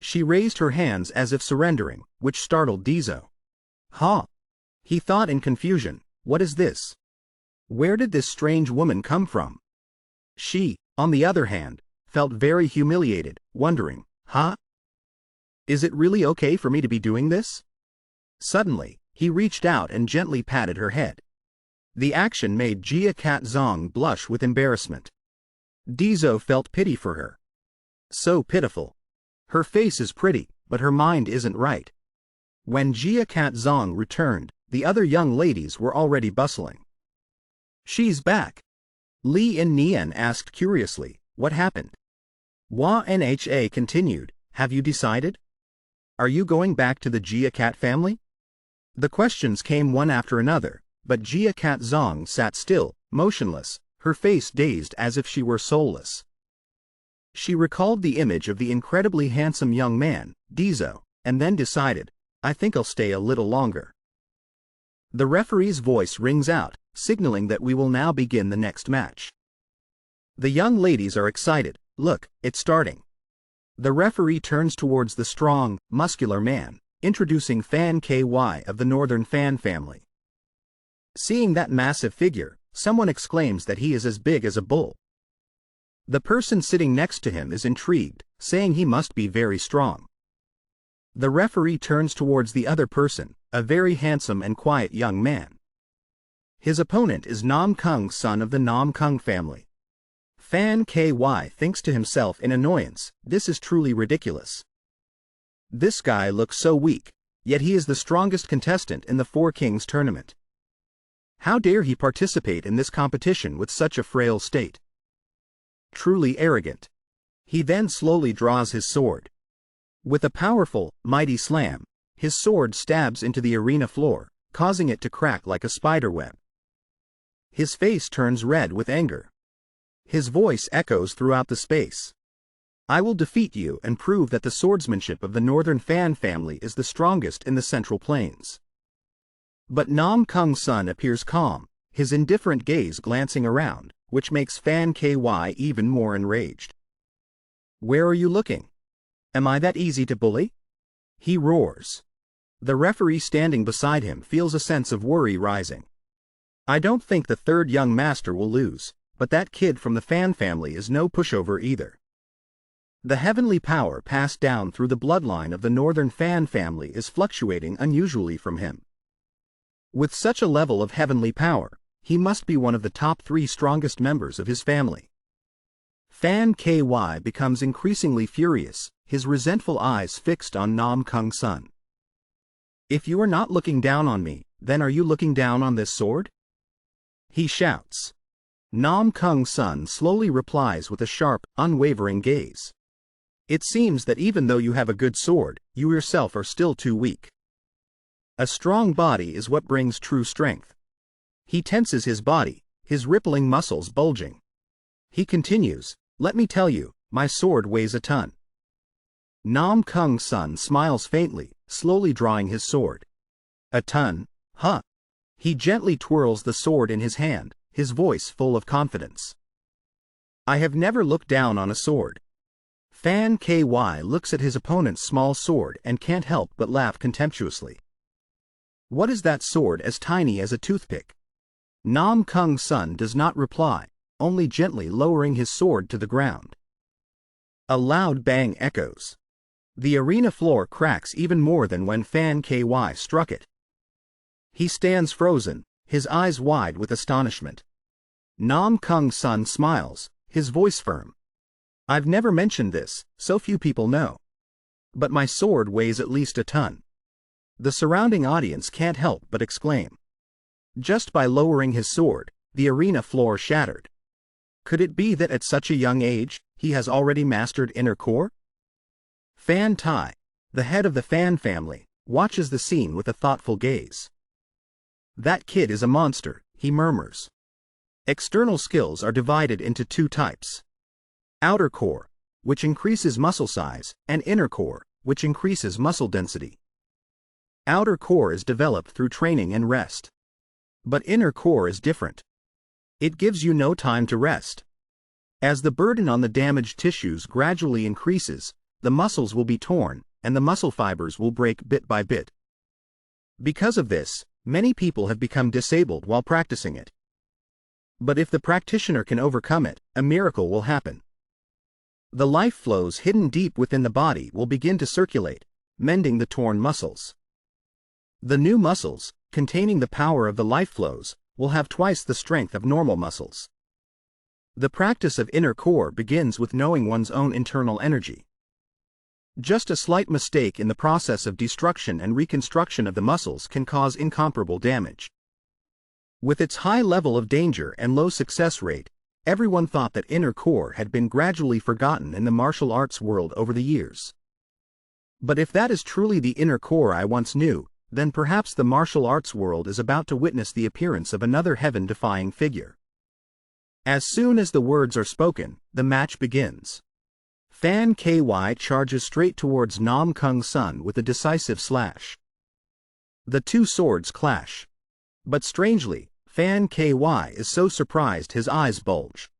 She raised her hands as if surrendering, which startled Deso. Huh? He thought in confusion, What is this? Where did this strange woman come from? She, on the other hand, felt very humiliated, wondering, Huh? Is it really okay for me to be doing this? Suddenly, he reached out and gently patted her head. The action made Jia Cat Zong blush with embarrassment. Deso felt pity for her. So pitiful. Her face is pretty, but her mind isn't right. When Jia Cat Zong returned, the other young ladies were already bustling. She's back. Li In Nian asked curiously, what happened? Hua Nha continued, have you decided? Are you going back to the Jia Cat family? The questions came one after another, but Jia Cat Zong sat still, motionless, her face dazed as if she were soulless. She recalled the image of the incredibly handsome young man, Deso, and then decided, I think I'll stay a little longer. The referee's voice rings out, signaling that we will now begin the next match. The young ladies are excited. Look, it's starting. The referee turns towards the strong, muscular man, introducing Fan KY of the Northern Fan family. Seeing that massive figure, someone exclaims that he is as big as a bull. The person sitting next to him is intrigued, saying he must be very strong. The referee turns towards the other person, a very handsome and quiet young man. His opponent is NamGung, son of the NamGung family. Fan KY thinks to himself in annoyance, this is truly ridiculous. This guy looks so weak, yet he is the strongest contestant in the Four Kings tournament. How dare he participate in this competition with such a frail state? Truly arrogant. He then slowly draws his sword. With a powerful, mighty slam, his sword stabs into the arena floor, causing it to crack like a spider web. His face turns red with anger. His voice echoes throughout the space. I will defeat you and prove that the swordsmanship of the Northern Fan family is the strongest in the Central Plains. But NamGung's son appears calm, his indifferent gaze glancing around, which makes Fan KY even more enraged. Where are you looking? Am I that easy to bully? He roars. The referee standing beside him feels a sense of worry rising. I don't think the third young master will lose, but that kid from the Fan family is no pushover either. The heavenly power passed down through the bloodline of the Northern Fan family is fluctuating unusually from him. With such a level of heavenly power, he must be one of the top 3 strongest members of his family. Fan KY becomes increasingly furious, his resentful eyes fixed on NamGung's son. If you are not looking down on me, then are you looking down on this sword? He shouts. NamGung's son slowly replies with a sharp, unwavering gaze. It seems that even though you have a good sword, you yourself are still too weak. A strong body is what brings true strength. He tenses his body, his rippling muscles bulging. He continues, let me tell you, my sword weighs a ton. NamGung's son smiles faintly, slowly drawing his sword. A ton? Huh? He gently twirls the sword in his hand, his voice full of confidence. I have never looked down on a sword. Fan KY looks at his opponent's small sword and can't help but laugh contemptuously. What is that sword as tiny as a toothpick? NamGung's son does not reply, only gently lowering his sword to the ground. A loud bang echoes. The arena floor cracks even more than when Fan KY struck it. He stands frozen, his eyes wide with astonishment. NamGung's son smiles, his voice firm. I've never mentioned this, so few people know. But my sword weighs at least a ton. The surrounding audience can't help but exclaim. Just by lowering his sword, the arena floor shattered. Could it be that at such a young age, he has already mastered inner core? Fan Tai, the head of the Fan family, watches the scene with a thoughtful gaze. That kid is a monster, he murmurs. External skills are divided into 2 types. Outer core, which increases muscle size, and inner core, which increases muscle density. Outer core is developed through training and rest. But inner core is different. It gives you no time to rest. As the burden on the damaged tissues gradually increases, the muscles will be torn, and the muscle fibers will break bit by bit. Because of this, many people have become disabled while practicing it. But if the practitioner can overcome it, a miracle will happen. The life flows hidden deep within the body will begin to circulate, mending the torn muscles. The new muscles, containing the power of the life flows, will have twice the strength of normal muscles. The practice of inner core begins with knowing one's own internal energy. Just a slight mistake in the process of destruction and reconstruction of the muscles can cause incomparable damage. With its high level of danger and low success rate, everyone thought that inner core had been gradually forgotten in the martial arts world over the years. But if that is truly the inner core I once knew, then perhaps the martial arts world is about to witness the appearance of another heaven-defying figure. As soon as the words are spoken, the match begins. Fan KY charges straight towards Namgung Sun with a decisive slash. The two swords clash. But strangely, Fan KY is so surprised his eyes bulge.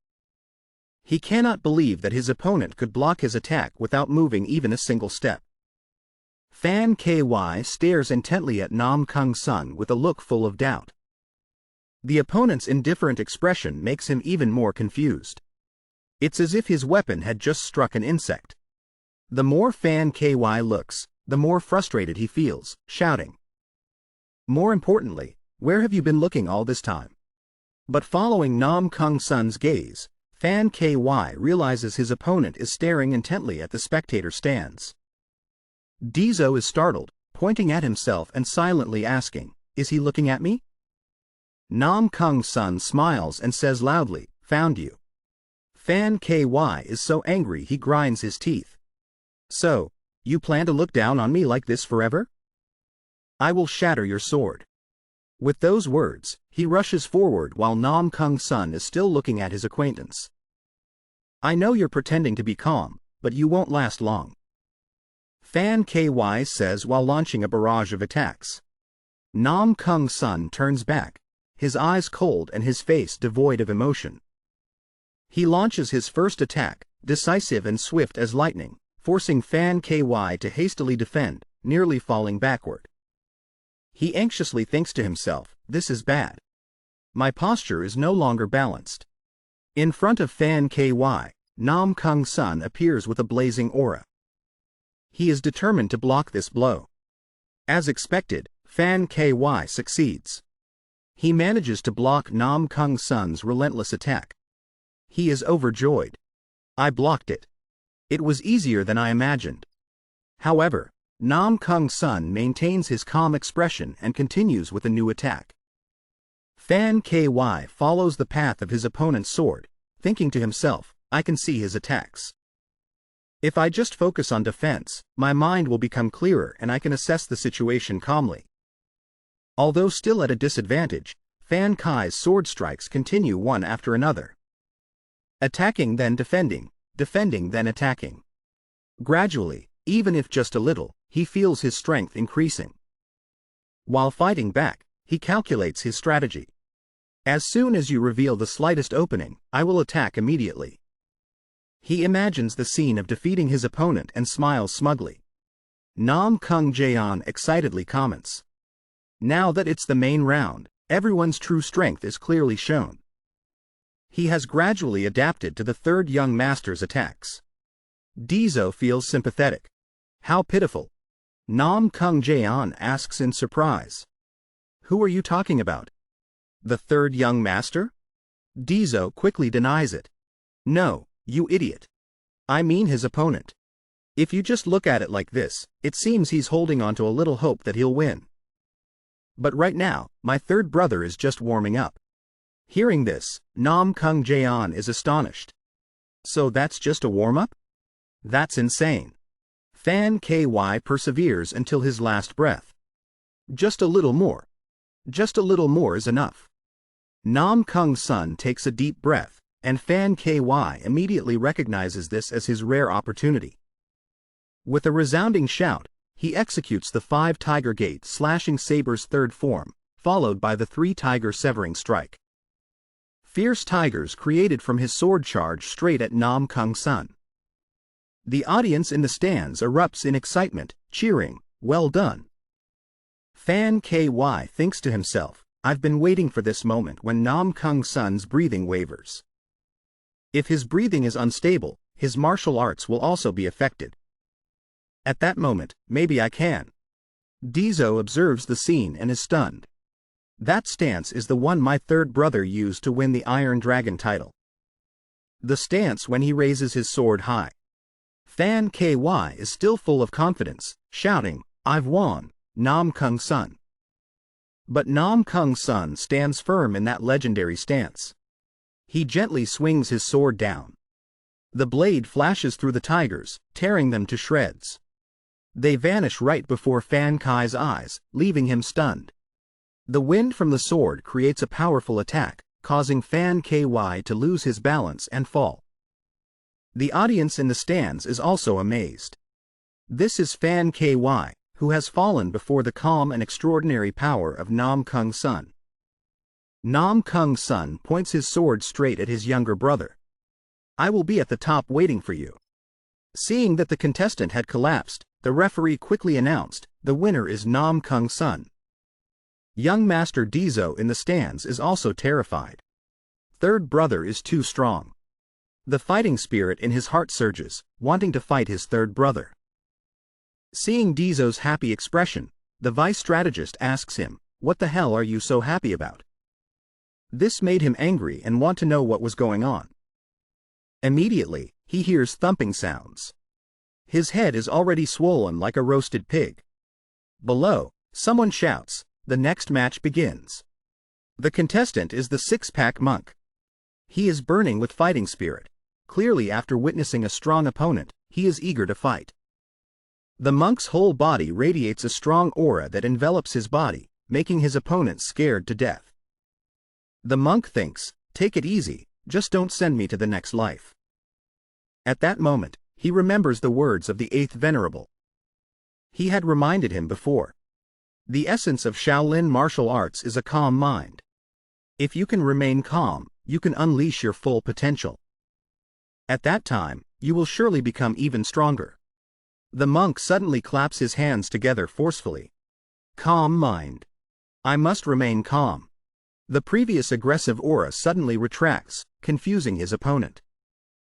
He cannot believe that his opponent could block his attack without moving even a single step. Fan KY stares intently at Namgung Sun with a look full of doubt. The opponent's indifferent expression makes him even more confused. It's as if his weapon had just struck an insect. The more Fan KY looks, the more frustrated he feels, shouting. More importantly, where have you been looking all this time? But following Namgung Sun's gaze, Fan KY realizes his opponent is staring intently at the spectator stands. Deso is startled, pointing at himself and silently asking, "Is he looking at me?" Namgung Sun smiles and says loudly, "Found you." Fan KY is so angry he grinds his teeth. "So, you plan to look down on me like this forever? I will shatter your sword." With those words, he rushes forward while Namgung Sun is still looking at his acquaintance. "I know you're pretending to be calm, but you won't last long," Fan KY says while launching a barrage of attacks. Namgung Sun turns back, his eyes cold and his face devoid of emotion. He launches his first attack, decisive and swift as lightning, forcing Fan KY to hastily defend, nearly falling backward. He anxiously thinks to himself, "This is bad. My posture is no longer balanced." In front of Fan KY, Namgung Sun appears with a blazing aura. He is determined to block this blow. As expected, Fan KY succeeds. He manages to block Namgung Sun's relentless attack. He is overjoyed. "I blocked it. It was easier than I imagined." However, Namgung Sun maintains his calm expression and continues with a new attack. Fan KY follows the path of his opponent's sword, thinking to himself, "I can see his attacks. If I just focus on defense, my mind will become clearer and I can assess the situation calmly." Although still at a disadvantage, Fan Kai's sword strikes continue one after another. Attacking then defending, defending then attacking. Gradually, even if just a little, he feels his strength increasing. While fighting back, he calculates his strategy. "As soon as you reveal the slightest opening, I will attack immediately." He imagines the scene of defeating his opponent and smiles smugly. Namgung Deso excitedly comments. Now that it's the main round, everyone's true strength is clearly shown. He has gradually adapted to the third young master's attacks. Deso feels sympathetic. "How pitiful." Namgung Deso asks in surprise. "Who are you talking about? The third young master?" Deso quickly denies it. "No, you idiot. I mean his opponent. If you just look at it like this, it seems he's holding on to a little hope that he'll win. But right now, my third brother is just warming up." Hearing this, Namgung Deso is astonished. "So that's just a warm-up? That's insane." Fan KY perseveres until his last breath. "Just a little more. Just a little more is enough." Namgung Sun takes a deep breath, and Fan KY immediately recognizes this as his rare opportunity. With a resounding shout, he executes the 5 Tiger Gate Slashing Saber's third form, followed by the 3 Tiger Severing Strike. Fierce tigers created from his sword charge straight at Namgung Sun. The audience in the stands erupts in excitement, cheering, "Well done." Fan KY thinks to himself, "I've been waiting for this moment when Namgung Sun's breathing wavers. If his breathing is unstable, his martial arts will also be affected. At that moment, maybe I can." Deso observes the scene and is stunned. "That stance is the one my third brother used to win the Iron Dragon title. The stance when he raises his sword high." Fan KY is still full of confidence, shouting, "I've won, Namgung Sun." But Namgung Sun stands firm in that legendary stance. He gently swings his sword down. The blade flashes through the tigers, tearing them to shreds. They vanish right before Fan Kai's eyes, leaving him stunned. The wind from the sword creates a powerful attack, causing Fan KY to lose his balance and fall. The audience in the stands is also amazed. This is Fan KY, who has fallen before the calm and extraordinary power of Namgung Sun. Namgung Sun points his sword straight at his younger brother. "I will be at the top waiting for you." Seeing that the contestant had collapsed, the referee quickly announced, "The winner is Namgung Sun." Young Master Deso in the stands is also terrified. Third brother is too strong. The fighting spirit in his heart surges, wanting to fight his third brother. Seeing Deso's happy expression, the vice strategist asks him, "What the hell are you so happy about?" This made him angry and want to know what was going on. Immediately, he hears thumping sounds. His head is already swollen like a roasted pig. Below, someone shouts, "The next match begins." The contestant is the six-pack monk. He is burning with fighting spirit. Clearly, after witnessing a strong opponent, he is eager to fight. The monk's whole body radiates a strong aura that envelops his body, making his opponent scared to death. The monk thinks, "Take it easy, just don't send me to the next life." At that moment, he remembers the words of the eighth venerable. He had reminded him before. The essence of Shaolin martial arts is a calm mind. If you can remain calm, you can unleash your full potential. At that time, you will surely become even stronger. The monk suddenly claps his hands together forcefully. Calm mind. I must remain calm. The previous aggressive aura suddenly retracts, confusing his opponent.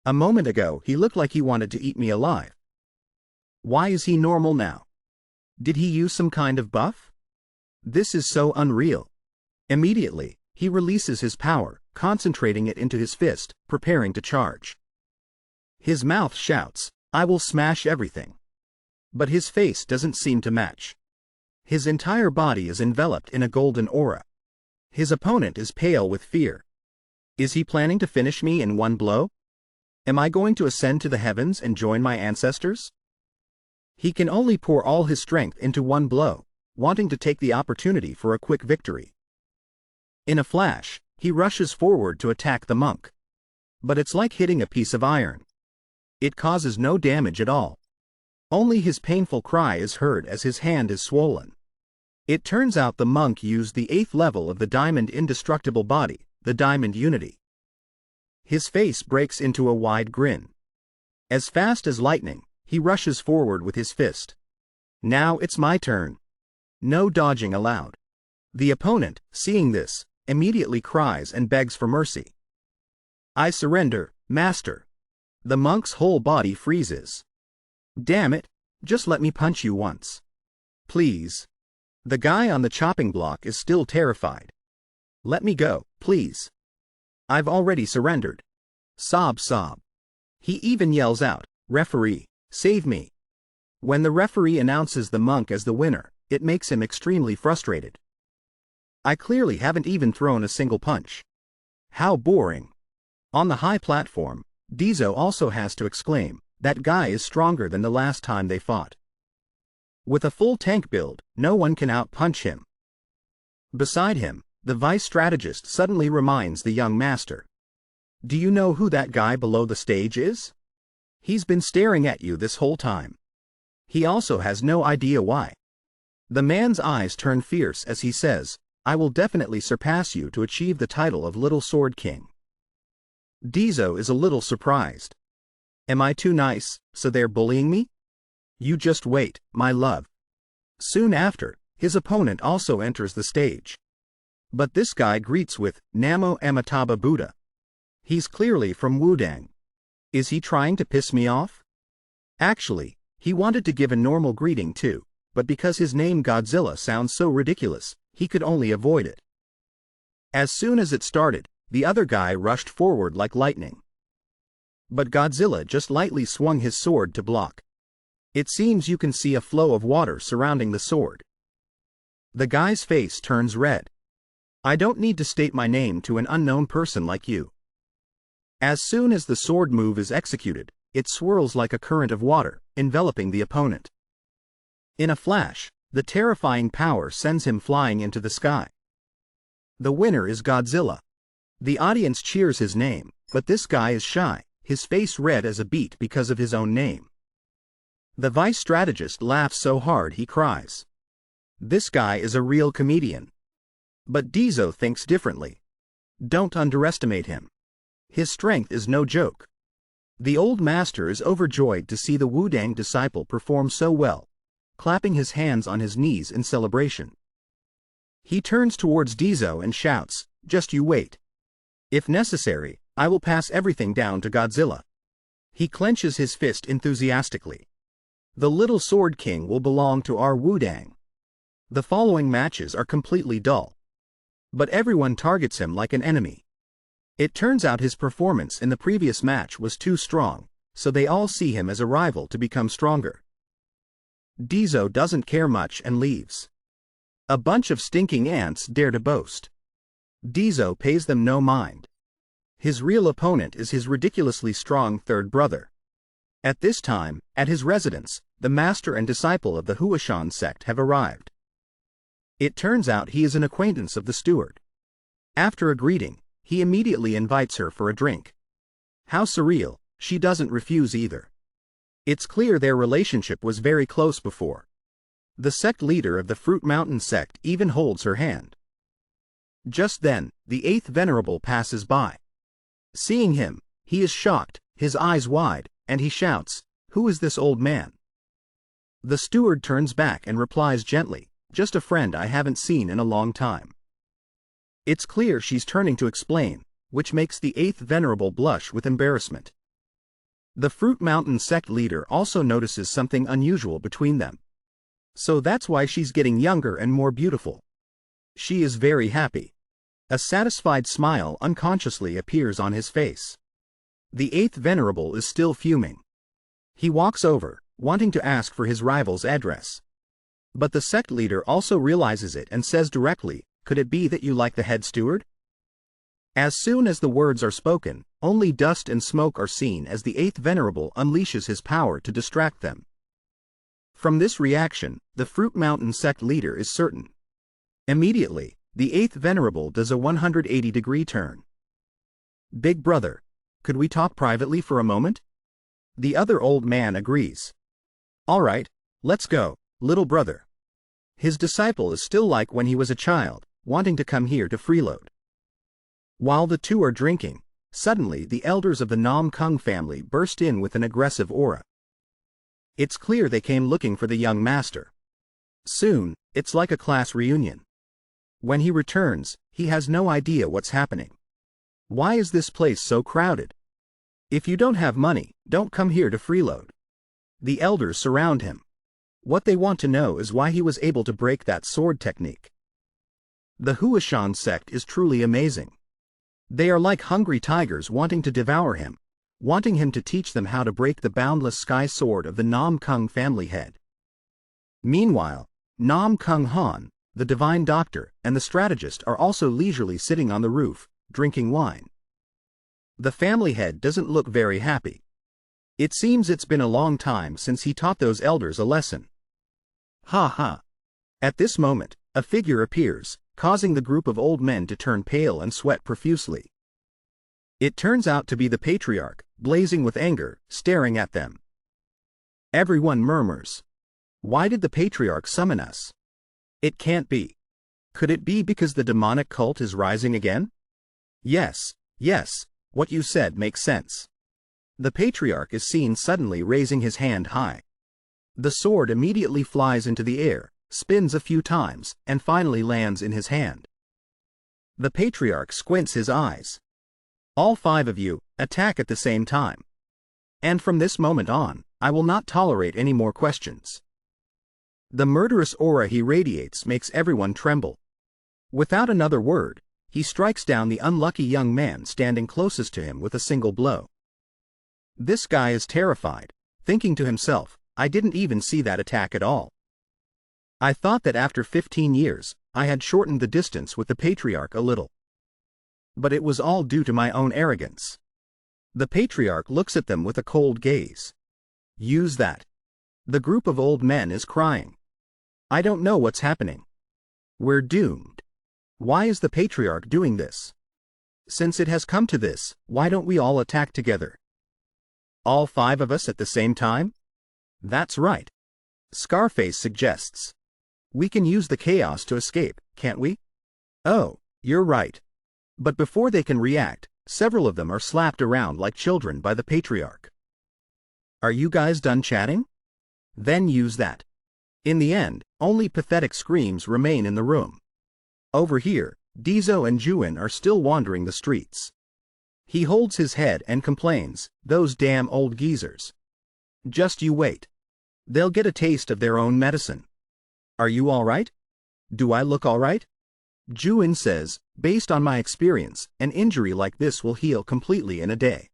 A moment ago, he looked like he wanted to eat me alive. Why is he normal now? Did he use some kind of buff? This is so unreal. Immediately, he releases his power, concentrating it into his fist, preparing to charge. His mouth shouts, "I will smash everything." But his face doesn't seem to match. His entire body is enveloped in a golden aura. His opponent is pale with fear. Is he planning to finish me in one blow? Am I going to ascend to the heavens and join my ancestors? He can only pour all his strength into one blow, wanting to take the opportunity for a quick victory. In a flash, he rushes forward to attack the monk. But it's like hitting a piece of iron. It causes no damage at all. Only his painful cry is heard as his hand is swollen. It turns out the monk used the 8th level of the diamond indestructible body, the diamond unity. His face breaks into a wide grin. As fast as lightning, he rushes forward with his fist. Now it's my turn. No dodging allowed. The opponent, seeing this, immediately cries and begs for mercy. "I surrender, master." The monk's whole body freezes. "Damn it, just let me punch you once. Please." The guy on the chopping block is still terrified. "Let me go, please. I've already surrendered." Sob sob. He even yells out, "Referee, save me." When the referee announces the monk as the winner, it makes him extremely frustrated. "I clearly haven't even thrown a single punch. How boring." On the high platform, Deso also has to exclaim, "That guy is stronger than the last time they fought. With a full tank build, no one can out-punch him." Beside him, the vice strategist suddenly reminds the young master. "Do you know who that guy below the stage is? He's been staring at you this whole time. He also has no idea why." The man's eyes turn fierce as he says, "I will definitely surpass you to achieve the title of Little Sword King." Deso is a little surprised. "Am I too nice, so they're bullying me?" "You just wait, my love." Soon after, his opponent also enters the stage. But this guy greets with, "Namo Amitabha Buddha." He's clearly from Wudang. Is he trying to piss me off? Actually, he wanted to give a normal greeting too, but because his name Godzilla sounds so ridiculous, he could only avoid it. As soon as it started, the other guy rushed forward like lightning. but Godzilla just lightly swung his sword to block. It seems you can see a flow of water surrounding the sword. The guy's face turns red. I don't need to state my name to an unknown person like you. As soon as the sword move is executed, it swirls like a current of water, enveloping the opponent. In a flash, the terrifying power sends him flying into the sky. The winner is Godzilla. The audience cheers his name, but this guy is shy, his face red as a beet because of his own name. The vice strategist laughs so hard he cries. This guy is a real comedian. But Deso thinks differently. Don't underestimate him. His strength is no joke. The old master is overjoyed to see the Wudang disciple perform so well, clapping his hands on his knees in celebration. He turns towards Deso and shouts, "Just you wait. If necessary, I will pass everything down to Godzilla." He clenches his fist enthusiastically. The little Sword King will belong to our Wudang. The following matches are completely dull. But everyone targets him like an enemy. It turns out his performance in the previous match was too strong, so they all see him as a rival to become stronger. Deso doesn't care much and leaves. A bunch of stinking ants dare to boast. Deso pays them no mind. His real opponent is his ridiculously strong third brother. At this time, at his residence, the master and disciple of the Huashan sect have arrived. It turns out he is an acquaintance of the steward. After a greeting, he immediately invites her for a drink. How surreal, she doesn't refuse either. It's clear their relationship was very close before. The sect leader of the Fruit Mountain sect even holds her hand. Just then, the 8th Venerable passes by. Seeing him, he is shocked, his eyes wide, and he shouts, "Who is this old man?" The steward turns back and replies gently, "Just a friend I haven't seen in a long time." It's clear she's turning to explain, which makes the 8th Venerable blush with embarrassment. The Fruit Mountain sect leader also notices something unusual between them. So that's why she's getting younger and more beautiful. She is very happy. A satisfied smile unconsciously appears on his face. The 8th Venerable is still fuming. He walks over, wanting to ask for his rival's address. But the sect leader also realizes it and says directly, "Could it be that you like the head steward?" As soon as the words are spoken, only dust and smoke are seen as the 8th Venerable unleashes his power to distract them. From this reaction, the Fruit Mountain sect leader is certain. Immediately, the 8th Venerable does a 180-degree turn. "Big brother, could we talk privately for a moment?" The other old man agrees. "All right, let's go, little brother." His disciple is still like when he was a child, wanting to come here to freeload. While the two are drinking, suddenly the elders of the NamGung family burst in with an aggressive aura. It's clear they came looking for the young master. Soon, it's like a class reunion. When he returns, he has no idea what's happening. Why is this place so crowded? If you don't have money, don't come here to freeload. The elders surround him. What they want to know is why he was able to break that sword technique. The Huashan sect is truly amazing. They are like hungry tigers wanting to devour him, wanting him to teach them how to break the boundless sky sword of the NamGung family head. Meanwhile, NamGung Han, the divine doctor, and the strategist are also leisurely sitting on the roof, drinking wine. The family head doesn't look very happy. It seems it's been a long time since he taught those elders a lesson. Ha ha. At this moment, a figure appears, causing the group of old men to turn pale and sweat profusely. It turns out to be the patriarch, blazing with anger, staring at them. Everyone murmurs. Why did the patriarch summon us? It can't be. Could it be because the demonic cult is rising again? Yes, what you said makes sense. The patriarch is seen suddenly raising his hand high. The sword immediately flies into the air, spins a few times, and finally lands in his hand. The patriarch squints his eyes. All 5 of you, attack at the same time. And from this moment on, I will not tolerate any more questions. The murderous aura he radiates makes everyone tremble. Without another word, he strikes down the unlucky young man standing closest to him with a single blow. This guy is terrified, thinking to himself, I didn't even see that attack at all. I thought that after 15 years, I had shortened the distance with the patriarch a little. But it was all due to my own arrogance. The patriarch looks at them with a cold gaze. Use that. The group of old men is crying. I don't know what's happening. We're doomed. Why is the patriarch doing this? Since it has come to this, why don't we all attack together? All 5 of us at the same time? That's right. Scarface suggests. We can use the chaos to escape, can't we? Oh, you're right. But before they can react, several of them are slapped around like children by the patriarch. Are you guys done chatting? Then use that. In the end, only pathetic screams remain in the room. Over here, Deso and Juin are still wandering the streets. He holds his head and complains, those damn old geezers. Just you wait. They'll get a taste of their own medicine. Are you all right? Do I look all right? Juin says, based on my experience, an injury like this will heal completely in a day.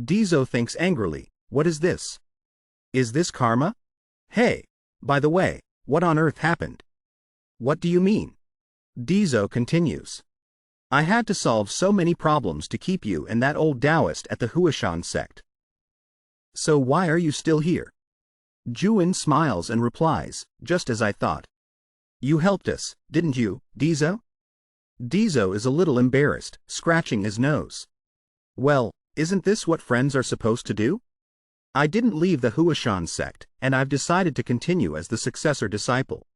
Deso thinks angrily, what is this? Is this karma? Hey, by the way, what on earth happened? What do you mean? Deso continues. I had to solve so many problems to keep you and that old Taoist at the Huashan sect. So why are you still here? Juin smiles and replies, just as I thought. You helped us, didn't you, Deso? Deso is a little embarrassed, scratching his nose. Well, isn't this what friends are supposed to do? I didn't leave the Huashan sect, and I've decided to continue as the successor disciple.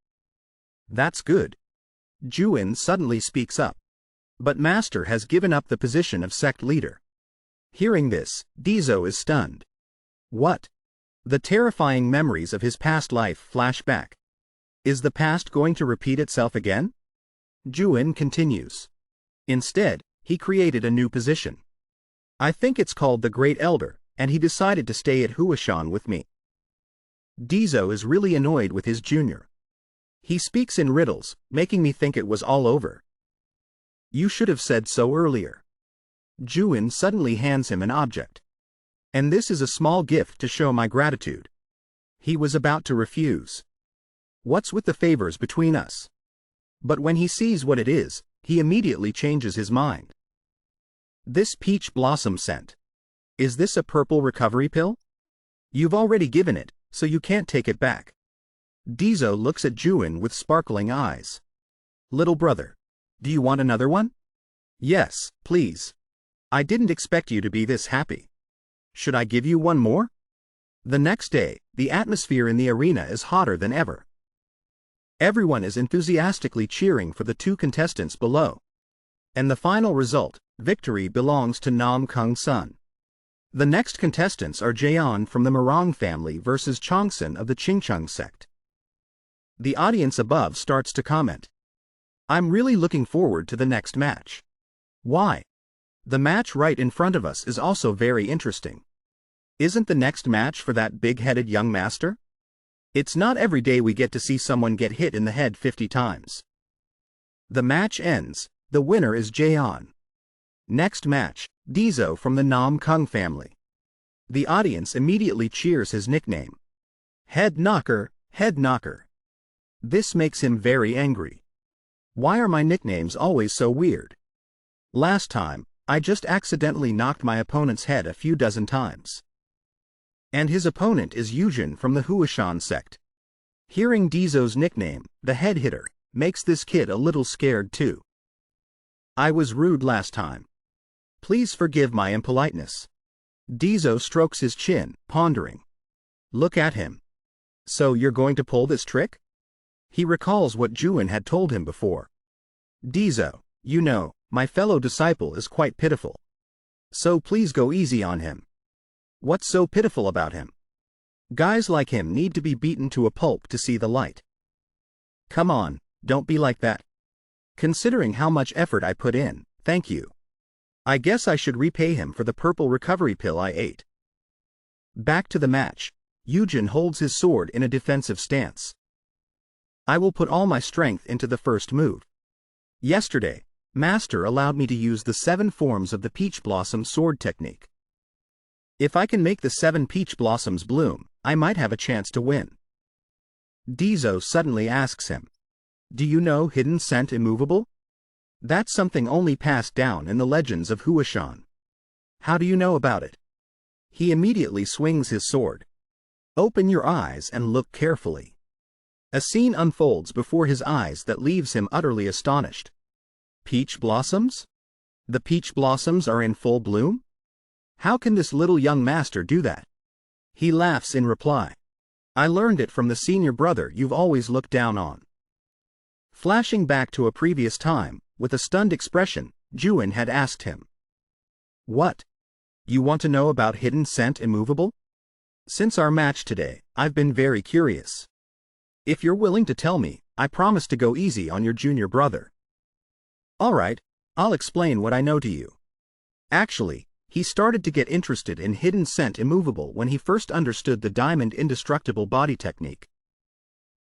That's good. Juin suddenly speaks up. But Master has given up the position of sect leader. Hearing this, Deso is stunned. What? The terrifying memories of his past life flash back. Is the past going to repeat itself again? Juin continues. Instead, he created a new position. I think it's called the Great Elder, and he decided to stay at Huashan with me. Deso is really annoyed with his junior. He speaks in riddles, making me think it was all over. You should have said so earlier. Juin suddenly hands him an object. And this is a small gift to show my gratitude. He was about to refuse. What's with the favors between us? But when he sees what it is, he immediately changes his mind. This peach blossom scent. Is this a purple recovery pill? You've already given it, so you can't take it back. Deso looks at Juin with sparkling eyes. Little brother. Do you want another one? Yes, please. I didn't expect you to be this happy. Should I give you one more? The next day, the atmosphere in the arena is hotter than ever. Everyone is enthusiastically cheering for the 2 contestants below. And the final result, victory belongs to NamGung Clan. The next contestants are Jaeon from the Murim family versus Chongsun of the Chingcheng sect. The audience above starts to comment. I'm really looking forward to the next match. Why? The match right in front of us is also very interesting. Isn't the next match for that big-headed young master? It's not every day we get to see someone get hit in the head 50 times. The match ends, the winner is Jaeon. Next match, Deso from the NamGung family. The audience immediately cheers his nickname. Head knocker, head knocker. This makes him very angry. Why are my nicknames always so weird? Last time, I just accidentally knocked my opponent's head a few dozen times. And his opponent is Yujin from the Huashan sect. Hearing Deso's nickname, the head hitter, makes this kid a little scared too. I was rude last time. Please forgive my impoliteness. Deso strokes his chin, pondering. Look at him. So you're going to pull this trick? He recalls what Juin had told him before. Deso, you know, my fellow disciple is quite pitiful. So please go easy on him. What's so pitiful about him? Guys like him need to be beaten to a pulp to see the light. Come on, don't be like that. Considering how much effort I put in, thank you. I guess I should repay him for the purple recovery pill I ate. Back to the match. Yujin holds his sword in a defensive stance. I will put all my strength into the first move. Yesterday, Master allowed me to use the 7 forms of the Peach Blossom sword technique. If I can make the 7 peach blossoms bloom, I might have a chance to win. Deso suddenly asks him, "Do you know hidden scent immovable? That's something only passed down in the legends of Huashan. How do you know about it?" He immediately swings his sword. Open your eyes and look carefully. A scene unfolds before his eyes that leaves him utterly astonished. Peach blossoms? The peach blossoms are in full bloom? How can this little young master do that? He laughs in reply. I learned it from the senior brother you've always looked down on. Flashing back to a previous time, with a stunned expression, Juin had asked him. What? You want to know about hidden scent immovable? Since our match today, I've been very curious. If you're willing to tell me, I promise to go easy on your junior brother. Alright, I'll explain what I know to you. Actually, he started to get interested in hidden scent immovable when he first understood the diamond indestructible body technique.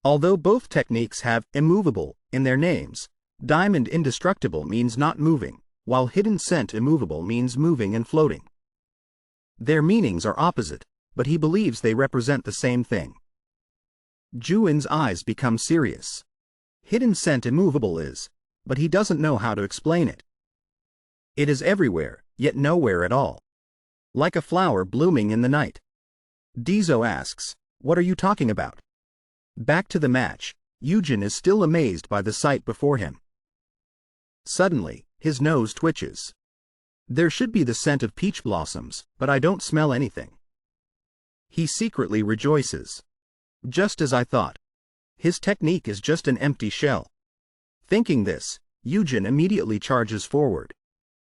Although both techniques have immovable in their names, diamond indestructible means not moving, while hidden scent immovable means moving and floating. Their meanings are opposite, but he believes they represent the same thing. Juin's eyes become serious. Hidden scent immovable is, but he doesn't know how to explain it. It is everywhere, yet nowhere at all. Like a flower blooming in the night. Deso asks, what are you talking about? Back to the match, Yujin is still amazed by the sight before him. Suddenly, his nose twitches. There should be the scent of peach blossoms, but I don't smell anything. He secretly rejoices. Just as I thought. His technique is just an empty shell. Thinking this, Yujin immediately charges forward.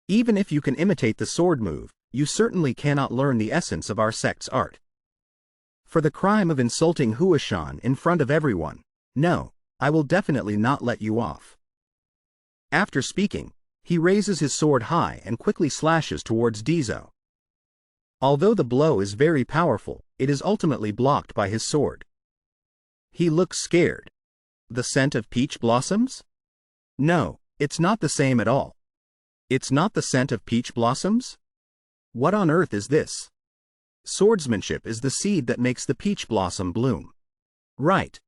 Even if you can imitate the sword move, you certainly cannot learn the essence of our sect's art. For the crime of insulting Huashan in front of everyone, no, I will definitely not let you off. After speaking, he raises his sword high and quickly slashes towards Deso. Although the blow is very powerful, it is ultimately blocked by his sword. He looks scared. The scent of peach blossoms? No, it's not the same at all. It's not the scent of peach blossoms? What on earth is this? Swordsmanship is the seed that makes the peach blossom bloom. Right.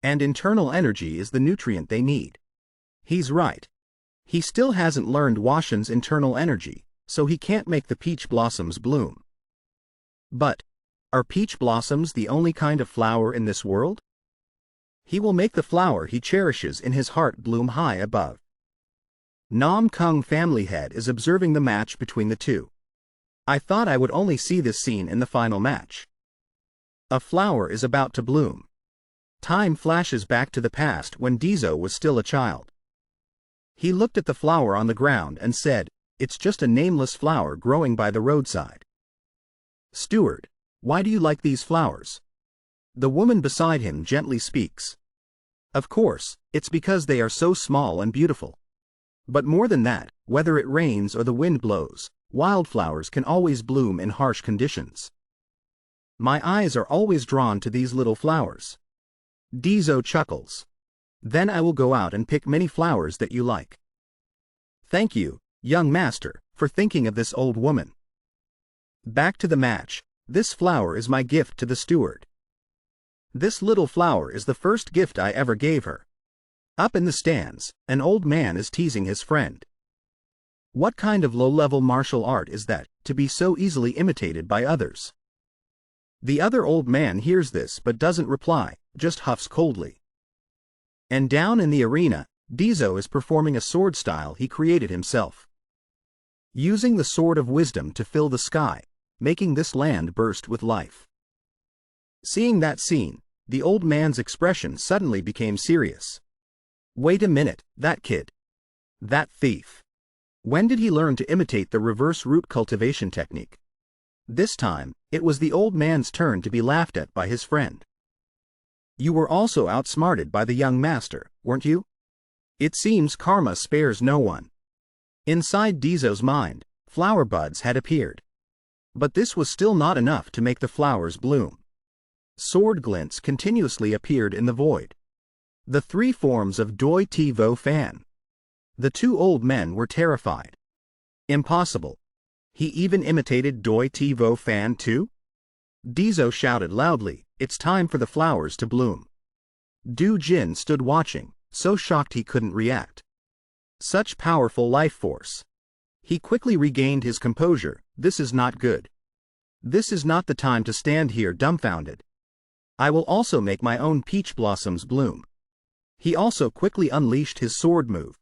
And internal energy is the nutrient they need. He's right. He still hasn't learned Washan's internal energy, so he can't make the peach blossoms bloom. But, are peach blossoms the only kind of flower in this world? He will make the flower he cherishes in his heart bloom high above. NamGung family head is observing the match between the two. I thought I would only see this scene in the final match. A flower is about to bloom. Time flashes back to the past when Deso was still a child. He looked at the flower on the ground and said, "It's just a nameless flower growing by the roadside." "Steward, why do you like these flowers?" The woman beside him gently speaks. "Of course, it's because they are so small and beautiful. But more than that, whether it rains or the wind blows, wildflowers can always bloom in harsh conditions. My eyes are always drawn to these little flowers." Deso chuckles. "Then I will go out and pick many flowers that you like." "Thank you, young master, for thinking of this old woman." Back to the match. This flower is my gift to the steward. This little flower is the first gift I ever gave her. Up in the stands, an old man is teasing his friend. What kind of low-level martial art is that, to be so easily imitated by others? The other old man hears this but doesn't reply, just huffs coldly. And down in the arena, Deso is performing a sword style he created himself. Using the sword of wisdom to fill the sky, making this land burst with life. Seeing that scene, the old man's expression suddenly became serious. Wait a minute, that kid. That thief. When did he learn to imitate the reverse root cultivation technique? This time, it was the old man's turn to be laughed at by his friend. You were also outsmarted by the young master, weren't you? It seems karma spares no one. Inside Deso's mind, flower buds had appeared. But this was still not enough to make the flowers bloom. Sword glints continuously appeared in the void. The three forms of Doi Ti Vo Fan. The two old men were terrified. Impossible. He even imitated Doi Tivo Fan too? Deso shouted loudly, "It's time for the flowers to bloom." Du Jin stood watching, so shocked he couldn't react. Such powerful life force. He quickly regained his composure. This is not good. This is not the time to stand here dumbfounded. I will also make my own peach blossoms bloom. He also quickly unleashed his sword move.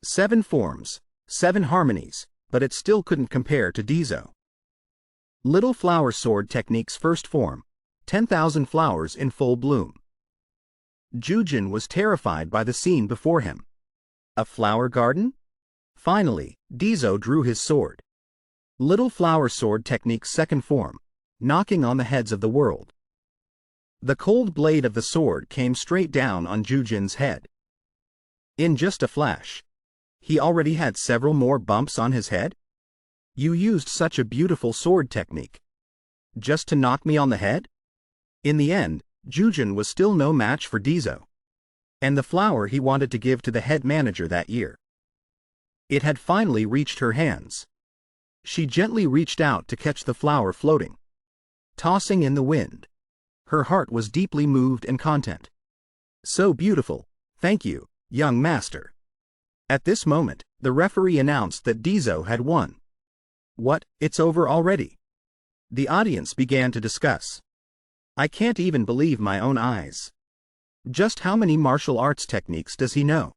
7 forms, 7 harmonies, but it still couldn't compare to Deso. Little Flower Sword Technique's first form, 10,000 flowers in full bloom. Jujin was terrified by the scene before him. A flower garden? Finally, Deso drew his sword. Little Flower Sword Technique's second form, knocking on the heads of the world. The cold blade of the sword came straight down on Jujin's head. In just a flash, he already had several more bumps on his head? You used such a beautiful sword technique. Just to knock me on the head? In the end, Jujin was still no match for Deso. And the flower he wanted to give to the head manager that year. It had finally reached her hands. She gently reached out to catch the flower floating, tossing in the wind. Her heart was deeply moved and content. So beautiful, thank you, young master. At this moment, the referee announced that Deso had won. What, it's over already? The audience began to discuss. I can't even believe my own eyes. Just how many martial arts techniques does he know?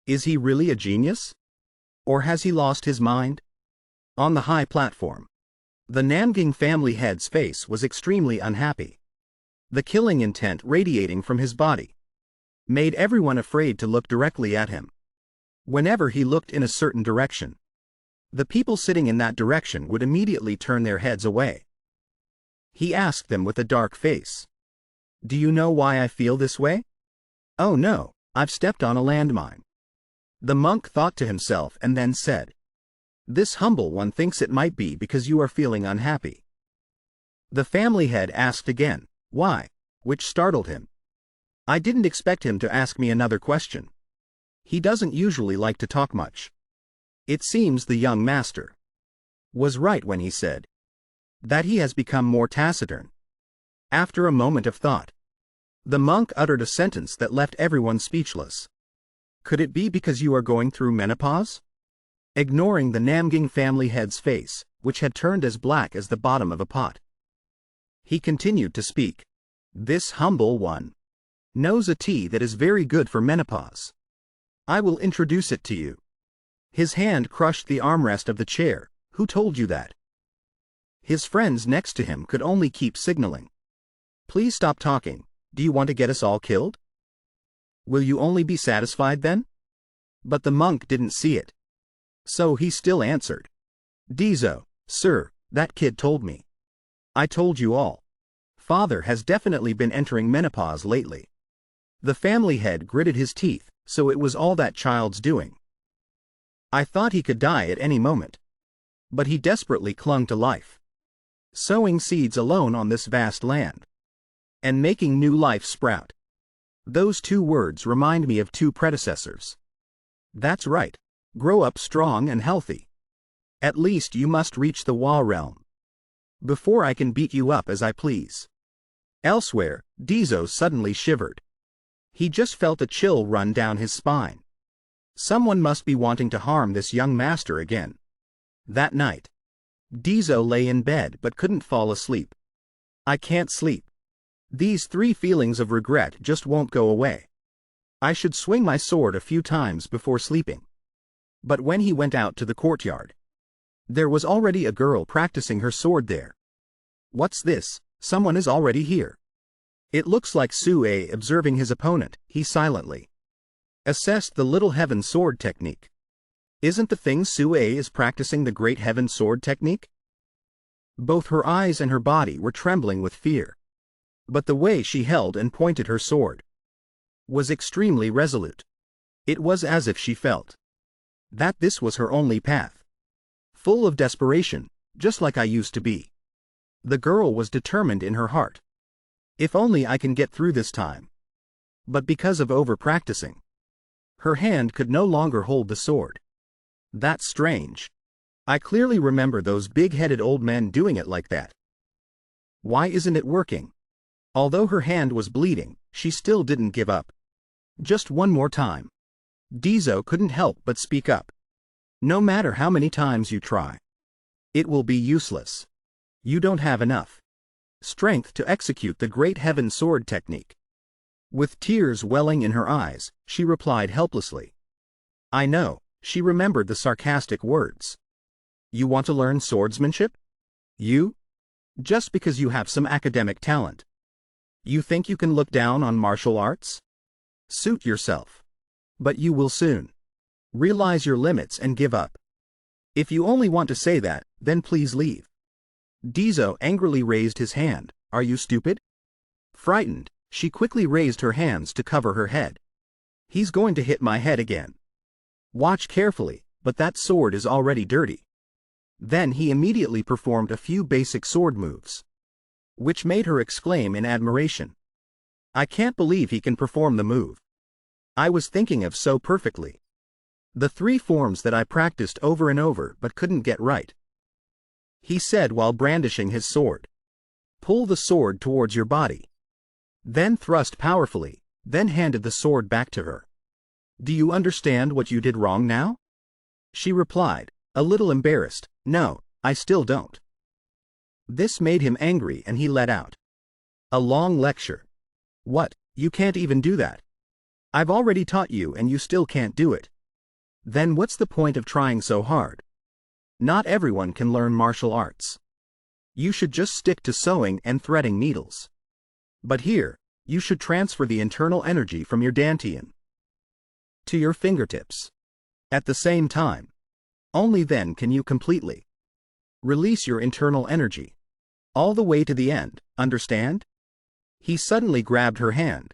Is he really a genius? Or has he lost his mind? On the high platform, the Namgung family head's face was extremely unhappy. The killing intent radiating from his body made everyone afraid to look directly at him. Whenever he looked in a certain direction, the people sitting in that direction would immediately turn their heads away. He asked them with a dark face, "Do you know why I feel this way?" "Oh no, I've stepped on a landmine." The monk thought to himself and then said, "This humble one thinks it might be because you are feeling unhappy." The family head asked again, "Why?" which startled him. I didn't expect him to ask me another question. He doesn't usually like to talk much. It seems the young master was right when he said that he has become more taciturn. After a moment of thought, the monk uttered a sentence that left everyone speechless. Could it be because you are going through menopause? Ignoring the Namgung family head's face, which had turned as black as the bottom of a pot, he continued to speak. This humble one knows a tea that is very good for menopause. I will introduce it to you. His hand crushed the armrest of the chair. Who told you that? His friends next to him could only keep signaling. Please stop talking. Do you want to get us all killed? Will you only be satisfied then? But the monk didn't see it. So he still answered. Deso, sir, that kid told me. I told you all. Father has definitely been entering menopause lately. The family head gritted his teeth, so it was all that child's doing. I thought he could die at any moment. But he desperately clung to life, sowing seeds alone on this vast land, and making new life sprout. Those 2 words remind me of 2 predecessors. That's right. Grow up strong and healthy. At least you must reach the Wa realm before I can beat you up as I please. Elsewhere, Deso suddenly shivered. He just felt a chill run down his spine. Someone must be wanting to harm this young master again. That night, Deso lay in bed but couldn't fall asleep. I can't sleep. These 3 feelings of regret just won't go away. I should swing my sword a few times before sleeping. But when he went out to the courtyard, there was already a girl practicing her sword there. What's this? Someone is already here. It looks like Sue observing his opponent. He silently assessed the little heaven sword technique. Isn't the thing Sue is practicing the great heaven sword technique? Both her eyes and her body were trembling with fear. But the way she held and pointed her sword was extremely resolute. It was as if she felt that this was her only path. Full of desperation, just like I used to be. The girl was determined in her heart. If only I can get through this time. But because of over-practicing, her hand could no longer hold the sword. That's strange. I clearly remember those big-headed old men doing it like that. Why isn't it working? Although her hand was bleeding, she still didn't give up. Just one more time. Deso couldn't help but speak up. No matter how many times you try, it will be useless. You don't have enough strength to execute the great heaven sword technique. With tears welling in her eyes, she replied helplessly. I know, she remembered the sarcastic words. You want to learn swordsmanship? You? Just because you have some academic talent. You think you can look down on martial arts? Suit yourself. But you will soon realize your limits and give up. If you only want to say that, then please leave. Deso angrily raised his hand. Are you stupid? Frightened, she quickly raised her hands to cover her head. He's going to hit my head again. Watch carefully, but that sword is already dirty. Then he immediately performed a few basic sword moves, which made her exclaim in admiration. I can't believe he can perform the move I was thinking of so perfectly. The 3 forms that I practiced over and over but couldn't get right. He said while brandishing his sword. Pull the sword towards your body. Then thrust powerfully, then handed the sword back to her. Do you understand what you did wrong now? She replied, a little embarrassed, no, I still don't. This made him angry and he let out a long lecture. What, you can't even do that? I've already taught you and you still can't do it. Then what's the point of trying so hard? Not everyone can learn martial arts. You should just stick to sewing and threading needles. But here, you should transfer the internal energy from your dantian to your fingertips. At the same time. Only then can you completely release your internal energy. All the way to the end, understand? He suddenly grabbed her hand.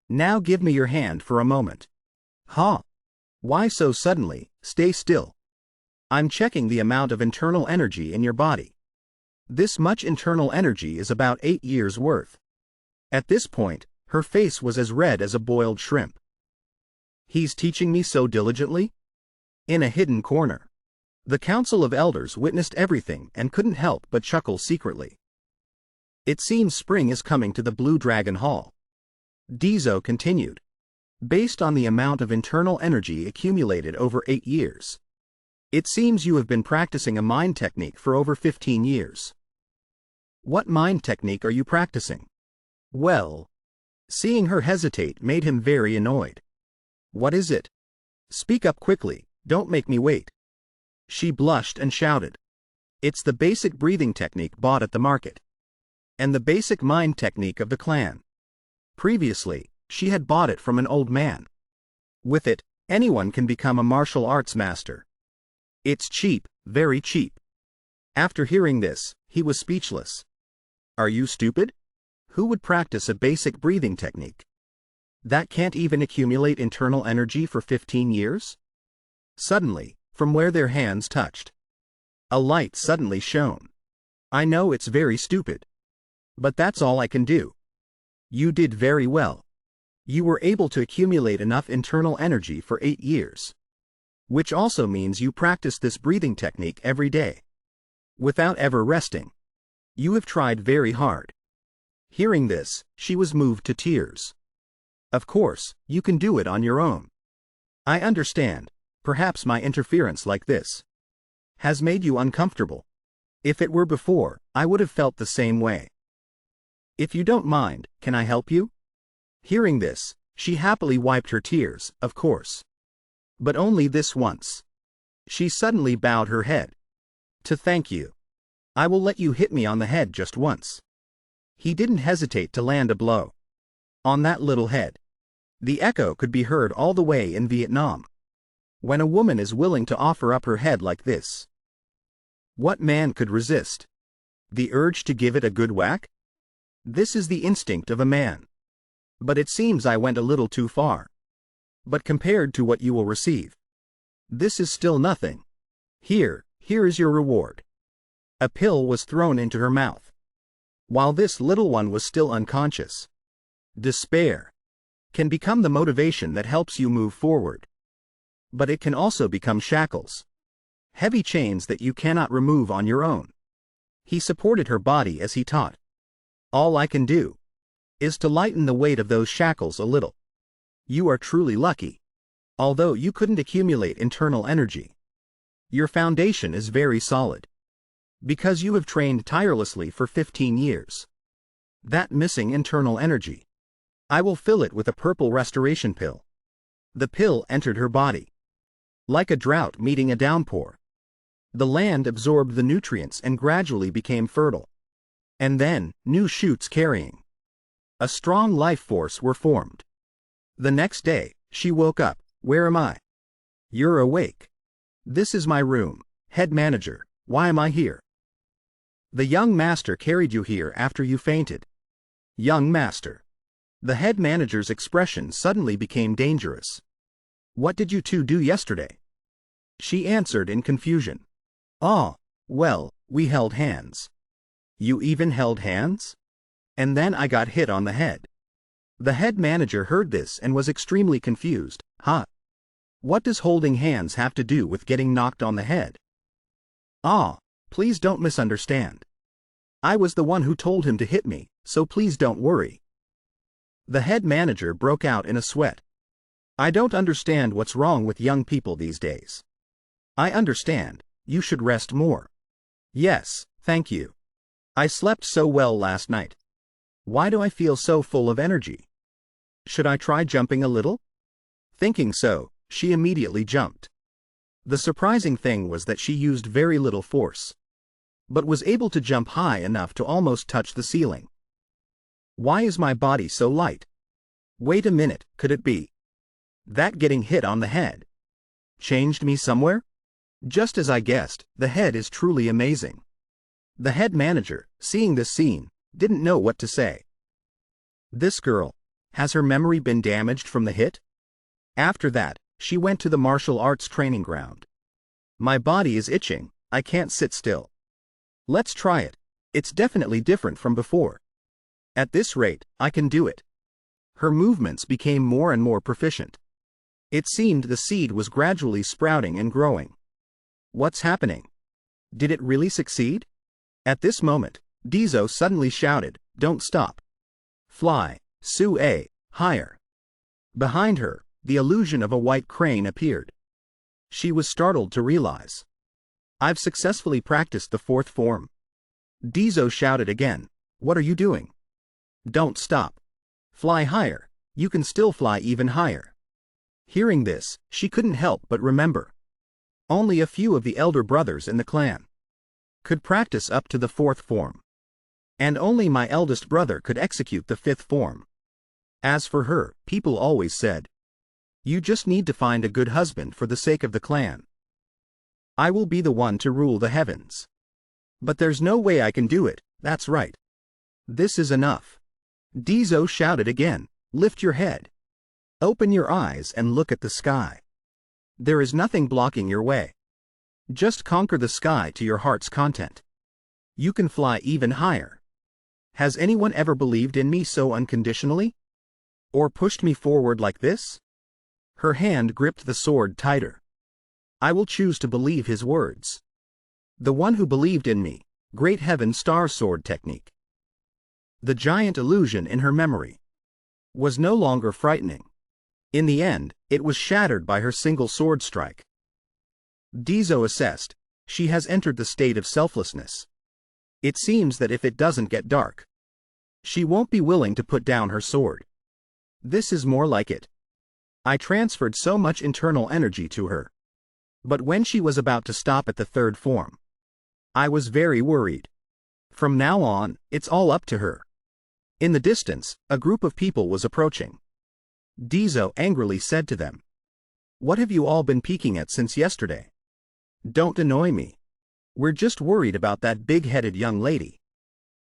Now give me your hand for a moment. Huh? Why so suddenly? Stay still. I'm checking the amount of internal energy in your body. This much internal energy is about 8 years worth. At this point, her face was as red as a boiled shrimp. He's teaching me so diligently? In a hidden corner. The Council of Elders witnessed everything and couldn't help but chuckle secretly. It seems spring is coming to the Blue Dragon Hall. Deso continued. Based on the amount of internal energy accumulated over 8 years. It seems you have been practicing a mind technique for over 15 years. What mind technique are you practicing? Well, seeing her hesitate made him very annoyed. What is it? Speak up quickly, don't make me wait. She blushed and shouted. It's the basic breathing technique bought at the market. And the basic mind technique of the clan. Previously, she had bought it from an old man. With it, anyone can become a martial arts master. It's cheap, very cheap. After hearing this, he was speechless. Are you stupid? Who would practice a basic breathing technique that can't even accumulate internal energy for 15 years? Suddenly, from where their hands touched, a light suddenly shone. I know it's very stupid, but that's all I can do. You did very well. You were able to accumulate enough internal energy for 8 years. Which also means you practice this breathing technique every day. Without ever resting. You have tried very hard. Hearing this, she was moved to tears. Of course, you can do it on your own. I understand, perhaps my interference like this has made you uncomfortable. If it were before, I would have felt the same way. If you don't mind, can I help you? Hearing this, she happily wiped her tears, of course. But only this once. She suddenly bowed her head. To thank you. I will let you hit me on the head just once. He didn't hesitate to land a blow on that little head. The echo could be heard all the way in Vietnam. When a woman is willing to offer up her head like this, what man could resist the urge to give it a good whack? This is the instinct of a man. But it seems I went a little too far. But compared to what you will receive, this is still nothing. Here is your reward. A pill was thrown into her mouth. While this little one was still unconscious. Despair can become the motivation that helps you move forward. But it can also become shackles. Heavy chains that you cannot remove on your own. He supported her body as he taught. All I can do is to lighten the weight of those shackles a little. You are truly lucky. Although you couldn't accumulate internal energy, your foundation is very solid. Because you have trained tirelessly for 15 years. That missing internal energy, I will fill it with a purple restoration pill. The pill entered her body. Like a drought meeting a downpour. The land absorbed the nutrients and gradually became fertile. And then, new shoots carrying a strong life force were formed. The next day, she woke up. Where am I? You're awake. This is my room. Head manager, why am I here? The young master carried you here after you fainted. Young master. The head manager's expression suddenly became dangerous. What did you two do yesterday? She answered in confusion. Ah, well, we held hands. You even held hands? And then I got hit on the head. The head manager heard this and was extremely confused. Huh? What does holding hands have to do with getting knocked on the head? Ah, please don't misunderstand. I was the one who told him to hit me, so please don't worry. The head manager broke out in a sweat. I don't understand what's wrong with young people these days. I understand, you should rest more. Yes, thank you. I slept so well last night. Why do I feel so full of energy? Should I try jumping a little? Thinking so, she immediately jumped. The surprising thing was that she used very little force, but was able to jump high enough to almost touch the ceiling. Why is my body so light? Wait a minute, could it be that getting hit on the head changed me somewhere? Just as I guessed, the head is truly amazing. The head manager, seeing this scene, didn't know what to say. This girl, has her memory been damaged from the hit? After that, she went to the martial arts training ground. My body is itching, I can't sit still. Let's try it. It's definitely different from before. At this rate, I can do it. Her movements became more and more proficient. It seemed the seed was gradually sprouting and growing. What's happening? Did it really succeed? At this moment, Deso suddenly shouted, "Don't stop. Fly, Sue, higher." Behind her, the illusion of a white crane appeared. She was startled to realize. I've successfully practiced the fourth form. Deso shouted again, "What are you doing? Don't stop. Fly higher, you can still fly even higher." Hearing this, she couldn't help but remember. Only a few of the elder brothers in the clan could practice up to the fourth form. And only my eldest brother could execute the fifth form. As for her, people always said, "You just need to find a good husband for the sake of the clan. I will be the one to rule the heavens." But there's no way I can do it, that's right. This is enough. Deso shouted again, "Lift your head. Open your eyes and look at the sky. There is nothing blocking your way. Just conquer the sky to your heart's content. You can fly even higher. Has anyone ever believed in me so unconditionally? Or pushed me forward like this?" Her hand gripped the sword tighter. I will choose to believe his words. The one who believed in me, Great Heaven Star Sword Technique. The giant illusion in her memory was no longer frightening. In the end, it was shattered by her single sword strike. Deso assessed, she has entered the state of selflessness. It seems that if it doesn't get dark, she won't be willing to put down her sword. This is more like it. I transferred so much internal energy to her. But when she was about to stop at the third form, I was very worried. From now on, it's all up to her. In the distance, a group of people was approaching. Deso angrily said to them, "What have you all been peeking at since yesterday? Don't annoy me. We're just worried about that big-headed young lady.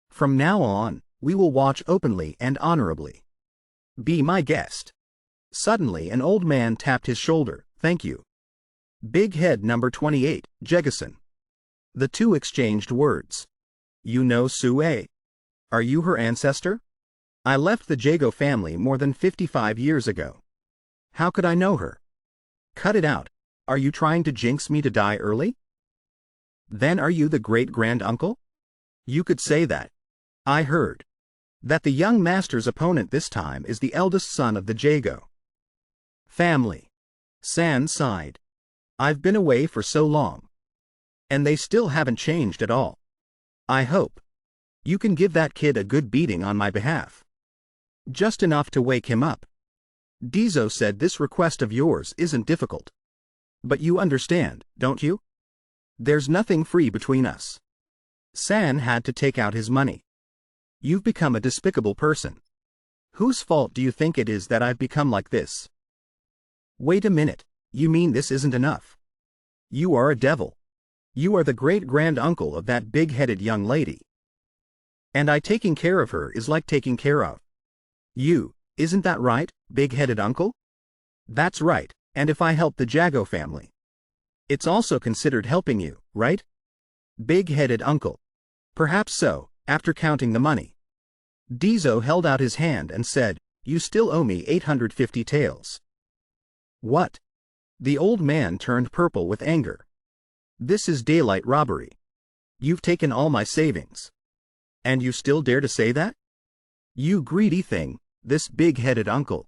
From now on, we will watch openly and honorably. Be my guest." Suddenly an old man tapped his shoulder. "Thank you. Big head number 28, Jegason." The two exchanged words. "You know Sue? Are you her ancestor? I left the Jago family more than 55 years ago. How could I know her?" "Cut it out. Are you trying to jinx me to die early?" Then are you the great-grand-uncle? You could say that. I heard that the young master's opponent this time is the eldest son of the Jago family. San sighed. I've been away for so long. And they still haven't changed at all. I hope you can give that kid a good beating on my behalf. Just enough to wake him up. Deso said this request of yours isn't difficult. But you understand, don't you? There's nothing free between us. San had to take out his money. You've become a despicable person. Whose fault do you think it is that I've become like this? Wait a minute, you mean this isn't enough? You are a devil. You are the great-grand-uncle of that big-headed young lady. And taking care of her is like taking care of you, isn't that right, big-headed uncle? That's right, and if I help the Jago family, it's also considered helping you, right? Big-headed uncle. Perhaps so, after counting the money. Deso held out his hand and said, You still owe me 850 taels. What? The old man turned purple with anger. This is daylight robbery. You've taken all my savings. And you still dare to say that? You greedy thing, this big-headed uncle.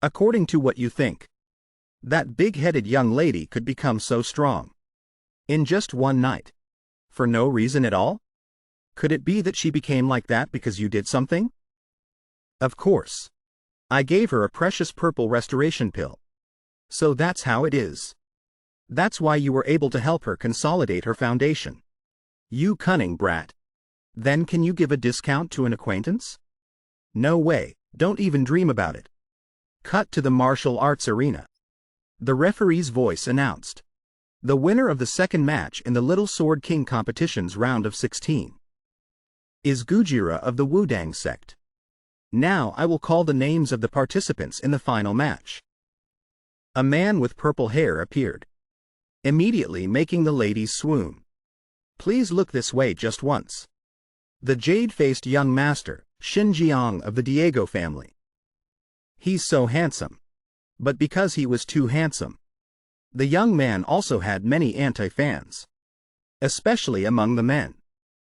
According to what you think, that big-headed young lady could become so strong. In just one night. For no reason at all? Could it be that she became like that because you did something? Of course. I gave her a precious purple restoration pill. So that's how it is. That's why you were able to help her consolidate her foundation. You cunning brat. Then can you give a discount to an acquaintance? No way, don't even dream about it. Cut to the martial arts arena. The referee's voice announced. The winner of the second match in the Little Sword King competition's round of 16 is Gujira of the Wudang sect. Now I will call the names of the participants in the final match. A man with purple hair appeared, immediately making the ladies swoon. Please look this way just once. The jade-faced young master, Xinjiang of the Diego family. He's so handsome. But because he was too handsome, the young man also had many anti-fans. Especially among the men.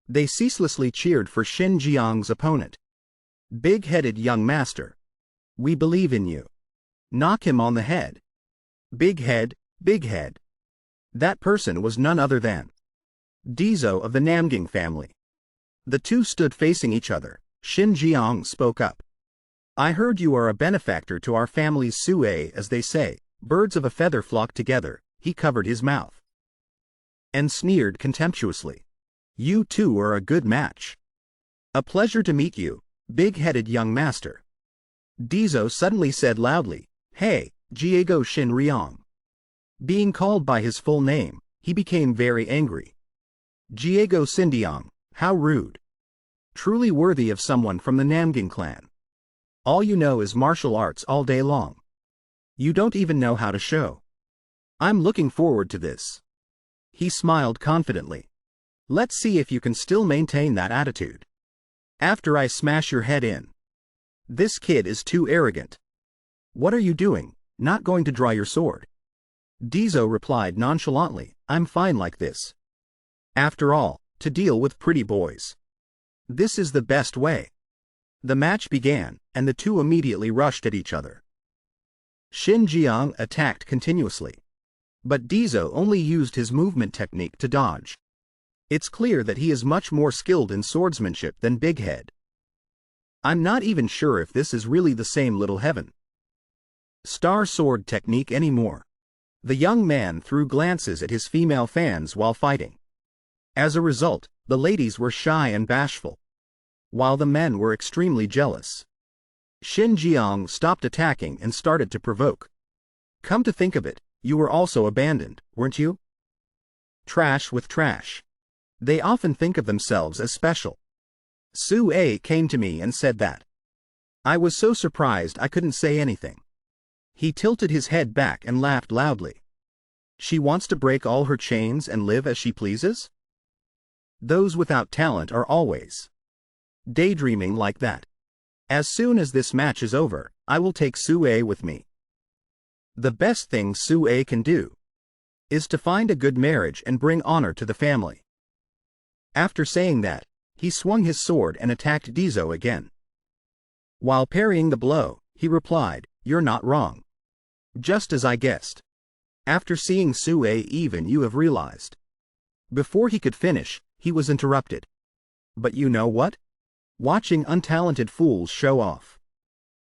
They ceaselessly cheered for Xinjiang's opponent. Big-headed young master. We believe in you. Knock him on the head. Big head, big head. That person was none other than Deso of the Namgung family. The two stood facing each other. Xinjiang spoke up. I heard you are a benefactor to our family's Sue, as they say. Birds of a feather flock together. He covered his mouth and sneered contemptuously. You two are a good match. A pleasure to meet you, big-headed young master. Deso suddenly said loudly, Hey, Jiego Xinriang. Being called by his full name, he became very angry. Jiego Xindiang, how rude. Truly worthy of someone from the NamGung Clan. All you know is martial arts all day long. You don't even know how to show. I'm looking forward to this. He smiled confidently. Let's see if you can still maintain that attitude after I smash your head in. This kid is too arrogant. What are you doing? Not going to draw your sword? Deso replied nonchalantly, I'm fine like this. After all, to deal with pretty boys. This is the best way. The match began, and the two immediately rushed at each other. Xinjiang attacked continuously. But Deso only used his movement technique to dodge. It's clear that he is much more skilled in swordsmanship than Big Head. I'm not even sure if this is really the same Little Heaven Star sword technique anymore. The young man threw glances at his female fans while fighting. As a result, the ladies were shy and bashful, while the men were extremely jealous. Xinjiang stopped attacking and started to provoke. Come to think of it, you were also abandoned, weren't you? Trash with trash. They often think of themselves as special. Sue came to me and said that. I was so surprised I couldn't say anything. He tilted his head back and laughed loudly. She wants to break all her chains and live as she pleases? Those without talent are always daydreaming like that. As soon as this match is over, I will take Sue with me. The best thing Sue can do is to find a good marriage and bring honor to the family. After saying that, he swung his sword and attacked Deso again. While parrying the blow, he replied, "You're not wrong. Just as I guessed. After seeing Sue, even you have realized." Before he could finish, he was interrupted. "But you know what? Watching untalented fools show off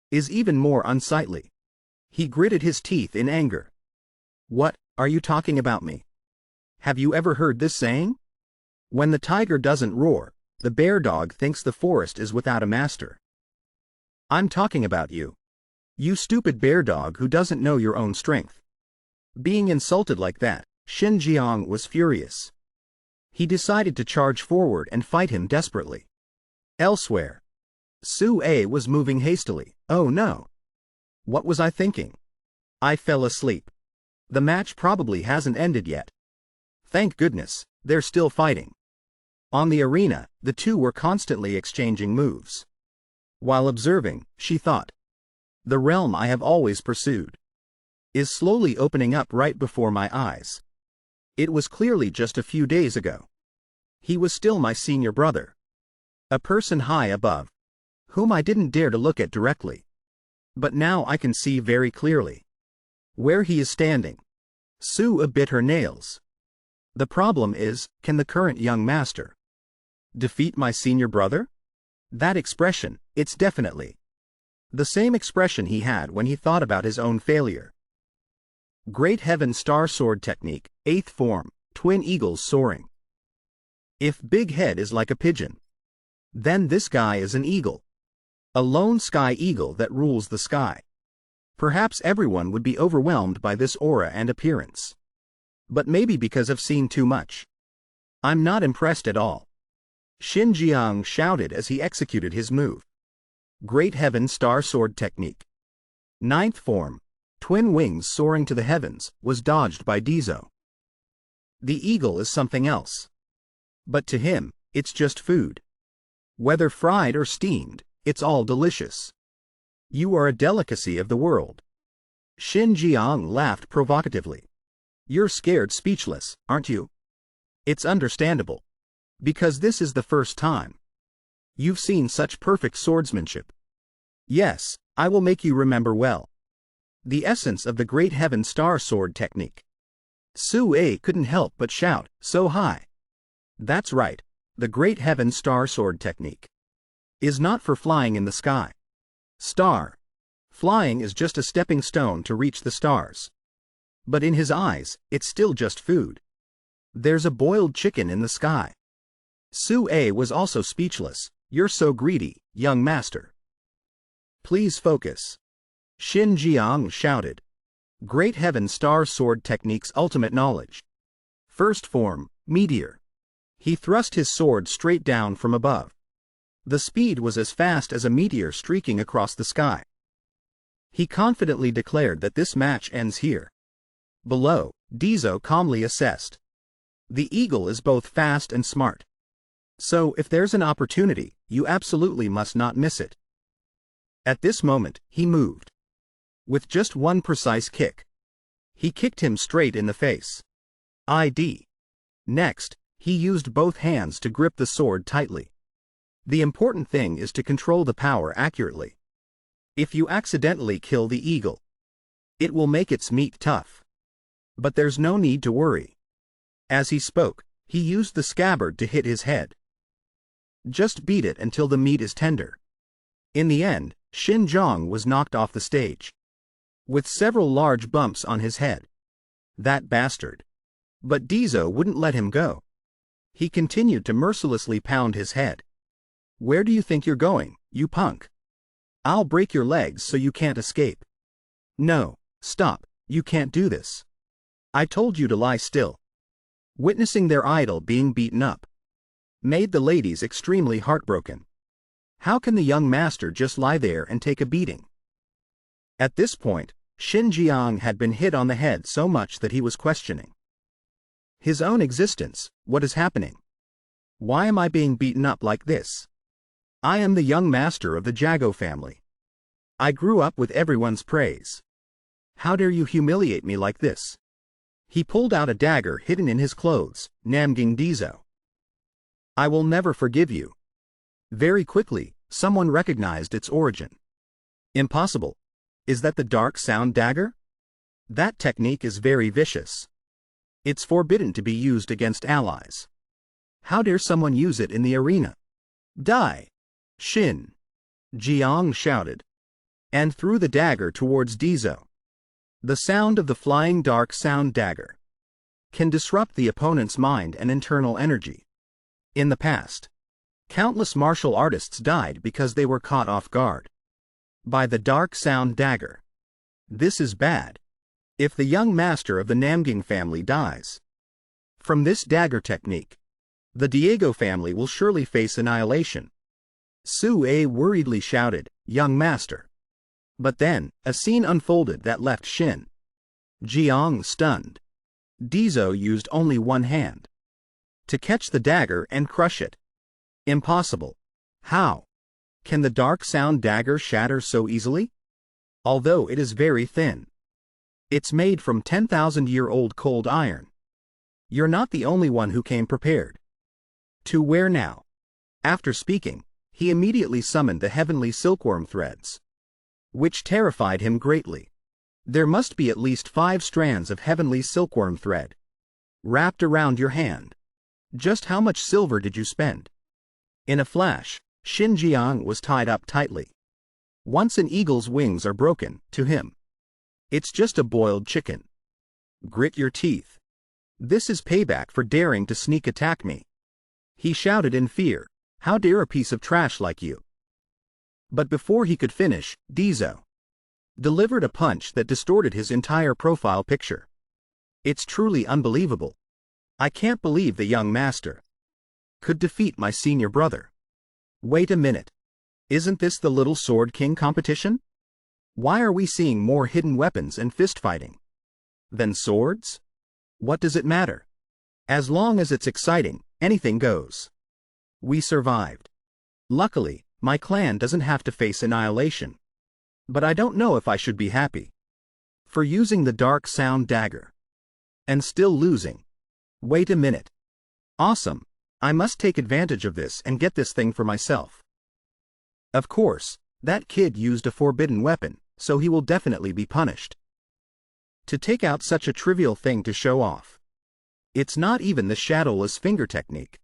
is even more unsightly." He gritted his teeth in anger. "What, are you talking about me? Have you ever heard this saying? When the tiger doesn't roar, the bear dog thinks the forest is without a master. I'm talking about you. You stupid bear dog who doesn't know your own strength." Being insulted like that, Xinjiang was furious. He decided to charge forward and fight him desperately. Elsewhere, Sue was moving hastily. "Oh no. What was I thinking? I fell asleep. The match probably hasn't ended yet. Thank goodness, they're still fighting." On the arena, the two were constantly exchanging moves. While observing, she thought, "The realm I have always pursued is slowly opening up right before my eyes. It was clearly just a few days ago. He was still my senior brother. A person high above, whom I didn't dare to look at directly. But now I can see very clearly where he is standing." Sue bit her nails. "The problem is, can the current young master defeat my senior brother? That expression, it's definitely the same expression he had when he thought about his own failure." Great Heaven Star Sword Technique, 8th Form, Twin Eagles Soaring. If Big Head is like a pigeon, then this guy is an eagle. A lone sky eagle that rules the sky. Perhaps everyone would be overwhelmed by this aura and appearance. But maybe because I've seen too much. I'm not impressed at all. Xinjiang shouted as he executed his move. Great Heaven Star Sword Technique. 9th Form, Twin Wings Soaring to the Heavens, was dodged by Deso. The eagle is something else. But to him, it's just food. Whether fried or steamed, it's all delicious. You are a delicacy of the world. Xinjiang laughed provocatively. You're scared speechless, aren't you? It's understandable. Because this is the first time you've seen such perfect swordsmanship. Yes, I will make you remember well the essence of the Great Heaven Star Sword Technique. Sue couldn't help but shout, "So high." That's right, the Great Heaven Star Sword Technique is not for flying in the sky. Flying is just a stepping stone to reach the stars. But in his eyes, it's still just food. There's a boiled chicken in the sky. Sue was also speechless. You're so greedy, young master. Please focus. Xinjiang shouted. Great Heaven Star Sword Technique's ultimate knowledge. First form, Meteor. He thrust his sword straight down from above. The speed was as fast as a meteor streaking across the sky. He confidently declared that this match ends here. Below, Deso calmly assessed. The eagle is both fast and smart. So if there's an opportunity, you absolutely must not miss it. At this moment, he moved. With just one precise kick, he kicked him straight in the face. Next, he used both hands to grip the sword tightly. The important thing is to control the power accurately. If you accidentally kill the eagle, it will make its meat tough. But there's no need to worry. As he spoke, he used the scabbard to hit his head. Just beat it until the meat is tender. In the end, Xinjiang was knocked off the stage, with several large bumps on his head. That bastard. But Deso wouldn't let him go. He continued to mercilessly pound his head. Where do you think you're going, you punk? I'll break your legs so you can't escape. No, stop, you can't do this. I told you to lie still. Witnessing their idol being beaten up made the ladies extremely heartbroken. How can the young master just lie there and take a beating? At this point, Xinjiang had been hit on the head so much that he was questioning his own existence. What is happening? Why am I being beaten up like this? I am the young master of the Jago family. I grew up with everyone's praise. How dare you humiliate me like this? He pulled out a dagger hidden in his clothes, Namgung Deso. I will never forgive you. Very quickly, someone recognized its origin. Impossible. Is that the dark sound dagger? That technique is very vicious. It's forbidden to be used against allies. How dare someone use it in the arena? Die! Shin! Jiang shouted, and threw the dagger towards Deso. The sound of the flying dark sound dagger can disrupt the opponent's mind and internal energy. In the past, countless martial artists died because they were caught off guard by the dark sound dagger. This is bad. If the young master of the Namgung family dies from this dagger technique, the Diego family will surely face annihilation. Su-A worriedly shouted, young master. But then, a scene unfolded that left Shin Jiang stunned. Deso used only one hand to catch the dagger and crush it. Impossible. How can the dark sound dagger shatter so easily? Although it is very thin. It's made from 10,000-year-old cold iron. You're not the only one who came prepared. To where now? After speaking, he immediately summoned the heavenly silkworm threads, which terrified him greatly. There must be at least 5 strands of heavenly silkworm thread wrapped around your hand. Just how much silver did you spend? In a flash, Shin Jiang was tied up tightly. Once an eagle's wings are broken, to him, it's just a boiled chicken. Grit your teeth. This is payback for daring to sneak attack me. He shouted in fear, how dare a piece of trash like you? But before he could finish, Deso delivered a punch that distorted his entire profile picture. It's truly unbelievable. I can't believe the young master could defeat my senior brother. Wait a minute. Isn't this the Little Sword King competition? Why are we seeing more hidden weapons and fist-fighting than swords? What does it matter? As long as it's exciting, anything goes. We survived. Luckily, my clan doesn't have to face annihilation. But I don't know if I should be happy for using the dark sound dagger and still losing. Wait a minute. Awesome. I must take advantage of this and get this thing for myself. Of course, that kid used a forbidden weapon, so he will definitely be punished. To take out such a trivial thing to show off. It's not even the shadowless finger technique.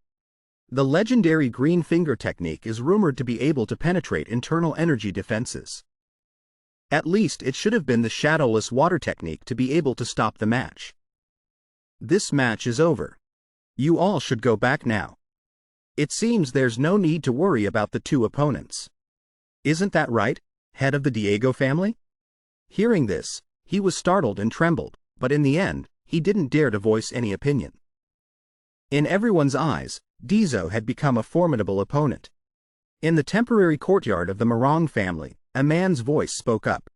The legendary green finger technique is rumored to be able to penetrate internal energy defenses. At least it should have been the shadowless water technique to be able to stop the match. This match is over. You all should go back now. It seems there's no need to worry about the 2 opponents. Isn't that right, head of the Diego family? Hearing this, he was startled and trembled, but in the end, he didn't dare to voice any opinion. In everyone's eyes, Deso had become a formidable opponent. In the temporary courtyard of the Murim family, a man's voice spoke up.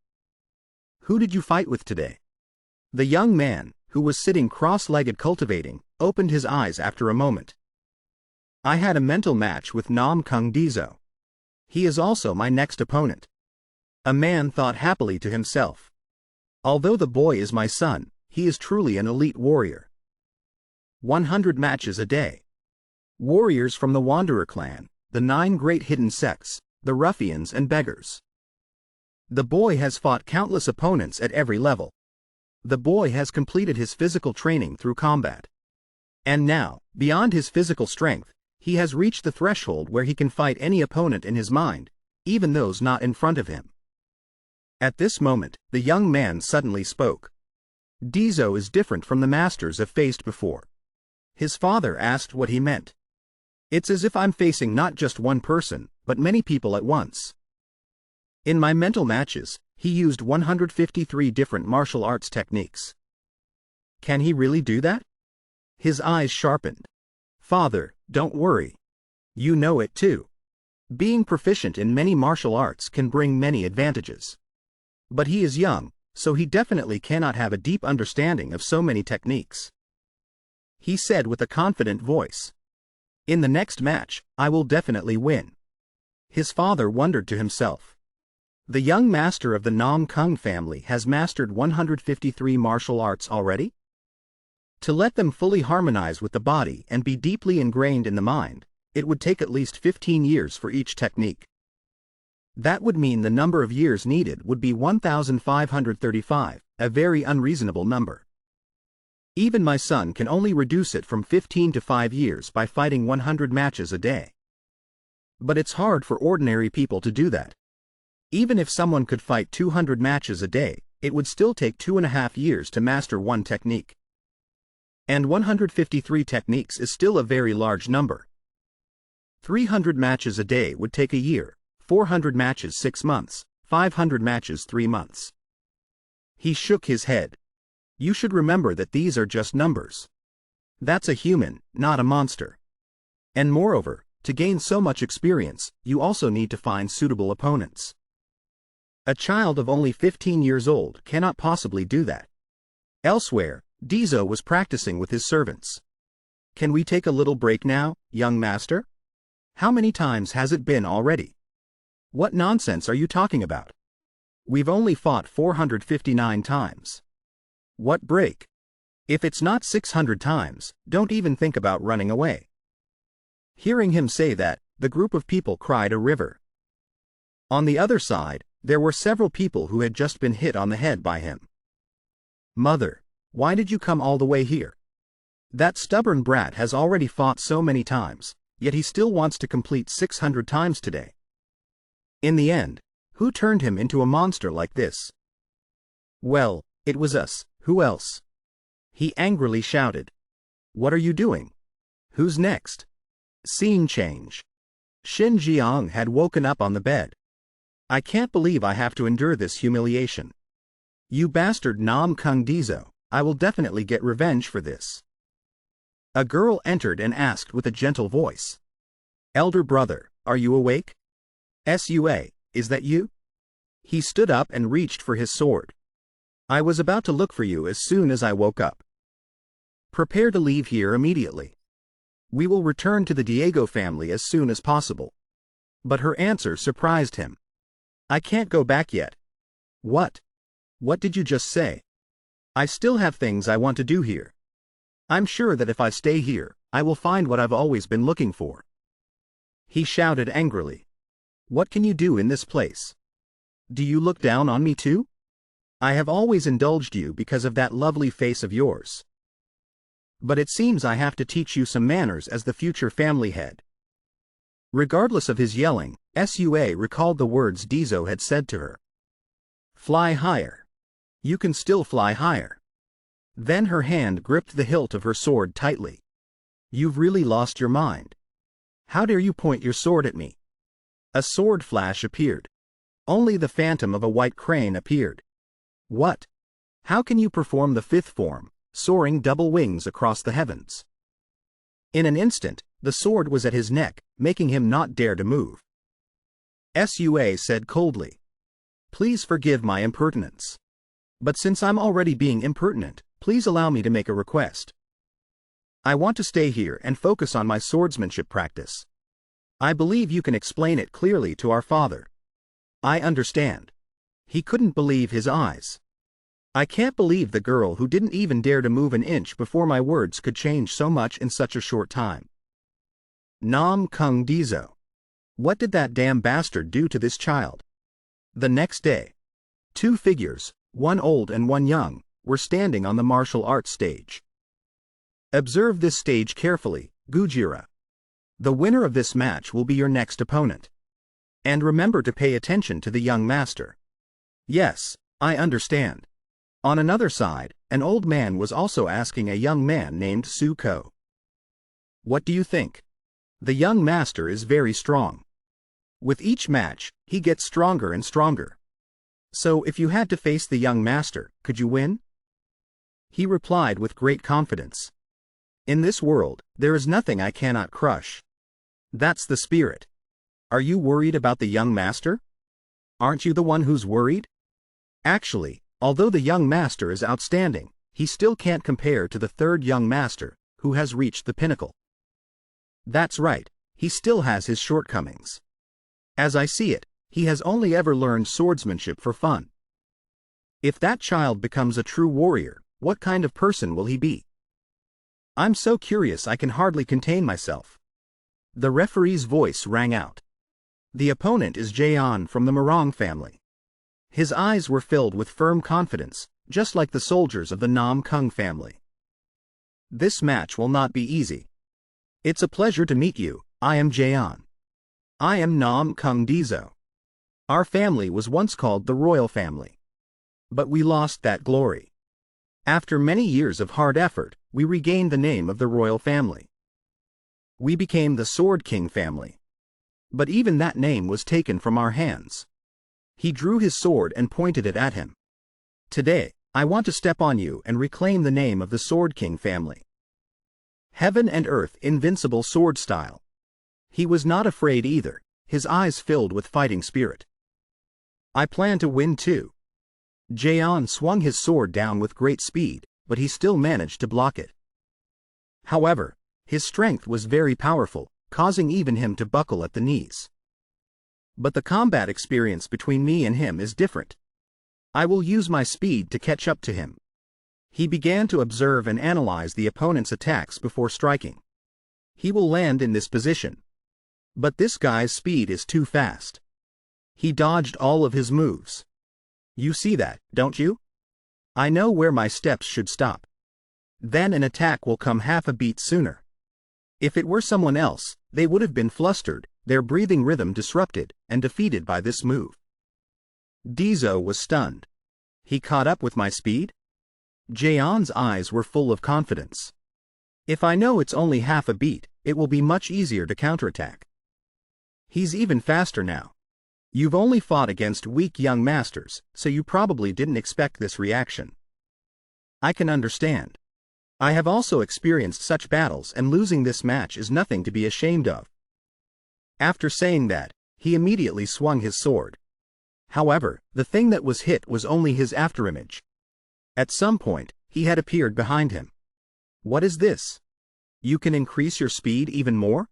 Who did you fight with today? The young man, who was sitting cross-legged cultivating, opened his eyes after a moment. I had a mental match with Namgung Deso. He is also my next opponent. A man thought happily to himself. Although the boy is my son, he is truly an elite warrior. 100 matches a day. Warriors from the Wanderer clan, the 9 great hidden sects, the ruffians and beggars. The boy has fought countless opponents at every level. The boy has completed his physical training through combat. And now, beyond his physical strength, he has reached the threshold where he can fight any opponent in his mind, even those not in front of him. At this moment, the young man suddenly spoke. Deso is different from the masters I've faced before. His father asked what he meant. It's as if I'm facing not just one person, but many people at once. In my mental matches, he used 153 different martial arts techniques. Can he really do that? His eyes sharpened. Father, don't worry. You know it too. Being proficient in many martial arts can bring many advantages. But he is young, so he definitely cannot have a deep understanding of so many techniques. He said with a confident voice. In the next match, I will definitely win. His father wondered to himself. The young master of the NamGung family has mastered 153 martial arts already? To let them fully harmonize with the body and be deeply ingrained in the mind, it would take at least 15 years for each technique. That would mean the number of years needed would be 1,535, a very unreasonable number. Even my son can only reduce it from 15 to 5 years by fighting 100 matches a day. But it's hard for ordinary people to do that. Even if someone could fight 200 matches a day, it would still take 2.5 years to master one technique. And 153 techniques is still a very large number. 300 matches a day would take a year, 400 matches 6 months, 500 matches 3 months. He shook his head. You should remember that these are just numbers. That's a human, not a monster. And moreover, to gain so much experience, you also need to find suitable opponents. A child of only 15 years old cannot possibly do that. Elsewhere, Deso was practicing with his servants. Can we take a little break now, young master? How many times has it been already? What nonsense are you talking about? We've only fought 459 times. What break? If it's not 600 times, don't even think about running away. Hearing him say that, the group of people cried a river. On the other side, there were several people who had just been hit on the head by him. Mother, why did you come all the way here? That stubborn brat has already fought so many times, yet he still wants to complete 600 times today. In the end, who turned him into a monster like this? Well, it was us, who else? He angrily shouted. What are you doing? Who's next? Scene change. Shin Jiang had woken up on the bed. I can't believe I have to endure this humiliation. You bastard Namgung Deso, I will definitely get revenge for this. A girl entered and asked with a gentle voice. Elder brother, are you awake? Sua, is that you? He stood up and reached for his sword. I was about to look for you as soon as I woke up. Prepare to leave here immediately. We will return to the Diego family as soon as possible. But her answer surprised him. I can't go back yet. What? What did you just say? I still have things I want to do here. I'm sure that if I stay here, I will find what I've always been looking for. He shouted angrily. What can you do in this place? Do you look down on me too? I have always indulged you because of that lovely face of yours. But it seems I have to teach you some manners as the future family head. Regardless of his yelling, Sua recalled the words Deso had said to her. Fly higher. You can still fly higher. Then her hand gripped the hilt of her sword tightly. You've really lost your mind. How dare you point your sword at me? A sword flash appeared. Only the phantom of a white crane appeared. What? How can you perform the fifth form, soaring double wings across the heavens? In an instant, the sword was at his neck, making him not dare to move. Sua said coldly. Please forgive my impertinence. But since I'm already being impertinent, please allow me to make a request. I want to stay here and focus on my swordsmanship practice. I believe you can explain it clearly to our father. I understand. He couldn't believe his eyes. I can't believe the girl who didn't even dare to move an inch before my words could change so much in such a short time. Namgung Deso. What did that damn bastard do to this child? The next day, 2 figures, one old and one young, were standing on the martial arts stage. Observe this stage carefully, Gujira. The winner of this match will be your next opponent. And remember to pay attention to the young master. Yes, I understand. On another side, an old man was also asking a young man named Suko. What do you think? The young master is very strong. With each match, he gets stronger and stronger. So if you had to face the young master, could you win? He replied with great confidence. In this world, there is nothing I cannot crush. That's the spirit. Are you worried about the young master? Aren't you the one who's worried? Actually, although the young master is outstanding, he still can't compare to the third young master, who has reached the pinnacle. That's right, he still has his shortcomings. As I see it, he has only ever learned swordsmanship for fun. If that child becomes a true warrior, what kind of person will he be? I'm so curious I can hardly contain myself. The referee's voice rang out. The opponent is Jaeon from the Murim family. His eyes were filled with firm confidence, just like the soldiers of the NamGung family. This match will not be easy. It's a pleasure to meet you. I am Jaeon. I am Namgung Deso. Our family was once called the royal family. But we lost that glory. After many years of hard effort, we regained the name of the royal family. We became the Sword King family. But even that name was taken from our hands. He drew his sword and pointed it at him. Today, I want to step on you and reclaim the name of the Sword King family. Heaven and earth invincible sword style. He was not afraid either, his eyes filled with fighting spirit. I plan to win too. Jaeon swung his sword down with great speed, but he still managed to block it. However, his strength was very powerful, causing even him to buckle at the knees. But the combat experience between me and him is different. I will use my speed to catch up to him. He began to observe and analyze the opponent's attacks before striking. He will land in this position. But this guy's speed is too fast. He dodged all of his moves. You see that, don't you? I know where my steps should stop. Then an attack will come half a beat sooner. If it were someone else, they would have been flustered, their breathing rhythm disrupted, and defeated by this move. Deso was stunned. He caught up with my speed? Jaeon's eyes were full of confidence. If I know it's only half a beat, it will be much easier to counterattack. He's even faster now. You've only fought against weak young masters, so you probably didn't expect this reaction. I can understand. I have also experienced such battles, and losing this match is nothing to be ashamed of. After saying that, he immediately swung his sword. However, the thing that was hit was only his afterimage. At some point, he had appeared behind him. What is this? You can increase your speed even more?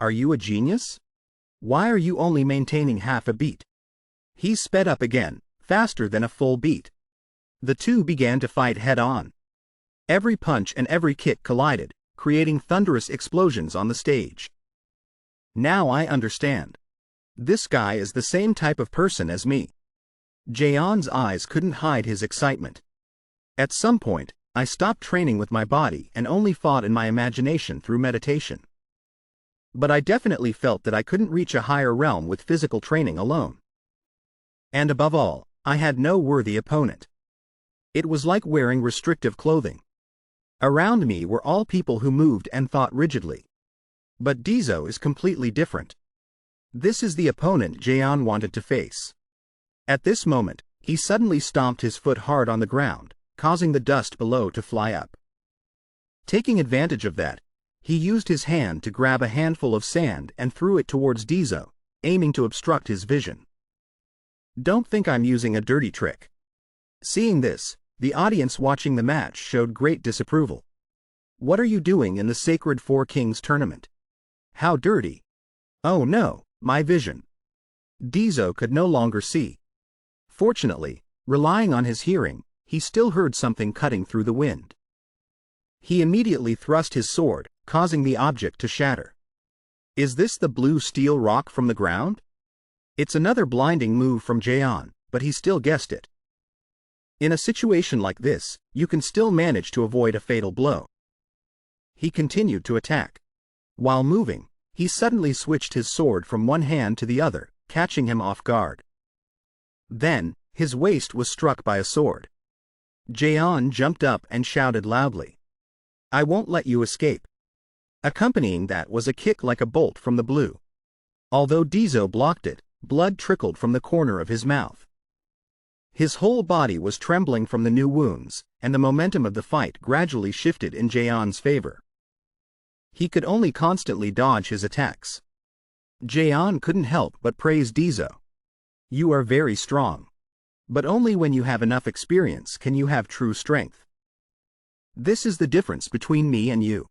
Are you a genius? Why are you only maintaining half a beat? He sped up again, faster than a full beat. The two began to fight head-on. Every punch and every kick collided, creating thunderous explosions on the stage. Now I understand. This guy is the same type of person as me. Jaeon's eyes couldn't hide his excitement. At some point, I stopped training with my body and only fought in my imagination through meditation. But I definitely felt that I couldn't reach a higher realm with physical training alone. And above all, I had no worthy opponent. It was like wearing restrictive clothing. Around me were all people who moved and thought rigidly. But Deso is completely different. This is the opponent Jaeon wanted to face. At this moment, he suddenly stomped his foot hard on the ground, causing the dust below to fly up. Taking advantage of that, he used his hand to grab a handful of sand and threw it towards Deso, aiming to obstruct his vision. Don't think I'm using a dirty trick. Seeing this, the audience watching the match showed great disapproval. What are you doing in the Sacred Four Kings tournament? How dirty. Oh no, my vision. Deso could no longer see. Fortunately, relying on his hearing, he still heard something cutting through the wind. He immediately thrust his sword, causing the object to shatter. Is this the blue steel rock from the ground? It's another blinding move from Jaeon, but he still guessed it. In a situation like this, you can still manage to avoid a fatal blow. He continued to attack. While moving, he suddenly switched his sword from one hand to the other, catching him off guard. Then, his waist was struck by a sword. Jaeon jumped up and shouted loudly, "I won't let you escape." Accompanying that was a kick like a bolt from the blue. Although Deso blocked it, blood trickled from the corner of his mouth. His whole body was trembling from the new wounds, and the momentum of the fight gradually shifted in Jaeon's favor. He could only constantly dodge his attacks. Jaeon couldn't help but praise Deso. You are very strong. But only when you have enough experience can you have true strength. This is the difference between me and you.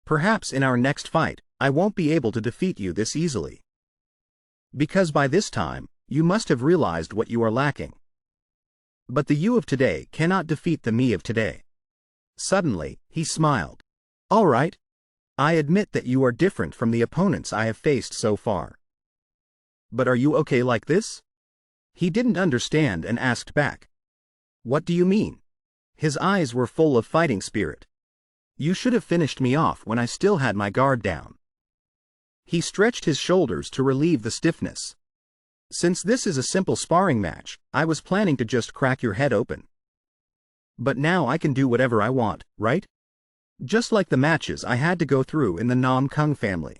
Perhaps in our next fight, I won't be able to defeat you this easily. Because by this time, you must have realized what you are lacking. But the you of today cannot defeat the me of today. Suddenly, he smiled. All right. I admit that you are different from the opponents I have faced so far. But are you okay like this? He didn't understand and asked back. What do you mean? His eyes were full of fighting spirit. You should have finished me off when I still had my guard down. He stretched his shoulders to relieve the stiffness. Since this is a simple sparring match, I was planning to just crack your head open. But now I can do whatever I want, right? Just like the matches I had to go through in the NamGung family.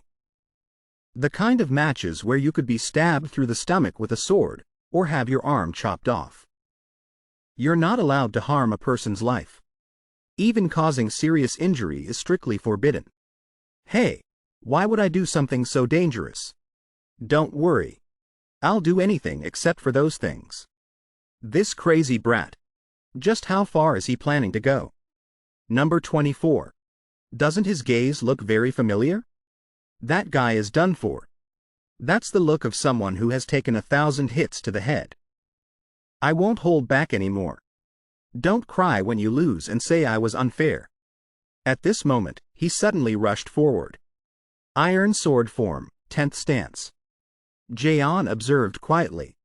The kind of matches where you could be stabbed through the stomach with a sword, or have your arm chopped off. You're not allowed to harm a person's life. Even causing serious injury is strictly forbidden. Hey, why would I do something so dangerous? Don't worry. I'll do anything except for those things. This crazy brat. Just how far is he planning to go? Number 24. Doesn't his gaze look very familiar? That guy is done for. That's the look of someone who has taken 1,000 hits to the head. I won't hold back anymore. Don't cry when you lose and say I was unfair. At this moment, he suddenly rushed forward. Iron sword form, 10th stance. Jaeon observed quietly.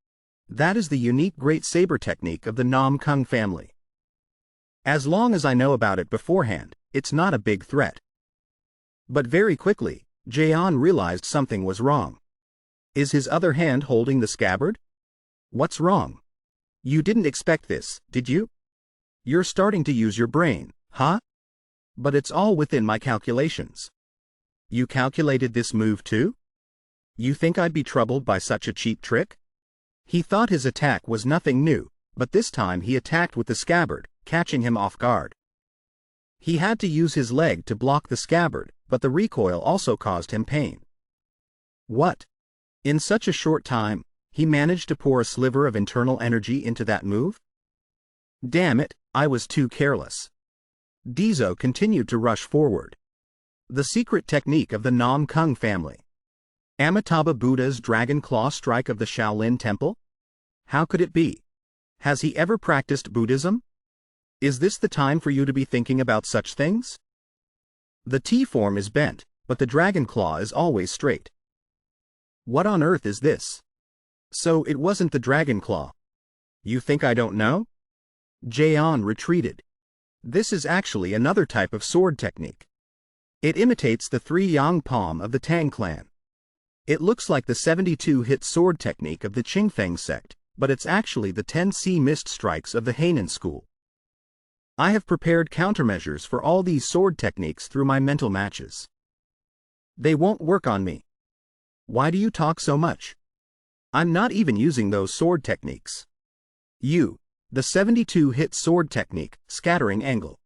That is the unique great saber technique of the NamGung family. As long as I know about it beforehand, it's not a big threat. But very quickly, Jaeon realized something was wrong. Is his other hand holding the scabbard? What's wrong? You didn't expect this, did you? You're starting to use your brain, huh? But it's all within my calculations. You calculated this move too? You think I'd be troubled by such a cheap trick? He thought his attack was nothing new, but this time he attacked with the scabbard, catching him off guard. He had to use his leg to block the scabbard, but the recoil also caused him pain. What? In such a short time, he managed to pour a sliver of internal energy into that move? Damn it, I was too careless. Deso continued to rush forward. The secret technique of the NamGung family. Amitabha Buddha's dragon claw strike of the Shaolin Temple? How could it be? Has he ever practiced Buddhism? Is this the time for you to be thinking about such things? The T form is bent, but the dragon claw is always straight. What on earth is this? So it wasn't the dragon claw. You think I don't know? Jaeon retreated. This is actually another type of sword technique. It imitates the 3-yang palm of the Tang clan. It looks like the 72-hit sword technique of the Qingfeng sect, but it's actually the 10 missed strikes of the Hainan school. I have prepared countermeasures for all these sword techniques through my mental matches. They won't work on me. Why do you talk so much? I'm not even using those sword techniques. The 72-hit sword technique, scattering angle.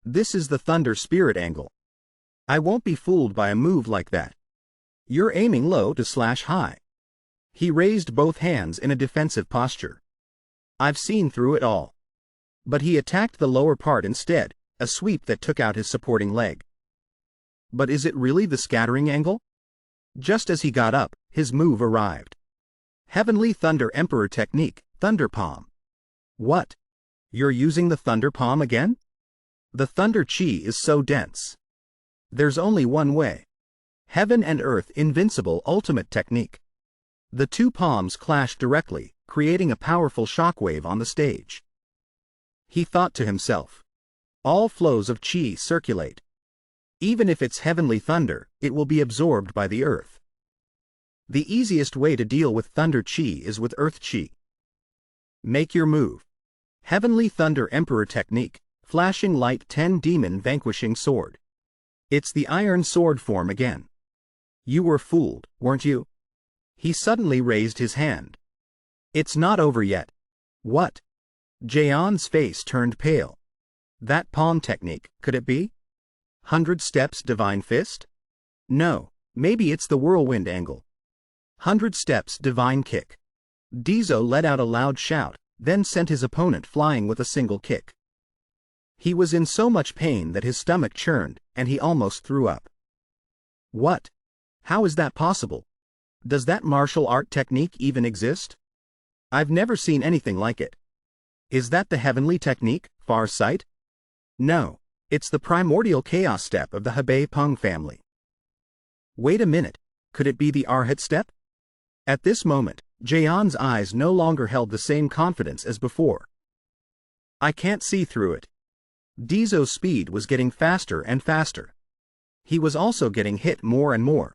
This is the thunder spirit angle. I won't be fooled by a move like that. You're aiming low to slash high. He raised both hands in a defensive posture. I've seen through it all. But he attacked the lower part instead, a sweep that took out his supporting leg. But is it really the scattering angle? Just as he got up, his move arrived. Heavenly Thunder Emperor Technique, Thunder Palm. What? You're using the Thunder Palm again? The Thunder Chi is so dense. There's only one way. Heaven and Earth Invincible Ultimate Technique. The two palms clashed directly, creating a powerful shockwave on the stage. He thought to himself. All flows of Chi circulate. Even if it's heavenly thunder, it will be absorbed by the earth. The easiest way to deal with Thunder Chi is with Earth Chi. Make your move. Heavenly Thunder Emperor Technique, Flashing Light 10 Demon Vanquishing Sword. It's the iron sword form again. You were fooled, weren't you? He suddenly raised his hand. It's not over yet. What? Jaeon's face turned pale. That palm technique, could it be? 100 steps Divine Fist? No, maybe it's the whirlwind angle. 100 steps Divine Kick. Deso let out a loud shout, then sent his opponent flying with a single kick. He was in so much pain that his stomach churned, and he almost threw up. What? How is that possible? Does that martial art technique even exist? I've never seen anything like it. Is that the heavenly technique, Far Sight? No, It's the primordial chaos step of the Hebei Peng family. Wait a minute, could it be the Arhat step? At this moment, Jaeon's eyes no longer held the same confidence as before. I can't see through it. Deso's speed was getting faster and faster. He was also getting hit more and more.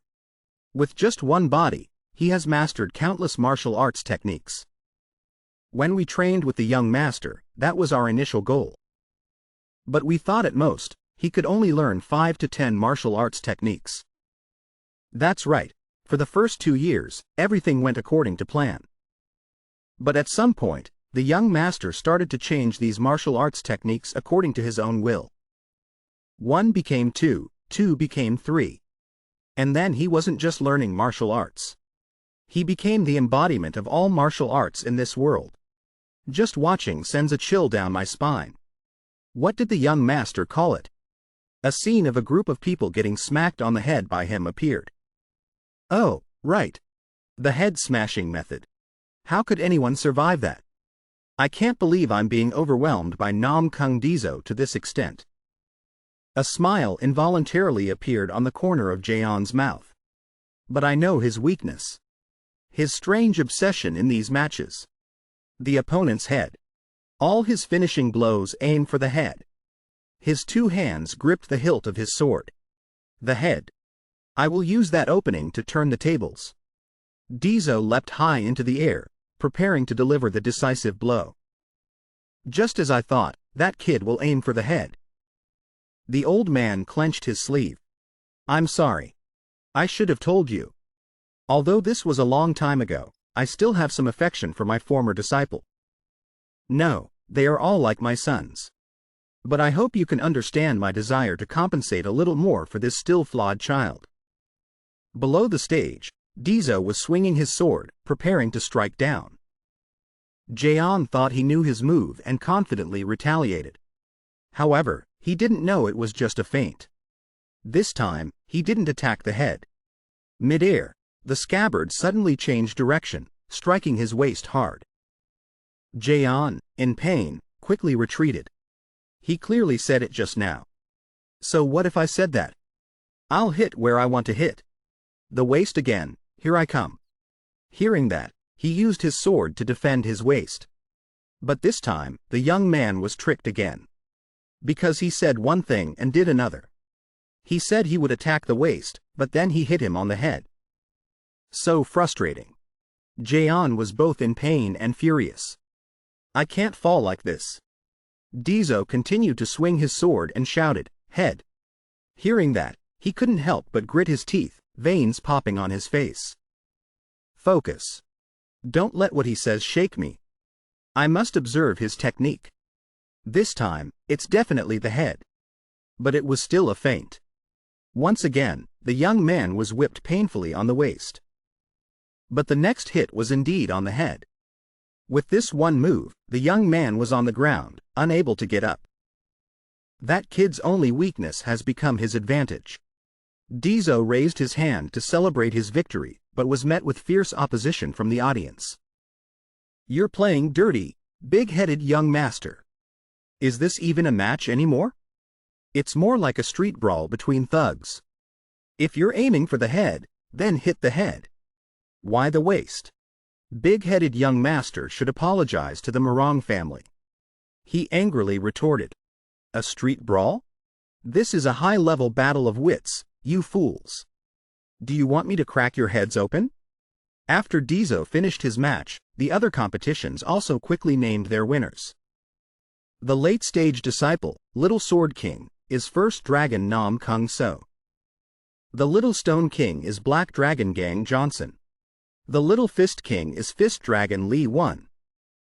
With just one body, he has mastered countless martial arts techniques. When we trained with the young master, that was our initial goal. But we thought at most, he could only learn 5 to 10 martial arts techniques. That's right, for the first 2 years, everything went according to plan. But at some point, the young master started to change these martial arts techniques according to his own will. 1 became 2, 2 became 3. And then he wasn't just learning martial arts. He became the embodiment of all martial arts in this world. Just watching sends a chill down my spine. What did the young master call it? A scene of a group of people getting smacked on the head by him appeared. Oh, right. The head smashing method. How could anyone survive that? I can't believe I'm being overwhelmed by Namgung Deso to this extent. A smile involuntarily appeared on the corner of Jaeon's mouth. But I know his weakness. His strange obsession in these matches. The opponent's head. All his finishing blows aim for the head. His 2 hands gripped the hilt of his sword. The head. I will use that opening to turn the tables. Deso leapt high into the air, preparing to deliver the decisive blow. Just as I thought, that kid will aim for the head. The old man clenched his sleeve. I'm sorry. I should have told you. Although this was a long time ago, I still have some affection for my former disciple. No, they are all like my sons. But I hope you can understand my desire to compensate a little more for this still flawed child. Below the stage, Deso was swinging his sword, preparing to strike down. Jaeon thought he knew his move and confidently retaliated. However, he didn't know it was just a feint. This time, he didn't attack the head. Mid-air, the scabbard suddenly changed direction, striking his waist hard. Jaeon, in pain, quickly retreated. He clearly said it just now. So what if I said that? I'll hit where I want to hit. The waist again, here I come. Hearing that, he used his sword to defend his waist. But this time, the young man was tricked again. Because he said one thing and did another. He said he would attack the waist, but then he hit him on the head. So frustrating. Jaeon was both in pain and furious. I can't fall like this. Deso continued to swing his sword and shouted, head. Hearing that, he couldn't help but grit his teeth, veins popping on his face. Focus. Don't let what he says shake me. I must observe his technique. This time, it's definitely the head. But it was still a feint. Once again, the young man was whipped painfully on the waist. But the next hit was indeed on the head. With this one move, the young man was on the ground, unable to get up. That kid's only weakness has become his advantage. Deso raised his hand to celebrate his victory, but was met with fierce opposition from the audience. You're playing dirty, big-headed young master. Is this even a match anymore? It's more like a street brawl between thugs. If you're aiming for the head, then hit the head. Why the waist? Big-headed young master should apologize to the Murim family. He angrily retorted. A street brawl? This is a high-level battle of wits, you fools. Do you want me to crack your heads open? After Deso finished his match, the other competitions also quickly named their winners. The late-stage disciple, Little Sword King, is First Dragon Namgung Deso. The Little Stone King is Black Dragon Gang Johnson. The Little Fist King is Fist Dragon Lee Won.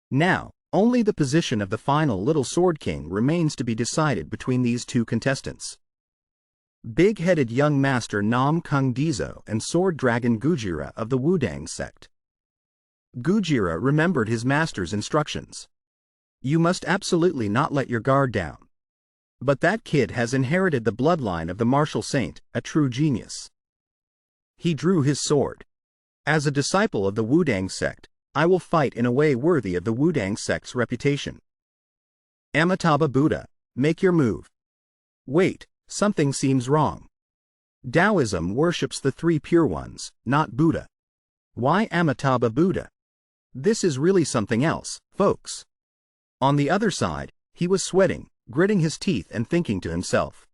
Now, only the position of the final Little Sword King remains to be decided between these two contestants. Big-headed young master Namgung Deso and Sword Dragon Gujira of the Wudang sect. Gujira remembered his master's instructions. You must absolutely not let your guard down. But that kid has inherited the bloodline of the martial saint, a true genius. He drew his sword. As a disciple of the Wudang sect, I will fight in a way worthy of the Wudang sect's reputation. Amitabha Buddha, make your move. Wait, something seems wrong. Taoism worships the three pure ones, not Buddha. Why Amitabha Buddha? This is really something else, folks. On the other side, he was sweating, gritting his teeth and thinking to himself.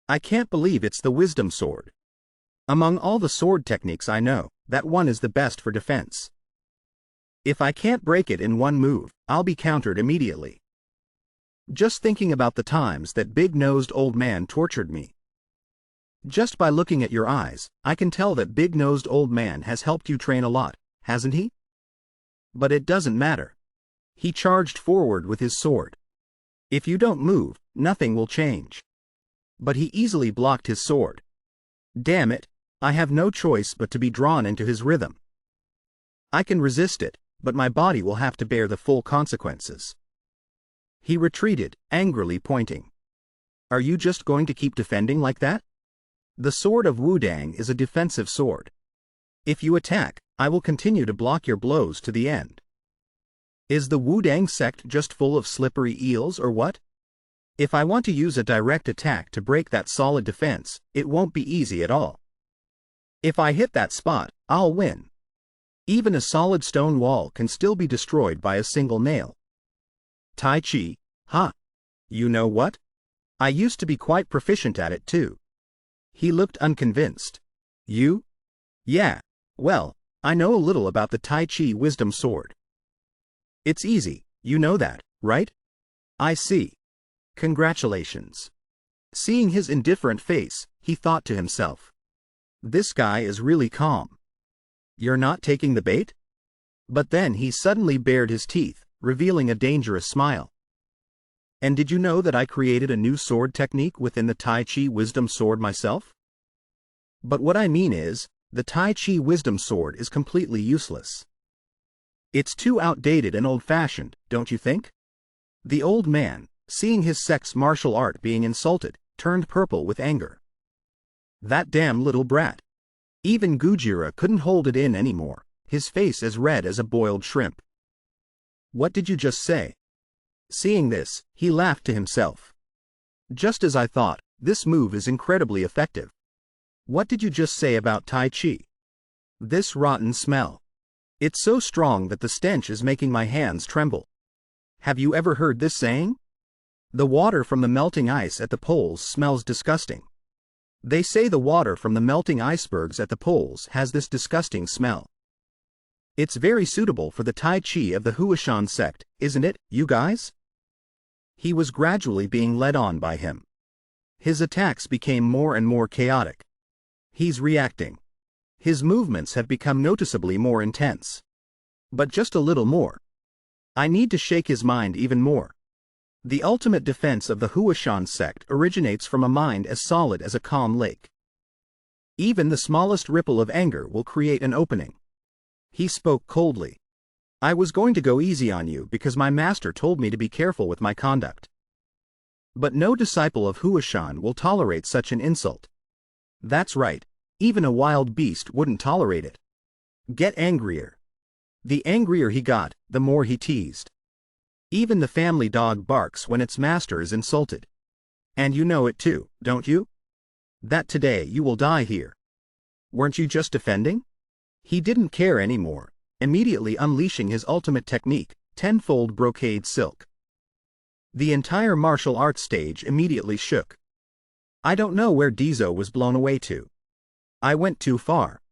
I can't believe it's the wisdom sword. Among all the sword techniques I know, that one is the best for defense. If I can't break it in one move, I'll be countered immediately. Just thinking about the times that big-nosed old man tortured me. Just by looking at your eyes, I can tell that big-nosed old man has helped you train a lot, hasn't he? But it doesn't matter. He charged forward with his sword. If you don't move, nothing will change. But he easily blocked his sword. Damn it, I have no choice but to be drawn into his rhythm. I can resist it, but my body will have to bear the full consequences. He retreated, angrily pointing. Are you just going to keep defending like that? The sword of Wudang is a defensive sword. If you attack, I will continue to block your blows to the end. Is the Wudang sect just full of slippery eels or what? If I want to use a direct attack to break that solid defense, it won't be easy at all. If I hit that spot, I'll win. Even a solid stone wall can still be destroyed by a single nail. Tai Chi, huh? You know what? I used to be quite proficient at it too. He looked unconvinced. You? Yeah, well, I know a little about the Tai Chi wisdom sword. It's easy, you know that, right? I see. Congratulations. Seeing his indifferent face, he thought to himself. This guy is really calm. You're not taking the bait? But then he suddenly bared his teeth, revealing a dangerous smile. And did you know that I created a new sword technique within the Tai Chi wisdom sword myself? But what I mean is, the Tai Chi wisdom sword is completely useless. It's too outdated and old-fashioned, don't you think? The old man, seeing his sect's martial art being insulted, turned purple with anger. That damn little brat. Even Gujira couldn't hold it in anymore, his face as red as a boiled shrimp. What did you just say? Seeing this, he laughed to himself. Just as I thought, this move is incredibly effective. What did you just say about Tai Chi? This rotten smell. It's so strong that the stench is making my hands tremble. Have you ever heard this saying? The water from the melting ice at the poles smells disgusting. They say the water from the melting icebergs at the poles has this disgusting smell. It's very suitable for the Tai Chi of the Huashan sect, isn't it, you guys? He was gradually being led on by him. His attacks became more and more chaotic. He's reacting. His movements have become noticeably more intense. But just a little more. I need to shake his mind even more. The ultimate defense of the Huashan sect originates from a mind as solid as a calm lake. Even the smallest ripple of anger will create an opening. He spoke coldly. I was going to go easy on you because my master told me to be careful with my conduct. But no disciple of Huashan will tolerate such an insult. That's right, even a wild beast wouldn't tolerate it. Get angrier. The angrier he got, the more he teased. Even the family dog barks when its master is insulted. And you know it too, don't you? That today you will die here. Weren't you just defending? He didn't care anymore, immediately unleashing his ultimate technique, tenfold brocade silk. The entire martial arts stage immediately shook. I don't know where Deso was blown away to. I went too far.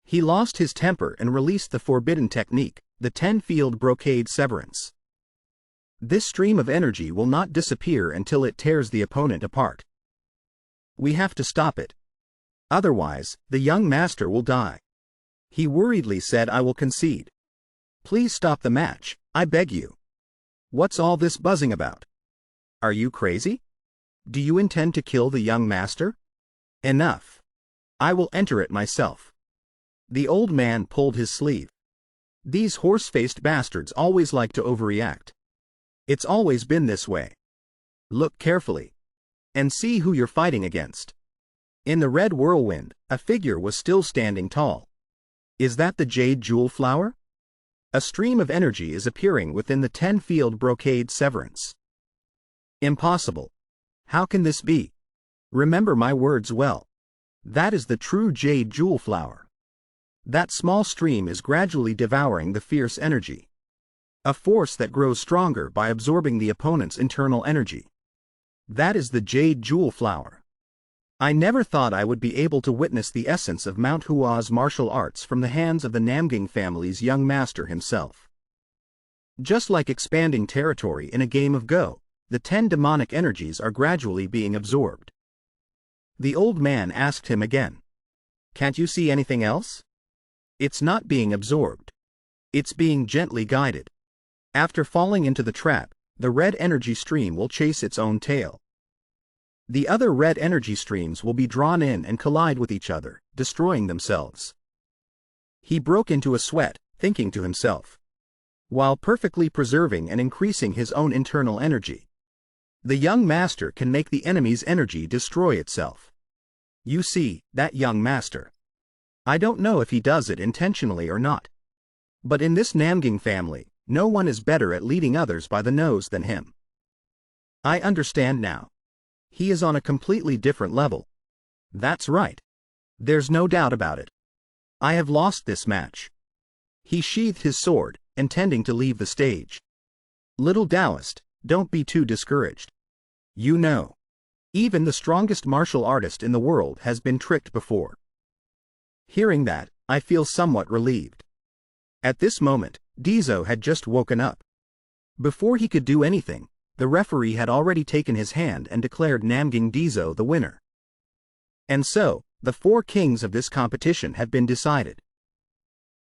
He lost his temper and released the forbidden technique, the 10-field brocade severance. This stream of energy will not disappear until it tears the opponent apart. We have to stop it. Otherwise, the young master will die. He worriedly said, I will concede. Please stop the match, I beg you. What's all this buzzing about? Are you crazy? Do you intend to kill the young master? Enough. I will enter it myself. The old man pulled his sleeve. These horse-faced bastards always like to overreact. It's always been this way. Look carefully. And see who you're fighting against. In the red whirlwind, a figure was still standing tall. Is that the jade jewel flower? A stream of energy is appearing within the 10-field brocade severance. Impossible. How can this be? Remember my words well. That is the true jade jewel flower. That small stream is gradually devouring the fierce energy. A force that grows stronger by absorbing the opponent's internal energy. That is the jade jewel flower. I never thought I would be able to witness the essence of Mount Hua's martial arts from the hands of the Namgung family's young master himself. Just like expanding territory in a game of Go, the 10 demonic energies are gradually being absorbed. The old man asked him again. Can't you see anything else? It's not being absorbed. It's being gently guided. After falling into the trap, the red energy stream will chase its own tail. The other red energy streams will be drawn in and collide with each other, destroying themselves. He broke into a sweat, thinking to himself, while perfectly preserving and increasing his own internal energy. The young master can make the enemy's energy destroy itself. You see, that young master. I don't know if he does it intentionally or not. But in this Namgung family, no one is better at leading others by the nose than him. I understand now. He is on a completely different level. That's right. There's no doubt about it. I have lost this match. He sheathed his sword, intending to leave the stage. Little Taoist, don't be too discouraged. You know, even the strongest martial artist in the world has been tricked before. Hearing that, I feel somewhat relieved. At this moment, Deso had just woken up. Before he could do anything, the referee had already taken his hand and declared Namgung Deso the winner. And so, the 4 kings of this competition have been decided.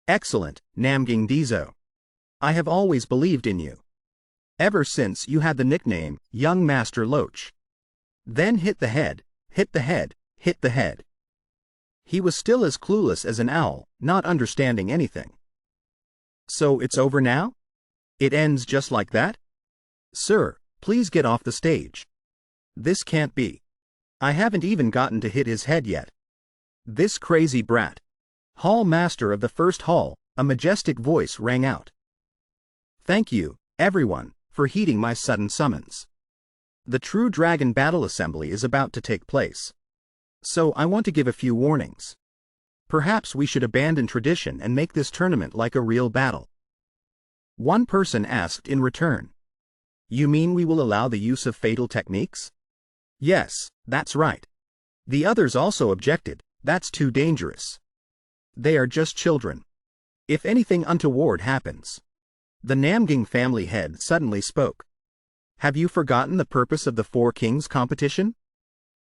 Excellent, Namgung Deso. I have always believed in you. Ever since you had the nickname, Young Master Loach. Then hit the head, hit the head, hit the head. He was still as clueless as an owl, not understanding anything. So it's over now? It ends just like that? Sir, please get off the stage. This can't be. I haven't even gotten to hit his head yet. This crazy brat. Hall Master of the First Hall, a majestic voice rang out. Thank you, everyone, for heeding my sudden summons. The true dragon battle assembly is about to take place. So I want to give a few warnings. Perhaps we should abandon tradition and make this tournament like a real battle. One person asked in return. You mean we will allow the use of fatal techniques? Yes, that's right. The others also objected, that's too dangerous. They are just children. If anything untoward happens. The Namgung family head suddenly spoke. Have you forgotten the purpose of the 4 Kings competition?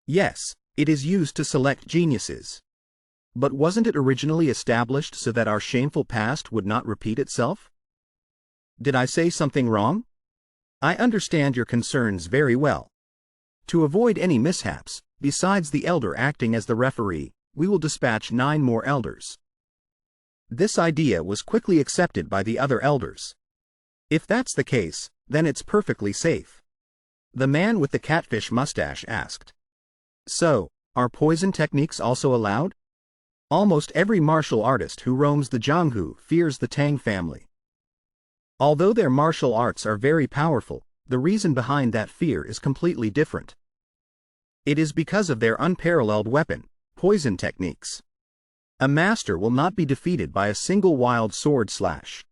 Yes, it is used to select geniuses. But wasn't it originally established so that our shameful past would not repeat itself? Did I say something wrong? I understand your concerns very well. To avoid any mishaps, besides the elder acting as the referee, we will dispatch 9 more elders. This idea was quickly accepted by the other elders. If that's the case, then it's perfectly safe. The man with the catfish mustache asked. So, are poison techniques also allowed? Almost every martial artist who roams the Jianghu fears the Tang family. Although their martial arts are very powerful, the reason behind that fear is completely different. It is because of their unparalleled weapon, poison techniques. A master will not be defeated by a single wild sword slash.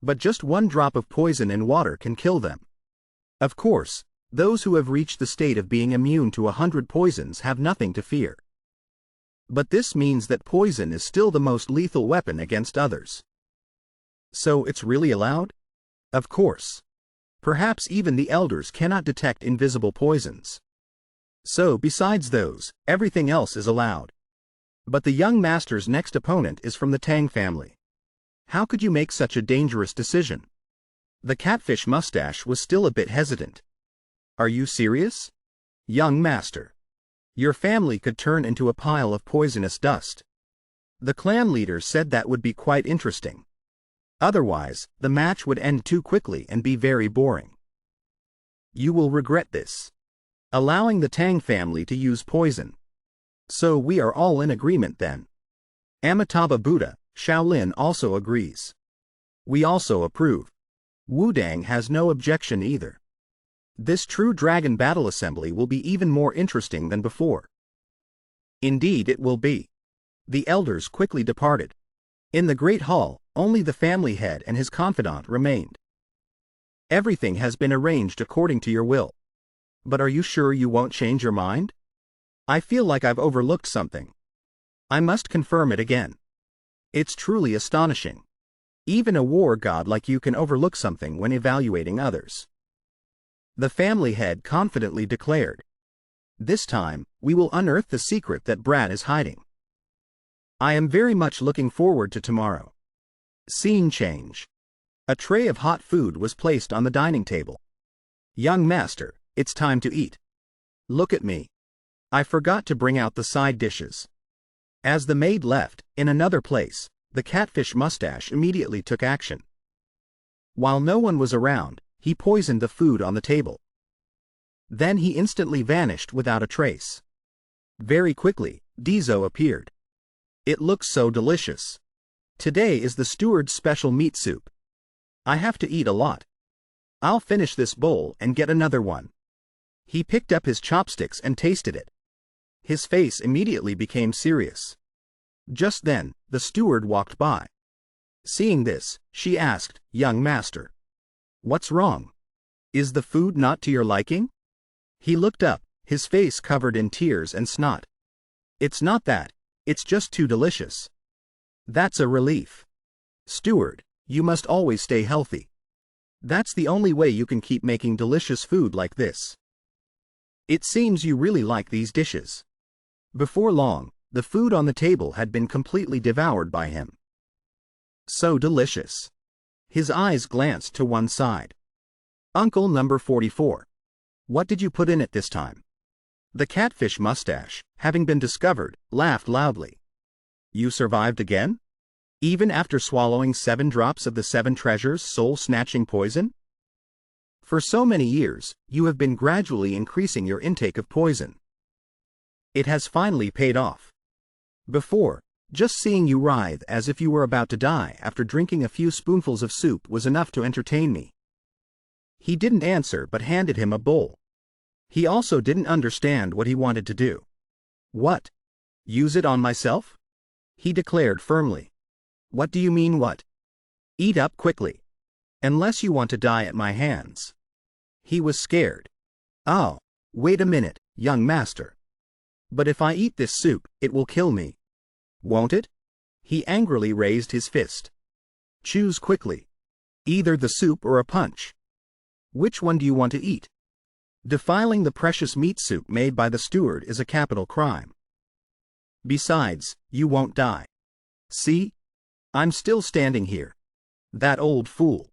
But just 1 drop of poison in water can kill them. Of course, those who have reached the state of being immune to 100 poisons have nothing to fear. But this means that poison is still the most lethal weapon against others. So it's really allowed? Of course. Perhaps even the elders cannot detect invisible poisons. So besides those, everything else is allowed. But the young master's next opponent is from the Tang family. How could you make such a dangerous decision? The catfish mustache was still a bit hesitant. Are you serious? Young master. Your family could turn into a pile of poisonous dust. The clan leader said that would be quite interesting. Otherwise, the match would end too quickly and be very boring. You will regret this. Allowing the Tang family to use poison. So we are all in agreement then. Amitabha Buddha, Shaolin also agrees. We also approve. Wudang has no objection either. This true dragon battle assembly will be even more interesting than before. Indeed it will be. The elders quickly departed. In the great hall, only the family head and his confidant remained. Everything has been arranged according to your will. But are you sure you won't change your mind? I feel like I've overlooked something. I must confirm it again. It's truly astonishing. Even a war god like you can overlook something when evaluating others. The family head confidently declared. This time, we will unearth the secret that Brad is hiding. I am very much looking forward to tomorrow. Scene change. A tray of hot food was placed on the dining table. Young master, it's time to eat. Look at me. I forgot to bring out the side dishes. As the maid left, in another place, the catfish mustache immediately took action. While no one was around, he poisoned the food on the table. Then he instantly vanished without a trace. Very quickly, Deso appeared. It looks so delicious. Today is the steward's special meat soup. I have to eat a lot. I'll finish this bowl and get another one. He picked up his chopsticks and tasted it. His face immediately became serious. Just then, the steward walked by. Seeing this, she asked, "Young master, what's wrong? Is the food not to your liking?" He looked up, his face covered in tears and snot. "It's not that, it's just too delicious." "That's a relief. Steward, you must always stay healthy. That's the only way you can keep making delicious food like this. It seems you really like these dishes." Before long, the food on the table had been completely devoured by him. So delicious. His eyes glanced to one side. "Uncle number 44. What did you put in it this time?" The catfish mustache, having been discovered, laughed loudly. "You survived again? Even after swallowing 7 drops of the 7 treasures soul-snatching poison? For so many years, you have been gradually increasing your intake of poison. It has finally paid off. Before, just seeing you writhe as if you were about to die after drinking a few spoonfuls of soup was enough to entertain me." He didn't answer but handed him a bowl. He also didn't understand what he wanted to do. "What? Use it on myself?" he declared firmly. "What do you mean what? Eat up quickly. Unless you want to die at my hands." He was scared. "Oh, wait a minute, young master. But if I eat this soup, it will kill me. Won't it?" He angrily raised his fist. "Choose quickly. Either the soup or a punch. Which one do you want to eat? Defiling the precious meat soup made by the steward is a capital crime. Besides, you won't die. See? I'm still standing here. That old fool.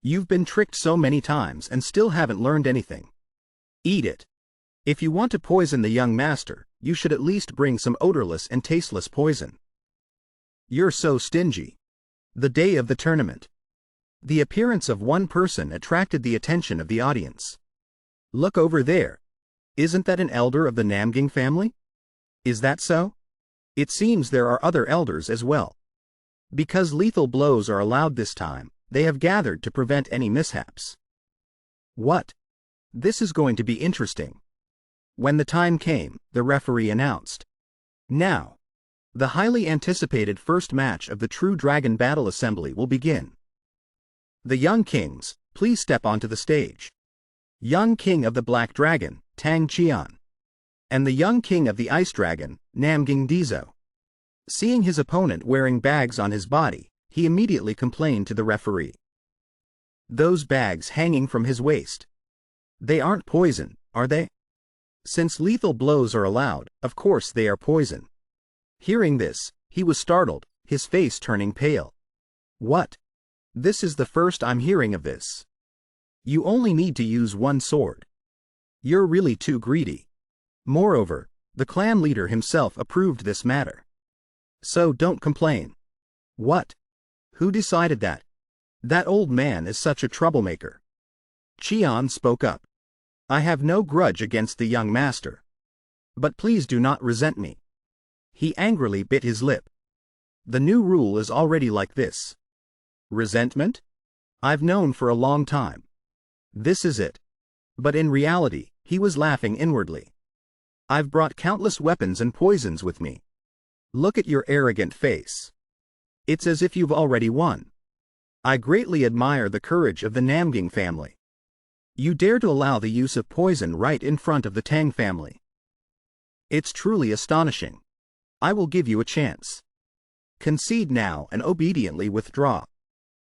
You've been tricked so many times and still haven't learned anything. Eat it. If you want to poison the young master, you should at least bring some odorless and tasteless poison. You're so stingy." The day of the tournament. The appearance of one person attracted the attention of the audience. "Look over there. Isn't that an elder of the Namgung family? Is that so? It seems there are other elders as well. Because lethal blows are allowed this time, they have gathered to prevent any mishaps." "What? This is going to be interesting." When the time came, the referee announced, "Now, the highly anticipated first match of the True Dragon Battle Assembly will begin. The young kings, please step onto the stage. Young king of the Black Dragon, Tang Qian. And the young king of the Ice Dragon, Namgung Deso." Seeing his opponent wearing bags on his body, he immediately complained to the referee. "Those bags hanging from his waist. They aren't poison, are they? Since lethal blows are allowed, of course they are poison." Hearing this, he was startled, his face turning pale. "What? This is the first I'm hearing of this. You only need to use one sword. You're really too greedy." Moreover, the clan leader himself approved this matter. "So don't complain." "What? Who decided that? That old man is such a troublemaker." Qian spoke up. "I have no grudge against the young master. But please do not resent me." He angrily bit his lip. "The new rule is already like this. Resentment? I've known for a long time. This is it. But in reality, he was laughing inwardly. I've brought countless weapons and poisons with me. Look at your arrogant face. It's as if you've already won. I greatly admire the courage of the Namgung family. You dare to allow the use of poison right in front of the Tang family. It's truly astonishing. I will give you a chance. Concede now and obediently withdraw.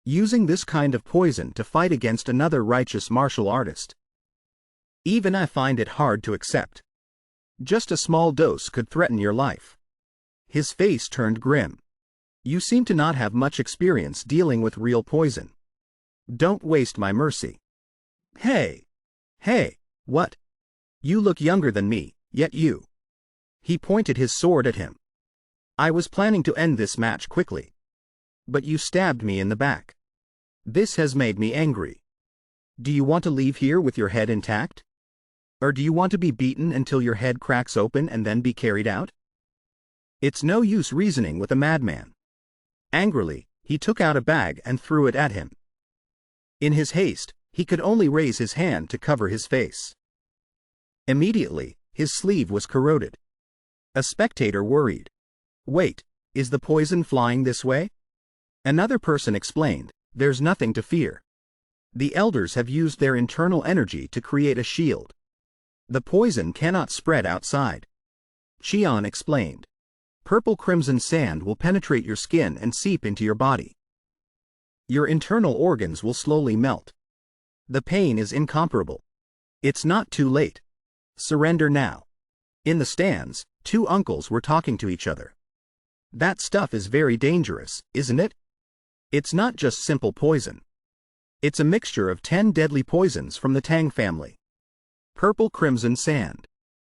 Using this kind of poison to fight against another righteous martial artist. Even I find it hard to accept. Just a small dose could threaten your life. His face turned grim. You seem to not have much experience dealing with real poison. Don't waste my mercy. Hey! Hey! What? You look younger than me, yet you. He pointed his sword at him. I was planning to end this match quickly. But you stabbed me in the back. This has made me angry. Do you want to leave here with your head intact? Or do you want to be beaten until your head cracks open and then be carried out? It's no use reasoning with a madman. Angrily, he took out a bag and threw it at him. In his haste, he could only raise his hand to cover his face. Immediately, his sleeve was corroded. A spectator worried. Wait, is the poison flying this way? Another person explained, there's nothing to fear. The elders have used their internal energy to create a shield. The poison cannot spread outside. Qian explained. Purple crimson sand will penetrate your skin and seep into your body. Your internal organs will slowly melt. The pain is incomparable. It's not too late. Surrender now. In the stands, two uncles were talking to each other. That stuff is very dangerous, isn't it? It's not just simple poison. It's a mixture of 10 deadly poisons from the Tang family. Purple crimson sand.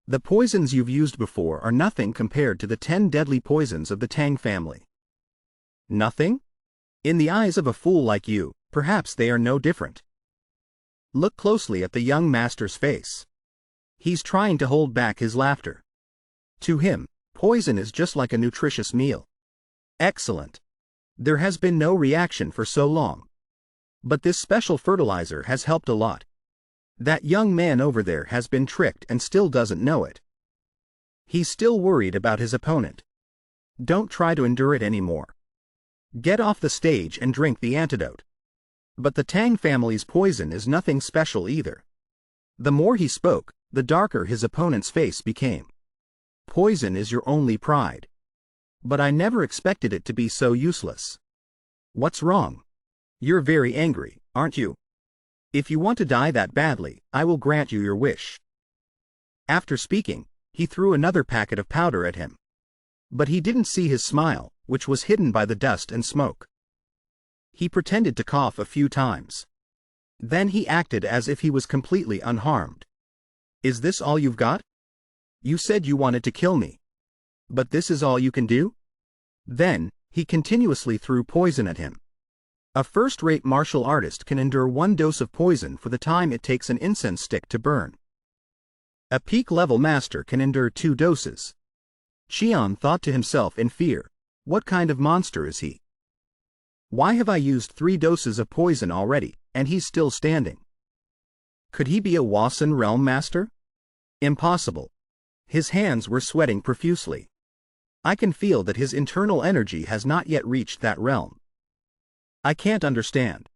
The poisons you've used before are nothing compared to the 10 deadly poisons of the Tang family. Nothing? In the eyes of a fool like you, perhaps they are no different. Look closely at the young master's face. He's trying to hold back his laughter. To him, poison is just like a nutritious meal. Excellent. There has been no reaction for so long. But this special fertilizer has helped a lot. That young man over there has been tricked and still doesn't know it. He's still worried about his opponent. Don't try to endure it anymore. Get off the stage and drink the antidote. But the Tang family's poison is nothing special either. The more he spoke, the darker his opponent's face became. Poison is your only pride. But I never expected it to be so useless. What's wrong? You're very angry, aren't you? If you want to die that badly, I will grant you your wish. After speaking, he threw another packet of powder at him. But he didn't see his smile, which was hidden by the dust and smoke. He pretended to cough a few times. Then he acted as if he was completely unharmed. Is this all you've got? You said you wanted to kill me. But this is all you can do? Then, he continuously threw poison at him. A first-rate martial artist can endure 1 dose of poison for the time it takes an incense stick to burn. A peak-level master can endure 2 doses. Qian thought to himself in fear, what kind of monster is he? Why have I used 3 doses of poison already, and he's still standing? Could he be a Wasan realm master? Impossible. His hands were sweating profusely. I can feel that his internal energy has not yet reached that realm. I can't understand.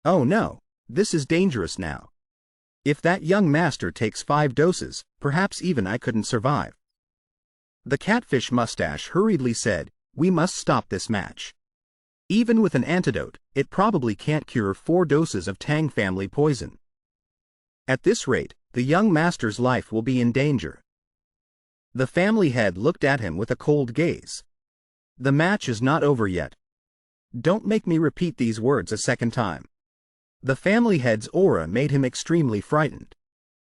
Oh no, this is dangerous now. If that young master takes 5 doses, perhaps even I couldn't survive. The catfish mustache hurriedly said, we must stop this match. Even with an antidote, it probably can't cure 4 doses of Tang family poison. At this rate, the young master's life will be in danger. The family head looked at him with a cold gaze. The match is not over yet. Don't make me repeat these words a second time. The family head's aura made him extremely frightened.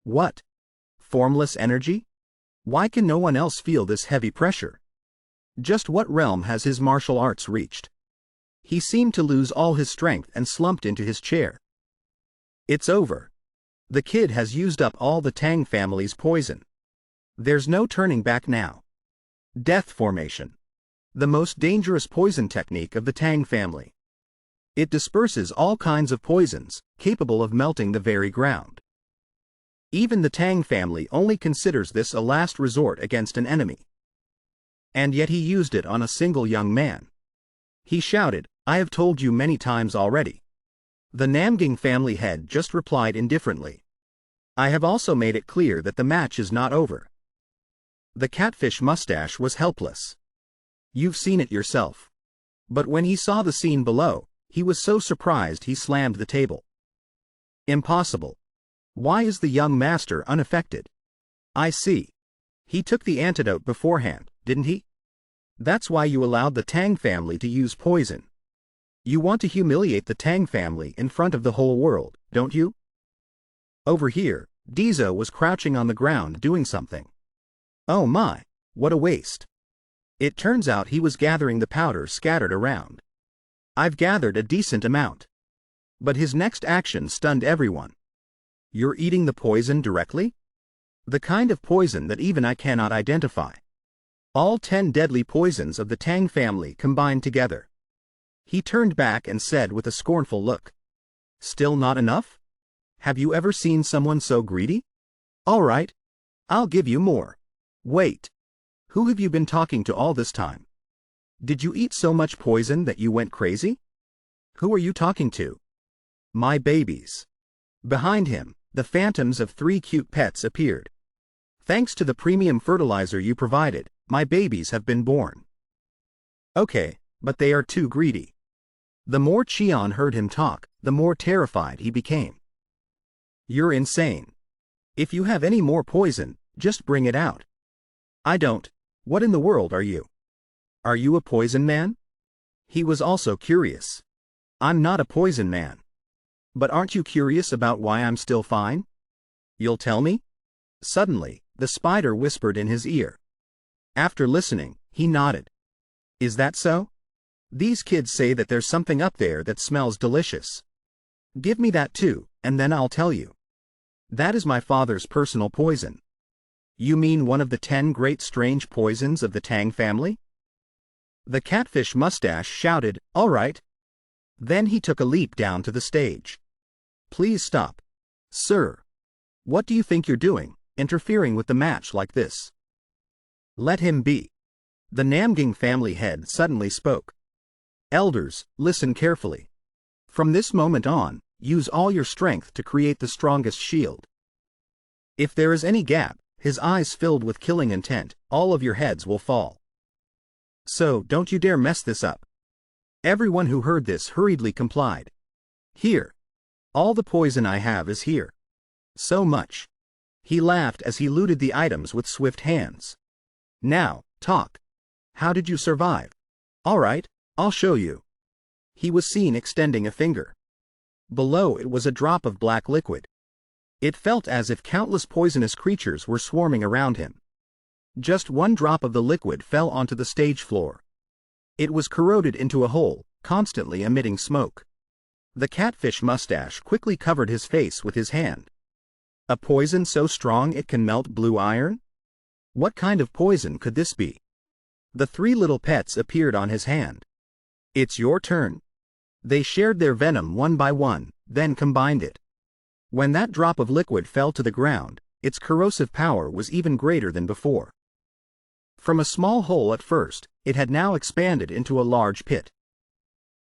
What? Formless energy? Why can no one else feel this heavy pressure? Just what realm has his martial arts reached? He seemed to lose all his strength and slumped into his chair. It's over. The kid has used up all the Tang family's poison. There's no turning back now. Death formation. The most dangerous poison technique of the Tang family. It disperses all kinds of poisons, capable of melting the very ground. Even the Tang family only considers this a last resort against an enemy. And yet he used it on a single young man. He shouted, "I have told you many times already." The Namgung family head just replied indifferently, "I have also made it clear that the match is not over." The catfish mustache was helpless. "You've seen it yourself." But when he saw the scene below, he was so surprised he slammed the table. "Impossible. Why is the young master unaffected?" "I see. He took the antidote beforehand, didn't he? That's why you allowed the Tang family to use poison. You want to humiliate the Tang family in front of the whole world, don't you?" Over here, Deso was crouching on the ground doing something. Oh my, what a waste. It turns out he was gathering the powder scattered around. "I've gathered a decent amount." But his next action stunned everyone. "You're eating the poison directly? The kind of poison that even I cannot identify. All 10 deadly poisons of the Tang family combined together." He turned back and said with a scornful look, "Still not enough? Have you ever seen someone so greedy? All right, I'll give you more. Wait. Who have you been talking to all this time? Did you eat so much poison that you went crazy? Who are you talking to?" "My babies." Behind him, the phantoms of 3 cute pets appeared. "Thanks to the premium fertilizer you provided, my babies have been born." Okay, but they are too greedy. The more Cheon heard him talk, the more terrified he became. "You're insane. If you have any more poison, just bring it out." "I don't. What in the world are you? Are you a poison man?" He was also curious. "I'm not a poison man. But aren't you curious about why I'm still fine? You'll tell me?" Suddenly, the spider whispered in his ear. After listening, he nodded. "Is that so? These kids say that there's something up there that smells delicious. Give me that too, and then I'll tell you. That is my father's personal poison." "You mean one of the 10 great strange poisons of the Tang family?" The catfish mustache shouted, "All right." Then he took a leap down to the stage. "Please stop. Sir. What do you think you're doing, interfering with the match like this?" "Let him be." The Namgung family head suddenly spoke. "Elders, listen carefully. From this moment on, use all your strength to create the strongest shield. If there is any gap," his eyes filled with killing intent, "all of your heads will fall. So don't you dare mess this up." Everyone who heard this hurriedly complied. "Here. All the poison I have is here. So much." He laughed as he looted the items with swift hands. "Now, talk. How did you survive?" "All right, I'll show you." He was seen extending a finger. Below it was a drop of black liquid. It felt as if countless poisonous creatures were swarming around him. Just one drop of the liquid fell onto the stage floor. It was corroded into a hole, constantly emitting smoke. The catfish mustache quickly covered his face with his hand. "A poison so strong it can melt blue iron? What kind of poison could this be?" The 3 little pets appeared on his hand. "It's your turn." They shared their venom one by one, then combined it. When that drop of liquid fell to the ground, its corrosive power was even greater than before. From a small hole at first, it had now expanded into a large pit.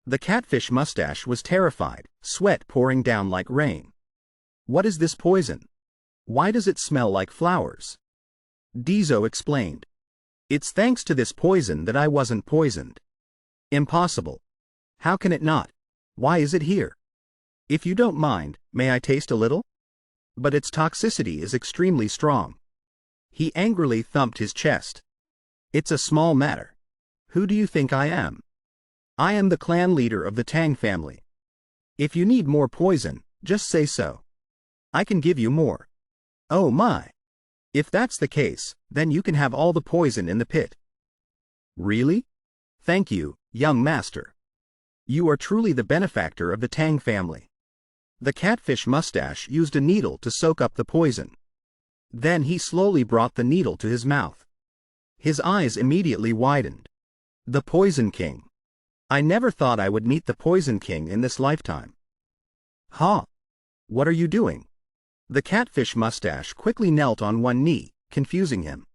The catfish mustache was terrified, sweat pouring down like rain. "What is this poison? Why does it smell like flowers?" Deso explained. "It's thanks to this poison that I wasn't poisoned." "Impossible. How can it not? Why is it here? If you don't mind, may I taste a little? But its toxicity is extremely strong." He angrily thumped his chest. "It's a small matter. Who do you think I am? I am the clan leader of the Tang family. If you need more poison, just say so. I can give you more." "Oh my. If that's the case, then you can have all the poison in the pit." "Really? Thank you, young master. You are truly the benefactor of the Tang family." The catfish mustache used a needle to soak up the poison. Then he slowly brought the needle to his mouth. His eyes immediately widened. "The Poison King. I never thought I would meet the Poison King in this lifetime." "Huh? What are you doing?" The catfish mustache quickly knelt on one knee, confusing him.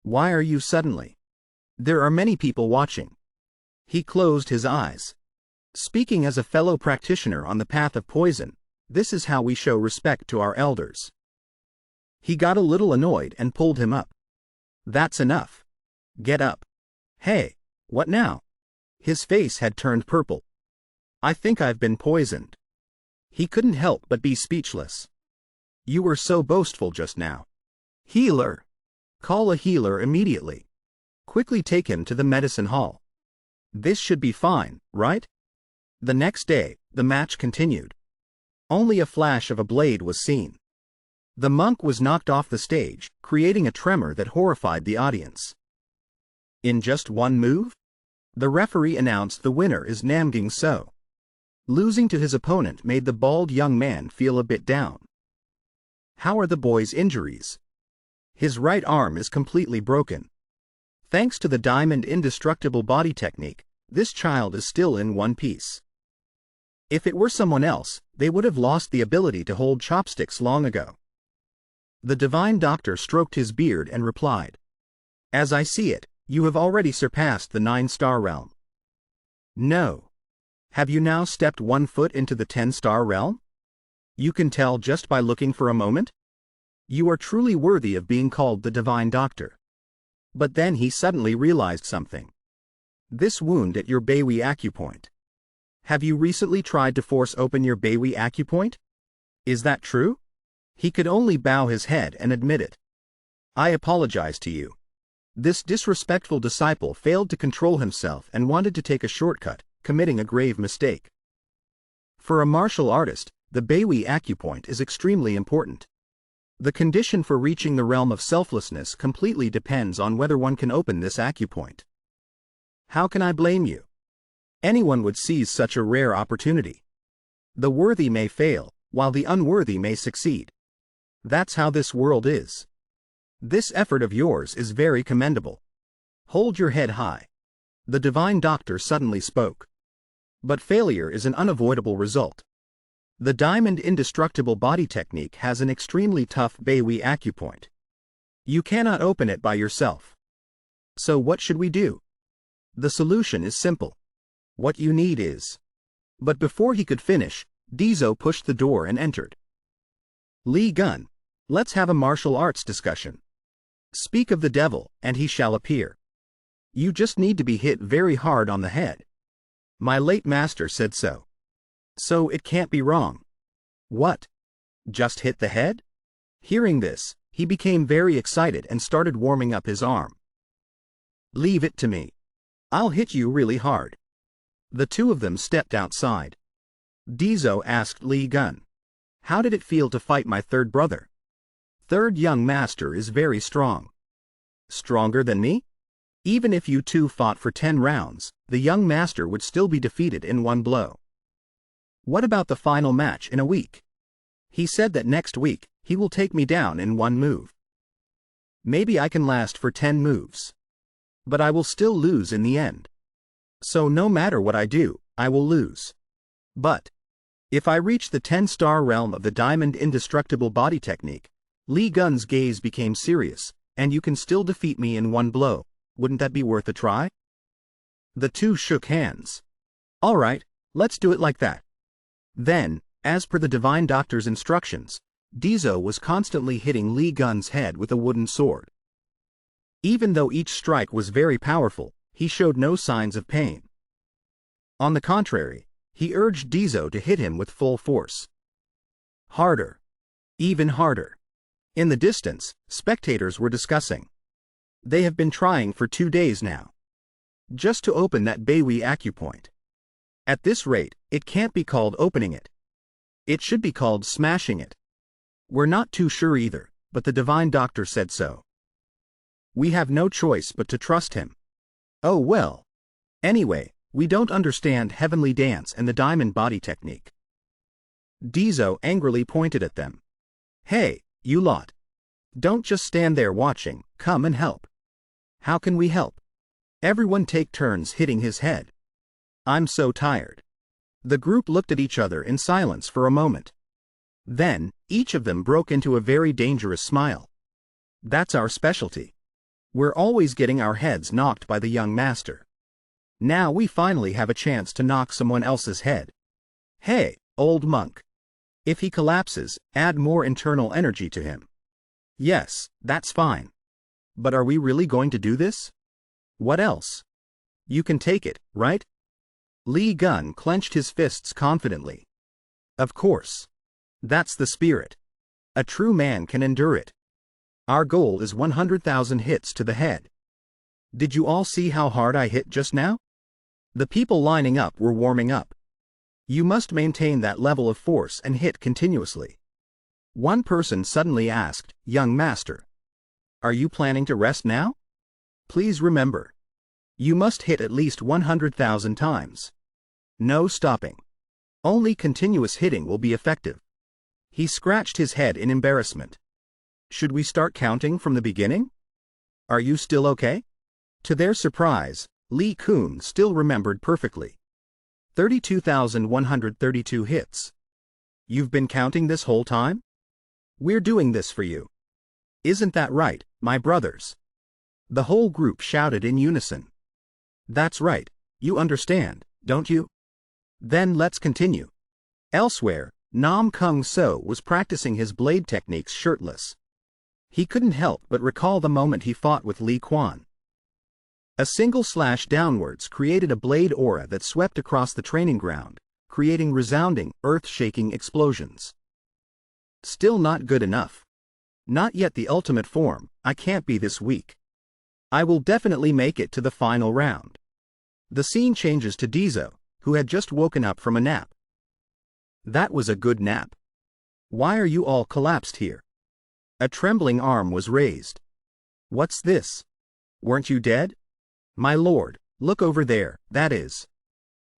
Why are you suddenly? There are many people watching. He closed his eyes. Speaking as a fellow practitioner on the path of poison, this is how we show respect to our elders. He got a little annoyed and pulled him up. That's enough. Get up. Hey, what now? His face had turned purple. I think I've been poisoned. He couldn't help but be speechless. You were so boastful just now. Healer. Call a healer immediately. Quickly take him to the medicine hall. This should be fine, right? The next day, the match continued. Only a flash of a blade was seen. The monk was knocked off the stage, creating a tremor that horrified the audience. In just one move? The referee announced the winner is Namgung Deso. Losing to his opponent made the bald young man feel a bit down. How are the boy's injuries? His right arm is completely broken. Thanks to the diamond indestructible body technique, this child is still in one piece. If it were someone else, they would have lost the ability to hold chopsticks long ago. The divine doctor stroked his beard and replied, As I see it, you have already surpassed the 9-star realm. No. Have you now stepped 1 foot into the 10-star realm? You can tell just by looking for a moment? You are truly worthy of being called the divine doctor. But then he suddenly realized something. This wound at your Beiwi acupoint. Have you recently tried to force open your Beiwi acupoint? Is that true? He could only bow his head and admit it. I apologize to you. This disrespectful disciple failed to control himself and wanted to take a shortcut, committing a grave mistake. For a martial artist, the Beiwi acupoint is extremely important. The condition for reaching the realm of selflessness completely depends on whether one can open this acupoint. How can I blame you? Anyone would seize such a rare opportunity. The worthy may fail, while the unworthy may succeed. That's how this world is. This effort of yours is very commendable. Hold your head high. The divine doctor suddenly spoke. But failure is an unavoidable result. The diamond indestructible body technique has an extremely tough Beiwi acupoint. You cannot open it by yourself. So what should we do? The solution is simple. What you need is... But before he could finish, Deso pushed the door and entered. Lee Gun, let's have a martial arts discussion. Speak of the devil, and he shall appear. You just need to be hit very hard on the head. My late master said so. So it can't be wrong. What? Just hit the head? Hearing this, he became very excited and started warming up his arm. Leave it to me. I'll hit you really hard. The two of them stepped outside. Deso asked Lee Gun, How did it feel to fight my third brother? Third young master is very strong. Stronger than me? Even if you two fought for 10 rounds, the young master would still be defeated in one blow. What about the final match in a week? He said that next week, he will take me down in one move. Maybe I can last for 10 moves. But I will still lose in the end. So no matter what I do, I will lose. But if I reach the 10-star realm of the diamond indestructible body technique, Lee Gun's gaze became serious, and you can still defeat me in one blow. Wouldn't that be worth a try? The two shook hands. All right, let's do it like that. Then, as per the divine doctor's instructions, Deso was constantly hitting Lee Gun's head with a wooden sword. Even though each strike was very powerful, he showed no signs of pain. On the contrary, he urged Deso to hit him with full force. Harder. Even harder. In the distance, spectators were discussing. They have been trying for 2 days now. Just to open that Beiwi acupoint. At this rate, it can't be called opening it. It should be called smashing it. We're not too sure either, but the divine doctor said so. We have no choice but to trust him. Oh well. Anyway, we don't understand heavenly dance and the diamond body technique. Deso angrily pointed at them. Hey, you lot. Don't just stand there watching, come and help. How can we help? Everyone take turns hitting his head. I'm so tired. The group looked at each other in silence for a moment. Then, each of them broke into a very dangerous smile. That's our specialty. We're always getting our heads knocked by the young master. Now we finally have a chance to knock someone else's head. Hey, old monk. If he collapses, add more internal energy to him. Yes, that's fine. But are we really going to do this? What else? You can take it, right? Li Gun clenched his fists confidently. Of course. That's the spirit. A true man can endure it. Our goal is 100,000 hits to the head. Did you all see how hard I hit just now? The people lining up were warming up. You must maintain that level of force and hit continuously. One person suddenly asked, "Young master, are you planning to rest now? Please remember. You must hit at least 100,000 times. No stopping. Only continuous hitting will be effective." He scratched his head in embarrassment. Should we start counting from the beginning? Are you still okay? To their surprise, Li Kun still remembered perfectly. 32,132 hits. You've been counting this whole time? We're doing this for you. Isn't that right, my brothers? The whole group shouted in unison. That's right, you understand, don't you? Then let's continue. Elsewhere, Namgung Deso was practicing his blade techniques shirtless. He couldn't help but recall the moment he fought with Li Quan. A single slash downwards created a blade aura that swept across the training ground, creating resounding, earth-shaking explosions. Still not good enough. Not yet the ultimate form. I can't be this weak. I will definitely make it to the final round. The scene changes to Deso, who had just woken up from a nap. That was a good nap. Why are you all collapsed here? A trembling arm was raised. What's this? Weren't you dead? My lord, look over there, that is.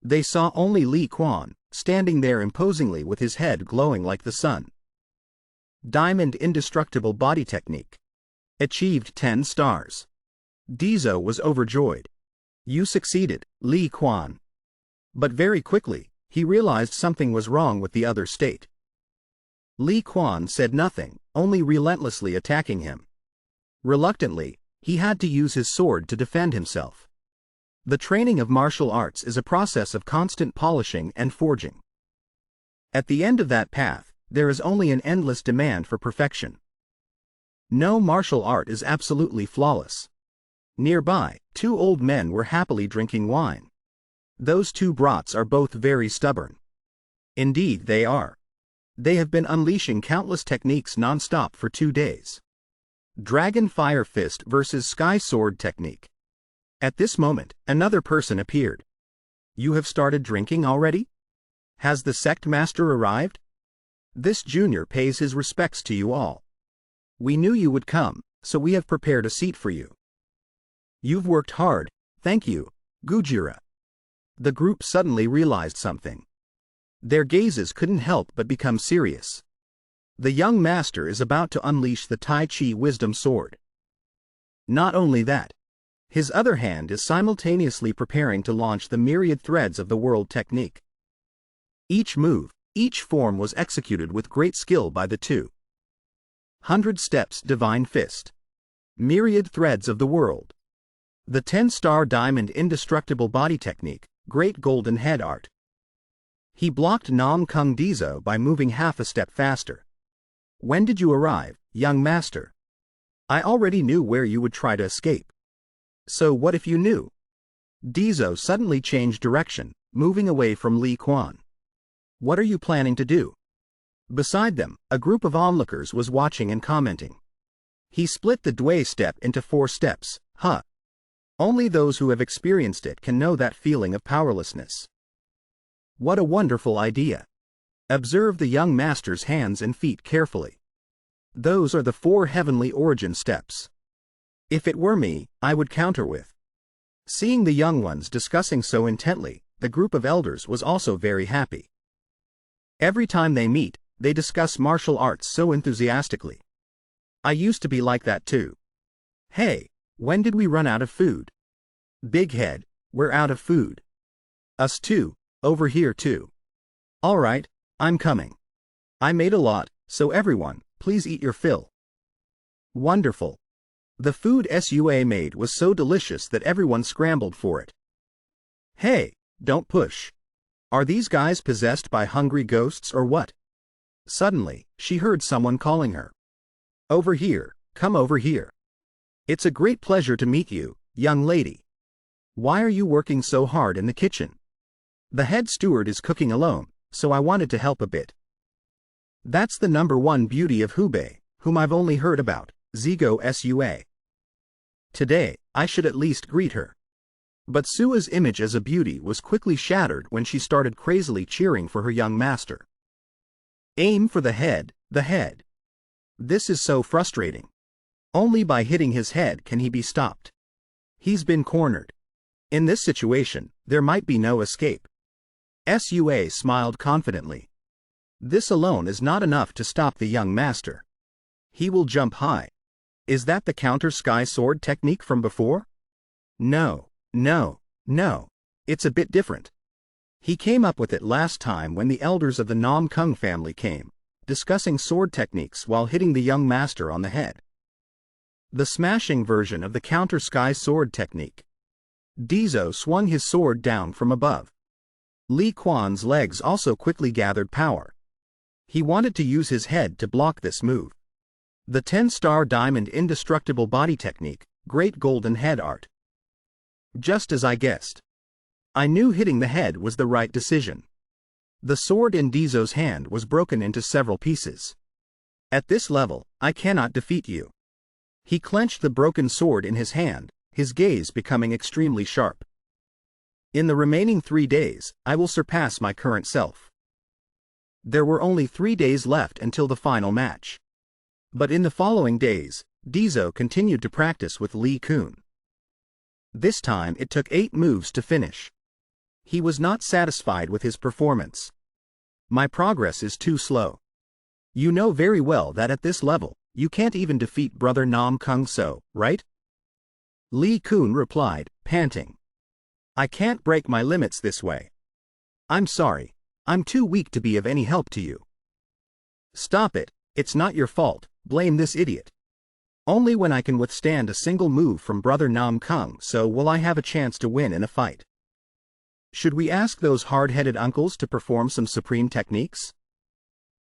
They saw only Li Quan, standing there imposingly with his head glowing like the sun. Diamond Indestructible Body Technique. Achieved 10 stars. Deso was overjoyed. You succeeded, Li Quan. But very quickly, he realized something was wrong with the other state. Li Quan said nothing, only relentlessly attacking him. Reluctantly, he had to use his sword to defend himself. The training of martial arts is a process of constant polishing and forging. At the end of that path, there is only an endless demand for perfection. No martial art is absolutely flawless. Nearby, 2 old men were happily drinking wine. Those 2 brats are both very stubborn. Indeed they are. They have been unleashing countless techniques non-stop for 2 days. Dragon Fire Fist versus Sky Sword Technique. At this moment, another person appeared. You have started drinking already? Has the sect master arrived? This junior pays his respects to you all. We knew you would come, so we have prepared a seat for you. You've worked hard, thank you, Gujira. The group suddenly realized something. Their gazes couldn't help but become serious. The young master is about to unleash the Tai Chi Wisdom Sword. Not only that, his other hand is simultaneously preparing to launch the myriad threads of the world technique. Each move, each form was executed with great skill by the 2. 100 Steps Divine Fist. Myriad threads of the world. The 10-star Diamond Indestructible Body Technique, Great Golden Head Art. He blocked Namgung Deso by moving half a step faster. When did you arrive, young master? I already knew where you would try to escape. So what if you knew? Deso suddenly changed direction, moving away from Li Quan. What are you planning to do? Beside them, a group of onlookers was watching and commenting. He split the Dway step into 4 steps, huh? Only those who have experienced it can know that feeling of powerlessness. What a wonderful idea. Observe the young master's hands and feet carefully. Those are the 4 heavenly origin steps. If it were me, I would counter with. Seeing the young ones discussing so intently, the group of elders was also very happy. Every time they meet, they discuss martial arts so enthusiastically. I used to be like that too. Hey, when did we run out of food? Big head, we're out of food. Us too, over here too. All right, I'm coming. I made a lot, so everyone, please eat your fill. Wonderful. The food Sua made was so delicious that everyone scrambled for it. Hey, don't push. Are these guys possessed by hungry ghosts or what? Suddenly, she heard someone calling her. Over here, come over here. It's a great pleasure to meet you, young lady. Why are you working so hard in the kitchen? The head steward is cooking alone, so I wanted to help a bit. That's the #1 beauty of Hubei, whom I've only heard about, Zigo Sua. Today, I should at least greet her. But Sua's image as a beauty was quickly shattered when she started crazily cheering for her young master. Aim for the head, the head. This is so frustrating. Only by hitting his head can he be stopped. He's been cornered. In this situation, there might be no escape. Sua smiled confidently. This alone is not enough to stop the young master. He will jump high. Is that the counter sky sword technique from before? No, no, no. It's a bit different. He came up with it last time when the elders of the Namgung family came, discussing sword techniques while hitting the young master on the head. The smashing version of the counter sky sword technique. Deso swung his sword down from above. Li Quan's legs also quickly gathered power. He wanted to use his head to block this move. The 10-star diamond indestructible body technique, great golden head art. Just as I guessed. I knew hitting the head was the right decision. The sword in Deso's hand was broken into several pieces. At this level, I cannot defeat you. He clenched the broken sword in his hand, his gaze becoming extremely sharp. In the remaining 3 days, I will surpass my current self. There were only 3 days left until the final match. But in the following days, Deso continued to practice with Li Kun. This time it took 8 moves to finish. He was not satisfied with his performance. My progress is too slow. You know very well that at this level, you can't even defeat brother Namgung Deso, right? Li Kun replied, panting. I can't break my limits this way. I'm sorry, I'm too weak to be of any help to you. Stop it, it's not your fault, blame this idiot. Only when I can withstand a single move from brother Namgung Deso will I have a chance to win in a fight. Should we ask those hard-headed uncles to perform some supreme techniques?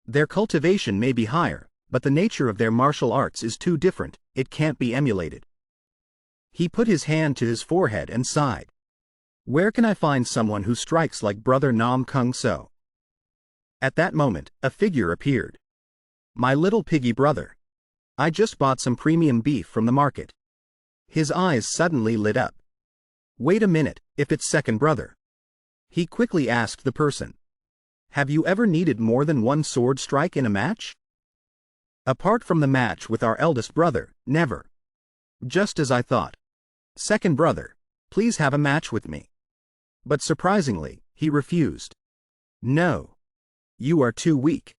Their cultivation may be higher, but the nature of their martial arts is too different, it can't be emulated. He put his hand to his forehead and sighed. Where can I find someone who strikes like brother Namgung Deso? At that moment, a figure appeared. My little piggy brother. I just bought some premium beef from the market. His eyes suddenly lit up. Wait a minute, if it's second brother. He quickly asked the person. Have you ever needed more than one sword strike in a match? Apart from the match with our eldest brother, never. Just as I thought. Second brother, please have a match with me. But surprisingly, he refused. No. You are too weak.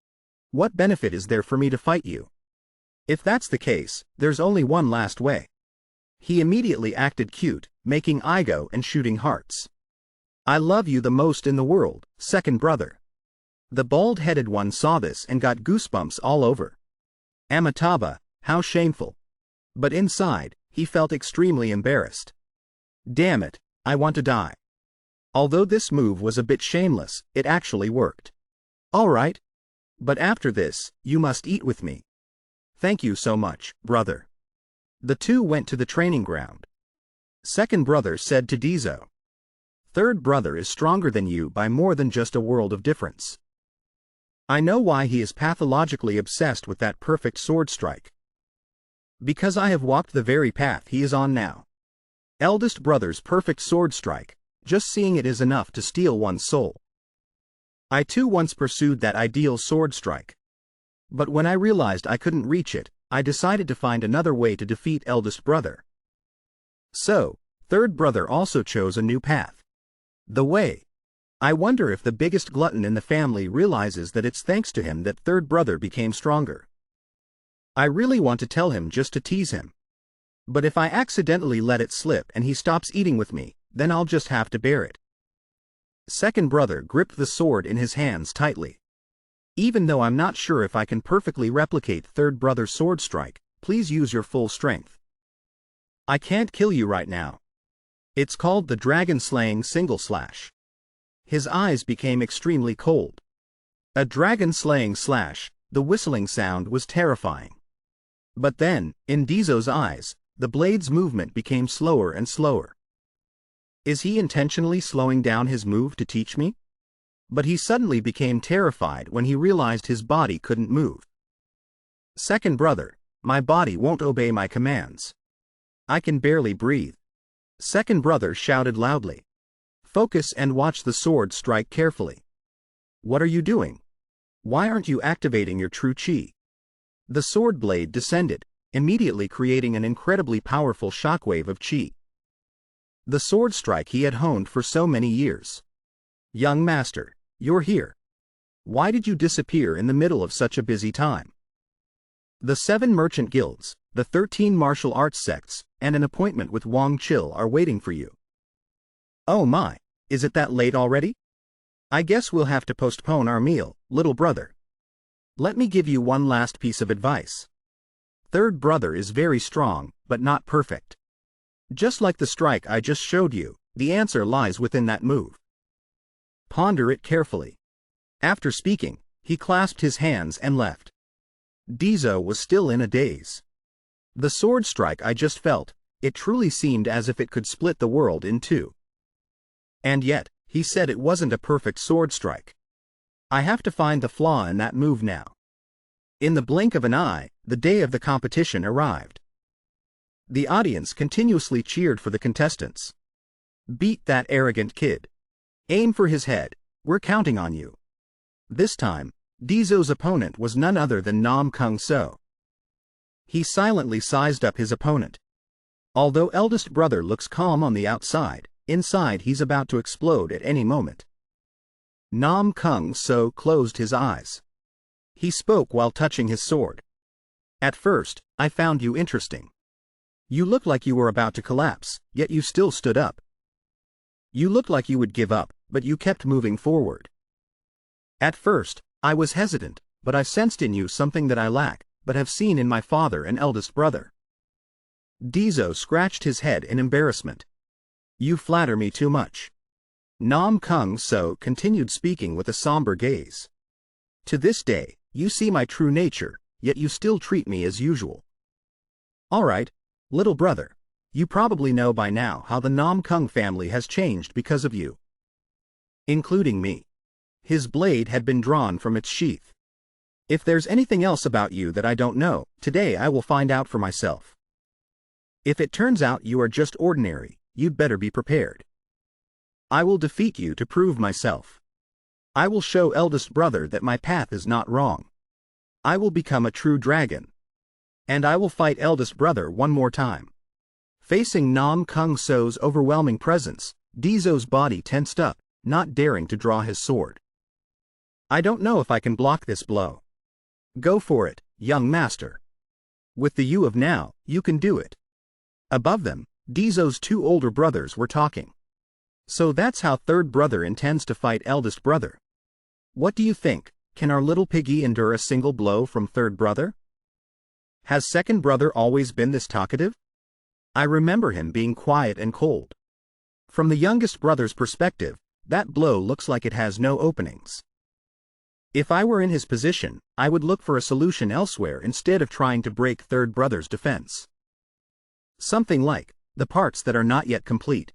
What benefit is there for me to fight you? If that's the case, there's only one last way. He immediately acted cute, making eye go and shooting hearts. I love you the most in the world, second brother. The bald-headed one saw this and got goosebumps all over. Amitabha, how shameful. But inside, he felt extremely embarrassed. Damn it, I want to die. Although this move was a bit shameless, it actually worked. All right. But after this, you must eat with me. Thank you so much, brother. The two went to the training ground. Second brother said to Deso. Third brother is stronger than you by more than just a world of difference. I know why he is pathologically obsessed with that perfect sword strike. Because I have walked the very path he is on now. Eldest brother's perfect sword strike, just seeing it is enough to steal one's soul. I too once pursued that ideal sword strike. But when I realized I couldn't reach it, I decided to find another way to defeat eldest brother. So, third brother also chose a new path. The way. I wonder if the biggest glutton in the family realizes that it's thanks to him that third brother became stronger. I really want to tell him just to tease him. But if I accidentally let it slip and he stops eating with me, then I'll just have to bear it. Second brother gripped the sword in his hands tightly. Even though I'm not sure if I can perfectly replicate third brother's sword strike, please use your full strength. I can't kill you right now. It's called the dragon-slaying single slash. His eyes became extremely cold. A dragon-slaying slash, the whistling sound was terrifying. But then, in Deso's eyes, the blade's movement became slower and slower. Is he intentionally slowing down his move to teach me? But he suddenly became terrified when he realized his body couldn't move. Second brother, my body won't obey my commands. I can barely breathe. Second brother shouted loudly. Focus and watch the sword strike carefully. What are you doing? Why aren't you activating your true chi? The sword blade descended, immediately creating an incredibly powerful shockwave of chi. The sword strike he had honed for so many years. Young master, you're here. Why did you disappear in the middle of such a busy time? The 7 merchant guilds, the 13 martial arts sects, and an appointment with Wang Chil are waiting for you. Oh my, is it that late already? I guess we'll have to postpone our meal, little brother. Let me give you one last piece of advice. Third brother is very strong, but not perfect. Just like the strike I just showed you, the answer lies within that move. Ponder it carefully. After speaking, he clasped his hands and left. Deso was still in a daze. The sword strike I just felt, it truly seemed as if it could split the world in two. And yet, he said it wasn't a perfect sword strike. I have to find the flaw in that move now. In the blink of an eye, the day of the competition arrived. The audience continuously cheered for the contestants. Beat that arrogant kid. Aim for his head, we're counting on you. This time, Deso's opponent was none other than Namgung So. He silently sized up his opponent. Although eldest brother looks calm on the outside, inside he's about to explode at any moment. Namgung So closed his eyes. He spoke while touching his sword. At first, I found you interesting. You looked like you were about to collapse, yet you still stood up. You looked like you would give up, but you kept moving forward. At first, I was hesitant, but I sensed in you something that I lack, but have seen in my father and eldest brother. Deso scratched his head in embarrassment. You flatter me too much. Namgung So continued speaking with a somber gaze. To this day, you see my true nature, yet you still treat me as usual. All right, little brother, you probably know by now how the Namgung family has changed because of you. Including me. His blade had been drawn from its sheath. If there's anything else about you that I don't know, today I will find out for myself. If it turns out you are just ordinary, you'd better be prepared. I will defeat you to prove myself. I will show eldest brother that my path is not wrong. I will become a true dragon. And I will fight eldest brother one more time. Facing Namgung So's overwhelming presence, Deso's body tensed up, not daring to draw his sword. I don't know if I can block this blow. Go for it, young master. With the you of now, you can do it. Above them, Deso's 2 older brothers were talking. So that's how third brother intends to fight eldest brother. What do you think, can our little piggy endure a single blow from third brother? Has second brother always been this talkative? I remember him being quiet and cold. From the youngest brother's perspective, that blow looks like it has no openings. If I were in his position, I would look for a solution elsewhere instead of trying to break third brother's defense. Something like, the parts that are not yet complete.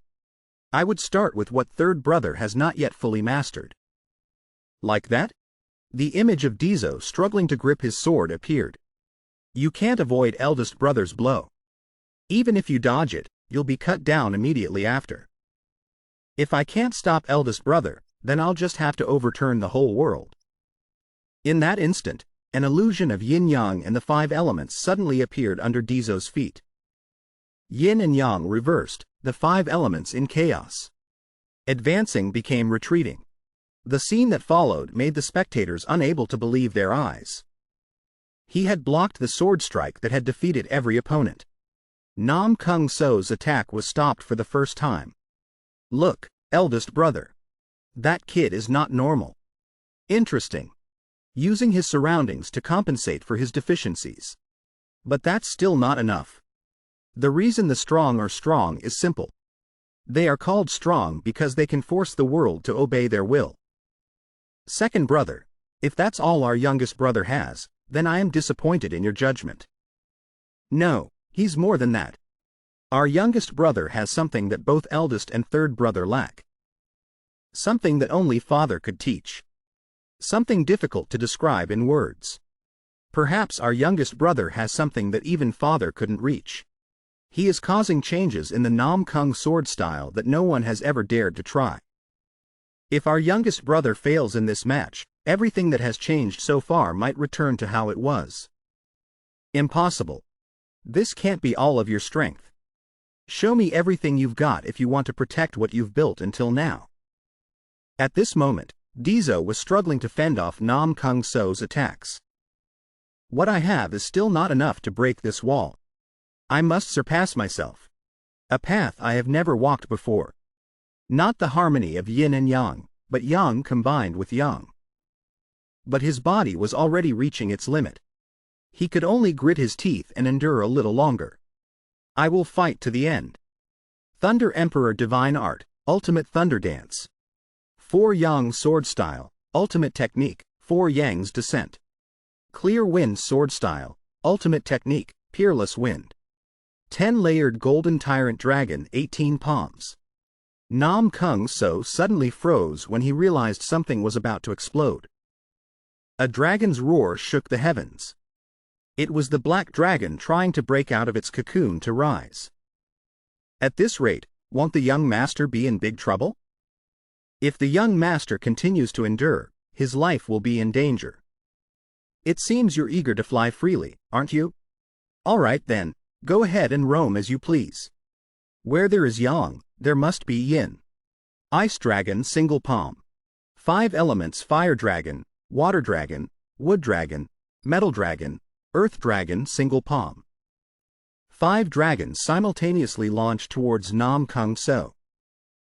I would start with what third brother has not yet fully mastered. Like that? The image of Deso struggling to grip his sword appeared. You can't avoid eldest brother's blow. Even if you dodge it, you'll be cut down immediately after. If I can't stop eldest brother, then I'll just have to overturn the whole world. In that instant, an illusion of yin-yang and the 5 elements suddenly appeared under Deso's feet. Yin and yang reversed, the 5 elements in chaos. Advancing became retreating. The scene that followed made the spectators unable to believe their eyes. He had blocked the sword strike that had defeated every opponent. Namgung So's attack was stopped for the first time. Look, eldest brother. That kid is not normal. Interesting. using his surroundings to compensate for his deficiencies. But that's still not enough. The reason the strong are strong is simple. They are called strong because they can force the world to obey their will. Second brother, if that's all our youngest brother has, then I am disappointed in your judgment. No, he's more than that. Our youngest brother has something that both eldest and third brother lack. Something that only father could teach. Something difficult to describe in words. Perhaps our youngest brother has something that even father couldn't reach. He is causing changes in the Namgung sword style that no one has ever dared to try. If our youngest brother fails in this match, everything that has changed so far might return to how it was. Impossible. This can't be all of your strength. Show me everything you've got if you want to protect what you've built until now. At this moment, Deso was struggling to fend off Namgung Deso's attacks. What I have is still not enough to break this wall. I must surpass myself. A path I have never walked before. Not the harmony of yin and yang, but yang combined with yang. But his body was already reaching its limit. He could only grit his teeth and endure a little longer. I will fight to the end. Thunder Emperor Divine Art, Ultimate Thunder Dance. 4 Yang Sword Style, Ultimate Technique, 4 Yang's Descent. Clear Wind Sword Style, Ultimate Technique, Peerless Wind. 10-layered Golden Tyrant Dragon, 18 palms. Namgung Deso suddenly froze when he realized something was about to explode. A dragon's roar shook the heavens. It was the black dragon trying to break out of its cocoon to rise. At this rate, won't the young master be in big trouble? If the young master continues to endure, his life will be in danger. It seems you're eager to fly freely, aren't you? All right then. Go ahead and roam as you please. Where there is yang, there must be yin. Ice Dragon Single Palm. 5 elements: Fire Dragon, Water Dragon, Wood Dragon, Metal Dragon, Earth Dragon Single Palm. 5 dragons simultaneously launched towards Namgung Deso.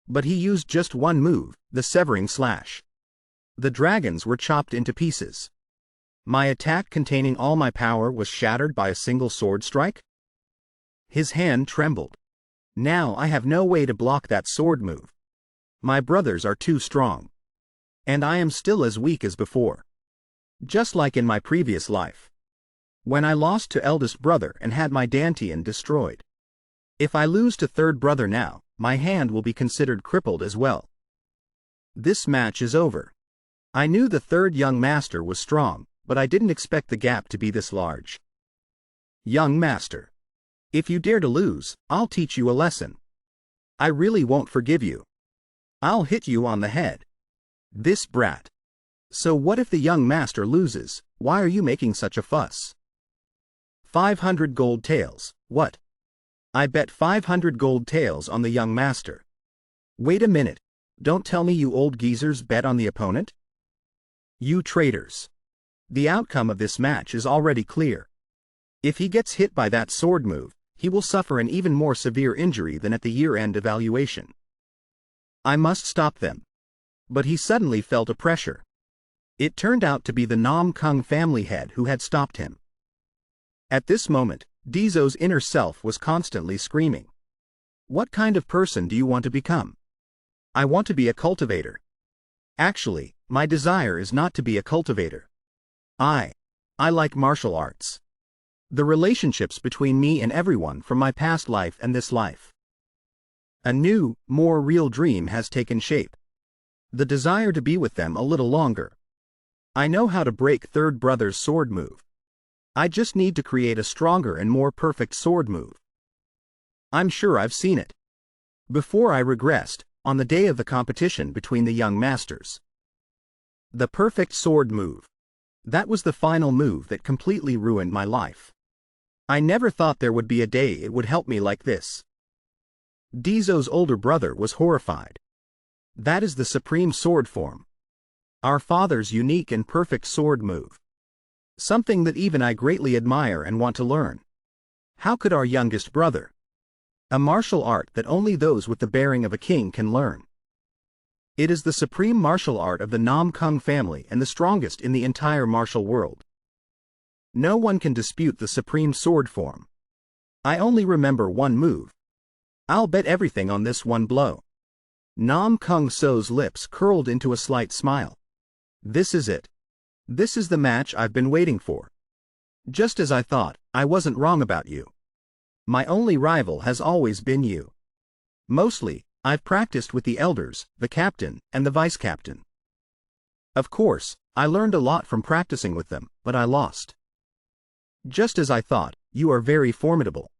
But he used just one move, the Severing Slash. The dragons were chopped into pieces. My attack containing all my power was shattered by a single sword strike? His hand trembled. Now I have no way to block that sword move. My brothers are too strong. And I am still as weak as before. Just like in my previous life. When I lost to eldest brother and had my dantian destroyed. If I lose to third brother now, my hand will be considered crippled as well. This match is over. I knew the third young master was strong, but I didn't expect the gap to be this large. Young master. If you dare to lose, I'll teach you a lesson. I really won't forgive you. I'll hit you on the head. This brat. So what if the young master loses? Why are you making such a fuss? 500 gold taels, what? I bet 500 gold taels on the young master. Wait a minute, don't tell me you old geezers bet on the opponent? You traitors. The outcome of this match is already clear. If he gets hit by that sword move, he will suffer an even more severe injury than at the year-end evaluation. I must stop them. But he suddenly felt a pressure. It turned out to be the Namgung family head who had stopped him. At this moment, Deso's inner self was constantly screaming. What kind of person do you want to become? I want to be a cultivator. Actually, my desire is not to be a cultivator. I like martial arts. The relationships between me and everyone from my past life and this life. A new, more real dream has taken shape. The desire to be with them a little longer. I know how to break third brother's sword move. I just need to create a stronger and more perfect sword move. I'm sure I've seen it. Before I regressed, on the day of the competition between the young masters. The perfect sword move. That was the final move that completely ruined my life. I never thought there would be a day it would help me like this. Deso's older brother was horrified. That is the supreme sword form. Our father's unique and perfect sword move. Something that even I greatly admire and want to learn. How could our youngest brother? A martial art that only those with the bearing of a king can learn. It is the supreme martial art of the Namgung family and the strongest in the entire martial world. No one can dispute the supreme sword form. I only remember one move. I'll bet everything on this one blow. Namgung Deso's lips curled into a slight smile. This is it. This is the match I've been waiting for. Just as I thought, I wasn't wrong about you. My only rival has always been you. Mostly, I've practiced with the elders, the captain, and the vice captain. Of course, I learned a lot from practicing with them, but I lost. Just as I thought, you are very formidable.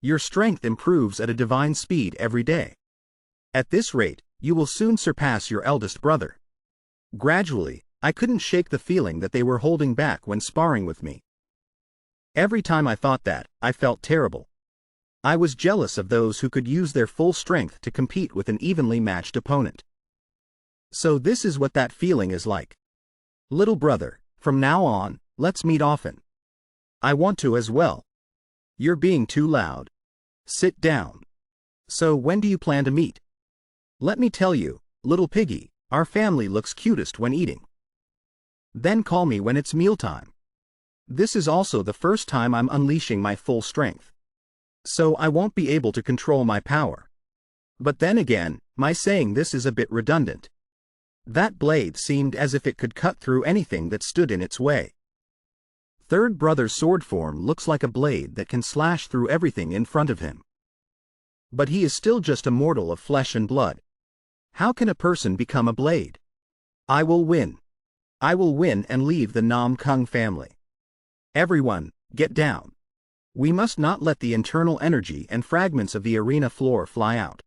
Your strength improves at a divine speed every day. At this rate, you will soon surpass your eldest brother. Gradually, I couldn't shake the feeling that they were holding back when sparring with me. Every time I thought that, I felt terrible. I was jealous of those who could use their full strength to compete with an evenly matched opponent. So this is what that feeling is like. Little brother, from now on, let's meet often. I want to as well. You're being too loud. Sit down. So when do you plan to meet? Let me tell you, little piggy, our family looks cutest when eating. Then call me when it's mealtime. This is also the first time I'm unleashing my full strength. So I won't be able to control my power. But then again, my saying this is a bit redundant. That blade seemed as if it could cut through anything that stood in its way. Third brother's sword form looks like a blade that can slash through everything in front of him. But he is still just a mortal of flesh and blood. How can a person become a blade? I will win. I will win and leave the Namgung family. Everyone, get down. We must not let the internal energy and fragments of the arena floor fly out.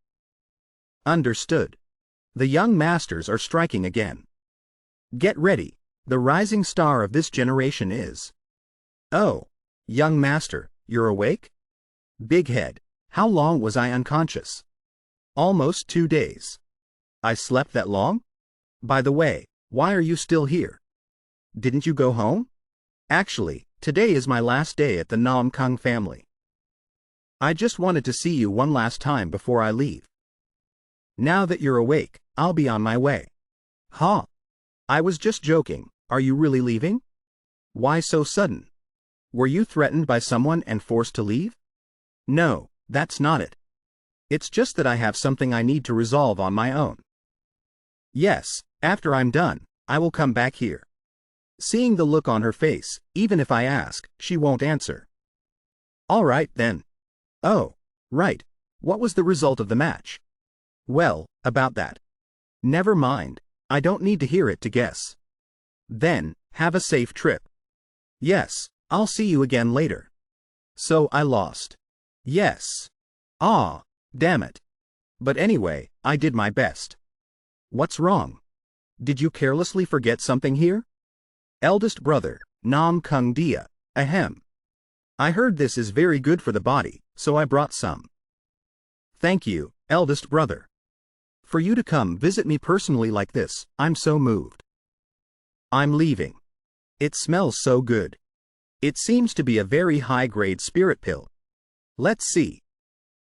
Understood. The young masters are striking again. Get ready. The rising star of this generation is. Oh, young master, you're awake? Big head, how long was I unconscious? Almost 2 days. I slept that long? By the way, why are you still here? Didn't you go home? Actually, today is my last day at the Namgung family. I just wanted to see you one last time before I leave. Now that you're awake, I'll be on my way. Huh? I was just joking. Are you really leaving? Why so sudden? Were you threatened by someone and forced to leave? No, that's not it. It's just that I have something I need to resolve on my own. Yes, after I'm done, I will come back here. Seeing the look on her face, even if I ask, she won't answer. All right then. Oh, right. What was the result of the match? Well, about that. Never mind. I don't need to hear it to guess. Then, have a safe trip. Yes, I'll see you again later. So I lost. Yes. Ah, damn it. But anyway, I did my best. What's wrong? Did you carelessly forget something here? Eldest brother, Namgung Deso, ahem. I heard this is very good for the body, so I brought some. Thank you, eldest brother. For you to come visit me personally like this, I'm so moved. I'm leaving. It smells so good. It seems to be a very high-grade spirit pill. Let's see.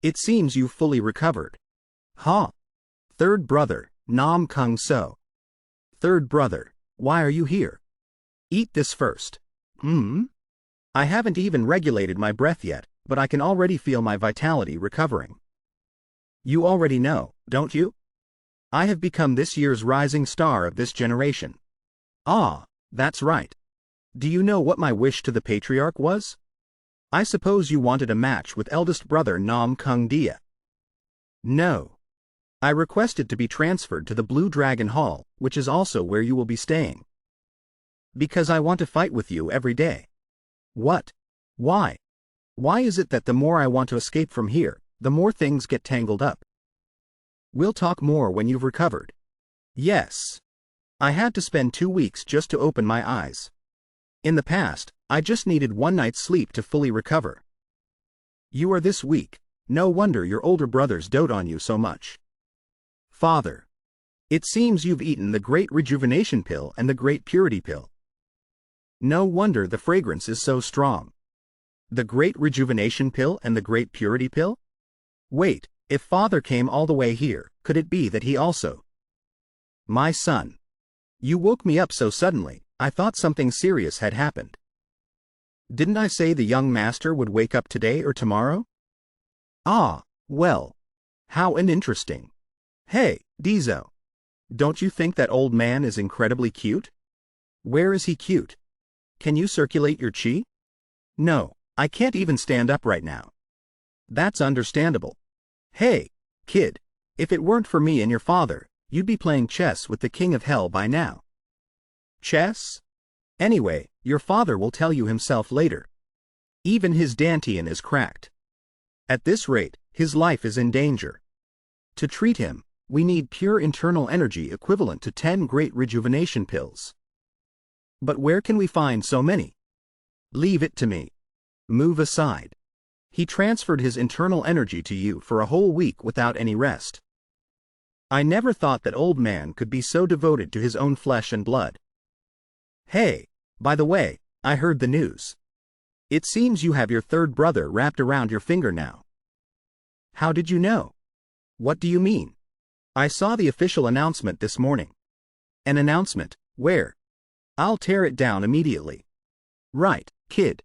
It seems you've fully recovered. Huh? Third brother, Namgung Deso. Third brother, why are you here? Eat this first. I haven't even regulated my breath yet, but I can already feel my vitality recovering. You already know, don't you? I have become this year's rising star of this generation. Ah, that's right. Do you know what my wish to the patriarch was? I suppose you wanted a match with eldest brother Namgung Deso. No. I requested to be transferred to the Blue Dragon Hall, which is also where you will be staying. Because I want to fight with you every day. What? Why? Why is it that the more I want to escape from here, the more things get tangled up? We'll talk more when you've recovered. Yes. I had to spend 2 weeks just to open my eyes. In the past, I just needed one night's sleep to fully recover. You are this weak. No wonder your older brothers dote on you so much. Father. It seems you've eaten the Great Rejuvenation Pill and the Great Purity Pill. No wonder the fragrance is so strong. The Great Rejuvenation Pill and the Great Purity Pill? Wait, if Father came all the way here, could it be that he also My son. You woke me up so suddenly, I thought something serious had happened. Didn't I say the young master would wake up today or tomorrow? Ah, well. How interesting. Hey, Deso. Don't you think that old man is incredibly cute? Where is he cute? Can you circulate your chi? No, I can't even stand up right now. That's understandable. Hey, kid, if it weren't for me and your father, you'd be playing chess with the king of hell by now. Chess? Anyway, your father will tell you himself later. Even his dantian is cracked. At this rate, his life is in danger. To treat him, we need pure internal energy equivalent to 10 great rejuvenation pills. But where can we find so many? Leave it to me. Move aside. He transferred his internal energy to you for a whole week without any rest. I never thought that old man could be so devoted to his own flesh and blood. Hey, by the way, I heard the news. It seems you have your third brother wrapped around your finger now. How did you know? What do you mean? I saw the official announcement this morning. An announcement? Where? I'll tear it down immediately. Right, kid.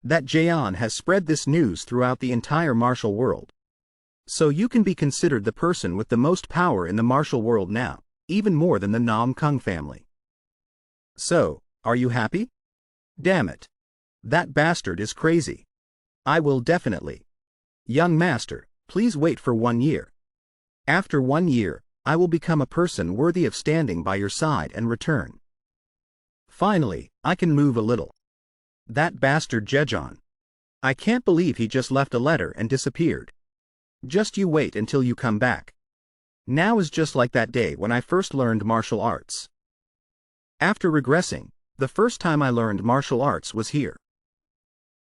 That Jaeon has spread this news throughout the entire martial world. So you can be considered the person with the most power in the martial world now, even more than the NamGung family. So, are you happy? Damn it. That bastard is crazy. I will definitely. Young master, please wait for 1 year. After 1 year, I will become a person worthy of standing by your side and return. Finally, I can move a little. That bastard Jaeon. I can't believe he just left a letter and disappeared. Just you wait until you come back. Now is just like that day when I first learned martial arts. After regressing, the first time I learned martial arts was here.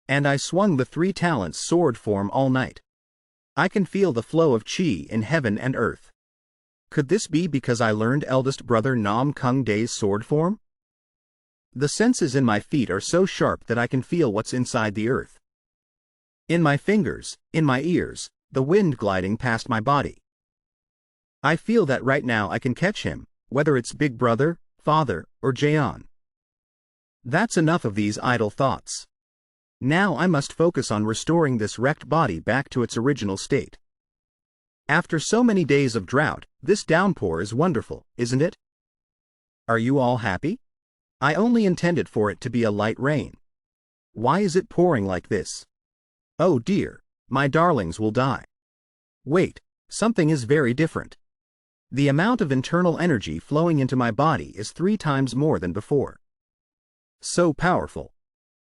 And I swung the 3 talents sword form all night. I can feel the flow of chi in heaven and earth. Could this be because I learned eldest brother Namgung Deso's sword form? The senses in my feet are so sharp that I can feel what's inside the earth. In my fingers, in my ears, the wind gliding past my body. I feel that right now I can catch him, whether it's big brother, father, or Jaeon. That's enough of these idle thoughts. Now I must focus on restoring this wrecked body back to its original state. After so many days of drought, this downpour is wonderful, isn't it? Are you all happy? I only intended for it to be a light rain. Why is it pouring like this? Oh dear, my darlings will die. Wait, something is very different. The amount of internal energy flowing into my body is 3 times more than before. So powerful.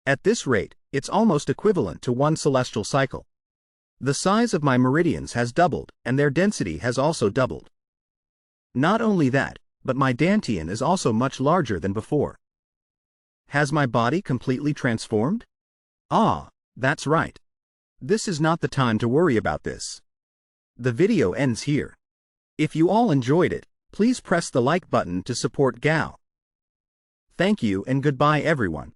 At this rate, it's almost equivalent to 1 celestial cycle. The size of my meridians has doubled, and their density has also doubled. Not only that, but my dantian is also much larger than before. Has my body completely transformed? Ah, that's right. This is not the time to worry about this. The video ends here. If you all enjoyed it, please press the like button to support Gao. Thank you and goodbye everyone.